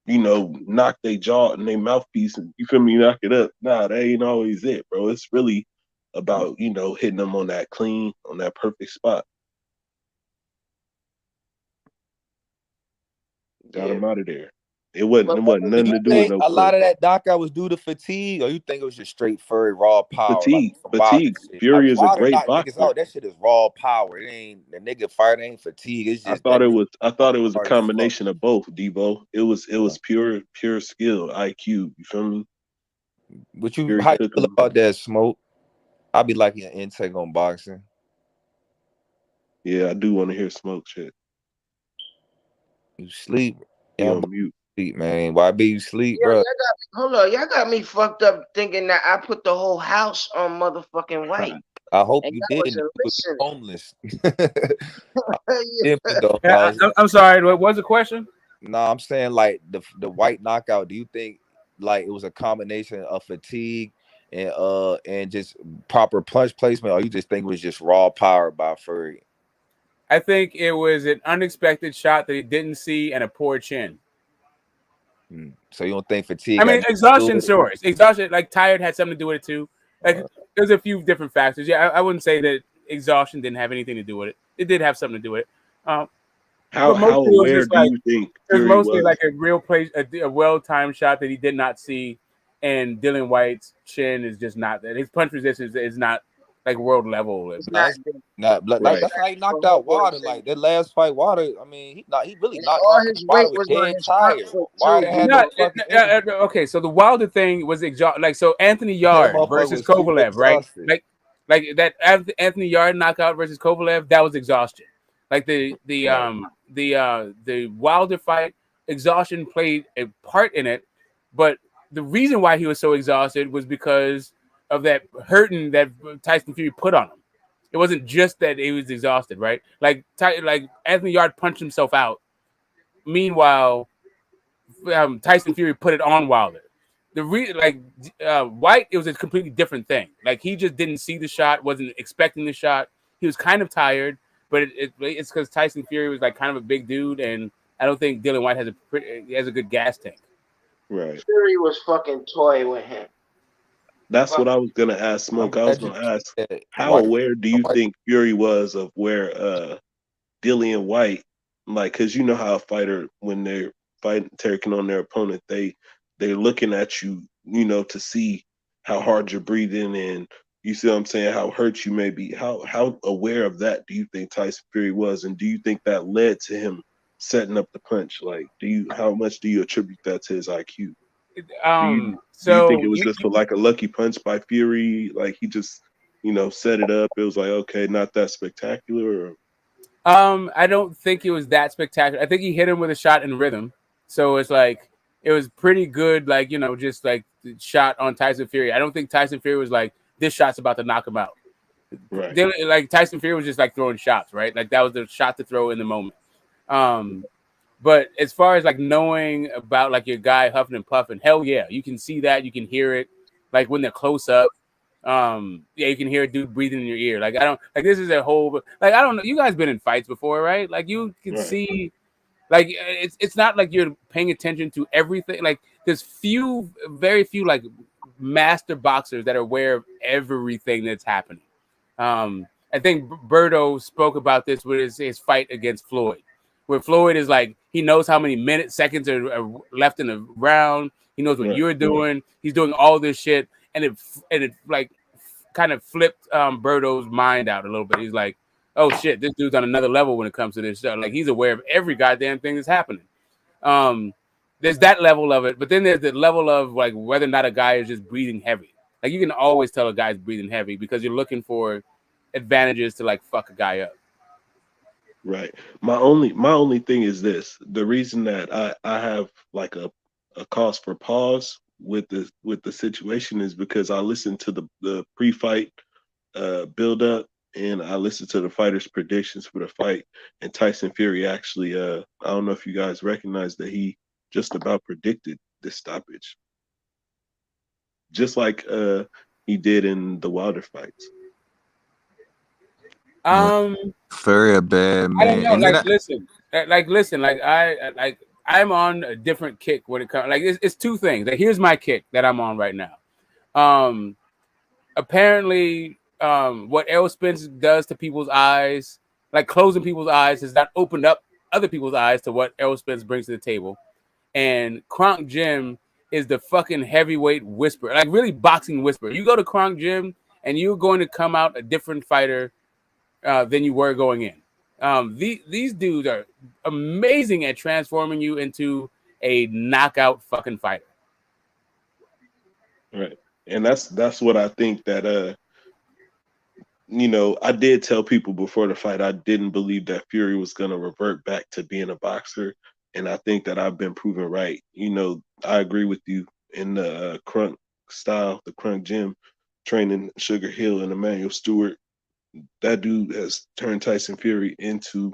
knock their jaw and their mouthpiece and, you feel me, knock it up. Nah, that ain't always it, bro. It's really about, hitting them on that clean, on that perfect spot. Got him out of there. It wasn't nothing to do with no. A lot of that knockout was due to fatigue, or you think it was just straight Fury raw power? Fatigue. Fury is a great boxer. That shit is raw power. It ain't the nigga fight. It ain't fatigue. It's just. I thought it was a combination of both, Devo. It was pure skill, IQ. You feel me? How you feel about that, Smoke? I'll be liking an intake on boxing. Yeah, I do want to hear Smoke shit. You sleep. He on mute. Sleep, man. YB, you sleep, bro. Y'all got me fucked up thinking that I put the whole house on motherfucking White. I hope you didn't. You was homeless. I'm sorry. What was the question? No, I'm saying like the White knockout. Do you think like it was a combination of fatigue and just proper punch placement, or you just think it was just raw power by Fury? I think it was an unexpected shot that he didn't see and a poor chin. So you don't think fatigue? I mean, exhaustion, sure. Exhaustion, like tired, had something to do with it too. Like there's a few different factors. Yeah, I wouldn't say that exhaustion didn't have anything to do with it. It did have something to do with it. How aware do you think? It was mostly like a real place, a well-timed shot that he did not see, and Dylan White's chin is just not that. His punch resistance is not like world level. That's how he knocked out Wilder. Like that last fight, Wilder. I mean, he really knocked out Wilder with dead tired. Wilder had okay, so the Wilder thing was exhausted. Like so, Anthony Yard versus Kovalev, right? Like that Anthony Yard knockout versus Kovalev, that was exhaustion. Like the Wilder fight, exhaustion played a part in it, but the reason why he was so exhausted was because of that hurting that Tyson Fury put on him. It wasn't just that he was exhausted, right? Like Anthony Yard punched himself out. Meanwhile, Tyson Fury put it on Wilder. White, it was a completely different thing. Like he just didn't see the shot, wasn't expecting the shot. He was kind of tired, but it's because Tyson Fury was like kind of a big dude, and I don't think Dillian White has a good gas tank. Right. Fury was fucking toy with him. That's what I was gonna ask Smoke. I was gonna ask, how aware do you think Fury was of where Dillian White, like, because you know how a fighter, when they're taking on their opponent, they're looking at you, you know, to see how hard you're breathing, and you see what I'm saying, how hurt you may be. How aware of that do you think Tyson Fury was, and do you think that led to him setting up the punch? Like, how much do you attribute that to his IQ? Do you think it was just like a lucky punch by Fury? Like he just, you know, set it up. It was like, okay, not that spectacular. Or... I don't think it was that spectacular. I think he hit him with a shot in rhythm. So it's like it was pretty good, like, you know, just like the shot on Tyson Fury. I don't think Tyson Fury was like, this shot's about to knock him out. Right. Like Tyson Fury was just like throwing shots, right? Like that was the shot to throw in the moment. But as far as like knowing about like your guy huffing and puffing, hell yeah, you can see that, you can hear it, like when they're close up. Yeah, you can hear a dude breathing in your ear. Like I don't like this is a whole like I don't know. You guys been in fights before, right? Like you can see, like it's not like you're paying attention to everything. Like there's very few like master boxers that are aware of everything that's happening. I think Berto spoke about this with his fight against Floyd. Where Floyd is like, he knows how many seconds are left in the round. He knows what you're doing. He's doing all this shit. And it like kind of flipped Berto's mind out a little bit. He's like, oh shit, this dude's on another level when it comes to this stuff. Like he's aware of every goddamn thing that's happening. There's that level of it. But then there's the level of like whether or not a guy is just breathing heavy. Like you can always tell a guy's breathing heavy because you're looking for advantages to like fuck a guy up. Right. My only thing is this: the reason that I have like a cause for pause with the situation is because I listened to the pre-fight build up, and I listened to the fighters' predictions for the fight. And Tyson Fury actually, I don't know if you guys recognize that he just about predicted this stoppage, just like he did in the Wilder fights. Very bad man. I don't know. Listen. I'm on a different kick when it comes. Like it's two things. Like here's my kick that I'm on right now. Apparently, what Errol Spence does to people's eyes, like closing people's eyes, has not opened up other people's eyes to what Errol Spence brings to the table. And Kronk Gym is the fucking heavyweight whisperer, like really boxing whisperer. You go to Kronk Gym and you're going to come out a different fighter than you were going in. These dudes are amazing at transforming you into a knockout fucking fighter. Right. And that's what I think that you know, I did tell people before the fight I didn't believe that Fury was gonna revert back to being a boxer. And I think that I've been proven right. You know, I agree with you in the Crunk style, the Crunk Gym, training Sugar Hill and Emmanuel Stewart. That dude has turned Tyson Fury into,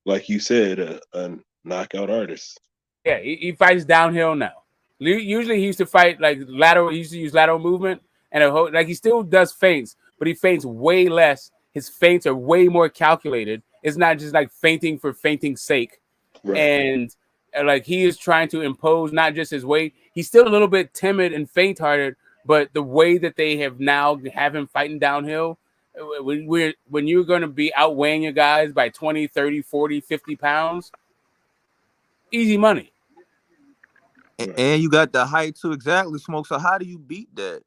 like you said, a knockout artist. Yeah, he fights downhill now. Usually he used to fight like lateral. He used to use lateral movement, and like he still does feints, but he feints way less. His feints are way more calculated. It's not just like feinting for feinting's sake. Right. And like he is trying to impose not just his weight. He's still a little bit timid and faint-hearted, but the way that they have now have him fighting downhill, when you're going to be outweighing your guys by 20, 30, 40, 50 pounds, easy money. And you got the height too, exactly, Smoke. So how do you beat that?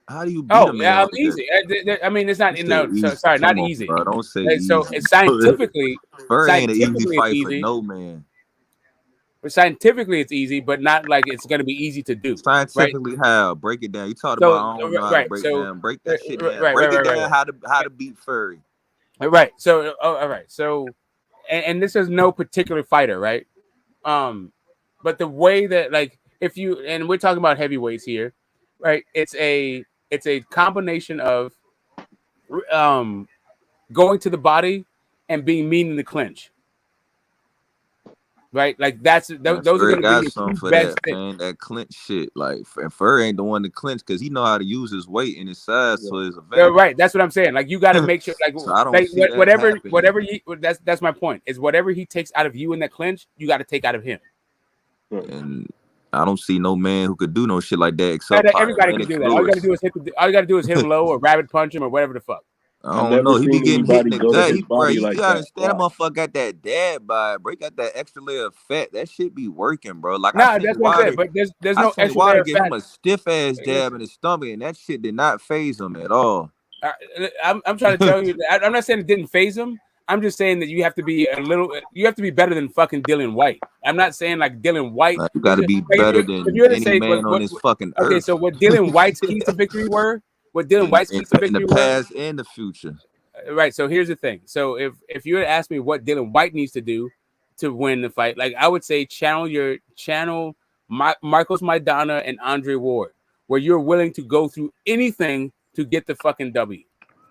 How do you beat a man? Easy. I mean, it's not. Sorry, not easy. Bro, don't say easy. So it's scientifically, ain't an easy fight for no man. But scientifically, it's easy, but not like it's going to be easy to do. Scientifically, right? How? Break it down. You talked about I don't know how to break down. Break that shit down. Break it down. How to beat Fury. Right. So, all right. So, and this is no particular fighter, right? But the way that like if you and we're talking about heavyweights here, right? It's a combination of going to the body and being mean in the clinch. right? Like those are going to be your something for best that, man. That clinch shit. Like, and Furry ain't the one to clinch because he know how to use his weight and his size to his advantage. Right. That's what I'm saying. Like, you got to make sure, like, so I don't see that whatever that's my point. Is whatever he takes out of you in that clinch, you got to take out of him. And I don't see no man who could do no shit like that except everybody can do that. All you got to do is hit him low or rabbit punch him or whatever the fuck. I don't know. He be getting hit in the gut. You gotta understand that motherfucker got that dad bod, bro. He got that extra layer of fat. That shit be working, bro. Like, that's what I'm saying. But there's no extra layer of give fat. him a stiff ass jab in his stomach, and that shit did not phase him at all. I'm trying to tell you that I'm not saying it didn't phase him. I'm just saying that you have to be better than fucking Dylan White. I'm not saying like Dylan White. You got to be better than any man on this fucking earth. Okay, so what Dylan White's keys to victory were? What Dylan White's keys to victory in the past and the future. Right. So here's the thing. So if you had asked me what Dylan White needs to do to win the fight, like I would say channel Marcos Maidana and Andre Ward, where you're willing to go through anything to get the fucking W.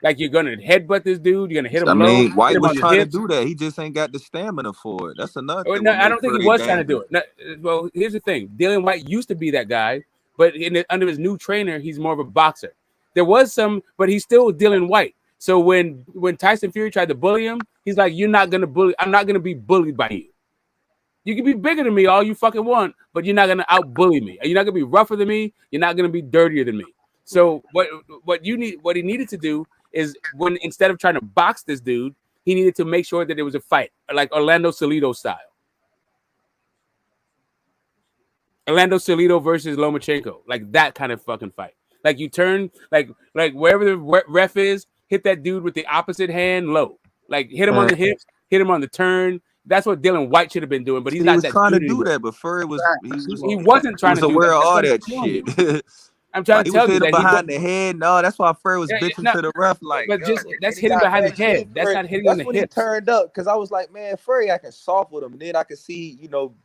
Like, you're gonna headbutt this dude, you're gonna hit him low. White was trying to do that. He just ain't got the stamina for it. That's another thing. No, I don't think he was trying to do it. No, well, here's the thing. Dylan White used to be that guy, but under his new trainer, he's more of a boxer. There was some, but he's still Dylan White. So when Tyson Fury tried to bully him, he's like, "You're not gonna bully. I'm not gonna be bullied by you. You can be bigger than me all you fucking want, but you're not gonna out-bully me. You're not gonna be rougher than me. You're not gonna be dirtier than me." So what he needed to do is, when instead of trying to box this dude, he needed to make sure that it was a fight, like Orlando Salido style. Orlando Salido versus Lomachenko, like that kind of fucking fight. Like, you turn, like wherever the ref is, hit that dude with the opposite hand low. Like, hit him on the hips, hit him on the turn. That's what Dylan White should have been doing, but he's not that. Trying to do that, but Furry was he wasn't trying to do aware of all that shit. I'm trying to tell you that behind the head. No, that's why Furry was bitching to the ref. Like, but that's hitting behind the head. That's not hitting on the hips. He turned up because I was like, man, Furry, I can soft with him. And then I could see,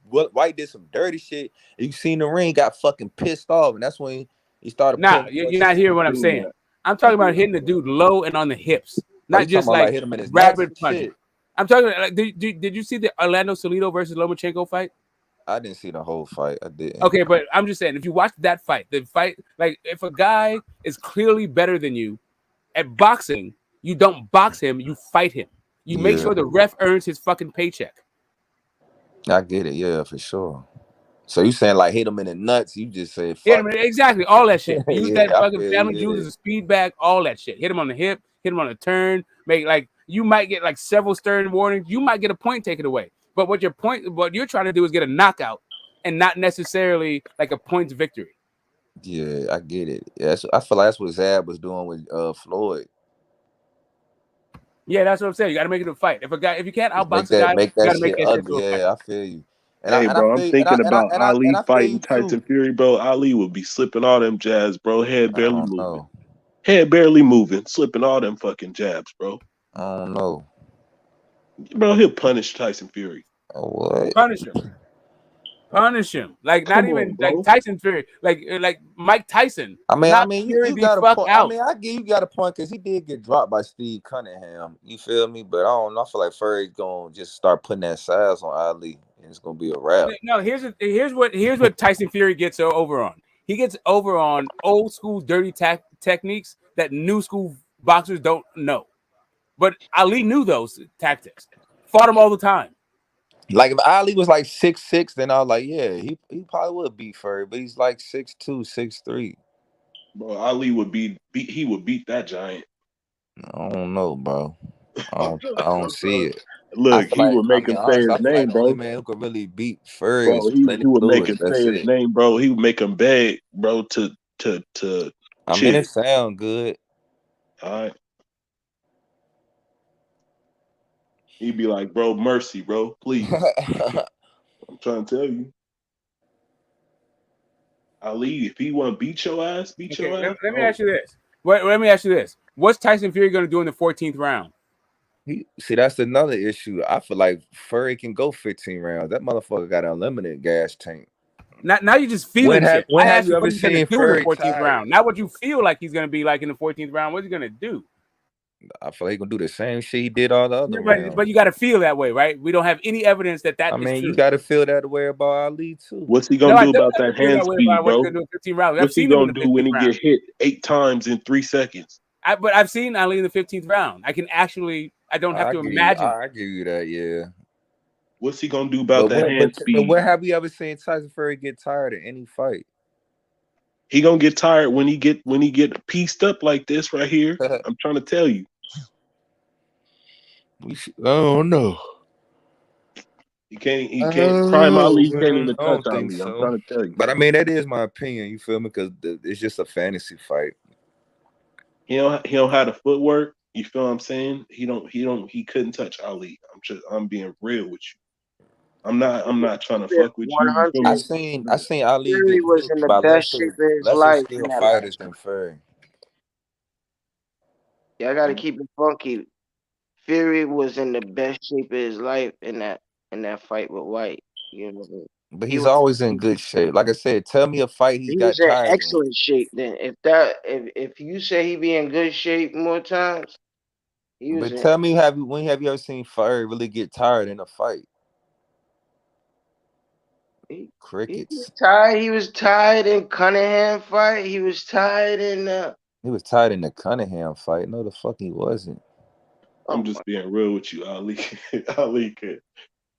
what White did some dirty shit. And you seen the ring, got fucking pissed off, and that's when he started. Nah, you're not hearing what I'm saying. I'm talking about hitting the dude low and on the hips, not just like hit him in his rapid punch. I'm talking about, like, did you see the Orlando Salido versus Lomachenko fight? I didn't see the whole fight. I didn't. Okay, but I'm just saying, if you watch that fight, like, if a guy is clearly better than you at boxing, you don't box him, you fight him. You make sure the ref earns his fucking paycheck. I get it, yeah, for sure. So you saying like hit him in the nuts? You just say fuck. Yeah, exactly, all that shit. Use that fucking family jewels as a speed bag, all that shit. Hit him on the hip, hit him on the turn. You might get like several stern warnings. You might get a point taken away. But what you're trying to do is get a knockout, and not necessarily like a points victory. Yeah, I get it. Yeah, I feel like that's what Zab was doing with Floyd. Yeah, that's what I'm saying. You got to make it a fight. If you can't outbox a guy, you got to make that shit ugly. Yeah, I feel you. And I'm thinking about Ali fighting Tyson Fury, bro. Ali would be slipping all them jabs, bro. Head barely moving, slipping all them fucking jabs, bro. I don't know. Bro, he'll punish Tyson Fury. Oh, what? Punish him. Like, not even like Tyson Fury, like Mike Tyson. I mean, you got a point. I mean, I give you got a point because he did get dropped by Steve Cunningham. You feel me? But I don't know. I feel like Fury's gonna just start putting that size on Ali, and it's gonna be a wrap. No, here's what Tyson Fury gets over on. He gets over on old school dirty techniques that new school boxers don't know. But Ali knew those tactics. Fought him all the time. Like, if Ali was like 6'6", then I was like, yeah, he probably would beat Fury, but he's like 6'2", 6'3". Bro, Ali would beat that giant. I don't know, bro. I don't see it. Look, he would make him say his name, bro. Man who could really beat Fury? Bro, he would make him say his name, bro. He would make him beg, bro, to. I mean, it sound good. All right. He'd be like, bro, mercy, bro, please. I'm trying to tell you. Ali, if he want to beat your ass, your ass. Let me ask you this. Let me ask you this. What's Tyson Fury going to do in the 14th round? See, that's another issue. I feel like Fury can go 15 rounds. That motherfucker got an unlimited gas tank. Now you just feeling shit. When have you ever seen Fury in the 14th round? Not what you feel like he's going to be like in the 14th round. What's he going to do? I feel like he gonna do the same shit he did all the other rounds. But you got to feel that way, right? We don't have any evidence that I is mean, true. you got to feel that way about Ali too. What's he gonna do about that hand speed, bro? What he's gonna do in 15 rounds. What's he gonna do when he get hit 8 times in 3 seconds? But I've seen Ali in the 15th round. I can actually, I don't have to imagine. I give you that, yeah. What's he gonna do about that hand speed? But where have you ever seen Tyson Fury get tired in any fight? He gonna get tired when he get pieced up like this right here. I'm trying to tell you. I don't know. He can't prime Ali. Can't even touch Ali. So. I'm trying to tell you. But I mean, that is my opinion. You feel me? Because it's just a fantasy fight. He don't have the footwork. You feel what I'm saying? He couldn't touch Ali. I'm being real with you. I'm not trying to fuck with you. I seen Ali Fury was in the best shape of his life in that fighters than Fury. Yeah, I gotta keep it funky. Fury was in the best shape of his life in that fight with White. You know, but he's always in good shape. Like I said, tell me a fight he got in tired excellent shape. Then if you say he be in good shape more times, tell me when have you ever seen Fury really get tired in a fight? Crickets. He was tired in Cunningham fight. He was tired in He was tired in the Cunningham fight. No, the fuck he wasn't. I'm just being real with you, Ali. Ali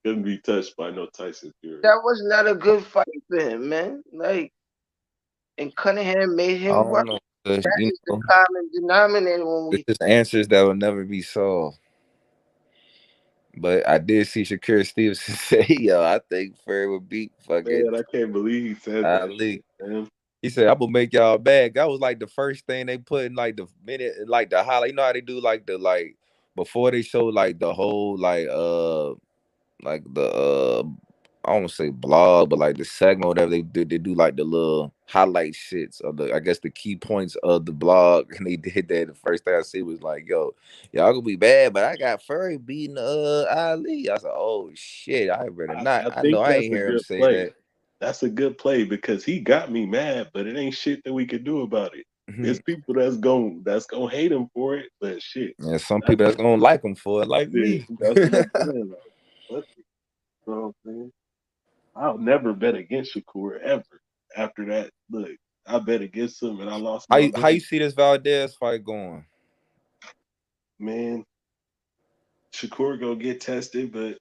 couldn't be touched by no Tyson Fury. That was not a good fight for him, man. Like, and Cunningham made him work. That is the common denominator when we. It's just answers that will never be solved. But I did see Shakur Stevenson say, "Yo, I think Fury would beat fucking." Man, I can't believe he said Ali. that. Man. He said, "I'm gonna make y'all bad." That was like the first thing they put in like the minute, like the highlight. You know how they do like before they show like the whole like the I don't want to say blog, but like the segment, whatever they do like the little highlight shits of I guess the key points of the blog, and they did that. The first thing I see was like, "Yo, y'all gonna be bad, but I got Fury beating Ali." I was like, "Oh shit, I better not." I know I ain't hear him say that. That's a good play because he got me mad, but it ain't shit that we could do about it. There's people that's gonna hate him for it, but shit. Yeah, some people that's gonna like him for it, like me. That's what I'm saying. Like, you know what I'm saying? I'll never bet against Shakur ever. After that, look, I bet against him and I lost. How you see this Valdez fight going? Man, Shakur gonna get tested, but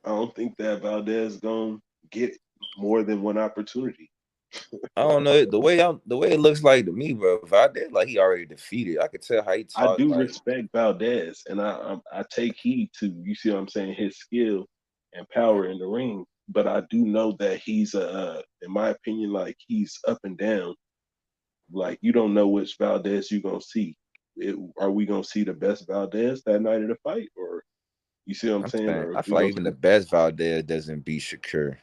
I don't think that Valdez gonna get more than one opportunity. I don't know the way it looks like to me, bro. Valdez like he already defeated. I could tell how he talked. I do respect Valdez, and I take heed to, you see what I'm saying, his skill and power in the ring. But I do know that he's in my opinion, like he's up and down. Like you don't know which Valdez you're gonna see. Are we gonna see the best Valdez that night of the fight, or you see what I'm saying? Or I feel like even the best Valdez doesn't beat Shakur.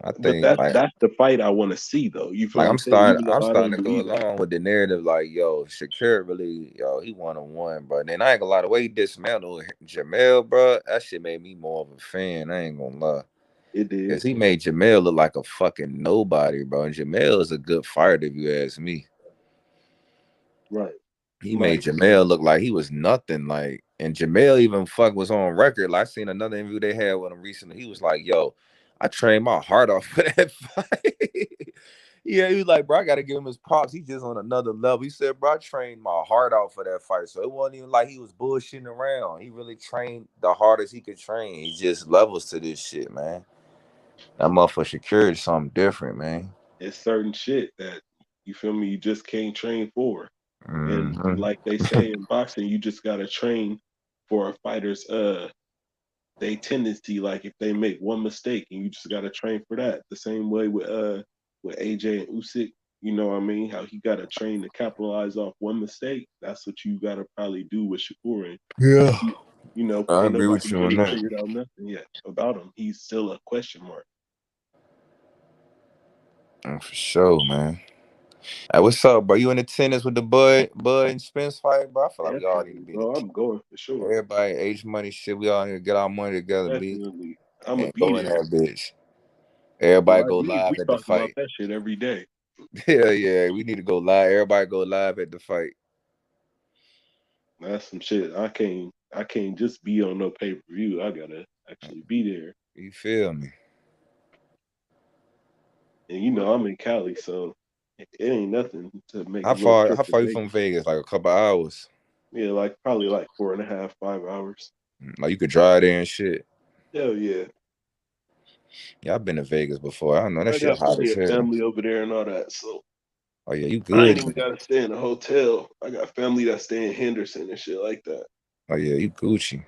I think that's the fight I want to see, though. You feel like I'm starting to go along with the narrative, like, yo, Shakur really, he 1-on-1, bro. Then I ain't gonna lie, the way he dismantled Jamel, bro, that shit made me more of a fan. I ain't gonna lie. It did. Because he made Jamel look like a fucking nobody, bro. And Jamel is a good fighter, if you ask me. Right. He made Jamel look like he was nothing. Like, and Jamel even was on record. Like, I seen another interview they had with him recently. He was like, yo, I trained my heart off for that fight. Yeah, he was like, bro, I gotta give him his props. He's just on another level. He said, bro, I trained my heart off for that fight. So it wasn't even like he was bullshitting around. He really trained the hardest he could train. He just levels to this shit, man. That motherfucker Shakur is something different, man. It's certain shit that, you feel me, you just can't train for. And like they say in boxing, you just gotta train for a fighter's they tendency, like if they make one mistake, and you just gotta train for that. The same way with AJ and Usyk, you know what I mean? How he gotta train to capitalize off one mistake. That's what you gotta probably do with Shakur. And yeah, you know, I ain't agree nobody with you on really that. figured out nothing yet about him. He's still a question mark. For sure, man. Hey, what's up, bro? You in the tennis with the Bud and Spence fight, bro? I feel like we all need to be. Bro, I'm going for sure. Everybody, age money shit. We all need to get our money together, Definitely. I'm and a go in that bitch. Everybody go live we at the talk fight. about that shit every day. Yeah, we need to go live. Everybody go live at the fight. That's some shit. I can't just be on no pay-per-view. I gotta actually be there. You feel me? And you know I'm in Cali, so it ain't nothing to make a How little far? trip How to far you from Vegas. Vegas? Like a couple hours. Yeah, like probably like 4.5, 5 hours. Like you could drive there and shit. Hell yeah. Yeah, I've been to Vegas before. I don't know that I shit got hot plenty as of hell. family over there and all that, so Oh yeah, you I ain't good? even gotta stay in a hotel. I got family that stay in Henderson and shit like that. Oh yeah, you Gucci.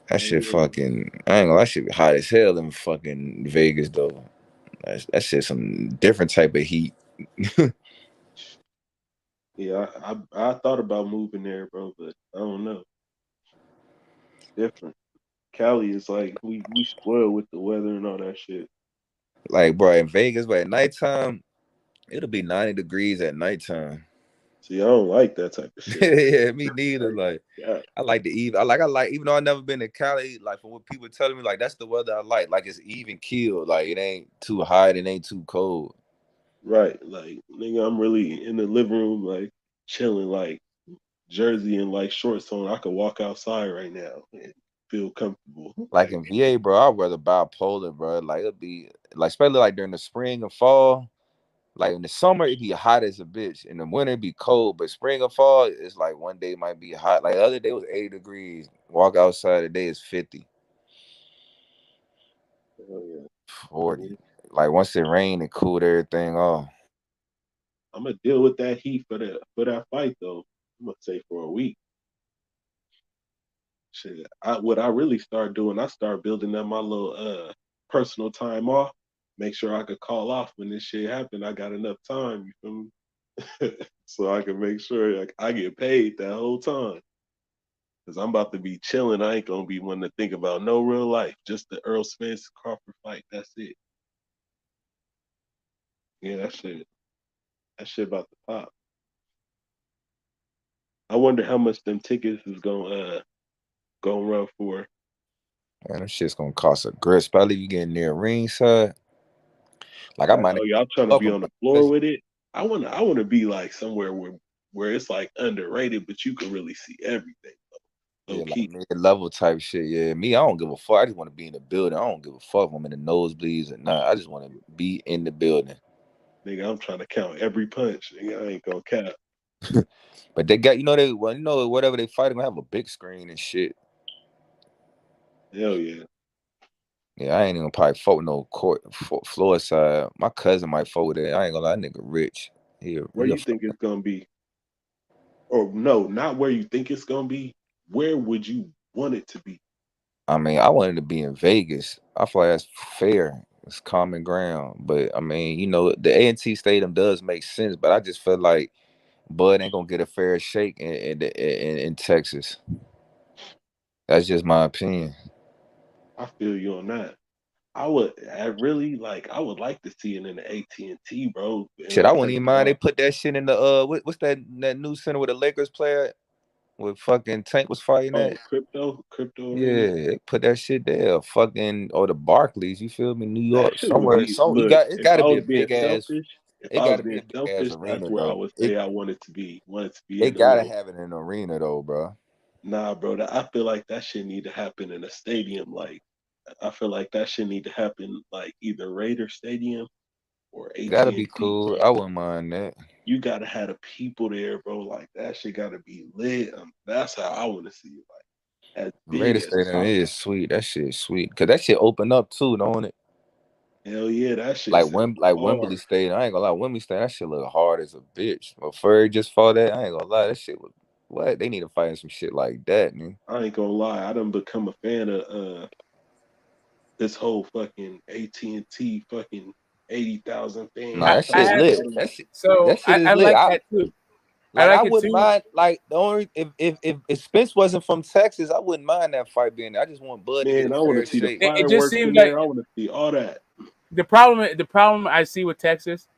That Oh shit yeah. fucking. I ain't gonna. That shit be hot as hell in fucking Vegas though. That shit some different type of heat. Yeah, I thought about moving there, bro, but I don't know. Different. Cali is like we spoiled with the weather and all that shit. Like bro, in Vegas, but at nighttime, it'll be 90 degrees at nighttime. See, I don't like that type of shit. Yeah, me neither. Like Yeah. I like the even. I like even though I never been to Cali. Like from what people telling me, like that's the weather I like. Like it's even killed. Like it ain't too hot. It ain't too cold. Right. Like, nigga, I'm really in the living room, like chilling, like jersey and like shorts on. I could walk outside right now and feel comfortable. Like in VA, bro, I'd rather bipolar, bro. Like it'll be like especially like during the spring and fall. Like in the summer, it'd be hot as a bitch. In the winter, it'd be cold. But spring or fall, it's like one day might be hot. Like the other day was 80 degrees. Walk outside, today is 50, Oh yeah. 40. Like once it rained, it cooled everything off. I'm gonna deal with that heat for that fight though. I'm gonna say for a week. Shit, what I really start doing, I start building up my little personal time off. Make sure I could call off when this shit happen. I got enough time, you feel me? So I can make sure like, I get paid that whole time. Cause I'm about to be chilling. I ain't gonna be wanting to think about no real life. Just the Errol Spence Crawford fight. That's it. Yeah, that shit. That shit about to pop. I wonder how much them tickets is gonna run for. Man, that shit's gonna cost a grist. Probably you getting near ringside. Like I might Oh, y'all trying to love be them. on the floor with it? I wanna be like somewhere where it's like underrated, but you can really see everything. Low Yeah, like key. mid-level type shit. Yeah, me, I don't give a fuck. I just want to be in the building. I don't give a fuck if I'm in the nosebleeds or not. I just want to be in the building. Nigga, I'm trying to count every punch. Nigga, I ain't gonna cap. But they got, whatever they fight, gonna have a big screen and shit. Hell yeah. Yeah, I ain't even probably fight no court floor side. My cousin might fight there. I ain't gonna lie, that nigga rich. Where you think it's gonna be? Or no, not where you think it's gonna be. Where would you want it to be? I mean, I wanted to be in Vegas. I feel like that's fair. It's common ground. But I mean, the A&T Stadium does make sense, but I just feel like Bud ain't gonna get a fair shake in Texas. That's just my opinion. I feel you on that. I would like to see it in the AT&T, bro. And Shit, I like wouldn't that even mind. They put that shit in the what's that new center where the Lakers play at? Where fucking Tank was fighting at? crypto arena. Yeah, they put that shit there. Fucking or the Barclays, you feel me? New That York, shit would somewhere. be So look, it's if gotta I be was a being big ass selfish, if it I was gotta be being a big ass selfish, that's arena where I though. would It say I want it to be. Want it to be they in the gotta little have it in an arena though, bro. nah, bro. I feel like that shit need to happen in a stadium. Like I feel like that shit need to happen like either Raider Stadium or That'll be AT&T, cool. bro. I wouldn't mind that. You gotta have the people there, bro. Like that shit gotta be lit. That's how I want to see it. Like as big Raider as Stadium possible. is sweet. That shit is sweet. Cause that shit open up too, don't it? Hell yeah, that shit sounds Like Wembley hard. Stadium. I ain't gonna lie, Wembley Stadium, that shit look hard as a bitch. But Furry just fought that. I ain't gonna lie, that shit was what? They need to fight some shit like that, man. I ain't gonna lie. I done become a fan of this whole fucking AT&T fucking 80,000 Nah, fans that top shit of the lit. dome. That shit is I lit. like that too. I I like it wouldn't too. mind like the only if Spence wasn't from Texas, I wouldn't mind that fight being there. I just want Bud to get a Man, I want to fair see the shake. It just fireworks seems in like there. I want to see all that. the problem I see with Texas,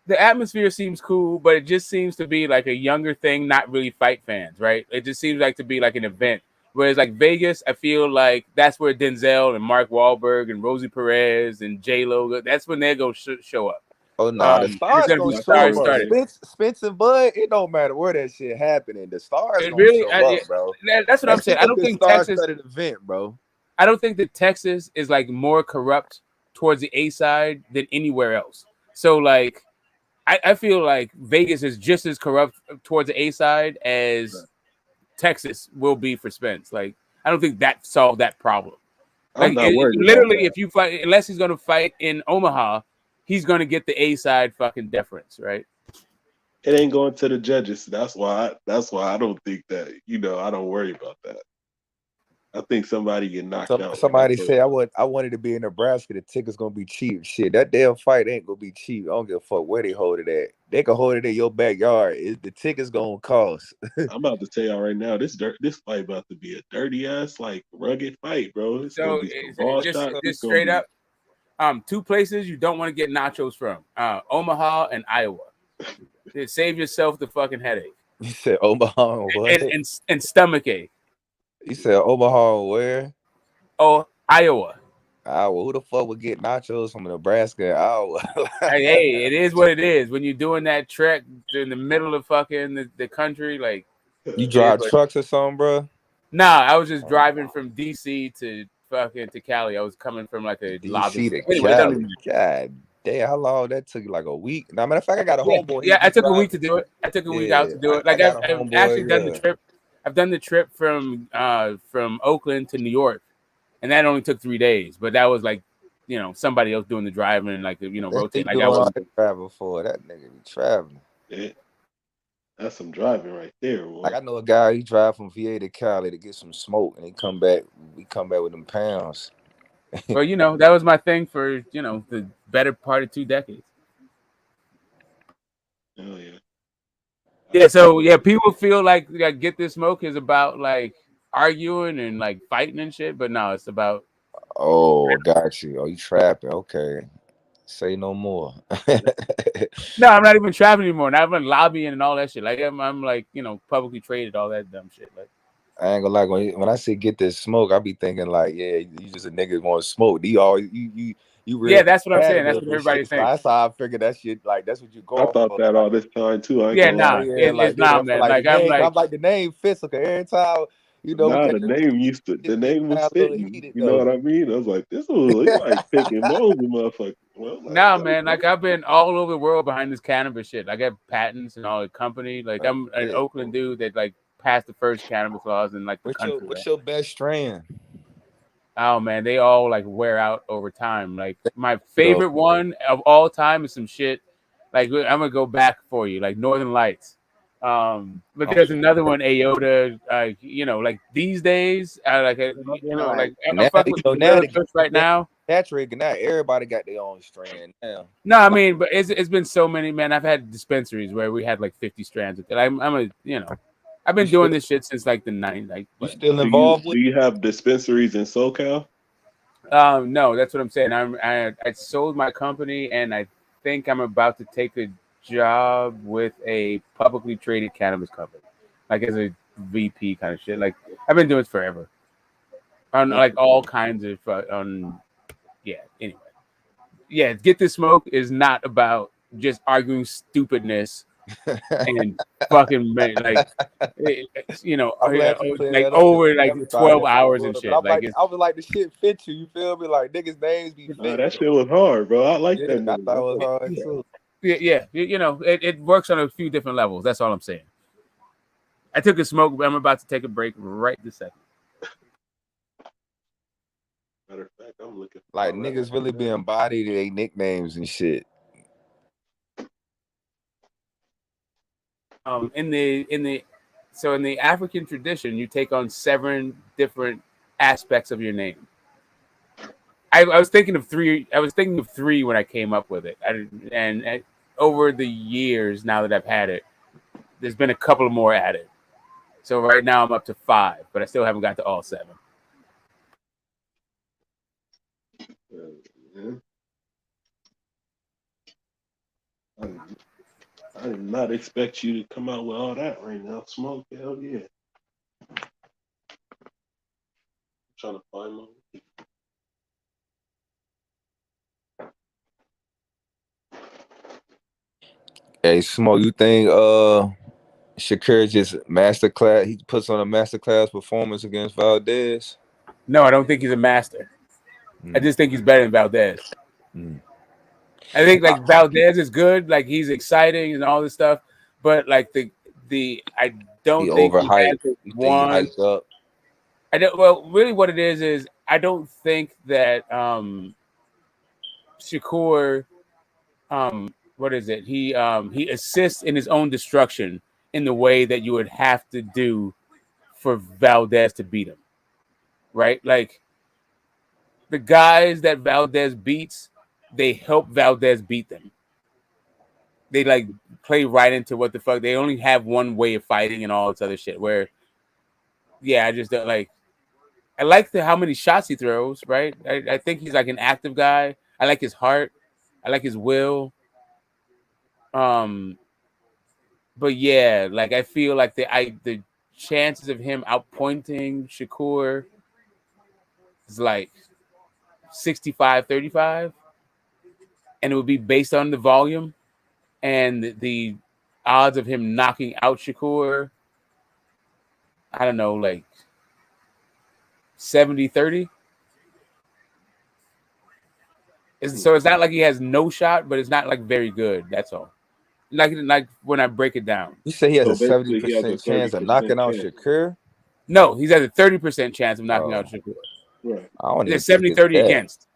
the atmosphere seems cool, but it just seems to be like a younger thing, not really fight fans, right? It just seems like to be like an event. Whereas like Vegas, I feel like that's where Denzel and Mark Wahlberg and Rosie Perez and J Lo, that's when they go show up. Oh nah, the It's stars gonna gonna be show stars up. started. Spence and Bud, it don't matter where that shit happening. The stars It gonna really, show up, bro. that's what I'm That saying. shit I gonna don't be a think Texas. star-studded event, bro. I don't think that Texas is like more corrupt towards the A side than anywhere else. So like, I feel like Vegas is just as corrupt towards the A side as Texas will be for Spence. Like, I don't think that solved that problem. I'm Like, not worried about literally, that. if you fight, unless he's going to fight in Omaha, he's going to get the A side fucking deference, right? It ain't going to the judges. That's why I don't think that. I don't worry about that. I think somebody get knocked out. Somebody say I wanted to be in Nebraska. The ticket's gonna be cheap. Shit, that damn fight ain't gonna be cheap. I don't give a fuck where they hold it at. They can hold it in your backyard. The ticket's gonna cost. I'm about to tell y'all right now, this fight about to be a dirty ass, like rugged fight, bro. It's gonna So be some ball just shots. It's gonna straight be. up, two places you don't want to get nachos from: Omaha and Iowa. Save yourself the fucking headache. You said Omaha and what? And stomach ache. You said Omaha and where? Oh, Iowa. Iowa. Who the fuck would get nachos from Nebraska and Iowa? Hey, it is what it is. When you're doing that trek in the middle of fucking the country, like you drive trucks or something, bro? Nah, I was just driving from DC to Cali. I was coming from like a lobby. DC to Anyway, it don't Cali. even God damn, how long that took you? Like a week? Now, matter of fact, I got a homeboy. Yeah, I took a week to driving. do it. I took a week Yeah, out to do it. I Like got a I've actually done the homeboy. trip. I've done the trip from Oakland to New York, and that only took 3 days. But that was like, somebody else doing the driving and like rotating. Like I Doing all wasn't that travel for that nigga be traveling. Yeah. That's some driving right there. Boy. Like I know a guy, he drive from VA to Cali to get some smoke, and he come back. We come back with them pounds. Well, that was my thing for the better part of 2 decades. Oh yeah. Yeah, so people feel like Get This Smoke is about like arguing and like fighting and shit, but no, it's about. Oh, got you. Oh, you trapping? Okay, say no more. No, I'm not even trapping anymore. Now I'm lobbying and all that shit. Like I'm like publicly traded, all that dumb shit. Like I ain't gonna lie. When I say Get This Smoke, I be thinking like, yeah, you just a nigga want to smoke. You real. Yeah, that's what I'm saying. That's what everybody's saying. That's how I figured that shit. Like that's what you I going thought for. that all this time too. I ain't Yeah, gonna lie. nah, it's not, man. Like I'm like the name fits. Okay, every time we Nah, got the name was a little fitting. heated You know though. what I mean? I was like, this was like picking bones, motherfucker. Well, nah, man. Like I've been all over the world behind this cannabis shit. Like I have patents and all the company. Like I'm an Oakland dude that like passed the first cannabis laws in like the country. What's your best strain? Oh man, they all like wear out over time. Like my favorite one of all time is some shit. Like I'm gonna go back for you, like Northern Lights. But there's another one, Aota. Like these days, I'm fucking with the Gorilla Kush right now. Saturated now. Everybody got their own strand now. No, I mean, but it's been so many, man. I've had dispensaries where we had like 50 strands of it. I've been doing this shit since like the 90s. Like, you still involved do you have dispensaries in SoCal? No, that's what I'm saying. I sold my company, and I think I'm about to take a job with a publicly traded cannabis company, like as a VP kind of shit. Like I've been doing this forever, on like all kinds of Anyway, Get This Smoke is not about just arguing stupidness and fucking like over like 12 hours and shit. Like I was like the shit fit you. You feel me? Like niggas' names be fit. That shit was hard, bro. I like that. I thought it was hard too. Yeah. It works on a few different levels. That's all I'm saying. I took a smoke, but I'm about to take a break right this second. Matter of fact, I'm looking. Like niggas really be embodied their nicknames and shit. In the African tradition, you take on 7 different aspects of your name. I was thinking of 3. I was thinking of 3 when I came up with it, and over the years, now that I've had it, there's been a couple more added. So right now I'm up to 5, but I still haven't got to all 7. Yeah. I did not expect you to come out with all that right now. Smoke, hell yeah. I'm trying to find one. Hey, Smoke, you think Shakur just masterclass? He puts on a masterclass performance against Valdez. No, I don't think he's a master. I just think he's better than Valdez. I think like Valdez is good, like he's exciting and all this stuff, but like I don't He think he has overhyped. the You think he one. hyped up? I don't. Well, really, what it is I don't think that Shakur what is it? He assists in his own destruction in the way that you would have to do for Valdez to beat him, right? Like the guys that Valdez beats, they help Valdez beat them. They like play right into what the fuck. They only have one way of fighting and all this other shit. Where, yeah, I just don't like. I like how many shots he throws. Right, I think he's like an active guy. I like his heart. I like his will. But yeah, like I feel like the chances of him outpointing Shakur is like 65-35, and it would be based on the volume and the odds of him knocking out Shakur. I don't know, like 70-30. So it's not like he has no shot, but it's not like very good. That's all. Like when I break it down. You say he has So a basically, he has a 70% chance of 30% knocking out chance. Shakur? No, he's at a 30% chance of knocking out Oh, Shakur. Right. I don't He's even at think it's 70-30 that. against.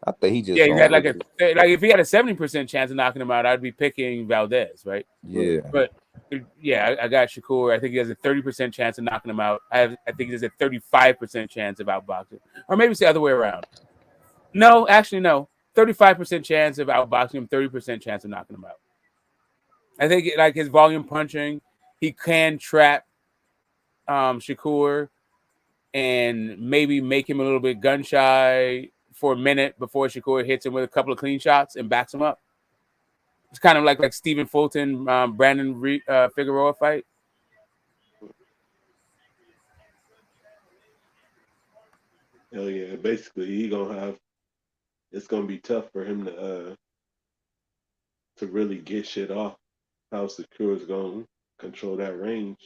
I think he just Yeah, he's had gonna. like if he had a 70% chance of knocking him out, I'd be picking Valdez, right? Yeah. But yeah, I got Shakur. I think he has a 30% chance of knocking him out. I think he has a 35% chance of outboxing, or maybe it's the other way around. No, actually, no. 35% chance of outboxing him, 30% chance of knocking him out. I think like his volume punching, he can trap Shakur and maybe make him a little bit gun shy for a minute before Shakur hits him with a couple of clean shots and backs him up. It's kind of like Stephen Fulton, Brandon Figueroa fight. Hell yeah! Basically, it's gonna be tough for him to really get shit off. How Shakur is gonna control that range,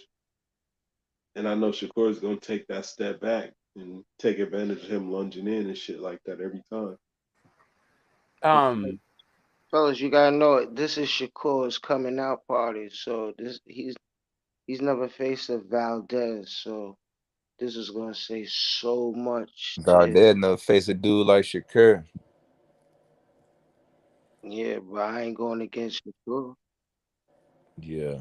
and I know Shakur is gonna take that step back and take advantage of him lunging in and shit like that every time. Fellas, you gotta know it. This is Shakur's coming out party, so he's never faced a Valdez, so this is gonna say so much to his. Valdez never face a dude like Shakur. Yeah, but I ain't going against Shakur. Yeah.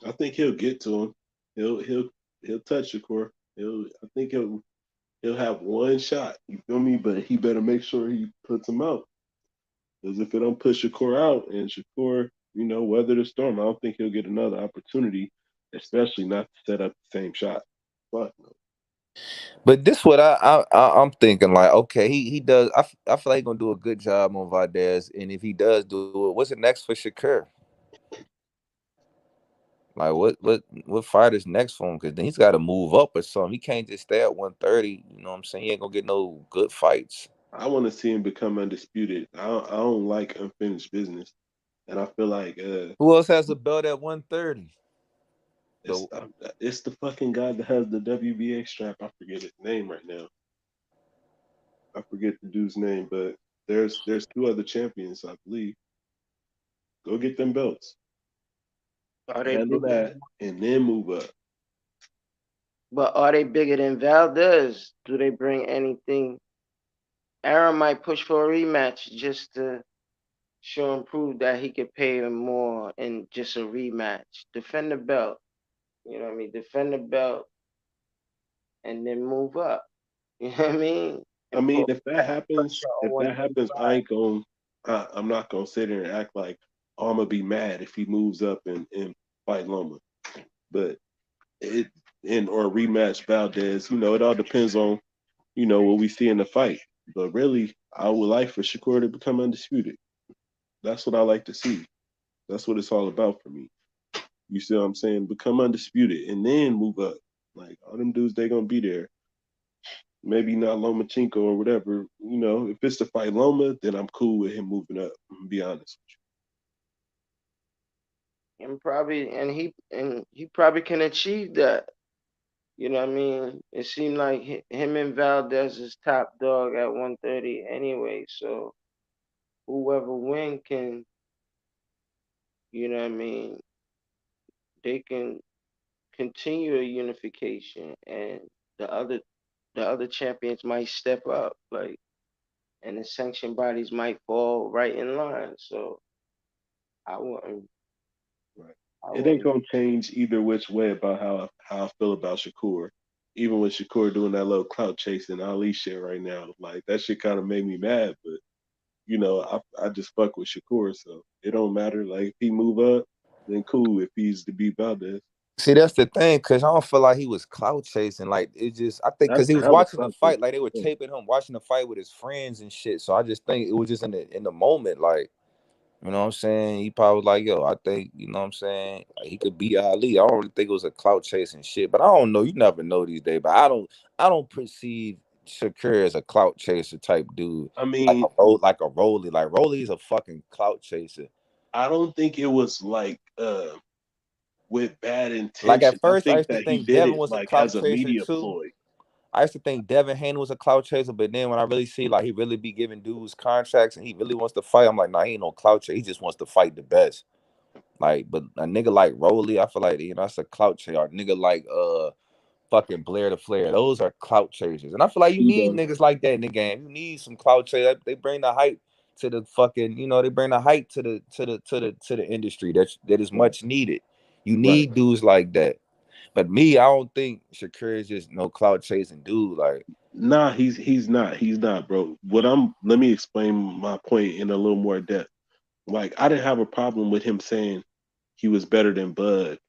I think he'll get to him. He'll touch Shakur. I think he'll have one shot. You feel me? But he better make sure he puts him out. Because if it don't put Shakur out and Shakur, weather the storm, I don't think he'll get another opportunity, especially not to set up the same shot. But But this what I'm thinking, like, okay, he does. I feel like he's gonna do a good job on Valdez, and if he does do it, what's it next for Shakur? Like what fight is next for him? Because then he's got to move up or something. He can't just stay at 130. You know what I'm saying? He ain't gonna get no good fights. I want to see him become undisputed. I don't like unfinished business, and I feel like who else has a belt at 130? It's the fucking guy that has the WBA strap. I forget his name right now. I forget the dude's name, but there's two other champions, I believe. Go get them belts. Handle that and then move up. But are they bigger than Valdez? Do they bring anything? Aaron might push for a rematch just to show and prove that he could pay him more in just a rematch. Defend the belt. You know what I mean? Defend the belt and then move up. You know what I mean? I mean, if that happens, I'm not gonna sit here and act like, oh, I'm gonna be mad if he moves up and fight Loma. But or rematch Valdez, it all depends on, what we see in the fight. But really, I would like for Shakur to become undisputed. That's what I like to see. That's what it's all about for me. You see what I'm saying? Become undisputed and then move up. Like all them dudes, they gonna be there. Maybe not Lomachenko or whatever. You know, if it's to fight Loma, then I'm cool with him moving up. To be honest with And he probably can achieve that. You know what I mean? It seemed like him and Valdez is top dog at 130 anyway. So whoever win can, you know what I mean? They can continue a unification, and the other champions might step up, like, and the sanction bodies might fall right in line. So I wouldn't. you. It ain't gonna change either which way about how I feel about Shakur. Even with Shakur doing that little clout chasing Ali shit right now, like that shit kind of made me mad. But you know, I just fuck with Shakur, so it don't matter. Like if he move up, then cool. If he's to beat Valdez. See, that's the thing, because I don't feel like he was clout chasing. Like, it just, I think, because That's he was hella watching the clout fight, like chasing. they were Yeah. taping him watching the fight with his friends and shit. So I just think it was just in the moment, like, you know what I'm saying? He probably was like, yo, I think, you know what I'm saying? Like, he could beat Ali. I don't really think it was a clout chasing shit, but I don't know. You never know these days. But I don't perceive Shakur as a clout chaser type dude. I mean, Like a Rolly. Like Rolly's a fucking clout chaser. I don't think it was like with bad Like intention. at I first, I think used to that he think did Devin it was a like clout as a chaser media too. ploy. I used to think Devin Haney was a clout chaser, but then when I really see like he really be giving dudes contracts and he really wants to fight, I'm like, nah, he ain't no clout chaser. He just wants to fight the best. Like, but a nigga like Rolly, I feel like, you know, that's a clout chaser. Or a nigga like fucking Blair the Flair, those are clout chasers. And I feel like you need niggas like that in the game. You need some clout chasers. They bring the hype to the fucking, you know, they bring the hype to the industry that is much needed. You need dudes like that. But me, I don't think Shakur is just no clout chasing dude. Like, Nah, he's not, bro. Let me explain my point in a little more depth. Like I didn't have a problem with him saying he was better than Bud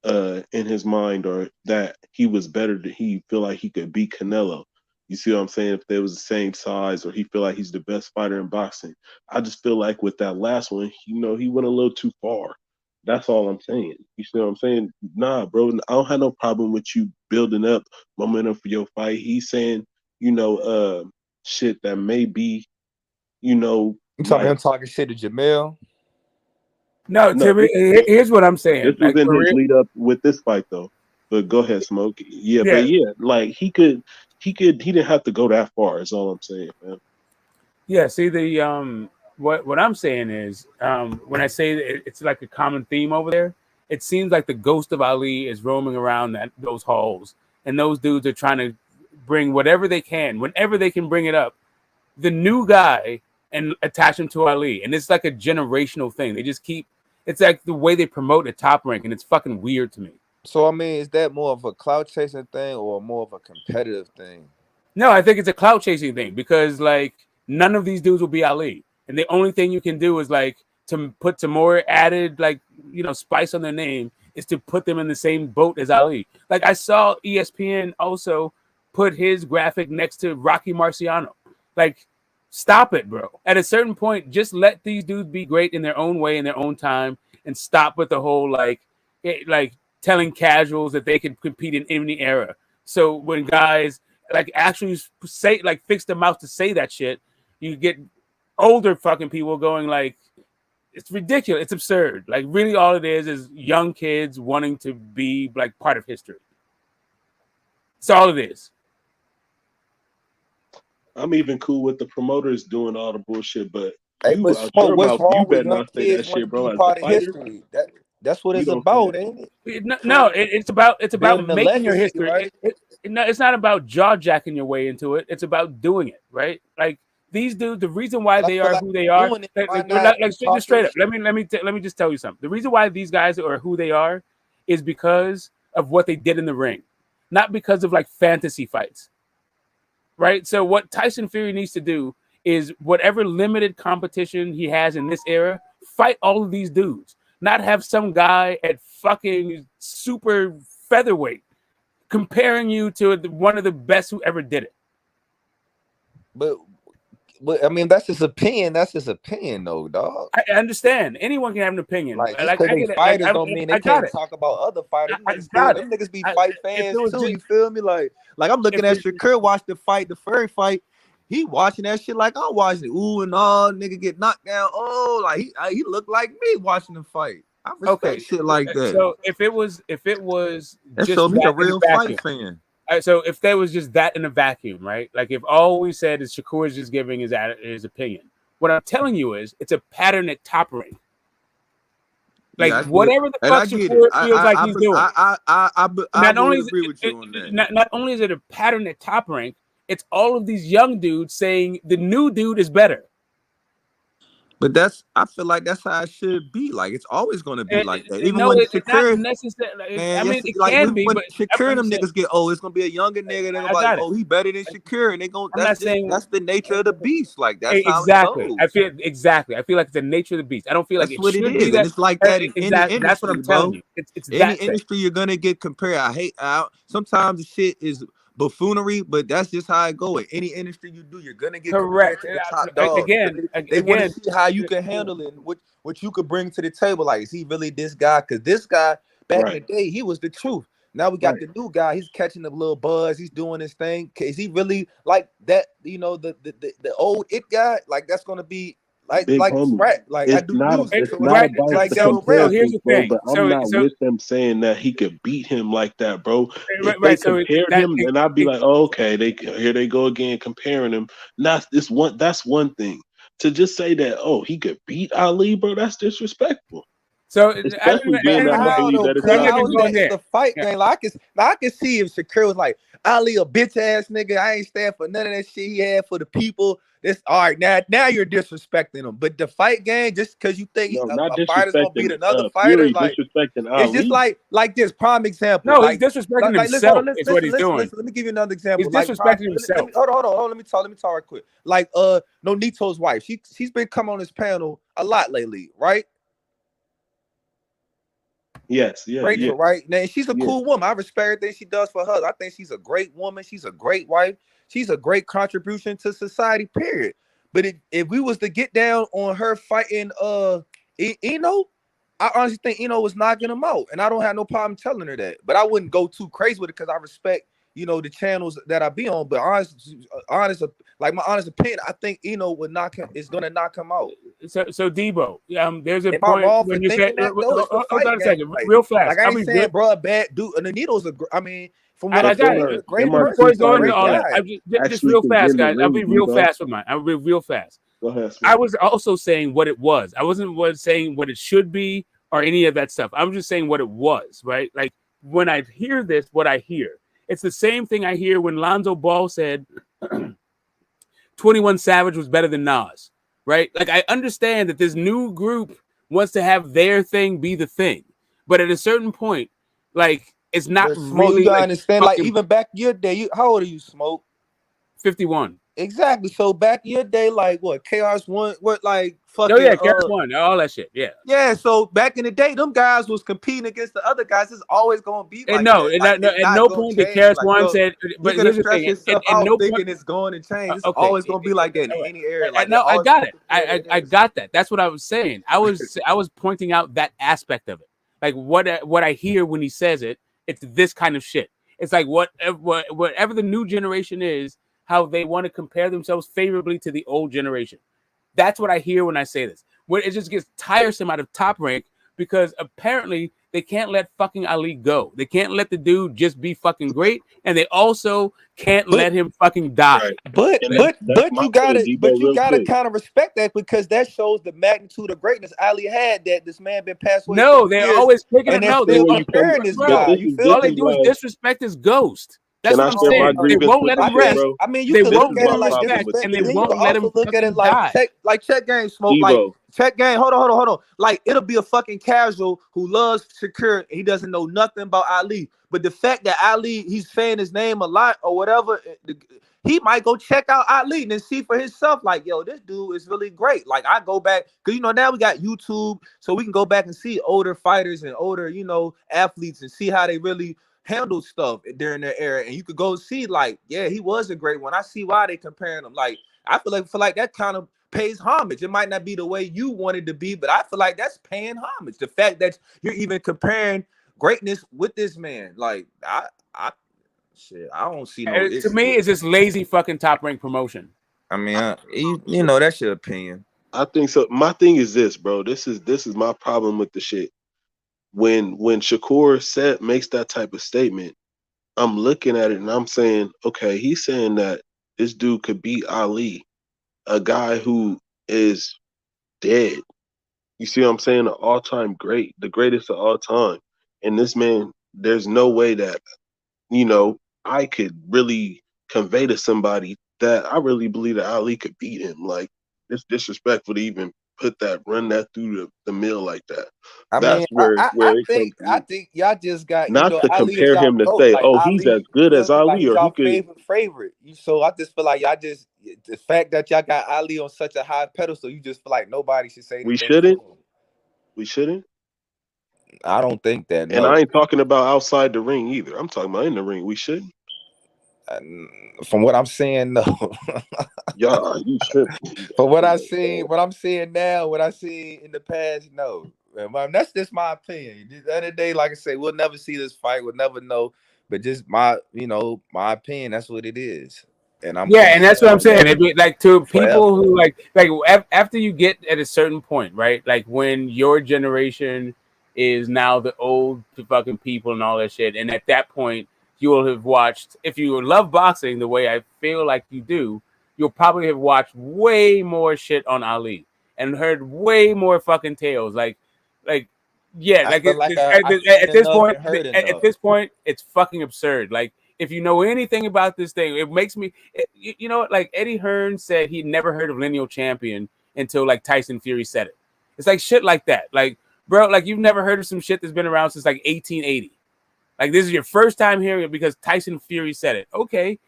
in his mind, or that he was better, that he feel like he could beat Canelo. You see what I'm saying? If they was the same size, or he feel like he's the best fighter in boxing. I just feel like with that last one, you know, he went a little too far. That's all I'm saying. You see what I'm saying? Nah, bro, I don't have no problem with you building up momentum for your fight. He's saying, you know, shit that may be, you know, you talking like him talking shit to Jamel? No, no, Timmy, here's what I'm saying. this was Like in for his real. lead up with this fight though. But go ahead, Smoke. Yeah, Yeah. but yeah, like he didn't have to go that far, is all I'm saying, man. Yeah, see what I'm saying is when I say that it's like a common theme over there, it seems like the ghost of Ali is roaming around those halls, and those dudes are trying to bring whatever they can, whenever they can bring it up, the new guy, and attach him to Ali, and it's like a generational thing. They just keep. It's like the way they promote the top rank, and it's fucking weird to me. So I mean, is that more of a clout chasing thing or more of a competitive thing? No, I think it's a clout chasing thing because like none of these dudes will be Ali, and the only thing you can do is like to put some more added like spice on their name is to put them in the same boat as Ali. Like I saw ESPN also put his graphic next to Rocky Marciano. Like, stop it, bro. At a certain point, just let these dudes be great in their own way in their own time, and stop with the whole like telling casuals that they can compete in any era. So when guys like actually say like fix their mouth to say that shit, you get older fucking people going like it's ridiculous, it's absurd. Like really all it is young kids wanting to be like part of history. That's all it is. I'm even cool with the promoters doing all the bullshit, but Hey, but you out Smoke, your what's mouth, you wrong with better young not say kids that wanting shit, to be bro. As a part of fighter, history? That's what you it's don't say about, that. ain't it? No, it's about Building a making your legacy, history. right? No, it's not about jaw jacking your way into it. It's about doing it, right? Like these dudes, the reason why But I they feel are like who they are, doing it. like, Why like, not like just talking straight up. shit? Let me just tell you something. The reason why these guys are who they are is because of what they did in the ring, not because of like fantasy fights, right? So what Tyson Fury needs to do is whatever limited competition he has in this era, fight all of these dudes. Not have some guy at fucking super featherweight comparing you to one of the best who ever did it. But but I mean, that's his opinion. That's his opinion, though, dog. I understand. Anyone can have an opinion. Like, just because they fighters don't mean they can't talk about other fighters. Them niggas be fight fans too. You feel me? Like I'm looking at Shakur watch the fight, the Fury fight. He watching that shit like I'm watching it. Ooh and all, nigga get knocked down. Oh, like he looked like me watching the fight. I respect shit like that. So if it was that just showed me that a real fight fan. So if there was just that in a vacuum, right? Like if all we said is Shakur is just giving his opinion. What I'm telling you is it's a pattern at Top Rank. Like whatever the fuck Shakur feels like he's doing. I agree with you on that. Not only is it a pattern at Top Rank, it's all of these young dudes saying the new dude is better. But I feel like that's how it should be. Like it's always going to be like that. Even no, when it's Shakur, not necessarily. man, I mean, it like can be. When But Shakur and them niggas get old, it's gonna be a younger nigga. They're gonna be like, oh, he better than Shakur, and they gonna. That's the nature of the beast. Like that's exactly. how it goes. I feel like it's the nature of the beast. I don't feel like that's it what should it be is. that. And it's like that in any industry. That's what I'm telling you. It's any that industry you're gonna get compared. I hate sometimes the shit is buffoonery, but that's just how it go. In any industry you do, you're gonna get correct. To the top dog. They want to see how you can handle it and what you could bring to the table. Like, is he really this guy? Because this guy back in the day, he was the truth. Now we got the new guy. He's catching a little buzz. He's doing his thing. Is he really like that? You know, the old it guy. Like that's gonna be. Like right, like it's I do not, music. it's not about like the comparison, bro. But I'm not with them saying that he could beat him like that, bro. If they compared him, then I'd be like, oh, okay, here they go again comparing him. That's one thing. To just say that, oh, he could beat Ali, bro, that's disrespectful. So especially being that I believe that it's the fight game. Like I can see if Shakur was like, Ali a bitch ass nigga. I ain't stand for none of that shit he had for the people. This all right now you're disrespecting him. But the fight game, just because you think a fighter's gonna beat another fighter, like disrespecting it's just like this prime example. No, like, he's disrespecting himself. Is what he's doing. Listen, let me give you another example. He's disrespecting himself. Hold on. Let me talk right quick. Like Nonito's wife. She's been coming on this panel a lot lately, right? Yes, Rachel, right? Now she's a cool woman. I respect everything she does for her. I think she's a great woman. She's a great wife. She's a great contribution to society, period. But if we was to get down on her fighting Eno, I honestly think Eno was knocking him out. And I don't have no problem telling her that. But I wouldn't go too crazy with it because I respect, the channels that I be on. But my honest opinion, I think Eno is gonna knock him out. So Debo, there's a Am point I wrong when for you thinking said, that, though? It's the hold on a fight second, game. real fast. Like I ain't saying, bro, a bad dude. And Anito's from what I I've got heard, it. great Before you go into all guy. that, just real fast, guys. I'll be real fast with mine. I'll be real fast. Go ahead. I was also saying what it was. I wasn't saying what it should be or any of that stuff. I'm just saying what it was, right? Like when I hear this, what I hear. It's the same thing I hear when Lonzo Ball said 21 Savage was better than Nas, right? Like I understand that this new group wants to have their thing be the thing, but at a certain point, like it's not really. You gotta understand, like even back in your day, how old are you, Smoke? 51. Exactly. So back in your day, like what Chaos One, what like fucking Chaos One, all that shit. Yeah. So back in the day, them guys was competing against the other guys. It's always gonna be like that. At no point did Chaos One said. But here's the thing: at no point it's going to change. It's always gonna be like that in any area. Like no, I got it. I got that. That's what I was saying. I was pointing out that aspect of it. Like what I hear when he says it, it's this kind of shit. It's like whatever the new generation is, how they want to compare themselves favorably to the old generation. That's what I hear when I say this. Where it just gets tiresome out of Top Rank because apparently they can't let fucking Ali go. They can't let the dude just be fucking great, and they also can't let him fucking die. But you gotta kind of respect that because that shows the magnitude of greatness Ali had that this man been passed away. No, they're always picking him out. They're comparing this guy. All they do is disrespect his ghost. That's what I'm saying. They won't let him rest. I mean, you can look at it like disrespect, and they won't let him look at it like check game, Smoke. Like check game. Hold on. Like it'll be a fucking casual who loves Shakur. He doesn't know nothing about Ali, but the fact that Ali, he's saying his name a lot or whatever, he might go check out Ali and then see for himself. Like, yo, this dude is really great. Like I go back because now we got YouTube, so we can go back and see older fighters and older athletes and see how they really handled stuff during their era, and you could go see like, yeah, he was a great one. I see why they comparing him. Like I feel like that kind of pays homage. It might not be the way you want it to be, but I feel like that's paying homage. The fact that you're even comparing greatness with this man, like I don't see no issue. To me, it's just lazy fucking Top Rank promotion. I mean, you know, that's your opinion. I think so. My thing is this, bro. This is my problem with the shit. When Shakur makes that type of statement, I'm looking at it and I'm saying, okay, he's saying that this dude could beat Ali, a guy who is dead. You see what I'm saying? An all-time great, the greatest of all time. And this man, there's no way that, you know, I could really convey to somebody that I really believe that Ali could beat him. Like, it's disrespectful to even run that through the mill like that. That's where it comes to me. I think y'all just got, not you know, to Ali compare is y'all him to GOAT. say, Like, oh, Ali, he's as good as Ali, like, he's or he y'all could. favorite. So I just feel like y'all just, the fact that y'all got Ali on such a high pedestal, you just feel like nobody should say anything. We shouldn't. I don't think that. And I ain't talking about outside the ring either. I'm talking about in the ring. We shouldn't. From what I'm saying, no. Yeah, you should. From what I'm seeing now, what I see in the past, no. That's just my opinion. At the end of the day, like I say, we'll never see this fight. We'll never know. But just my opinion. That's what it is. And I'm and that's what I'm saying. It'd be like to people forever. who like after you get at a certain point, right? Like when your generation is now the old fucking people and all that shit, and at that point you will have watched. If you love boxing the way I feel like you do, you'll probably have watched way more shit on Ali and heard way more fucking tales. Like yeah, like at this point, it's fucking absurd. Like if you know anything about this thing, it makes me. You know what? Like Eddie Hearn said, he'd never heard of lineal champion until like Tyson Fury said it. It's like shit like that. Like bro, like you've never heard of some shit that's been around since like 1880. Like this is your first time hearing it because Tyson Fury said it. Okay,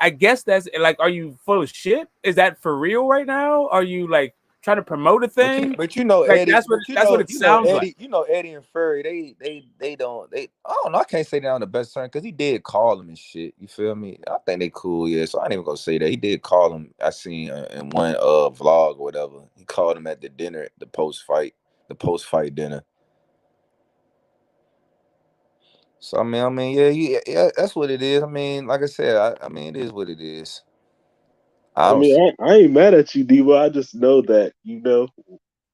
I guess that's like, are you full of shit? Is that for real right now? Are you like trying to promote a thing? But you know, like, Eddie, that's what it sounds like. You know, Eddie and Fury, they don't. I don't know. I can't say they're on the best term because he did call him and shit. You feel me? I think they cool, yeah. So I ain't even gonna say that. He did call him. I seen in one vlog or whatever. He called him at the dinner, the post fight dinner. So I mean, yeah, that's what it is. I mean, like I said, I mean, it is what it is. I ain't mad at you, Devo. I just know that, you know,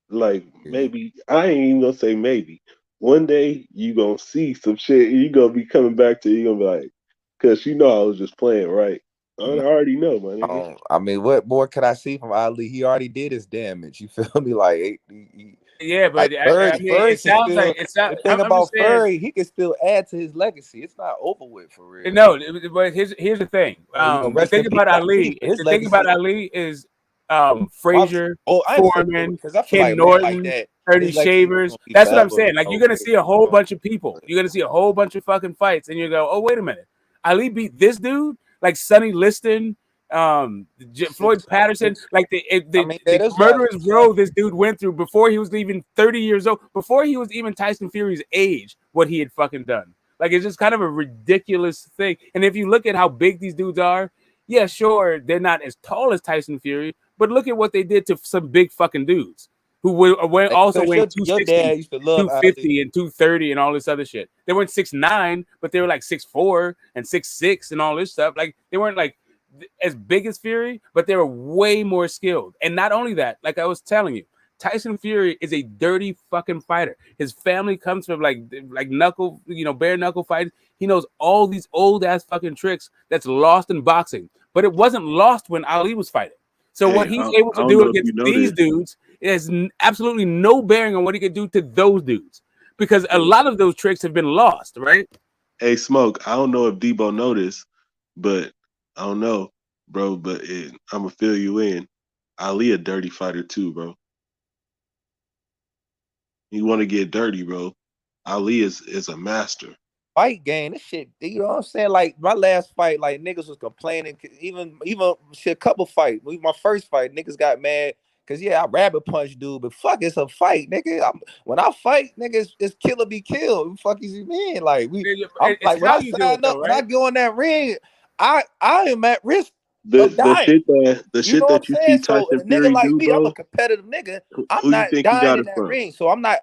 like maybe I ain't even gonna say maybe. One day you gonna see some shit and you gonna be coming back to you gonna be like, cause you know I was just playing, right? I already know, my nigga. I mean, what more could I see from Ali? He already did his damage. You feel me? Like yeah, but like I mean, Furry it sounds still, like it's not. the thing I'm about just saying, Furry, he can still add to his legacy. It's not over with for real. no, but here's the thing. The thing about Ali, is Frazier, Foreman, Ken Norton, Ernie Shavers. That's what I'm saying. Like you're gonna see a whole bunch of people. You're gonna see a whole bunch of fucking fights, and you go, oh wait a minute, Ali beat this dude, like Sonny Liston, Floyd Patterson, like the murderous row this dude went through before he was even 30 years old, before he was even Tyson Fury's age, what he had fucking done. Like it's just kind of a ridiculous thing. And if you look at how big these dudes are, yeah, sure, they're not as tall as Tyson Fury, but look at what they did to some big fucking dudes who were also weighing 260, 250, and 230 and all this other shit. They weren't 6'9", but they were like 6'4" and 6'6" and all this stuff. Like they weren't like as big as Fury, but they were way more skilled. And not only that, like I was telling you, Tyson Fury is a dirty fucking fighter. His family comes from like knuckle, bare knuckle fights. He knows all these old ass fucking tricks that's lost in boxing, but it wasn't lost when Ali was fighting. So what he's able to do against these dudes is absolutely no bearing on what he could do to those dudes, because a lot of those tricks have been lost, right? Hey, Smoke, I don't know if Debo noticed, but I don't know, bro, but I'm gonna fill you in. Ali a dirty fighter too, bro. You want to get dirty, bro. Ali is a master. Fight game, this shit, you know what I'm saying? Like my last fight, like niggas was complaining, even shit, a couple fight. My first fight, niggas got mad because I rabbit punch dude, but fuck, it's a fight, nigga. When I fight, niggas, it's kill or be killed. What the fuck is you mean? Like I'm like when I sign up, when I go in that ring, I am at risk The shit that you see So Tyson a nigga Fury like do, me, I'm a bro. competitive nigga. I'm Who you not think he dying got in it that from? ring. So I'm not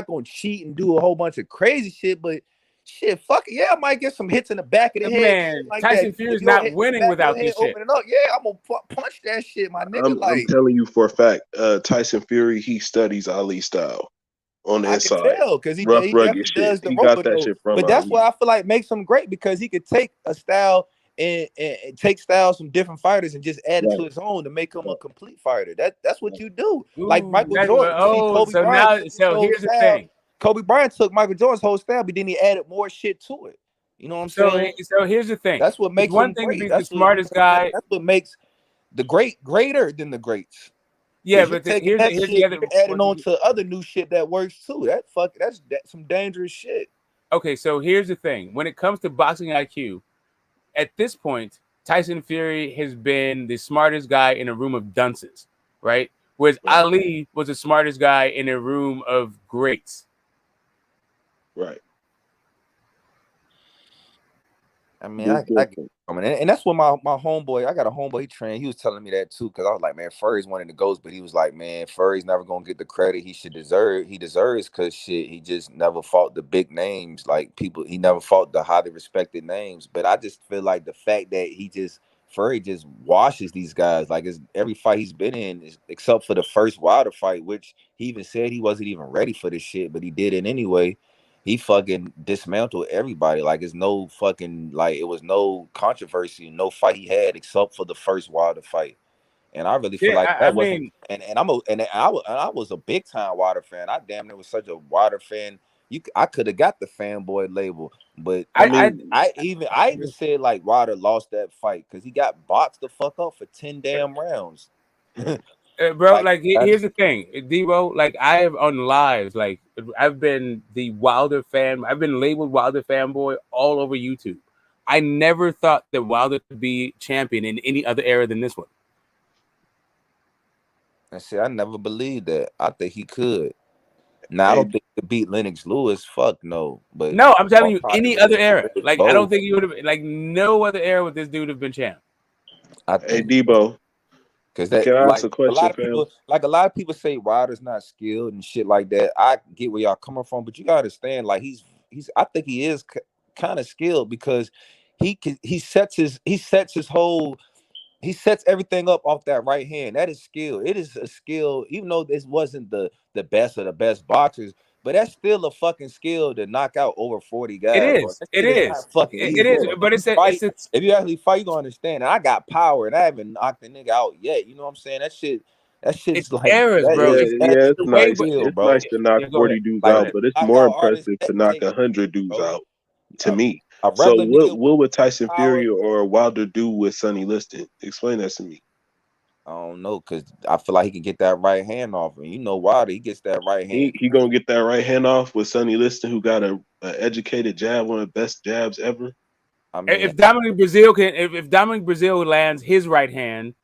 gonna cheat and do a whole bunch of crazy shit, but shit, fuck it. Yeah, I might get some hits in the back of the head, shit Man, like that. Tyson Fury If is you don't not hit in the winning back of your without head, this shit. open it up. Yeah, I'm gonna punch that shit, my nigga. I'm telling you for a fact, Tyson Fury, he studies Ali style on the I can inside. tell because he Rough, rugged definitely shit. does the He got rope that though. shit from But that's Ali. why I feel like makes him great because he could take a style and take styles from different fighters and just add it to Right. his own to make him a complete fighter. That's what you do. Like Ooh, Michael Jordan. You see Kobe so Bryant now, took his so whole here's the style. thing. Kobe Bryant took Michael Jordan's whole style, but then he added more shit to it. You know what I'm saying? So here's the thing. That's what It's makes one him thing to great. be the That's what, you know smartest what I'm saying? guy. That's what makes the great greater than the greats. Yeah, Because you're but taking here's that the shit, other. you're adding on to other new shit that works too. That's some dangerous shit. Okay, so here's the thing. When it comes to boxing IQ, at this point, Tyson Fury has been the smartest guy in a room of dunces, right? Whereas Ali was the smartest guy in a room of greats. Right. I mean, I get it. And that's what my homeboy, I got a homeboy, he trained, he was telling me that too, because I was like, man, Furry's one of the GOATs, but he was like, man, Furry's never gonna get the credit he deserves, because shit, he just never fought the big names, like people, he never fought the highly respected names. But I just feel like the fact that Furry just washes these guys, like it's every fight he's been in, except for the first Wilder fight, which he even said he wasn't even ready for this shit, but he did it anyway. He fucking dismantled everybody. Like it's no fucking, like it was no controversy, no fight he had except for the first Wilder fight. And I really feel like that wasn't. Mean, and I was a big time Wilder fan. I damn near was such a Wilder fan. I could have got the fanboy label, but I even said like Wilder lost that fight because he got boxed the fuck up for 10 damn rounds. Bro, like here's the thing, Debo. Like I have on lives, like I've been the Wilder fan. I've been labeled Wilder fanboy all over YouTube. I never thought that Wilder could be champion in any other era than this one. And see, I never believed that. I think he could. Now I don't think he could beat Lennox Lewis. Fuck no. But no, I'm telling you, any other era. Like I don't think he would have. Like no other era would this dude have been champ. I think Debo. Because that, can I ask like a question, a lot of people say Wilder's not skilled and shit like that. I get where y'all coming from, but you gotta understand, like he's I think he is kind of skilled because he sets everything up off that right hand. That is skill. It is a skill, even though this wasn't the best of the best boxers, but that's still a fucking skill to knock out over 40 guys. It is. It is. Fucking it is. But if you actually fight, you gonna understand. And I got power, and I haven't knocked the nigga out yet. You know what I'm saying? That shit is like errors, bro. It's nice. It's bro. nice to knock 40 dudes out, but it's more impressive to knock 100 dudes out. To me. So what would Tyson Fury or Wilder do with Sonny Liston? Explain that to me. I don't know, because I feel like he can get that right hand off. And you know Wilder, he gets that right hand. He gonna get that right hand off with Sonny Liston, who got a educated jab, one of the best jabs ever. I mean, if Dominic Brazil if Dominic Brazil lands his right hand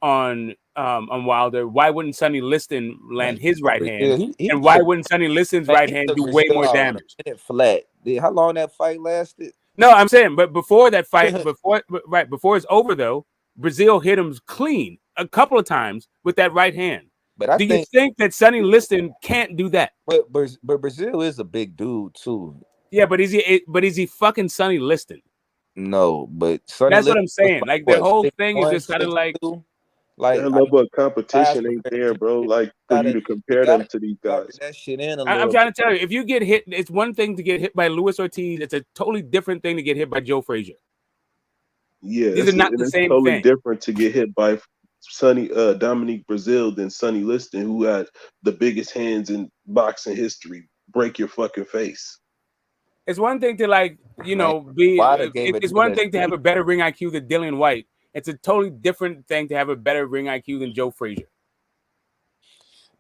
on Wilder, why wouldn't Sonny Liston land his right hand? And why wouldn't Sonny Liston's right hand do way more damage? Flat. How long that fight lasted? No, I'm saying, but before that fight, before it's over though, Brazil hit him clean a couple of times with that right hand. But you think that Sonny Liston can't do that? But Brazil is a big dude too. Yeah, but is he fucking Sonny Liston? No, but Sonny that's what I'm saying. Like the whole thing is just kind of like that level of competition ain't there, bro. Like for you to compare them to these guys. That shit in I'm trying to tell you, if you get hit, it's one thing to get hit by Luis Ortiz. It's a totally different thing to get hit by Joe Frazier. Yeah, these are not the same totally thing. Different to get hit by Dominique Brazil than Sonny Liston, who had the biggest hands in boxing history. Break your fucking face. It's one thing to it's one thing to have a better ring IQ than Dillian White. It's a totally different thing to have a better ring IQ than Joe Frazier.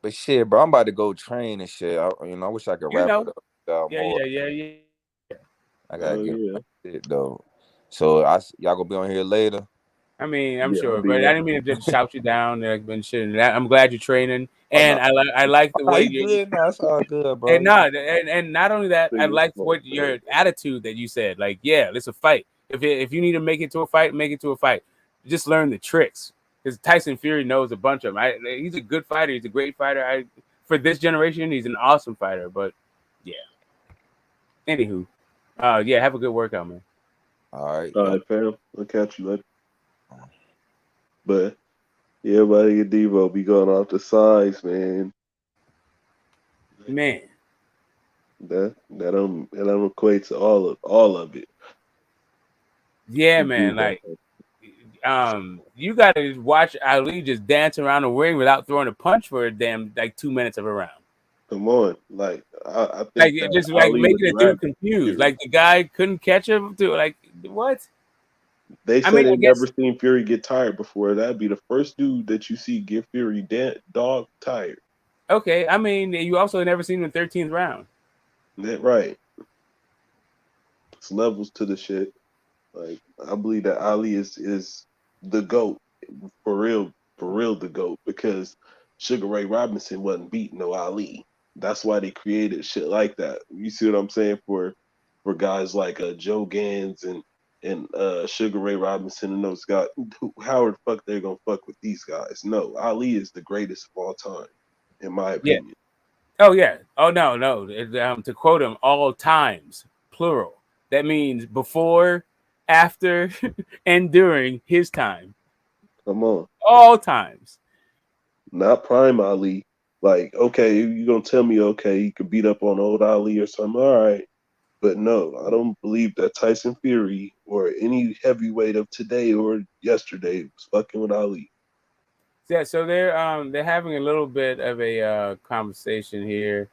But shit, bro, I'm about to go train and shit. I wish I could wrap it up more. Yeah. I gotta get shit though. So y'all gonna be on here later? I mean, I'm sure, but I didn't mean to just shout you down and shit. I'm glad you're training, and I like the way you're good. No, it's all good, bro. And not only that, I like what your attitude that you said. Like, yeah, it's a fight. If you need to make it to a fight, make it to a fight. just learn the tricks. Because Tyson Fury knows a bunch of them. He's a good fighter. He's a great fighter. For this generation, he's an awesome fighter. But yeah. Anywho, yeah, have a good workout, man. All right, fam. I'll catch you later. But yeah, buddy, Devo be going off the sides, man. Man, that don't equate to all of it. Yeah, man. Like, you got to watch Ali just dance around the ring without throwing a punch for a damn 2 minutes of a round. Come on, like I think like it just like making a dude confused. Like the guy couldn't catch him. To like what? They said they never seen Fury get tired before. That'd be the first dude that you see get Fury dog tired. Okay, I mean, you also never seen him in the 13th round. That right. It's levels to the shit. Like I believe that Ali is the GOAT for real the GOAT, because Sugar Ray Robinson wasn't beating no Ali. That's why they created shit like that. You see what I'm saying? For guys like Joe Gans and Sugar Ray Robinson and those guys, how the fuck they're gonna fuck with these guys? No, Ali is the greatest of all time, in my opinion. Yeah. Oh yeah. Oh no. To quote him, all times, plural. That means before, after, and during his time. Come on. All times. Not prime Ali. Like, okay, you're going to tell me, okay, you could beat up on old Ali or something. All right. But no, I don't believe that Tyson Fury or any heavyweight of today or yesterday was fucking with Ali. Yeah, so they're having a little bit of a conversation here.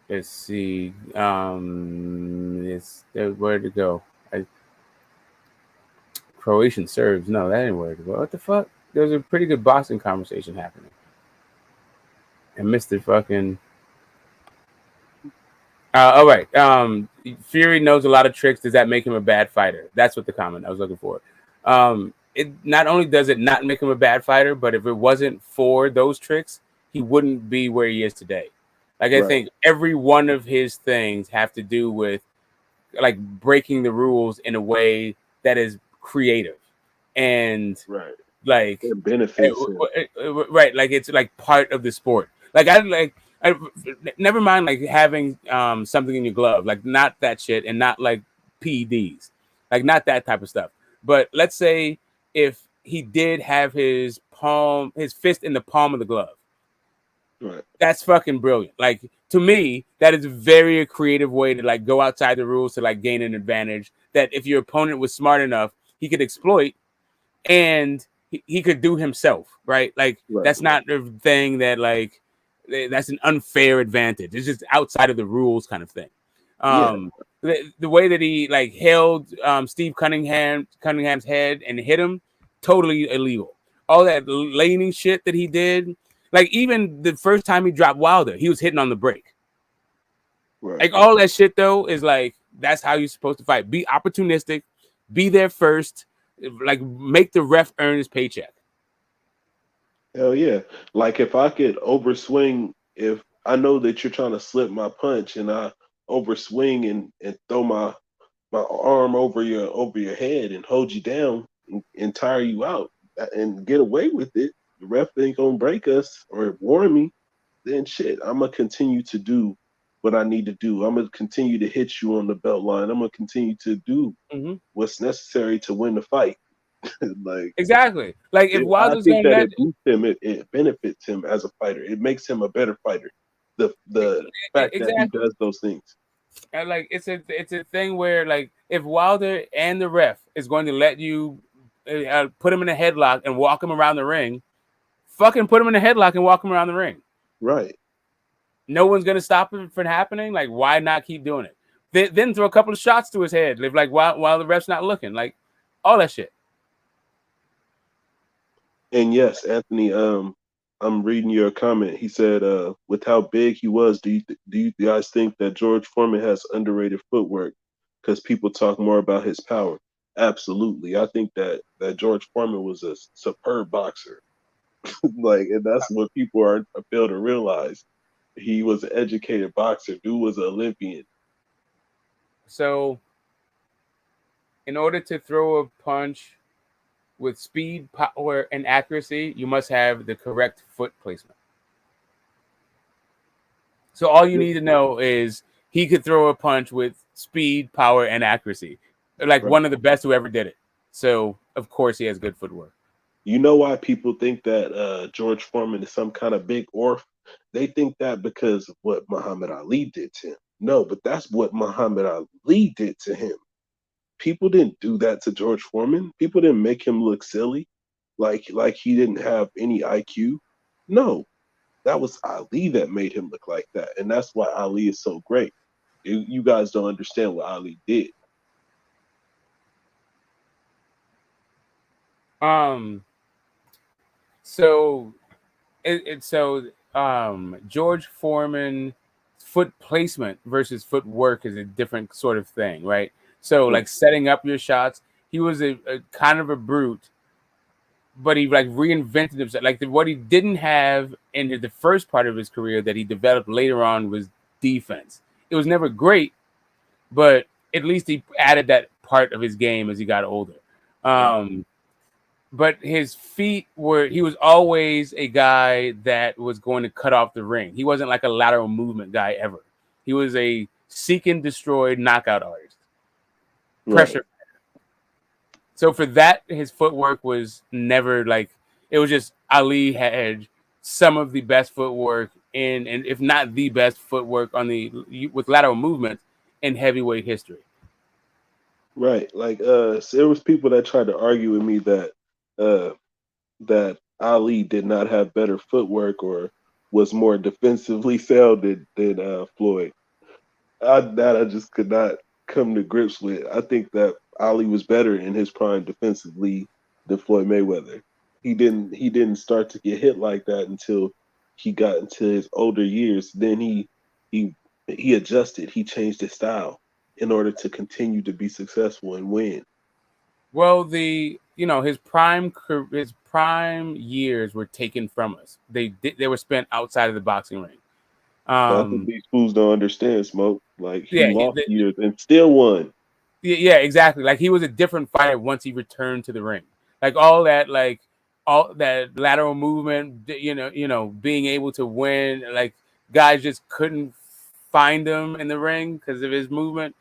Let's see. It's where to go. Croatian Serbs. No, that ain't where to go. What the fuck? There's a pretty good boxing conversation happening. And Mr. fucking. All right. Fury knows a lot of tricks. Does that make him a bad fighter? That's what the comment I was looking for. It not only does it not make him a bad fighter, but if it wasn't for those tricks, he wouldn't be where he is today. Like, I think every one of his things have to do with like breaking the rules in a way that is creative and like it benefits right. Like it's like part of the sport. Like I never mind like having something in your glove, like not that shit, and not like PEDs, like not that type of stuff. But let's say if he did have his fist in the palm of the glove. Right. That's fucking brilliant. Like, to me, that is a very creative way to like go outside the rules to like gain an advantage that if your opponent was smart enough, he could exploit, and he could do himself, right? Like that's not the thing that like that's an unfair advantage. It's just outside of the rules kind of thing. The way that he like held Steve Cunningham's head and hit him, totally illegal. All that laning shit that he did. Like, even the first time he dropped Wilder, he was hitting on the break. Right. Like, all that shit, though, is like, that's how you're supposed to fight. Be opportunistic. Be there first. Like, make the ref earn his paycheck. Hell yeah. Like, if I could overswing, if I know that you're trying to slip my punch and I overswing and throw my arm over your head and hold you down and tire you out and get away with it, the ref ain't gonna break us or warn me, then shit, I'm gonna continue to do what I need to do. I'm gonna continue to hit you on the belt line. I'm gonna continue to do what's necessary to win the fight. Like exactly. Like if Wilder's gonna let it benefits him as a fighter. It makes him a better fighter. The fact that he does those things. And like it's a thing where like if Wilder and the ref is going to let you put him in a headlock and walk him around the ring. Fucking put him in a headlock and walk him around the ring. Right. No one's gonna stop it from happening. Like, why not keep doing it? Then throw a couple of shots to his head, like while the ref's not looking. Like, all that shit. And yes, Anthony, I'm reading your comment. He said, with how big he was, do you guys think that George Foreman has underrated footwork because people talk more about his power? Absolutely. I think that George Foreman was a superb boxer. Like, and that's what people fail to realize. He was an educated boxer. Dude was an Olympian. So in order to throw a punch with speed, power, and accuracy, you must have the correct foot placement. So all you need to know is he could throw a punch with speed, power, and accuracy. Like one of the best who ever did it. So of course he has good footwork. You know why people think that George Foreman is some kind of big orf? They think that because of what Muhammad Ali did to him. No, but that's what Muhammad Ali did to him. People didn't do that to George Foreman. People didn't make him look silly, like he didn't have any IQ. No, that was Ali that made him look like that, and that's why Ali is so great. You guys don't understand what Ali did. So George Foreman foot placement versus footwork is a different sort of thing, right? So like setting up your shots, he was a kind of a brute, but he like reinvented himself. Like what he didn't have in the first part of his career that he developed later on was defense. It was never great, but at least he added that part of his game as he got older. But his feet he was always a guy that was going to cut off the ring. He wasn't like a lateral movement guy ever. He was a seek and destroy knockout artist. Pressure. Right. So for that, his footwork was never like, it was just Ali had some of the best footwork and if not the best footwork with lateral movement in heavyweight history. Right. Like so there was people that tried to argue with me that Ali did not have better footwork or was more defensively sound than Floyd. I just could not come to grips with. I think that Ali was better in his prime defensively than Floyd Mayweather. He didn't start to get hit like that until he got into his older years. Then he adjusted. He changed his style in order to continue to be successful and win. Well, his prime years were taken from us. They were spent outside of the boxing ring. That's what these fools don't understand, Smoke. Like he lost years and still won. Yeah, exactly. Like he was a different fighter once he returned to the ring. Like all that lateral movement, being able to win. Like guys just couldn't find him in the ring because of his movement.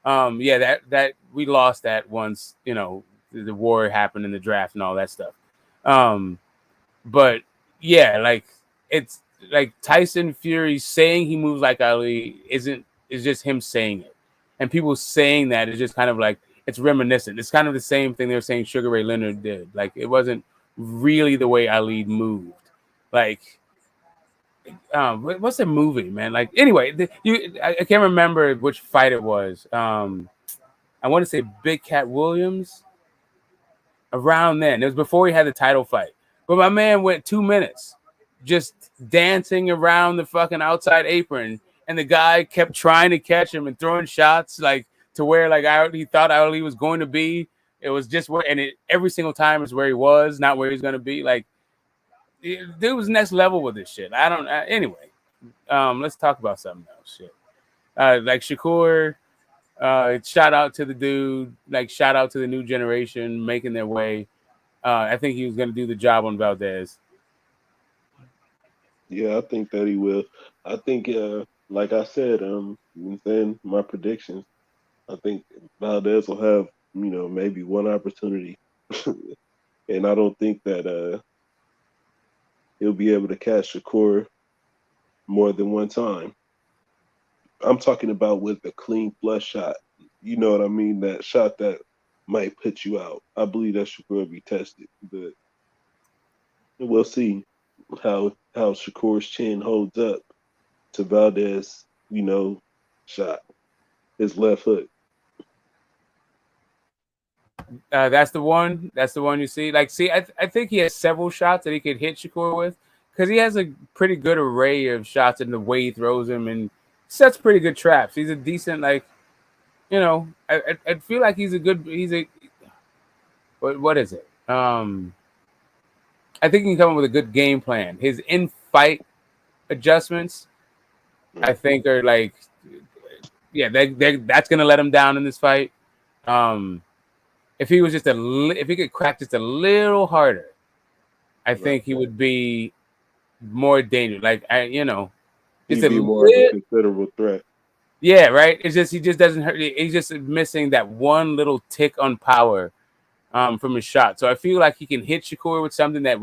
That we lost that once, the war happened in the draft and all that stuff. But yeah, like it's like Tyson Fury saying he moves like Ali is just him saying it. And people saying that is just kind of like, it's reminiscent. It's kind of the same thing they were saying Sugar Ray Leonard did. Like it wasn't really the way Ali moved. Like, what's the movie, man? Like, anyway, I can't remember which fight it was. I want to say Big Cat Williams. Around then, it was before he had the title fight. But my man went 2 minutes just dancing around the fucking outside apron, and the guy kept trying to catch him and throwing shots like to where like he thought Ali was going to be. It was just where, and every single time is where he was, not where he's going to be. Like, dude was next level with this shit. Anyway, let's talk about something else. Shit, like Shakur. Shout out to the dude. Like, shout out to the new generation making their way. I think he was going to do the job on Valdez. Yeah, I think that he will. I think, like I said, saying my predictions, I think Valdez will have, maybe one opportunity. And I don't think that he'll be able to catch Shakur more than one time. I'm talking about with a clean flush shot. You know what I mean? That shot that might put you out. I believe that Shakur will be tested, but we'll see how Shakur's chin holds up to Valdez, shot. His left hook. That's the one. That's the one you see. Like, I think he has several shots that he could hit Shakur with because he has a pretty good array of shots in the way he throws them and sets pretty good traps. He's a decent, like, I feel like what is it? I think he can come up with a good game plan. His in-fight adjustments, I think, are like, that's going to let him down in this fight. if he was if he could crack just a little harder, I think he would be more dangerous. Like he'd be more of a considerable threat. Yeah, right. It's just he just doesn't hurt. He's just missing that one little tick on power from his shot. So I feel like he can hit Shakur with something that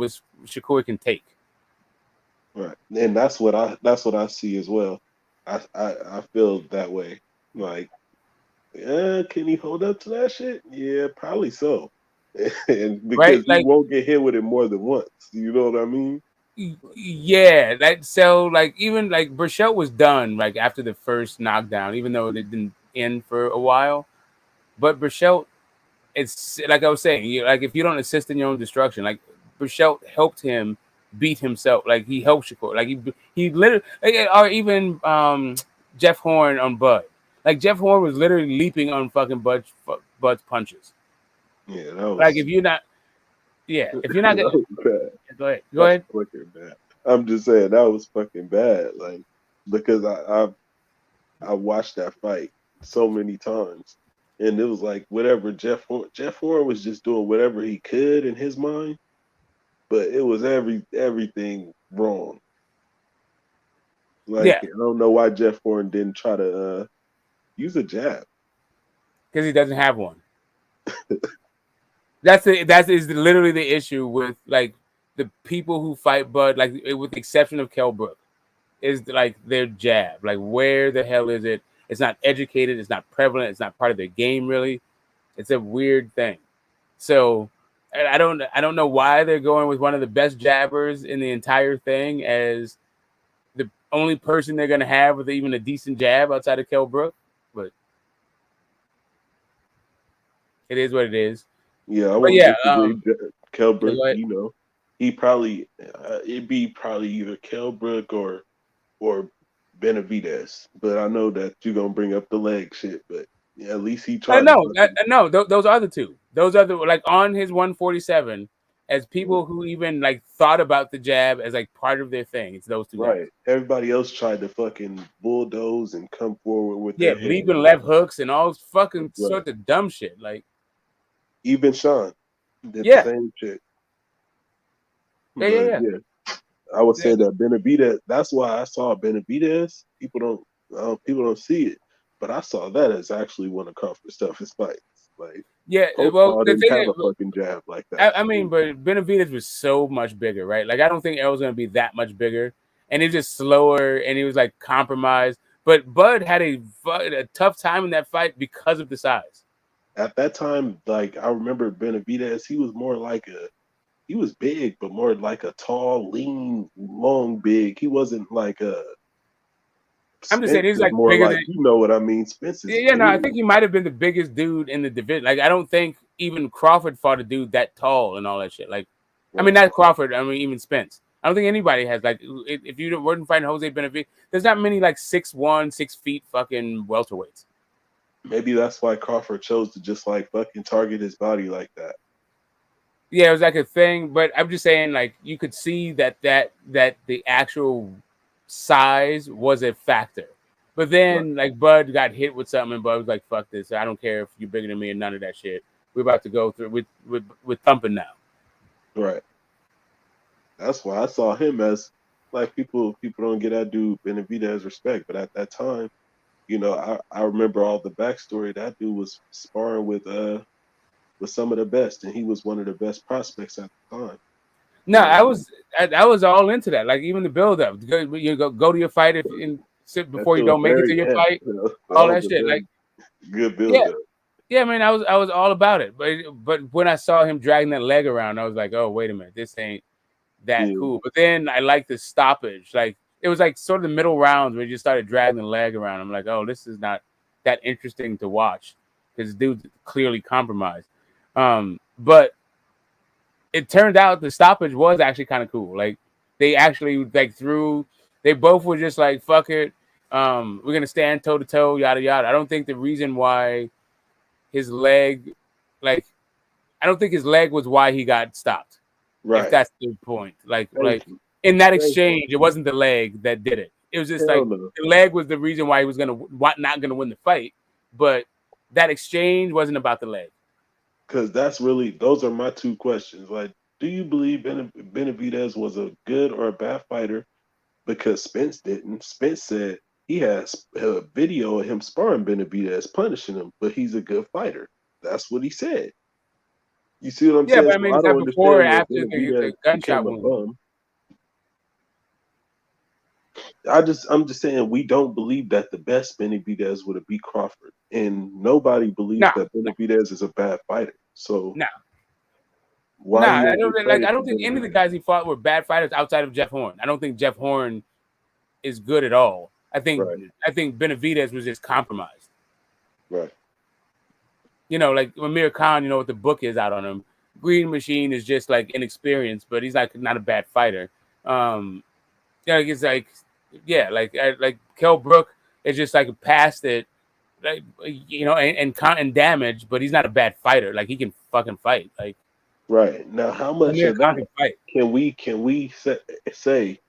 Shakur can take. Right, and that's what I see as well. I feel that way. Like, can he hold up to that shit? Yeah, probably so. And because he won't get hit with it more than once. You know what I mean? Yeah, even Burchell was done after the first knockdown, even though it didn't end for a while. But Burchell, it's like I was saying, if you don't assist in your own destruction, Burchell helped him beat himself. He helped Shakur. He literally, or even Jeff Horn on Bud. Jeff Horn was literally leaping on fucking Bud's punches. Yeah, that was if you're not gonna, bad. Go ahead. Fucking bad. I'm just saying that was fucking bad. Because I watched that fight so many times, and it was whatever Jeff Horn was just doing whatever he could in his mind, but it was everything wrong. I don't know why Jeff Horn didn't try to use a jab. Because he doesn't have one. That is literally the issue with the people who fight Bud, with the exception of Kell Brook, is their jab. Where the hell is it? It's not educated. It's not prevalent. It's not part of their game, really. It's a weird thing. So I don't know why they're going with one of the best jabbers in the entire thing as the only person they're going to have with even a decent jab outside of Kell Brook. But it is what it is. Yeah, I won't disagree. Kell Brook, he probably it'd be probably either Kell Brook or Benavidez. But I know that you're gonna bring up the leg shit. But at least he tried. No, those are the two. Those are the on his 147. As people who even thought about the jab as part of their thing, it's those two. Right. Guys. Everybody else tried to fucking bulldoze and come forward with leaping left hooks and all fucking sorts of dumb shit. Even Sean did the same shit. Yeah. I would say that Benavidez. That's why I saw Benavidez. People don't see it, but I saw that as actually one of Crawford's toughest fights. The thing have a fucking jab like that. I mean, but Benavidez was so much bigger, right? I don't think Errol's gonna be that much bigger, and he's just slower, and he was compromised. But Bud had a tough time in that fight because of the size. At that time, I remember Benavidez, he was more he was big, but more like a tall, lean, long, big. He wasn't I'm just saying he's more bigger than you know what I mean. Spence is I think he might have been the biggest dude in the division. I don't think even Crawford fought a dude that tall and all that shit. I mean, not Crawford. I mean, even Spence. I don't think anybody has if you weren't fighting Jose Benavidez, there's not many 6'1", 6 feet fucking welterweights. Maybe that's why Crawford chose to just fucking target his body like that. Yeah, it was a thing, but I'm just saying you could see that the actual size was a factor. But then Bud got hit with something and Bud was like, fuck this. I don't care if you're bigger than me and none of that shit. We're about to go through with thumping now. Right. That's why I saw him as people don't get that dude Benavidez respect, but at that time, I remember all the backstory. That dude was sparring with some of the best, and he was one of the best prospects at the time. No, I was all into that. Even the build up, you go to your fight and sit before you don't make it to your fight. All that shit, good build up. Yeah, man, I was all about it. But when I saw him dragging that leg around, I was like, oh wait a minute, this ain't that cool. But then I liked the stoppage. It was sort of the middle rounds where you just started dragging the leg around. I'm like, oh, this is not that interesting to watch because dude's clearly compromised. But it turned out the stoppage was actually kind of cool. They actually they both were just fuck it. We're gonna stand toe to toe, yada yada. I don't think the reason why his leg, I don't think his leg was why he got stopped. Right. If that's the point. In that exchange, it wasn't the leg that did it. It was just the leg was the reason why he was not gonna win the fight. But that exchange wasn't about the leg. Because those are my two questions. Like, do you believe Benavidez was a good or a bad fighter? Because Spence didn't. Spence said he has a video of him sparring Benavidez, punishing him, but he's a good fighter. That's what he said. You see what I'm saying? But I mean, So I is that don't before or understand after where the Benavidez gunshot became a wound? bum. I'm just saying we don't believe that the best Benavidez would have beat Crawford, and nobody believes that Benavidez is a bad fighter. So why are you I don't think any of the guys he fought were bad fighters outside of Jeff Horn. I don't think Jeff Horn is good at all. I think Benavidez was just compromised. Right. You know, like Amir Khan, you know what the book is out on him. Green Machine is just like inexperienced, but he's like not a bad fighter. It's like like Kell Brook is just like past it, like and damage, but he's not a bad fighter. Like he can fucking fight. Like right now, how much of that can we say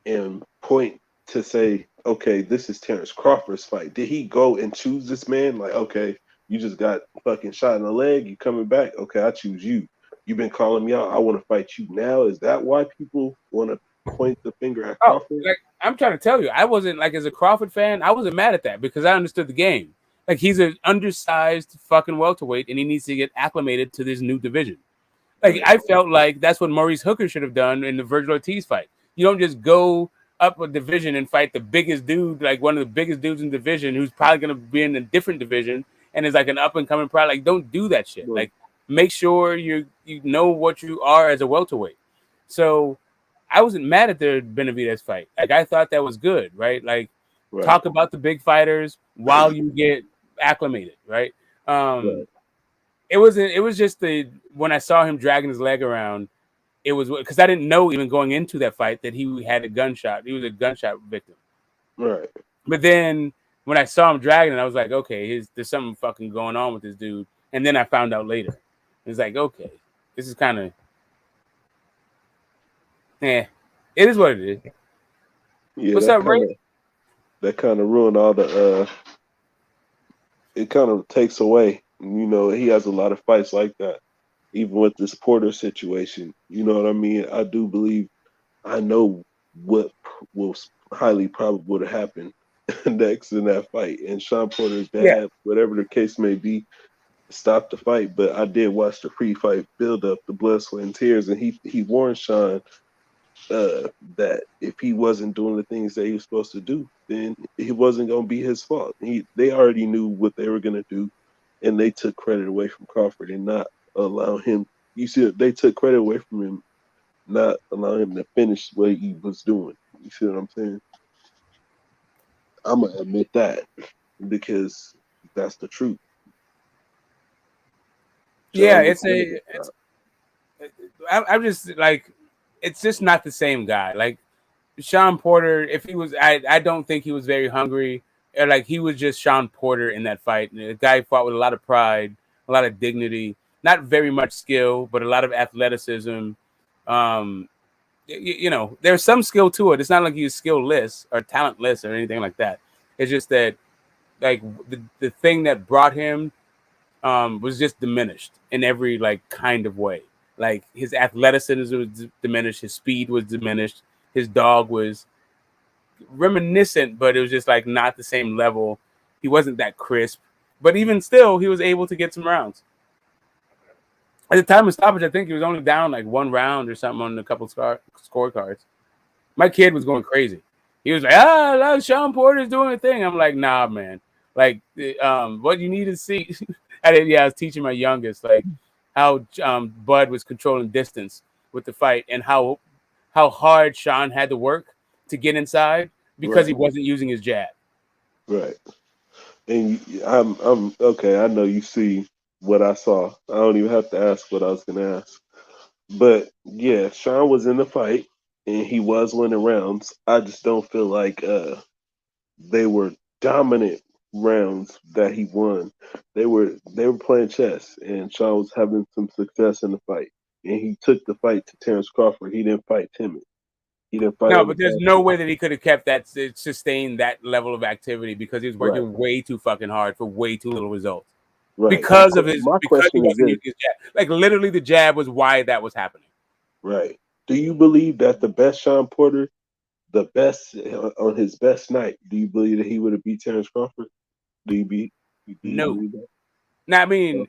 and point to say, okay, this is Terence Crawford's fight? Did he go and choose this man? Like, okay, you just got fucking shot in the leg, you coming back? Okay, I choose you. You've been calling me out. I want to fight you now. Is that why people want to point the finger at Crawford? Like I'm trying to tell you, I wasn't like as a Crawford fan, I wasn't mad at that because I understood the game. Like he's an undersized fucking welterweight and he needs to get acclimated to this new division. Like I felt like that's what Maurice Hooker should have done in the Virgil Ortiz fight. You don't just go up a division and fight the biggest dude, like one of the biggest dudes in the division who's probably going to be in a different division and is like an up and coming product. Like don't do that shit. Like make sure you know what you are as a welterweight. So I wasn't mad at the Benavidez fight. Like I thought that was good, right? Like talk about the big fighters while you get acclimated, right? It was just when I saw him dragging his leg around, it was because I didn't know even going into that fight that he had a gunshot. He was a gunshot victim. Right. But then when I saw him dragging it, I was like, okay, there's something fucking going on with this dude. And then I found out later. It's like, okay, this is kind of it is what it is. Yeah, what's up, Ray? That kind of ruined all the it kind of takes away. You know, he has a lot of fights like that, even with this Porter situation. You know what I mean? I do believe I know what will highly probable to happen next in that fight. And Sean Porter's dad, whatever the case may be, stopped the fight. But I did watch the pre-fight build up, the blood, sweat, and tears, and he warned Sean that if he wasn't doing the things that he was supposed to do, then it wasn't going to be his fault. They already knew what they were going to do, and they took credit away from Crawford and not allow him. You see, they took credit away from him, not allow him to finish what he was doing. You see what I'm saying? I'm going to admit that because that's the truth. Yeah, I'm just like, it's just not the same guy. Like Sean Porter, if he was, I don't think he was very hungry. Like he was just Sean Porter in that fight. And the guy fought with a lot of pride, a lot of dignity, not very much skill, but a lot of athleticism. You know, there's some skill to it. It's not like he was skillless or talentless or anything like that. It's just that like the thing that brought him was just diminished in every like kind of way. Like his athleticism was diminished, his speed was diminished, his dog was reminiscent, but it was just like not the same level. He wasn't that crisp, but even still, he was able to get some rounds. At the time of stoppage, I think he was only down like one round or something on a couple scorecards. My kid was going crazy. He was like, Sean Porter's doing a thing. I'm like, nah, man. Like, what you need to see. I was teaching my youngest like how Bud was controlling distance with the fight and how hard Sean had to work to get inside because he wasn't using his jab. Right. And I'm okay. I know you see what I saw. I don't even have to ask what I was going to ask. But yeah, Sean was in the fight and he was winning rounds. I just don't feel like they were dominant rounds that he won. They were playing chess, and Sean was having some success in the fight. And he took the fight to Terence Crawford. He didn't fight timid. He didn't fight. No, but there's no way that he could have kept that, sustained that level of activity because he was working way too fucking hard for way too little results. Right. Because of his, because he wasn't using his jab. Like literally, the jab was why that was happening. Right. Do you believe that the best Shawn Porter, the best on his best night, do you believe that he would have beat Terence Crawford? Do you believe that? Now, I mean,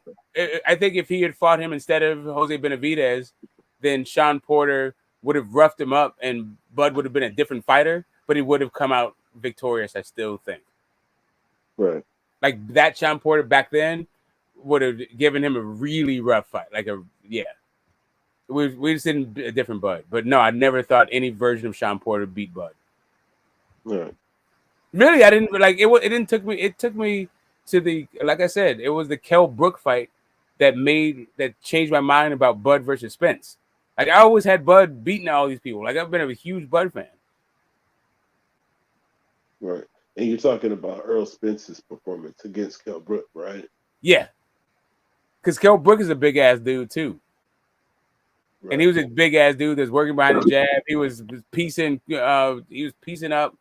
I think if he had fought him instead of Jose Benavidez, then Shawn Porter would have roughed him up, and Bud would have been a different fighter, but he would have come out victorious. I still think. Right. Like that Shawn Porter back then would have given him a really rough fight. We just didn't a different Bud. But no, I never thought any version of Shawn Porter beat Bud. Right. Really, I didn't like it. It didn't took me. It took me to the, like I said, it was the Kell Brook fight that changed my mind about Bud versus Spence. Like I always had Bud beating all these people. Like I've been a huge Bud fan. Right. And you're talking about Errol Spence's performance against Kell Brook, right? Yeah. Because Kell Brook is a big ass dude too. Right. And he was a big ass dude that's working behind the jab. He was piecing up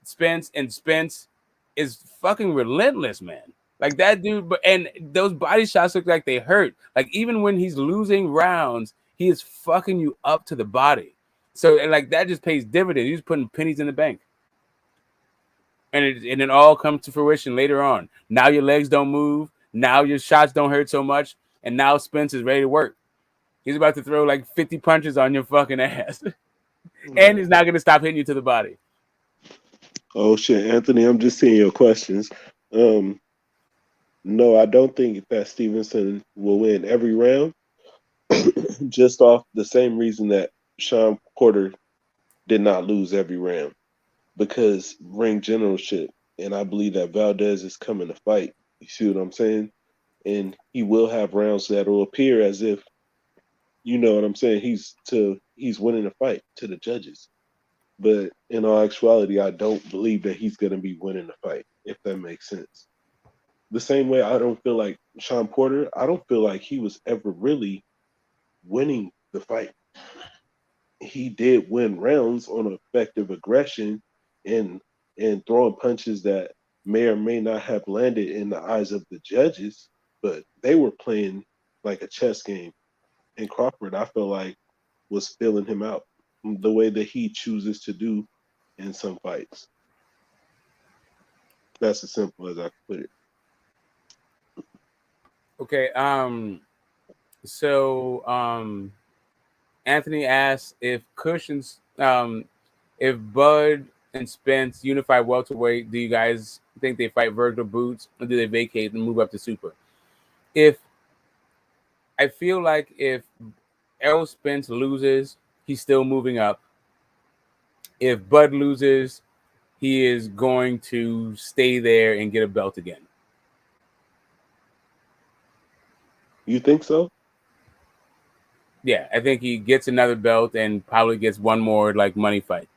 Spence, and Spence is fucking relentless, man. Like that dude, and those body shots look like they hurt. Like even when he's losing rounds, he is fucking you up to the body. So and like that just pays dividends. He's putting pennies in the bank. And it all comes to fruition later on. Now your legs don't move. Now your shots don't hurt so much. And now Spence is ready to work. He's about to throw like 50 punches on your fucking ass. And he's not going to stop hitting you to the body. Oh, shit, Anthony, I'm just seeing your questions. No, I don't think that Stevenson will win every round. Just off the same reason that Shawn Porter did not lose every round. Because ring generalship, and I believe that Valdez is coming to fight. You see what I'm saying? And he will have rounds that will appear as if, you know what I'm saying, he's winning the fight to the judges. But in all actuality, I don't believe that he's going to be winning the fight, if that makes sense. The same way I don't feel like Shawn Porter, I don't feel like he was ever really winning the fight. He did win rounds on effective aggression and throwing punches that may or may not have landed in the eyes of the judges, but they were playing like a chess game. And Crawford, I feel like, was filling him out the way that he chooses to do in some fights. That's as simple as I could put it. Okay. Anthony asks if if Bud and Spence unify welterweight, do you guys think they fight Virgil Boots, or do they vacate and move up to super? I feel like if Errol Spence loses, he's still moving up. If Bud loses, he is going to stay there and get a belt again. You think so? Yeah, I think he gets another belt and probably gets one more like money fight.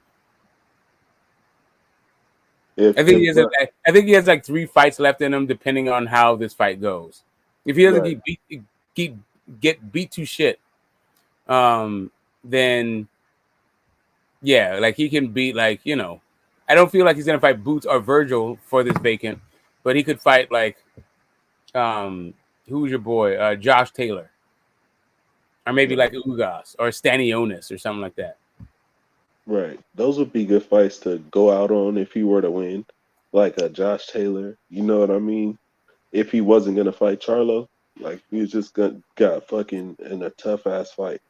I think he has like 3 fights left in him, depending on how this fight goes. If he doesn't get beat to shit, then yeah, like he can beat like, you know, I don't feel like he's gonna fight Boots or Virgil for this vacant, but he could fight like who's your boy? Josh Taylor. Or maybe like Ugas or Stanionis or something like that. Right. Those would be good fights to go out on if he were to win. Like a Josh Taylor. You know what I mean? If he wasn't going to fight Charlo. Like he was just got fucking in a tough ass fight.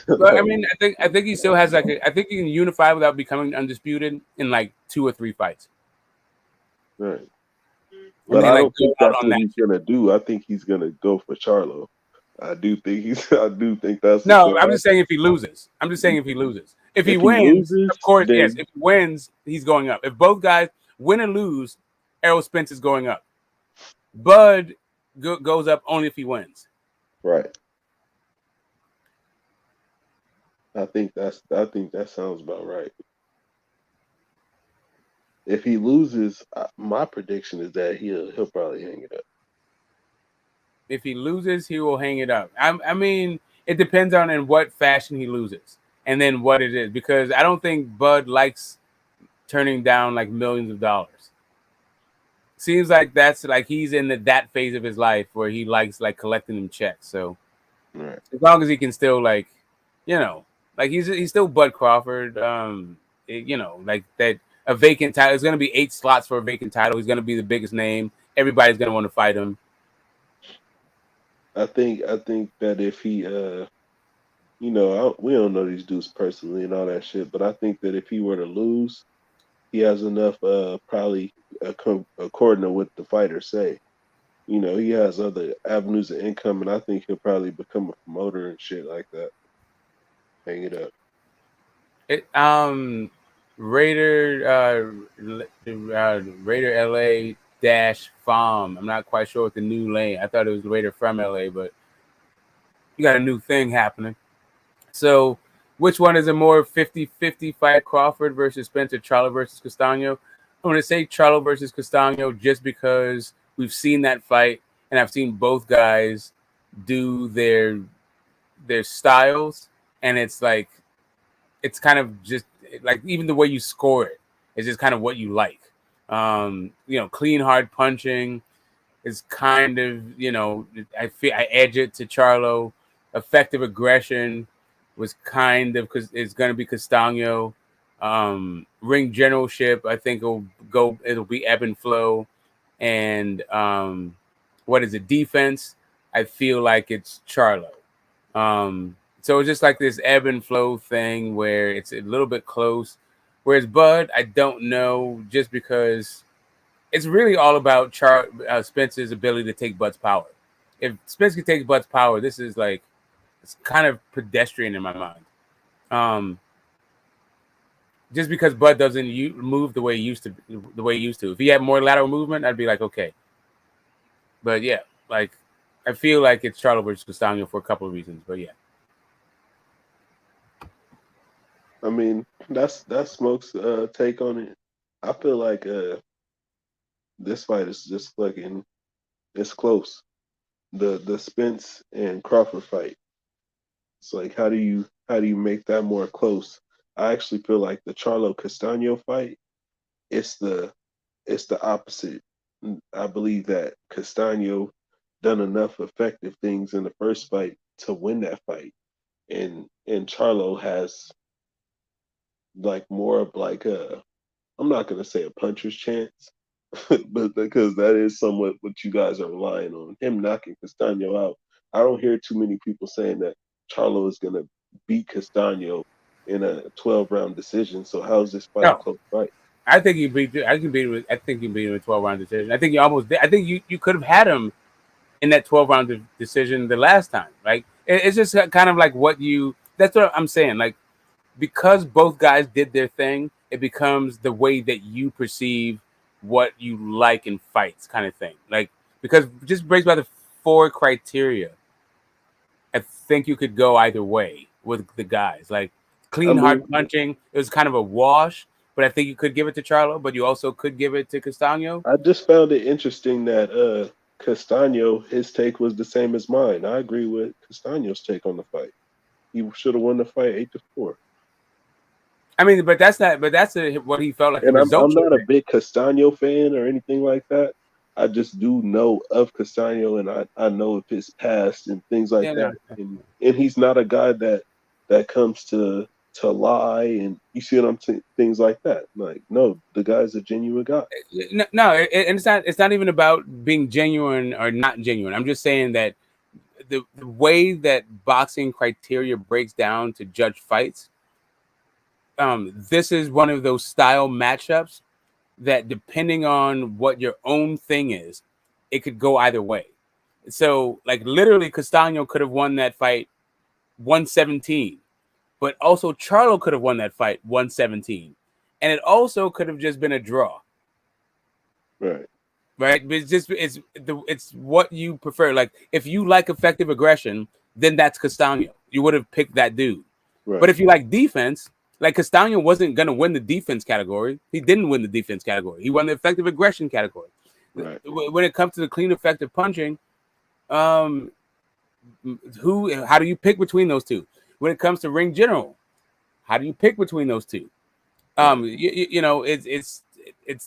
But I mean, I think he still has like I think he can unify without becoming undisputed in like 2 or 3 fights. Right. But I don't think that's what he's gonna do. I think he's gonna go for Charlo. I do think that's no. I'm just saying if he loses. If he wins, of course, yes. If he wins, he's going up. If both guys win and lose, Errol Spence is going up. Bud goes up only if he wins. Right. I think that sounds about right. If he loses, my prediction is that he'll probably hang it up. If he loses, he will hang it up. I mean, it depends on in what fashion he loses and then what it is. Because I don't think Bud likes turning down like millions of dollars. seems like that's like he's in that phase of his life where he likes like collecting them checks. So as long as he can still like, like he's still Bud Crawford. Like that a vacant title. It's gonna be 8 slots for a vacant title. He's gonna be the biggest name. Everybody's gonna want to fight him. I think that if he we don't know these dudes personally and all that shit, but I think that if he were to lose, he has enough probably according to what the fighters say. He has other avenues of income, and I think he'll probably become a promoter and shit like that. Hang it up. Raider LA -FOM. I'm not quite sure what the new lane. I thought it was Raider from LA, but you got a new thing happening. So which one is a more 50-50 fight, Crawford versus Spence or Charlo versus Castaño? I'm going to say Charlo versus Castaño just because we've seen that fight, and I've seen both guys do their styles, and it's like it's kind of just like even the way you score it is just kind of what you like. Clean, hard punching is kind of, I edge it to Charlo. Effective aggression was kind of because it's going to be Castaño. Ring generalship, I think it'll be ebb and flow. And what is it? Defense, I feel like it's Charlo. So it's just like this ebb and flow thing where it's a little bit close. Whereas Bud, I don't know, just because it's really all about Spence's ability to take Bud's power. If Spence can take Bud's power, this is like, it's kind of pedestrian in my mind. Just because Bud doesn't move the way he used to. If he had more lateral movement, I'd be like, okay. But yeah, like I feel like it's Charlo versus Castaño for a couple of reasons. But yeah. I mean, that's Smoke's take on it. I feel like this fight is just fucking, it's close. The Spence and Crawford fight. It's like how do you make that more close? I actually feel like the Charlo Castaño fight, it's the opposite. I believe that Castaño done enough effective things in the first fight to win that fight, and Charlo has like more of like I'm not gonna say a puncher's chance, but because that is somewhat what you guys are relying on, him knocking Castaño out. I don't hear too many people saying that Charlo is gonna beat Castaño in a 12-round decision. So how's this fight a close fight? I think you beat him with a 12-round decision. I think you almost did. I think you could have had him in that 12-round decision the last time. Like it's just kind of like that's what I'm saying. Like because both guys did their thing, it becomes the way that you perceive what you like in fights, kind of thing. Like because just based by the 4 criteria, I think you could go either way with the guys. Like clean, hard punching, it was kind of a wash, but I think you could give it to Charlo, but you also could give it to Castaño. I just found it interesting that Castaño, his take was the same as mine. I agree with Castaño's take on the fight. He should have won the fight 8-4. I mean, but that's what he felt like. And I'm not a big Castaño fan or anything like that. I just do know of Castaño, and I know of his past and things like that. And he's not a guy that comes to lie, and you see what I'm saying, things like that. Like, no, the guy's a genuine guy. No, and it's not even about being genuine or not genuine. I'm just saying that the way that boxing criteria breaks down to judge fights, this is one of those style matchups that depending on what your own thing is, it could go either way. So, like literally, Castaño could have won that fight 117, but also Charlo could have won that fight 117, and it also could have just been a draw. Right. But it's what you prefer. Like if you like effective aggression, then that's Castaño. You would have picked that dude. Right. But if you like defense, like Castaño wasn't gonna win the defense category. He didn't win the defense category. He won the effective aggression category. Right. When it comes to the clean, effective punching, how do you pick between those two? When it comes to ring general, how do you pick between those two? It's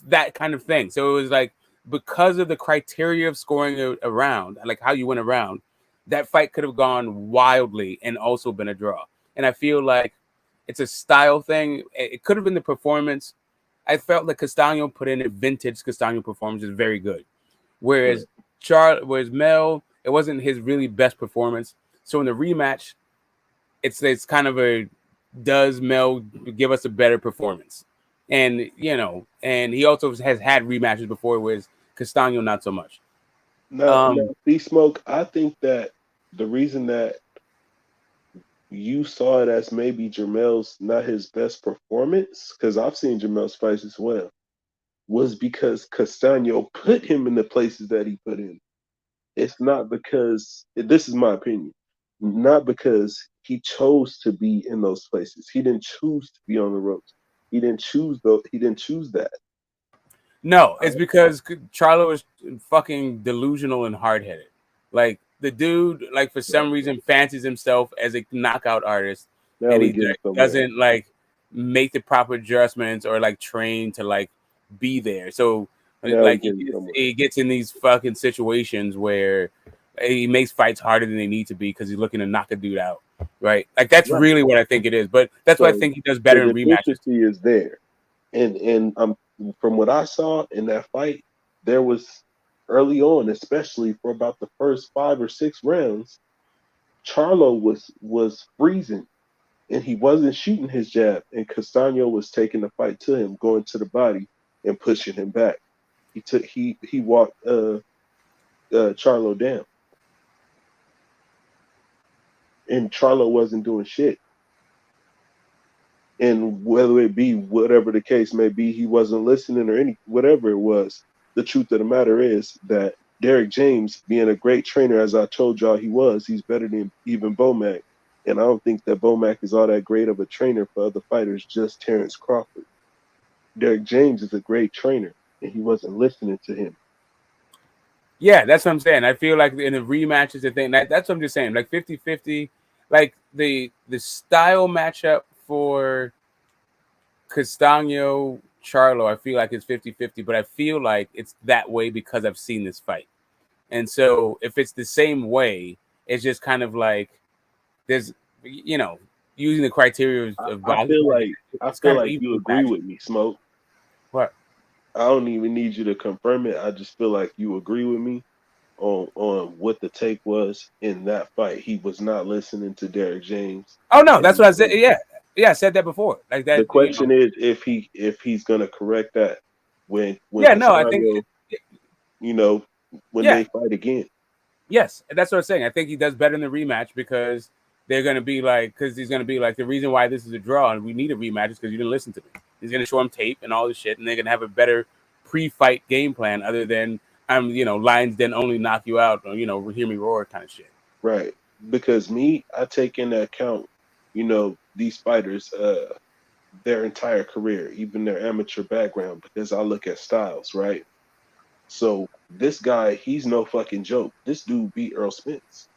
that kind of thing. So it was like because of the criteria of scoring around, like how you went around, that fight could have gone wildly and also been a draw. And I feel like it's a style thing. It could have been the performance. I felt like Castano put in a vintage Castano performance is very good. Whereas Mel, it wasn't his really best performance. So in the rematch, it's kind of a, does Mel give us a better performance? And and he also has had rematches before, whereas Castano not so much. No, Smoke. I think that the reason that you saw it as maybe Jermel's not his best performance, because I've seen Jermel's fights as well, was because Castano put him in the places that he put him. It's not because, this is my opinion, not because he chose to be in those places. He didn't choose to be on the ropes. He didn't choose that. No, it's because Charlo is fucking delusional and hard-headed. Like, the dude, like, for some reason, fancies himself as a knockout artist, and he doesn't, like, make the proper adjustments or, like, train to, like, be there. So, like, he gets in these fucking situations where he makes fights harder than they need to be because he's looking to knock a dude out, right? Like, that's really what I think it is. But that's why I think he does better in rematches. The efficiency is there. And from what I saw in that fight, there was early on, especially for about the first 5 or 6 rounds, Charlo was freezing and he wasn't shooting his jab, and Castano was taking the fight to him, going to the body and pushing him back. He walked Charlo down, and Charlo wasn't doing shit. And whether it be whatever the case may be, he wasn't listening or whatever it was. The truth of the matter is that Derek James, being a great trainer, as I told y'all he's better than even Bomac. And I don't think that Bomac is all that great of a trainer for other fighters, just Terence Crawford. Derek James is a great trainer, and he wasn't listening to him. Yeah, that's what I'm saying. I feel like in the rematches, the thing that's what I'm just saying. Like 50-50, like the style matchup for Castano Charlo, I feel like it's 50-50, but I feel like it's that way because I've seen this fight. And so if it's the same way, it's just kind of like there's, using the criteria of I feel like you agree with me, Smoke. What? I don't even need you to confirm it. I just feel like you agree with me on what the take was in that fight. He was not listening to Derek James. Oh no, that's what I said. Yeah, I said that before. Like that. The question is if he's gonna correct that when I think when they fight again. Yes, that's what I'm saying. I think he does better in the rematch because they're gonna be like, he's gonna be like, the reason why this is a draw and we need a rematch is because you didn't listen to me. He's gonna show him tape and all this shit, and they're gonna have a better pre-fight game plan other than Lions didn't only knock you out or hear me roar kind of shit. Right, because I take into account these fighters their entire career, even their amateur background, because I look at styles, right? So this guy, he's no fucking joke. This dude beat Errol Spence.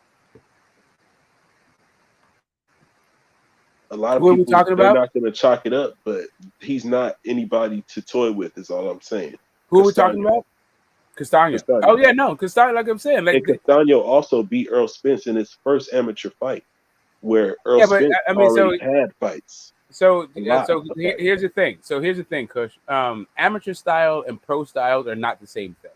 A lot of people, they're not going to chalk it up, but he's not anybody to toy with, is all I'm saying. Who are we talking about? Castano. Oh, yeah, no, Castano, like I'm saying. And Castano also beat Errol Spence in his first amateur fight, where Errol Spence already had fights. So here's the thing. Kush. Amateur style and pro styles are not the same thing,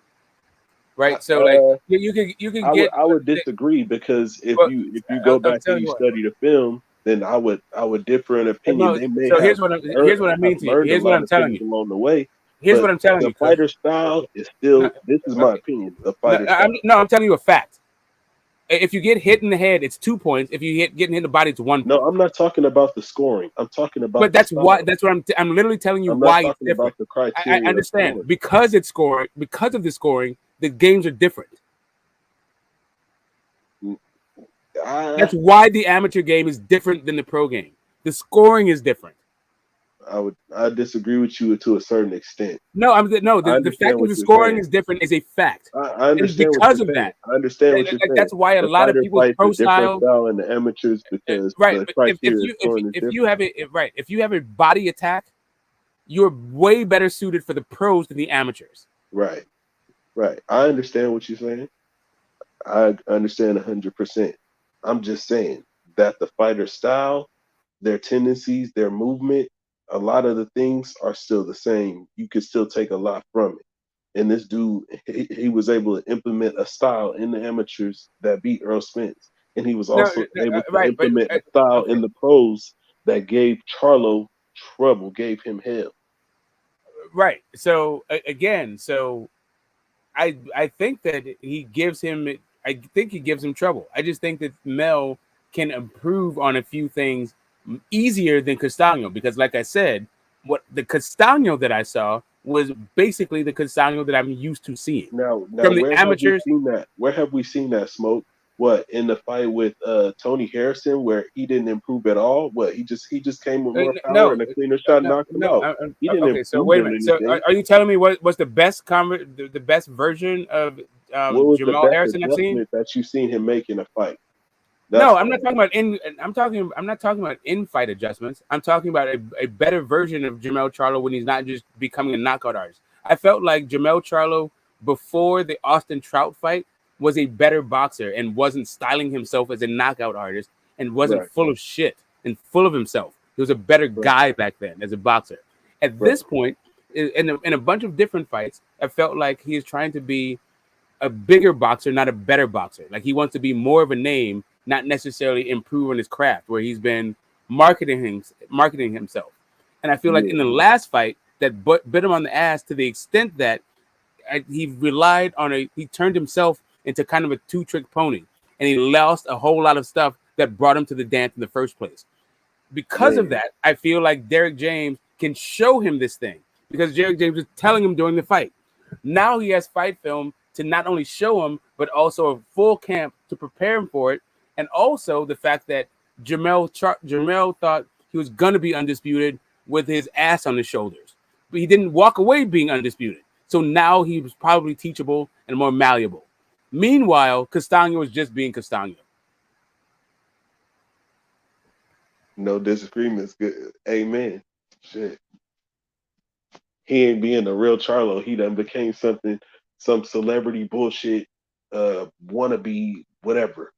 right? So you can get. I would disagree because if you go back and you study the film, then I would differ in opinion. Here's what I mean to you. Here's what I'm telling you along the way. Here's what I'm telling you. The fighter style is still. This is my opinion. The fighter style. I'm telling you a fact. If you get hit in the head, it's 2 points. If you getting hit in the body, it's 1 point. No, I'm not talking about the scoring. I'm talking about. But that's why. That's what I'm literally telling you why it's different. About the criteria. I understand because it's scoring. Because of the scoring, the games are different. That's why the amateur game is different than the pro game. The scoring is different. I disagree with you to a certain extent. No, the fact that the scoring is different is a fact. I understand because of that. I understand what you're saying. That's why a lot of people pro style in the amateurs because if you have a body attack, you're way better suited for the pros than the amateurs. Right. Right. I understand what you're saying. I understand 100%. I'm just saying that the fighter style, their tendencies, their movement, a lot of the things are still the same. You could still take a lot from it. And this dude, he was able to implement a style in the amateurs that beat Errol Spence. And he was No, also able to right, but implement a style okay. in the pros that gave Charlo trouble, gave him hell. Right. So again, so I think that he gives him. I think he gives him trouble. I just think that Mel can improve on a few things easier than Castano because, like I said, what the Castano that I saw was basically the Castano that I'm used to seeing Now, from the where have we amateurs. seen that? Where have we seen that, Smoke? What, in the fight with Tony Harrison, where he didn't improve at all? What, he just came with more power No, and a cleaner shot and knocked him out. He didn't okay, so improve wait a on minute. So anything. are you telling me what's the best the best version of What was the Jamal best Harrison I've seen? adjustment that you've seen him make in a fight? No, That's I'm what not talking about in. I'm not talking about in-fight adjustments. I'm talking about a better version of Jamel Charlo when he's not just becoming a knockout artist. I felt like Jamel Charlo before the Austin Trout fight was a better boxer and wasn't styling himself as a knockout artist and wasn't right, full of shit and full of himself. He was a better right, guy back then as a boxer. At right. this point, in a bunch of different fights, I felt like he is trying to be a bigger boxer, not a better boxer. Like he wants to be more of a name, not necessarily improve on his craft, where he's been marketing himself. And I feel like Yeah, in the last fight, that bit him on the ass to the extent that he relied on he turned himself into kind of a two-trick pony, and he lost a whole lot of stuff that brought him to the dance in the first place. Because of man. that, I feel like Derek James can show him this thing because Derek James was telling him during the fight. Now he has fight film to not only show him, but also a full camp to prepare him for it. And also the fact that Jamel thought he was going to be undisputed with his ass on his shoulders, but he didn't walk away being undisputed. So now he was probably teachable and more malleable. Meanwhile, Castano was just being Castano. No disagreements. Good. Amen. Shit. He ain't being a real Charlo. He done became something, some celebrity bullshit, wannabe, whatever.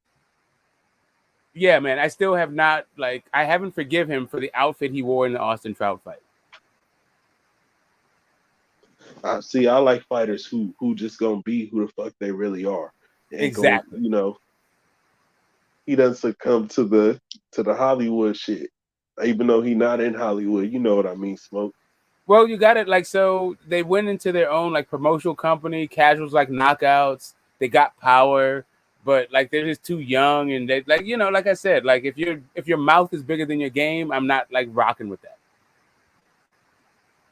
Yeah, man, I still have not I haven't forgive him for the outfit he wore in the Austin Trout fight. See, I like fighters who just gonna be who the fuck they really are. Ain't gonna, Exactly. he doesn't succumb to the Hollywood shit. Even though he not in Hollywood, you know what I mean, Smoke. Well, you got it. So they went into their own promotional company, casuals like knockouts. They got power, but they're just too young, and they like I said, if your mouth is bigger than your game, I'm not rocking with that.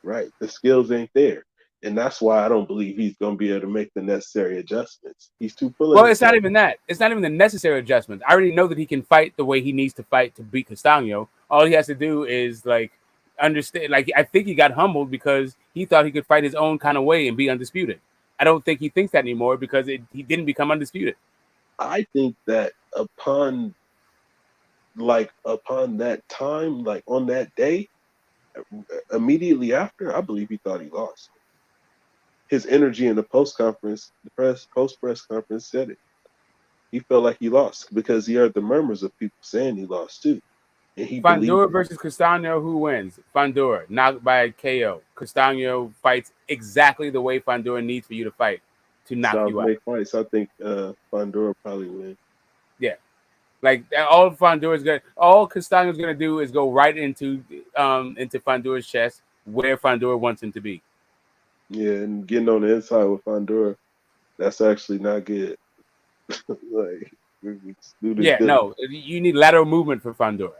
Right. The skills ain't there. And that's why I don't believe he's gonna be able to make the necessary adjustments. He's too full of Well, it's not himself. even that. It's not even the necessary adjustments. I already know that he can fight the way he needs to fight to beat Castano. All he has to do is understand. I think he got humbled because he thought he could fight his own kind of way and be undisputed. I don't think he thinks that anymore because he didn't become undisputed. I think that upon that time, on that day, immediately after, I believe he thought he lost. His energy in the post press conference said it. He felt like he lost because he heard the murmurs of people saying he lost too. And he believed Fandura it. versus Castano, who wins? Fandura, knocked by KO. Castano fights exactly the way Fandura needs for you to fight to knock Styles you out. make fights. I think Fandura probably win. Yeah. All Castano's gonna do is go right into Fandura's chest where Fandura wants him to be. Yeah, and getting on the inside with Fandura, that's actually not good. Dude is Yeah, good. no, you need lateral movement for Fandura.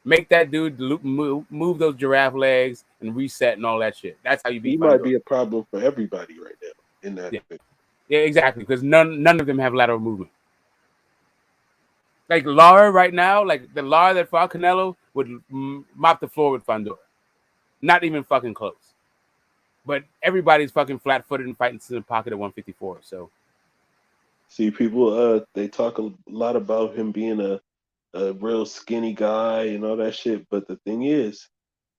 Make that dude move those giraffe legs and reset and all that shit. That's how you He beat might Fandura. be a problem for everybody right now in that. Yeah, yeah, exactly. Because none of them have lateral movement. Lara right now, the Lara that fought Canelo would mop the floor with Fandura. Not even fucking close. But everybody's fucking flat-footed and fighting in the pocket at 154. So See, people, they talk a lot about him being a real skinny guy and all that shit. But the thing is,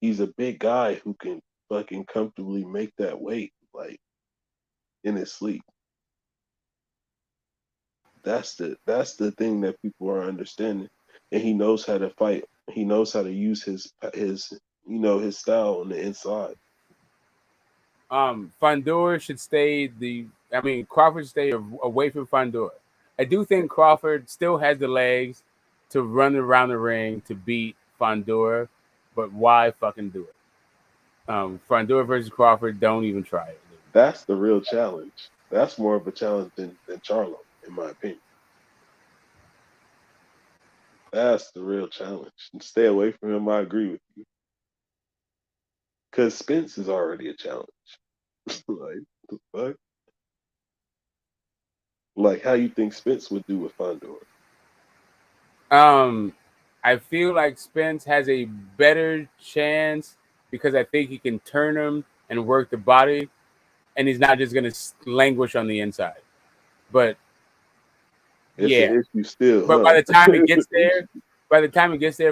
he's a big guy who can fucking comfortably make that weight. in his sleep. That's the thing that people are understanding, and he knows how to fight. He knows how to use his his style on the inside. Fundora should stay Crawford should stay away from Fundora. I do think Crawford still has the legs to run around the ring to beat Fundora, but why fucking do it? Fundora versus Crawford, don't even try it. That's the real challenge. That's more of a challenge than Charlo, in my opinion. That's the real challenge. And stay away from him. I agree with you. Because Spence is already a challenge. Like, the fuck? Like, how you think Spence would do with Fundora? I feel like Spence has a better chance because I think he can turn him and work the body, and he's not just gonna languish on the inside. But it's an issue still. But by the time he gets there,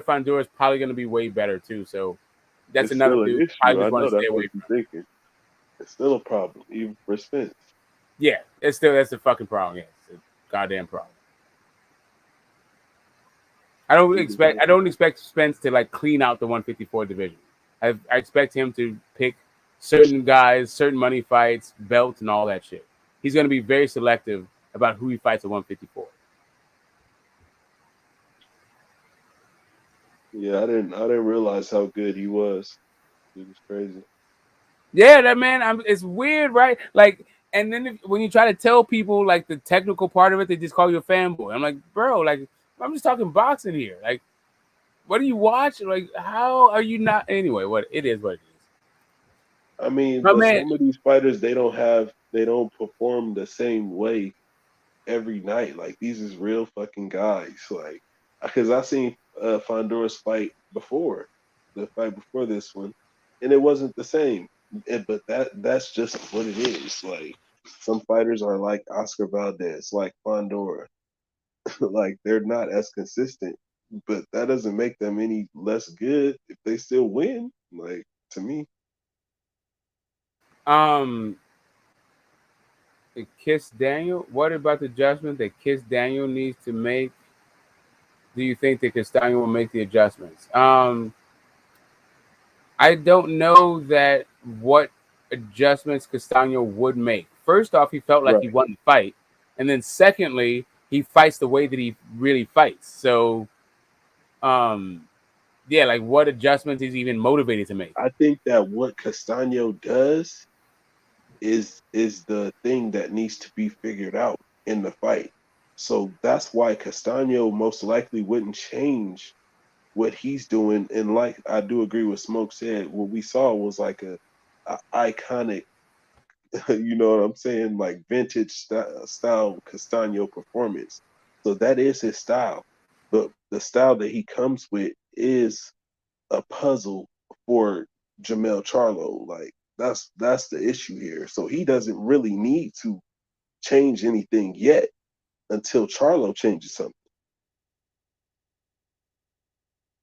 Fundora is probably gonna be way better too. So that's it's another still dude an issue. I just know want to that's stay what away you're from. thinking. It's still a problem, even for Spence. Yeah, that's the fucking problem. Yeah, it's a goddamn problem. I don't expect Spence to like clean out the 154 division. I expect him to pick certain guys, certain money fights, belts, and all that shit. He's going to be very selective about who he fights at 154. Yeah, I didn't realize how good he was. He was crazy. Yeah, that man. It's weird, right? Like, and then when you try to tell people like the technical part of it, they just call you a fanboy. I'm like, bro, like I'm just talking boxing here. Like, what do you watch? Like, how are you not? Anyway, what it is, what it is. I mean, but some of these fighters, they don't perform the same way every night. Like, these is real fucking guys. Like, because I seen Fondora's fight before, the fight before this one, and it wasn't the same. But that's just what it is. Like, some fighters are like Oscar Valdez, like Fondora. Like, they're not as consistent, but that doesn't make them any less good if they still win. Like, to me. Kiss Daniel. What about the adjustment that Kiss Daniel needs to make? Do you think that Castaño will make the adjustments? I don't know that what adjustments Castaño would make. First off, he felt like he won the fight, and then secondly, he fights the way that he really fights. So, yeah, like what adjustments is he even motivated to make? I think that what Castaño does is the thing that needs to be figured out in the fight. So that's why Castaño most likely wouldn't change what he's doing. And like I do agree with Smoke said, what we saw was like a iconic, you know what I'm saying, like vintage style Castaño performance. So that is his style. But the style that he comes with is a puzzle for Jermell Charlo. Like that's the issue here. So he doesn't really need to change anything yet until Charlo changes something.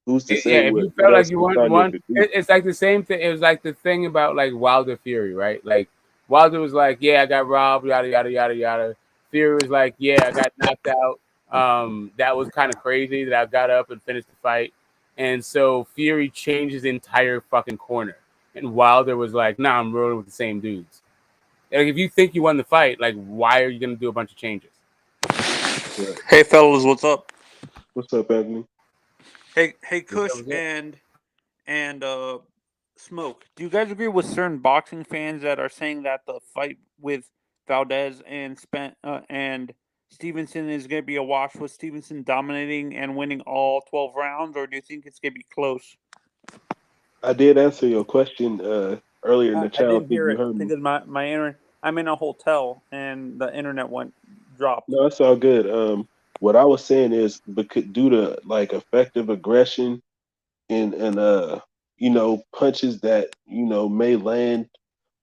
Who's to say if you felt like you won one, it's like the same thing. It was like the thing about like Wilder Fury, right? Like Wilder was like, "Yeah, I got robbed, yada yada yada yada." Fury was like, "Yeah, I got knocked out. That was kind of crazy that I got up and finished the fight." And so Fury changed his entire fucking corner, and Wilder was like, "Nah, I'm rolling with the same dudes." Like if you think you won the fight, like why are you gonna do a bunch of changes? Hey fellas, what's up? What's up, Anthony? Hey, Kush and Smoke. Do you guys agree with certain boxing fans that are saying that the fight with Valdez and Stevenson is going to be a wash with Stevenson dominating and winning all 12 rounds, or do you think it's going to be close? I did answer your question earlier in the chat. I didn't hear it because my internet. I'm in a hotel and the internet dropped. No, it's all good. What I was saying is, because due to like effective aggression and you know, punches that you know may land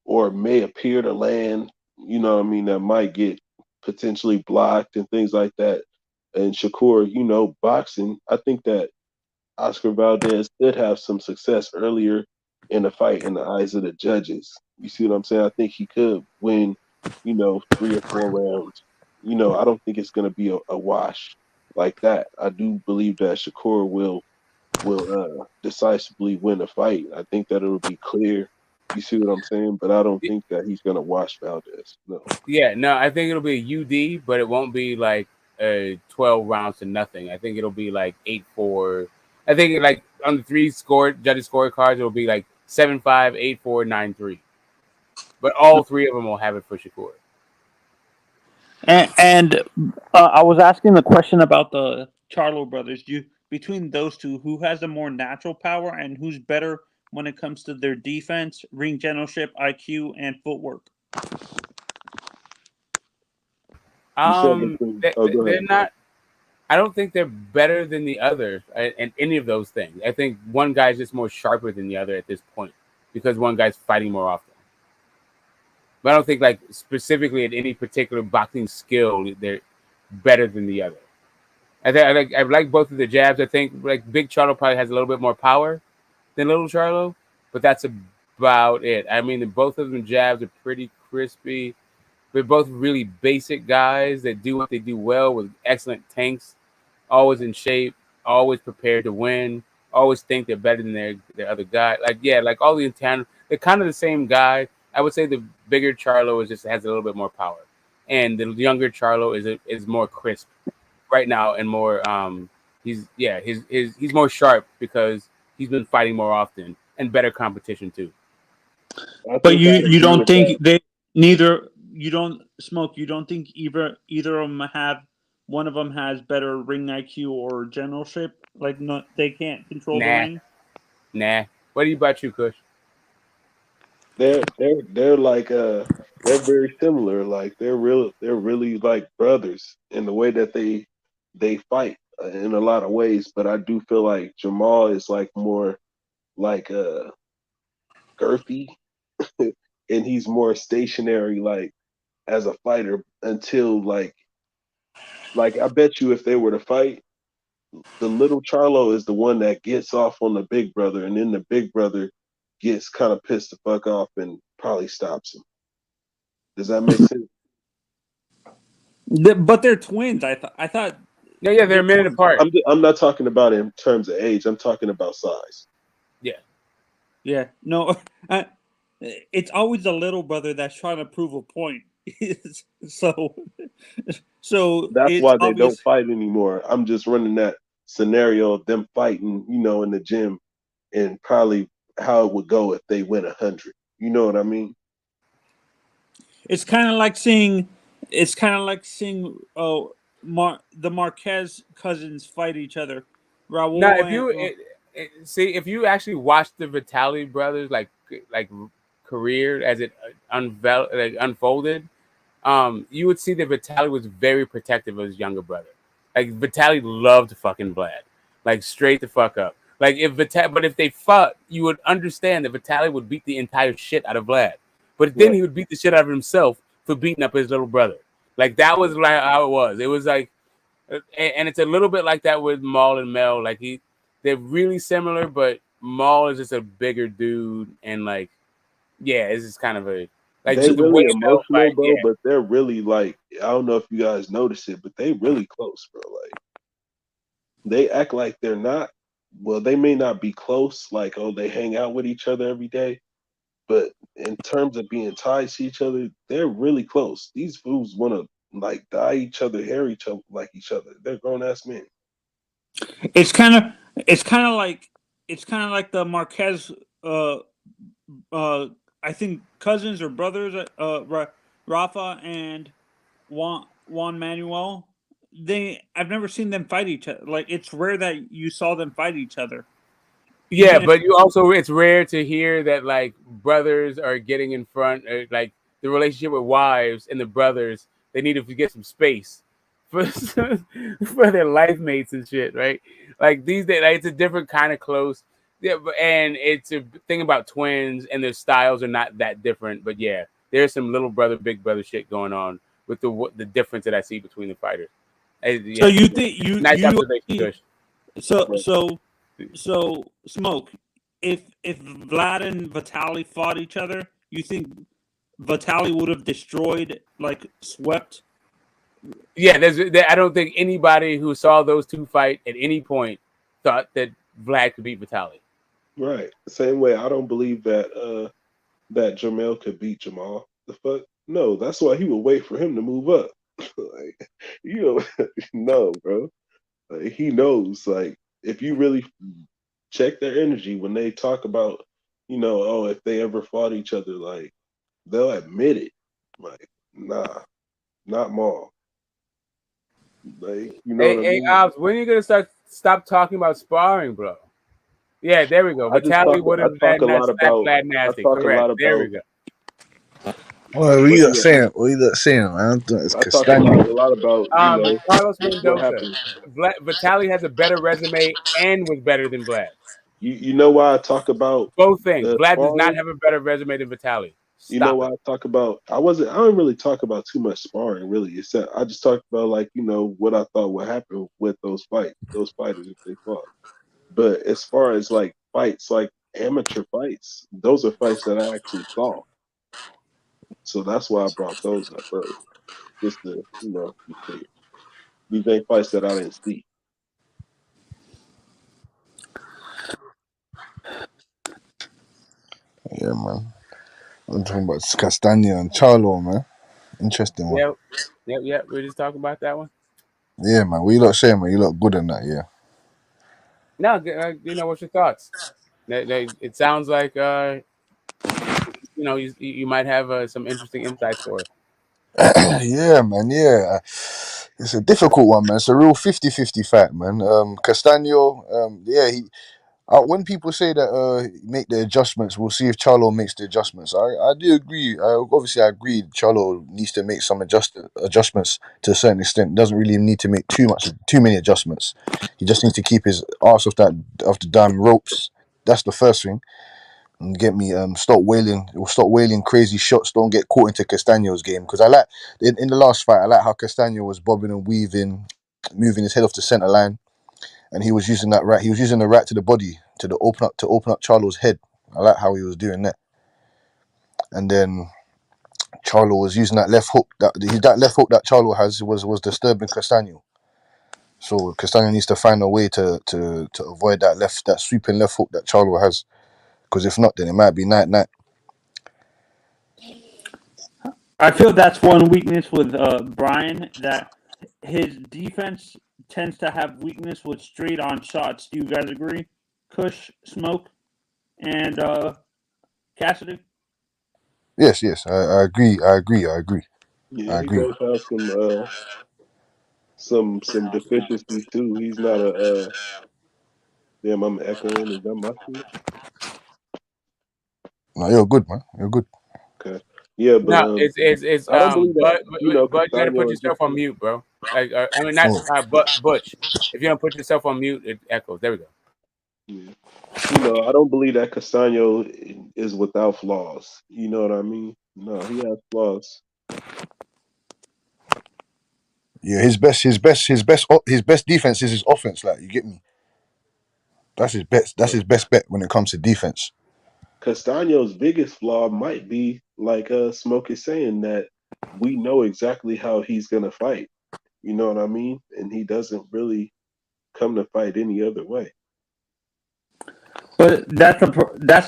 or may appear to land, you know what I mean, that might get potentially blocked and things like that. And Shakur, you know, boxing, I think that Oscar Valdez did have some success earlier in the fight in the eyes of the judges. You see what I'm saying? I think he could win 3 or 4 rounds. I don't think it's going to be a wash like that. I do believe that Shakur will decisively win a fight. I think that it'll be clear. You see what I'm saying? But I don't think that he's going to wash Valdez. No. Yeah, no, I think it'll be a UD, but it won't be like 12 rounds to nothing. I think it'll be like 8-4. I think like on the 3 judges scorecards, it'll be like 7-5, 8-4, 9-3. But all 3 of them will have it for Shakur. And I was asking the question about the Charlo brothers. Between those two, who has the more natural power and who's better when it comes to their defense, ring generalship, IQ, and footwork? They're not. I don't think they're better than the other in any of those things. I think one guy's just more sharper than the other at this point because one guy's fighting more often. But I don't think like specifically at any particular boxing skill they're better than the other. I like both of the jabs. I think like Big Charlo probably has a little bit more power than Little Charlo, but that's about it. I mean, both of them jabs are pretty crispy. They're both really basic guys that do what they do well with excellent tanks, always in shape, always prepared to win, always think they're better than their other guy. Like all the intent, they're kind of the same guy. I would say the bigger Charlo has a little bit more power, and the younger Charlo is more crisp right now and more. He's more sharp because he's been fighting more often and better competition too. But you don't think you don't think either of them one of them has better ring IQ or generalship? Like they can't control the ring. Nah. What about you, Kush? They're like they're very similar. Like they're really like brothers in the way that they fight in a lot of ways. But I do feel like Jamal is like more like girthy, and he's more stationary like as a fighter until like I bet you if they were to fight, the little Charlo is the one that gets off on the big brother, and then the big brother gets kind of pissed the fuck off and probably stops him. Does that make sense? But they're twins. I thought. Yeah, they're a minute apart. I'm not talking about in terms of age. I'm talking about size. Yeah. No, it's always the little brother that's trying to prove a point. so that's why they don't fight anymore. I'm just running that scenario of them fighting, in the gym, and probably how it would go if they win 100. You know what I mean? It's kind of like seeing the Marquez cousins fight each other. Raul. Now, if you actually watch the Vitali brothers like career as it unfolded, you would see that Vitali was very protective of his younger brother. Like Vitali loved fucking Vlad, like straight the fuck up. Like if they fought, you would understand that Vitali would beat the entire shit out of Vlad, but then he would beat the shit out of himself for beating up his little brother. Like that was like how it was. It was like, and it's a little bit like that with Maul and Mel. Like they're really similar, but Maul is just a bigger dude, and like, yeah, it's just kind of a like they're the really way emotional, fight, bro. yeah. But they're really like, I don't know if you guys notice it, but they really close, bro. Like they act like they're not. Well, they may not be close, like they hang out with each other every day, but in terms of being tied to each other, they're really close. These fools want to like dye each other, hair each other like each other. They're grown ass men. It's kind of like the Marquez. I think cousins or brothers. Rafa and Juan Manuel. I've never seen them fight each other. Like it's rare that you saw them fight each other. Yeah, but it's rare to hear that like brothers are getting in front, like the relationship with wives and the brothers, they need to get some space for their life mates and shit, right? Like these days, like, it's a different kind of close. Yeah, and it's a thing about twins and their styles are not that different. But yeah, there's some little brother, big brother shit going on with the difference that I see between the fighters. Yeah. So you think nice observation, Kush. So Smoke, if Vlad and Vitali fought each other, you think Vitali would have destroyed, like swept. Yeah, I don't think anybody who saw those two fight at any point thought that Vlad could beat Vitali. Right. Same way, I don't believe that that Jermell could beat Jamal. The fuck? No, that's why he would wait for him to move up. Like, you know, no, bro. Like, he knows. Like, if you really check their energy when they talk about, oh, if they ever fought each other, like, they'll admit it. Like, nah, not Maul. Like, you know what I mean? Ops, when are you gonna stop talking about sparring, bro? Yeah, there we go. Vitali would have talk a lot about. Vlad nasty. I talk Correct. a lot There we about. go. What are you not saying? What are you not saying, man? It's I talk Castano. a lot about Carlos what Mendoza. happened. Vitali has a better resume and was better than Vlad. You know why I talk about Both things. Vlad does not sparring? have a better resume than Vitali. You know why I talk about? I don't really talk about too much sparring, really. Except I just talked about, like, what I thought would happen with those fighters if they fought. But as far as like fights, like amateur fights, those are fights that I actually saw. So that's why I brought those up first, just to be clear. These ain't fights that I didn't see. Yeah, man. I'm talking about Castano and Charlo, man. Interesting one. Yep. We're just talking about that one. Yeah, man. What you lot saying, man? You look good in that, yeah. No, what's your thoughts? It sounds like you might have some interesting insights for us. Yeah, man. Yeah, it's a difficult one, man. It's a real 50-50 fight, man. Castano, yeah, when people say that make the adjustments, we'll see if Charlo makes the adjustments. I do agree. I agree. Charlo needs to make some adjustments to a certain extent. Doesn't really need to make too many adjustments. He just needs to keep his arse off the damn ropes. That's the first thing. And get me stop wailing crazy shots. Don't get caught into Castano's game, because I like in the last fight, I like how Castano was bobbing and weaving, moving his head off the center line. And he was using that right. He was using the right to the body to open up Charlo's head. I like how he was doing that. And then Charlo was using that left hook. That left hook that Charlo has was disturbing Castano. So Castano needs to find a way to avoid that sweeping left hook that Charlo has. Because if not, then it might be night. I feel that's one weakness with Brian, that his defense tends to have weakness with straight on shots. Do you guys agree? Kush, Smoke, and Cassidy? Yes, I agree. Yeah, he does have some deficiencies too. He's not a damn, I'm echoing. Is that my shit? No, you're good, man. You're good. Okay. Yeah, but no, it's I don't believe that. but you gotta put yourself on mute, bro. Like I mean, not Butch. If you don't put yourself on mute, it echoes. There we go. Yeah. I don't believe that Castano is without flaws. You know what I mean? No, he has flaws. Yeah, his best defense is his offense. Like, you get me? That's his best. That's his best bet when it comes to defense. Castano's biggest flaw might be, like Smoke is saying, that we know exactly how he's gonna fight. You know what I mean? And he doesn't really come to fight any other way. But that's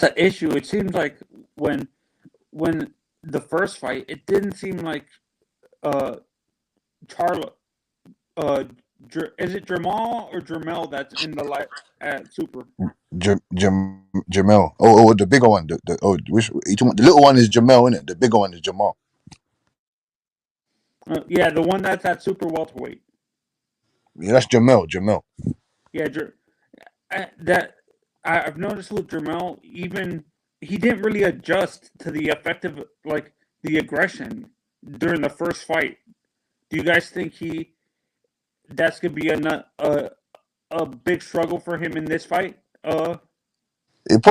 the issue. It seems like when the first fight, it didn't seem like Charlo. Is it Jamal or Jermell that's in the light at Super? Jamel. Oh, the bigger one. The little one is Jamel, isn't it? The bigger one is Jamal. Yeah, the one that's at Super welterweight. Yeah, that's Jamel. Yeah, I've noticed with Jermell, even he didn't really adjust to the effective, like the aggression during the first fight. Do you guys think that's gonna be a big struggle for him in this fight? It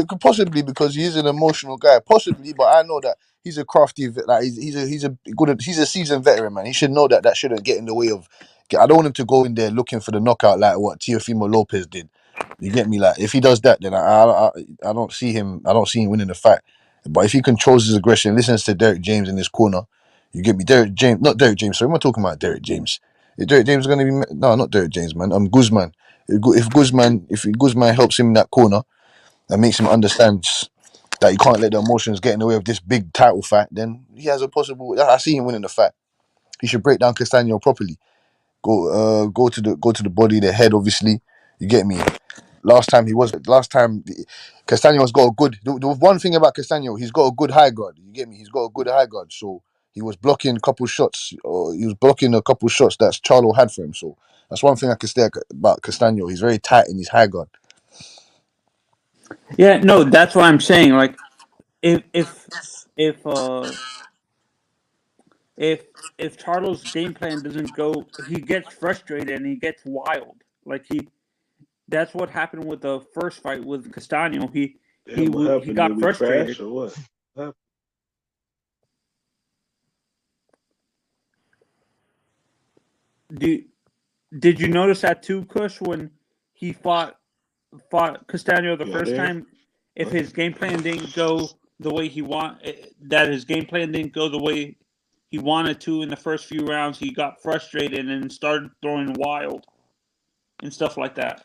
could possibly, because he's an emotional guy, possibly. But I know that he's a crafty, like he's a seasoned veteran, man. He should know that shouldn't get in the way of. I don't want him to go in there looking for the knockout like what Teofimo Lopez did. You get me? Like, if he does that, then I don't see him. I don't see him winning the fight. But if he controls his aggression, listens to Derek James in his corner, you get me. Derek James, not Derek James. Sorry, am I talking about Derek James? Is Derek James going to be? No, not Derek James, man. Guzman. If Guzman helps him in that corner and makes him understand that he can't let the emotions get in the way of this big title fight, then he has a possible. I see him winning the fight. He should break down Castaño properly. Go to the body, the head, obviously. You get me. Last time Castaño's got a good. The one thing about Castaño, he's got a good high guard. You get me. He's got a good high guard. So he was blocking a couple shots. He was blocking a couple shots that Charlo had for him. So that's one thing I can say about Castaño. He's very tight in his high guard. Yeah, no, that's what I'm saying. Like, if Charlo's game plan doesn't go, he gets frustrated and he gets wild. Like that's what happened with the first fight with Castaño. He got frustrated. Crash or what? Did you notice that too, Kush, when he fought Castaño the first time? If his game plan didn't go the way he wanted to in the first few rounds, he got frustrated and started throwing wild and stuff like that.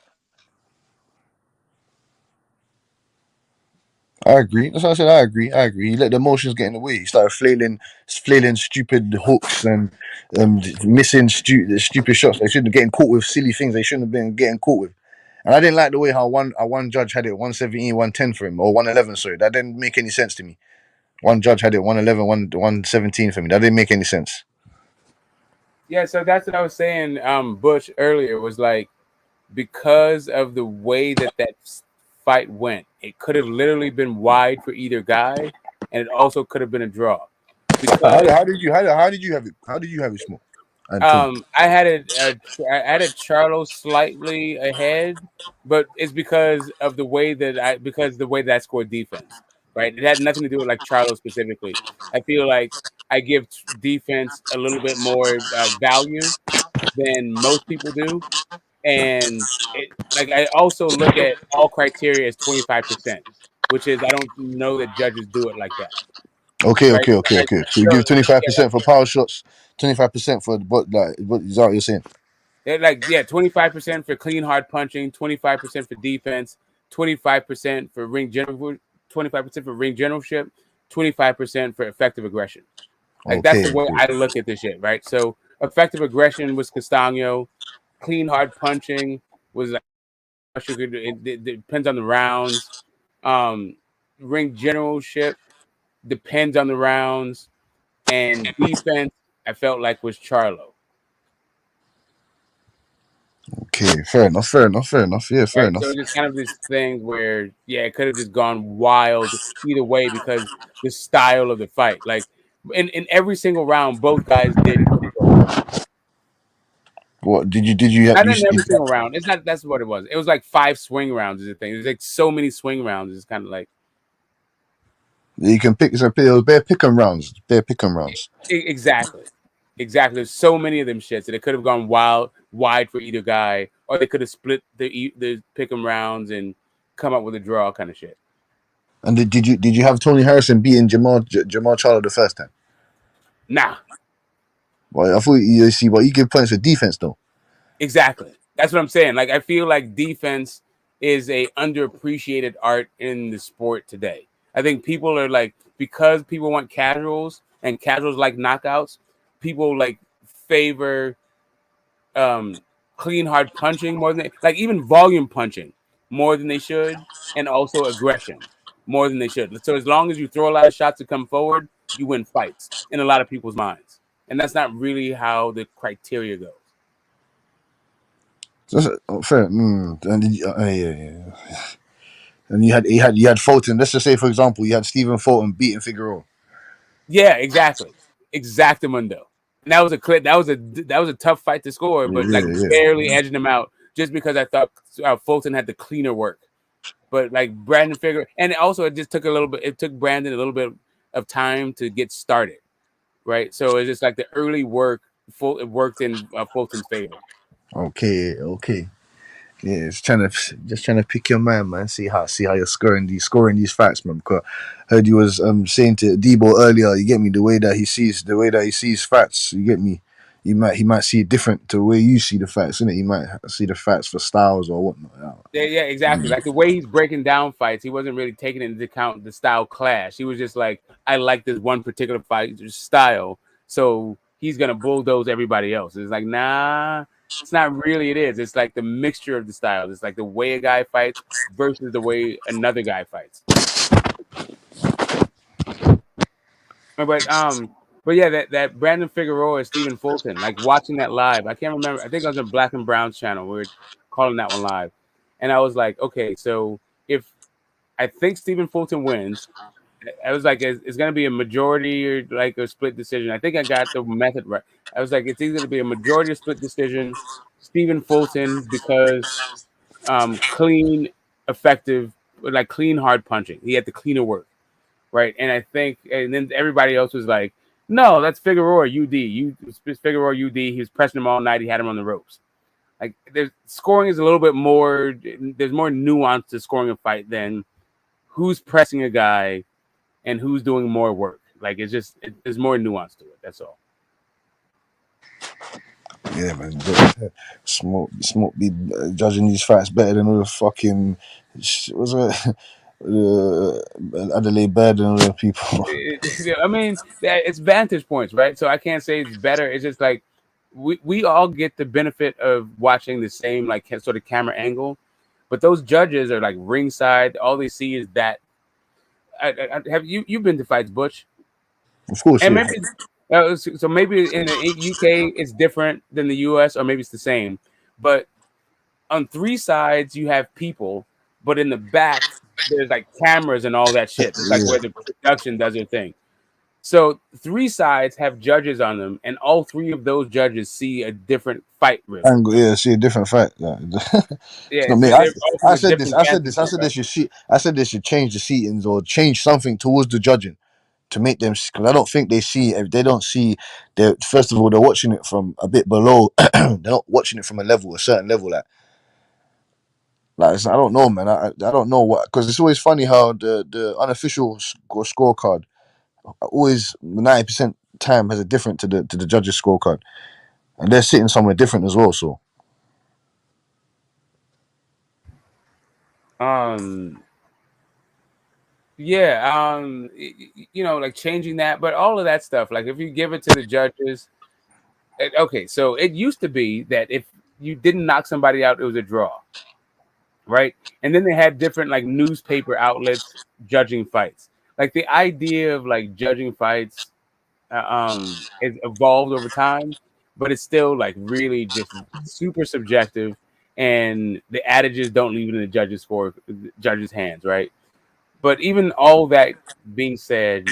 I agree. That's what I said. I agree. He let the emotions get in the way. He started flailing stupid hooks and missing stupid shots. They shouldn't have getting caught with silly things. They shouldn't have been getting caught with. And I didn't like the way how one judge had it 117, 110 for him, or 111. Sorry, that didn't make any sense to me. One judge had it 111, 117 for me. That didn't make any sense. Yeah, so that's what I was saying. Bush earlier was like, because of the way that fight went, it could have literally been wide for either guy, and it also could have been a draw. Because how did you have it? How did you have it, Smoke? I had it Charlo slightly ahead, but it's because the way that I scored defense. Right, it had nothing to do with like Charlo specifically. I feel like I give defense a little bit more value than most people do, and I also look at all criteria as 25%, which is I don't know that judges do it like that. Okay. Right? So you give 25% for power shots, 25% for what is that what you're saying? 25% for clean hard punching, 25% for defense, 25% for ring general, 25% for ring generalship, 25% for effective aggression. That's the way I look at this shit, right? So effective aggression was Castaño, clean hard punching was like it depends on the rounds. Ring generalship depends on the rounds, and defense I felt like was Charlo. Okay, fair enough. Yeah, fair enough. So it's just kind of this thing where, it could have just gone wild either way because the style of the fight. Like in every single round, both guys did control. What did you have? Not in every single round. It's not. That's what it was. It was like 5 swing rounds. Is the thing. There's like so many swing rounds. It's kind of like you can pick. So bare pick 'em rounds. Exactly. There's so many of them shits that it could have gone wide for either guy, or they could have split the pick 'em rounds and come up with a draw kind of shit. And did you have Tony Harrison beating Jamal Charlo the first time? Nah. Well, I thought you see, but you give points for defense though. Exactly. That's what I'm saying. Like I feel like defense is a underappreciated art in the sport today. I think people are like, because people want casuals and casuals like knockouts, people like favor clean hard punching more than like even volume punching more than they should, and also aggression more than they should. So as long as you throw a lot of shots to come forward, you win fights in a lot of people's minds. And that's not really how the criteria goes. Fair. And and you had Fulton. Let's just say, for example, you had Stephen Fulton beating Figueroa. Yeah, exactly. Exactamundo. And that was a tough fight to score, but barely edging him out just because I thought Fulton had the cleaner work. But like Brandon Figueroa, and also it just took it took Brandon a little bit of time to get started, right? So it's just like the early work, it worked in Fulton's favor. Okay. Yeah, just trying to pick your man. See how you're scoring these fights, man. Because I heard you was saying to Debo earlier, you get me, the way that he sees fights, you get me. He might see it different to the way you see the fights, innit? He might see the fights for styles or whatnot. Yeah, exactly. Like the way he's breaking down fights, he wasn't really taking into account the style clash. He was just like, I like this one particular fight style, so he's gonna bulldoze everybody else. It's like, nah, it's not really. It is. It's like the mixture of the styles. It's like the way a guy fights versus the way another guy fights. But yeah, that Brandon Figueroa and Stephen Fulton, like watching that live, I can't remember. I think I was on Black and Brown's channel. We were calling that one live, and I was like, okay, so if I think Stephen Fulton wins, I was like, it's going to be a majority or like a split decision. I think I got the method right. I was like, it's either going to be a majority or split decision. Stephen Fulton because clean, effective, like clean, hard punching. He had the cleaner work. Right, and then everybody else was like, "No, that's Figueroa, UD. Figueroa, UD. He was pressing him all night. He had him on the ropes. Like, there's scoring is a little bit more. There's more nuance to scoring a fight than who's pressing a guy and who's doing more work. Like, there's more nuance to it. That's all. Yeah, man. Smoke be judging these fights better than all the fucking was it Adelaide Bird and other people. I mean, it's vantage points, right? So I can't say it's better. It's just like we all get the benefit of watching the same like sort of camera angle, but those judges are like ringside. All they see is that. Have you've been to fights, Butch? Of course, and yeah. maybe so maybe in the UK it's different than the US, or maybe it's the same. But on three sides you have people, but in the back there's like cameras and all that shit. It's like where the production does their thing. So three sides have judges on them, and all three of those judges see a different fight rhythm. Angle, yeah, see a different fight. Yeah. It's not me. I said this. I said they should change the seatings or change something towards the judging to make them, because I don't think they see. If they don't see, they first of all they're watching it from a bit below. They're not watching it from a certain level. Like I don't know, man. I don't know what, because it's always funny how the unofficial scorecard always 90% time has a different to the judges' scorecard, and they're sitting somewhere different as well. So yeah, like changing that, but all of that stuff, like if you give it to the judges, okay, so it used to be that if you didn't knock somebody out, it was a draw, right? And then they had different like newspaper outlets judging fights. Like the idea of like judging fights has evolved over time, but it's still like really just super subjective, and the adages don't leave it in the judges' hands, right? But even all that being said,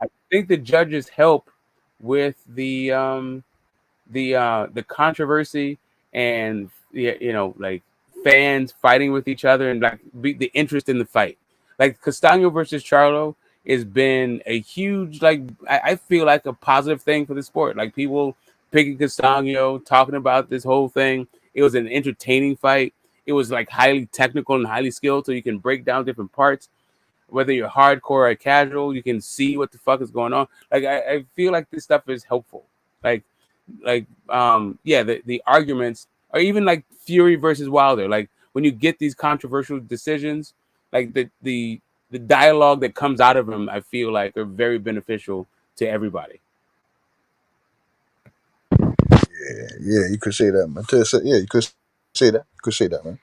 I think the judges help with the controversy and like fans fighting with each other and like the interest in the fight. Like Castaño versus Charlo has been a huge, like I feel like a positive thing for the sport. Like people picking Castaño, talking about this whole thing. It was an entertaining fight. It was like highly technical and highly skilled, so you can break down different parts. Whether you're hardcore or casual, you can see what the fuck is going on. Like I feel like this stuff is helpful. Like the arguments, or even like Fury versus Wilder, like when you get these controversial decisions, like the dialogue that comes out of them, I feel like are very beneficial to everybody. Yeah, you could say that, man. Yeah, you could say that. You could say that, man.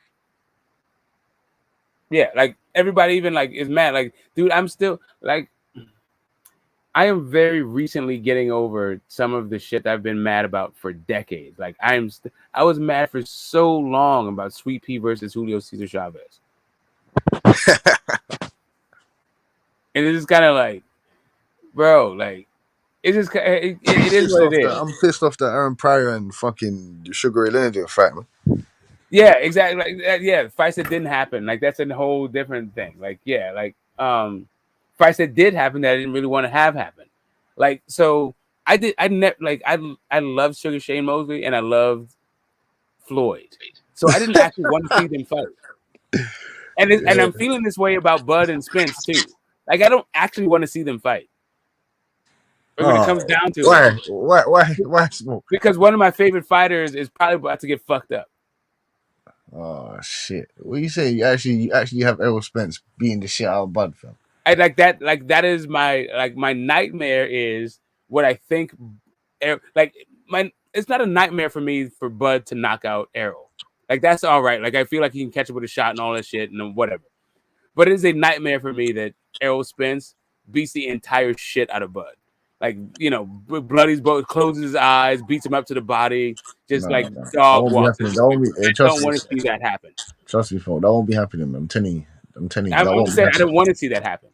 Yeah, like everybody even like is mad. Like, dude, I'm still like, I am very recently getting over some of the shit that I've been mad about for decades. Like I was mad for so long about Sweet Pea versus Julio Cesar Chavez. And it's just kind of like, bro, like it's just it is what it is. I'm pissed off that Aaron Pryor and fucking Sugar Ray Leonard didn't fight, man. Yeah, exactly. Like yeah, fights that didn't happen. Like that's a whole different thing. Like yeah, like fights that did happen that I didn't really want to have happen. Like so, I love Sugar Shane Mosley and I loved Floyd. So I didn't actually want to see them fight. And I'm feeling this way about Bud and Spence too. Like I don't actually want to see them fight. But when it comes down to it, why Smoke? Because one of my favorite fighters is probably about to get fucked up. Oh shit! What you say? You actually have Errol Spence beating the shit out of Bud, fam. I like that. Like that is my nightmare is what I think. Like it's not a nightmare for me for Bud to knock out Errol. Like that's all right. Like I feel like he can catch it with a shot and all that shit and whatever. But it is a nightmare for me that Errol Spence beats the entire shit out of Bud. Like, bloodies both, closes his eyes, beats him up to the body, just No. dog That won't be walks. happening. That won't be. I don't want to see that happen. Trust me, folks. That won't be happening. I'm telling you. I'm that won't just be saying I happening. don't want to see that happen.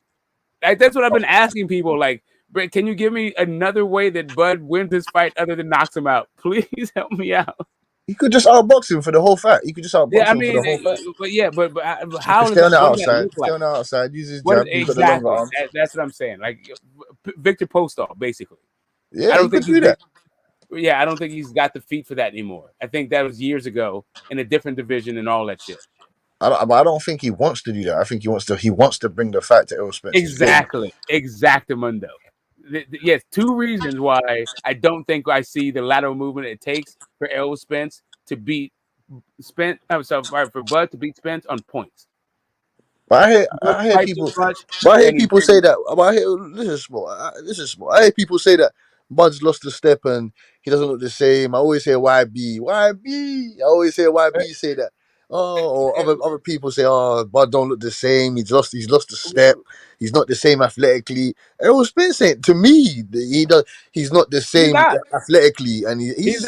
Like that's what I've been asking people. Like, Brett, can you give me another way that Bud wins this fight other than knocks him out? Please help me out. You could just outbox him for the whole fight. You could just outbox him for the whole fight. But how Stay on the what does that outside. look like? Stay on the outside. Use his What jab. He's got the longer exactly? arms. That's what I'm saying. Like Victor Postol, basically. Yeah, I don't you think could do that. Yeah, I don't think he's got the feet for that anymore. I think that was years ago in a different division and all that shit. I don't think he wants to do that. I think he wants to bring the fight to Errol Spence. Exactly. Exactamundo. Yes, two reasons why I don't think I see the lateral movement it takes for Errol Spence to beat Spence. For Bud to beat Spence on points. But I hear people. Say that. This is small. I hear people say that Bud's lost a step and he doesn't look the same. I always hear YB. I always hear YB say that. Or other people say, "Oh, Bud don't look the same. He's lost a step. He's not the same athletically." Errol Spence saying to me, he's not the same athletically, and he's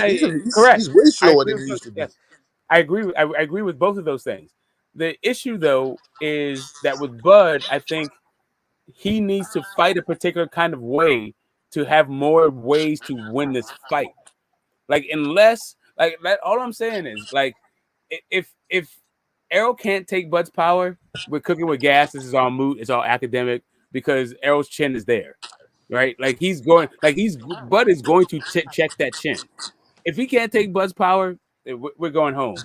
correct. way slower than he used to be. Yes, I agree. I agree with both of those things. The issue, though, is that with Bud, I think he needs to fight a particular kind of way to have more ways to win this fight. Like, unless, like, that, all I'm saying is, like, if Errol can't take Bud's power, we're cooking with gas. This is all moot. It's all academic because Errol's chin is there, right? Like, Bud is going to check that chin. If he can't take Bud's power, we're going home.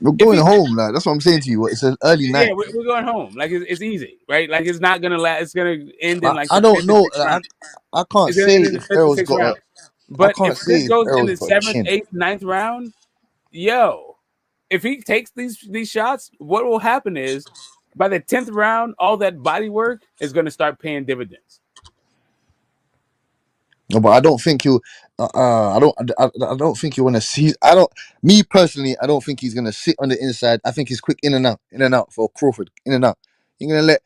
We're going home, like that's what I'm saying to you. It's an early night. Yeah, we're going home. Like it's easy, right? Like it's not gonna last. It's gonna end in like. I don't know. I can't say if Errol's got round. But if this goes in the 7th, 8th, 9th round, if he takes these shots, what will happen is by the 10th round, all that body work is going to start paying dividends. No, but I don't think you. I don't think you want to see. Me personally, I don't think he's gonna sit on the inside. I think he's quick in and out for Crawford, in and out. You're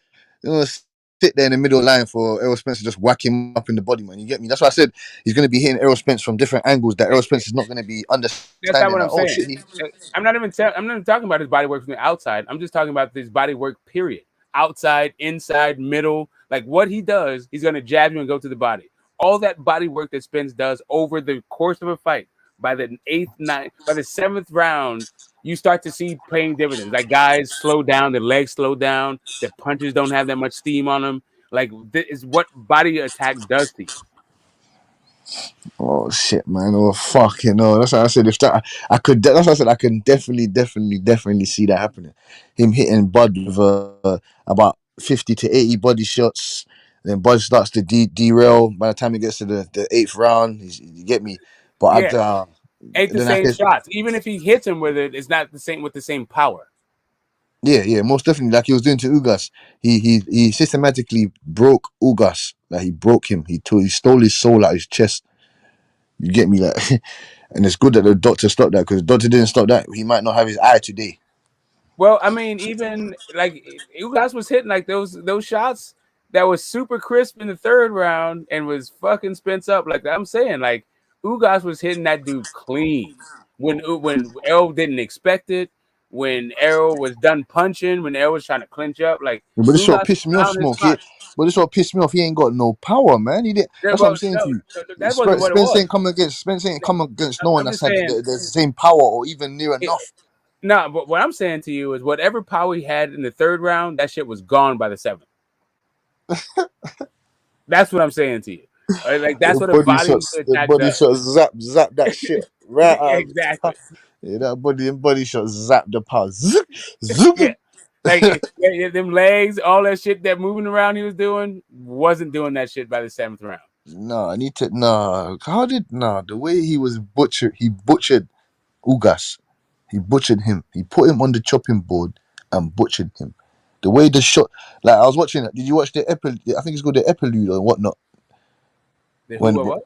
gonna sit there in the middle line for Errol Spence to just whack him up in the body, man. You get me? That's why I said he's gonna be hitting Errol Spence from different angles that Errol Spence is not gonna be understanding. That's not what I'm saying. I'm not even talking about his body work from the outside. I'm just talking about his body work. Period. Outside, inside, middle. Like what he does, he's gonna jab you and go to the body. All that body work that Spence does over the course of a fight, by the 8th, 9th, by the 7th round, you start to see paying dividends. Like guys slow down, their legs slow down, their punches don't have that much steam on them. Like this is what body attack does to you. Oh shit, man! Oh fucking no! That's why I said I could. That's why I said I can definitely see that happening. Him hitting Bud with about 50 to 80 body shots. Then Bud starts to derail by the time he gets to the 8th round. You get me? But ain't the same shots. Even if he hits him with it, it's not the same with the same power. Yeah, most definitely. Like he was doing to Ugas, he systematically broke Ugas. Like he broke him. He stole his soul out of his chest. You get me? Like, and it's good that the doctor stopped that because the doctor didn't stop that. He might not have his eye today. Well, I mean, even like Ugas was hitting like those shots that was super crisp in the 3rd round and was fucking Spence up. Like I'm saying, like Ugas was hitting that dude clean when Errol didn't expect it. When Errol was done punching, when Errol was trying to clinch up, like. But this what pissed me off, Smoke. But this what pissed me off. He ain't got no power, man. He didn't. That's what I'm saying to you. That wasn't what it was. Spence ain't come against no one that's had the same power or even near enough. No, but what I'm saying to you is whatever power he had in the 3rd round, that shit was gone by the 7th. That's what I'm saying to you. Like that's what a body shots zap that shit right out. Exactly. Yeah, that body shot zap the power. Zoom. Yeah. Like them legs, all that shit that moving around he was doing, wasn't doing that shit by the 7th round. No, I need to. No, the way he was butchered, he butchered Ugas. He butchered him. He put him on the chopping board and butchered him. The way the shot, like I was watching it. Did you watch the I think it's called the epilude or whatnot. The who or what?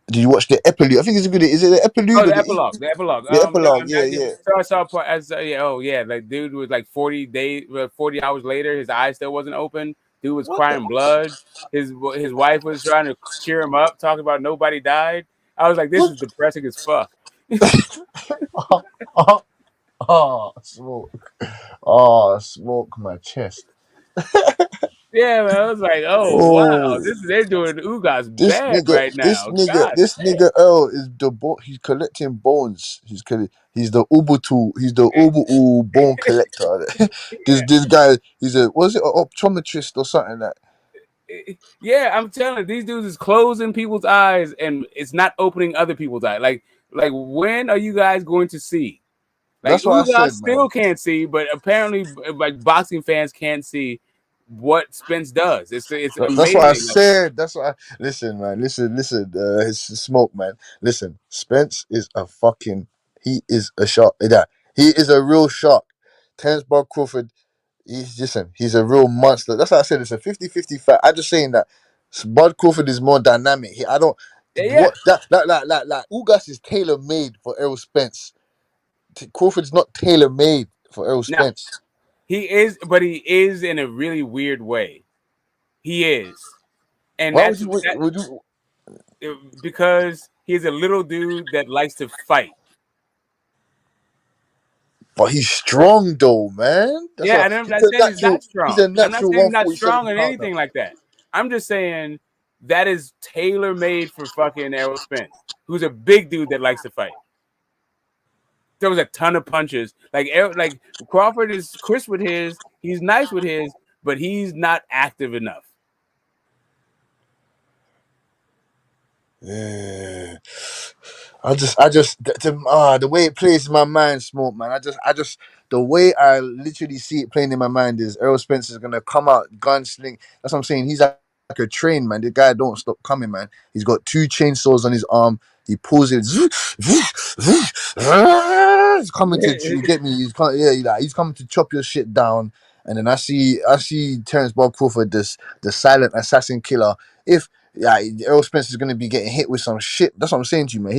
Did you watch the epilude? I think it's good. Is it the epilude Oh, or the the epilogue. The epilogue. the No, epilogue? Yeah, yeah. so I saw part as like dude was like 40 hours later, his eyes still wasn't open. Dude was crying blood. His wife was trying to cheer him up, talking about nobody died. I was like, this is depressing as fuck. Smoke. Oh, smoke my chest. Yeah, man. I was like, oh wow, Oh, they're doing Ugas this bad nigga, right this now. nigga, God this damn. nigga Earl is he's collecting bones. He's the Ubutu. He's the Ubu bone collector. this guy, he's an optometrist or something like. Yeah, I'm telling you, these dudes is closing people's eyes and it's not opening other people's eyes. Like when are you guys going to see? Like That's what I Ugas said, man. still can't see, but apparently like boxing fans can't see what Spence does. It's That's what I amazing. said. Listen, man. Listen. It's smoke, man. Listen, Spence is a fucking. He is a shark. Yeah, he is a real shark. Terence Crawford. He's a real monster. That's why I said it's a 50-50 fight. I'm just saying that Bud Crawford is more dynamic. I don't. Yeah. What that like Ugas is tailor made for Errol Spence. Crawford's not tailor made for Errol Now Spence. he is in a really weird way. He is, and Why would that's you? that Would you? because he's a little dude that likes to fight. But he's strong though, man. Yeah, and I'm not saying he's not He's strong. a I'm not natural saying he's not 147 strong or pounder. anything like that. I'm just saying that is tailor made for fucking Errol Spence, who's a big dude that likes to fight. There was a ton of punches. Like Crawford is crisp with his, he's nice with his, but he's not active enough. Yeah. The way it plays in my mind, smoke, man. The way I literally see it playing in my mind is Errol Spence is gonna come out gunsling. That's what I'm saying. He's like a train, man. The guy don't stop coming, man. He's got 2 chainsaws on his arm. He pulls it. He's coming to you get me. He's coming to chop your shit down. And then I see Terence Crawford, the silent assassin killer. If Errol Spence is gonna be getting hit with some shit. That's what I'm saying to you, man.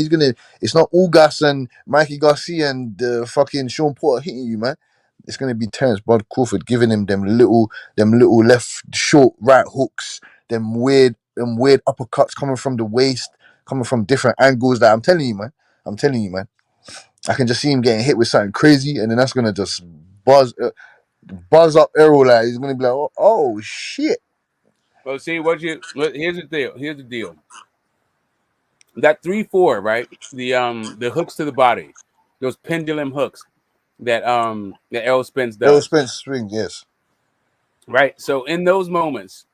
It's not Ugas and Mikey Garcia and the fucking Sean Porter hitting you, man. It's gonna be Terence Crawford giving him them little left short right hooks, them weird uppercuts coming from the waist, coming from different angles. That I'm telling you, man. I can just see him getting hit with something crazy, and then that's gonna just buzz up Errol. Like he's gonna be like, oh shit. Well, see here's the deal. That 3-4, right? The hooks to the body, those pendulum hooks that Errol Spence Errol does. Spence swing, yes. Right. So in those moments,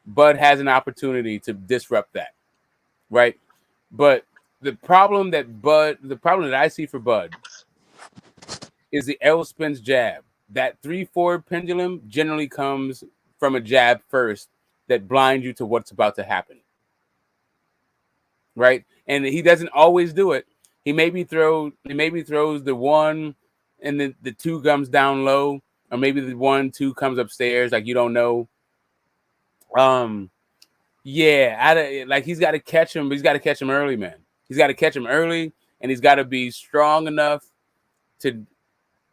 Bud has an opportunity to disrupt that. Right. But the problem that I see for Bud is the Errol Spence jab. That 3-4 pendulum generally comes from a jab first that blinds you to what's about to happen. Right? And he doesn't always do it. He maybe throws the 1 and then the 2 comes down low, or maybe the 1-2 comes upstairs, like you don't know. He's got to catch him, but he's got to catch him early, man. He's got to catch him early, and he's got to be strong enough to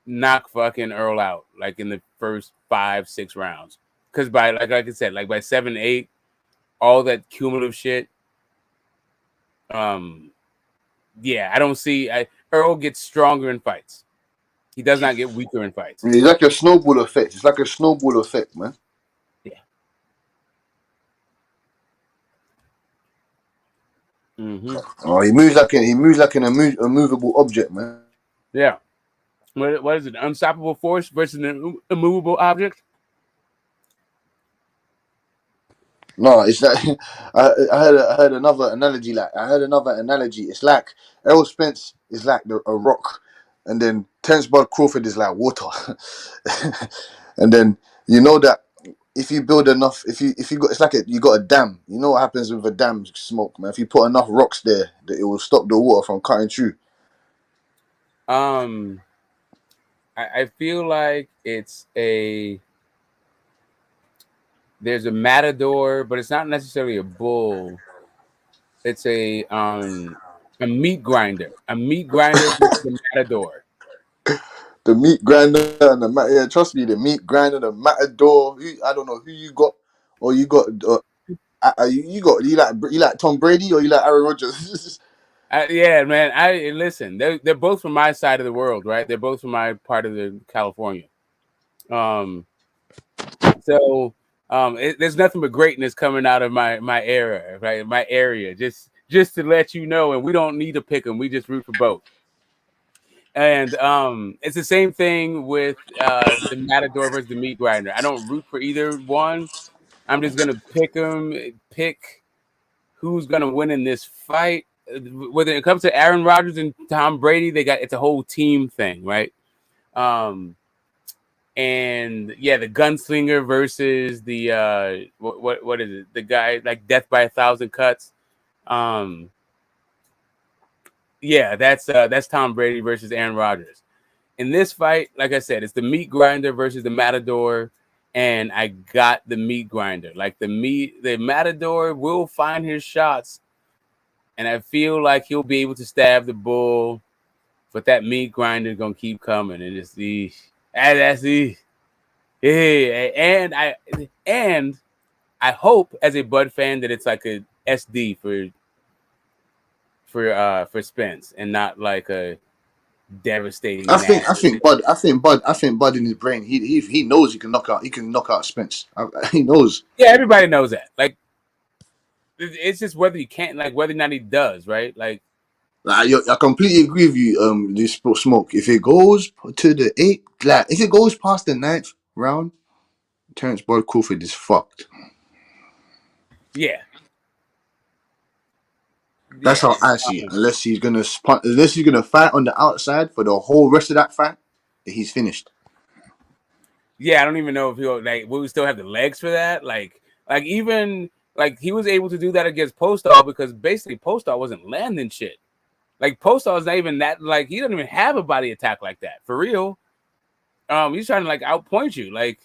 knock fucking Earl out, like in the first 5-6 rounds. Because by like I said, like by 7-8, all that cumulative shit. I don't see. Earl gets stronger in fights. He does not get weaker in fights. It's like a snowball effect. It's like a snowball effect, man. Yeah. Mm-hmm. Oh, he moves like an immovable object, man. Yeah. What is it? Unstoppable force versus an immovable object? No, it's like I heard another analogy. It's like Errol Spence is like a rock, and then Terence Crawford is like water. And then you know that if you build enough, if you got, it's like you got a dam. You know what happens with a dam, Smoke, man. If you put enough rocks there, that it will stop the water from cutting through. I feel like there's a matador, but it's not necessarily a bull. It's a meat grinder. A meat grinder versus the matador. The meat grinder and the trust me, the meat grinder, the matador. I don't know who you got, or you got you like Tom Brady or you like Aaron Rodgers. Yeah, man. Listen. They're both from my side of the world, right? They're both from my part of California. So there's nothing but greatness coming out of my era, right? My area. Just to let you know, and we don't need to pick them. We just root for both. And it's the same thing with the matador versus the meat grinder. I don't root for either one. I'm just gonna pick who's gonna win in this fight. Whether it comes to Aaron Rodgers and Tom Brady, it's a whole team thing, right? And yeah, the gunslinger versus the what is it? The guy like death by 1,000 cuts. Yeah, that's Tom Brady versus Aaron Rodgers. In this fight, like I said, it's the meat grinder versus the matador, and I got the meat grinder. Like the matador will find his shots, and I feel like he'll be able to stab the bull, but that meat grinder is gonna keep coming, and it's and I hope as a Bud fan that it's like a SD for Spence and not like a devastating. I think Bud in his brain, he knows he can knock out Spence. He knows. Yeah, everybody knows that. Like, it's just whether he can't, like whether or not he does, right? Like I completely agree with you. This Smoke. If it goes to the 8th, like if it goes past the 9th round, Terence Bud Crawford is fucked. Yeah. That's how I see it. Unless he's gonna fight on the outside for the whole rest of that fight, he's finished. Yeah, I don't even know if he'll will we still have the legs for that? Like even like he was able to do that against Postol because basically Postol wasn't landing shit. Like Postol is not even that, like he doesn't even have a body attack like that for real. He's trying to like outpoint you. Like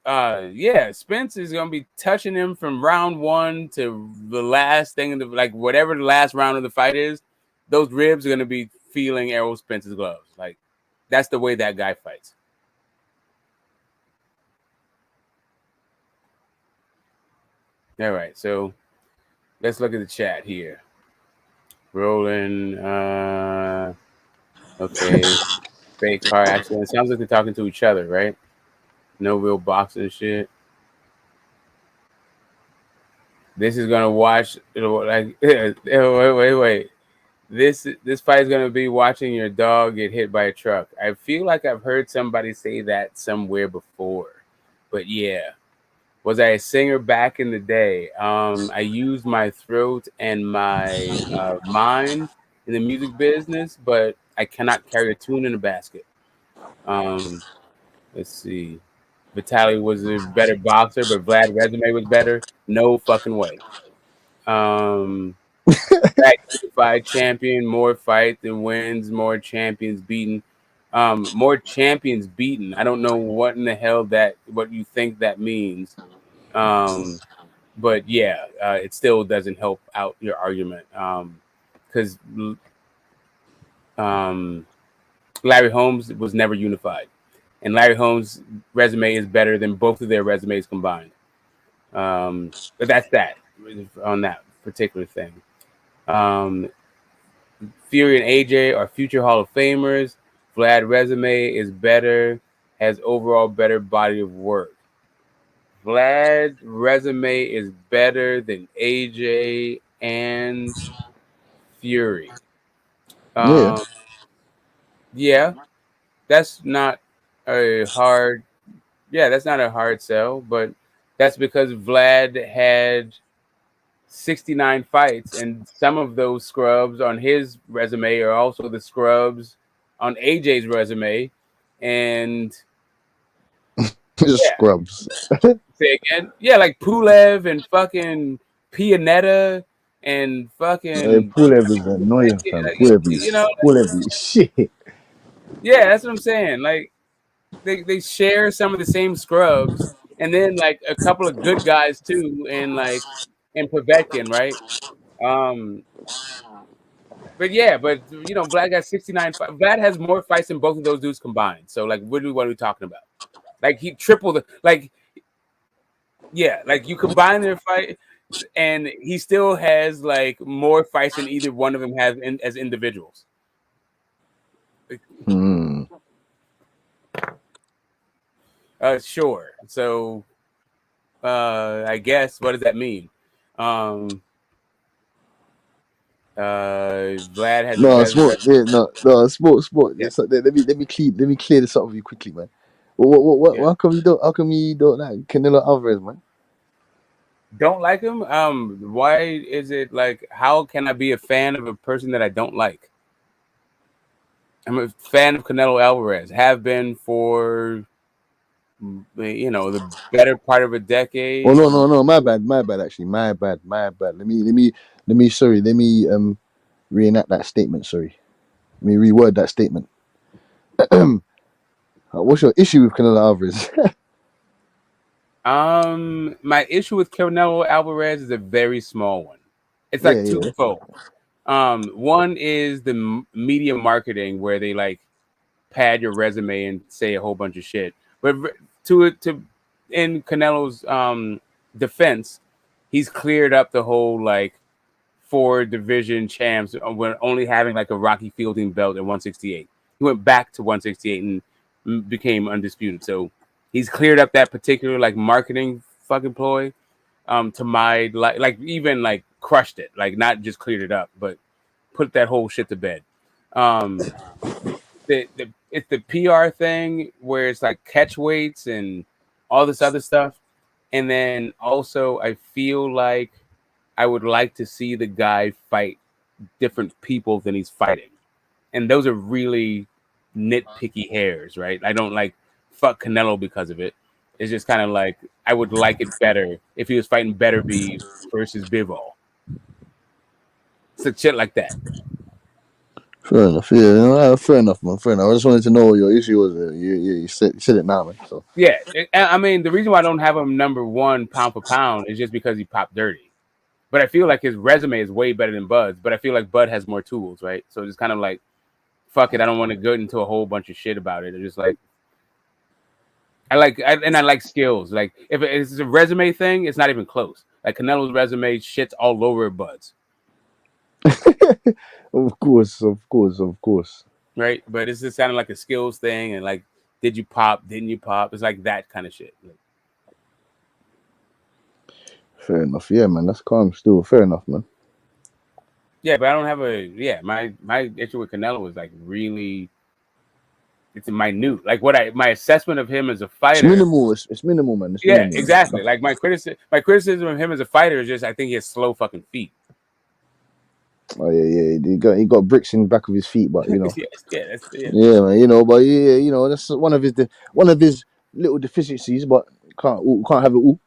yeah, Spence is gonna be touching him from round 1 to the last thing like whatever the last round of the fight is. Those ribs are gonna be feeling Errol Spence's gloves. Like that's the way that guy fights. All right, so let's look at the chat here. Rolling. Okay. Fake car accident. It sounds like they're talking to each other, right? No real boxing shit. This is gonna watch like wait. This fight is gonna be watching your dog get hit by a truck. I feel like I've heard somebody say that somewhere before, but yeah. Was I a singer back in the day? I used my throat and my mind in the music business, but I cannot carry a tune in a basket. Let's see. Vitaly was a better boxer, but Vlad resume was better. No fucking way. That unified champion, more fight than wins, more champions beaten. More champions beaten. I don't know what in the hell what you think that means. But yeah, it still doesn't help out your argument. Because Larry Holmes was never unified. And Larry Holmes' resume is better than both of their resumes combined. But that's that on that particular thing. Fury and AJ are future Hall of Famers. Vlad resume is better, has overall better body of work. Vlad's resume is better than AJ and Fury. Yeah, that's not a hard. Yeah, that's not a hard sell, but that's because Vlad had 69 fights, and some of those scrubs on his resume are also the scrubs on AJ's resume, and Scrubs. say again, yeah, like Pulev and fucking Pianetta and fucking Pulev is annoying, fam. Pulev you is know, shit. yeah, that's what I'm saying. Like they share some of the same scrubs, and then like a couple of good guys too, and Povetkin, right? But yeah, but Vlad got 69. Vlad has more fights than both of those dudes combined. So like, what are we talking about? Like he tripled yeah, like you combine their fight, and he still has like more fights than either one of them have as individuals. Sure. So, I guess what does that mean? Vlad has No, a better. sport. Yeah, no, sport. Yeah. So, let me clear this up with you quickly, man. What? Yeah. How come you don't? How come you don't like Canelo Alvarez, man? Don't like him? Why is it like? How can I be a fan of a person that I don't like? I'm a fan of Canelo Alvarez. Have been for the better part of a decade. Oh no, my bad. Actually, my bad. Let me. Sorry, let me reenact that statement. Sorry, let me reword that statement. What's your issue with Canelo Alvarez? My issue with Canelo Alvarez is a very small one. It's like twofold. One is the media marketing where they like pad your resume and say a whole bunch of shit. But in Canelo's defense, he's cleared up the whole like 4 division champs when only having like a Rocky Fielding belt at 168. He went back to 168 and became undisputed. So he's cleared up that particular like marketing fucking ploy. To my like even like crushed it, like not just cleared it up, but put that whole shit to bed. It's the PR thing where it's like catch weights and all this other stuff, and then also I feel like I would like to see the guy fight different people than he's fighting, and those are really nitpicky hairs, right? I don't like fuck Canelo because of it. It's just kind of like I would like it better if he was fighting Beterbiev versus Bivol. So shit like that. Fair enough. Yeah, fair enough, man. Fair enough. I just wanted to know what your issue was. You said it now, man. So Yeah, I mean the reason why I don't have him number 1 pound for pound is just because he popped dirty. But I feel like his resume is way better than Bud's. But I feel like Bud has more tools, right? So it's kind of like, fuck it. I don't want to go into a whole bunch of shit about it. It's just like I like skills. Like if it's a resume thing, it's not even close. Like Canelo's resume shits all over Bud's. Of course. Right, but it's just sounding like a skills thing, and like, did you pop? Didn't you pop? It's like that kind of shit. Like, fair enough. Yeah, man. That's calm. Still fair enough, man. Yeah, but I don't have my issue with Canelo is like really, it's minute. Like my assessment of him as a fighter. It's minimal. It's minimal, man. It's minimal. Exactly. Like my criticism of him as a fighter is just I think he has slow fucking feet. Oh yeah. He got bricks in the back of his feet, but yeah, man. But that's one of his little deficiencies. But can't have it all.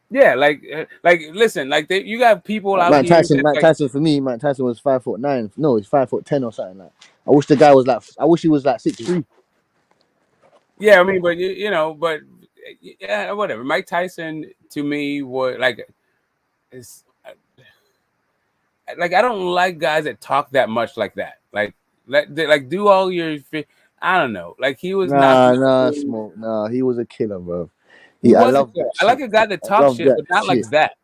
Yeah, like listen, like you got people out Mike here. Tyson for me, Mike Tyson was 5'9". No, he's 5'10" or something like. I wish the guy was like. I wish he was like 6'3". Yeah, I mean, but but yeah, whatever. Mike Tyson to me was like, like I don't like guys that talk that much like that. Like do all your. I don't know. Like he was Smoke. Nah, he was a killer, bro. I like a guy that talks shit, but not like that.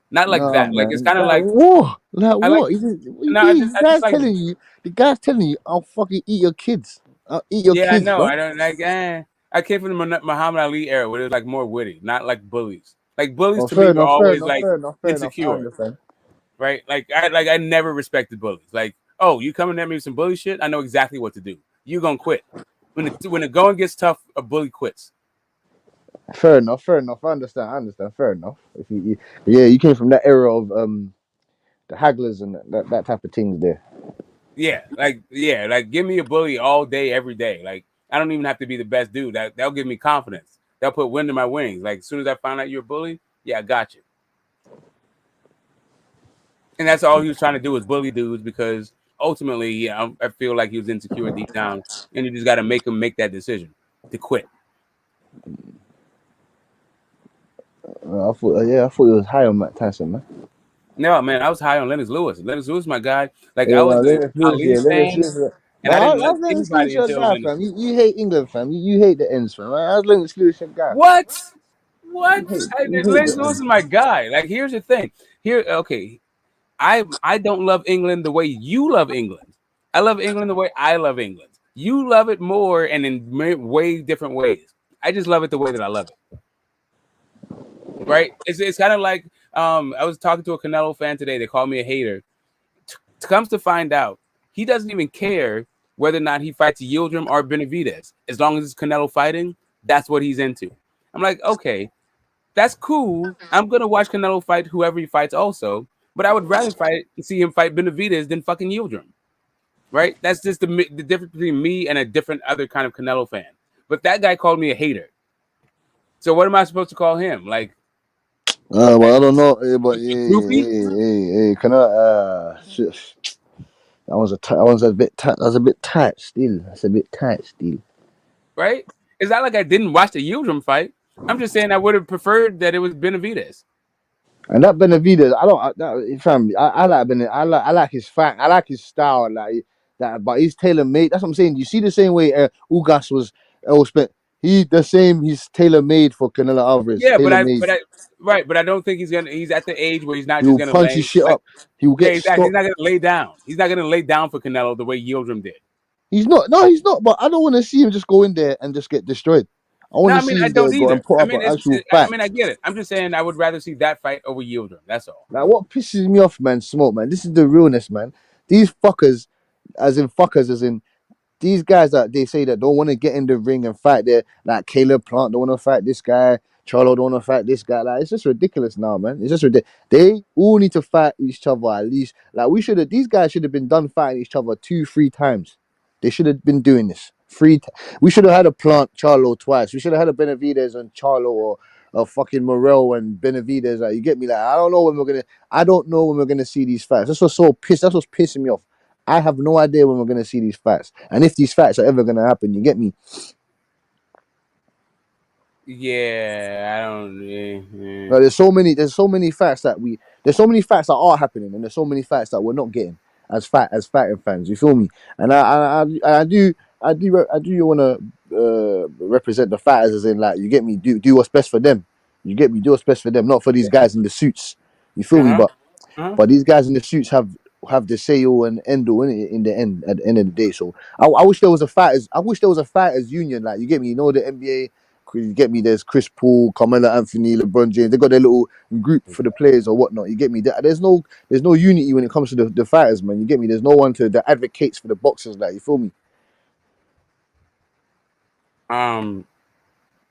Not like that. Like it's kind of like what? Like what? The guy's telling you, I'll fucking eat your kids. I'll eat your kids. I know. Bro. I don't like. I came from the Muhammad Ali era where it was like more witty, not like bullies. Like bullies to me were always like insecure. Right? Like I never respected bullies. Like, oh, you coming at me with some bully shit? I know exactly what to do. You gonna quit when the going gets tough. A bully quits. Fair enough. I understand. Fair enough. If you came from that era of the hagglers and that type of things there. Yeah, like give me a bully all day, every day. Like I don't even have to be the best dude. That'll give me confidence. That'll put wind in my wings. Like as soon as I find out you're a bully, yeah, I got you. And that's all he was trying to do was bully dudes because ultimately, yeah, I feel like he was insecure deep down, and you just got to make him make that decision to quit. I thought he was high on Mike Tyson, man. No, man, I was high on Lennox Lewis. Lennox Lewis, my guy. Like I Yeah, was no, the Lennox Lewis, Ali Lennox fan, Lewis. and No, I didn't like how's Lennox Lewis anybody your until guy, Lennox. fam? You hate England, fam. You hate the ends, fam. How's Lennox Lewis your guy? What? What? You hate Lennox the Lewis ends. is my guy. Like here's the thing. Okay. I don't love England the way you love England. I love England the way I love England. You love it more and in way different ways. I just love it the way that I love it. Right? It's kind of like I was talking to a Canelo fan today. They called me a hater. Comes to find out, he doesn't even care whether or not he fights Yildirim or Benavidez. As long as it's Canelo fighting, that's what he's into. I'm like, okay, that's cool. I'm gonna watch Canelo fight whoever he fights also, but I would rather see him fight Benavidez than fucking Yildirim. Right? That's just the difference between me and a different other kind of Canelo fan. But that guy called me a hater. So what am I supposed to call him? Like, Well, I don't know, but groupie? can I? Shit. That was a bit tight. That's a bit tight still. That's a bit tight still. Right? It's not like I didn't watch the Yildirim fight. I'm just saying I would have preferred that it was Benavidez. And that Benavidez, I like Benavidez. I like his fight. I like his style. Like that, but he's tailor made. That's what I'm saying. You see the same way Ugas was Errol Spence. He's the same. He's tailor made for Canelo Alvarez. Yeah, Tailor made. but I don't think he's at the age where he's not He just will gonna punch his shit up. He will get exactly. He's stopped. not gonna lay down. He's not gonna lay down for Canelo the way Yildirim did. He's not. No, he's not. But I don't want to see him just go in there and just get destroyed. I want to see I him there don't go either. and put up an actual fight. I get it. I'm just saying I would rather see that fight over Yildirim. That's all. Like what pisses me off, man, Smoke, man. This is the realness, man. These fuckers, as in these guys that they say that don't want to get in the ring and fight there, like Caleb Plant don't want to fight this guy, Charlo don't want to fight this guy. Like it's just ridiculous now, man. It's just ridiculous. They all need to fight each other at least. Like these guys should have been done fighting each other 2-3 times. They should have been doing this. We should have had a Plant Charlo twice. We should have had a Benavidez and Charlo or a fucking Morel and Benavidez. Like you get me? Like I don't know when we're gonna see these fights. That's what's pissing me off. I have no idea when we're going to see these fights. And if these fights are ever going to happen, you get me? Yeah, I don't. Like, there's so many fights that are happening, and there's so many fights that we're not getting as fighting fans. You feel me? And I do want to represent the fighters as in like you get me. Do what's best for them. You get me? Do what's best for them, not for these guys in the suits. You feel me? But these guys in the suits have the say all and end all in the end at the end of the day. So I wish there was a fighters union. Like you get me? You know the NBA. You get me? There's Chris Paul, Carmelo Anthony, LeBron James. They got their little group for the players or whatnot. You get me? There's no unity when it comes to the fighters, man. You get me? There's no one that advocates for the boxers. Like you feel me?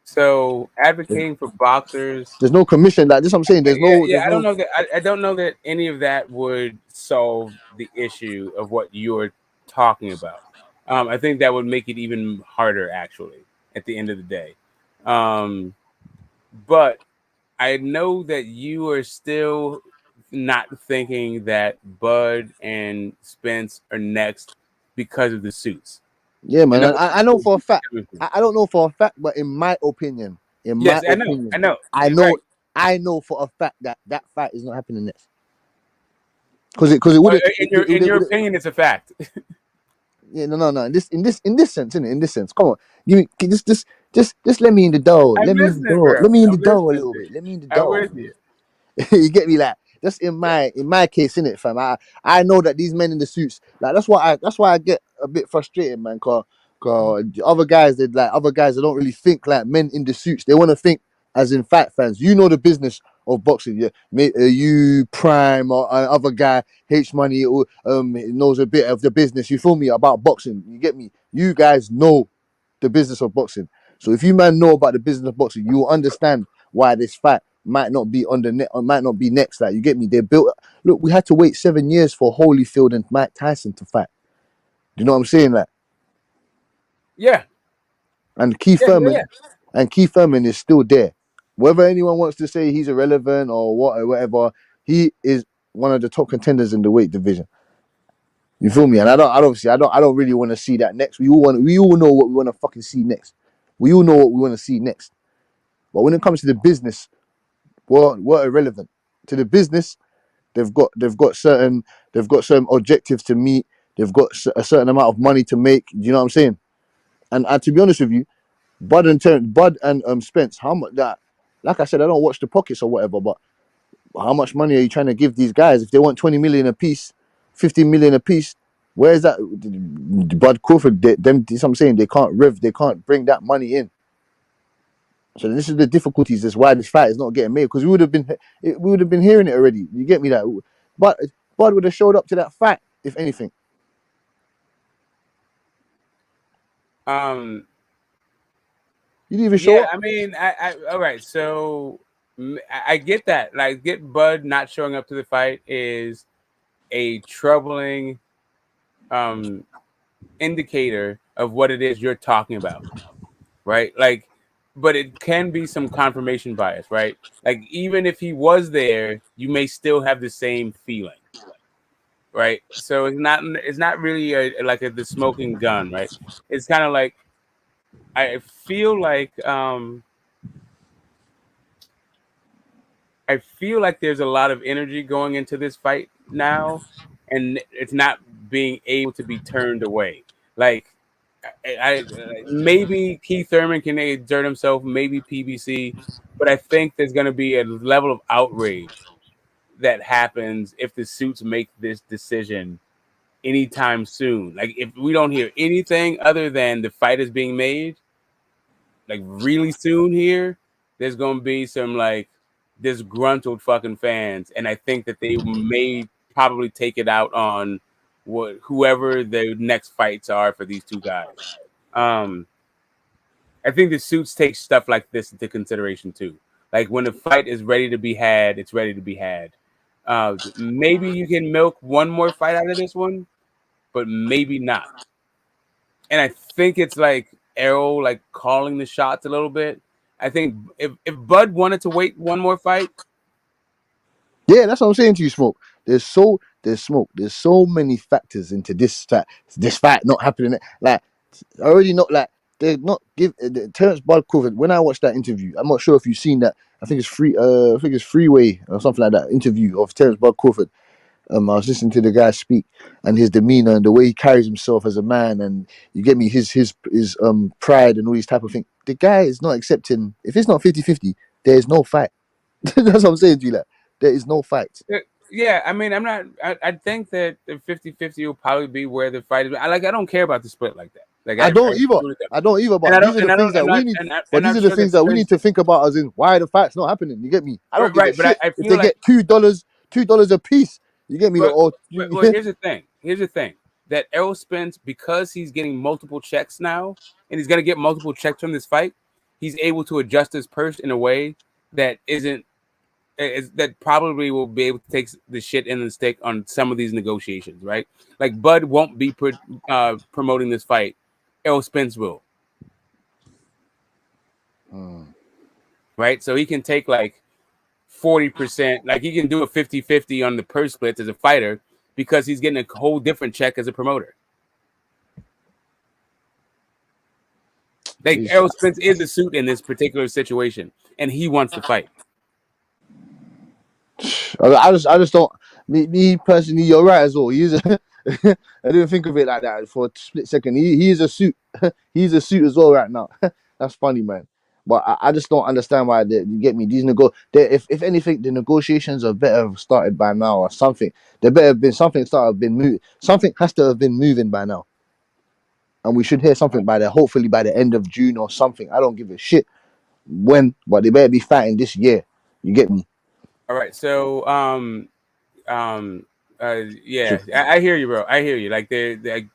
So advocating for boxers. There's no commission. Like this, I'm saying. There's no. I don't know that. I don't know that any of that would solve the issue of what you're talking about. I think that would make it even harder, actually, at the end of the day. But I know that you are still not thinking that Bud and Spence are next because of the suits. Yeah, man. I know for a fact. I don't know for a fact, but in my opinion, I know for a fact that fight is not happening next. Because it would. In your opinion, it's a fact. Yeah, no. In this sense, innit? In this sense, come on, give me just let me in the door. Let me in the door a little bit. Let me in the door. You get me, like just in my case, innit, fam. I know that these men in the suits, like that's why I get a bit frustrated, man. Cause other guys that don't really think like men in the suits. They want to think as in fight fans. You know the business of boxing, yeah. You Prime or other guy H Money knows a bit of the business. You feel me about boxing? You get me? You guys know the business of boxing. So if you man know about the business of boxing, you will understand why this fight might not be on the net or might not be next. Like you get me? They built. Look, we had to wait 7 years for Holyfield and Mike Tyson to fight. you know what I'm saying? Like, yeah. And Keith Thurman is still there. Whether anyone wants to say he's irrelevant or whatever, he is one of the top contenders in the weight division. You feel me? And I don't really want to see that next. We all know what we want to fucking see next. We all know what we want to see next. But when it comes to the business, we're irrelevant. To the business, they've got certain objectives to meet. They've got a certain amount of money to make. You know what I'm saying? And to be honest with you, Bud and Spence, how much that? Like I said, I don't watch the pockets or whatever, but how much money are you trying to give these guys? If they want 20 million a piece, 15 million a piece, where is that? Bud Crawford, I'm saying they can't bring that money in. So this is the difficulties. That's why this fight is not getting made, because we would have been hearing it already. You get me that? But Bud would have showed up to that fight if anything. You didn't even show up. I mean, I all right. So I get that. Like, get Bud not showing up to the fight is a troubling indicator of what it is you're talking about, right? Like, but it can be some confirmation bias, right? Like, even if he was there, you may still have the same feeling, right? So it's not really the smoking gun, right? It's kind of like, I feel like there's a lot of energy going into this fight now, and it's not being able to be turned away. Like, I maybe Keith Thurman can exert himself, maybe PBC, but I think there's going to be a level of outrage that happens if the suits make this decision anytime soon. Like, if we don't hear anything other than the fight is being made, like really soon here, there's going to be some like disgruntled fucking fans, and I think that they may probably take it out on whoever the next fights are for these two guys. I think the suits take stuff like this into consideration too. Like, when the fight is ready to be had, it's ready to be had. Maybe you can milk one more fight out of this one, but maybe not. And I think it's like Errol like calling the shots a little bit. I think if Bud wanted to wait one more fight. Yeah, that's what I'm saying to you, Smoke. There's so many factors into this fight not happening. Like, I already know, like, they're not give Terence Crawford. When I watched that interview, I'm not sure if you've seen that. I think it's Freeway or something like that interview of Terence Crawford. I was listening to the guy speak and his demeanor and the way he carries himself as a man, and you get me his pride and all these type of things. The guy is not accepting. If it's not 50-50, there is no fight. That's what I'm saying to you. Like, there is no fight. Yeah, I mean, I think that the 50-50 will probably be where the fight is. I don't care about the split like that. Like, I don't either. But these are the things that we need. But these are the things that we need to think about, as in why the fight's not happening. You get me? I don't give a shit if they get $2 a piece. You get me? Well, here's the thing. Here's the thing. That Errol Spence, because he's getting multiple checks now, and he's going to get multiple checks from this fight, he's able to adjust his purse in a way that that probably will be able to take the shit in the stick on some of these negotiations, right? Like, Bud won't be promoting this fight. Errol Spence will. Right? So he can take like 40%, like he can do a 50-50 on the purse splits as a fighter because he's getting a whole different check as a promoter. Like, Errol Spence is a suit in this particular situation, and he wants to fight. I just don't. Me personally, you're right as well. I didn't think of it like that for a split second. He is a suit. He's a suit as well right now. That's funny, man. But I just don't understand why you get me. These if anything, the negotiations are better have started by now or something. There better have been something moved. Something has to have been moving by now, and we should hear something hopefully by the end of June or something. I don't give a shit when, but they better be fighting this year. You get me? All right, so yeah, I hear you, bro. I hear you. Like,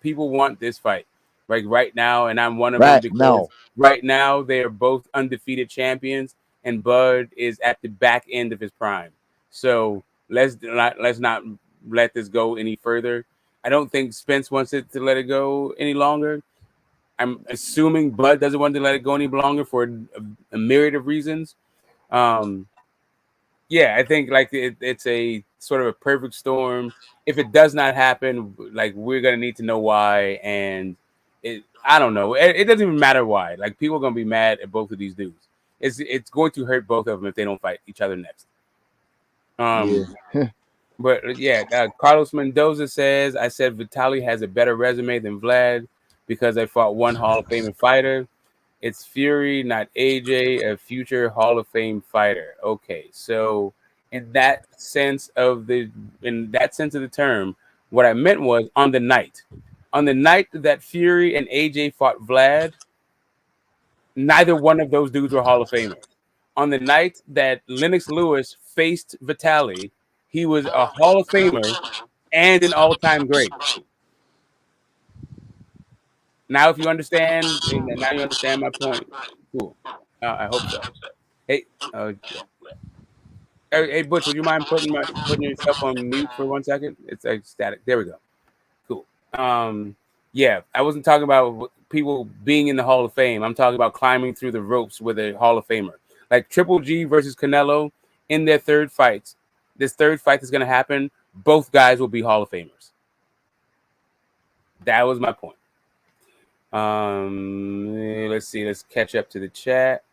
people want this fight, like right now, and I'm one of them because right now they are both undefeated champions, and Bud is at the back end of his prime. So let's not let this go any further. I don't think Spence wants it to let it go any longer. I'm assuming Bud doesn't want to let it go any longer for a myriad of reasons. Yeah, I think like it's a sort of a perfect storm. If it does not happen, like we're gonna need to know why, and I don't know. It doesn't even matter why. Like people are gonna be mad at both of these dudes. It's going to hurt both of them if they don't fight each other next. Yeah. But yeah, Carlos Mendoza says, I said Vitaly has a better resume than Vlad because they fought one Hall of Fame fighter. It's Fury, not AJ, a future Hall of Fame fighter. Okay, so in that sense of the term, what I meant was on the night that Fury and AJ fought Vlad, neither one of those dudes were Hall of Famers. On the night that Lennox Lewis faced Vitaly, he was a Hall of Famer and an all-time great. Now, if you understand, now you understand my point. Cool. I hope so. Hey, hey, Butch, would you mind putting yourself on mute for 1 second? It's like static. There we go. Cool. Yeah, I wasn't talking about people being in the Hall of Fame. I'm talking about climbing through the ropes with a Hall of Famer. Like Triple G versus Canelo in their third fights. This third fight is going to happen. Both guys will be Hall of Famers. That was my point. Let's see. Let's catch up to the chat.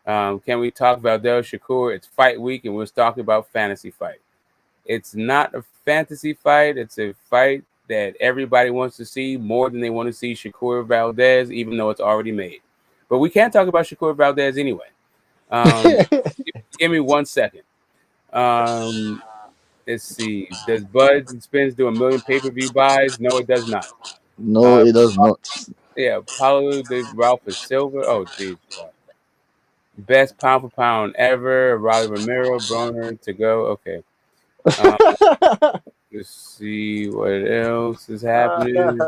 Can we talk about Valdez Shakur? It's fight week, and we're talking about fantasy fight. It's not a fantasy fight. It's a fight that everybody wants to see more than they want to see Shakur Valdez, even though it's already made. But we can't talk about Shakur Valdez anyway. Give me 1 second. Let's see. Does Buds and Spins do 1 million pay-per-view buys? No, it does not. No, it does not. Yeah, Paulo de Ralph is Silver. Oh, geez. Best pound for pound ever. Rolly Romero, Broner to go. Okay. Let's see what else is happening.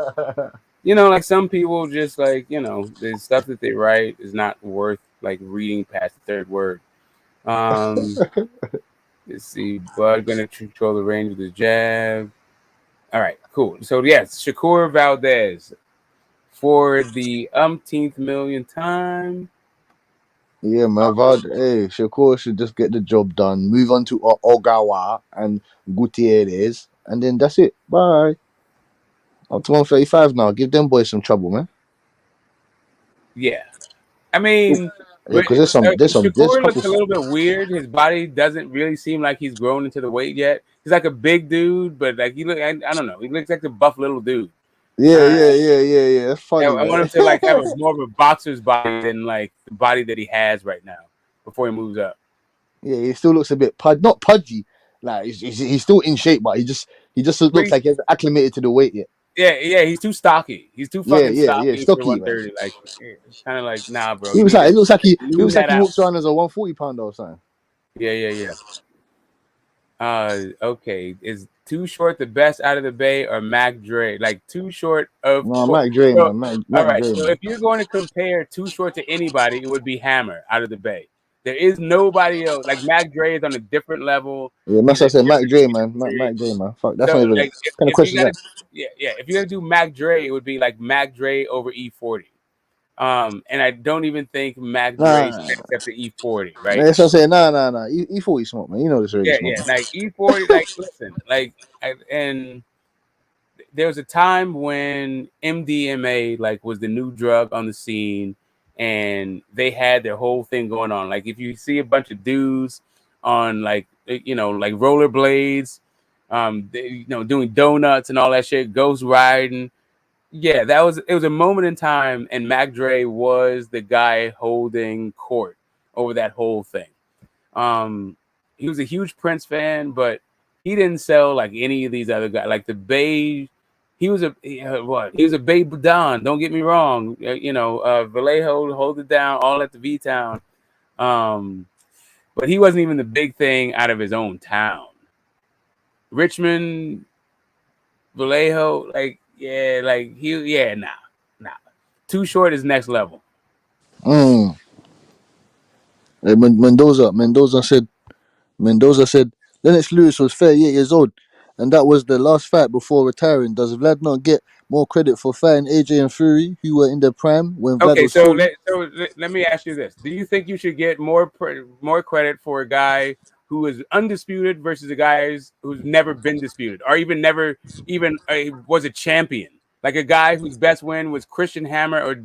You know, like some people just like, you know, the stuff that they write is not worth like reading past the third word. Let's see. Bud gonna control the range with his jab. All right, cool. So yes, Shakur Valdez for the umpteenth millionth time. Yeah, man. Hey, Shakur should just get the job done. Move on to Ogawa and Gutierrez, and then that's it. Bye. Up to 135 now. Give them boys some trouble, man. Yeah, I mean, yeah, because Shakur looks a little bit weird. His body doesn't really seem like he's grown into the weight yet. He's like a big dude, but like I don't know. He looks like a buff little dude. Yeah. That's funny. I want him to like have more of a boxer's body than like the body that he has right now before he moves up. Yeah, he still looks a bit not pudgy. Like he's still in shape, but he just looks like he hasn't acclimated to the weight yet. Yeah, he's too stocky. He's too fucking stocky for 130. Like, kind of like, nah, bro. It looks like he walks around as a 140 pounder or something. Yeah. Okay. Is Too Short the best out of the Bay or Mac Dre? Like, Too Short of Mac Dre, so, man. All right. So if you're going to compare Too Short to anybody, it would be Hammer out of the Bay. There is nobody else. Like Mac Dre is on a different level. Yeah, that's what I said. Mac Dre, man. Mac Dre, man. Fuck, that's not even like, kind of question that. Yeah. If you're gonna do Mac Dre, it would be like Mac Dre over E40. And I don't even think Mac Dre picks up the E40, right? That's what I said. Nah. E40 smoke, man. You know this already. Yeah. Like E40, like listen, like and there was a time when MDMA like was the new drug on the scene, and they had their whole thing going on. Like if you see a bunch of dudes on like like rollerblades, doing donuts and all that shit, ghost riding. Yeah, it was a moment in time, and Mac Dre was the guy holding court over that whole thing. He was a huge Prince fan, but he didn't sell like any of these other guys. Like the Bay, he was a Bay Don. Don't get me wrong. Vallejo hold it down all at the V-Town. But he wasn't even the big thing out of his own town. Richmond, Vallejo, nah. Too Short is next level. Hey, Mendoza said Lennox Lewis was 38 years old. and that was the last fight before retiring. Does Vlad not get more credit for fighting AJ and Fury, who were in their prime when Vlad Okay, was so 40? let me ask you this: do you think you should get more credit for a guy who is undisputed versus a guy who's never been disputed, or even never even was a champion, like a guy whose best win was Christian Hammer or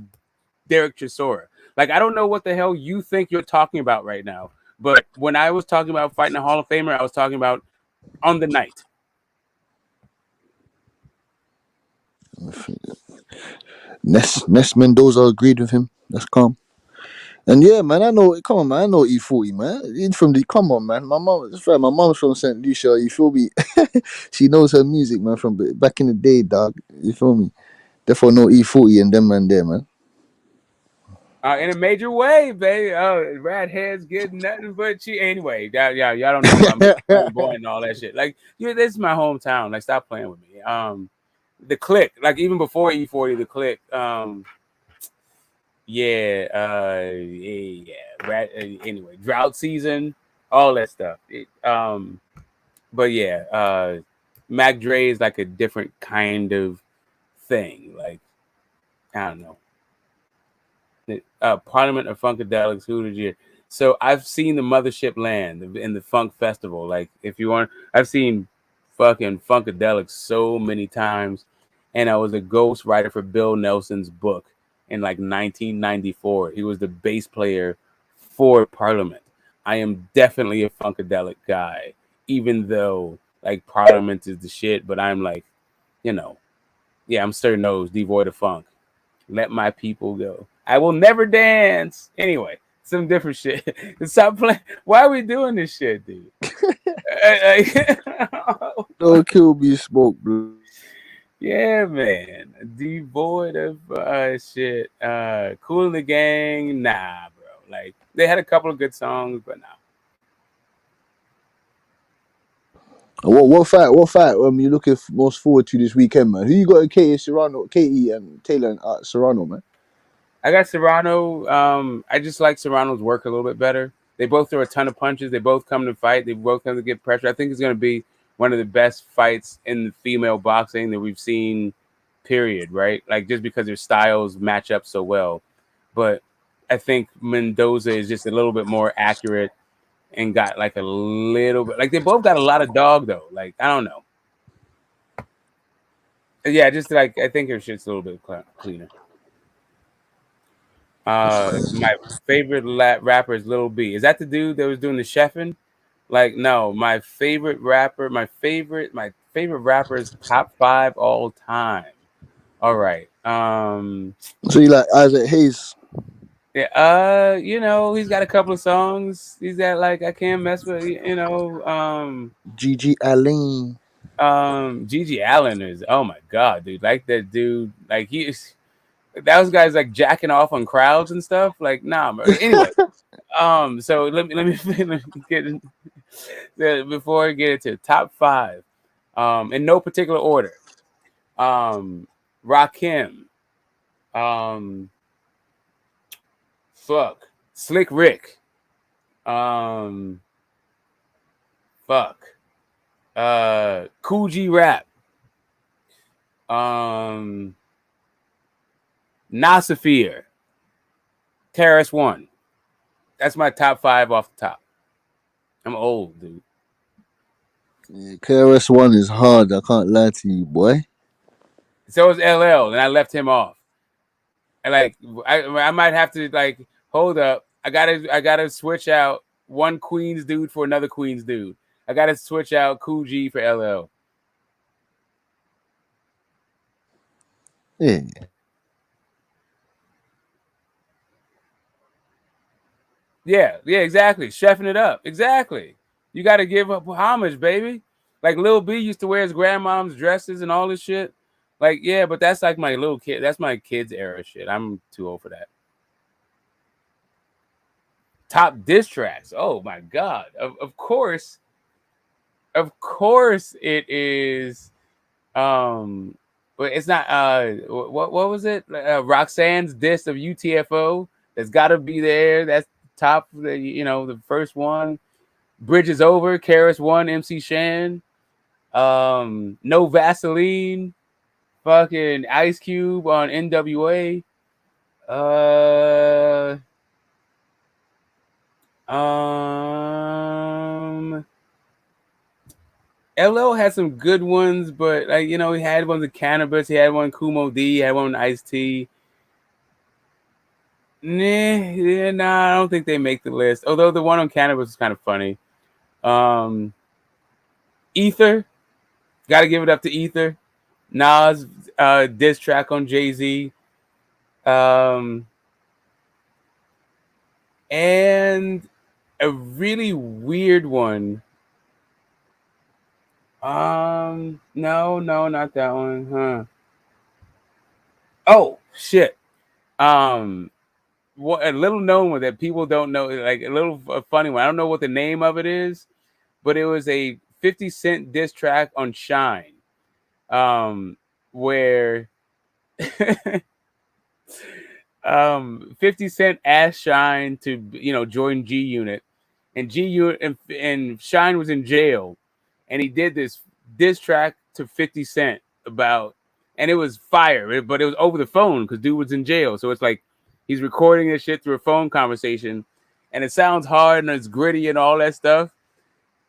Derek Chisora? Like, I don't know what the hell you think you're talking about right now, but when I was talking about fighting a Hall of Famer, I was talking about on the night. Ness Mendoza agreed with him. That's calm. And yeah, man, I know. Come on, man, I know E40, man. He's from the. Come on, man. My mom. That's right. My mom's from St. Lucia. You feel me? She knows her music, man, from back in the day, dog. You feel me? Therefore, no E40 and them man there, man. In a major way, baby. Oh, rat heads getting nothing but cheese. Anyway, y'all don't know about me, boy, and all that shit. Like, this is my hometown. Like, stop playing with me. The Click, like even before E40, the Click. Yeah. Anyway, drought season, all that stuff. But yeah, Mac Dre is like a different kind of thing. Like, I don't know. Parliament of Funkadelics, who did you? So I've seen the Mothership Land in the Funk Festival. Like, if you want, I've seen fucking Funkadelics so many times, and I was a ghost writer for Bill Nelson's book in like 1994. He was the bass player for Parliament. I am definitely a Funkadelic guy, even though like Parliament is the shit. But I'm like, yeah, I'm Sir Nose, devoid of funk. Let my people go. I will never dance. Anyway, some different shit. Stop playing. Why are we doing this shit, dude? Don't kill me, Smoke, bro. Yeah, man. Devoid of shit. Cool in the Gang, nah, bro. Like, they had a couple of good songs, but nah. What fight? You looking most forward to this weekend, man? Who you got in Katie and Taylor and Serrano, man? I got Serrano. I just like Serrano's work a little bit better. They both throw a ton of punches. They both come to fight. They both come to get pressure. I think it's going to be one of the best fights in the female boxing that we've seen, period, right? Like, just because their styles match up so well. But I think Mendoza is just a little bit more accurate and got like a little bit. Like, they both got a lot of dog, though. Like, I don't know. Yeah, just like, I think her shit's a little bit cleaner. My favorite rapper is Lil B. Is that the dude that was doing the chefing? Like, no, my favorite rapper is top 5 all time. All right. So you like Isaac Hayes? Yeah, he's got a couple of songs. He's got like I Can't Mess With, Gigi Allen. Gigi Allen is, oh my god, dude. Like, that dude, like those guys like jacking off on crowds and stuff. Like, nah, bro. Anyway, so let me get in, before I get into top 5, in no particular order. Rakim, Slick Rick, Cool G Rap, Nasafir, Terrace One. That's my top 5 off the top. I'm old, dude. Yeah, KRS-One is hard. I can't lie to you, boy. So is LL, and I left him off. And like, I might have to like hold up. I gotta switch out one Queens dude for another Queens dude. I gotta switch out Cool G for LL. Yeah. Yeah, exactly. Chefing it up. Exactly. You got to give up homage, baby. Like, Lil B used to wear his grandmom's dresses and all this shit. Like, yeah, but that's like my little kid. That's my kid's era shit. I'm too old for that. Top diss tracks. Oh my god. Of course. Of course it is. But it's not. What was it? Roxanne's diss of UTFO. That's got to be there. That's top. The first one. Bridge is Over. KRS-One. MC Shan. No Vaseline, fucking Ice Cube on NWA. LL had some good ones, but like he had one with Cannabis, he had one Kumo D, he had one Ice T. Nah, I don't think they make the list. Although the one on Cannabis is kind of funny. Ether, gotta give it up to Ether. Nas diss track on Jay-Z. And a really weird one. No, not that one, huh? Oh shit. What a little known one that people don't know, like a little funny one. I don't know what the name of it is, but it was a 50 Cent diss track on Shine, where 50 Cent asked Shine to join G Unit, and G Unit and Shine was in jail, and he did this diss track to 50 Cent about, and it was fire, but it was over the phone because dude was in jail, so it's like he's recording this shit through a phone conversation, and it sounds hard and it's gritty and all that stuff,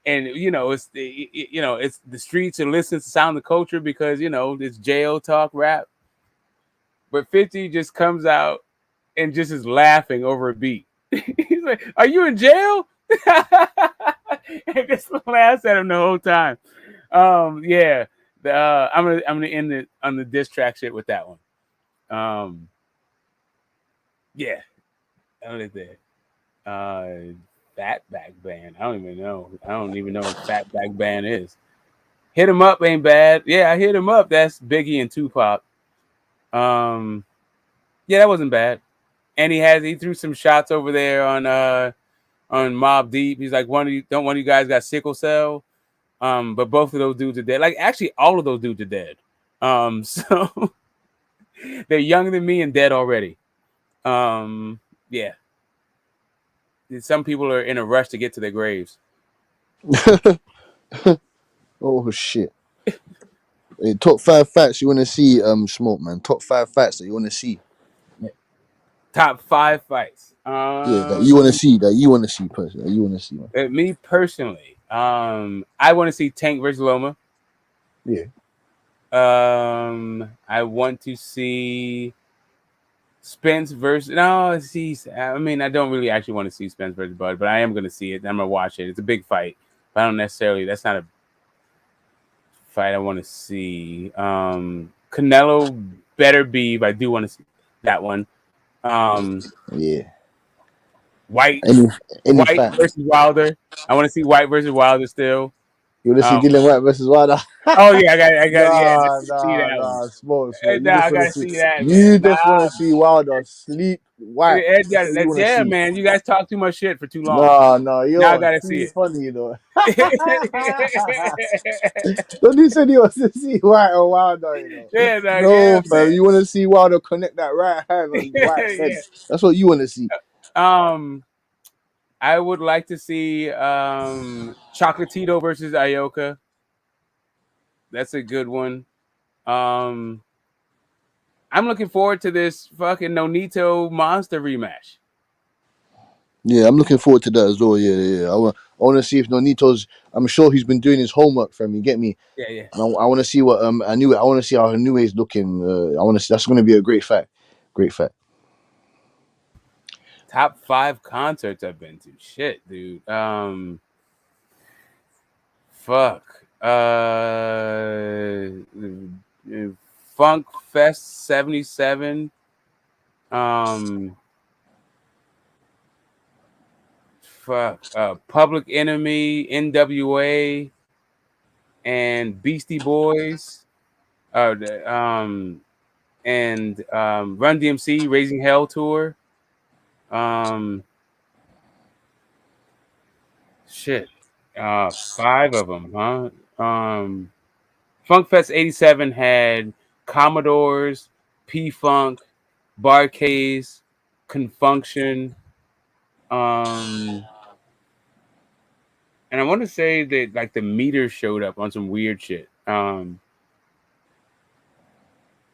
and it's it's the streets are listening to Sound the Culture because it's jail talk rap, but 50 just comes out and just is laughing over a beat. He's like, "Are you in jail?" And just laughs at him the whole time. Yeah. I'm gonna end it on the diss track shit with that one. Yeah. I'll leave it there. Fatback Band. I don't even know what Fatback Band is. Hit 'Em Up ain't bad. Yeah, I Hit 'Em Up. That's Biggie and Tupac. Yeah, that wasn't bad. And he threw some shots over there on Mobb Deep. He's like, one of you guys got sickle cell? But both of those dudes are dead. Like, actually, all of those dudes are dead. So they're younger than me and dead already. Yeah. Some people are in a rush to get to their graves. Oh shit. Hey, top 5 facts you want to see, Smoke, man. Top 5 facts that you want to see. Top 5 fights. Yeah, that you want to see. Personally. That you want to see, man. Me personally, I want to see Tank versus Loma. Yeah. I want to see Spence versus. No, see. I mean, I don't really actually want to see Spence versus Bud, but I am going to see it. I'm going to watch it. It's a big fight, but I don't necessarily. That's not a fight I want to see. Canelo better be, but I do want to see that one. Yeah. White fact. versus Wilder. I want to see White versus Wilder still. You want to see Dylan White versus Wilder? Oh yeah, I got Smoke. I gotta see that. You just want to see Wilder sleep White. Yeah, man. You guys talk too much shit for too long. No, now I gotta see it. Funny, Don't you say you want to see White or Wilder? Yeah, no, man. You want to see Wilder connect that right hand on White's head. That's what you want to see. I would like to see Chocolatito versus Ioka. That's a good one. I'm looking forward to this fucking Nonito Monster rematch. Yeah, I'm looking forward to that as well. Yeah. I want to see if Nonito's. I'm sure he's been doing his homework for me. You get me? Yeah. And I want to see what I want to see how Inoue is looking. I want to see. That's going to be a great fact. Top 5 concerts I've been to. Shit, dude. Fuck. Funk Fest 77. Public Enemy, NWA, and Beastie Boys. And Run DMC Raising Hell tour. Shit. 5 of them, huh? Funk Fest 87 had Commodores, P-Funk, Barcades, Confunction, And I want to say that like the meter showed up on some weird shit. And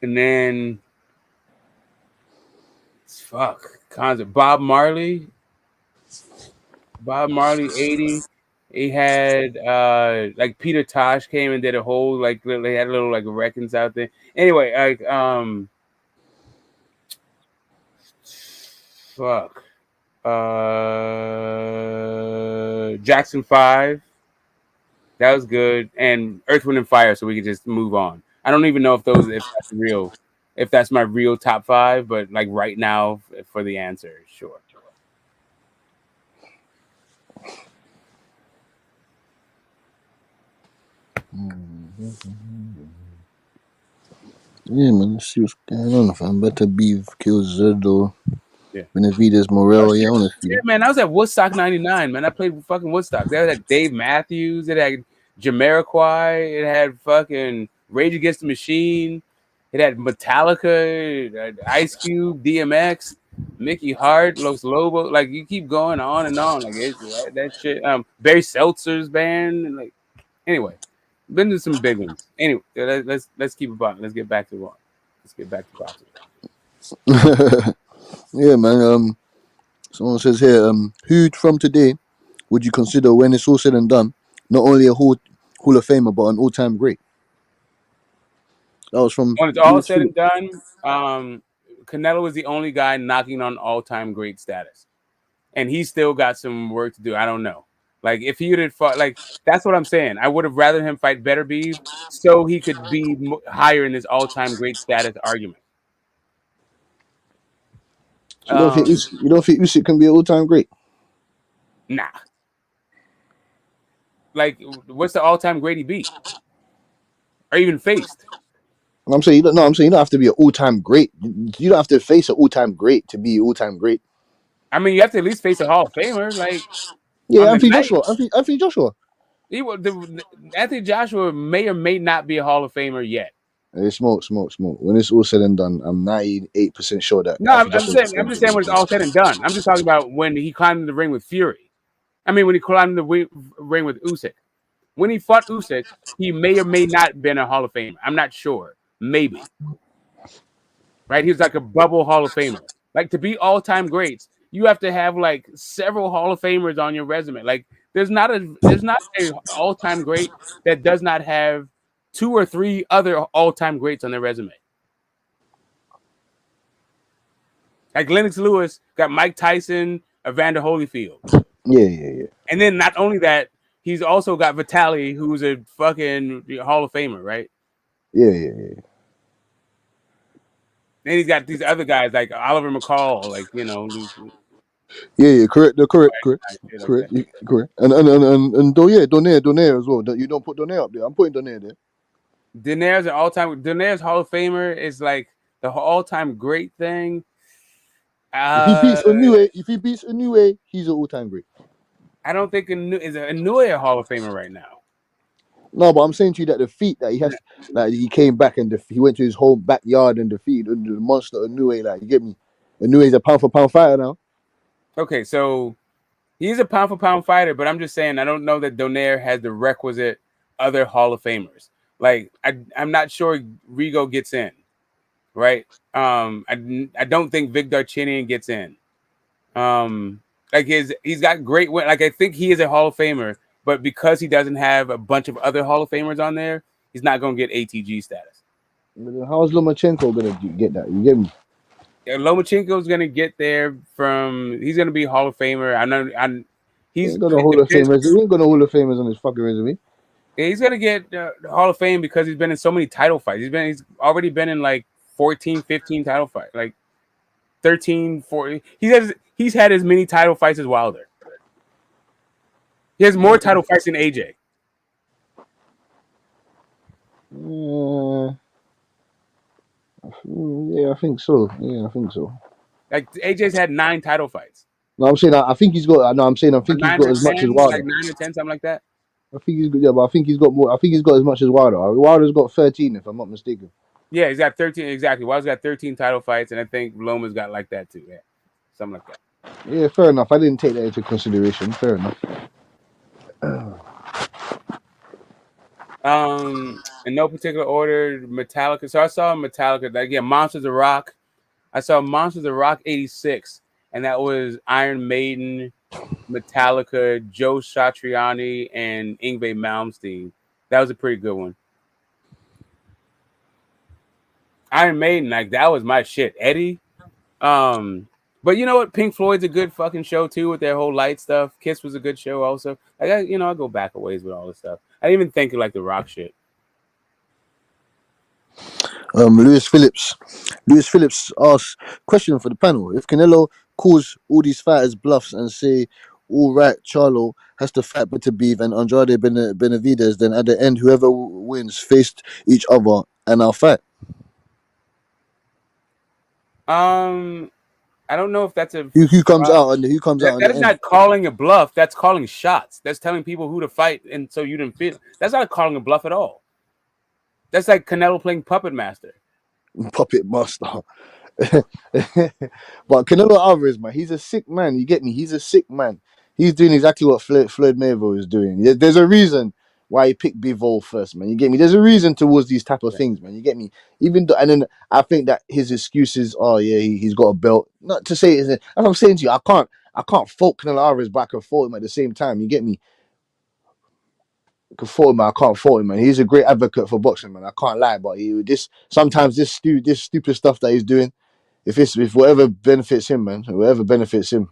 then Bob Marley 80. He had like Peter Tosh came and did a whole like they had little like records out there. Anyway, like Jackson 5. That was good. And Earth, Wind and Fire, so we could just move on. I don't even know if that's my real top 5, but like right now for the answer, sure. Yeah, man, let's see what's going on. If I'm better beef kills Zerdo. Yeah. Benavides Morel, yeah, honestly. Yeah, man, I was at Woodstock 99, man. I played fucking Woodstock. They had Dave Matthews, it had Jamiroquai, it had fucking Rage Against the Machine, it had Metallica, it had Ice Cube, DMX, Mickey Hart, Los Lobos. Like you keep going on and on. Like that shit. Barry Seltzer's band, and like anyway, been to some big ones. Anyway, let's keep it on. Let's get back to one. Let's get back to boxing. Yeah, man. Someone says here, who from today would you consider, when it's all said and done, not only a Hall of Famer but an all-time great? That was from. When it's all said and done, Canelo is the only guy knocking on all-time great status, and he's still got some work to do. I don't know. Like if he would have fought, like that's what I'm saying. I would have rather him fight Better Beef so he could be higher in his all-time great status argument. So you don't think Usyk can be an all-time great? Nah. Like, what's the all-time great he beat, or even faced? I'm saying you don't have to be an all-time great. You don't have to face an all-time great to be all-time great. I mean, you have to at least face a Hall of Famer, like Anthony Joshua. Anthony Joshua. Anthony Joshua may or may not be a Hall of Famer yet. Hey, smoke. When it's all said and done, I'm 98% sure that. No, I'm just saying when it's all said and done. I'm just talking about when he climbed in the ring with Fury. I mean, when he climbed in the ring with Usyk. When he fought Usyk, he may or may not have been a Hall of Famer. I'm not sure. Maybe. Right? He was like a bubble Hall of Famer. Like to be all-time greats, you have to have like several Hall of Famers on your resume. Like there's not a all-time great that does not have 2 or 3 other all-time greats on their resume. Like Lennox Lewis got Mike Tyson, Evander Holyfield. Yeah. And then not only that, he's also got Vitaly, who's a fucking Hall of Famer, right? Yeah. Then he's got these other guys like Oliver McCall, like Yeah, correct. Correct. And Donaire as well. You don't put Donaire up there. I'm putting Donaire there. Donaire's an all-time. Donaire's Hall of Famer is like the all-time great thing. If he beats Inoue, he's an all-time great. I don't think Inoue a Hall of Famer right now. No, but I'm saying to you that the feat that he has, like he came back and he went to his home backyard and defeated the monster Inoue. Like you get me? Inoue's a pound-for-pound fighter now. Okay, so he's a pound-for-pound fighter, but I'm just saying I don't know that Donaire has the requisite other Hall of Famers. Like I'm not sure Rigo gets in, right? I don't think Vic Darchinyan gets in. Like he's got great win. Like I think he is a Hall of Famer, but because he doesn't have a bunch of other Hall of Famers on there, he's not going to get ATG status. How's Lomachenko going to get that? You get me? Yeah, Lomachenko's going to get there he's going to be Hall of Famer. He's got a Hall of Famers. He ain't got no Hall of Famers on his fucking resume. Yeah, he's going to get the Hall of Fame because he's been in so many title fights. He's already been in like 14, 15 title fights, like 13, 14. He's had as many title fights as Wilder. He has more title fights than AJ. Yeah, I think so. Like AJ's had 9 title fights. No, I'm saying I think he's got. No, I'm saying I think he's got as much as Wilder. Like 9 or 10, something like that. I think he's good. Yeah, but I think he's got more. I think he's got as much as Wilder. Wilder's got 13, if I'm not mistaken. Yeah, he's got 13 exactly. Wilder's got 13 title fights, and I think Loma's got like that too. Yeah, something like that. Yeah, fair enough. I didn't take that into consideration. Fair enough. In no particular order, Metallica. So I saw Metallica. Again, Monsters of Rock. I saw Monsters of Rock '86, and that was Iron Maiden, Metallica, Joe Satriani, and Yngwie Malmsteen. That was a pretty good one. Iron Maiden, like that was my shit. Eddie. But you know what? Pink Floyd's a good fucking show too with their whole light stuff. Kiss was a good show also. Like I go back a ways with all this stuff. I didn't even think of like the rock shit. Lewis Phillips. Lewis Phillips asks, question for the panel. If Canelo calls all these fighters bluffs and say, all right, Charlo has to fight Better Beef and Andrade Benavidez, then at the end, whoever wins faced each other and I'll fight. I don't know if that's a who comes out and who comes out. That is not calling a bluff. That's calling shots. That's telling people who to fight, and so you didn't feel. That's not calling a bluff at all. That's like Canelo playing puppet master. Puppet master. But Canelo Alvarez, man, he's a sick man. You get me? He's a sick man. He's doing exactly what Floyd Mayweather is doing. There's a reason why he picked Bivol first, man. You get me? There's a reason towards these type of things, man. You get me? Even though, and then I think that his excuses are, he's got a belt. Not to say as I'm saying to you, I can't fault Canelo Alvarez, but I can fault him at the same time. You get me? I can fault him, I can't fault him, man. He's a great advocate for boxing, man. I can't lie, but sometimes this stupid stuff that he's doing. If whatever benefits him, man, whatever benefits him,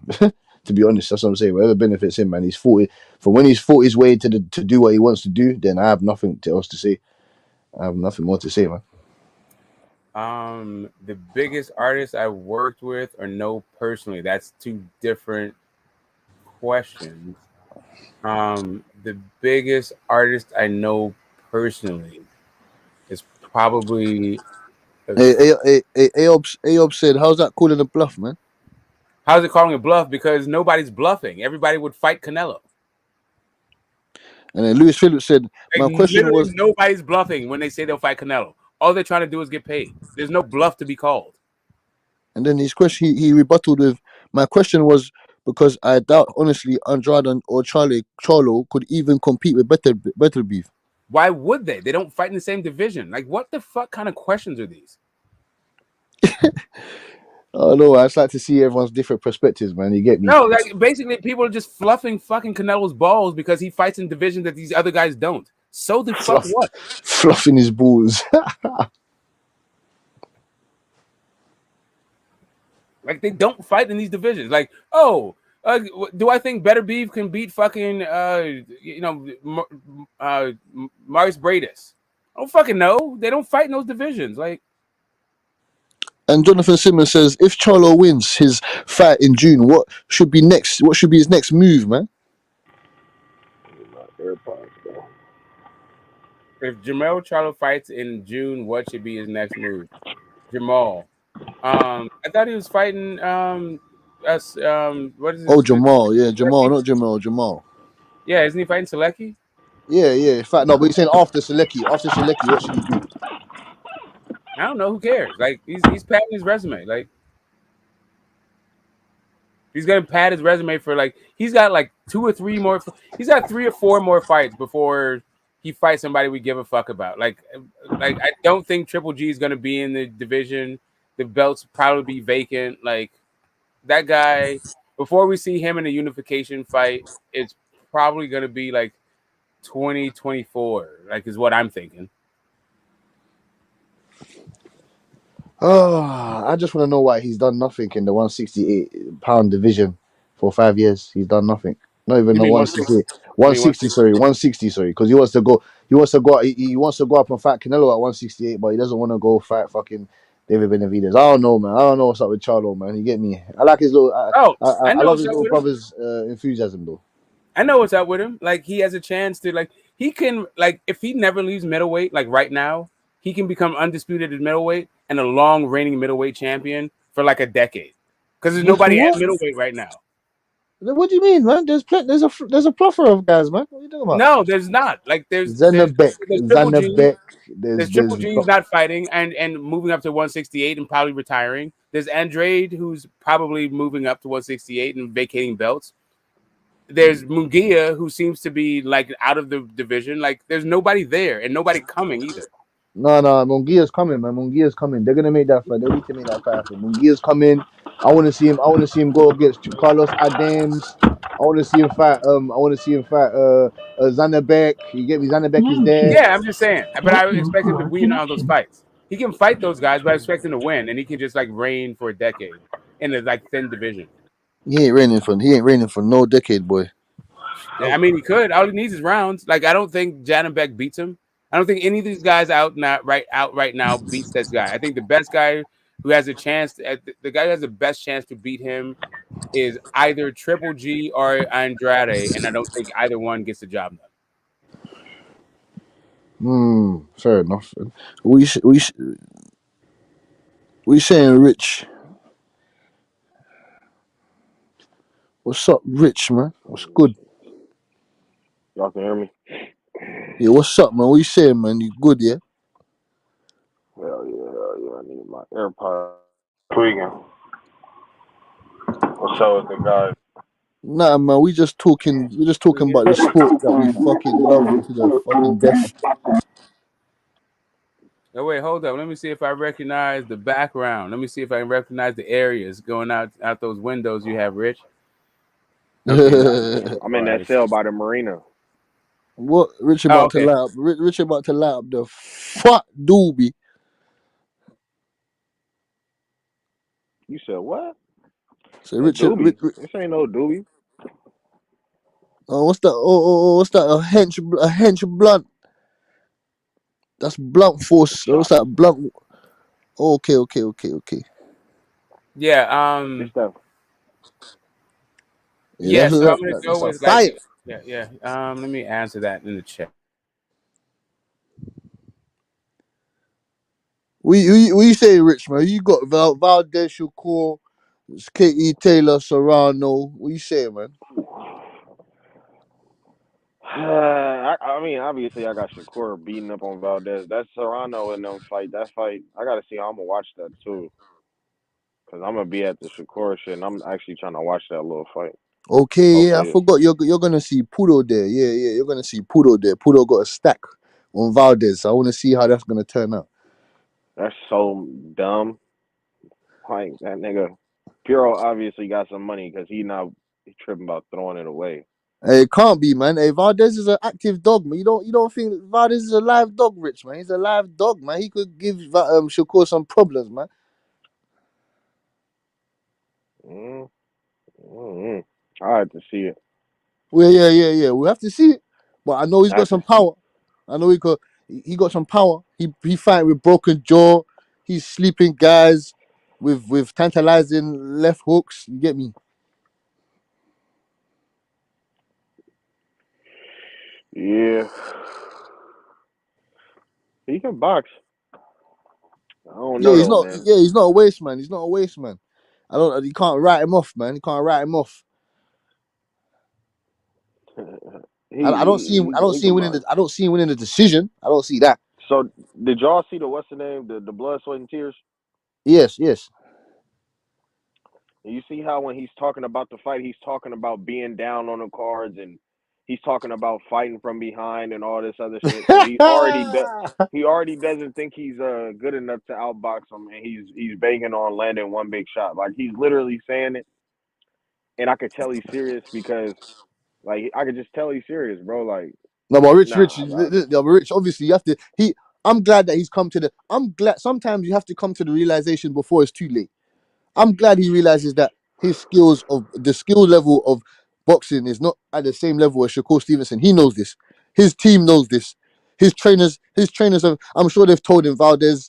to be honest, that's what I'm saying. Whatever benefits him, man, he's fought when he's fought his way to do what he wants to do. Then I have nothing else to say. I have nothing more to say, man. The biggest artist I worked with or know personally. That's two different questions. The biggest artist I know personally is probably. Ayob said, "How's that calling a bluff, man?" How's it calling a bluff? Because nobody's bluffing. Everybody would fight Canelo. And then Lewis Phillips said, "My question was, nobody's bluffing when they say they'll fight Canelo. All they're trying to do is get paid. There's no bluff to be called." And then his question, he rebutted with, "My question was because I doubt honestly Andrade or Charlo could even compete with Better Beef." Why would they? They don't fight in the same division. Like, what the fuck kind of questions are these? Oh no, I just like to see everyone's different perspectives, man. You get me? No, like basically people are just fluffing fucking Canelo's balls because he fights in divisions that these other guys don't. So the fuck what? Fluffing his balls. Like they don't fight in these divisions. Like, do I think Better Beef can beat fucking Maurice Bradis? I don't fucking know. They don't fight in those divisions. Like. And Jonathan Simmons says, if Charlo wins his fight in June, what should be next? What should be his next move, man? If Jermell Charlo fights in June, what should be his next move? Jamal. I thought he was fighting what is this? Oh, Jamal. Yeah, Jamal, not Jamal. Jamal. Yeah, isn't he fighting Selecki? Yeah. In fact, no, but he's saying after Selecki. After Selecki, what should he do? I don't know. Who cares? Like he's padding his resume. Like he's gonna pad his resume for he's got like 2 or 3 more. He's got 3 or 4 more fights before he fights somebody we give a fuck about. Like I don't think Triple G is gonna be in the division. The belts probably be vacant. Like that guy. Before we see him in a unification fight, it's probably gonna be like 2024. Like is what I'm thinking. Oh, I just want to know why he's done nothing in the 168-pound division for 5 years. He's done nothing. Not even the 168. 160, sorry, 160, sorry. Because he wants to go. He wants to go up and fight Canelo at 168, but he doesn't want to go fight fucking David Benavidez. I don't know, man. I don't know what's up with Charlo, man. You get me? I like his little. I love his little brother's enthusiasm, though. I know what's up with him. Like he has a chance to he can if he never leaves middleweight right now, he can become undisputed at middleweight and a long reigning middleweight champion for a decade. Because there's nobody at middleweight right now. What do you mean, man? There's a plethora of guys, man. What are you talking about? No, there's not. There's Triple G's not fighting and moving up to 168 and probably retiring. There's Andrade who's probably moving up to 168 and vacating belts. there's Munguia, who seems to be like out of the division. Like there's nobody there and nobody coming either. No, Munguia's coming, man. Munguia's coming. They're gonna make that fight. They need to make that fight happen. Munguia's coming. I want to see him. I want to see him go against Carlos Adams. I want to see him fight. I want to see him fight. Zanabek. You get me? Zanabek is there. Yeah, I'm just saying. But I expect him to win all those fights. He can fight those guys, but I expect him to win, and he can just like reign for a decade in the like thin division. He ain't reigning for no decade, boy. Yeah, I mean, he could. All he needs is rounds. Like I don't think Janabek beats him. I don't think any of these guys out right now beats this guy. I think the best guy who has a chance, the guy who has the best chance to beat him is either Triple G or Andrade, and I don't think either one gets the job done. Fair enough. We saying Rich. What's up, Rich, man? What's good? Y'all can hear me? Yeah, what's up, man? What you saying, man? You good, yeah? Hell yeah. I need my AirPods tweaking. What's up with the guys? Nah, man, we just talking about the sport that we fucking love to the fucking death. Oh, wait, hold up. Let me see if I recognize the background. Let me see if I can recognize the areas going out those windows you have, Rich. Okay, I'm in that cell by the marina. What? Rich about to light up. Rich about to light up the fuck doobie. You said what? So Richard, this ain't no doobie. Oh, what's that? What's that? A hench blunt. That's blunt force. What's that? Blunt. Okay. Yeah. This stuff. Yeah. So I'm gonna go with fire. Yeah. Let me answer that in the chat. What you say, Rich, man? You got Valdez, Shakur, Katie Taylor, Serrano. What you saying, man? I mean, obviously, I got Shakur beating up on Valdez. That's Serrano in them fight. That fight, I gotta see how I'm gonna watch that too, cause I'm gonna be at the Shakur shit, and I'm actually trying to watch that little fight. Okay, yeah, I forgot you're gonna see Pudo there. Yeah, you're gonna see Pudo there. Pudo got a stack on Valdez. I want to see how that's gonna turn out. That's so dumb. Like that nigga, Puro obviously got some money because he's tripping about throwing it away. Hey, it can't be, man. Hey, Valdez is an active dog, man. You don't think Valdez is a live dog, Rich, man? He's a live dog, man. He could give Shakur some problems, man. I have to see it. Well, yeah. We have to see it, but I know he's got some power. I know he got some power. He fighting with broken jaw. He's sleeping guys with tantalizing left hooks. You get me? Yeah. He can box. I don't know though, man. Yeah, he's not a waste man. He's not a waste man. You can't write him off, man. You can't write him off. I don't see him winning the decision. I don't see that. So did y'all see what's the name? The blood, sweat, and tears? Yes. And you see how when he's talking about the fight, he's talking about being down on the cards and he's talking about fighting from behind and all this other shit. So he already doesn't think he's good enough to outbox him, and he's banking on landing one big shot. Like he's literally saying it, and I could tell he's serious because, like, I could just tell he's serious, bro. Like, no, but Rich, obviously you have to. I'm glad that he's come to the. I'm glad sometimes you have to come to the realization before it's too late. I'm glad he realizes that the skill level of boxing is not at the same level as Shakur Stevenson. He knows this. His team knows this. His trainers I'm sure they've told him, Valdez,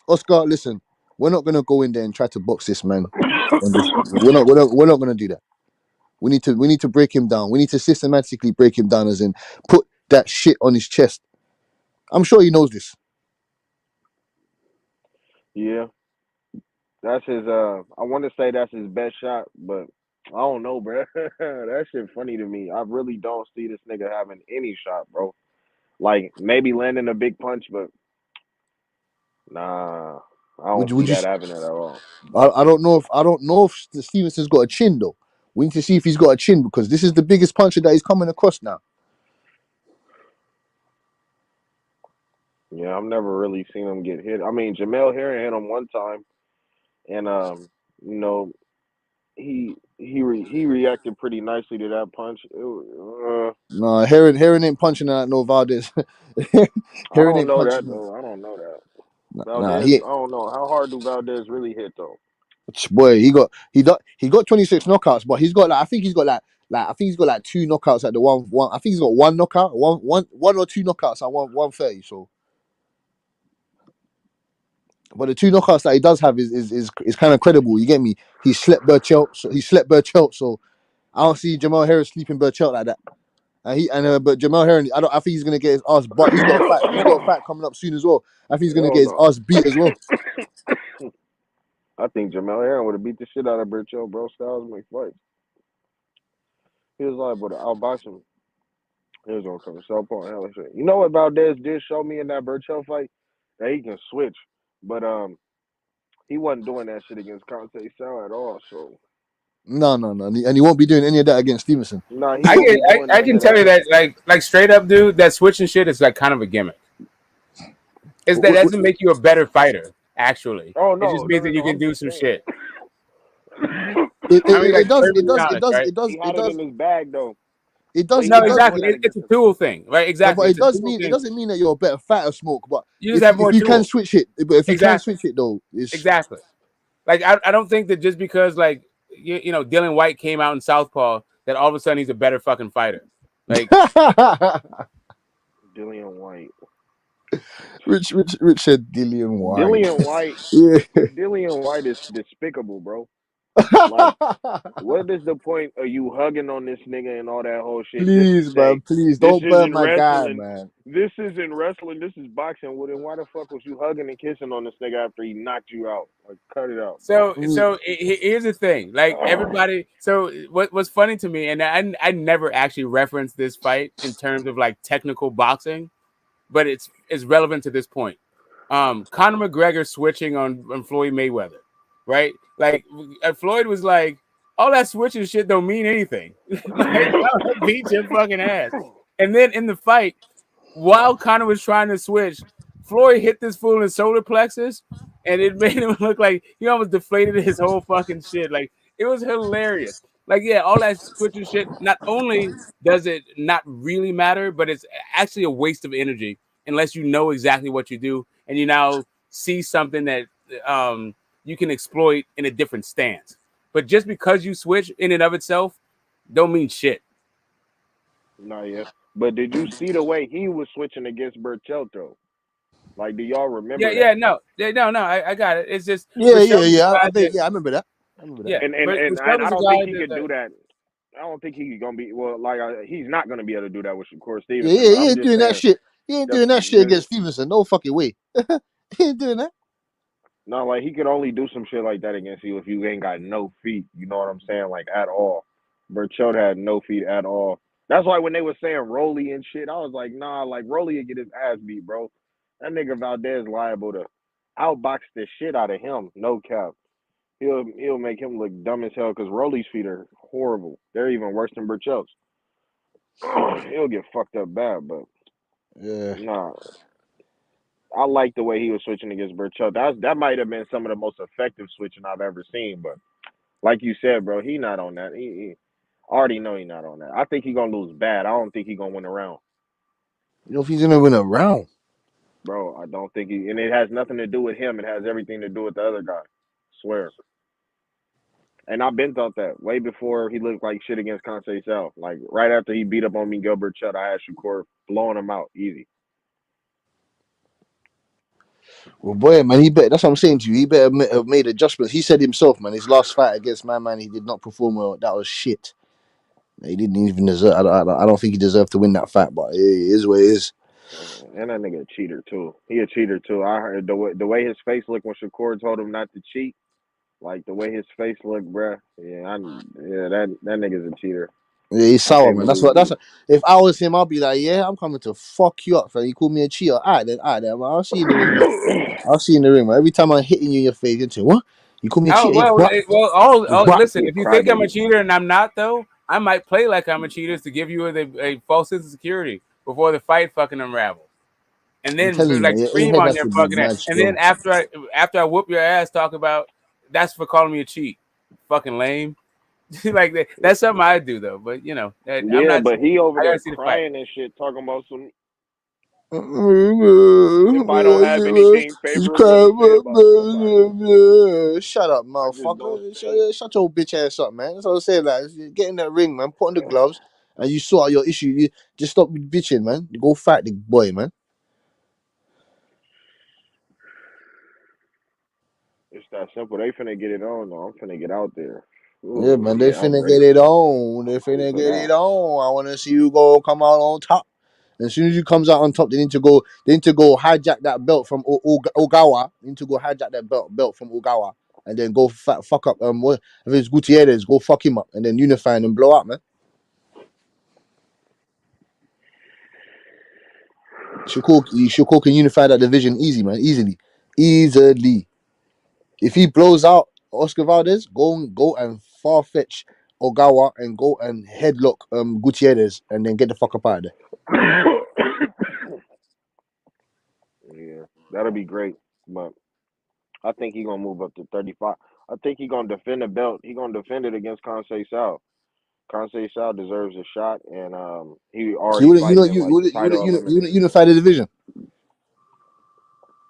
Oscar, listen, we're not gonna go in there and try to box this man. We're not gonna do that. We need to break him down. We need to systematically break him down, as in put that shit on his chest. I'm sure he knows this. Yeah. That's his I want to say that's his best shot, but I don't know, bro. That shit funny to me. I really don't see this nigga having any shot, bro. Like maybe landing a big punch, but nah, I don't see that happening at all. I don't know if Stevenson's got a chin though. We need to see if he's got a chin because this is the biggest puncher that he's coming across now. Yeah, I've never really seen him get hit. I mean, Jamel Herring hit him one time, and you know, he reacted pretty nicely to that punch. No, Heron ain't punching out no Valdez. I Heron don't ain't know that punching. though. I don't know that. Nah, Valdez, I don't know how hard do Valdez really hit though. boy, he got 26 knockouts, but he's got like I think he's got like 2 knockouts at the one. I think he's got 1 knockout, one or 2 knockouts at 130. So, but the 2 knockouts that he does have is kind of credible. You get me? He slept Burchelt, so I don't see Jamal Harris sleeping Burchelt like that. But Jamal Herring, I think he's gonna get his ass. But he's got a fight. He's got a fight coming up soon as well. I think he's gonna get Hell his no. ass beat as well. I think Jamel Herring would have beat the shit out of Burchell, bro. Styles make fights. He was liable to outbox him. He was gonna come southpaw and hell of shit. You know what Valdez did show me in that Burchell fight? That he can switch, but he wasn't doing that shit against Conte Sal at all. So No, and he won't be doing any of that against Stevenson. nah, he won't be doing I can tell you that like straight up, dude, that switching shit is like kind of a gimmick. That doesn't make you a better fighter, actually. Oh no, it just means that you can I'm do just some saying. shit. It does. He had it in his bag though. It does. No, It does. exactly. It's a tool thing, right? Exactly. But It's it does mean thing. it doesn't mean that you're a better fighter, Smoke. But You just have more if you can tools. switch it, but if you Exactly. can switch it though, it's exactly. Like I don't think that just because like you know Dylan White came out in Southpaw that all of a sudden he's a better fucking fighter. Like Dillian White. Rich said Dillian White. Dillian White. Yeah. Dillian White is despicable, bro. Like, what is the point of you hugging on this nigga and all that whole shit? Please, man, please don't burn my guy, man. This isn't wrestling. This is boxing. Well, then why the fuck was you hugging and kissing on this nigga after he knocked you out? Like, cut it out. So here's the thing. Like everybody. So what's funny to me, and I never actually referenced this fight in terms of like technical boxing, but it's relevant to this point. Conor McGregor switching on Floyd Mayweather, right? Like Floyd was like, all that switching shit don't mean anything. Like, beat your fucking ass. And then in the fight, while Conor was trying to switch, Floyd hit this fool in his solar plexus, and it made him look like he almost deflated his whole fucking shit. Like it was hilarious. Like yeah, all that switching shit. Not only does it not really matter, but it's actually a waste of energy unless you know exactly what you do and you now see something that you can exploit in a different stance. But just because you switch in and of itself, don't mean shit. Not yet. But did you see the way he was switching against Berchelto? Like, do y'all remember? No. I got it. It's just I remember that. Yeah, and I don't think he could do that. I don't think he's gonna be he's not gonna be able to do that with Shakur Stevenson. Yeah, he ain't doing that shit. He ain't doing that shit against Stevenson. No fucking way. He ain't doing that. No, like he could only do some shit like that against you if you ain't got no feet. You know what I'm saying? Like at all. Berchelt had no feet at all. That's why when they were saying Rolly and shit, I was like, nah, like Rolly would get his ass beat, bro. That nigga Valdez liable to outbox the shit out of him. No cap. He'll make him look dumb as hell because Rolly's feet are horrible. They're even worse than Berchelt's. He'll get fucked up bad, but nah. I like the way he was switching against Berchelt. That might have been some of the most effective switching I've ever seen. But like you said, bro, he not on that. He already know he not on that. I think he gonna lose bad. I don't think he gonna win a round. You know if he's gonna win a round, bro? I don't think he. And it has nothing to do with him. It has everything to do with the other guy. Swear. And I've been thought that way before he looked like shit against Conceição. Like right after he beat up on Miguel Berchelt, I had Shakur blowing him out easy. Well, boy, man, that's what I'm saying to you. He better have made adjustments. He said himself, man, his last fight against my man, he did not perform well. That was shit. He didn't even deserve. I don't think he deserved to win that fight, but it is what it is. And that nigga a cheater too. He a cheater too. I heard the way his face looked when Shakur told him not to cheat. Like the way his face looked, bruh. That nigga's a cheater. Yeah, he's sour, man. That's what. If I was him, I'll be like, yeah, I'm coming to fuck you up, fam. You call me a cheater, alright then, man. I'll see you in the ring, man. I'll see you in the ring, man. Every time I'm hitting you in your face, you're saying, what? You call me a Oh cheater? listen. If you think I'm a cheater and I'm not, though, I might play like I'm a cheater to give you a false sense of security before the fight fucking unravels, and I'm then telling you, like man, your scream head on has your to be fucking ass, mad and then strong. after I whoop your ass, talk about that's for calling me a cheat, fucking lame. Like that's something I do though, but I'm Yeah, not. but he over I there gotta see the fight. crying and shit, talking about some. If I don't have anything favorable to say about you, Shut up, I just don't motherfucker. say. Shut your bitch ass up, man. That's what I'm saying. Like, get in that ring, man. Put on the gloves, and you sort out your issue. You just stop bitching, man. Go fight the boy, man. It's that simple. They finna get it on though. I'm finna get out there. Yeah, Ooh, man. They yeah, I'm finna ready. get it on. They Ready finna for get it that. on. I want to see you go come out on top. As soon as you comes out on top, they need to go. They need to go hijack that belt from Ogawa. They need to go hijack that belt from Ogawa, and then go fuck up. What if it's Gutierrez? Go fuck him up, and then unify and blow up, man. Shakur can unify that division easy, man. Easily. If he blows out Oscar Valdez, go and far fetch Ogawa and go and headlock Gutierrez, and then get the fuck up out of there. Yeah, that'll be great. But I think he gonna move up to 35. I think he gonna defend the belt. He gonna defend it against Conceição. Conceição deserves a shot, and he So you already wouldn't, fighting in like title you wouldn't eliminator. unify the division.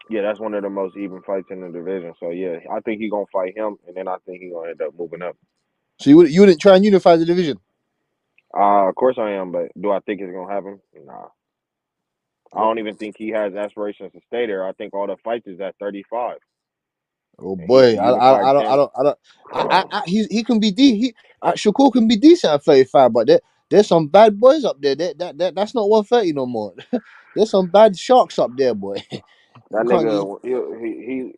Yeah, that's one of the most even fights in the division. So yeah, I think he gonna fight him, and then I think he gonna end up moving up. So you wouldn't try and unify the division. Of course I am, but do I think it's gonna happen? Nah. I don't even think he has aspirations to stay there. I think all the fights is at 35. Oh And he boy, should either fight 10. he can be Shakur can be decent at 35, but there's some bad boys up there. That's not 130 no more. There's some bad sharks up there, boy. That You can't. nigga,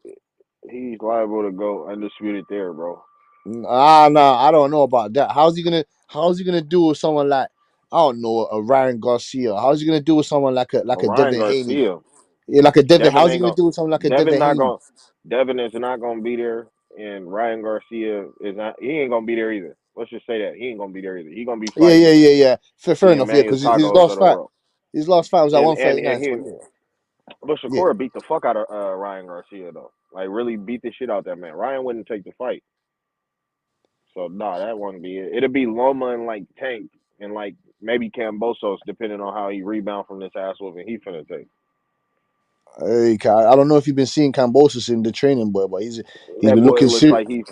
he's liable to go undisputed there, bro. No, I don't know about that. How's he gonna do with someone like, I don't know, a Ryan Garcia? How's he gonna do with someone like a Ryan Devin Haney? Garcia. Yeah, like a Devin. Devin How's he ain't gonna gonna. do with someone like a Devin Devin not Haney? gonna. Devin is not gonna be there, and Ryan Garcia is not. He ain't gonna be there either. Let's just say that he ain't gonna be there either. He gonna be fighting Yeah. Fair the enough. Yeah, Emmanuel because his Tacos of last the fight, world. was at And 139. So he, but yeah. Shakur beat the fuck out of Ryan Garcia though. Like really beat the shit out that man. Ryan wouldn't take the fight. So nah, that wouldn't be it. It'd be Loma and like Tank and like maybe Kambosos, depending on how he rebound from this ass whooping he finna take. Hey, I don't know if you've been seeing Kambosos in the training, boy, but he's That been boy looking looks serious. like he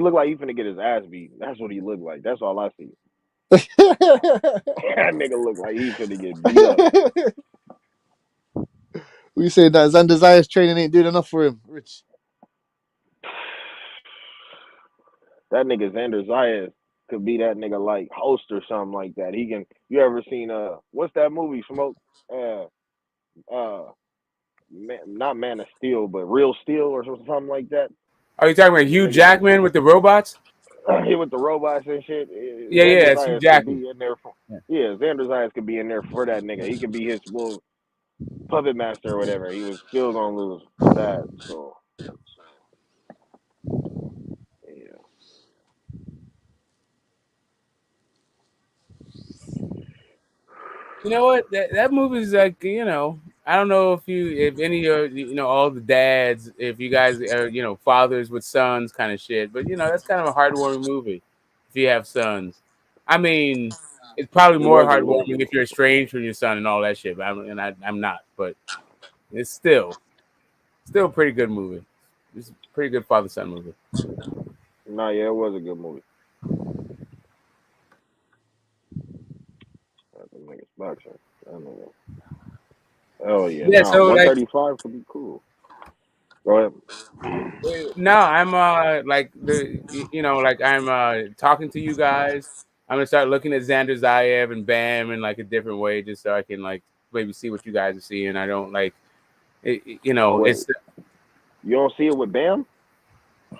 looked like he finna get his ass beat. That's what he looked like. That's all I see. That nigga look like he finna get beat up. We say that Xander Zayas training ain't doing enough for him, Rich. That nigga Xander Zayas could be that nigga like host or something like that. He can. You ever seen what's that movie? Smoke. Not Man of Steel, but Real Steel or something like that. Are you talking about Hugh Nigga, Jackman with the robots? with the robots and shit. Yeah, Xander it's Hugh Zayas could Jackman. be in there for. Yeah, Xander Zayas could be in there for that nigga. He could be his little puppet master or whatever. He was still gonna lose for that. So yeah. You know what? That movie's like, I don't know if any of all the dads, if you guys are fathers with sons kind of shit, but that's kind of a heartwarming movie if you have sons. I mean, it's probably It more was a really good heartwarming if movie. you're estranged from your son and all that shit. But I'm not, but it's still a pretty good movie. It's a pretty good father son movie. No, yeah, it was a good movie. That nigga's boxing. That nigga. Oh yeah, Yeah, nah, so like 135 could be cool. Go ahead. no, I'm like like I'm talking to you guys. I'm gonna start looking at Xander Zayev and Bam in like a different way, just so I can like maybe see what you guys are seeing. I don't like, Wait, it's. you don't see it with Bam?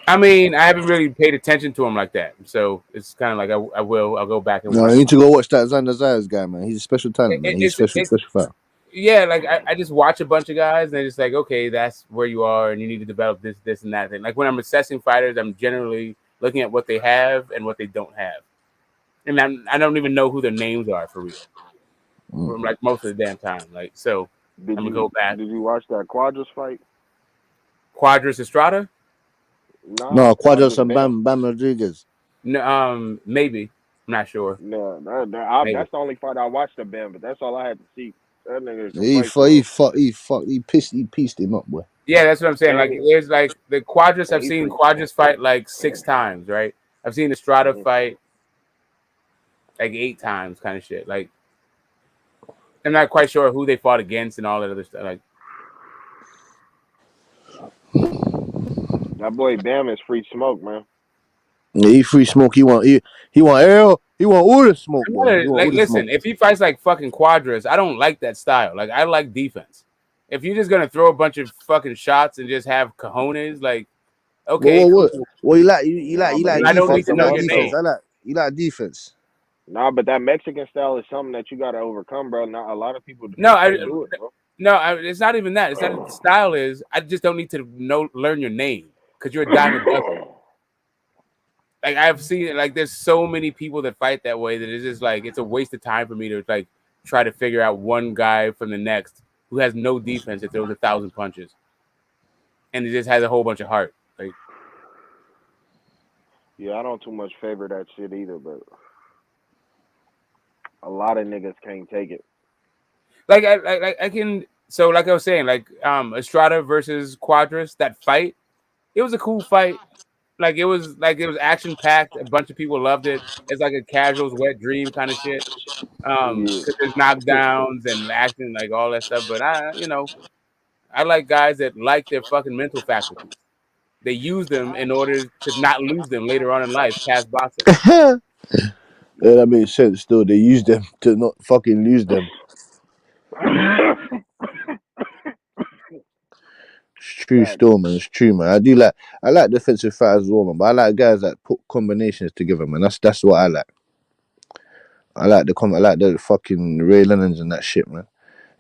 I mean, I haven't really paid attention to him like that, so it's kind of like I'll go back and No, watch. you need to go watch that Xander Zayas guy, man. He's a special talent, man. He's It's special fighter. Yeah, like I just watch a bunch of guys and they're just like, okay, that's where you are, and you need to develop this, and that thing. Like when I'm assessing fighters, I'm generally looking at what they have and what they don't have, and I don't even know who their names are for real. Like most of the damn time. Like so, Did I'm gonna you go back. did you watch that Quadras fight? Quadras Estrada? Nah, No, Quadros Quadras and Bam. Bam Rodriguez. No, maybe. I'm not sure. No, Maybe. that's the only fight I watched of Bam, but that's all I had to see. That nigga can He fight for real. he pieced him up, boy. Yeah, that's what I'm saying. Like And there's like the Quadras. I've he seen freak Quadras smoke. fight like 6 times, right? I've seen Estrada Mhm. fight like 8 times, kind of shit. Like I'm not quite sure who they fought against and all that other stuff. Like That boy Bam is free smoke, man. Yeah, he free smoke. He want Errol. He want all the smoke, I'm boy. He want all like, the smoke. listen, if he fights like fucking Quadras, I don't like that style. Like I like defense. If you're just gonna throw a bunch of fucking shots and just have cojones, like okay, cool. What you Nah, but like But he's I don't need defense. to I fucking know like up your defense. though. name. You like defense. Nah, but that Mexican style is something that you gotta overcome, bro. Not a lot of people No, can't do it, bro. it's not even that. It's not the style is. I just don't need to learn your name because you're a dime a dozen. Like I've seen, like there's so many people that fight that way that it's just like it's a waste of time for me to like try to figure out one guy from the next who has no defense that throws 1,000 punches and it just has a whole bunch of heart. Like Yeah, I don't too much favor that shit either, but a lot of niggas can't take it. I can. So like I was saying, like Estrada versus Quadras, that fight, it was a cool fight. Like it was action packed. A bunch of people loved it. It's like a casual's wet dream kind of shit. Yeah. Because there's knockdowns and action, like all that stuff. But I like guys that like their fucking mental faculties. They use them in order to not lose them later on in life, past boxing. Yeah, that makes sense. Still, they use them to not fucking lose them. It's true, Facts. still, man. It's true, man. I like defensive fighters as well, man. But I like guys that put combinations together, man. That's what I like. I like the fucking Ray Lennons and that shit, man.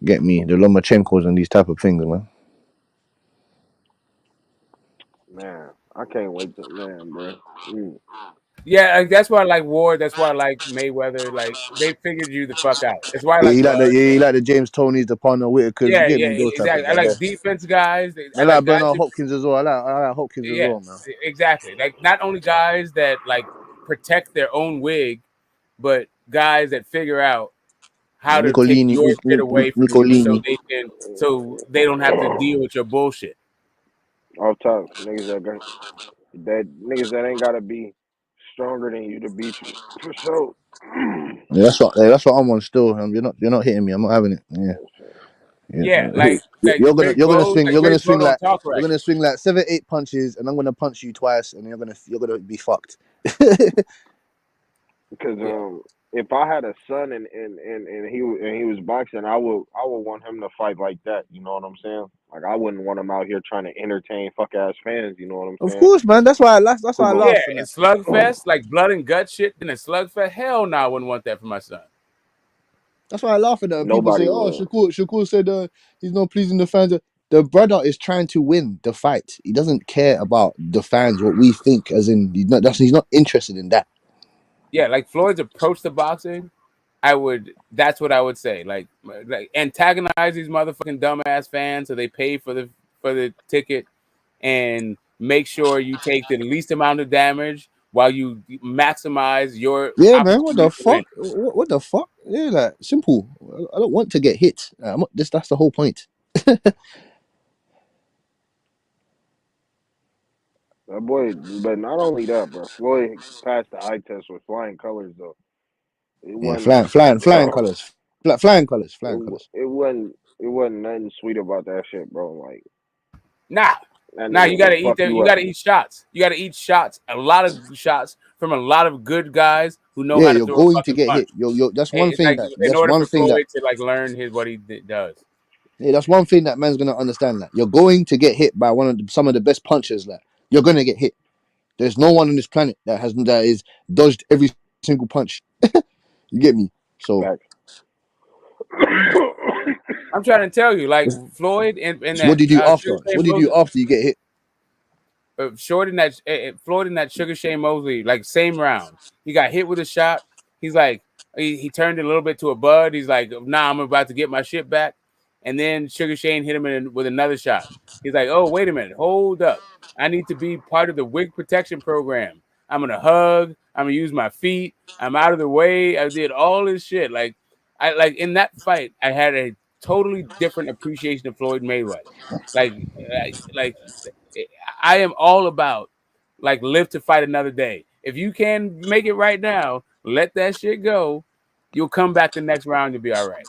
Get me the Lomachenkos and these type of things, man. Man, I can't wait to man, bro. Yeah, like, that's why I like Ward. That's why I like Mayweather. Like they figured you the fuck out. It's why I Yeah, like Bud. you like the James Tonys, the Partner Whitakers. You Yeah, get yeah, me those type of exactly. I guys. like defense guys. I I like like guys Bernard that Hopkins as well. I like Hopkins as yeah, well, man. exactly. Like not only guys that like protect their own wig, but guys that figure out how to take Nicolini, your shit away from you Nicolini. so they don't have to deal with your bullshit. All tough niggas that ain't gotta be stronger than you to beat you for sure. Yeah, that's what I'm on still. You're not hitting me. I'm not having it. Yeah. Yeah, Yeah. Big Bo, like Big Bo don't talk You're right. gonna swing like 7-8 punches, and I'm gonna punch you twice, and you're gonna be fucked. Because Yeah. if I had a son and he was boxing, I would want him to fight like that. You know what I'm saying? Like I wouldn't want him out here trying to entertain fuck ass fans. You know what I'm Of saying? course, man. That's why I laugh Yeah, and and that. slugfest, like blood and gut shit, then a slugfest. Hell no, I wouldn't want that for my son. That's why I laugh at that. When people say, Nobody "Oh, will. Shakur said he's not pleasing the fans." The brother is trying to win the fight. He doesn't care about the fans, what we think. As in, he's not interested in that. Yeah, like Floyd's approach to boxing, that's what I would say. Like antagonize these motherfucking dumbass fans so they pay for the ticket and make sure you take the least amount of damage while you maximize your Yeah, man. What the opportunity to win. fuck? What the fuck? Yeah, like simple. I don't want to get hit. That's the whole point. That boy, but not only that, bro. Floyd passed the eye test with flying colors though. It Yeah, wasn't. flying colors, flying colors. It wasn't nothing sweet about that shit, bro. Like Nah, that nah, nigga you will gotta eat fuck them. you You up. gotta eat shots. You gotta eat shots. A lot of shots from a lot of good guys who know Yeah, how to you're throw a going to fucking get hit. punch. That's one It's thing like that. in That's order one for thing that. Floyd to like learn what he does. Yeah, that's one thing that man's gonna understand. That you're going to get hit by some of the best punchers. That you're gonna get hit. There's no one on this planet that is dodged every single punch. You get me? So Facts. I'm trying to tell you, like Floyd in So what that do you do after? Sugar So Shane what do you do Mosley, after you get hit? Short in that Floyd in that Sugar Shane Mosley, like same round, he got hit with a shot. He's like, he turned it a little bit to a bud. He's like, nah, I'm about to get my shit back. And then Sugar Shane hit him with another shot. He's like, oh, wait a minute, hold up. I need to be part of the wig protection program. I'm gonna hug. I'm gonna use my feet. I'm out of the way. I did all this shit. Like in that fight, I had a totally different appreciation of Floyd Mayweather. Like I am all about like live to fight another day. If you can make it right now, let that shit go. You'll come back the next round. You'll be all right.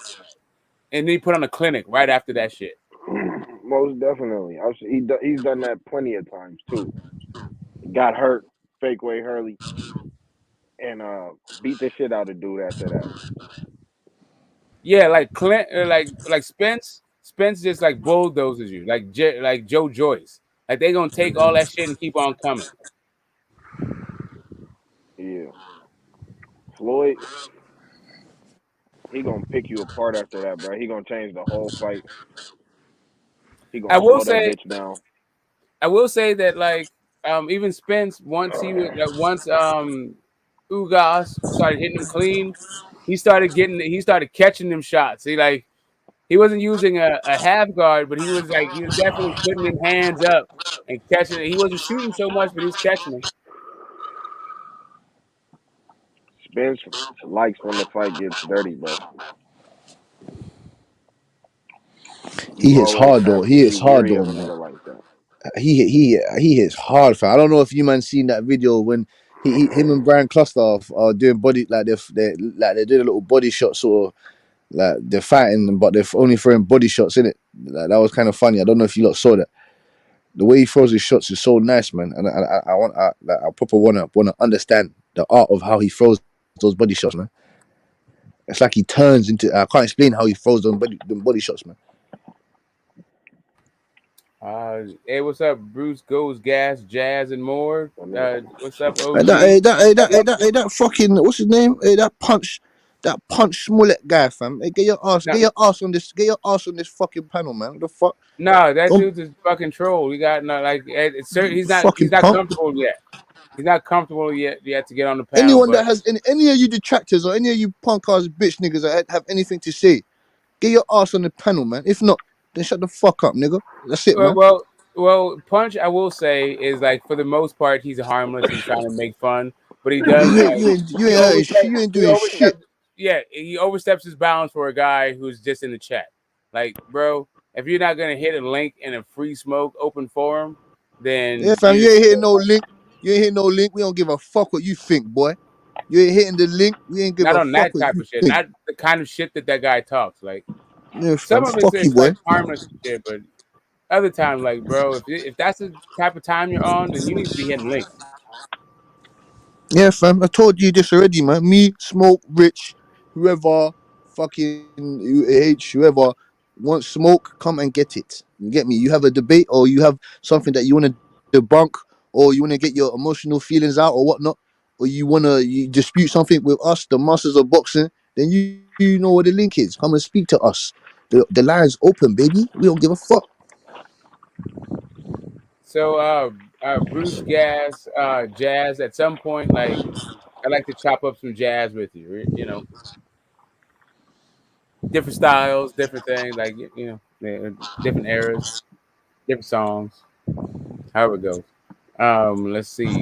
And then he put on a clinic right after that shit. Most definitely. He's done that plenty of times too. Got hurt, fake way Hurley, and beat the shit out of dude after that. Yeah, like Clint, like Spence. Spence just like bulldozes you, like Joe Joyce. Like they gonna take all that shit and keep on coming. Yeah, Floyd, he gonna pick you apart after that, bro. He gonna change the whole fight. He I gonna will slow that say, bitch down. I will say that like even Spence once Ugas started hitting him clean, he started catching them shots. He wasn't using a half guard, but he was definitely putting them hands up and catching it. He wasn't shooting so much, but he was catching them. Spence likes when the fight gets dirty, bro. He hits hard though. He hits You hard weary though, of a man. nigga like that. He hits hard, fam. I don't know if you man seen that video when him and Brian Clusterf are doing body like they're doing a little body shot sort of like they're fighting, but they're only throwing body shots in it. Like, that was kind of funny. I don't know if you lot saw that. The way he throws his shots is so nice, man. And I proper wanna understand the art of how he throws those body shots, man. It's like he turns into. I can't explain how he throws them body shots, man. Hey, what's up, Bruce? Goes Gas, Jazz, and more. What's up, Hey, OG? that fucking what's his name? Hey, that punch Smollett guy, fam. Hey, No, get your ass on this fucking panel, man. What the fuck? no, that Don't dude's a fucking troll. He got no like. He's fucking not punk. comfortable yet. He's not comfortable yet to get on the panel. Anyone But that has any of you detractors or any of you punk ass bitch niggas that have anything to say, get your ass on the panel, man. If not, then shut the fuck up, nigga. That's it, well, man. well, well, Punch, I will say, is like for the most part, he's harmless. He's trying to make fun, but he does You he ain't hurting oversteps shit. You ain't he doing shit. oversteps yeah, he oversteps his bounds for a guy who's just in the chat. Like, bro, if you're not gonna hit a link in a free smoke open forum, Yeah, then fam. You ain't hitting no link. You ain't hitting no link. We don't give a fuck what you think, boy. You ain't hitting the link. We ain't give not a on fuck that what type you of shit, think. not the kind of shit that guy talks. Like Yeah, some fam. of it's Fuck you, like boy. harmless and shit, but other times, like, bro, if that's the type of time you're on, then you need to be hitting links. Yeah, fam. I told you this already, man. Me, Smoke, Rich, whoever, fucking H, whoever wants smoke, come and get it. You get me? You have a debate or you have something that you want to debunk or you want to get your emotional feelings out or whatnot, or you dispute something with us, the masters of boxing, then you know where the link is. Come and speak to us. The line's open, baby. We don't give a fuck. So, Bruce Gas, Jazz. At some point, like I like to chop up some jazz with you. You know, different styles, different things, like different eras, different songs. However it goes. Let's see.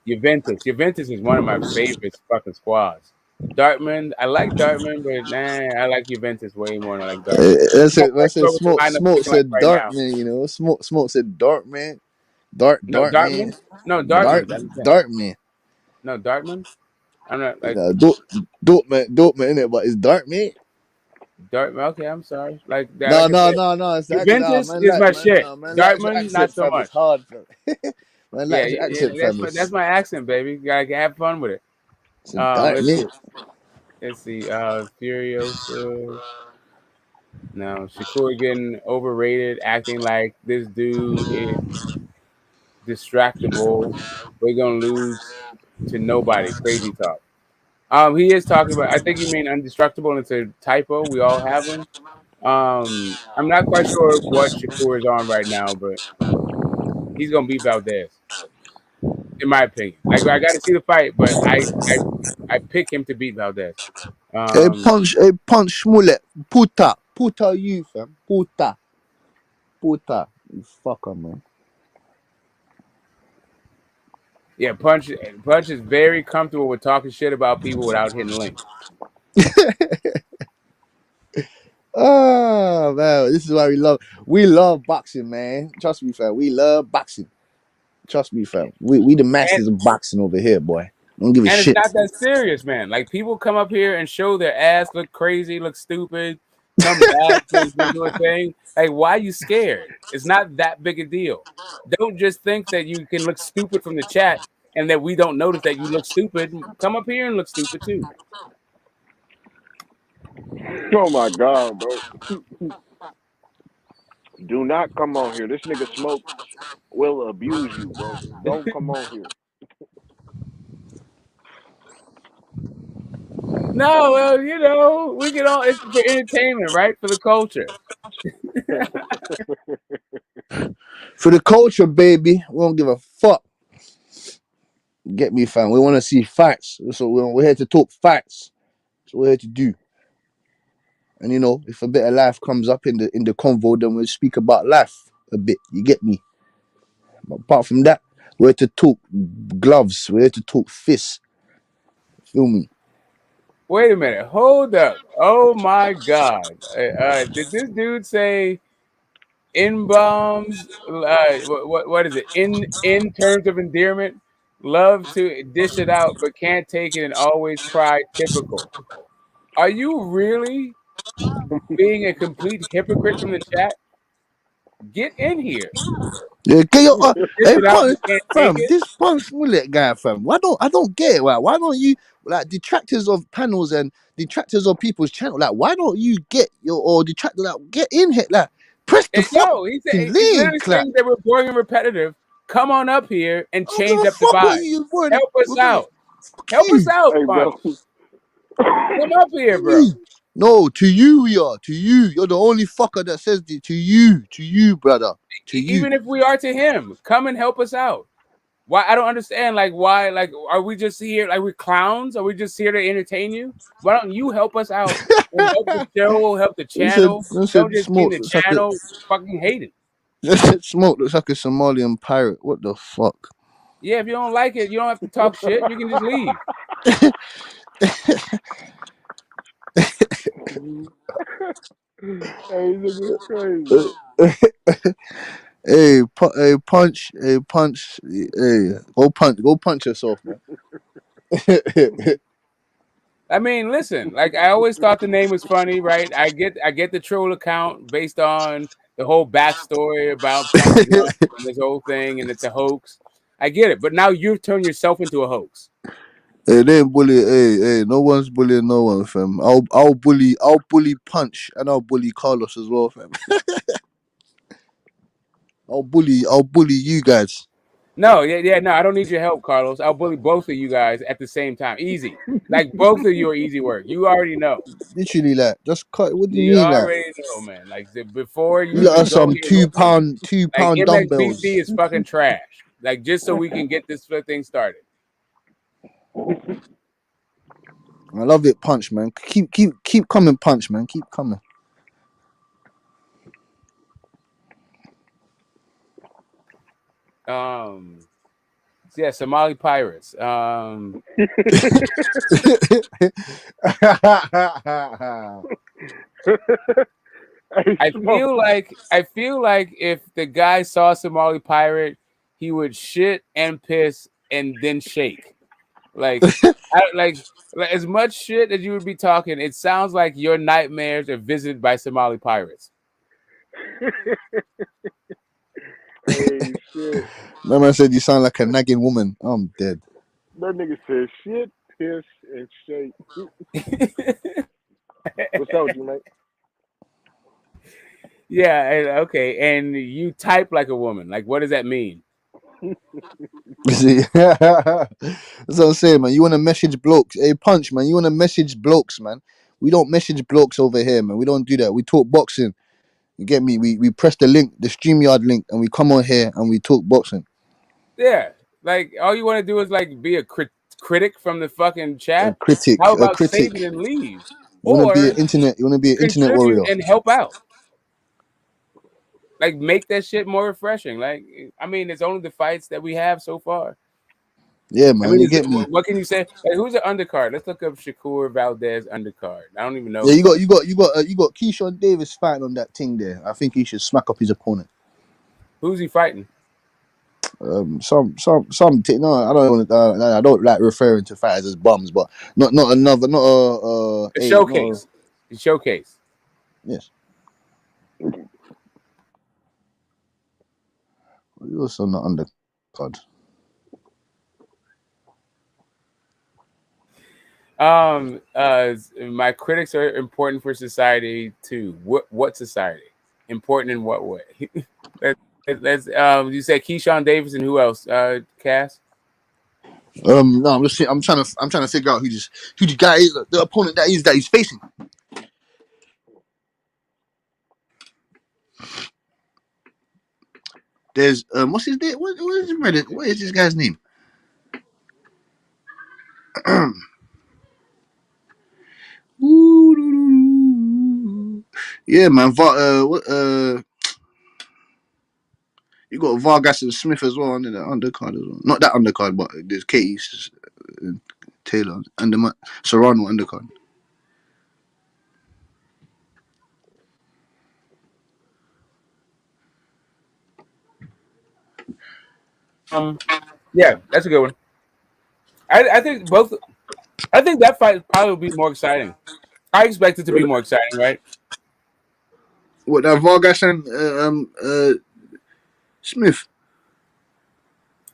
Juventus. Juventus is one of my favorite fucking squads. Dartmouth. I like Dartmouth, but I like Juventus way more than I like Dartmouth. You got That's Flex it. Pro with the Smoke, lineup smoke looking like said right dark now. man. You know, smoke said dark man. No, Dart man. Dartmouth. No, Dartmouth. I'm saying. Dart man. No, Dartmouth. I'm not like Dope man in it, but it's dark man. Dartmouth. Okay, I'm sorry. Like that. No, Like I no, said, no, no. It's actually Juventus man is like my shit. man likes your Dartmouth, not accent, so fam. It's much. hard, fam. Man Yeah, likes your yeah, accent, fam. that's my accent, baby. You gotta have fun with it. It's a dark Let's see. man. Let's see. Furiosa. No, Shakur getting overrated, acting like this dude is distractible. We're gonna lose to nobody. Crazy talk. He is talking about. I think you mean undestructible. And it's a typo. We all have them. I'm not quite sure what Shakur is on right now, but he's gonna beat Valdez, in my opinion. Like I got to see the fight, but I pick him to beat Valdez. Hey, punch, Smollett. Puta, you, fam. Puta. You fucker, man. Yeah, Punch is very comfortable with talking shit about people without hitting links. Oh man, this is why we love boxing, man. Trust me, fam. We love boxing. Trust me, fam. We the masters of boxing over here, boy. Don't give a And it's shit. not that serious, man. Like people come up here and show their ass, look crazy, look stupid, come back to do a thing. Like, why are you scared? It's not that big a deal. Don't just think that you can look stupid from the chat and that we don't notice that you look stupid. Come up here and look stupid too. Oh my god, bro. Do not come on here. This nigga Smoke will abuse you, bro. Don't come on here. No, well, you know, we can all. It's for entertainment, right? For the culture. For the culture, baby. We don't give a fuck. Get me, fam. We want to see facts. So we're here to talk facts. That's what we're here to do. And you know, if a bit of life comes up in the convo, then we'll speak about life a bit. You get me? But apart from that, we're here to talk gloves. We're here to talk fists. Feel me? Wait a minute. Hold up. Oh my god. Did this dude say in bombs? What is it? In terms of endearment, love to dish it out, but can't take it and always cry. Typical. Are you really being a complete hypocrite from the chat? Get in here. Yeah, get your Dish hey it out, punch, but can't take fam. it. This punch mullet guy, fam. I don't get it. Why don't you like detractors of panels and detractors of people's channel? Like, why don't you get your or detractor like get in here? Like, press the And yo, fucking he's link, literally like. saying that we're boring and repetitive. Come on up here and I don't give change a up the fuck what vibe. you avoid. Help us out. Fuck Help us you. out, Hey, Punch. bro. Come up here, bro. Me. No, to you we are. To you. You're the only fucker that says it. To you, brother. To you. Even if we are to him, come and help us out. Why? I don't understand. Like, why? Like, are we just here? Like, we're clowns? Are we just here to entertain you? Why don't you help us out and help the show, help the channel? You Don't said just be in smoke the looks like a channel fucking hating. you said smoke looks like a Somalian pirate. What the fuck? Yeah, if you don't like it, you don't have to talk shit. You can just leave. Hey, nigga, crazy. Hey, punch, hey, go punch yourself, man. I mean, listen, like I always thought the name was funny, right? I get the troll account based on the whole backstory about Punch Drunk and this whole thing, and it's a hoax. I get it, but now you've turned yourself into a hoax. Hey, they ain't bully. Hey, no one's bullying no one, fam. I'll bully Punch and I'll bully Carlos as well, fam. I'll bully you guys. No, no, I don't need your help, Carlos. I'll bully both of you guys at the same time. Easy. Like both of you are easy work. You already know. Literally, like, just cut. What do you You mean, like? already know, man. Like before You you lot even are go some here, listen. two Like pound dumbbells. MXBC is fucking trash. Like just so we can get this thing started. I love it, Punch, man. Keep coming, Punch, man. Keep coming. Yeah, Somali pirates. I I feel like if the guy saw Somali pirate, he would shit and piss and then shake. Like like as much shit as you would be talking, it sounds like your nightmares are visited by Somali pirates. Hey, shit. My man said you sound like a nagging woman. I'm dead. That nigga said shit, piss, and shake. What's up with you, mate? Yeah, okay. And you type like a woman. Like, what does that mean? See, that's what I'm saying, man. You want to message blokes? Hey, Punch, man. You want to message blokes, man? We don't message blokes over here, man. We don't do that. We talk boxing. You get me? We press the link, the StreamYard link, and we come on here and we talk boxing. Yeah, like all you want to do is like be a critic from the fucking chat. A critic. How about save it and leave? You want to be Or an internet? You want to be an internet contribute warrior? and help out. Like make that shit more refreshing. Like I mean, it's only the fights that we have so far. Yeah, man. I mean, you get me? What can you say? Like, who's the undercard? Let's look up Shakur Valdez undercard. I don't even know. Yeah, you got Keyshawn Davis fighting on that thing there. I think he should smack up his opponent. Who's he fighting? No, I don't like referring to fighters as bums, but not a showcase. A showcase. Yes. You also not undercard. My critics are important for society too. What society? Important in what way? Let's you said Keyshawn Davis and who else? Cass? No, I'm trying to figure out who the guy is, the opponent that he's facing. There's what's his name? What is this guy's name? Yeah, man. You got Vargas and Smith as well under the undercard as well. Not that undercard, but there's Katie Taylor and Serrano undercard. Yeah, that's a good one. I think both. I think that fight probably will be more exciting. I expect it to be more exciting, right? What, that Vargas and Smith?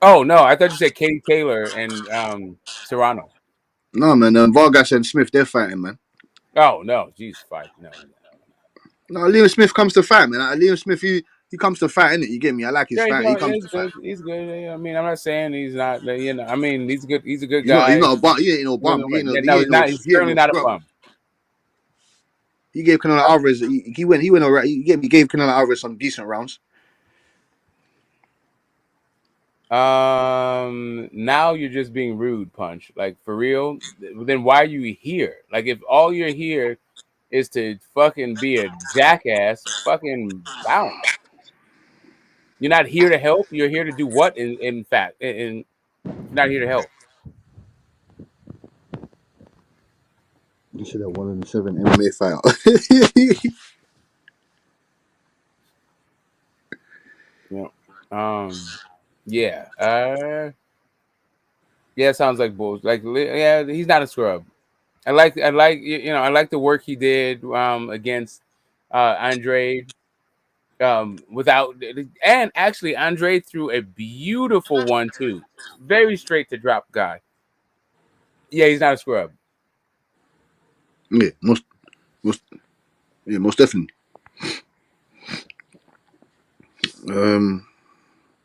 Oh no, I thought you said Katie Taylor and Serrano. No, man. Vargas and Smith, they're fighting, man. Oh no, jeez, fight. No. Liam Smith comes to fight, man. Liam Smith, he comes to fight, innit? You get me? I like his fight. He comes to fight. He's good. I mean, I'm not saying he's not. You know, I mean, he's good. He's a good He's guy. He's not a bum. He ain't no bum. He's certainly not a bum. He gave Canelo Alvarez. He went. Alright. He gave Canelo Alvarez some decent rounds. Now you're just being rude, Punch. Like for real. Then why are you here? Like if all you're here is to fucking be a jackass, fucking bounce. You're not here to help. You're here to do what? In fact, you're not here to help. You should have 1 in 7 MMA fight. Yeah. Yeah. Sounds like bull. Like, yeah, he's not a scrub. I like the work he did against Andre. And actually Andre threw a beautiful 1-2, very straight to drop guy. Yeah, he's not a scrub. Yeah, most definitely. Let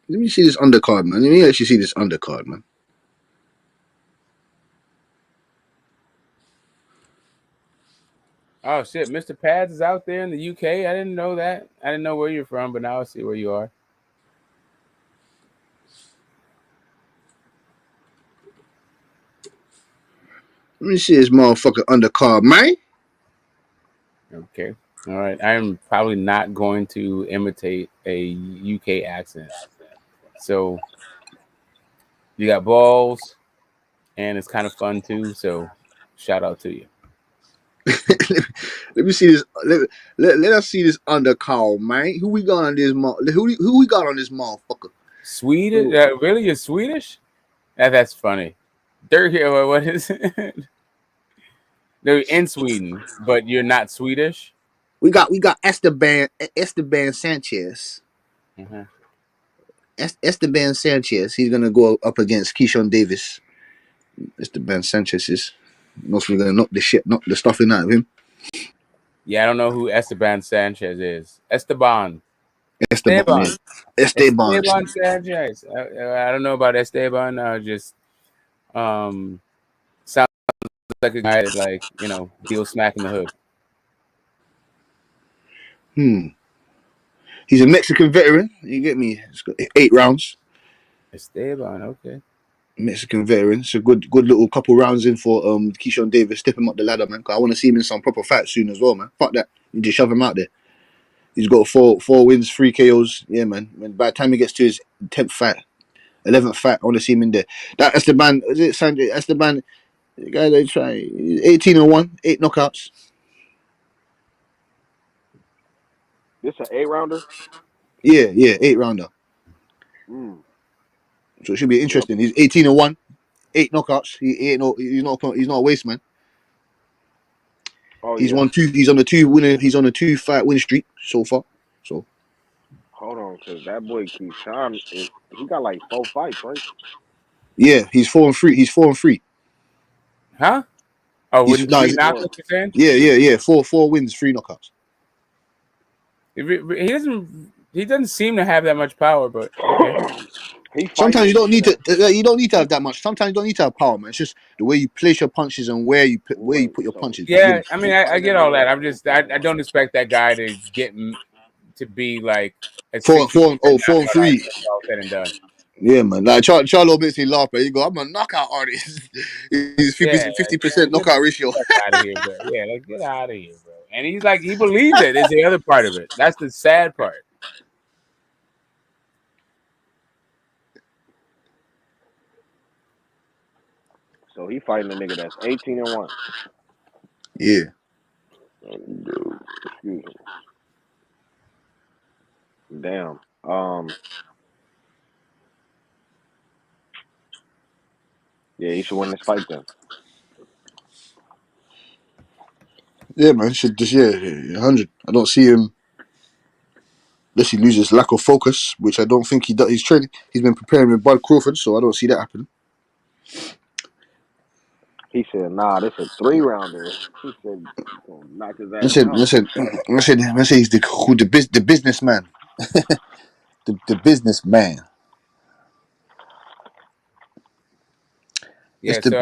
me see this undercard, man. Let me actually see this undercard, man. Oh shit, Mr. Pads is out there in the UK. I didn't know that. I didn't know where you're from, but now I see where you are. Let me see this motherfucker undercard, man. Okay. All right. I am probably not going to imitate a UK accent. So you got balls, and it's kind of fun too. So shout out to you. Let me see this. Let us see this undercard, man. Who we got on this? Who we got on this motherfucker? Swedish? Really? You're Swedish? That's funny. What is it? They're in Sweden, but you're not Swedish. We got Esteban Sanchez. Mm-hmm. Esteban Sanchez. He's gonna go up against Keyshawn Davis. Esteban Sanchez is mostly gonna knock the stuffing out of him. Yeah, I don't know who Esteban Sanchez is. Esteban Sanchez. I don't know about Esteban. Just sounds like a guy that, like, deals smack in the hood. He's a Mexican veteran. You get me? He's got 8 rounds. Esteban, okay. Mexican veteran. It's a good little couple rounds in for Keyshawn Davis. Step him up the ladder, man. Cause I want to see him in some proper fights soon as well, man. Fuck that. You just shove him out there. He's got 4 wins, 3 KOs. Yeah, man. When by the time he gets to his 10th fight, 11th fight, I want to see him in there. That's the man. Is it Sanjay? That's the man. The guy they try 18-1, 8 knockouts. This an 8-rounder? Yeah, 8-rounder. So it should be interesting. He's 18-1, 8 knockouts. He's not a waste man. Oh, He's won 2. He's on a 2 fight win streak so far. So hold on, because that boy Keyshawn he got like 4 fights, right? yeah, he's 4-3. He's 4-3. Huh? Oh, with 3 knockouts, you saying? Yeah. 4 wins, 3 knockouts. He doesn't seem to have that much power, but okay. Sometimes you don't need to. You don't need to have that much. Sometimes you don't need to have power, man. It's just the way you place your punches and where you put your punches. Yeah, I mean, I get all that. I'm just, I don't expect that guy to get to be like a 4-3. all said and done. Yeah, man. Like Charlo makes me laugh, but you go, I'm a knockout artist. He's 50% knockout ratio. Get out of here, bro. Yeah, like, get out of here, bro. And he's like, he believes it. Is the other part of it. That's the sad part. So he fighting a nigga that's 18-1. Yeah. Excuse me. Damn. Yeah, he should win this fight then. Yeah, man. Should just 100. I don't see him unless he loses lack of focus, which I don't think he does. He's training. He's been preparing with Bud Crawford, so I don't see that happening. He said, "Nah, this a 3-rounder." He said, "Gonna knock his ass out." I said he's the businessman. the businessman. Yeah, so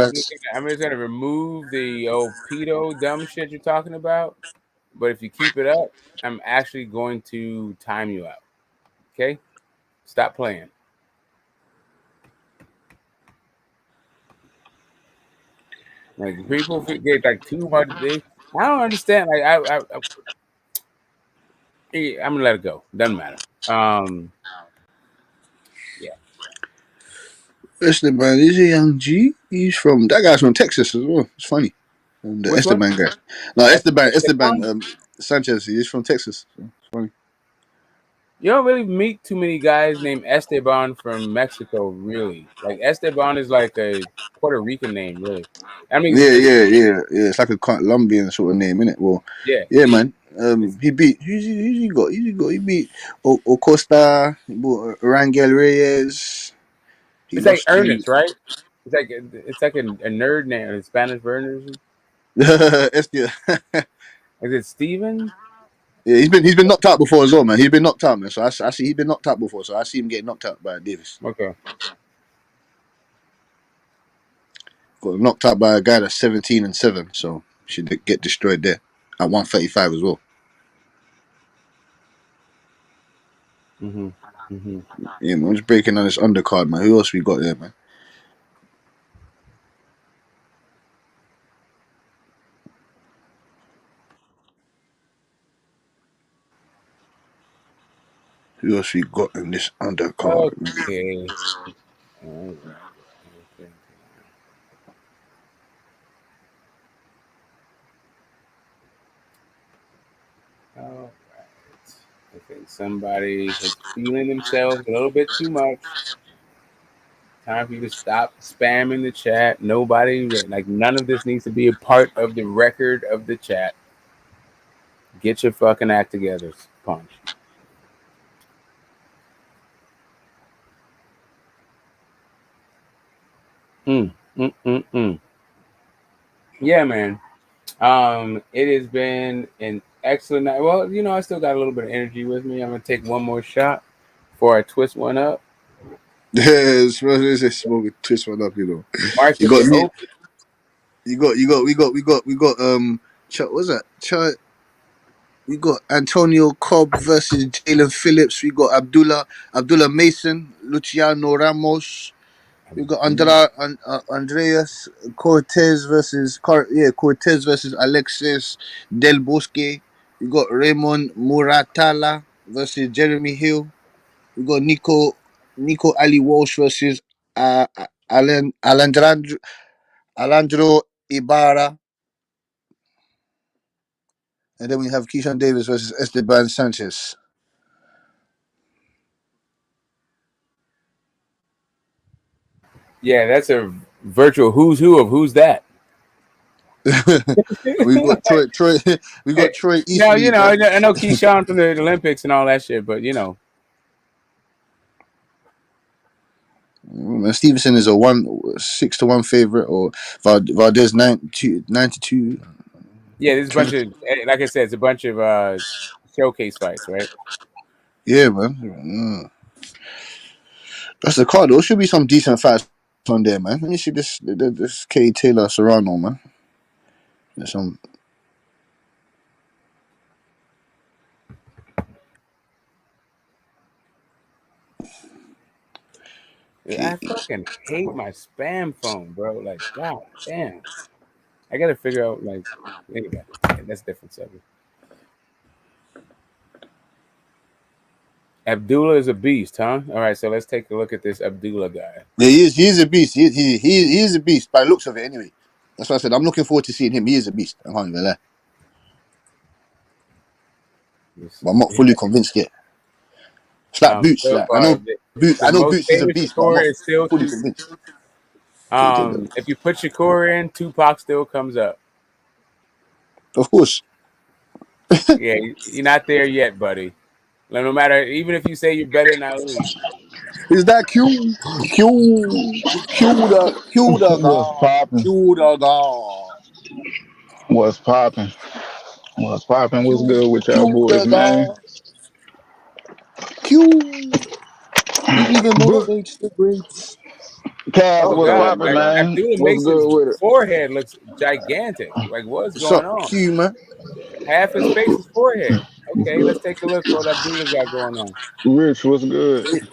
I'm just gonna remove the old pedo dumb shit you're talking about. But if you keep it up, I'm actually going to time you out. Okay? Stop playing. Like, people forget like too much. I don't understand. Like, I'm gonna let it go. Doesn't matter. Yeah. Listen, man, he's a young G. That guy's from Texas as well. It's funny. The Esteban guy. No, Esteban Sanchez. He's from Texas. So it's funny. You don't really meet too many guys named Esteban from Mexico, really. Like, Esteban is like a Puerto Rican name, really. I mean, yeah. It's like a Colombian sort of name, innit? Well, yeah, man. He beat. He beat Acosta, Rangel Reyes. It's like Ernest, right? It's like a nerd name, a Spanish version. Is it Steven? Yeah, he's been knocked out before as well, man. He's been knocked out, man. So I see he's been knocked out before. So I see him getting knocked out by Davis. Okay. Got knocked out by a guy that's 17-7, so should get destroyed there at 135 as well. Yeah, man. I'm just breaking on this undercard, man. Who else we got there, man? Who else we got in this undercard? Okay. All right. Okay. All right. I think somebody is feeling themselves a little bit too much. Time for you to stop spamming the chat. None of this needs to be a part of the record of the chat. Get your fucking act together, Punch. Yeah, man. It has been an excellent night. Well, I still got a little bit of energy with me. I'm gonna take one more shot before I twist one up. Yeah, smoke twist one up, Market We got what's that? We got Antonio Cobb versus Jalen Phillips. We got Abdullah Mason, Luciano Ramos. We got Andreas Cortez versus Alexis Del Bosque. We got Raymond Muratala versus Jeremy Hill. We got Nico Ali Walsh versus Alejandro Ibarra. And then we have Keyshawn Davis versus Esteban Sanchez. Yeah, that's a virtual who's who of who's that. we got Troy. We got Troy Eastmead. No, you know, I know Keyshawn from the Olympics and all that shit, but you know, Stevenson is a 6-1 favorite, or Valdez 92. Yeah, there's a bunch of, like I said, it's a bunch of showcase fights, right? Yeah, man. That's the card. There should be some decent fights on there, man. Let me see this Katie Taylor Serrano, man. There's some. I fucking hate my spam phone, bro. Like, god damn. I gotta figure out, like, anyway, that's a different subject. Abdullah is a beast, huh? All right, so let's take a look at this Abdullah guy. Yeah, he is a beast. He is a beast by the looks of it, anyway. That's what I said. I'm looking forward to seeing him. He is a beast. I can't even lie. But I'm not fully convinced yet. It's like Boots. So like, I know Boots is a beast, but I'm not fully convinced. If you put Shakur in, Tupac still comes up. Of course. Yeah, you're not there yet, buddy. Like, no matter, even if you say you're better than Ali. Is that Q the God? What's popping? What's popping? What's good with y'all boys, man? Q. He even motivates the greats. Kaz, what's popping, man? Abdullah What's good with it? Forehead looks gigantic. Like, what's going on? Q, man? Half his face is forehead. Okay, let's take a look what Abdullah got going on. Rich, what's good?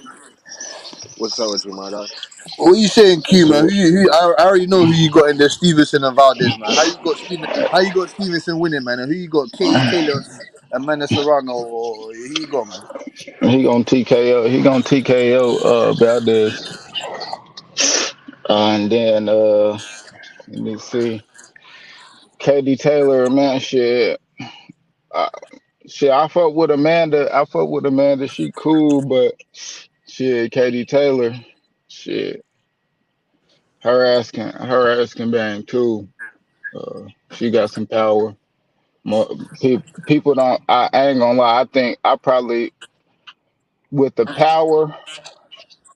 What's up with you, my dog? What are you saying, Q, man? I already know who you got in there, Stevenson and Valdez, man. How you got Stevenson winning, man? And who you got, Katie Taylor and Amanda Serrano? Or who you got, man? He gonna TKO. He gonna TKO Valdez. And then let me see. KD Taylor, man, shit. I fuck with Amanda. She cool, but shit, KD Taylor, shit. Her ass can bang too. She got some power. More people don't. I ain't gonna lie. I think I probably with the power.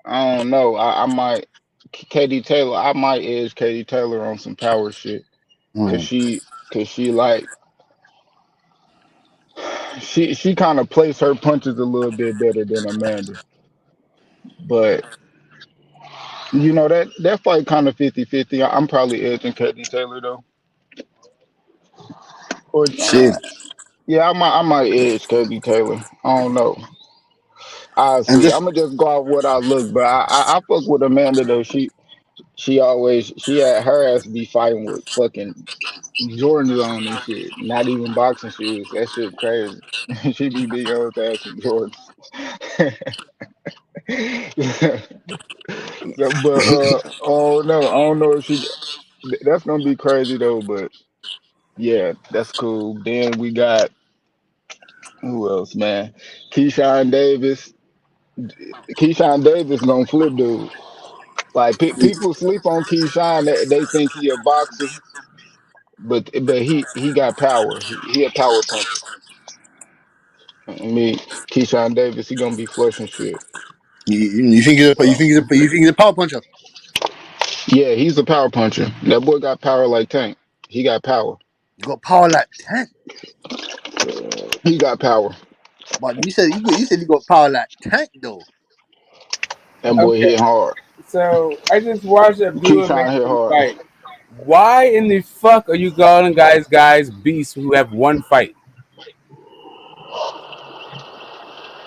I don't know. I might KD Taylor. I might edge KD Taylor on some power shit. Cause she like she kind of plays her punches a little bit better than Amanda. But you know that fight kind of 50-50. I'm probably edging KD Taylor though. Or shit. Yeah, I might edge KD Taylor. I don't know. I see. I'm gonna just go off what I look, but I fuck with Amanda though. She had her ass be fighting with fucking Jordans on and shit. Not even boxing shoes. That shit crazy. She be beating her ass with Jordans. But oh no, I don't know if she. That's gonna be crazy though. But yeah, that's cool. Then we got who else, man? Keyshawn Davis. Keyshawn Davis gonna flip dude. Like people sleep on Keyshawn. They think he a boxer, but he got power. He a power puncher. I mean, Keyshawn Davis, he gonna be flushing shit. You think he's a power puncher? Yeah, he's a power puncher. That boy got power like Tank. He got power. You got power like Tank. He got power. But you said you got power like Tank though. That boy hit hard. So I just watched Abdullah Keyshawn hit Mason hard. fight. Why in the fuck are you calling guys beasts who have one fight?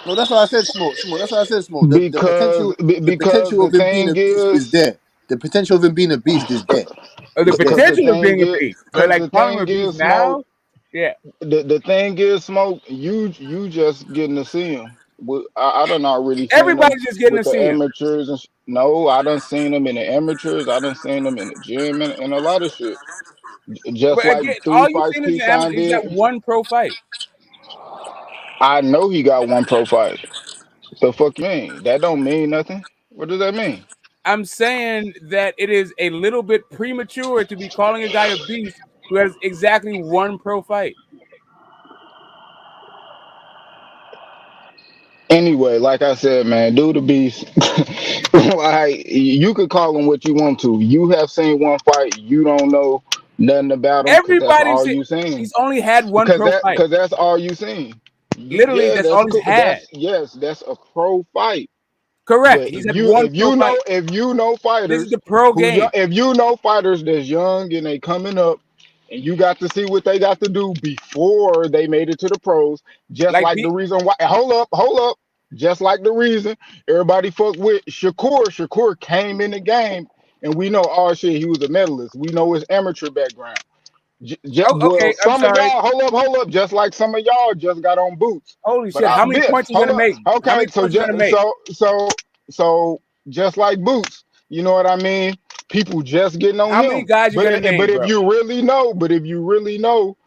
No, that's what I said, Smoke. That's what I said, Smoke. The because potential, the because potential the of him being thing a beast is is there. The potential of him being a beast is there. The It's there. potential of being a beast, but because like the calling him a thing beast is Smoke. now, yeah. The thing is Smoke. You just getting to see him. I done already seen him Everybody's just getting with to the see him. amateurs and no, I done seen him in the amateurs. I done seen him in the gym and a lot of shit. Just But like again, 3 all you've fights seen is Keyshawn he's got did. one pro fight. I know he got one pro fight. The fuck you mean? That don't mean nothing. What does that mean? I'm saying that it is a little bit premature to be calling a guy a beast who has exactly one pro fight. Anyway, like I said, man, do the beast. Like you could call him what you want to. You have seen one fight. You don't know nothing about him because that's Everybody all said you seen. he's only had one Because pro fight. that's all you seen. Literally, Yeah, that's that's all he's cool. had. That's a pro fight. Correct. But He's had one if pro you fight. know This is fighters the pro who young, game. if you know fighters that's young and they coming up, and you got to see what they got to do before they made it to the pros, just Like like the reason why. Hold up. Just like the reason everybody fuck with Shakur. Shakur came in the game, and we know, oh shit, he was a medalist. We know his amateur background. Oh, Well, okay. I'm some of sorry. y'all, hold up, just like some of y'all just got on boots. Holy But shit! How many points are you hold gonna up, make? How okay, many points are you gonna make? so just like boots, you know what I mean? People just getting on How many him. guys you gonna name, But if bro? you really know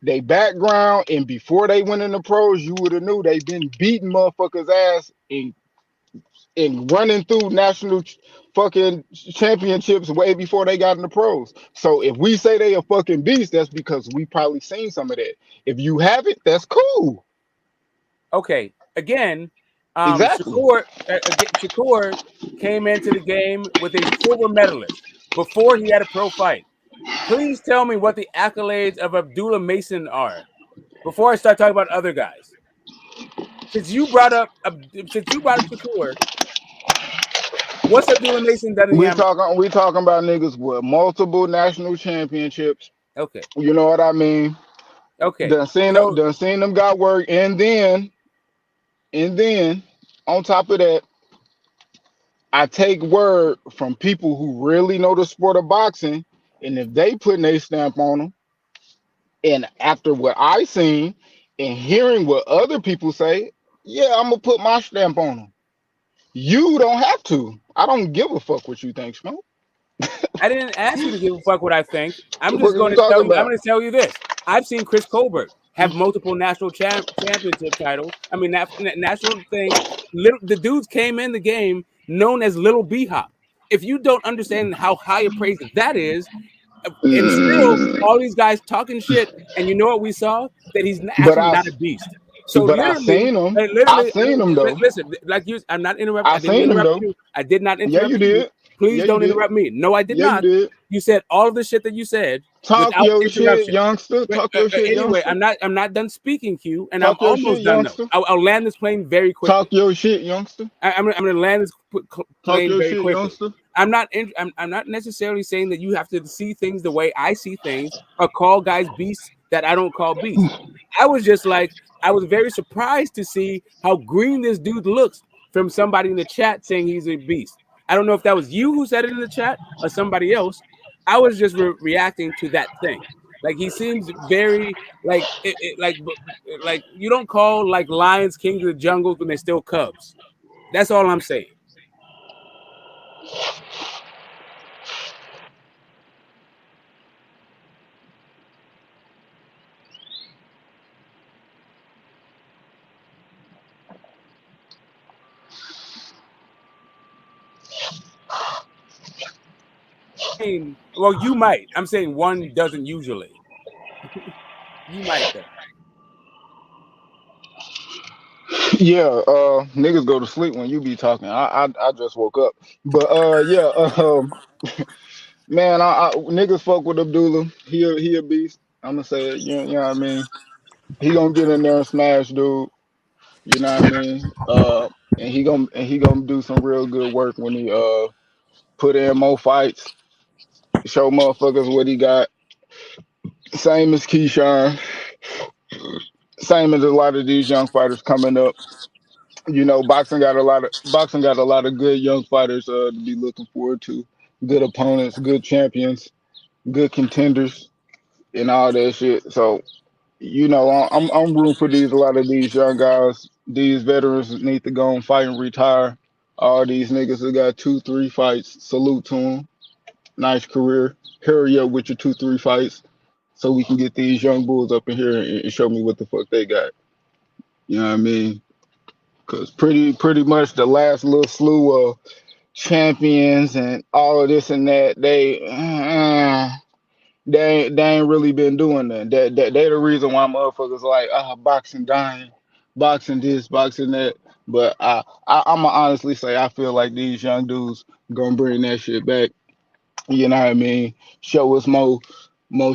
they background and before they went in the pros, you would have knew they been beating motherfuckers ass and running through national fucking championships way before they got in the pros. So if we say they a fucking beast, that's because we probably seen some of that. If you haven't, that's cool. Okay. Again, Exactly. Shakur came into the game with a silver medalist before he had a pro fight. Please tell me what the accolades of Abdullah Mason are before I start talking about other guys. Since you brought up Shakur, what's Abdullah Mason done in the amateur? We talking about niggas with multiple national championships. Okay. You know what I mean? Okay. Done seen them got work, and then on top of that, I take word from people who really know the sport of boxing, and if they putting a stamp on them, and after what I seen and hearing what other people say, yeah, I'm gonna put my stamp on them. You don't have to. I don't give a fuck what you think, Smoke. I didn't ask you to give a fuck what I think. I'm What the just fuck are going you to tell talking you. I'm about? going to tell you this. I've seen Chris Colbert have multiple national championship titles. I mean, national things. The dudes came in the game known as Little B Hop. If you don't understand how high a praise that is, and still all these guys talking shit, and you know what we saw? That he's But actually not a beast. So I literally, seen them. I literally, seen them though. listen, like you, I'm not interrupting. I I didn't seen them interrupt though. you. I did not Yeah, interrupt you you. did. Please Yeah, you don't did. interrupt me. No, I did Yeah, you not. did. You said all of the shit that you said Talk without your shit, interruption. youngster. But Talk your shit, anyway, youngster. I'm not done speaking, Q, and I'm Talk your shit, almost done though. youngster. I'll land this plane very quickly. Talk your shit, youngster. I'm going to land this Talk plane your very shit, quickly. youngster. I'm not necessarily saying that you have to see things the way I see things or call guys beasts that I don't call beasts. I was just like, I was very surprised to see how green this dude looks from somebody in the chat saying he's a beast. I don't know if that was you who said it in the chat or somebody else. I was just reacting to that thing. Like he seems very like you don't call like lions kings of the jungles when they're still cubs. That's all I'm saying. Well, you might. I'm saying one doesn't usually. You might though. Yeah, niggas go to sleep when you be talking. I just woke up. But yeah, man, niggas fuck with Abdullah. He a beast. I'ma say it, you know what I mean? He gonna get in there and smash dude. You know what I mean? And he gonna do some real good work when he put in more fights. show motherfuckers what he got. Same as Keyshawn. Same as a lot of these young fighters coming up. You know, boxing got a lot of good young fighters to be looking forward to. Good opponents, good champions, good contenders, and all that shit. So, you know, I'm rooting for a lot of these young guys. These veterans need to go and fight and retire. All these niggas that got 2-3 fights, salute to them. Nice career. Hurry up with your 2-3 fights so we can get these young bulls up in here and show me what the fuck they got. You know what I mean? Because pretty much the last little slew of champions and all of this and that, they ain't really been doing that. They the reason why motherfuckers like boxing dying, boxing this, boxing that. But I'ma honestly say I feel like these young dudes gonna bring that shit back. You know what I mean? Show us more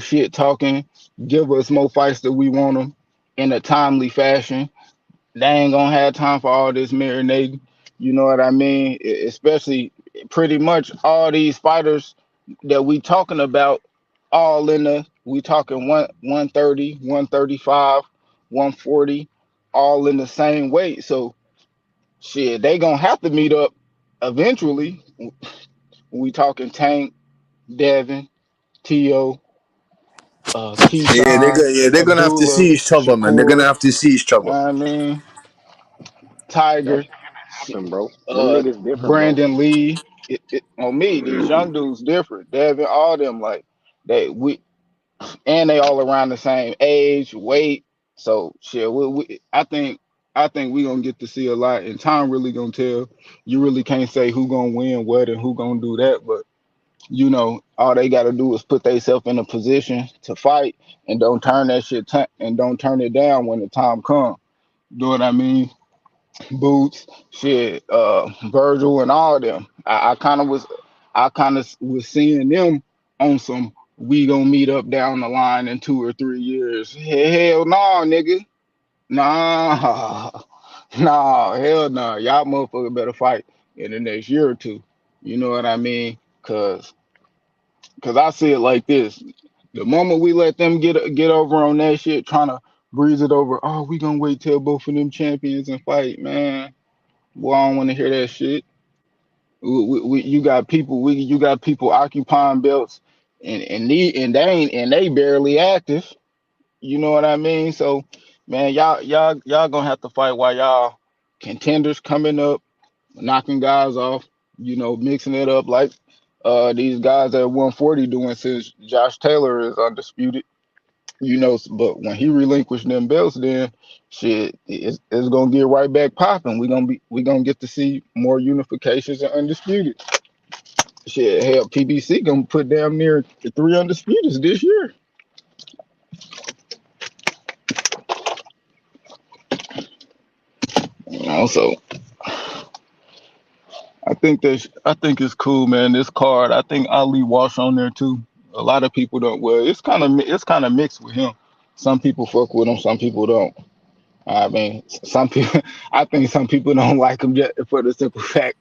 shit talking, give us more fights that we want them in a timely fashion. They ain't gonna have time for all this marinating. You know what I mean? Especially pretty much all these fighters that we talking about, all in the we talking 130, 135, 140, all in the same weight. So shit, they gonna have to meet up eventually. We talking Tank, Devin, Tio, Keyshawn, they're gonna have to Abdullah, see each other, man. They're gonna Shakur. have to see each other. I mean, That Tiger, shit can happen, bro. Them niggas different, bro. Brandon Lee. On me, these young dudes different. Devin, all them like they all around the same age, weight. So shit, I think we gonna get to see a lot, and time really gonna tell. You really can't say who gonna win what and who gonna do that, but you know, all they gotta do is put themselves in a position to fight and don't turn that shit and don't turn it down when the time comes. You know what I mean? Boots, shit, Virgil and all them. I kind of was seeing them on some we gonna meet up down the line in 2 or 3 years. Hell no, nigga. Nah. Nah, hell no. Y'all motherfucker better fight in the next year or two. You know what I mean? Cause I see it like this. The moment we let them get over on that shit, trying to breeze it over, oh, we gonna wait till both of them champions and fight, man. Well, I don't want to hear that shit. You got people occupying belts, and they barely active. You know what I mean? So, man, y'all gonna have to fight while y'all contenders coming up, knocking guys off. You know, mixing it up like these guys at 140 doing since Josh Taylor is undisputed. You know, but when he relinquished them belts, then shit, it's gonna get right back popping. We gonna get to see more unifications and undisputed. Shit, hell, PBC gonna put damn near 3 undisputeds this year. You know, so I think it's cool, man. This card, I think Ali Walsh on there too. A lot of people don't. Well, it's kind of mixed with him. Some people fuck with him, some people don't. I mean, some people. I think some people don't like him just for the simple fact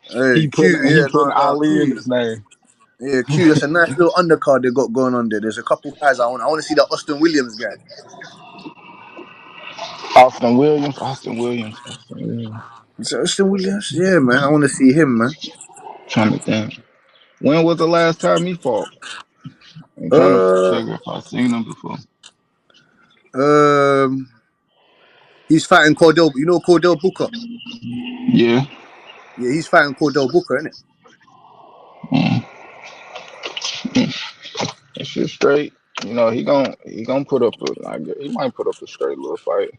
Hey, he Q, putting yeah, no, Ali in Q. his name. Yeah, Q, that's a nice little undercard they got going on there. There's a couple guys I want to see that Austin Williams guy. Austin Williams. Austin Williams. Is that Austin Williams? Yeah, man, I want to see him, man. Trying to think. When was the last time he fought? I'm trying to Uh, figure if I've seen him before. um, he's fighting Cordell. You know Cordell Booker? Yeah. Yeah, he's fighting Cordell Booker, isn't it? That shit straight. You know, he gonna put up he might put up a straight little fight.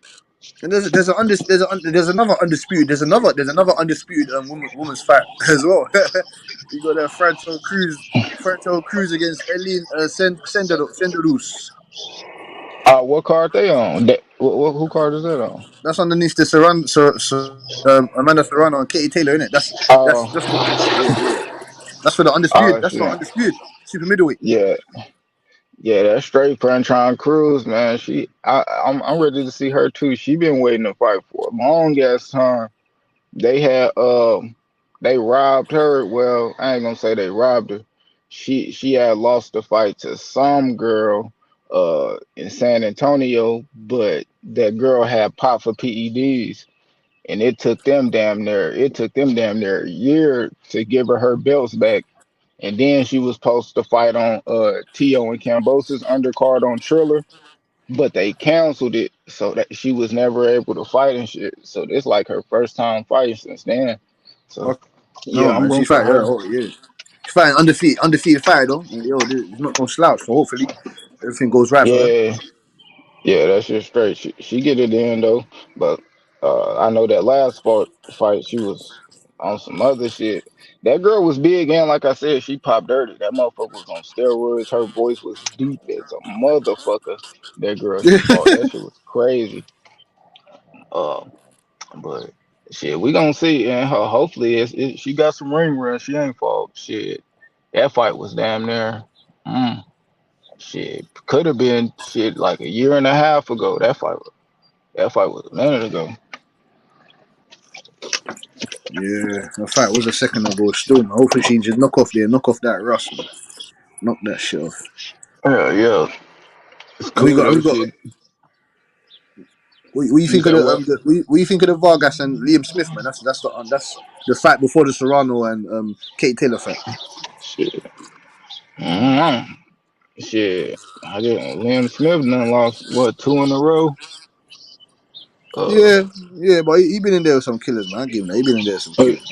And there's another undisputed. There's another undisputed woman's fight as well. You got that Franco Cruz against Eileen Senderus. What card they on? Who card is that on? That's underneath the Amanda Serrano and Katie Taylor, innit? Oh, Yeah. That's for the undisputed. That's for shit. undisputed super middleweight. Yeah, yeah, that's straight Franchon Cruz, man. I'm ready to see her too. She been waiting to fight for a long ass time. They had they robbed her. Well, I ain't gonna say they robbed her. she had lost the fight to some girl in San Antonio, but that girl had popped for PEDs, and it took them damn near a year to give her belts back. And then she was supposed to fight on Tio and Kambosos undercard on Triller, but they canceled it, so that she was never able to fight and shit. So it's like her first time fighting since then. So Fuck yeah, no, I'm man. She rooting for fight. her. Oh yeah, she fighting undefeated fight though. Yo, it's not no slouch. So hopefully everything goes right for her. Yeah, yeah, that's just straight. She get it in though, but I know that last fight she was on some other shit. That girl was big, and like I said, she popped dirty. That motherfucker was on steroids. Her voice was deep as a motherfucker. That girl she fought, that shit was crazy. Uh, but shit, we gonna see, and hopefully she got some ring run. She ain't fought shit. That fight was damn near. Mm, shit, could have been shit like a year and a half ago. That fight was a minute ago. Yeah, the fight was a second ago. Still, man. Hopefully she just knock off that Russ, man. Knock that shit off. Yeah, yeah. It's And we cool got, though. we got. Shit. What you You think of said what? what you think of the Vargas and Liam Smith, man? That's the fight before the Serrano and Kate Taylor fight. Shit. Mm-hmm. Shit. I did Liam Smith done lost what, two in a row? Yeah, yeah, but he been in there with some killers, man. I give him that. He been in there with some killers.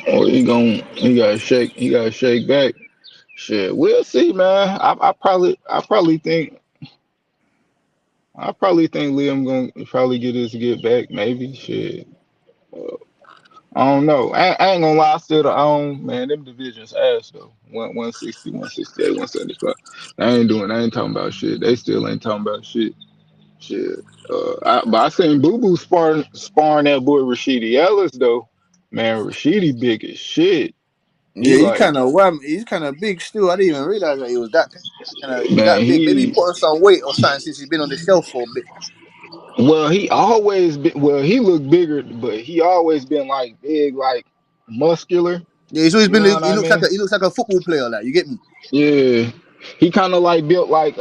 He gotta shake back. Shit. We'll see, man. I probably think Liam gonna probably get back, maybe. Shit. Uh, I don't know. I ain't gonna lie, I don't, man, them divisions ass though. 160, 168, 175. I ain't talking about shit. They still ain't talking about shit. Shit. But I seen Boo Boo sparring that boy Rashidi Ellis though. Man, Rashidi big as shit. He Yeah, like, he's kind of big still. I didn't even realize that he was that man, that big. Maybe he put on some weight or something since he's been on the shelf for a bit. he looked bigger, but he always been like big, like muscular. Yeah, he's always You been. know what He I looks mean? like a football player. Like you get me? Yeah. He kind of like built like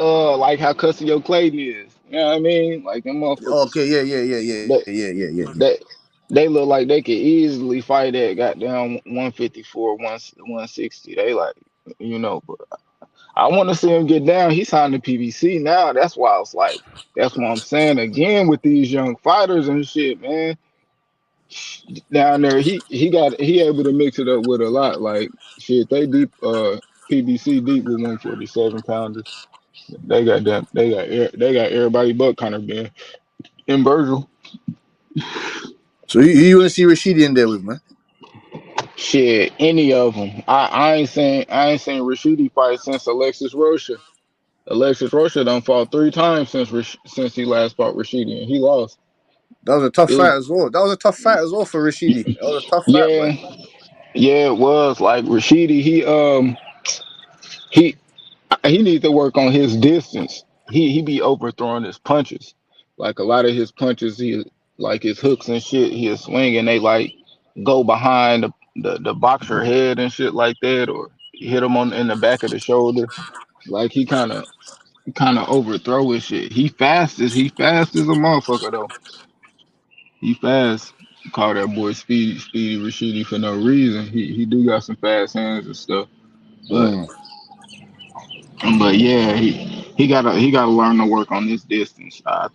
how Cussio Clayton is. You know what I mean? Like them motherfuckers. Okay, yeah. That that they look like they could easily fight at goddamn 154, 160. They like, but I want to see him get down. He signed the PBC now. That's why I'm saying again with these young fighters and shit, man. Down there, he able to mix it up with a lot. Like shit, they deep PBC deep with 147 pounders. They got everybody but Conor Ben and Virgil. So you want to see Rashidi in there with man? Shit, any of them. I ain't seen Rashidi fight since Alexis Rocha. Alexis Rocha done fought 3 times since he last fought Rashidi, and he lost. That was a tough It was fight as well. That was a tough fight as well for Rashidi. That was a tough fight, boy. yeah, yeah, it was like Rashidi. He he needs to work on his distance. He be overthrowing his punches. Like a lot of his punches, he like his hooks and shit. He'll swing and they like go behind the boxer head and shit like that, or hit him in the back of the shoulder. Like he kind of overthrow his shit. He fast as a motherfucker though. He fast. Call that boy Speedy Rashidi for no reason. He do got some fast hands and stuff, but. Mm. But yeah, he gotta learn to work on this distance. I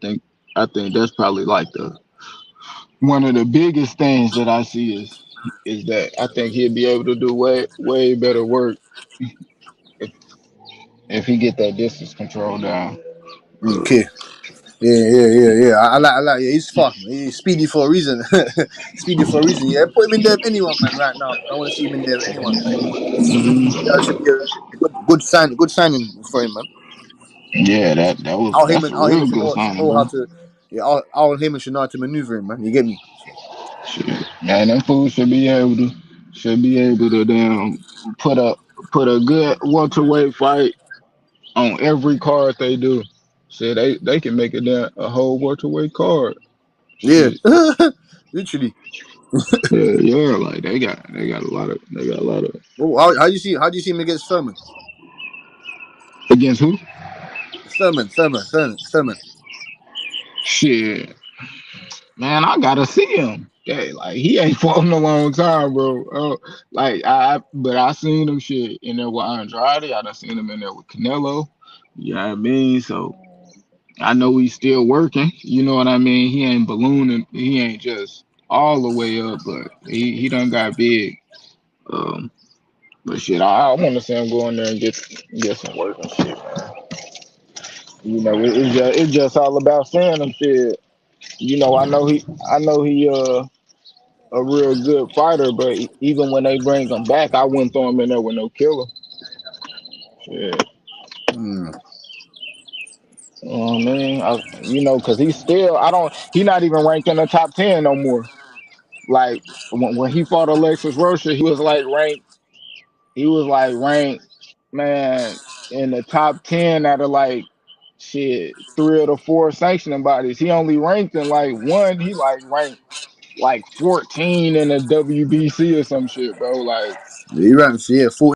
think I think that's probably like the one of the biggest things that I see is that I think he'll be able to do way better work if if he get that distance control down. Okay. Yeah. I like. Yeah, he's fast, man. He's speedy for a reason. Speedy for a reason. Yeah, put him in there with anyone, man. Right now, I want to see him in there with anyone, man. That should be a good signing for him, man. Yeah, that's a Al Heyman real good should signing, know how bro. to. Yeah, Al Heyman should know how to maneuver him, man. You get me? So, Shit. Man, them fools should be able to damn put a put a good welterweight fight on every card they do. Shit, they can make it down a whole welterweight card. yeah, Shit. literally. Yeah, like they got a lot of Well, how do you see him against Thurman? Against who? Thurman. Shit, man, I gotta see him. Yeah, like he ain't fought in a long time, bro. But I seen him shit in there with Andrade. I done seen him in there with Canelo. You know what I mean? So I know he's still working. You know what I mean? He ain't ballooning. He ain't just all the way up, but he done got big. But shit, I want to see him go in there and get some work and shit, man. You know, it's just all about seeing him shit. You know, I know he a real good fighter, but even when they bring him back, I wouldn't throw him in there with no killer. Shit. I mean, because he's still, he not even ranked in the top 10 no more. Like when he fought Alexis Rocha, he was like ranked, man, in the top 10 out of like shit 3 of the 4 sanctioning bodies. He only ranked in like one. He like ranked like 14 in the WBC or some shit, bro. Like he ranked 14